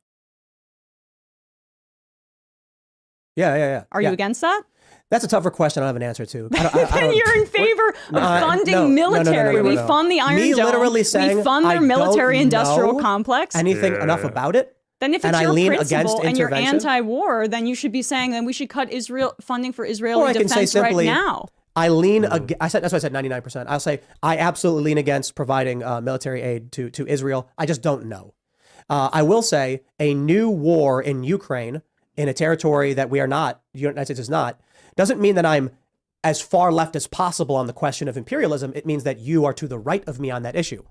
Speaker 4: Yeah.
Speaker 6: Are you against that?
Speaker 4: That's a tougher question I don't have an answer to.
Speaker 6: Then you're in favor of funding military. We fund the Iron Dome.
Speaker 4: Literally saying,
Speaker 6: we fund their military-industrial complex.
Speaker 4: Anything enough about it?
Speaker 6: Then if it's
Speaker 4: and
Speaker 6: your
Speaker 4: I lean
Speaker 6: principle
Speaker 4: against
Speaker 6: and you're
Speaker 4: intervention?
Speaker 6: anti-war, then you should be saying that we should cut Israel funding for
Speaker 4: Or
Speaker 6: Israeli
Speaker 4: I can say
Speaker 6: defense
Speaker 4: simply,
Speaker 6: right now.
Speaker 4: I lean. That's why I said 99%. I'll say I absolutely lean against providing military aid to Israel. I just don't know. I will say a new war in Ukraine, in a territory that we are not, the United States is not, doesn't mean that I'm as far left as possible on the question of imperialism. It means that you are to the right of me on that issue.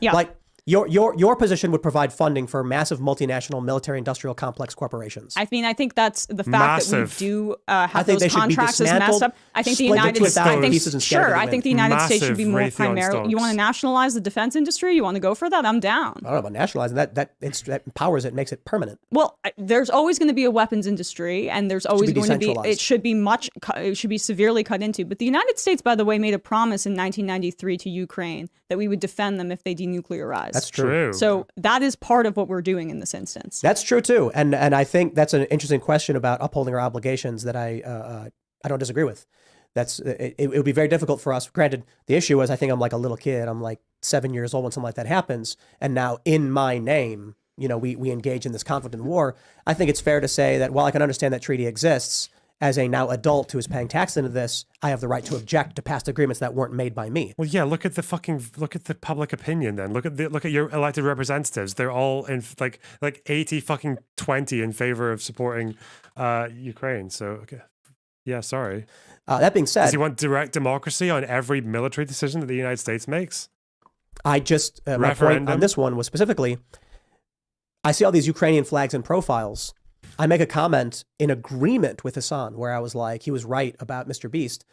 Speaker 6: Yeah.
Speaker 4: Like, your position would provide funding for massive multinational military-industrial complex corporations.
Speaker 6: I mean, I think that's the fact that we do have those contracts is messed up. I think the United States. I think the United States should be more primarily. You want to nationalize the defense industry? You want to go for that? I'm down.
Speaker 4: I don't know about nationalizing that. That empowers it, makes it permanent.
Speaker 6: Well, there's always going to be a weapons industry, and there's always going to be. It should be it should be severely cut into. But the United States, by the way, made a promise in 1993 to Ukraine that we would defend them if they denuclearized.
Speaker 4: That's true.
Speaker 6: So that is part of what we're doing in this instance.
Speaker 4: That's true too, and I think that's an interesting question about upholding our obligations that I don't disagree with. It would be very difficult for us. Granted, the issue is I think I'm like a little kid. I'm like 7 years old when something like that happens, and now in my name, we engage in this conflict and war. I think it's fair to say that while I can understand that treaty exists, as a now adult who is paying tax into this, I have the right to object to past agreements that weren't made by me.
Speaker 1: Well, yeah, look at the public opinion then. Look at your elected representatives. They're all in like 80-20 in favor of supporting Ukraine. So, okay. Yeah, sorry.
Speaker 4: That being said,
Speaker 1: does he want direct democracy on every military decision that the United States makes?
Speaker 4: I just my point on this one was specifically, I see all these Ukrainian flags and profiles. I make a comment in agreement with Hassan where I was like, he was right about Mr. Beast.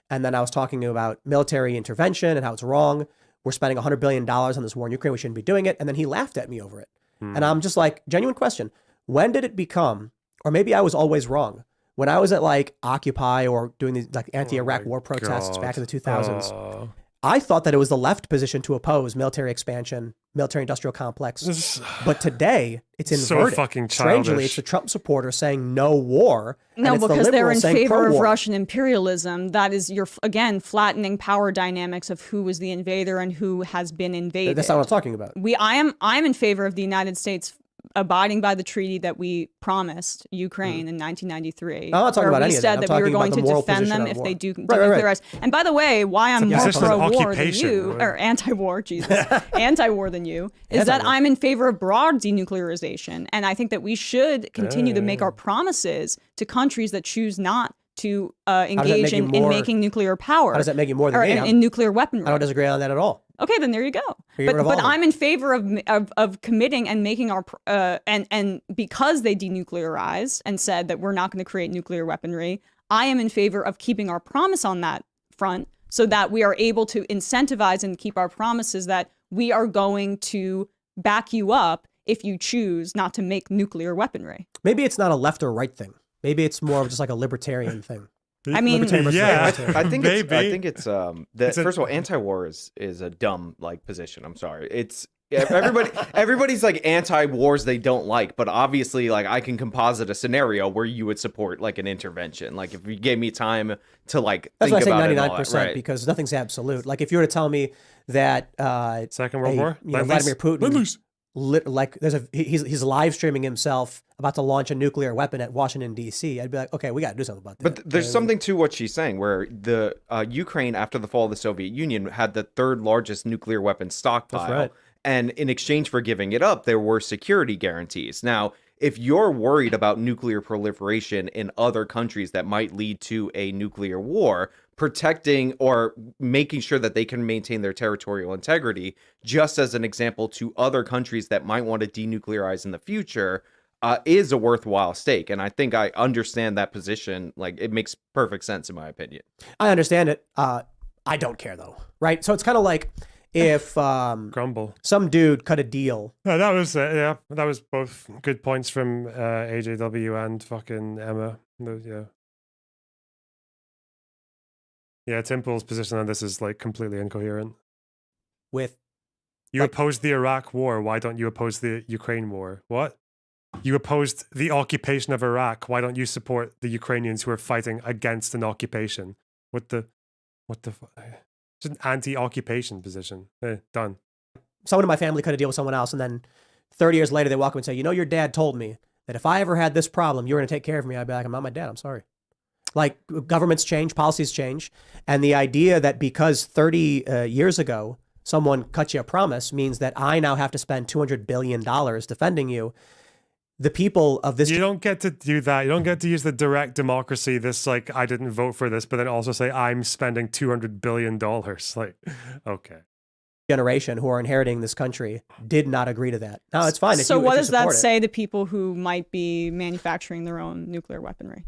Speaker 4: And then I was talking about military intervention and how it's wrong. We're spending $100 billion on this war in Ukraine. We shouldn't be doing it. And then he laughed at me over it. And I'm just like, genuine question. When did it become, or maybe I was always wrong, when I was at like Occupy or doing these like anti-Iraq war protests back in the 2000s, I thought that it was the left position to oppose military expansion, military industrial complex. But today, it's inverted.
Speaker 1: So fucking childish.
Speaker 4: Strangely, it's the Trump supporters saying no war.
Speaker 6: No,
Speaker 4: and it's
Speaker 6: because
Speaker 4: the
Speaker 6: they're in favor of
Speaker 4: pro-war.
Speaker 6: Russian imperialism. That is, you're again flattening power dynamics of who was the invader and who has been invaded.
Speaker 4: That's not what I'm talking about.
Speaker 6: I'm in favor of the United States abiding by the treaty that we promised Ukraine in 1993.
Speaker 4: I'm not talking about any of that.
Speaker 6: We said that we were going to defend them if they do denuclearize. And by the way, why I'm more pro-war than you, or anti-war, Jesus, anti-war than you, is that I'm in favor of broad denuclearization. And I think that we should continue to make our promises to countries that choose not to engage in making nuclear power.
Speaker 4: How does that make you more than me?
Speaker 6: In nuclear weaponry?
Speaker 4: I don't disagree on that at all.
Speaker 6: Okay, then there you go. But I'm in favor of committing and making our and because they denuclearized and said that we're not going to create nuclear weaponry, I am in favor of keeping our promise on that front so that we are able to incentivize and keep our promises that we are going to back you up if you choose not to make nuclear weaponry.
Speaker 4: Maybe it's not a left or right thing. Maybe it's more of just like a libertarian thing.
Speaker 6: I mean,
Speaker 1: yeah,
Speaker 5: I think
Speaker 1: maybe.
Speaker 5: I think it's first of all, anti-war is a dumb like position. I'm sorry. It's everybody's like anti-wars they don't like, but obviously like I can composite a scenario where you would support like an intervention. Like if you gave me time to like
Speaker 4: That's
Speaker 5: think
Speaker 4: why I
Speaker 5: about
Speaker 4: say
Speaker 5: it and all
Speaker 4: 99%
Speaker 5: that, right?
Speaker 4: because nothing's absolute. Like if you were to tell me that
Speaker 1: Second World War,
Speaker 4: Vladimir Putin, like he's live streaming himself about to launch a nuclear weapon at Washington D.C., I'd be like, okay, we got to do something about that.
Speaker 5: But there's something to what she's saying, where the Ukraine after the fall of the Soviet Union had the third largest nuclear weapon stockpile.
Speaker 4: That's right.
Speaker 5: And in exchange for giving it up, there were security guarantees. Now, if you're worried about nuclear proliferation in other countries that might lead to a nuclear war, protecting or making sure that they can maintain their territorial integrity, just as an example to other countries that might want to denuclearize in the future, is a worthwhile stake. And I think I understand that position. Like, it makes perfect sense in my opinion.
Speaker 4: I understand it. I don't care though, right? So it's kind of like if
Speaker 1: Grumble.
Speaker 4: some dude cut a deal.
Speaker 1: That was that was both good points from AJW and fucking Emma. Yeah, Tim Pool's position on this is like completely incoherent.
Speaker 4: With
Speaker 1: you opposed the Iraq war, why don't you oppose the Ukraine war? What? You opposed the occupation of Iraq, why don't you support the Ukrainians who are fighting against an occupation? What the it's an anti-occupation position. Done.
Speaker 4: Someone in my family cut a deal with someone else, and then 30 years later they walk up and say, you know, your dad told me that if I ever had this problem, you were going to take care of me. I'd be like, I'm not my dad. I'm sorry. Like, governments change, policies change. And the idea that because 30 years ago, someone cut you a promise means that I now have to spend $200 billion defending you. The people of this...
Speaker 1: You don't get to do that. You don't get to use the direct democracy, this, like, I didn't vote for this, but then also say, I'm spending $200 billion. Like, okay.
Speaker 4: Generation who are inheriting this country did not agree to that. No, it's fine.
Speaker 6: So what does that say to people who might be manufacturing their own nuclear weaponry?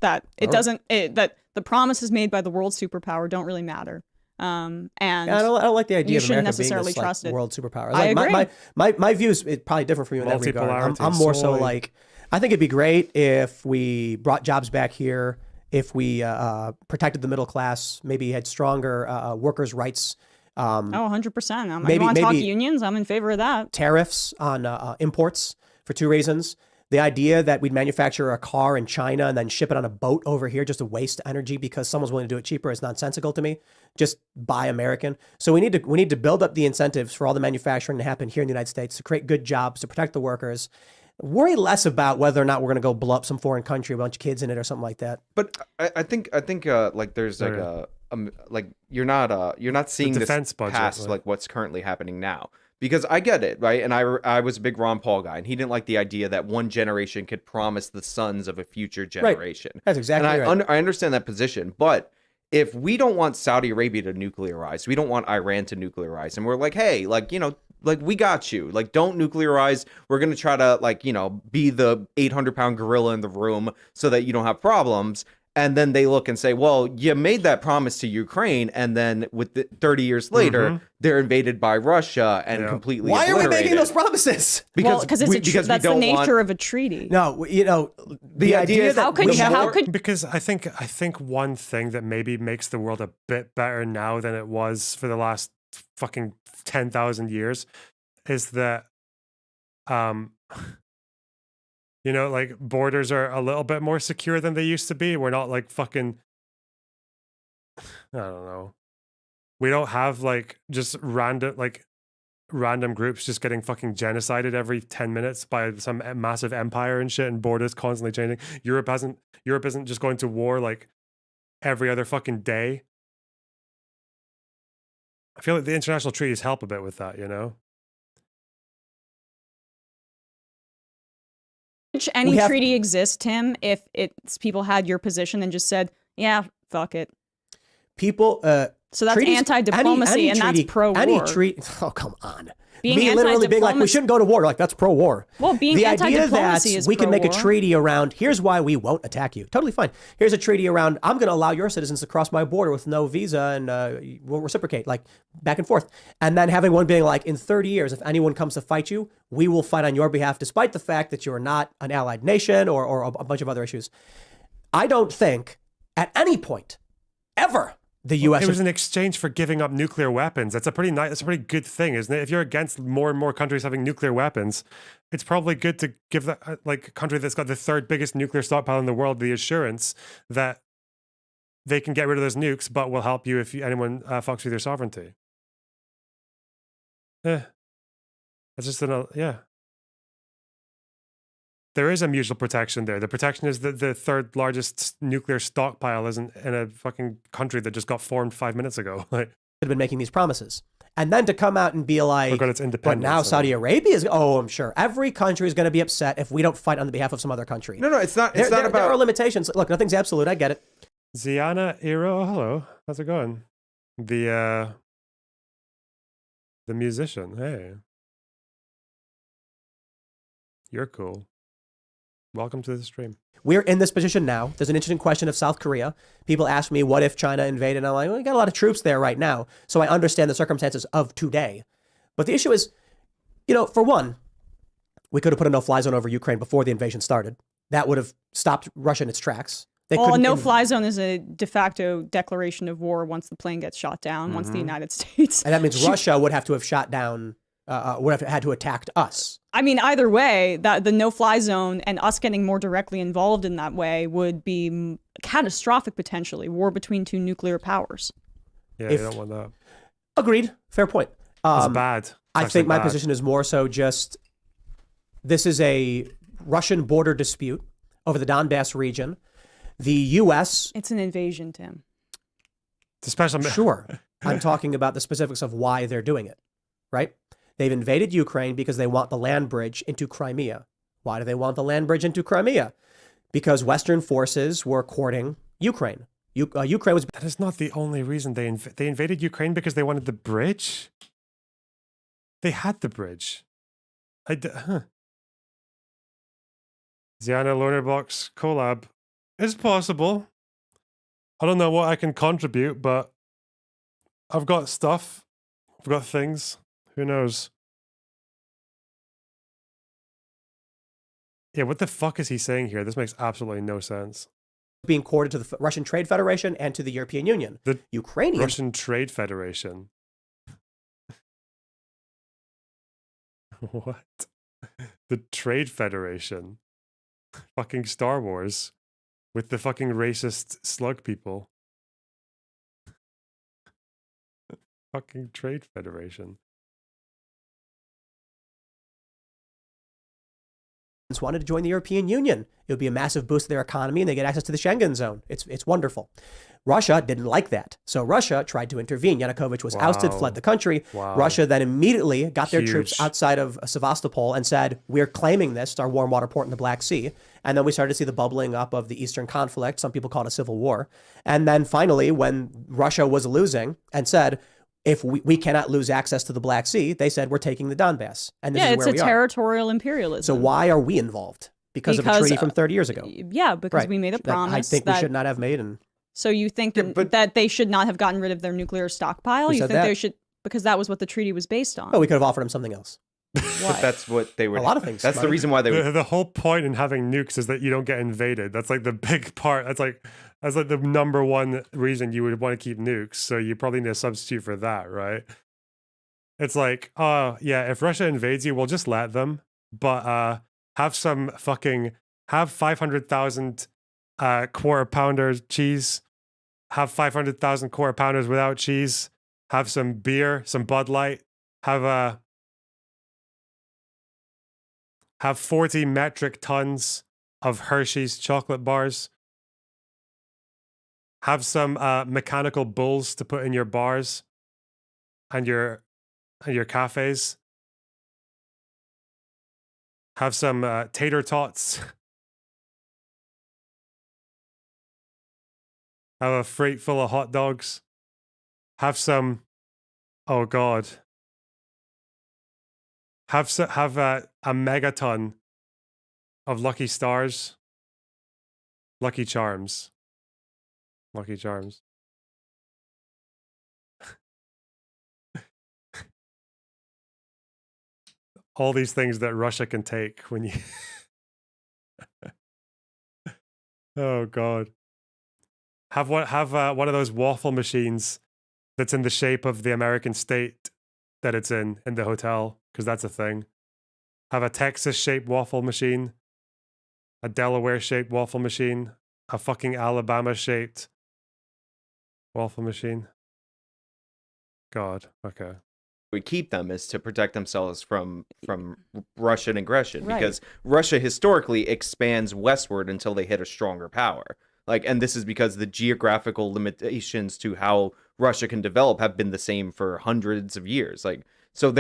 Speaker 6: That it doesn't, that the promises made by the world superpower don't really matter. And
Speaker 4: I don't like the idea of America
Speaker 6: necessarily
Speaker 4: being this,
Speaker 6: trust
Speaker 4: world superpower.
Speaker 6: I
Speaker 4: like,
Speaker 6: agree.
Speaker 4: My view is probably different from you in that regard. I'm more so
Speaker 1: soy.
Speaker 4: like, I think it'd be great if we brought jobs back here, if we protected the middle class, maybe had stronger workers' rights.
Speaker 6: 100%.
Speaker 4: Maybe,
Speaker 6: you want to talk
Speaker 4: maybe
Speaker 6: unions? I'm in favor of that.
Speaker 4: Tariffs on imports for two reasons. The idea that we'd manufacture a car in China and then ship it on a boat over here just to waste energy because someone's willing to do it cheaper is nonsensical to me. Just buy American. So we need to build up the incentives for all the manufacturing to happen here in the United States, to create good jobs, to protect the workers. Worry less about whether or not we're going to go blow up some foreign country, a bunch of kids in it or something like that.
Speaker 5: But I think like there's like like you're not seeing this
Speaker 1: budget,
Speaker 5: past like what's currently happening now. Because I get it, right? And I was a big Ron Paul guy, and he didn't like the idea that one generation could promise the sons of a future generation.
Speaker 4: Right. That's exactly
Speaker 5: and
Speaker 4: right.
Speaker 5: I understand that position, but if we don't want Saudi Arabia to nuclearize, we don't want Iran to nuclearize, and we're like, hey, like, you know, like, we got you. Like, don't nuclearize. We're going to try to, like, you know, be the 800-pound gorilla in the room so that you don't have problems. And then they look and say, well, you made that promise to Ukraine. And then with 30 years later, they're invaded by Russia and completely
Speaker 4: Why are we
Speaker 5: obliterated.
Speaker 4: making those promises?
Speaker 6: Because that's the nature of a treaty.
Speaker 4: No, you know, the idea that
Speaker 1: because I think one thing that maybe makes the world a bit better now than it was for the last fucking 10,000 years is that you know, like, borders are a little bit more secure than they used to be. We're not like fucking, I don't know. We don't have like just random groups just getting fucking genocided every 10 minutes by some massive empire and shit, and borders constantly changing. Europe isn't just going to war like every other fucking day. I feel like the international treaties help a bit with that, you know?
Speaker 6: Any treaty exists, Tim, if it's people had your position and just said, yeah, fuck it.
Speaker 4: People,
Speaker 6: so that's anti-diplomacy, and that's pro-war.
Speaker 4: Oh, come on.
Speaker 6: Me
Speaker 4: literally being like, we shouldn't go to war. Like, that's pro-war.
Speaker 6: Well, being
Speaker 4: the idea that
Speaker 6: anti-diplomacy is
Speaker 4: we can make a
Speaker 6: pro-war.
Speaker 4: treaty around, here's why we won't attack you. Totally fine. Here's a treaty around, I'm going to allow your citizens to cross my border with no visa, and we'll reciprocate, like, back and forth. And then having one being like, in 30 years, if anyone comes to fight you, we will fight on your behalf, despite the fact that you're not an allied nation or a bunch of other issues. I don't think at any point, ever, the U.S.
Speaker 1: It was in exchange for giving up nuclear weapons. That's a pretty nice, that's a pretty good thing, isn't it? If you're against more and more countries having nuclear weapons, it's probably good to give that like a country that's got the third biggest nuclear stockpile in the world the assurance that they can get rid of those nukes, but will help you if anyone fucks with your sovereignty. That's just yeah. There is a mutual protection there. The protection is that the third largest nuclear stockpile isn't in a fucking country that just got formed 5 minutes ago. Like,
Speaker 4: have been making these promises. And then to come out and be like,
Speaker 1: got its
Speaker 4: but
Speaker 1: independence.
Speaker 4: now Saudi Arabia is, I'm sure. Every country is going to be upset if we don't fight on the behalf of some other country.
Speaker 5: No, it's not.
Speaker 4: There
Speaker 5: about.
Speaker 4: are limitations. Look, nothing's absolute. I get it.
Speaker 1: Ziana Iro, hello. How's it going? The musician. Hey. You're cool. Welcome to the stream.
Speaker 4: We're in this position now. There's an interesting question of South Korea. People ask me, what if China invaded? And I'm like, well, we got a lot of troops there right now. So I understand the circumstances of today. But the issue is, for one, we could have put a no-fly zone over Ukraine before the invasion started. That would have stopped Russia in its tracks.
Speaker 6: Well, a no-fly zone is a de facto declaration of war once the plane gets shot down, once the United States...
Speaker 4: And that means Russia would have to have shot down, would have had to attack us.
Speaker 6: I mean, either way, that the no-fly zone and us getting more directly involved in that way would be catastrophic, potentially. War between two nuclear powers.
Speaker 1: Yeah, you don't want that.
Speaker 4: Agreed. Fair point.
Speaker 1: It's bad.
Speaker 4: I think my position is more so just, this is a Russian border dispute over the Donbass region. The U.S.
Speaker 6: It's an invasion, Tim.
Speaker 1: It's a special...
Speaker 4: Sure. I'm talking about the specifics of why they're doing it, right? They've invaded Ukraine because they want the land bridge into Crimea. Why do they want the land bridge into Crimea? Because Western forces were courting Ukraine. Ukraine was...
Speaker 1: That is not the only reason they invaded Ukraine, because they wanted the bridge. They had the bridge. Ziana Loanerbox collab. It's possible. I don't know what I can contribute, but I've got stuff. I've got things. Who knows? Yeah, what the fuck is he saying here? This makes absolutely no sense.
Speaker 4: Being courted to the Russian Trade Federation and to the European Union.
Speaker 1: The
Speaker 4: Ukrainian
Speaker 1: Russian Trade Federation. What? The Trade Federation. Fucking Star Wars. With the fucking racist slug people. Fucking Trade Federation.
Speaker 4: wanted to join the European Union. It would be a massive boost to their economy and they get access to the Schengen zone. It's wonderful. Russia didn't like that. So Russia tried to intervene. Yanukovych was ousted, fled the country. Russia then immediately got their troops outside of Sevastopol and said, we're claiming this, our warm water port in the Black Sea. And then we started to see the bubbling up of the Eastern conflict. Some people call it a civil war. And then finally, when Russia was losing and said, if we cannot lose access to the Black Sea, they said, we're taking the Donbass. And this is where we are.
Speaker 6: It's a territorial imperialism.
Speaker 4: So why are we involved? Because of a treaty from 30 years ago.
Speaker 6: Yeah, because we made a promise.
Speaker 4: I think we should not have made. And
Speaker 6: so you think that they should not have gotten rid of their nuclear stockpile? You think they should, because that was what the treaty was based on?
Speaker 4: Oh, we could have offered them something else.
Speaker 5: But that's what they were.
Speaker 4: A lot of things.
Speaker 5: That's the reason why they were.
Speaker 1: The whole point in having nukes is that you don't get invaded. That's like the big part. That's like the number one reason you would want to keep nukes. So you probably need a substitute for that, right? It's like, yeah, if Russia invades you, we'll just let them. But have 500,000 quarter pounder cheese. Have 500,000 quarter pounders without cheese. Have some beer, some Bud Light. Have 40 metric tons of Hershey's chocolate bars. Have some mechanical bulls to put in your bars and your cafes. Have some tater tots. Have a freight full of hot dogs. Have some, oh God. Have a megaton of Lucky Stars. Lucky Charms. Lucky Charms. All these things that Russia can take when you... Oh, God. Have one of those waffle machines that's in the shape of the American state that it's in the hotel, because that's a thing. Have a Texas-shaped waffle machine, a Delaware-shaped waffle machine, a fucking Alabama-shaped waffle machine. God, okay.
Speaker 5: We keep them is to protect themselves from Russian aggression,
Speaker 6: Right.
Speaker 5: because Russia historically expands westward until they hit a stronger power. Like, and this is because the geographical limitations to how Russia can develop have been the same for hundreds of years. Like, so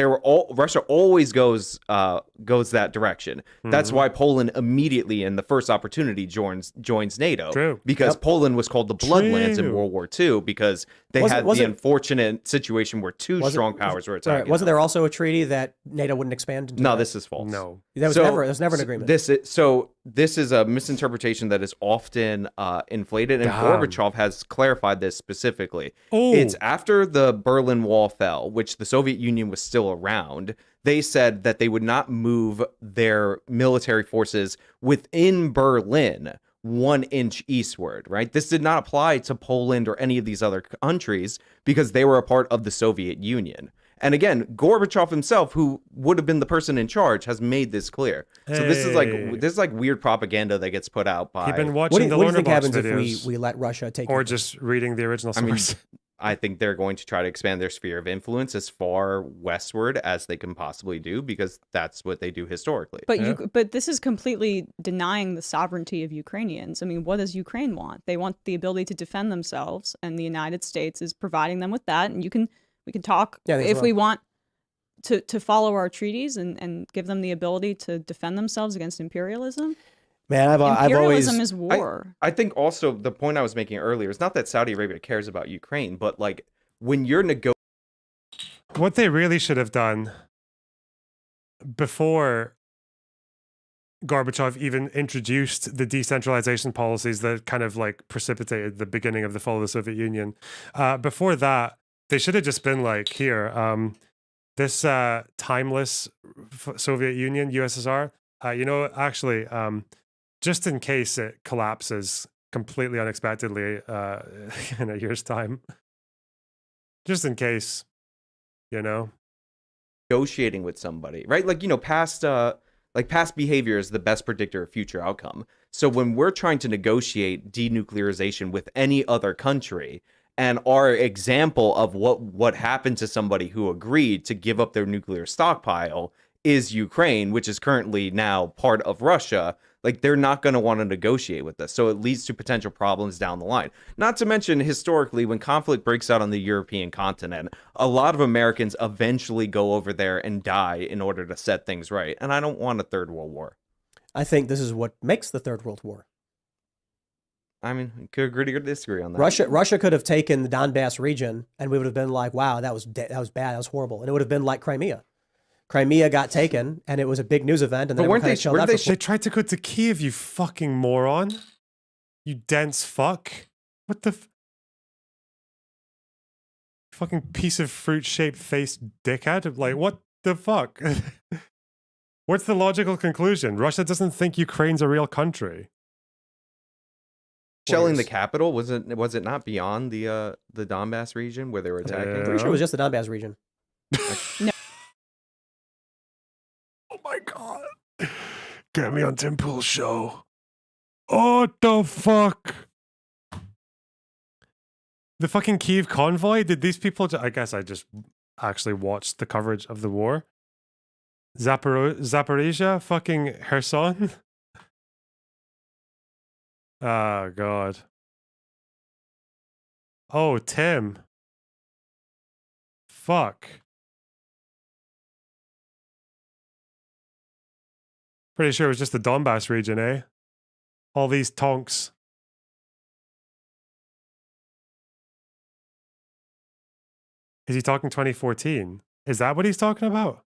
Speaker 5: Russia always goes that direction. That's why Poland immediately, in the first opportunity, joins NATO.
Speaker 1: True.
Speaker 5: Because Poland was called the Bloodlands in
Speaker 1: True.
Speaker 5: World War II because they had the unfortunate situation where two strong powers were attacking.
Speaker 4: Wasn't there also a treaty that NATO wouldn't expand?
Speaker 5: No, this is false.
Speaker 1: No.
Speaker 4: There was never an agreement.
Speaker 5: This is a misinterpretation that is often inflated, and
Speaker 1: Damn.
Speaker 5: Gorbachev has clarified this specifically.
Speaker 1: Ooh.
Speaker 5: It's after the Berlin Wall fell, which the Soviet Union was still around. They said that they would not move their military forces within Berlin 1 inch eastward, right? This did not apply to Poland or any of these other countries because they were a part of the Soviet Union. And again, Gorbachev himself, who would have been the person in charge, has made this clear. So this is like weird propaganda that gets put out by.
Speaker 1: You've been
Speaker 4: What
Speaker 1: watching
Speaker 4: do
Speaker 1: the
Speaker 4: you think
Speaker 1: Loner Box
Speaker 4: happens
Speaker 1: videos,
Speaker 4: if we let Russia take
Speaker 1: or
Speaker 4: over?
Speaker 1: just reading the original
Speaker 5: I mean,
Speaker 1: source.
Speaker 5: I think they're going to try to expand their sphere of influence as far westward as they can possibly do, because that's what they do historically.
Speaker 6: But but this is completely denying the sovereignty of Ukrainians. I mean, what does Ukraine want? They want the ability to defend themselves, and the United States is providing them with that. And we can talk if we want to follow our treaties and give them the ability to defend themselves against imperialism.
Speaker 4: Man, I've always
Speaker 6: Imperialism is war.
Speaker 5: I think also the point I was making earlier is not that Saudi Arabia cares about Ukraine, but like when you're
Speaker 1: What they really should have done before Gorbachev even introduced the decentralization policies that kind of like precipitated the beginning of the fall of the Soviet Union, before that, they should have just been like, here, this timeless Soviet Union, USSR, actually, just in case it collapses completely unexpectedly in a year's time, just in case,
Speaker 5: negotiating with somebody, right? Like, past behavior is the best predictor of future outcome. So when we're trying to negotiate denuclearization with any other country, and our example of what happened to somebody who agreed to give up their nuclear stockpile is Ukraine, which is currently now part of Russia, like they're not going to want to negotiate with us. So it leads to potential problems down the line. Not to mention, historically, when conflict breaks out on the European continent, a lot of Americans eventually go over there and die in order to set things right. And I don't want a third world war.
Speaker 4: I think this is what makes the Third World War.
Speaker 5: I mean, could agree or disagree on that.
Speaker 4: Russia could have taken the Donbass region, and we would have been like, wow, that was bad, that was horrible. And it would have been like Crimea. Crimea got taken, and it was a big news event. And then
Speaker 1: they tried to go to Kiev, you fucking moron. You dense fuck. What the fucking piece of fruit-shaped faced dickhead? Like, what the fuck? What's the logical conclusion? Russia doesn't think Ukraine's a real country.
Speaker 5: Shelling the capital, was it not beyond the Donbass region where they were attacking?
Speaker 4: I'm pretty sure it was just the Donbass region.
Speaker 6: No.
Speaker 1: Oh my god. Get me on Tim Pool's show. Oh, what the fuck? The fucking Kiev convoy? Did these people... I guess I just actually watched the coverage of the war. Zaporizhia? Fucking Kherson? Oh, God. Oh, Tim. Fuck. Pretty sure it was just the Donbass region, eh? All these tonks. Is he talking 2014? Is that what he's talking about?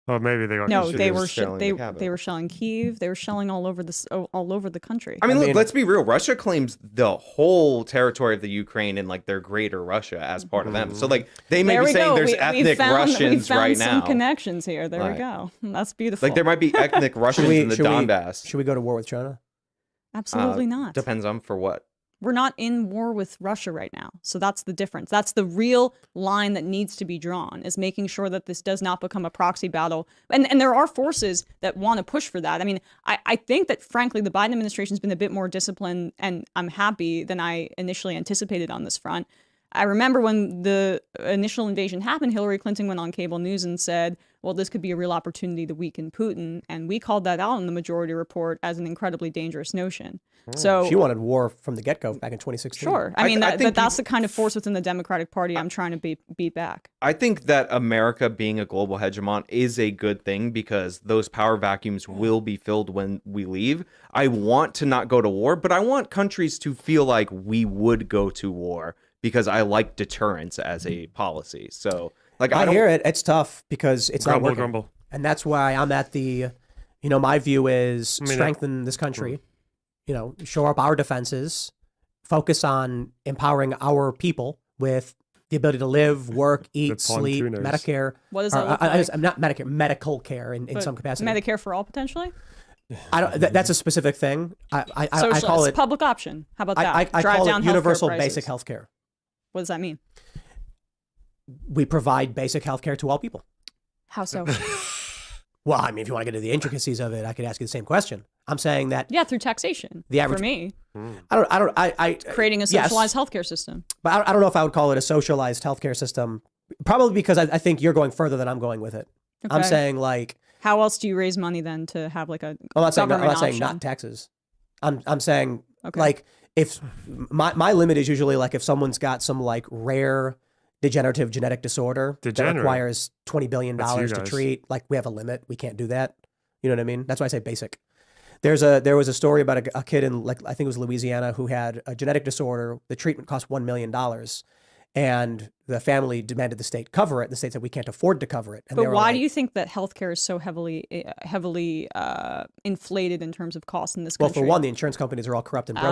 Speaker 1: Oh, maybe they got
Speaker 6: no. They were
Speaker 5: shelling
Speaker 6: they were shelling Kyiv. They were shelling all over the country.
Speaker 5: I mean, look, let's be real. Russia claims the whole territory of the Ukraine and like their greater Russia as part of them. So like they may be saying there's ethnic Russians right now.
Speaker 6: We found some connections here. There we go. That's beautiful.
Speaker 5: Like there might be ethnic Russians in the Donbass.
Speaker 4: Should we go to war with China?
Speaker 6: Absolutely not.
Speaker 5: Depends on for what.
Speaker 6: we're not in war with Russia right now. So that's the difference. That's the real line that needs to be drawn, is making sure that this does not become a proxy battle. And there are forces that want to push for that. I mean, I think that, frankly, the Biden administration has been a bit more disciplined, and I'm happy, than I initially anticipated on this front. I remember when the initial invasion happened, Hillary Clinton went on cable news and said, well, this could be a real opportunity to weaken Putin. And we called that out in the majority report as an incredibly dangerous notion. So
Speaker 4: she wanted war from the get-go back in 2016.
Speaker 6: Sure. I mean, that's the kind of force within the Democratic Party I'm trying to beat back.
Speaker 5: I think that America being a global hegemon is a good thing, because those power vacuums will be filled when we leave. I want to not go to war, but I want countries to feel like we would go to war, because I like deterrence as a policy. So, like,
Speaker 4: I hear it. It's tough because it's not working.
Speaker 1: Grumble.
Speaker 4: And that's why I'm at the, my view is strengthen this country, shore up our defenses, focus on empowering our people with the ability to live, work, eat, sleep, Medicare.
Speaker 6: What does that look like?
Speaker 4: I'm not Medicare, medical care in some capacity.
Speaker 6: Medicare for all, potentially?
Speaker 4: I don't. That's a specific thing. I call it
Speaker 6: public option. How about that?
Speaker 4: I call it universal basic health care.
Speaker 6: What does that mean?
Speaker 4: We provide basic health care to all people.
Speaker 6: How so?
Speaker 4: Well, I mean, if you want to get into the intricacies of it, I could ask you the same question. I'm saying that
Speaker 6: through taxation.
Speaker 4: The average,
Speaker 6: for me,
Speaker 4: creating
Speaker 6: a socialized healthcare system.
Speaker 4: But I don't know if I would call it a socialized healthcare system. Probably because I think you're going further than I'm going with it. Okay. I'm saying, like,
Speaker 6: how else do you raise money then to have like a
Speaker 4: I'm not
Speaker 6: government
Speaker 4: saying not taxes. I'm saying like, if my limit is usually like if someone's got some like rare degenerative genetic disorder that requires $20 billion to treat, like, we have a limit. We can't do that. You know what I mean? That's why I say basic. There was a story about a kid in, like, I think it was Louisiana, who had a genetic disorder. The treatment cost $1 million. And the family demanded the state cover it. The state said, we can't afford to cover it. And
Speaker 6: but why do you think that healthcare is so heavily inflated in terms of costs in this country?
Speaker 4: Well, for one, the insurance companies are all corrupt and broken.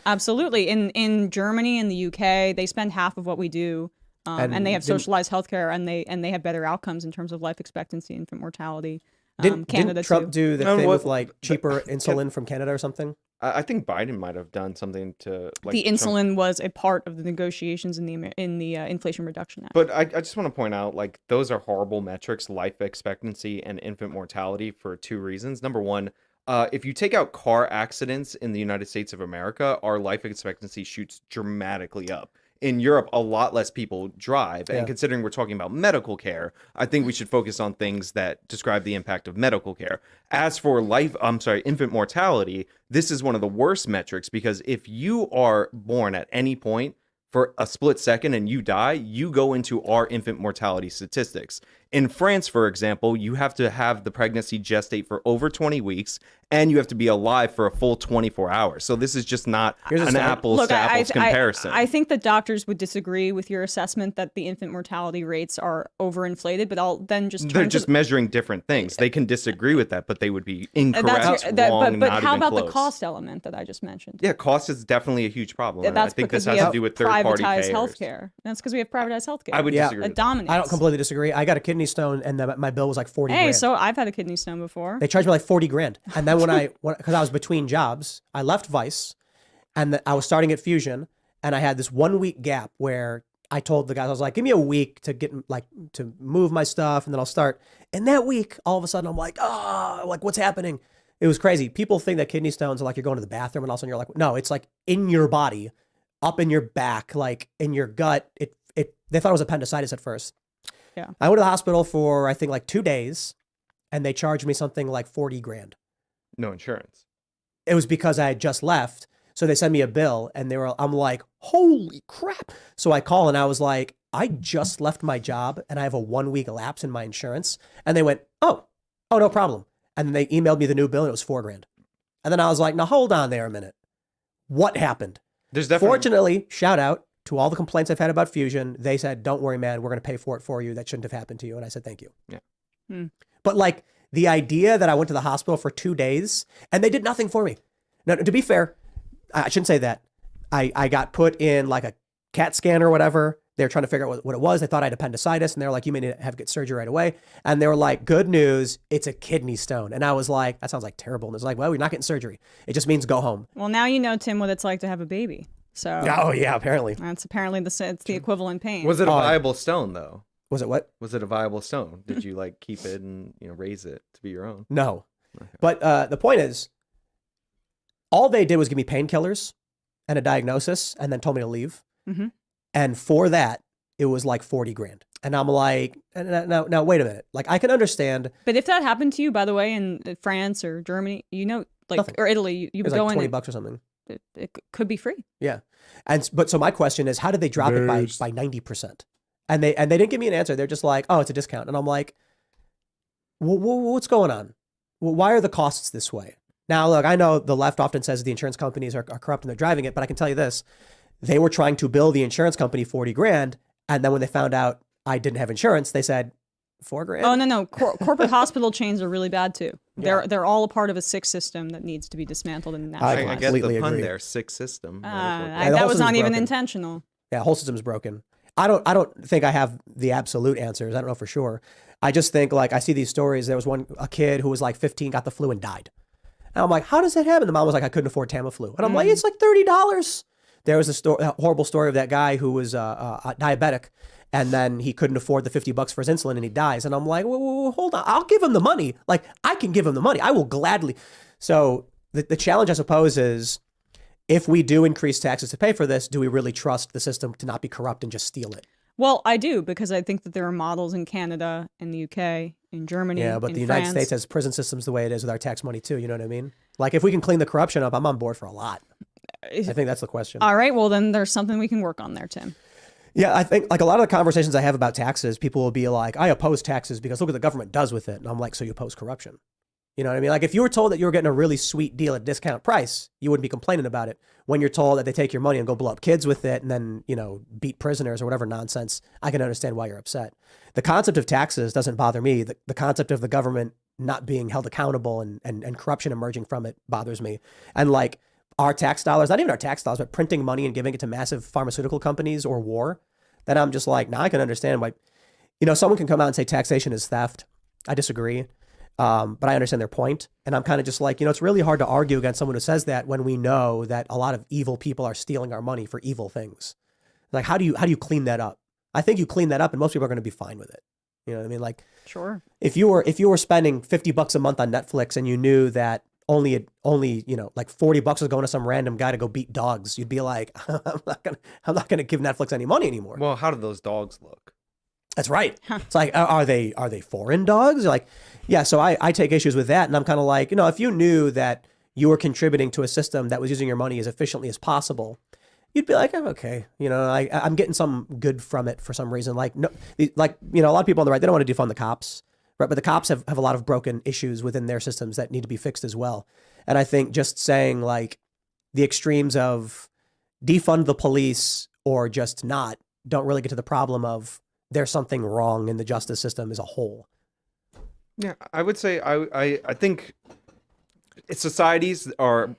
Speaker 6: Absolutely. In Germany and the UK, they spend half of what we do, and they have socialized healthcare, and they have better outcomes in terms of life expectancy, infant mortality.
Speaker 4: Didn't Trump do the thing with like cheaper insulin from Canada or something?
Speaker 5: I think Biden might have done something to, like,
Speaker 6: the insulin was a part of the negotiations in the Inflation Reduction Act.
Speaker 5: But I just want to point out, like, those are horrible metrics, life expectancy and infant mortality, for two reasons. Number one, if you take out car accidents in the United States of America, our life expectancy shoots dramatically up. In Europe, a lot less people drive. And considering we're talking about medical care, I think we should focus on things that describe the impact of medical care. As for infant mortality, this is one of the worst metrics, because if you are born at any point for a split second and you die, you go into our infant mortality statistics. In France, for example, you have to have the pregnancy gestate for over 20 weeks, and you have to be alive for a full 24 hours. So this is just not an apples to apples comparison.
Speaker 6: I think that doctors would disagree with your assessment that the infant mortality rates are overinflated, but I'll then just
Speaker 5: They're just measuring different things. They can disagree with that, but they would be incorrect, wrong,
Speaker 6: but
Speaker 5: not
Speaker 6: how
Speaker 5: even
Speaker 6: about
Speaker 5: close.
Speaker 6: the cost element that I just mentioned?
Speaker 5: Yeah, cost is definitely a huge problem. And I
Speaker 6: That's
Speaker 5: think
Speaker 6: because
Speaker 5: this
Speaker 6: we
Speaker 5: has
Speaker 6: have
Speaker 5: to do with third-party payers.
Speaker 6: privatized healthcare. That's because we have privatized healthcare.
Speaker 5: I would disagree.
Speaker 6: It dominates.
Speaker 4: I don't completely disagree. I got a kidney stone, and my bill was like 40 grand.
Speaker 6: Hey, so I've had a kidney stone before.
Speaker 4: They charged me like 40 grand. And then because I was between jobs, I left Vice, and I was starting at Fusion, and I had this 1 week gap where I told the guys, I was like, give me a week to to move my stuff, and then I'll start. And that week, all of a sudden, I'm like, like, what's happening? It was crazy. People think that kidney stones are like you're going to the bathroom, and all of a sudden you're like, no, it's like in your body, up in your back, like in your gut. They thought it was appendicitis at first.
Speaker 6: Yeah.
Speaker 4: I went to the hospital for, I think, like 2 days, and they charged me something like 40 grand.
Speaker 5: No insurance.
Speaker 4: It was because I had just left. So they sent me a bill, and I'm like, holy crap. So I call, and I was like, I just left my job, and I have a 1 week lapse in my insurance. And they went, oh, no problem. And then they emailed me the new bill, and it was 4 grand. And then I was like, now hold on there a minute. What happened? Fortunately, shout out to all the complaints I've had about Fusion. They said, don't worry, man, we're going to pay for it for you. That shouldn't have happened to you. And I said, thank you.
Speaker 5: Yeah.
Speaker 4: But like the idea that I went to the hospital for 2 days and they did nothing for me. Now, to be fair, I shouldn't say that. I got put in like a CAT scan or whatever. They were trying to figure out what it was. They thought I had appendicitis, and they were like, you may need to have get surgery right away. And they were like, good news, it's a kidney stone. And I was like, that sounds like terrible. And it's like, well, we're not getting surgery. It just means go home.
Speaker 6: Well, now you know, Tim, what it's like to have a baby. So
Speaker 4: Oh yeah, apparently.
Speaker 6: that's apparently it's the equivalent pain.
Speaker 5: Was it a viable stone though?
Speaker 4: Was it what?
Speaker 5: Was it a viable stone? Did you like keep it and raise it to be your own?
Speaker 4: No. But the point is, all they did was give me painkillers and a diagnosis, and then told me to leave.
Speaker 6: Mm-hmm.
Speaker 4: And for that, it was like 40 grand. And I'm like, now wait a minute. Like, I can understand.
Speaker 6: But if that happened to you, by the way, in France or Germany, like
Speaker 4: Nothing.
Speaker 6: or Italy, you
Speaker 4: It
Speaker 6: would
Speaker 4: was
Speaker 6: go
Speaker 4: like
Speaker 6: in.
Speaker 4: $20 or something.
Speaker 6: It could be free.
Speaker 4: Yeah. But so my question is, how did they drop it by 90%? And they didn't give me an answer. They're just like, oh, it's a discount. And I'm like, what's going on? Well, why are the costs this way? Now, look, I know the left often says the insurance companies are corrupt and they're driving it, but I can tell you this. They were trying to bill the insurance company 40 grand. And then when they found out I didn't have insurance, they said, 4 grand?
Speaker 6: Oh, no. Corporate hospital chains are really bad too. They're all a part of a sick system that needs to be dismantled and nationalized.
Speaker 5: I get the
Speaker 4: completely
Speaker 5: pun
Speaker 4: agree.
Speaker 5: there. Sick system.
Speaker 6: that
Speaker 4: the whole
Speaker 6: was not
Speaker 4: system's
Speaker 6: even
Speaker 4: broken.
Speaker 6: intentional.
Speaker 4: Yeah, whole system's broken. I don't think I have the absolute answers. I don't know for sure. I just think, like, I see these stories. There was a kid who was like 15, got the flu and died. And I'm like, how does that happen? The mom was like, I couldn't afford Tamiflu. And I'm like, it's like $30. There was a horrible story of that guy who was diabetic, and then he couldn't afford the $50 for his insulin, and he dies. And I'm like, whoa, hold on. I'll give him the money. Like, I can give him the money. I will gladly. So the challenge, I suppose, is if we do increase taxes to pay for this, do we really trust the system to not be corrupt and just steal it?
Speaker 6: Well, I do, because I think that there are models in Canada, in the UK, in Germany.
Speaker 4: Yeah, but
Speaker 6: in
Speaker 4: the United
Speaker 6: France.
Speaker 4: States has prison systems the way it is with our tax money too. You know what I mean? Like, if we can clean the corruption up, I'm on board for a lot. I think that's the question.
Speaker 6: All right, well, then there's something we can work on there, Tim.
Speaker 4: Yeah, I think like a lot of the conversations I have about taxes, people will be like, I oppose taxes because look what the government does with it. And I'm like, so you oppose corruption? You know what I mean? Like, if you were told that you were getting a really sweet deal at a discount price, you wouldn't be complaining about it. When you're told that they take your money and go blow up kids with it and then, beat prisoners or whatever nonsense, I can understand why you're upset. The concept of taxes doesn't bother me. The concept of the government not being held accountable and corruption emerging from it bothers me. And like our tax dollars, not even our tax dollars, but printing money and giving it to massive pharmaceutical companies or war, then I'm just like, now I can understand why, someone can come out and say taxation is theft. I disagree. But I understand their point. And I'm kind of just like, it's really hard to argue against someone who says that when we know that a lot of evil people are stealing our money for evil things. Like, how do you clean that up? I think you clean that up and most people are going to be fine with it. You know what I mean? Like, sure. If you were spending $50 a month on Netflix and you knew that only like $40 was going to some random guy to go beat dogs, you'd be like, I'm not gonna give Netflix any money anymore.
Speaker 5: Well, how do those dogs look?
Speaker 4: That's right. It's like, are they foreign dogs? Like, yeah. So I take issues with that, and I'm kind of like, if you knew that you were contributing to a system that was using your money as efficiently as possible, you'd be like, oh, okay, I'm getting some good from it for some reason. Like, no, a lot of people on the right, they don't want to defund the cops, right? But the cops have a lot of broken issues within their systems that need to be fixed as well. And I think just saying like the extremes of defund the police or just not don't really get to the problem of there's something wrong in the justice system as a whole.
Speaker 5: Yeah, I would say I think societies are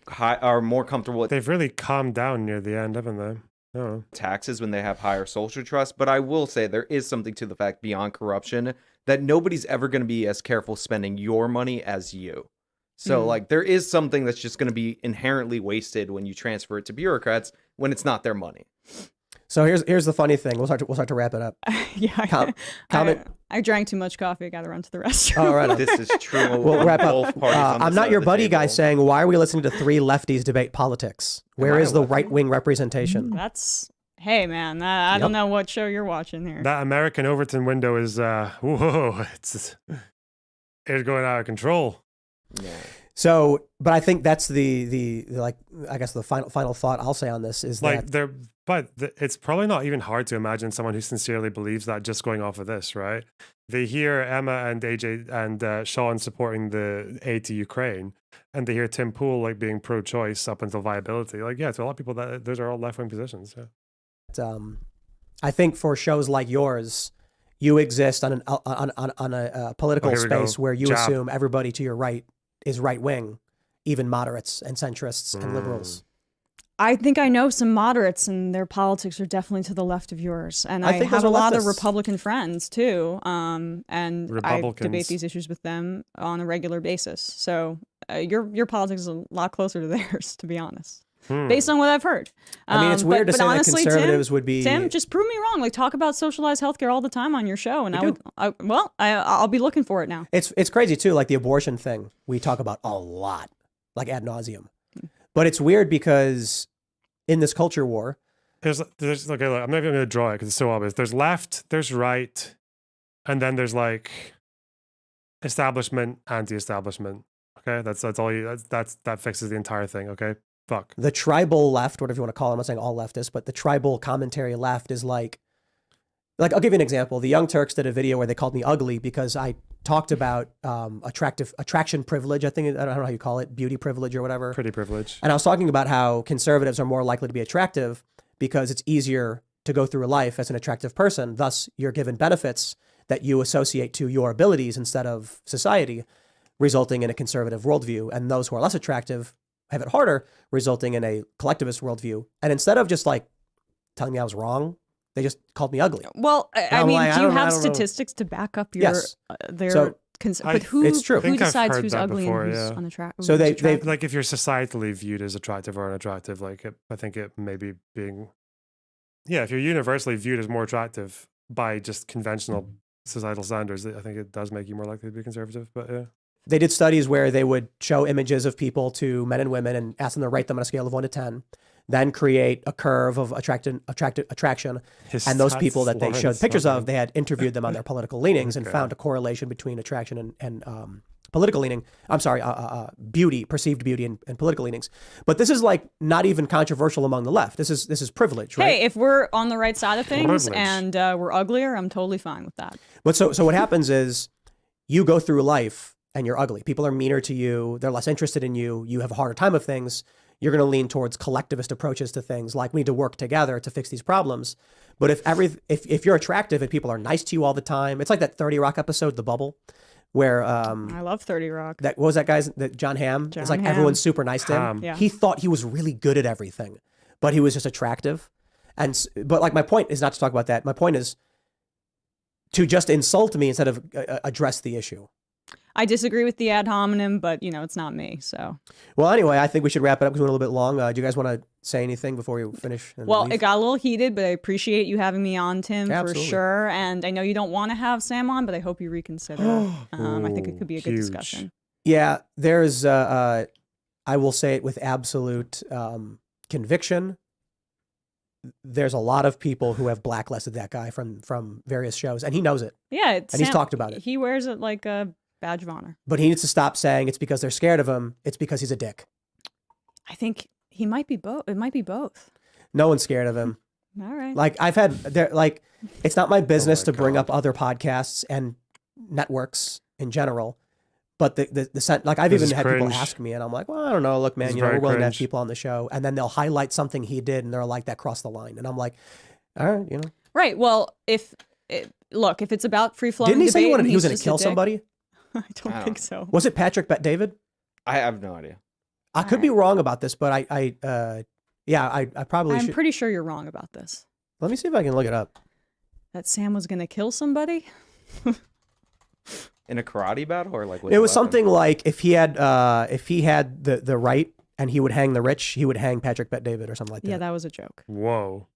Speaker 5: more comfortable with
Speaker 1: They've really calmed down near the end, haven't they? Oh.
Speaker 5: taxes when they have higher social trust. But I will say there is something to the fact beyond corruption that nobody's ever going to be as careful spending your money as you. So like there is something that's just going to be inherently wasted when you transfer it to bureaucrats when it's not their money.
Speaker 4: So here's the funny thing. We'll start to wrap it up.
Speaker 6: Yeah.
Speaker 4: Comment.
Speaker 6: I drank too much coffee. I got to run to the restroom.
Speaker 4: Oh, right.
Speaker 5: This is true.
Speaker 4: We'll wrap up.
Speaker 5: Both parties on
Speaker 4: I'm
Speaker 5: this
Speaker 4: not
Speaker 5: side
Speaker 4: your
Speaker 5: of the
Speaker 4: buddy guy
Speaker 5: table.
Speaker 4: saying, why are we listening to three lefties debate politics? Where is the right-wing representation?
Speaker 6: Hey, man, I don't know what show you're watching here.
Speaker 1: That American Overton window is, whoa, it's going out of control.
Speaker 5: Yeah.
Speaker 4: So, but I think that's the like, I guess the final thought I'll say on this is
Speaker 1: Like
Speaker 4: that
Speaker 1: it's probably not even hard to imagine someone who sincerely believes that just going off of this, right? They hear Emma and AJ and Sean supporting the aid to Ukraine, and they hear Tim Pool like being pro-choice up until viability. Like, yeah, to a lot of people, those are all left-wing positions. Yeah.
Speaker 4: I think for shows like yours, you exist on a political space where you assume everybody to your right is right wing, even moderates and centrists and liberals.
Speaker 6: I think I know some moderates, and their politics are definitely to the left of yours. And I
Speaker 4: think
Speaker 6: have
Speaker 4: those
Speaker 6: a
Speaker 4: are
Speaker 6: lot of
Speaker 4: leftists.
Speaker 6: Republican friends too, and I debate
Speaker 1: Republicans.
Speaker 6: these issues with them on a regular basis. So your politics is a lot closer to theirs, to be honest, based on what I've heard.
Speaker 4: I mean, it's weird to say
Speaker 6: honestly,
Speaker 4: that conservatives would be.
Speaker 6: Tim, just prove me wrong. Like, talk about socialized healthcare all the time on your show, and I'll be looking for it now.
Speaker 4: It's crazy too. Like the abortion thing, we talk about a lot, like ad nauseum. But it's weird because in this culture war,
Speaker 1: there's okay, look, I'm not even going to draw it because it's so obvious. There's left, there's right, and then there's like establishment, anti-establishment. Okay, that's all you. That fixes the entire thing. Okay, fuck.
Speaker 4: the tribal left, whatever you want to call it, I'm not saying all leftists, but the tribal commentary left is like I'll give you an example. The Young Turks did a video where they called me ugly because I talked about attraction privilege. I don't know how you call it, beauty privilege or whatever.
Speaker 1: Pretty privilege.
Speaker 4: And I was talking about how conservatives are more likely to be attractive because it's easier to go through life as an attractive person. Thus, you're given benefits that you associate to your abilities instead of society, resulting in a conservative worldview. And those who are less attractive have it harder, resulting in a collectivist worldview. And instead of just like telling me I was wrong, they just called me ugly.
Speaker 6: Well, I mean, do you have statistics to back up your
Speaker 4: Yes.
Speaker 6: their? But who?
Speaker 4: It's true.
Speaker 6: Who
Speaker 1: I've
Speaker 6: decides
Speaker 1: heard
Speaker 6: who's
Speaker 1: that
Speaker 6: ugly
Speaker 1: before,
Speaker 6: and who's
Speaker 1: yeah.
Speaker 6: unattractive?
Speaker 4: So they
Speaker 1: Like if you're societally viewed as attractive or unattractive, like I think it may be being, if you're universally viewed as more attractive by just conventional societal standards, I think it does make you more likely to be conservative. But yeah.
Speaker 4: They did studies where they would show images of people to men and women and ask them to rate them on a scale of 1 to 10, then create a curve of attraction. And those people that they showed pictures of, they had interviewed them on their political leanings and found a correlation between attraction and political leaning. I'm sorry, beauty, perceived beauty and political leanings. But this is like not even controversial among the left. This is privilege, right?
Speaker 6: Hey, if we're on the right side of things
Speaker 1: Privilege.
Speaker 6: and we're uglier, I'm totally fine with that.
Speaker 4: But so what happens is you go through life and you're ugly. People are meaner to you. They're less interested in you. You have a harder time of things. You're going to lean towards collectivist approaches to things like we need to work together to fix these problems. But if you're attractive and people are nice to you all the time, it's like that 30 Rock episode, The Bubble, where
Speaker 6: I love 30 Rock.
Speaker 4: what was that guy's that John Hamm? It's like
Speaker 6: Hamm.
Speaker 4: everyone's super nice to him.
Speaker 1: Hamm.
Speaker 6: Yeah.
Speaker 4: He thought he was really good at everything, but he was just attractive. But like my point is not to talk about that. My point is to just insult me instead of address the issue.
Speaker 6: I disagree with the ad hominem, but it's not me. So,
Speaker 4: Well, anyway, I think we should wrap it up because we're a little bit long. Do you guys want to say anything before we finish? And
Speaker 6: well,
Speaker 4: leave?
Speaker 6: it got a little heated, but I appreciate you having me on, Tim,
Speaker 4: Absolutely.
Speaker 6: for sure. And I know you don't want to have Sam on, but I hope you reconsider. I think it could be a good
Speaker 1: Huge.
Speaker 6: discussion.
Speaker 4: Yeah, there's. I will say it with absolute conviction. There's a lot of people who have blacklisted that guy from various shows, and he knows it.
Speaker 6: Yeah,
Speaker 4: And he's talked about it.
Speaker 6: He wears it like a badge of honor.
Speaker 4: But he needs to stop saying it's because they're scared of him. It's because he's a dick.
Speaker 6: I think he might be both. It might be both.
Speaker 4: No one's scared of him.
Speaker 6: All right.
Speaker 4: Like it's not my business to bring up other podcasts and networks in general. But I've
Speaker 1: This
Speaker 4: even
Speaker 1: is
Speaker 4: had people
Speaker 1: cringe.
Speaker 4: ask me, and I'm like, well, I don't know. Look,
Speaker 1: This
Speaker 4: man,
Speaker 1: is
Speaker 4: we're
Speaker 1: very
Speaker 4: willing to have
Speaker 1: cringe.
Speaker 4: people on the show, and then they'll highlight something he did, and they're like, that crossed the line, and I'm like, all right,
Speaker 6: Right. Well, if it's about free flowing
Speaker 4: Didn't he
Speaker 6: debate,
Speaker 4: say he
Speaker 6: and
Speaker 4: was
Speaker 6: he's
Speaker 4: going to
Speaker 6: just a
Speaker 4: kill
Speaker 6: dick-
Speaker 4: somebody?
Speaker 6: I don't think so.
Speaker 4: Was it Patrick Bet David?
Speaker 5: I have no idea.
Speaker 4: I could be wrong about this, but I probably
Speaker 6: I'm
Speaker 4: should.
Speaker 6: pretty sure you're wrong about this.
Speaker 4: Let me see if I can look it up.
Speaker 6: That Sam was going to kill somebody.
Speaker 5: In a karate battle or like with
Speaker 4: It
Speaker 5: a
Speaker 4: was
Speaker 5: weapon?
Speaker 4: something like if he had the right and he would hang the rich, he would hang Patrick Bet David or something like that.
Speaker 6: Yeah, that was a joke.
Speaker 1: Whoa.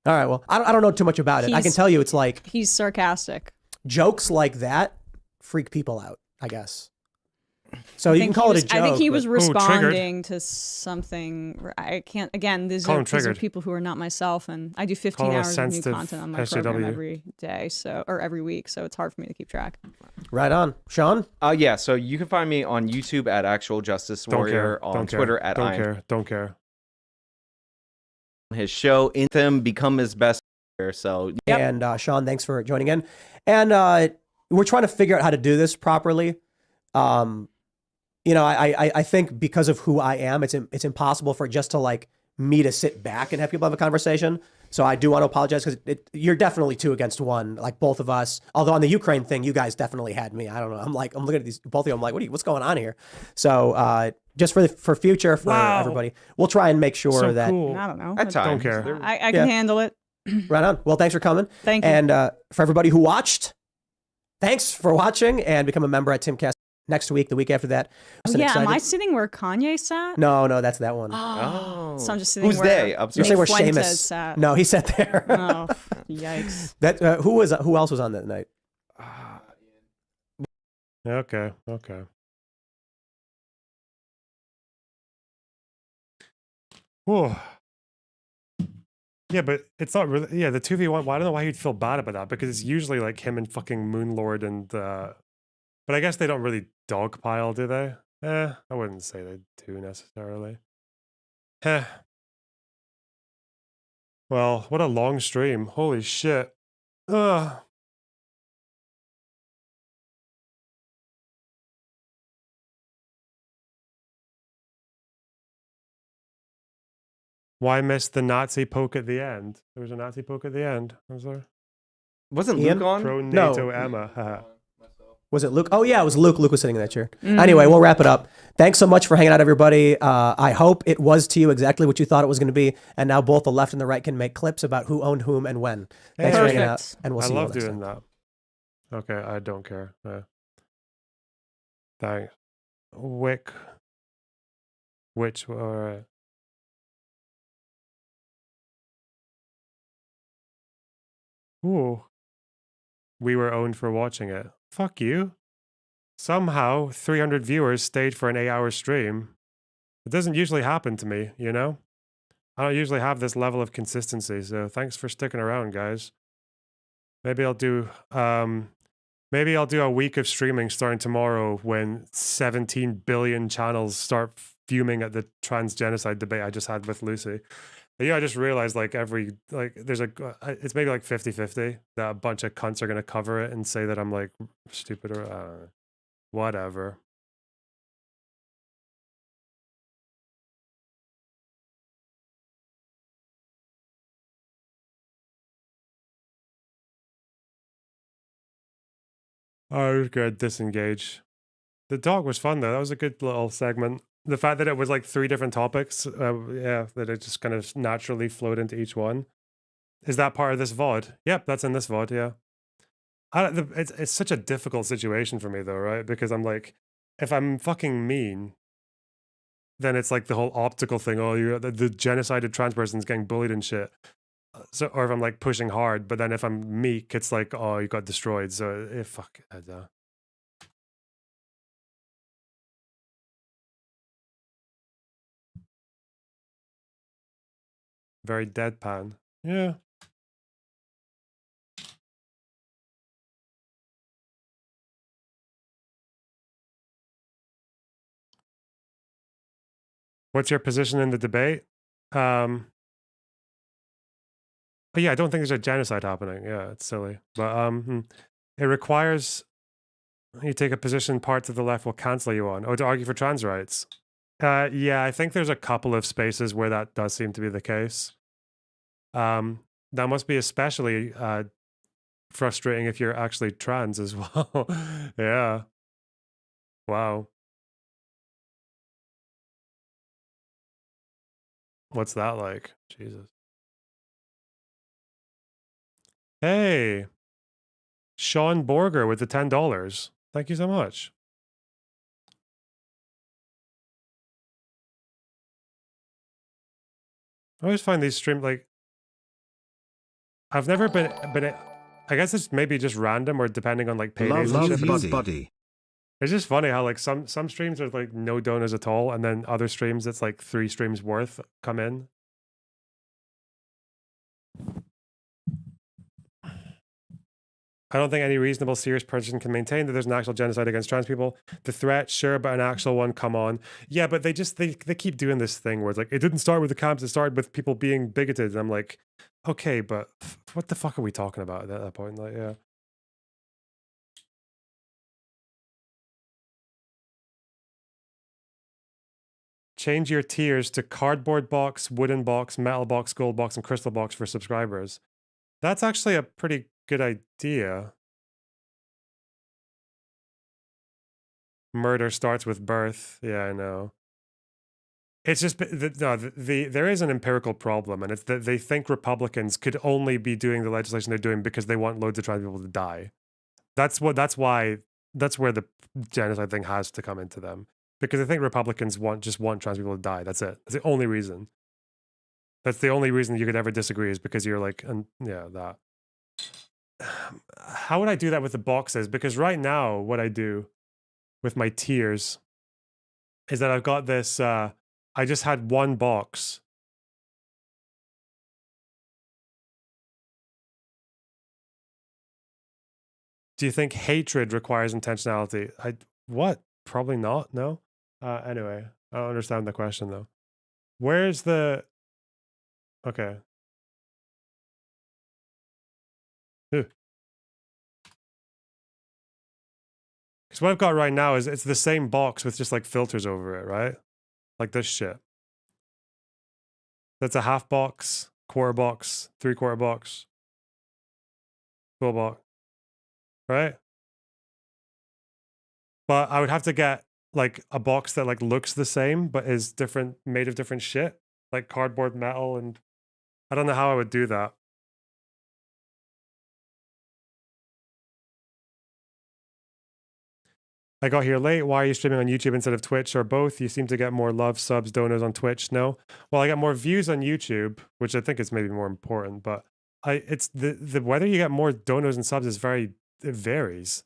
Speaker 4: All right, well, I don't know too much about it. I can
Speaker 6: He's-
Speaker 4: tell you it's like
Speaker 6: He's sarcastic.
Speaker 4: jokes like that freak people out, I guess. So you can call it a joke.
Speaker 6: I think he was
Speaker 4: but-
Speaker 6: responding to something. I can't. Again, these
Speaker 1: Call
Speaker 6: are
Speaker 1: him triggered.
Speaker 6: people who are not myself, and I do 15
Speaker 1: Call him a
Speaker 6: hours of new
Speaker 1: sensitive
Speaker 6: content on my program
Speaker 1: SJW.
Speaker 6: every day, or every week. So it's hard for me to keep track.
Speaker 4: Right on. Sean?
Speaker 5: Yeah, so you can find me on YouTube at Actual Justice
Speaker 1: Don't
Speaker 5: Warrior,
Speaker 1: care.
Speaker 5: on
Speaker 1: Don't care.
Speaker 5: Twitter at
Speaker 1: Don't
Speaker 5: I am
Speaker 1: care. Don't care.
Speaker 5: his show in them become his best. So
Speaker 6: Yep.
Speaker 4: And Sean, thanks for joining in. And we're trying to figure out how to do this properly. I think because of who I am, it's impossible for just to like me to sit back and have people have a conversation. So I do want to apologize because you're definitely 2 against 1, like both of us. Although on the Ukraine thing, you guys definitely had me. I don't know. I'm looking at these both of you. I'm like, what's going on here? So just for future for everybody, we'll try and make sure
Speaker 1: So
Speaker 4: that.
Speaker 1: cool.
Speaker 6: I don't know.
Speaker 5: At times,
Speaker 1: care.
Speaker 5: they're-
Speaker 6: I can handle it.
Speaker 4: Right on. Well, thanks for coming.
Speaker 6: Thank you.
Speaker 4: And for everybody who watched, thanks for watching and become a member at Timcast next week, the week after that.
Speaker 6: Oh,
Speaker 4: So
Speaker 6: yeah,
Speaker 4: excited.
Speaker 6: am I sitting where Kanye sat?
Speaker 4: No, that's that one.
Speaker 5: Oh.
Speaker 6: So I'm just sitting
Speaker 5: Who's
Speaker 6: where
Speaker 5: they?
Speaker 4: You're
Speaker 5: Upstairs?
Speaker 4: saying where
Speaker 6: Fuentes
Speaker 4: Seamus
Speaker 6: sat.
Speaker 4: No, he sat there.
Speaker 6: Oh, yikes.
Speaker 4: That who else was on that night?
Speaker 1: Okay. Whew. Yeah, but it's not really. Yeah, the 2v1. Well, I don't know why you'd feel bad about that because it's usually like him and fucking Moonlord and. But I guess they don't really dogpile, do they? I wouldn't say they do necessarily. Heh. Well, what a long stream. Holy shit. Ugh. Why miss the Nazi poke at the end? There was a Nazi poke at the end. Was there?
Speaker 5: Wasn't
Speaker 4: Ian?
Speaker 5: Luke on?
Speaker 1: Pro
Speaker 4: No.
Speaker 1: NATO Emma. haha.
Speaker 4: Was it Luke? Oh yeah, it was Luke. Luke was sitting in that chair. Anyway, we'll wrap it up. Thanks so much for hanging out, everybody. I hope it was to you exactly what you thought it was going to be. And now both the left and the right can make clips about who owned whom and when. Thanks for hanging out,
Speaker 6: Perfect.
Speaker 4: and we'll
Speaker 1: I
Speaker 4: see you all
Speaker 1: love
Speaker 4: next
Speaker 1: doing
Speaker 4: time.
Speaker 1: that. Okay, I don't care. Thanks. Which, all right. Ooh. We were owned for watching it. Fuck you. Somehow, 300 viewers stayed for an 8-hour stream. It doesn't usually happen to me, you know? I don't usually have this level of consistency, so thanks for sticking around, guys. Maybe I'll do a week of streaming starting tomorrow when 17 billion channels start fuming at the trans genocide debate I just had with Lucy. Yeah, I just realized like there's it's maybe like 50-50 that a bunch of cunts are going to cover it and say that I'm like stupid or whatever. I was going to disengage. The dog was fun though. That was a good little segment. The fact that it was like 3 different topics, yeah, that it just kind of naturally flowed into each one. Is that part of this VOD? Yep, that's in this VOD, yeah. It's such a difficult situation for me though, right? Because I'm like, if I'm fucking mean, then it's like the whole optical thing. Oh, you're the genocided trans person's getting bullied and shit. So, or if I'm like pushing hard, but then if I'm meek, it's like, oh, you got destroyed. So, fuck. I don't know. Very deadpan. Yeah. What's your position in the debate? But yeah, I don't think there's a genocide happening. Yeah, it's silly. But it requires you take a position parts of the left will cancel you on. Oh, to argue for trans rights. Yeah, I think there's a couple of spaces where that does seem to be the case. That must be especially frustrating if you're actually trans as well. Yeah. Wow. What's that like? Jesus. Hey, Sean Borger with the $10. Thank you so much. I always find these streams like I've never been I guess it's maybe just random or depending on like paydays and shit. But
Speaker 8: buddy.
Speaker 1: it's just funny how like some streams are like no donors at all, and then other streams it's like 3 streams worth come in. I don't think any reasonable, serious person can maintain that there's an actual genocide against trans people. The threat, sure, but an actual one, come on. Yeah, but they keep doing this thing where it's like, it didn't start with the camps, it started with people being bigoted. And I'm like, okay, but what the fuck are we talking about at that point? Like, yeah. change your tiers to cardboard box, wooden box, metal box, gold box, and crystal box for subscribers. That's actually a pretty good idea. Murder starts with birth. Yeah, I know. It's just there is an empirical problem, and it's that they think Republicans could only be doing the legislation they're doing because they want loads of trans people to die. That's where the genocide thing has to come into them, because I think Republicans just want trans people to die. That's it. That's the only reason. That's the only reason you could ever disagree, is because you're like, yeah, that. How would I do that with the boxes? Because right now, what I do with my tiers is that I've got this. I just had one box. Do you think hatred requires intentionality? What? Probably not. No. Anyway, I don't understand the question though. Where's the? Okay. Because what I've got right now is it's the same box with just like filters over it, right? Like this shit. That's a half box, quarter box, 3/4 box, full box, right? But I would have to get like a box that like looks the same but is different, made of different shit, like cardboard, metal, and I don't know how I would do that. I got here late. Why are you streaming on YouTube instead of Twitch or both? You seem to get more love, subs, donors on Twitch. No? Well, I got more views on YouTube, which I think is maybe more important, but it's the whether you get more donors and subs is it varies.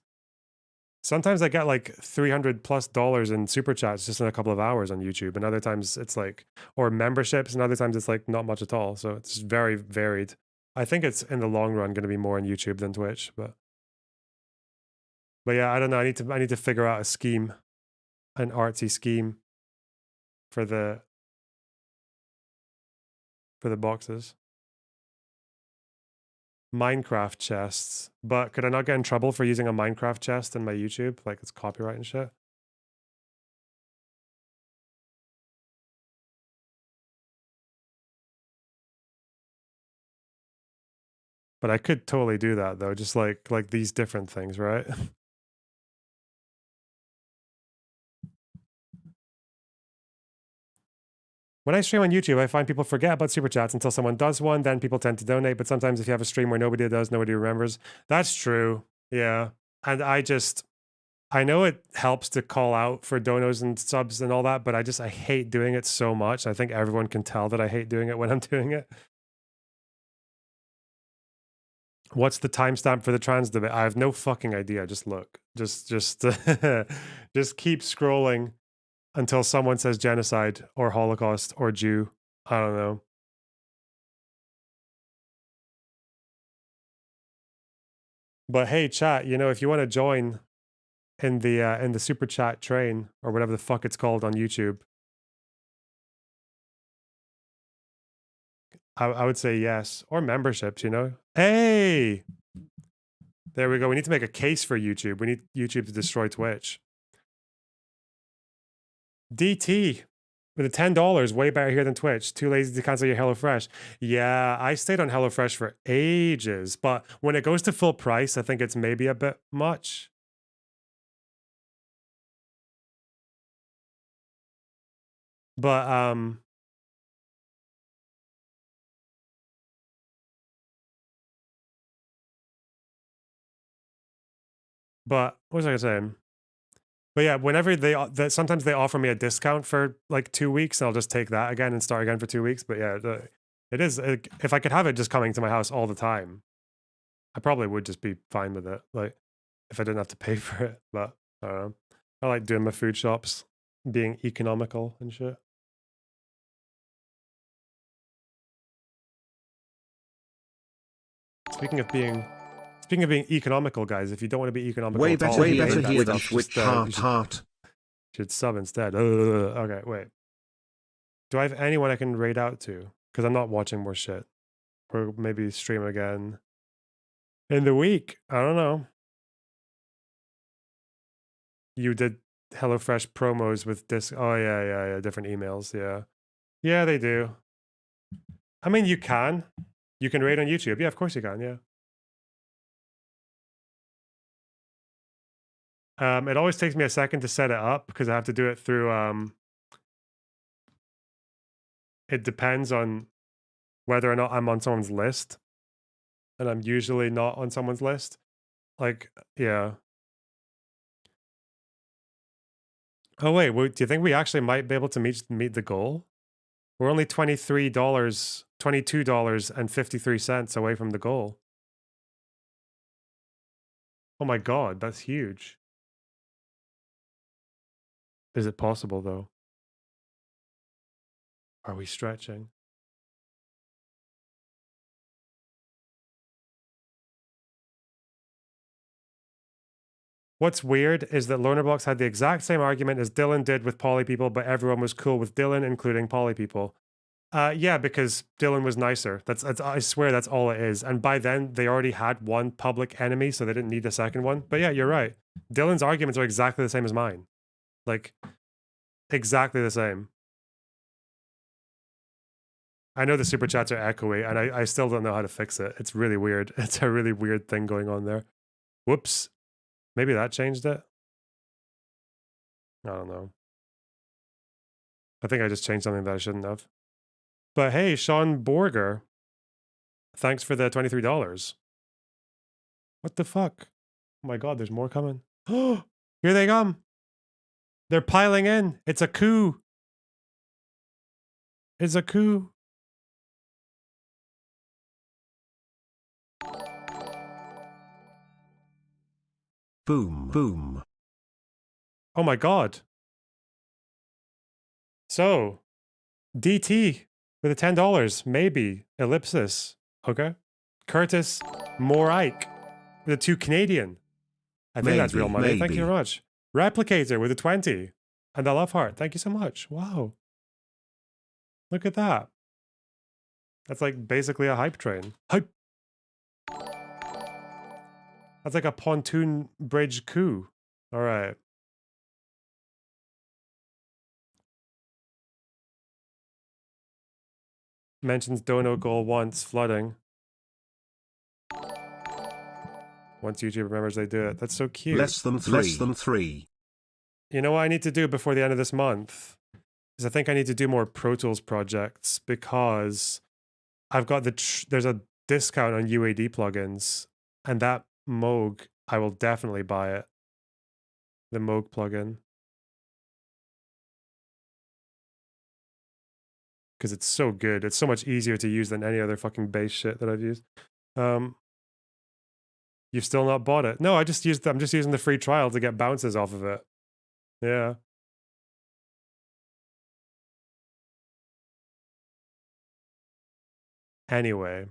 Speaker 1: Sometimes I get like $300+ in super chats just in a couple of hours on YouTube, and other times it's like, or memberships, and other times it's like not much at all. So it's very varied. I think it's in the long run going to be more on YouTube than Twitch, but yeah, I don't know. I need to figure out a scheme, an artsy scheme for the boxes. Minecraft chests. But could I not get in trouble for using a Minecraft chest in my YouTube? Like it's copyright and shit. But I could totally do that though, just like these different things, right? When I stream on YouTube, I find people forget about super chats until someone does one, then people tend to donate. But sometimes if you have a stream where nobody does, nobody remembers. That's true. Yeah. And I know it helps to call out for donors and subs and all that, but I hate doing it so much. I think everyone can tell that I hate doing it when I'm doing it. What's the timestamp for the trans debate? I have no fucking idea. Just look. Just just keep scrolling until someone says genocide or Holocaust or Jew. I don't know. But hey, chat, if you want to join in the super chat train or whatever the fuck it's called on YouTube, I would say yes. Or memberships, Hey! There we go. We need to make a case for YouTube. We need YouTube to destroy Twitch. DT with the $10, way better here than Twitch. Too lazy to cancel your HelloFresh. Yeah, I stayed on HelloFresh for ages, but when it goes to full price, I think it's maybe a bit much. But what was I gonna say? But yeah, whenever sometimes they offer me a discount for like 2 weeks, and I'll just take that again and start again for 2 weeks. But yeah, it is. If I could have it just coming to my house all the time, I probably would just be fine with it. Like if I didn't have to pay for it. But I don't know. I like doing my food shops, being economical and shit. Speaking of being economical, guys, if you don't want to be economical,
Speaker 8: way better here than
Speaker 1: Twitch. Should sub instead. Okay, wait. Do I have anyone I can raid out to? Because I'm not watching more shit. Or maybe stream again in the week. I don't know. You did HelloFresh promos with disc. Oh yeah, different emails. Yeah, they do. I mean, you can rate on YouTube. Yeah, of course you can. Yeah. It always takes me a second to set it up because I have to do it through. It depends on whether or not I'm on someone's list, and I'm usually not on someone's list. Like, yeah. Oh wait, do you think we actually might be able to meet the goal? We're only $22.53 away from the goal. Oh my god, that's huge. Is it possible though? Are we stretching? What's weird is that Lonerbox had the exact same argument as Dylan did with poly people, but everyone was cool with Dylan, including poly people. Yeah, because Dylan was nicer. That's I swear that's all it is. And by then they already had one public enemy, so they didn't need a second one. But yeah, you're right. Dylan's arguments are exactly the same as mine. Like, exactly the same. I know the super chats are echoey, and I still don't know how to fix it. It's really weird. It's a really weird thing going on there. Whoops. Maybe that changed it? I don't know. I think I just changed something that I shouldn't have. But hey, Sean Borger, thanks for the $23. What the fuck? Oh my god, there's more coming. Oh, here they come. They're piling in. It's a coup. It's a coup.
Speaker 8: Boom, boom.
Speaker 1: Oh my god. So, DT with a $10, maybe. Ellipsis. Okay. Curtis Morike with a 2 Canadian. I think that's real money. Thank you very much. Replicator with a 20. And a love heart. Thank you so much. Wow. Look at that. That's like basically a hype train. Hype. That's like a pontoon bridge coup. All right. Mentions dono goal once, flooding. Once YouTube remembers they do it. That's so cute.
Speaker 8: Less than three.
Speaker 1: You know what I need to do before the end of this month? Is I think I need to do more Pro Tools projects because I've got there's a discount on UAD plugins, and that Moog, I will definitely buy it. The Moog plugin. Because it's so good. It's so much easier to use than any other fucking bass shit that I've used. You've still not bought it? No, I'm just using the free trial to get bounces off of it. Yeah. Anyway.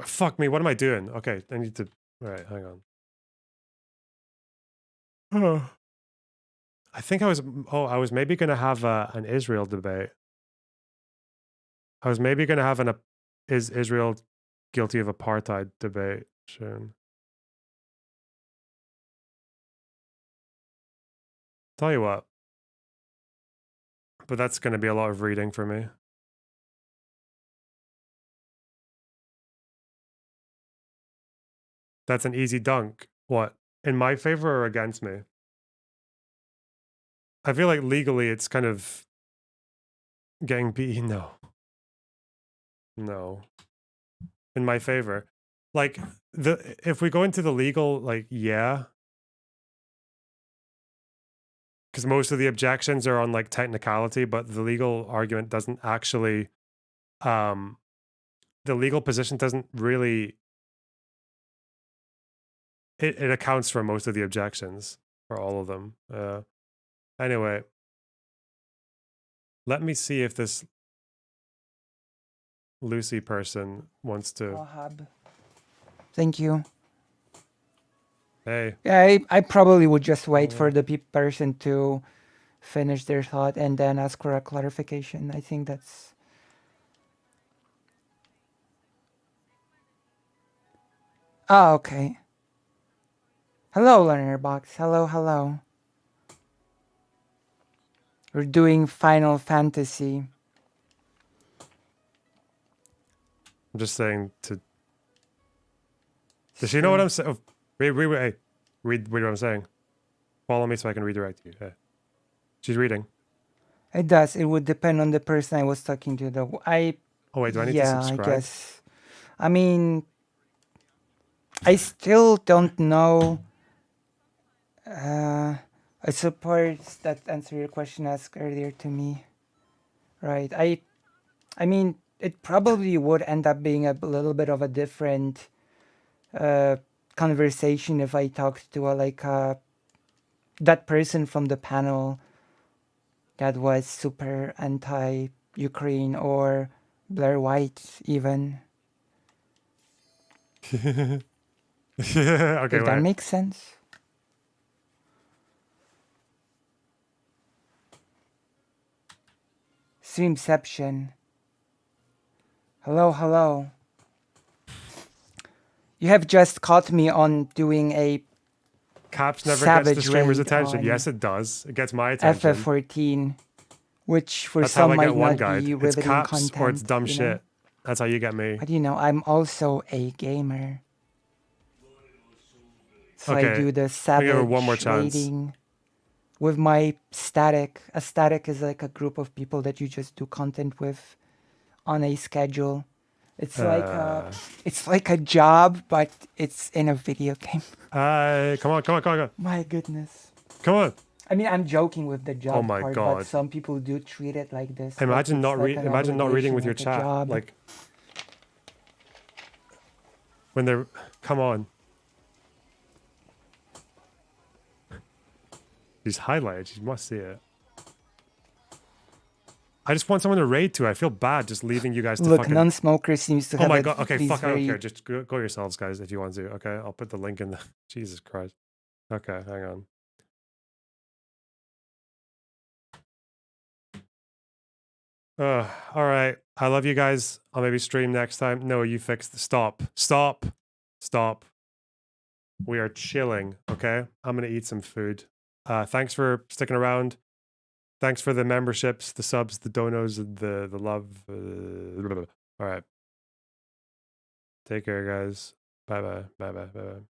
Speaker 1: Fuck me, what am I doing? Okay, I need to... Alright, hang on. Oh. I think I was maybe going to have an Israel debate. I was maybe going to have is Israel guilty of apartheid debate soon. Tell you what. But that's going to be a lot of reading for me. That's an easy dunk. What? In my favor or against me? I feel like legally it's kind of getting beaten. No. No. In my favor. Like, if we go into the legal, like, yeah. Because most of the objections are on, like, technicality, but the legal argument doesn't actually... the legal position doesn't really... It accounts for most of the objections. For all of them. Anyway. Let me see if this Lucy person wants to...
Speaker 2: Wahab. Thank you.
Speaker 1: Hey.
Speaker 2: Yeah, I probably would just wait for the person to finish their thought and then ask for a clarification. I think that's... Oh, okay. Hello, Learner Box. Hello, hello. We're doing Final Fantasy.
Speaker 1: I'm just saying to. Does she know what I'm saying? Oh, hey, read what I'm saying. Follow me so I can redirect you. Hey. She's reading.
Speaker 2: It does. It would depend on the person I was talking to, though.
Speaker 1: Oh wait, do I need to
Speaker 2: Yeah, I
Speaker 1: subscribe?
Speaker 2: guess. I mean, I still don't know. I suppose that answer your question asked earlier to me. Right. I mean, it probably would end up being a little bit of a different conversation if I talked to that person from the panel that was super anti-Ukraine or Blair White even.
Speaker 1: Okay,
Speaker 2: If that makes sense. Streamception. Hello, hello. You have just caught me on doing a
Speaker 1: Caps never gets the
Speaker 2: savage
Speaker 1: streamer's
Speaker 2: raid
Speaker 1: attention.
Speaker 2: on
Speaker 1: Yes, it does. It gets my attention.
Speaker 2: FF14, which for
Speaker 1: That's how
Speaker 2: some
Speaker 1: I
Speaker 2: might
Speaker 1: get one
Speaker 2: not
Speaker 1: guide.
Speaker 2: be
Speaker 1: It's
Speaker 2: riveting
Speaker 1: caps
Speaker 2: content.
Speaker 1: or it's dumb
Speaker 2: you know?
Speaker 1: shit. That's how you get me.
Speaker 2: But I'm also a gamer. So I
Speaker 1: Okay,
Speaker 2: do the
Speaker 1: I'll give her one more
Speaker 2: savage
Speaker 1: chance.
Speaker 2: raiding with my static. A static is like a group of people that you just do content with on a schedule. It's like a job, but it's in a video game.
Speaker 1: Come on.
Speaker 2: My goodness.
Speaker 1: Come on.
Speaker 2: I mean, I'm joking with the job
Speaker 1: my
Speaker 2: part,
Speaker 1: God.
Speaker 2: but some people do treat it like this.
Speaker 1: Imagine not imagine not reading with your
Speaker 2: like a
Speaker 1: chat.
Speaker 2: job.
Speaker 1: Like when they're come on. She's highlighted. She must see it. I just want someone to raid to. I feel bad just leaving you guys to
Speaker 2: Look,
Speaker 1: fucking...
Speaker 2: non-smoker seems to have.
Speaker 1: Oh my
Speaker 2: a-
Speaker 1: god. Okay,
Speaker 2: these
Speaker 1: fuck. I don't
Speaker 2: very-
Speaker 1: care. Just go yourselves, guys, if you want to. Okay, I'll put the link in the... Jesus Christ. Okay, hang on. All right. I love you guys. I'll maybe stream next time. No, you fixed the... Stop. We are chilling, okay? I'm going to eat some food. Thanks for sticking around. Thanks for the memberships, the subs, the donos, the love. All right. Take care, guys. Bye-bye.